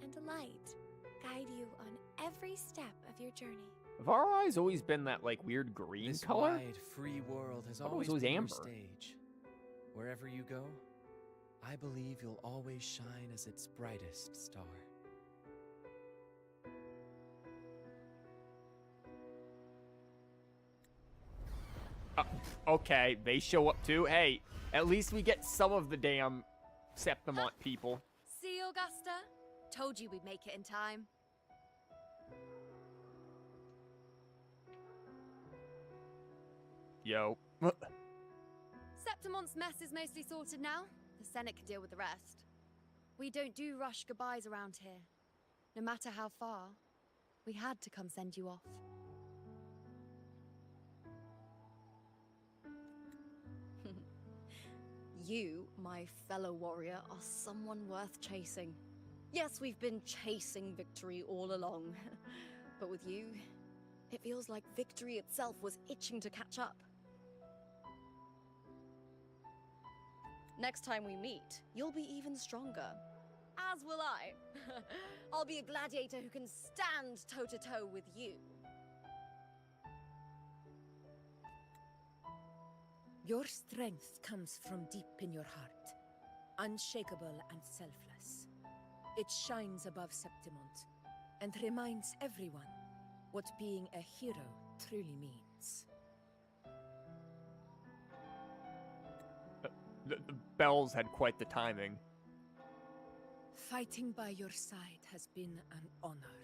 and light guide you on every step of your journey. Have our eyes always been that like weird green This color? wide, free world has I thought it was always always been your amber. stage. Wherever you go, I believe you'll always shine as its brightest star. Okay, they show up too. Hey, at least we get some of the damn Septimont people. See, Augusta? Told you we'd make it in time. Yo. Septimont's mess is mostly sorted now. The Senate can deal with the rest. We don't do rush goodbyes around here. No matter how far, we had to come send you off. You, my fellow warrior, are someone worth chasing. Yes, we've been chasing victory all along. But with you, it feels like victory itself was itching to catch up. Next time we meet, you'll be even stronger. As will I. I'll be a gladiator who can stand toe-to-toe with you. Your strength comes from deep in your heart, unshakable and selfless. It shines above Septimont, and reminds everyone what being a hero truly means. The bells had quite the timing. Fighting by your side has been an honor.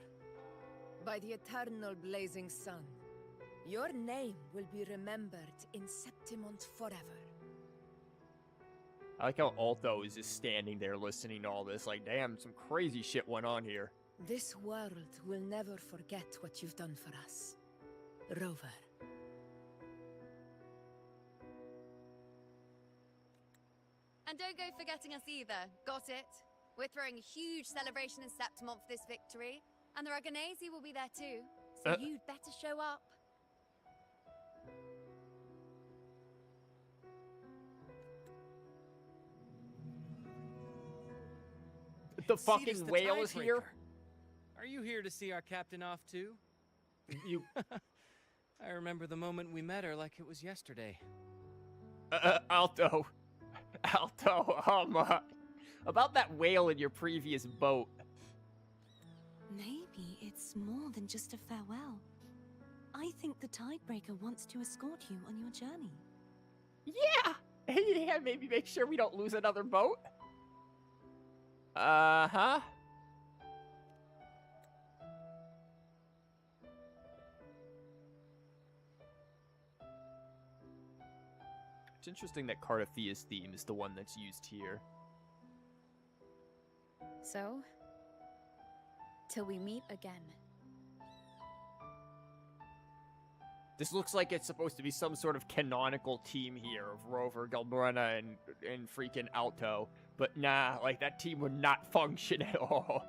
By the eternal blazing sun, your name will be remembered in Septimont forever. I like how Alto is just standing there listening to all this. Like, damn, some crazy shit went on here. This world will never forget what you've done for us, Rover. And don't go forgetting us either. Got it? We're throwing a huge celebration in Septimont for this victory, and the Raganesi will be there too, so you'd better show up. The fucking whale is here? Are you here to see our captain off too? You... I remember the moment we met her like it was yesterday. Alto, about that whale in your previous boat. Maybe it's more than just a farewell. I think the Tidebreaker wants to escort you on your journey. Yeah! Yeah, maybe make sure we don't lose another boat. Uh-huh. It's interesting that Cardathia's theme is the one that's used here. So, till we meet again. This looks like it's supposed to be some sort of canonical team here of Rover, Galbrena, and freaking Alto. But nah, like, that team would not function at all.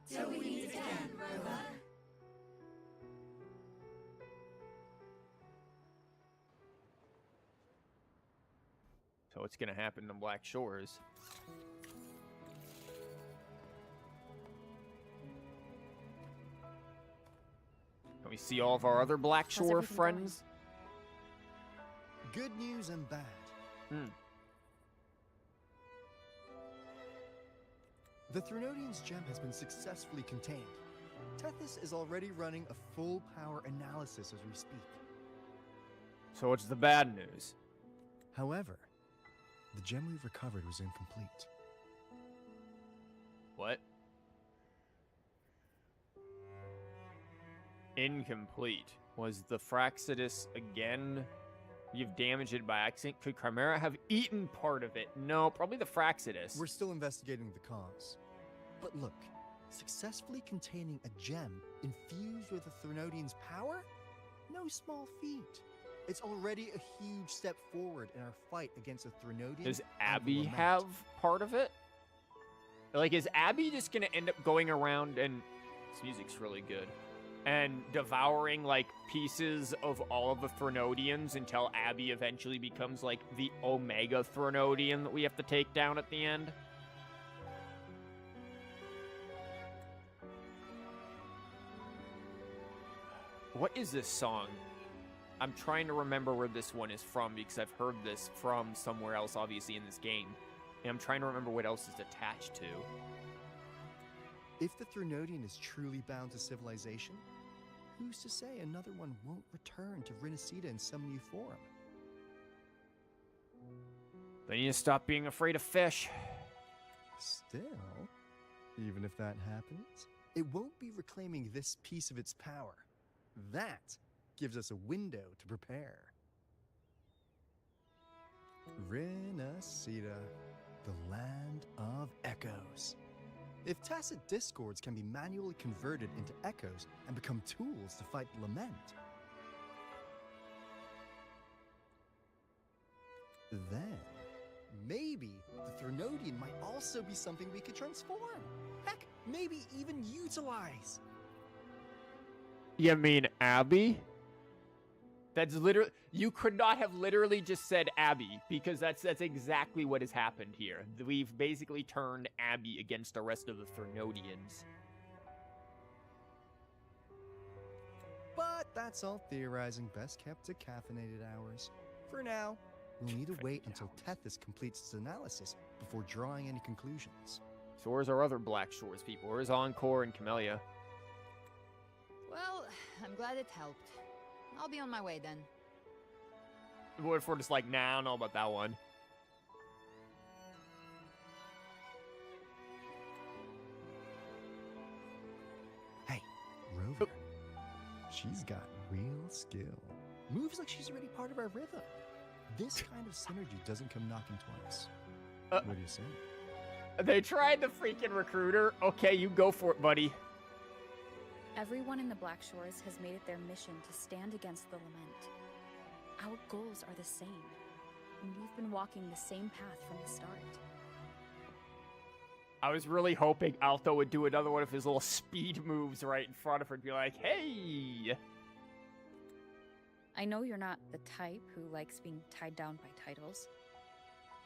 Till we meet again, Rover. So what's gonna happen to Black Shores? Can we see all of our other Black Shore friends? Good news and bad. The Threnodian's gem has been successfully contained. Tethys is already running a full power analysis as we speak. So what's the bad news? However, the gem we've recovered was incomplete. What? Incomplete. Was the Fraxidus again? You've damaged it by accident. Could Chimera have eaten part of it? No, probably the Fraxidus. We're still investigating the cause. But look, successfully containing a gem infused with the Threnodian's power? No small feat. It's already a huge step forward in our fight against the Threnodian. Does Abby have part of it? Like, is Abby just gonna end up going around and... This music's really good. And devouring, like, pieces of all of the Threnodians until Abby eventually becomes, like, the Omega Threnodian that we have to take down at the end? What is this song? I'm trying to remember where this one is from because I've heard this from somewhere else, obviously, in this game. And I'm trying to remember what else it's attached to. If the Threnodian is truly bound to civilization, who's to say another one won't return to Rinascita in some new form? They need to stop being afraid of fish. Still, even if that happens, it won't be reclaiming this piece of its power. That gives us a window to prepare. Rinascita, the land of echoes. If tacit discords can be manually converted into echoes and become tools to fight lament, then maybe the Threnodian might also be something we could transform. Heck, maybe even utilize. You mean Abby? That's literally... You could not have literally just said Abby, because that's exactly what has happened here. We've basically turned Abby against the rest of the Threnodians. But that's all theorizing best kept to caffeinated hours. For now, we'll need to wait until Tethys completes its analysis before drawing any conclusions. So where's our other Black Shores people? Where's Encore and Camellia? Well, I'm glad it helped. I'll be on my way then. What if we're just like, nah, I don't know about that one? Hey, Rover. She's got real skill. Moves like she's already part of our rhythm. This kind of synergy doesn't come knocking twice. What do you say? They tried the freaking recruiter. Okay, you go for it, buddy. Everyone in the Black Shores has made it their mission to stand against the lament. Our goals are the same. and we've been walking the same path from the start. I was really hoping Alto would do another one of his little speed moves right in front of her and be like, hey! I know you're not the type who likes being tied down by titles,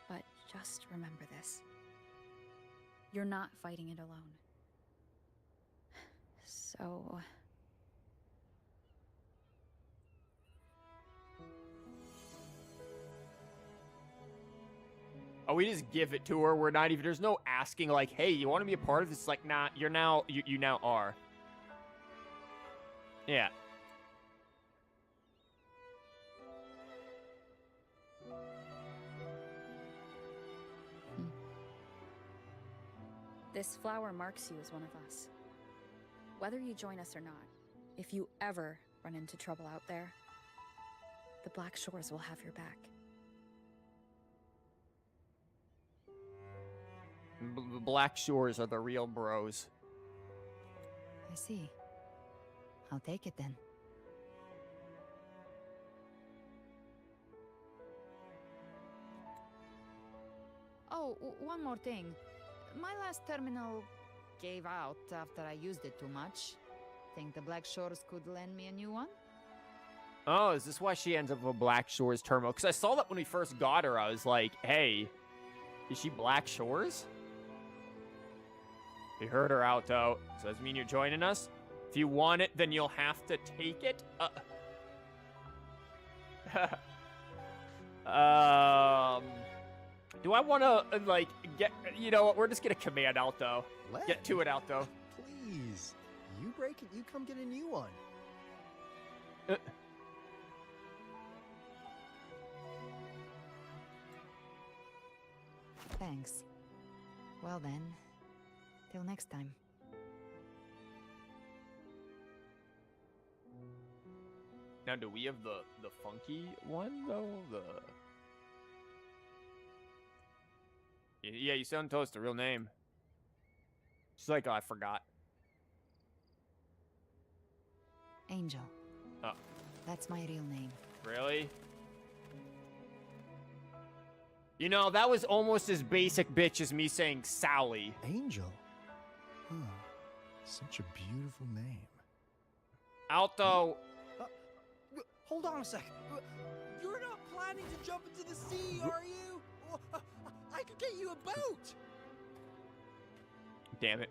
but just remember this. You're not fighting it alone. So... Oh, we just give it to her. We're not even, there's no asking like, hey, you want to be a part of this? It's like, nah, you're now, you now are. Yeah. This flower marks you as one of us. Whether you join us or not, if you ever run into trouble out there, the Black Shores will have your back. The Black Shores are the real bros. I see. I'll take it then. Oh, one more thing. My last terminal gave out after I used it too much. Think the Black Shores could lend me a new one? Oh, is this why she ends up with a Black Shores terminal? Because I saw that when we first got her, I was like, hey, is she Black Shores? We heard her out, though. So does that mean you're joining us? If you want it, then you'll have to take it. Do I want to, like, get... You know what? We're just going to command Alto. Get to it, Alto. Please. You break it, you come get a new one. Thanks. Well then, till next time. Now, do we have the funky one, though? Yeah, you sound toast, the real name. She's like, oh, I forgot. Angel. Oh. That's my real name. Really? You know, that was almost as basic bitch as me saying Sally. Angel? Huh. Such a beautiful name. Alto. Hold on a second. You're not planning to jump into the sea, are you? I could get you a boat. Damn it,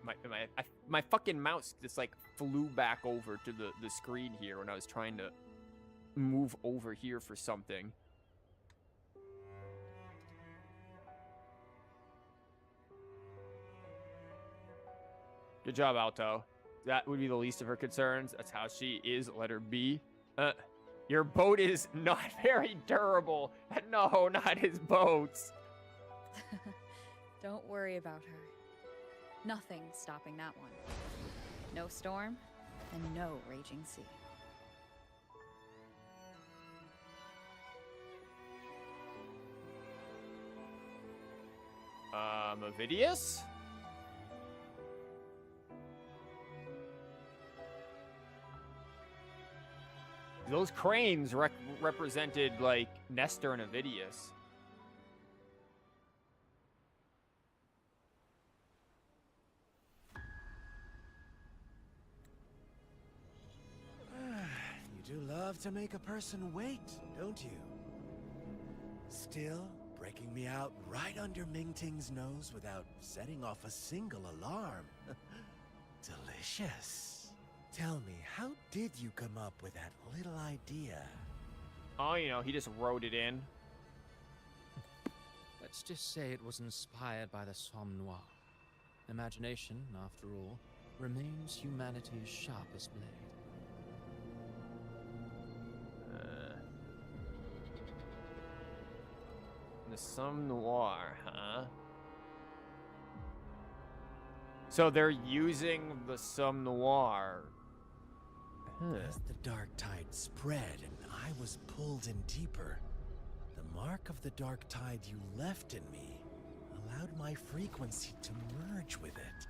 my fucking mouse just like flew back over to the screen here when I was trying to move over here for something. Good job, Alto. That would be the least of her concerns. That's how she is. Letter B. Your boat is not very durable. No, not his boats. Don't worry about her. Nothing's stopping that one. No storm, and no raging sea. Ovidius? Those cranes represented, like, Nestor and Ovidius. You do love to make a person wait, don't you? Still breaking me out right under Mingting's nose without setting off a single alarm. Delicious. Tell me, how did you come up with that little idea? Oh, you know, he just wrote it in. Let's just say it was inspired by the Somme Noir. Imagination, after all, remains humanity's sharpest blade. The Somme Noir, huh? So they're using the Somme Noir. As the dark tide spread and I was pulled in deeper, the mark of the dark tide you left in me allowed my frequency to merge with it.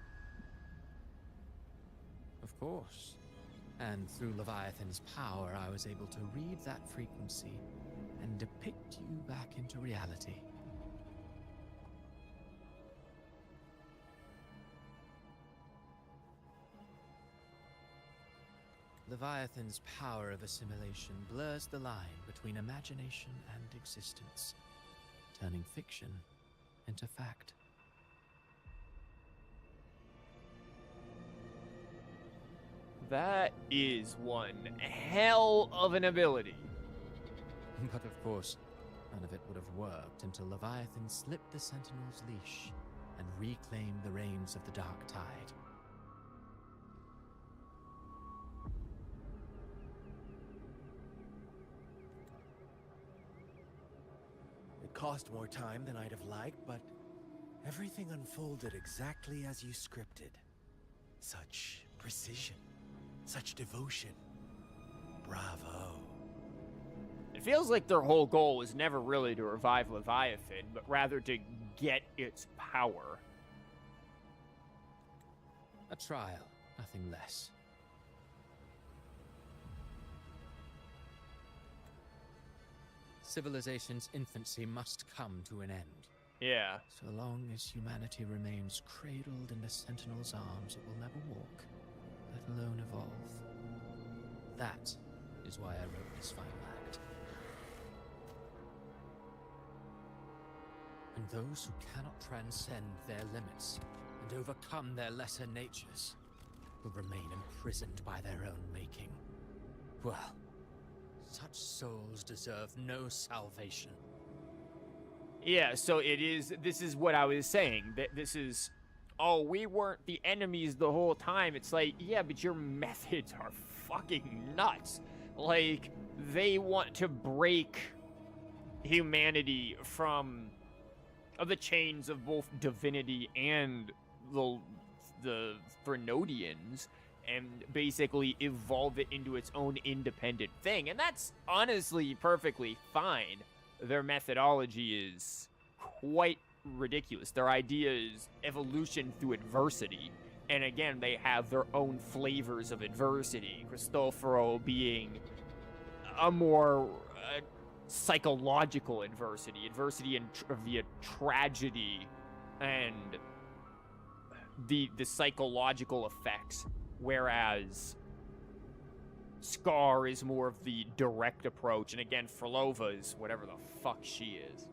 Of course. And through Leviathan's power, I was able to read that frequency and depict you back into reality. Leviathan's power of assimilation blurs the line between imagination and existence, turning fiction into fact. That is one hell of an ability. But of course, none of it would have worked until Leviathan slipped the Sentinel's leash and reclaimed the reins of the Dark Tide. It cost more time than I'd have liked, but everything unfolded exactly as you scripted. Such precision, such devotion. Bravo. It feels like their whole goal was never really to revive Leviathan, but rather to get its power. A trial, nothing less. Civilization's infancy must come to an end. Yeah. So long as humanity remains cradled in the Sentinel's arms, it will never walk, let alone evolve. That is why I wrote this final act. And those who cannot transcend their limits and overcome their lesser natures will remain imprisoned by their own making. Well, such souls deserve no salvation. Yeah, so this is what I was saying. That this is, oh, we weren't the enemies the whole time. It's like, yeah, but your methods are fucking nuts. Like, they want to break humanity from the chains of both divinity and the Threnodians, and basically evolve it into its own independent thing. And that's honestly perfectly fine. Their methodology is quite ridiculous. Their idea is evolution through adversity. And again, they have their own flavors of adversity. Cristoforo being a more psychological adversity. Adversity and via tragedy and the psychological effects. Whereas Scar is more of the direct approach, and again, Frolova is whatever the fuck she is.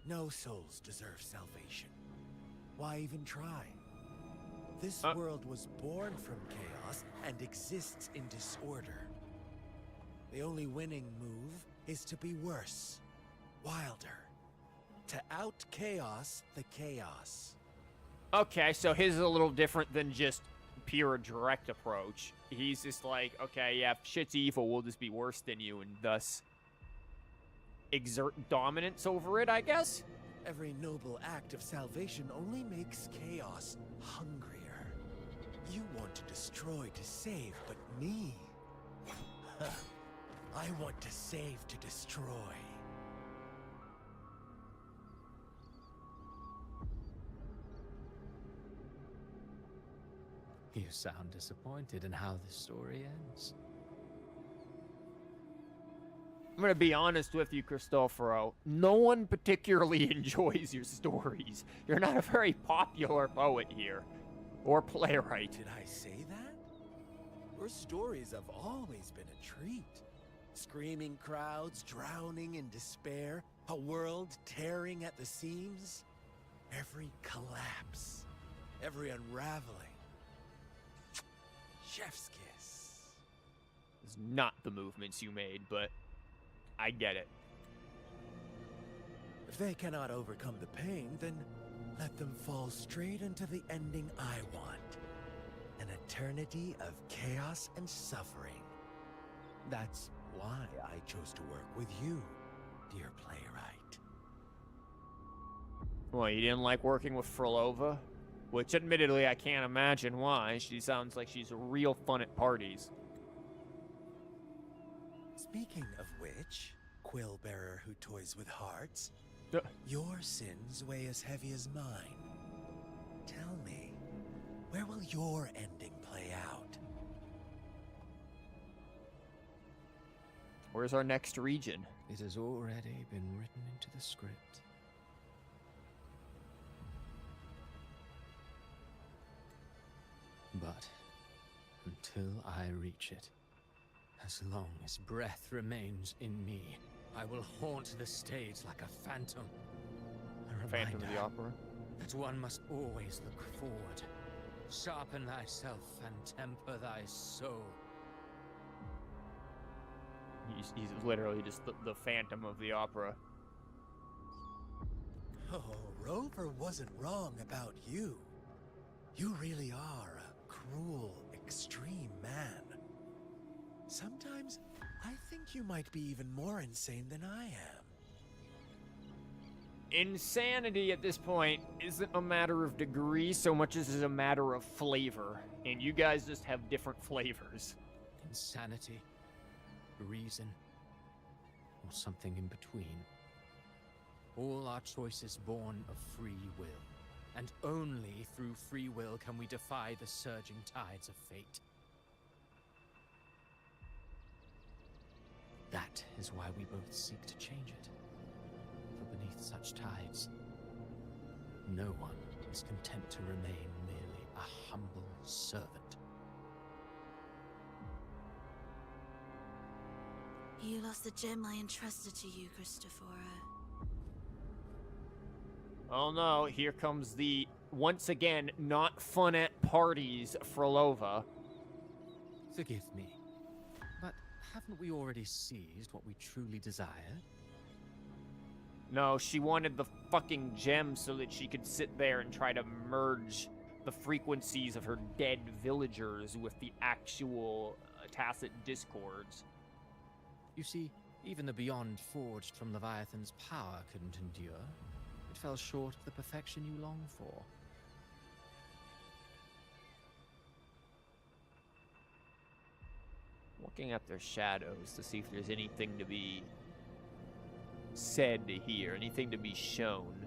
No souls deserve salvation. Why even try? This world was born from chaos and exists in disorder. The only winning move is to be worse, wilder, to out-chaos the chaos. Okay, so his is a little different than just pure direct approach. He's just like, okay, yeah, if shit's evil, we'll just be worse than you, and thus exert dominance over it, I guess? Every noble act of salvation only makes chaos hungrier. You want to destroy to save, but me? I want to save to destroy. You sound disappointed in how this story ends. I'm gonna be honest with you, Cristoforo. No one particularly enjoys your stories. You're not a very popular poet here. Or playwright. Did I say that? Your stories have always been a treat. Screaming crowds drowning in despair, a world tearing at the seams. Every collapse, every unraveling. Chef's kiss. It's not the movements you made, but I get it. If they cannot overcome the pain, then let them fall straight into the ending I want. An eternity of chaos and suffering. That's why I chose to work with you, dear playwright. Well, you didn't like working with Frolova? Which, admittedly, I can't imagine why. She sounds like she's real fun at parties. Speaking of which, quill bearer who toys with hearts, your sins weigh as heavy as mine. Tell me, where will your ending play out? Where's our next region? It has already been written into the script. But until I reach it, as long as breath remains in me, I will haunt the stage like a phantom. A Phantom of the reminder Opera. that one must always look forward. Sharpen thyself and temper thy soul. He's literally just the Phantom of the Opera. Oh, Rover wasn't wrong about you. You really are a cruel, extreme man. Sometimes I think you might be even more insane than I am. Insanity at this point isn't a matter of degree so much as is a matter of flavor. And you guys just have different flavors. Insanity, reason, or something in between. All our choices born of free will. And only through free will can we defy the surging tides of fate. That is why we both seek to change it. For beneath such tides, no one is content to remain merely a humble servant. You lost the gem I entrusted to you, Christophora. Oh no, here comes the, once again, not fun at parties, Frolova. Forgive me, but haven't we already seized what we truly desired? No, she wanted the fucking gem so that she could sit there and try to merge the frequencies of her dead villagers with the actual tacit discords. You see, even the beyond forged from Leviathan's power couldn't endure. It fell short of the perfection you long for. Looking at their shadows to see if there's anything to be said here, anything to be shown.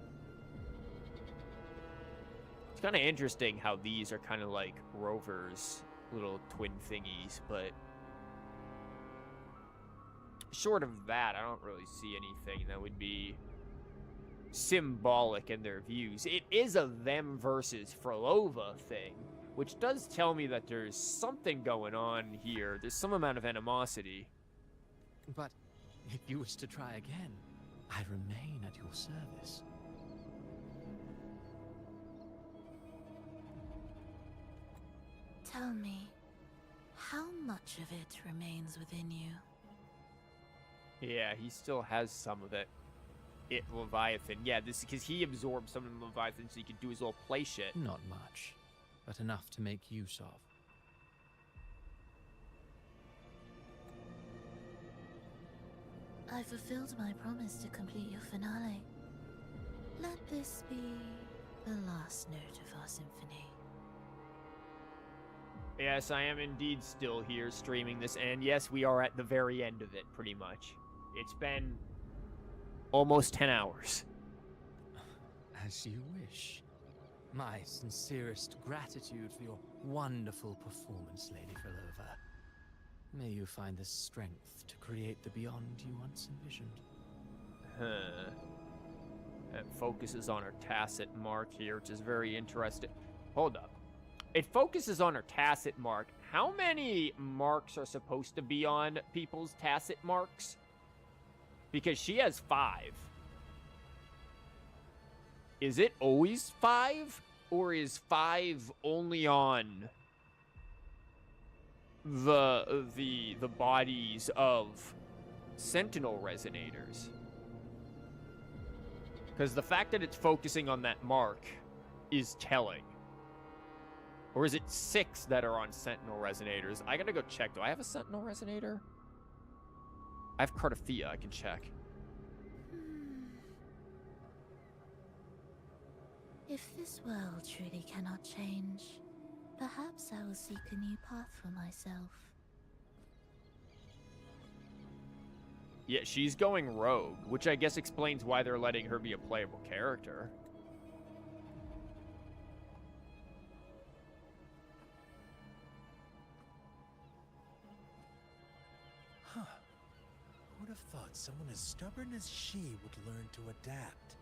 It's kind of interesting how these are kind of like Rover's little twin thingies, but short of that, I don't really see anything that would be symbolic in their views. It is a them versus Frolova thing, which does tell me that there's something going on here. There's some amount of animosity. But if you wish to try again, I remain at your service. Tell me, how much of it remains within you? Yeah, he still has some of it. Leviathan. Yeah, this because he absorbed some of the Leviathan so he could do his little play shit. Not much, but enough to make use of. I fulfilled my promise to complete your finale. Let this be the last note of our symphony. Yes, I am indeed still here streaming this, and yes, we are at the very end of it, pretty much. It's been almost 10 hours. As you wish. My sincerest gratitude for your wonderful performance, Lady Frolova. May you find the strength to create the beyond you once envisioned. It focuses on her tacit mark here, which is very interesting. Hold up. It focuses on her tacit mark. How many marks are supposed to be on people's tacit marks? Because she has 5. Is it always 5? Or is 5 only on the bodies of Sentinel Resonators? Because the fact that it's focusing on that mark is telling. Or is it 6 that are on Sentinel Resonators? I gotta go check. Do I have a Sentinel Resonator? I have Cardophia. I can check. If this world truly cannot change, perhaps I will seek a new path for myself. Yeah, she's going rogue, which I guess explains why they're letting her be a playable character. have thought someone as stubborn as she would learn to adapt?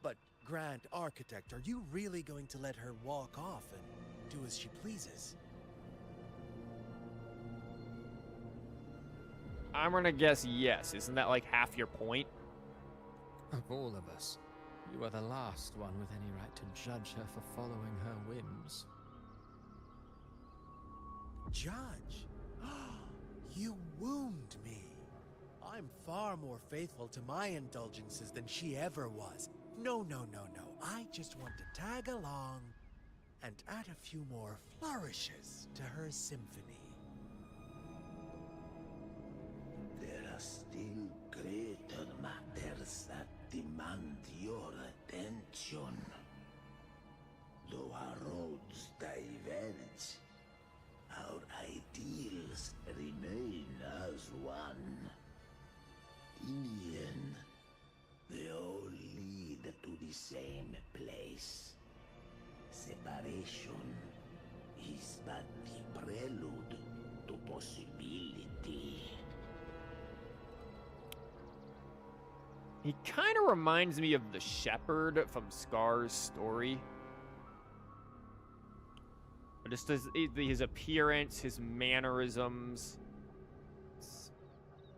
But, Grand Architect, are you really going to let her walk off and do as she pleases? I'm gonna guess yes. Isn't that like half your point? Of all of us, you are the last one with any right to judge her for following her whims. Judge? You wound me. I'm far more faithful to my indulgences than she ever was. No. I just want to tag along and add a few more flourishes to her symphony. There are still greater matters that demand your attention. Though our roads diverge, our ideals remain as one. In the end, they all lead to the same place. Separation is but the prelude to possibility. He kind of reminds me of the shepherd from Scar's story. Just his appearance, his mannerisms, it's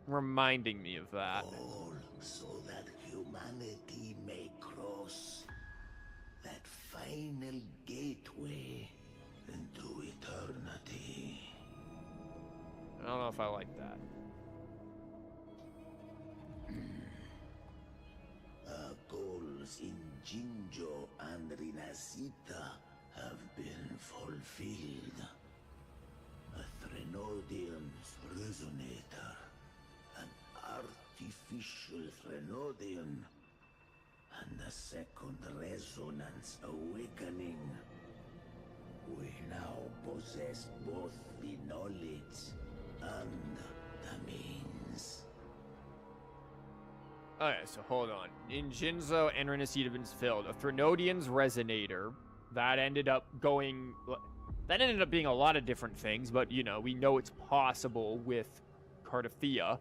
reminding me of that. All so that humanity may cross that final gateway into eternity. I don't know if I like that. Our goals in Jinjo and Rinascita have been fulfilled. A Threnodian's resonator, an artificial Threnodian, and a second resonance awakening. We now possess both the knowledge and the means. Okay, so hold on. In Jinzo and Rinascita have been filled. A Threnodian's resonator that ended up being a lot of different things, but you know, we know it's possible with Cardathea.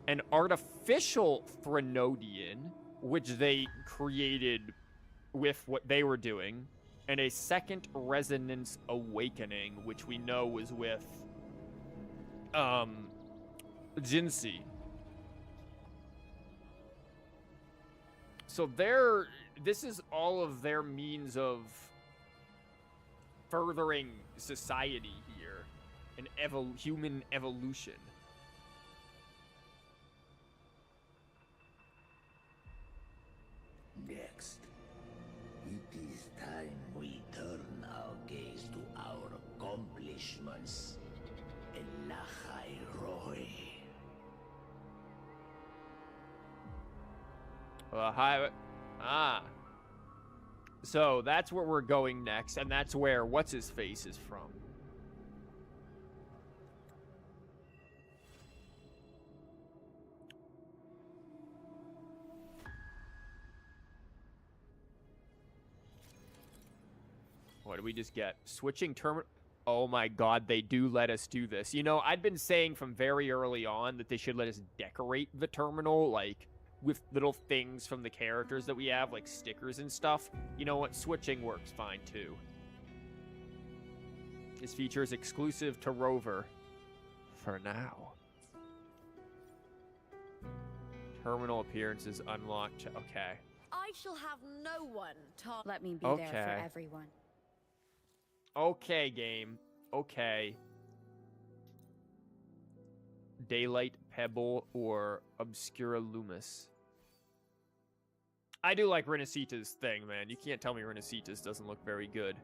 An artificial Threnodian, which they created with what they were doing, and a second resonance awakening, which we know was with Jinsi. So this is all of their means of furthering society here, and human evolution. Next, it is time we turn our gaze to our accomplishments. Elachai Roy. So that's where we're going next, and that's where what's-his-face is from. What did we just get? Switching terminal. Oh my god, they do let us do this. You know, I'd been saying from very early on that they should let us decorate the terminal, like, with little things from the characters that we have, like stickers and stuff. You know what? Switching works fine, too. This feature is exclusive to Rover. For now. Terminal appearances unlocked. Okay. I shall have no one talk. Let me be there for everyone. Okay, game. Okay. Daylight Pebble or Obscura Lumis. I do like Rinascita's thing, man. You can't tell me Rinascita's doesn't look very good.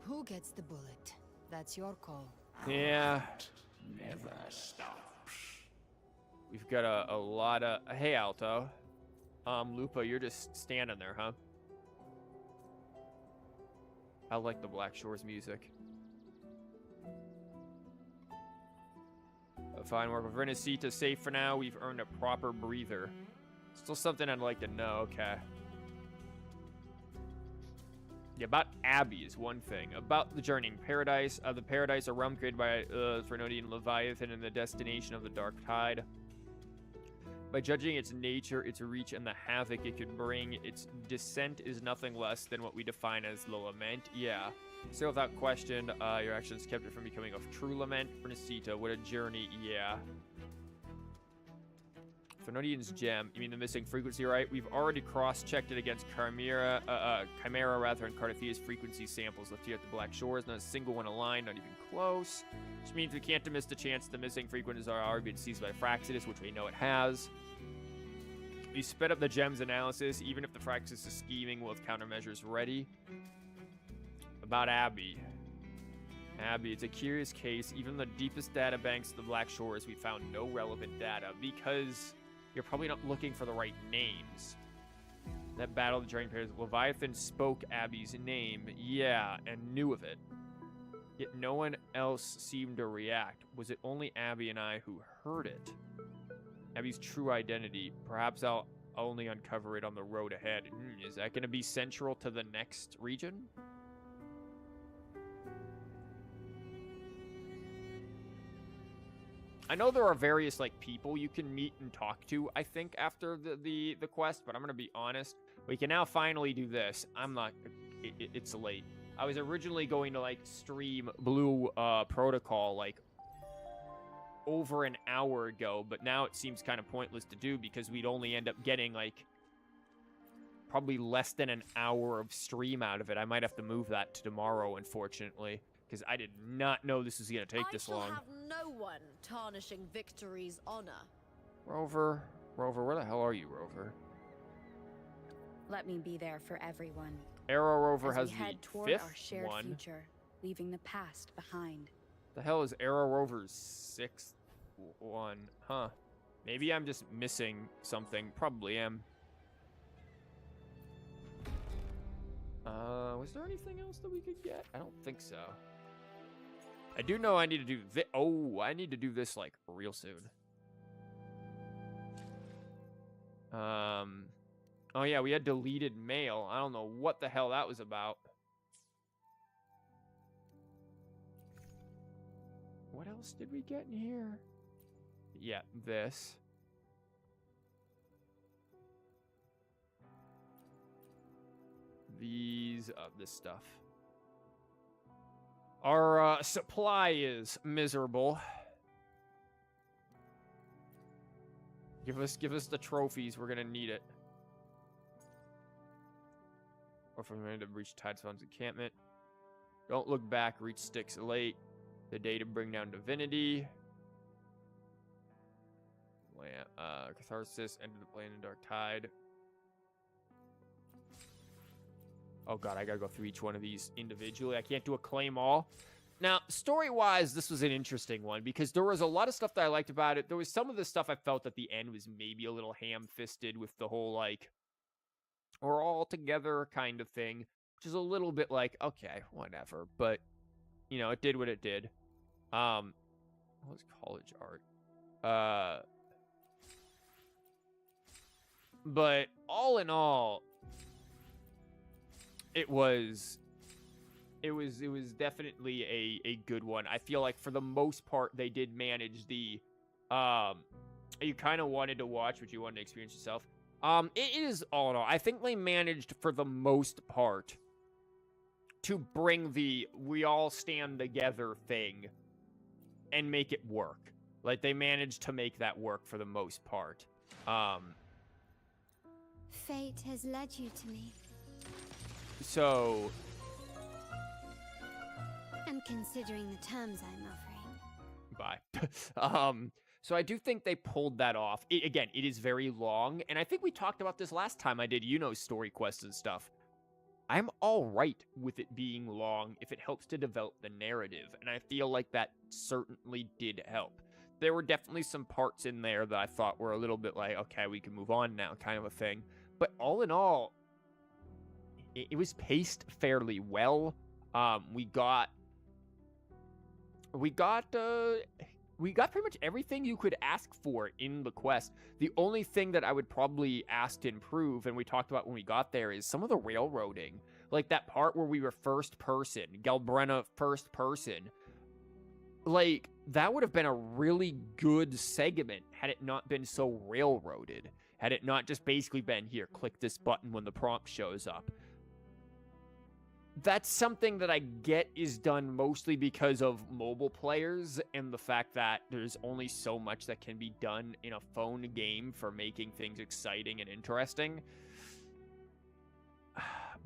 Who gets the bullet? That's your call. Yeah. Never stops. We've got a lot of... Hey, Alto. Lupa, you're just standing there, huh? I like the Black Shores music. Fine work with Rinascita. Safe for now. We've earned a proper breather. Still something I'd like to know. Okay. Yeah, about Abbey is one thing. About the Journeying Paradise. The Paradise, a realm created by Threnodian Leviathan and the destination of the Dark Tide. By judging its nature, its reach, and the havoc it could bring, its descent is nothing less than what we define as the Lament. Yeah. So without question, your actions kept it from becoming a true lament. Rinascita, what a journey. Yeah. Threnodian's Gem. You mean the missing frequency, right? We've already cross-checked it against Chimera rather, and Cardathea's frequency samples left here at the Black Shores. Not a single one aligned, not even close. Which means we can't miss the chance the missing frequencies are already been seized by Fraxidus, which we know it has. We sped up the gems analysis. Even if the Fraxidus is scheming, we'll have countermeasures ready. About Abbey. Abbey, it's a curious case. Even in the deepest data banks of the Black Shores, we found no relevant data because you're probably not looking for the right names. That battle of the Journeying Paradise, Leviathan spoke Abbey's name, yeah, and knew of it. Yet no one else seemed to react. Was it only Abbey and I who heard it? Abbey's true identity. Perhaps I'll only uncover it on the road ahead. Is that going to be central to the next region? I know there are various, like, people you can meet and talk to, I think, after the quest, but I'm going to be honest. We can now finally do this. I'm not... It's late. I was originally going to, like, stream Blue Protocol, like, over an hour ago, but now it seems kind of pointless to do because we'd only end up getting, like, probably less than an hour of stream out of it. I might have to move that to tomorrow, unfortunately, because I did not know this was going to take this long. I shall have no one tarnishing Victory's honor. Rover, where the hell are you, Rover? Let me be there for everyone. Arrow Rover as has we head the toward fifth our shared one. future, leaving the past behind. The hell is Arrow Rover's sixth one? Huh. Maybe I'm just missing something. Probably am. Was there anything else that we could get? I don't think so. I do know I need to do this. Oh, I need to do this, like, real soon. Oh, yeah, we had deleted mail. I don't know what the hell that was about. What else did we get in here? Yeah, this. This stuff. Our supply is miserable. Give us the trophies. We're gonna need it. Or if we're going to reach Tidestone's encampment. Don't look back. Reach Styx late. The day to bring down divinity. Catharsis. Enter the plane in Dark Tide. Oh god, I gotta go through each one of these individually. I can't do a claim all. Now, story-wise, this was an interesting one because there was a lot of stuff that I liked about it. There was some of the stuff I felt at the end was maybe a little ham-fisted with the whole, like, we're all together kind of thing, which is a little bit like, okay, whatever. But, you know, it did what it did. What was college art? But all in all, it was definitely a good one. I feel like for the most part they did manage the you kind of wanted to watch, but you wanted to experience yourself. It is all in all, I think they managed for the most part to bring the we all stand together thing and make it work. Like they managed to make that work for the most part. Fate has led you to me. So, And considering the terms I'm offering. bye. So I do think they pulled that off. Again, it is very long, and I think we talked about this last time I did, you know, story quests and stuff. I'm all right with it being long if it helps to develop the narrative, and I feel like that certainly did help. There were definitely some parts in there that I thought were a little bit like, okay, we can move on now, kind of a thing. But all in all, it was paced fairly well. We got pretty much everything you could ask for in the quest. The only thing that I would probably ask to improve, and we talked about when we got there, is some of the railroading Like, that part where we were first person, Galbrena first person. Like, that would have been a really good segment had it not been so railroaded. Had it not just basically been, here, click this button when the prompt shows up. That's something that I get is done mostly because of mobile players and the fact that there's only so much that can be done in a phone game for making things exciting and interesting.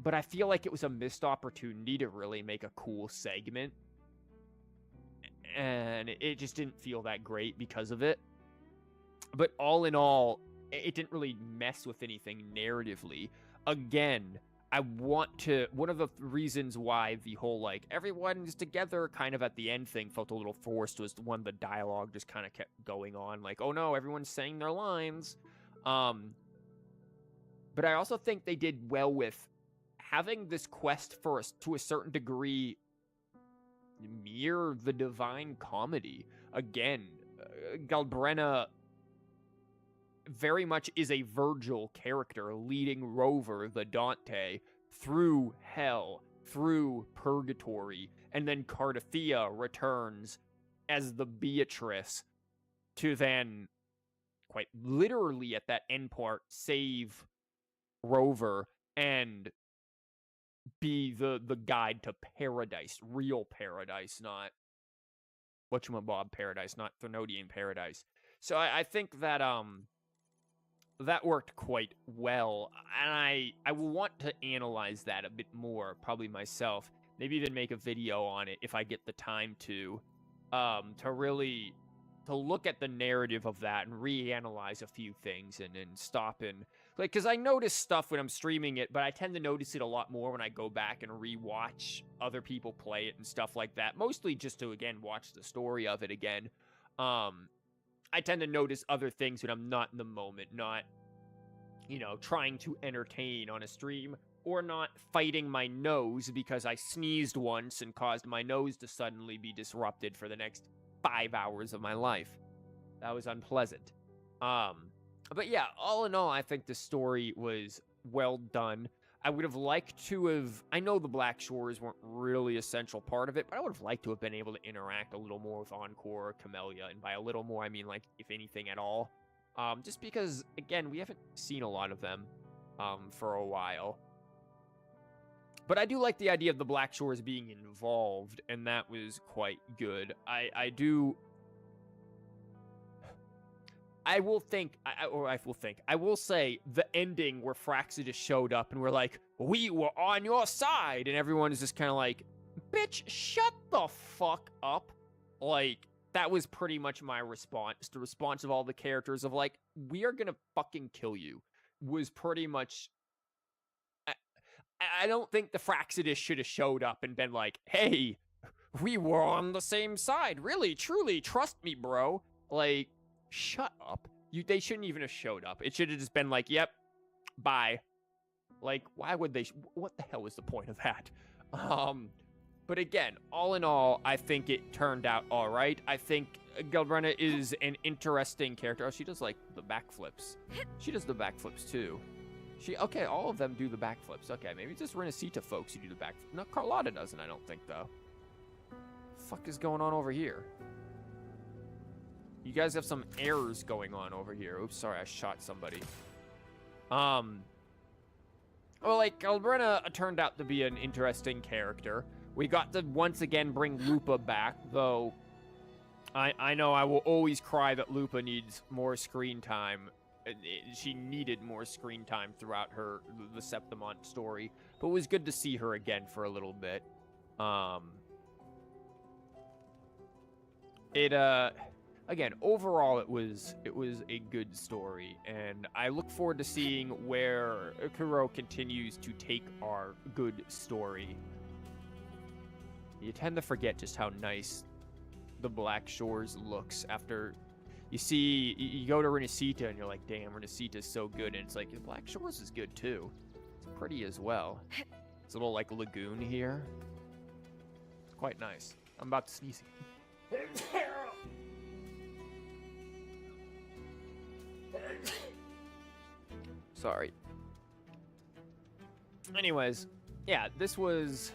But I feel like it was a missed opportunity to really make a cool segment. And it just didn't feel that great because of it. But all in all, it didn't really mess with anything narratively. Again, I want to... One of the reasons why the whole, like, everyone's together kind of at the end thing felt a little forced was when the dialogue just kind of kept going on. Like, oh no, everyone's saying their lines. But I also think they did well with having this quest for us to a certain degree mirror the Divine Comedy. Again, Galbrena very much is a Virgil character leading Rover, the Dante, through hell, through purgatory, and then Cardathia returns as the Beatrice to then, quite literally at that end part, save Rover and be the guide to paradise, real paradise, not whatchamabob paradise, not Threnodian paradise. So I think that that worked quite well, and I will want to analyze that a bit more, probably myself. Maybe even make a video on it if I get the time to really look at the narrative of that and reanalyze a few things and stop and like, because I notice stuff when I'm streaming it, but I tend to notice it a lot more when I go back and rewatch other people play it and stuff like that. Mostly just to again watch the story of it again. I tend to notice other things when I'm not in the moment, not, you know, trying to entertain on a stream, or not fighting my nose because I sneezed once and caused my nose to suddenly be disrupted for the next 5 hours of my life. That was unpleasant. But yeah, all in all, I think the story was well done. I would have liked to have... I know the Black Shores weren't really a central part of it, but I would have liked to have been able to interact a little more with Encore or Camellia. And by a little more, I mean, like, if anything at all. Just because, again, we haven't seen a lot of them for a while. But I do like the idea of the Black Shores being involved, and that was quite good. I will say the ending where Fraxidus showed up and we're like, we were on your side, and everyone is just kind of like, bitch, shut the fuck up. Like, that was pretty much my response. The response of all the characters of like, we are gonna fucking kill you, was pretty much... I don't think the Fraxidus should have showed up and been like, hey, we were on the same side. Really, truly, trust me, bro. Like, shut up. They shouldn't even have showed up. It should have just been like, yep, bye. Like, why would they... What the hell was the point of that? But again, all in all, I think it turned out all right. I think Galbrena is an interesting character. Oh, she does, like, the backflips. She does the backflips, too. Okay, all of them do the backflips. Okay, maybe it's just Rinascita folks who do the backflips. No, Carlotta doesn't, I don't think, though. The fuck is going on over here? You guys have some errors going on over here. Oops, sorry, I shot somebody. Well, like, Galbrena turned out to be an interesting character. We got to once again bring Lupa back, though I know I will always cry that Lupa needs more screen time. She needed more screen time throughout the Septimont story, but it was good to see her again for a little bit. Again, overall, it was a good story, and I look forward to seeing where Kuro continues to take our good story. You tend to forget just how nice the Black Shores looks after you see, you go to Rinascita and you're like, damn, Rinascita's so good, and it's like, the Black Shores is good too. It's pretty as well. It's a little like lagoon here. It's quite nice. I'm about to sneeze. Sorry. Anyways, yeah, this was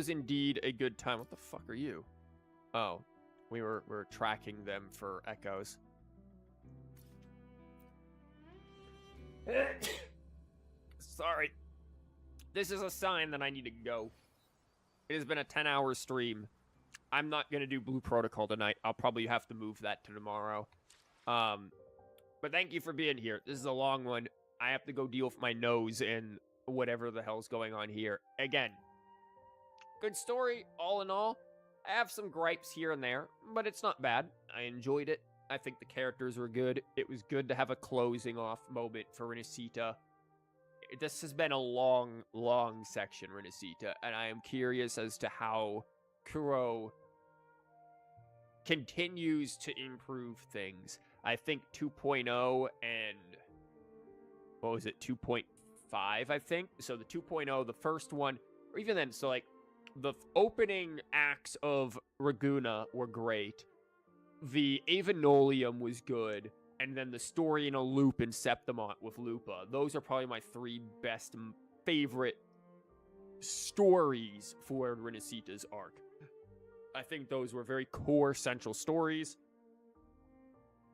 indeed a good time. What the fuck are you? Oh, we're tracking them for echoes. Sorry. This is a sign that I need to go. It has been a 10-hour stream. I'm not going to do Blue Protocol tonight. I'll probably have to move that to tomorrow. But thank you for being here. This is a long one. I have to go deal with my nose and whatever the hell's going on here. Again, good story, all in all. I have some gripes here and there, but it's not bad. I enjoyed it. I think the characters were good. It was good to have a closing off moment for Rinascita. This has been a long, long section, Rinascita, and I am curious as to how Kuro continues to improve things. I think 2.0 and what was it, 2.5, I think? So the 2.0, the first one, or even then, so like the opening acts of Raguna were great. The Avenolium was good. And then the story in a loop in Septimont with Lupa. Those are probably my 3 best favorite stories for Rinascita's arc. I think those were very core central stories.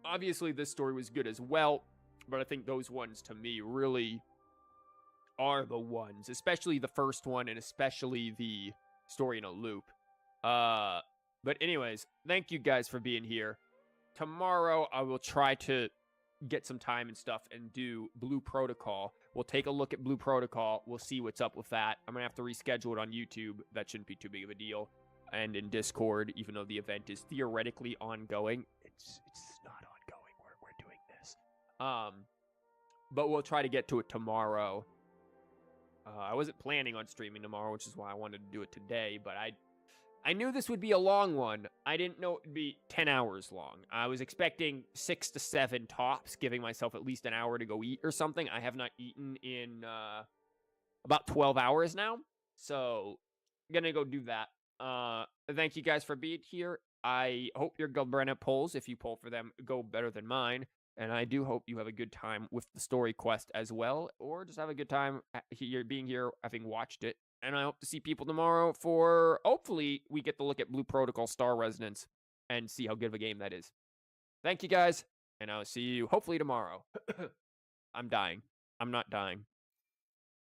Obviously, this story was good as well, but I think those ones, to me, really are the ones. Especially the first one, and especially the story in a loop. But anyways, thank you guys for being here. Tomorrow, I will try to get some time and stuff and do Blue Protocol. We'll take a look at Blue Protocol. We'll see what's up with that. I'm going to have to reschedule it on YouTube. That shouldn't be too big of a deal. And in Discord, even though the event is theoretically ongoing, it's not ongoing. We're doing this. But we'll try to get to it tomorrow. I wasn't planning on streaming tomorrow, which is why I wanted to do it today, but I knew this would be a long one. I didn't know it would be 10 hours long. I was expecting 6 to 7 tops, giving myself at least an hour to go eat or something. I have not eaten in about 12 hours now, so I'm gonna go do that. Thank you guys for being here. I hope your Galbrena polls, if you poll for them, go better than mine. And I do hope you have a good time with the story quest as well, or just have a good time being here, having watched it. And I hope to see people tomorrow for, hopefully, we get to look at Blue Protocol Star Resonance and see how good of a game that is. Thank you, guys, and I'll see you, hopefully, tomorrow. I'm dying. I'm not dying.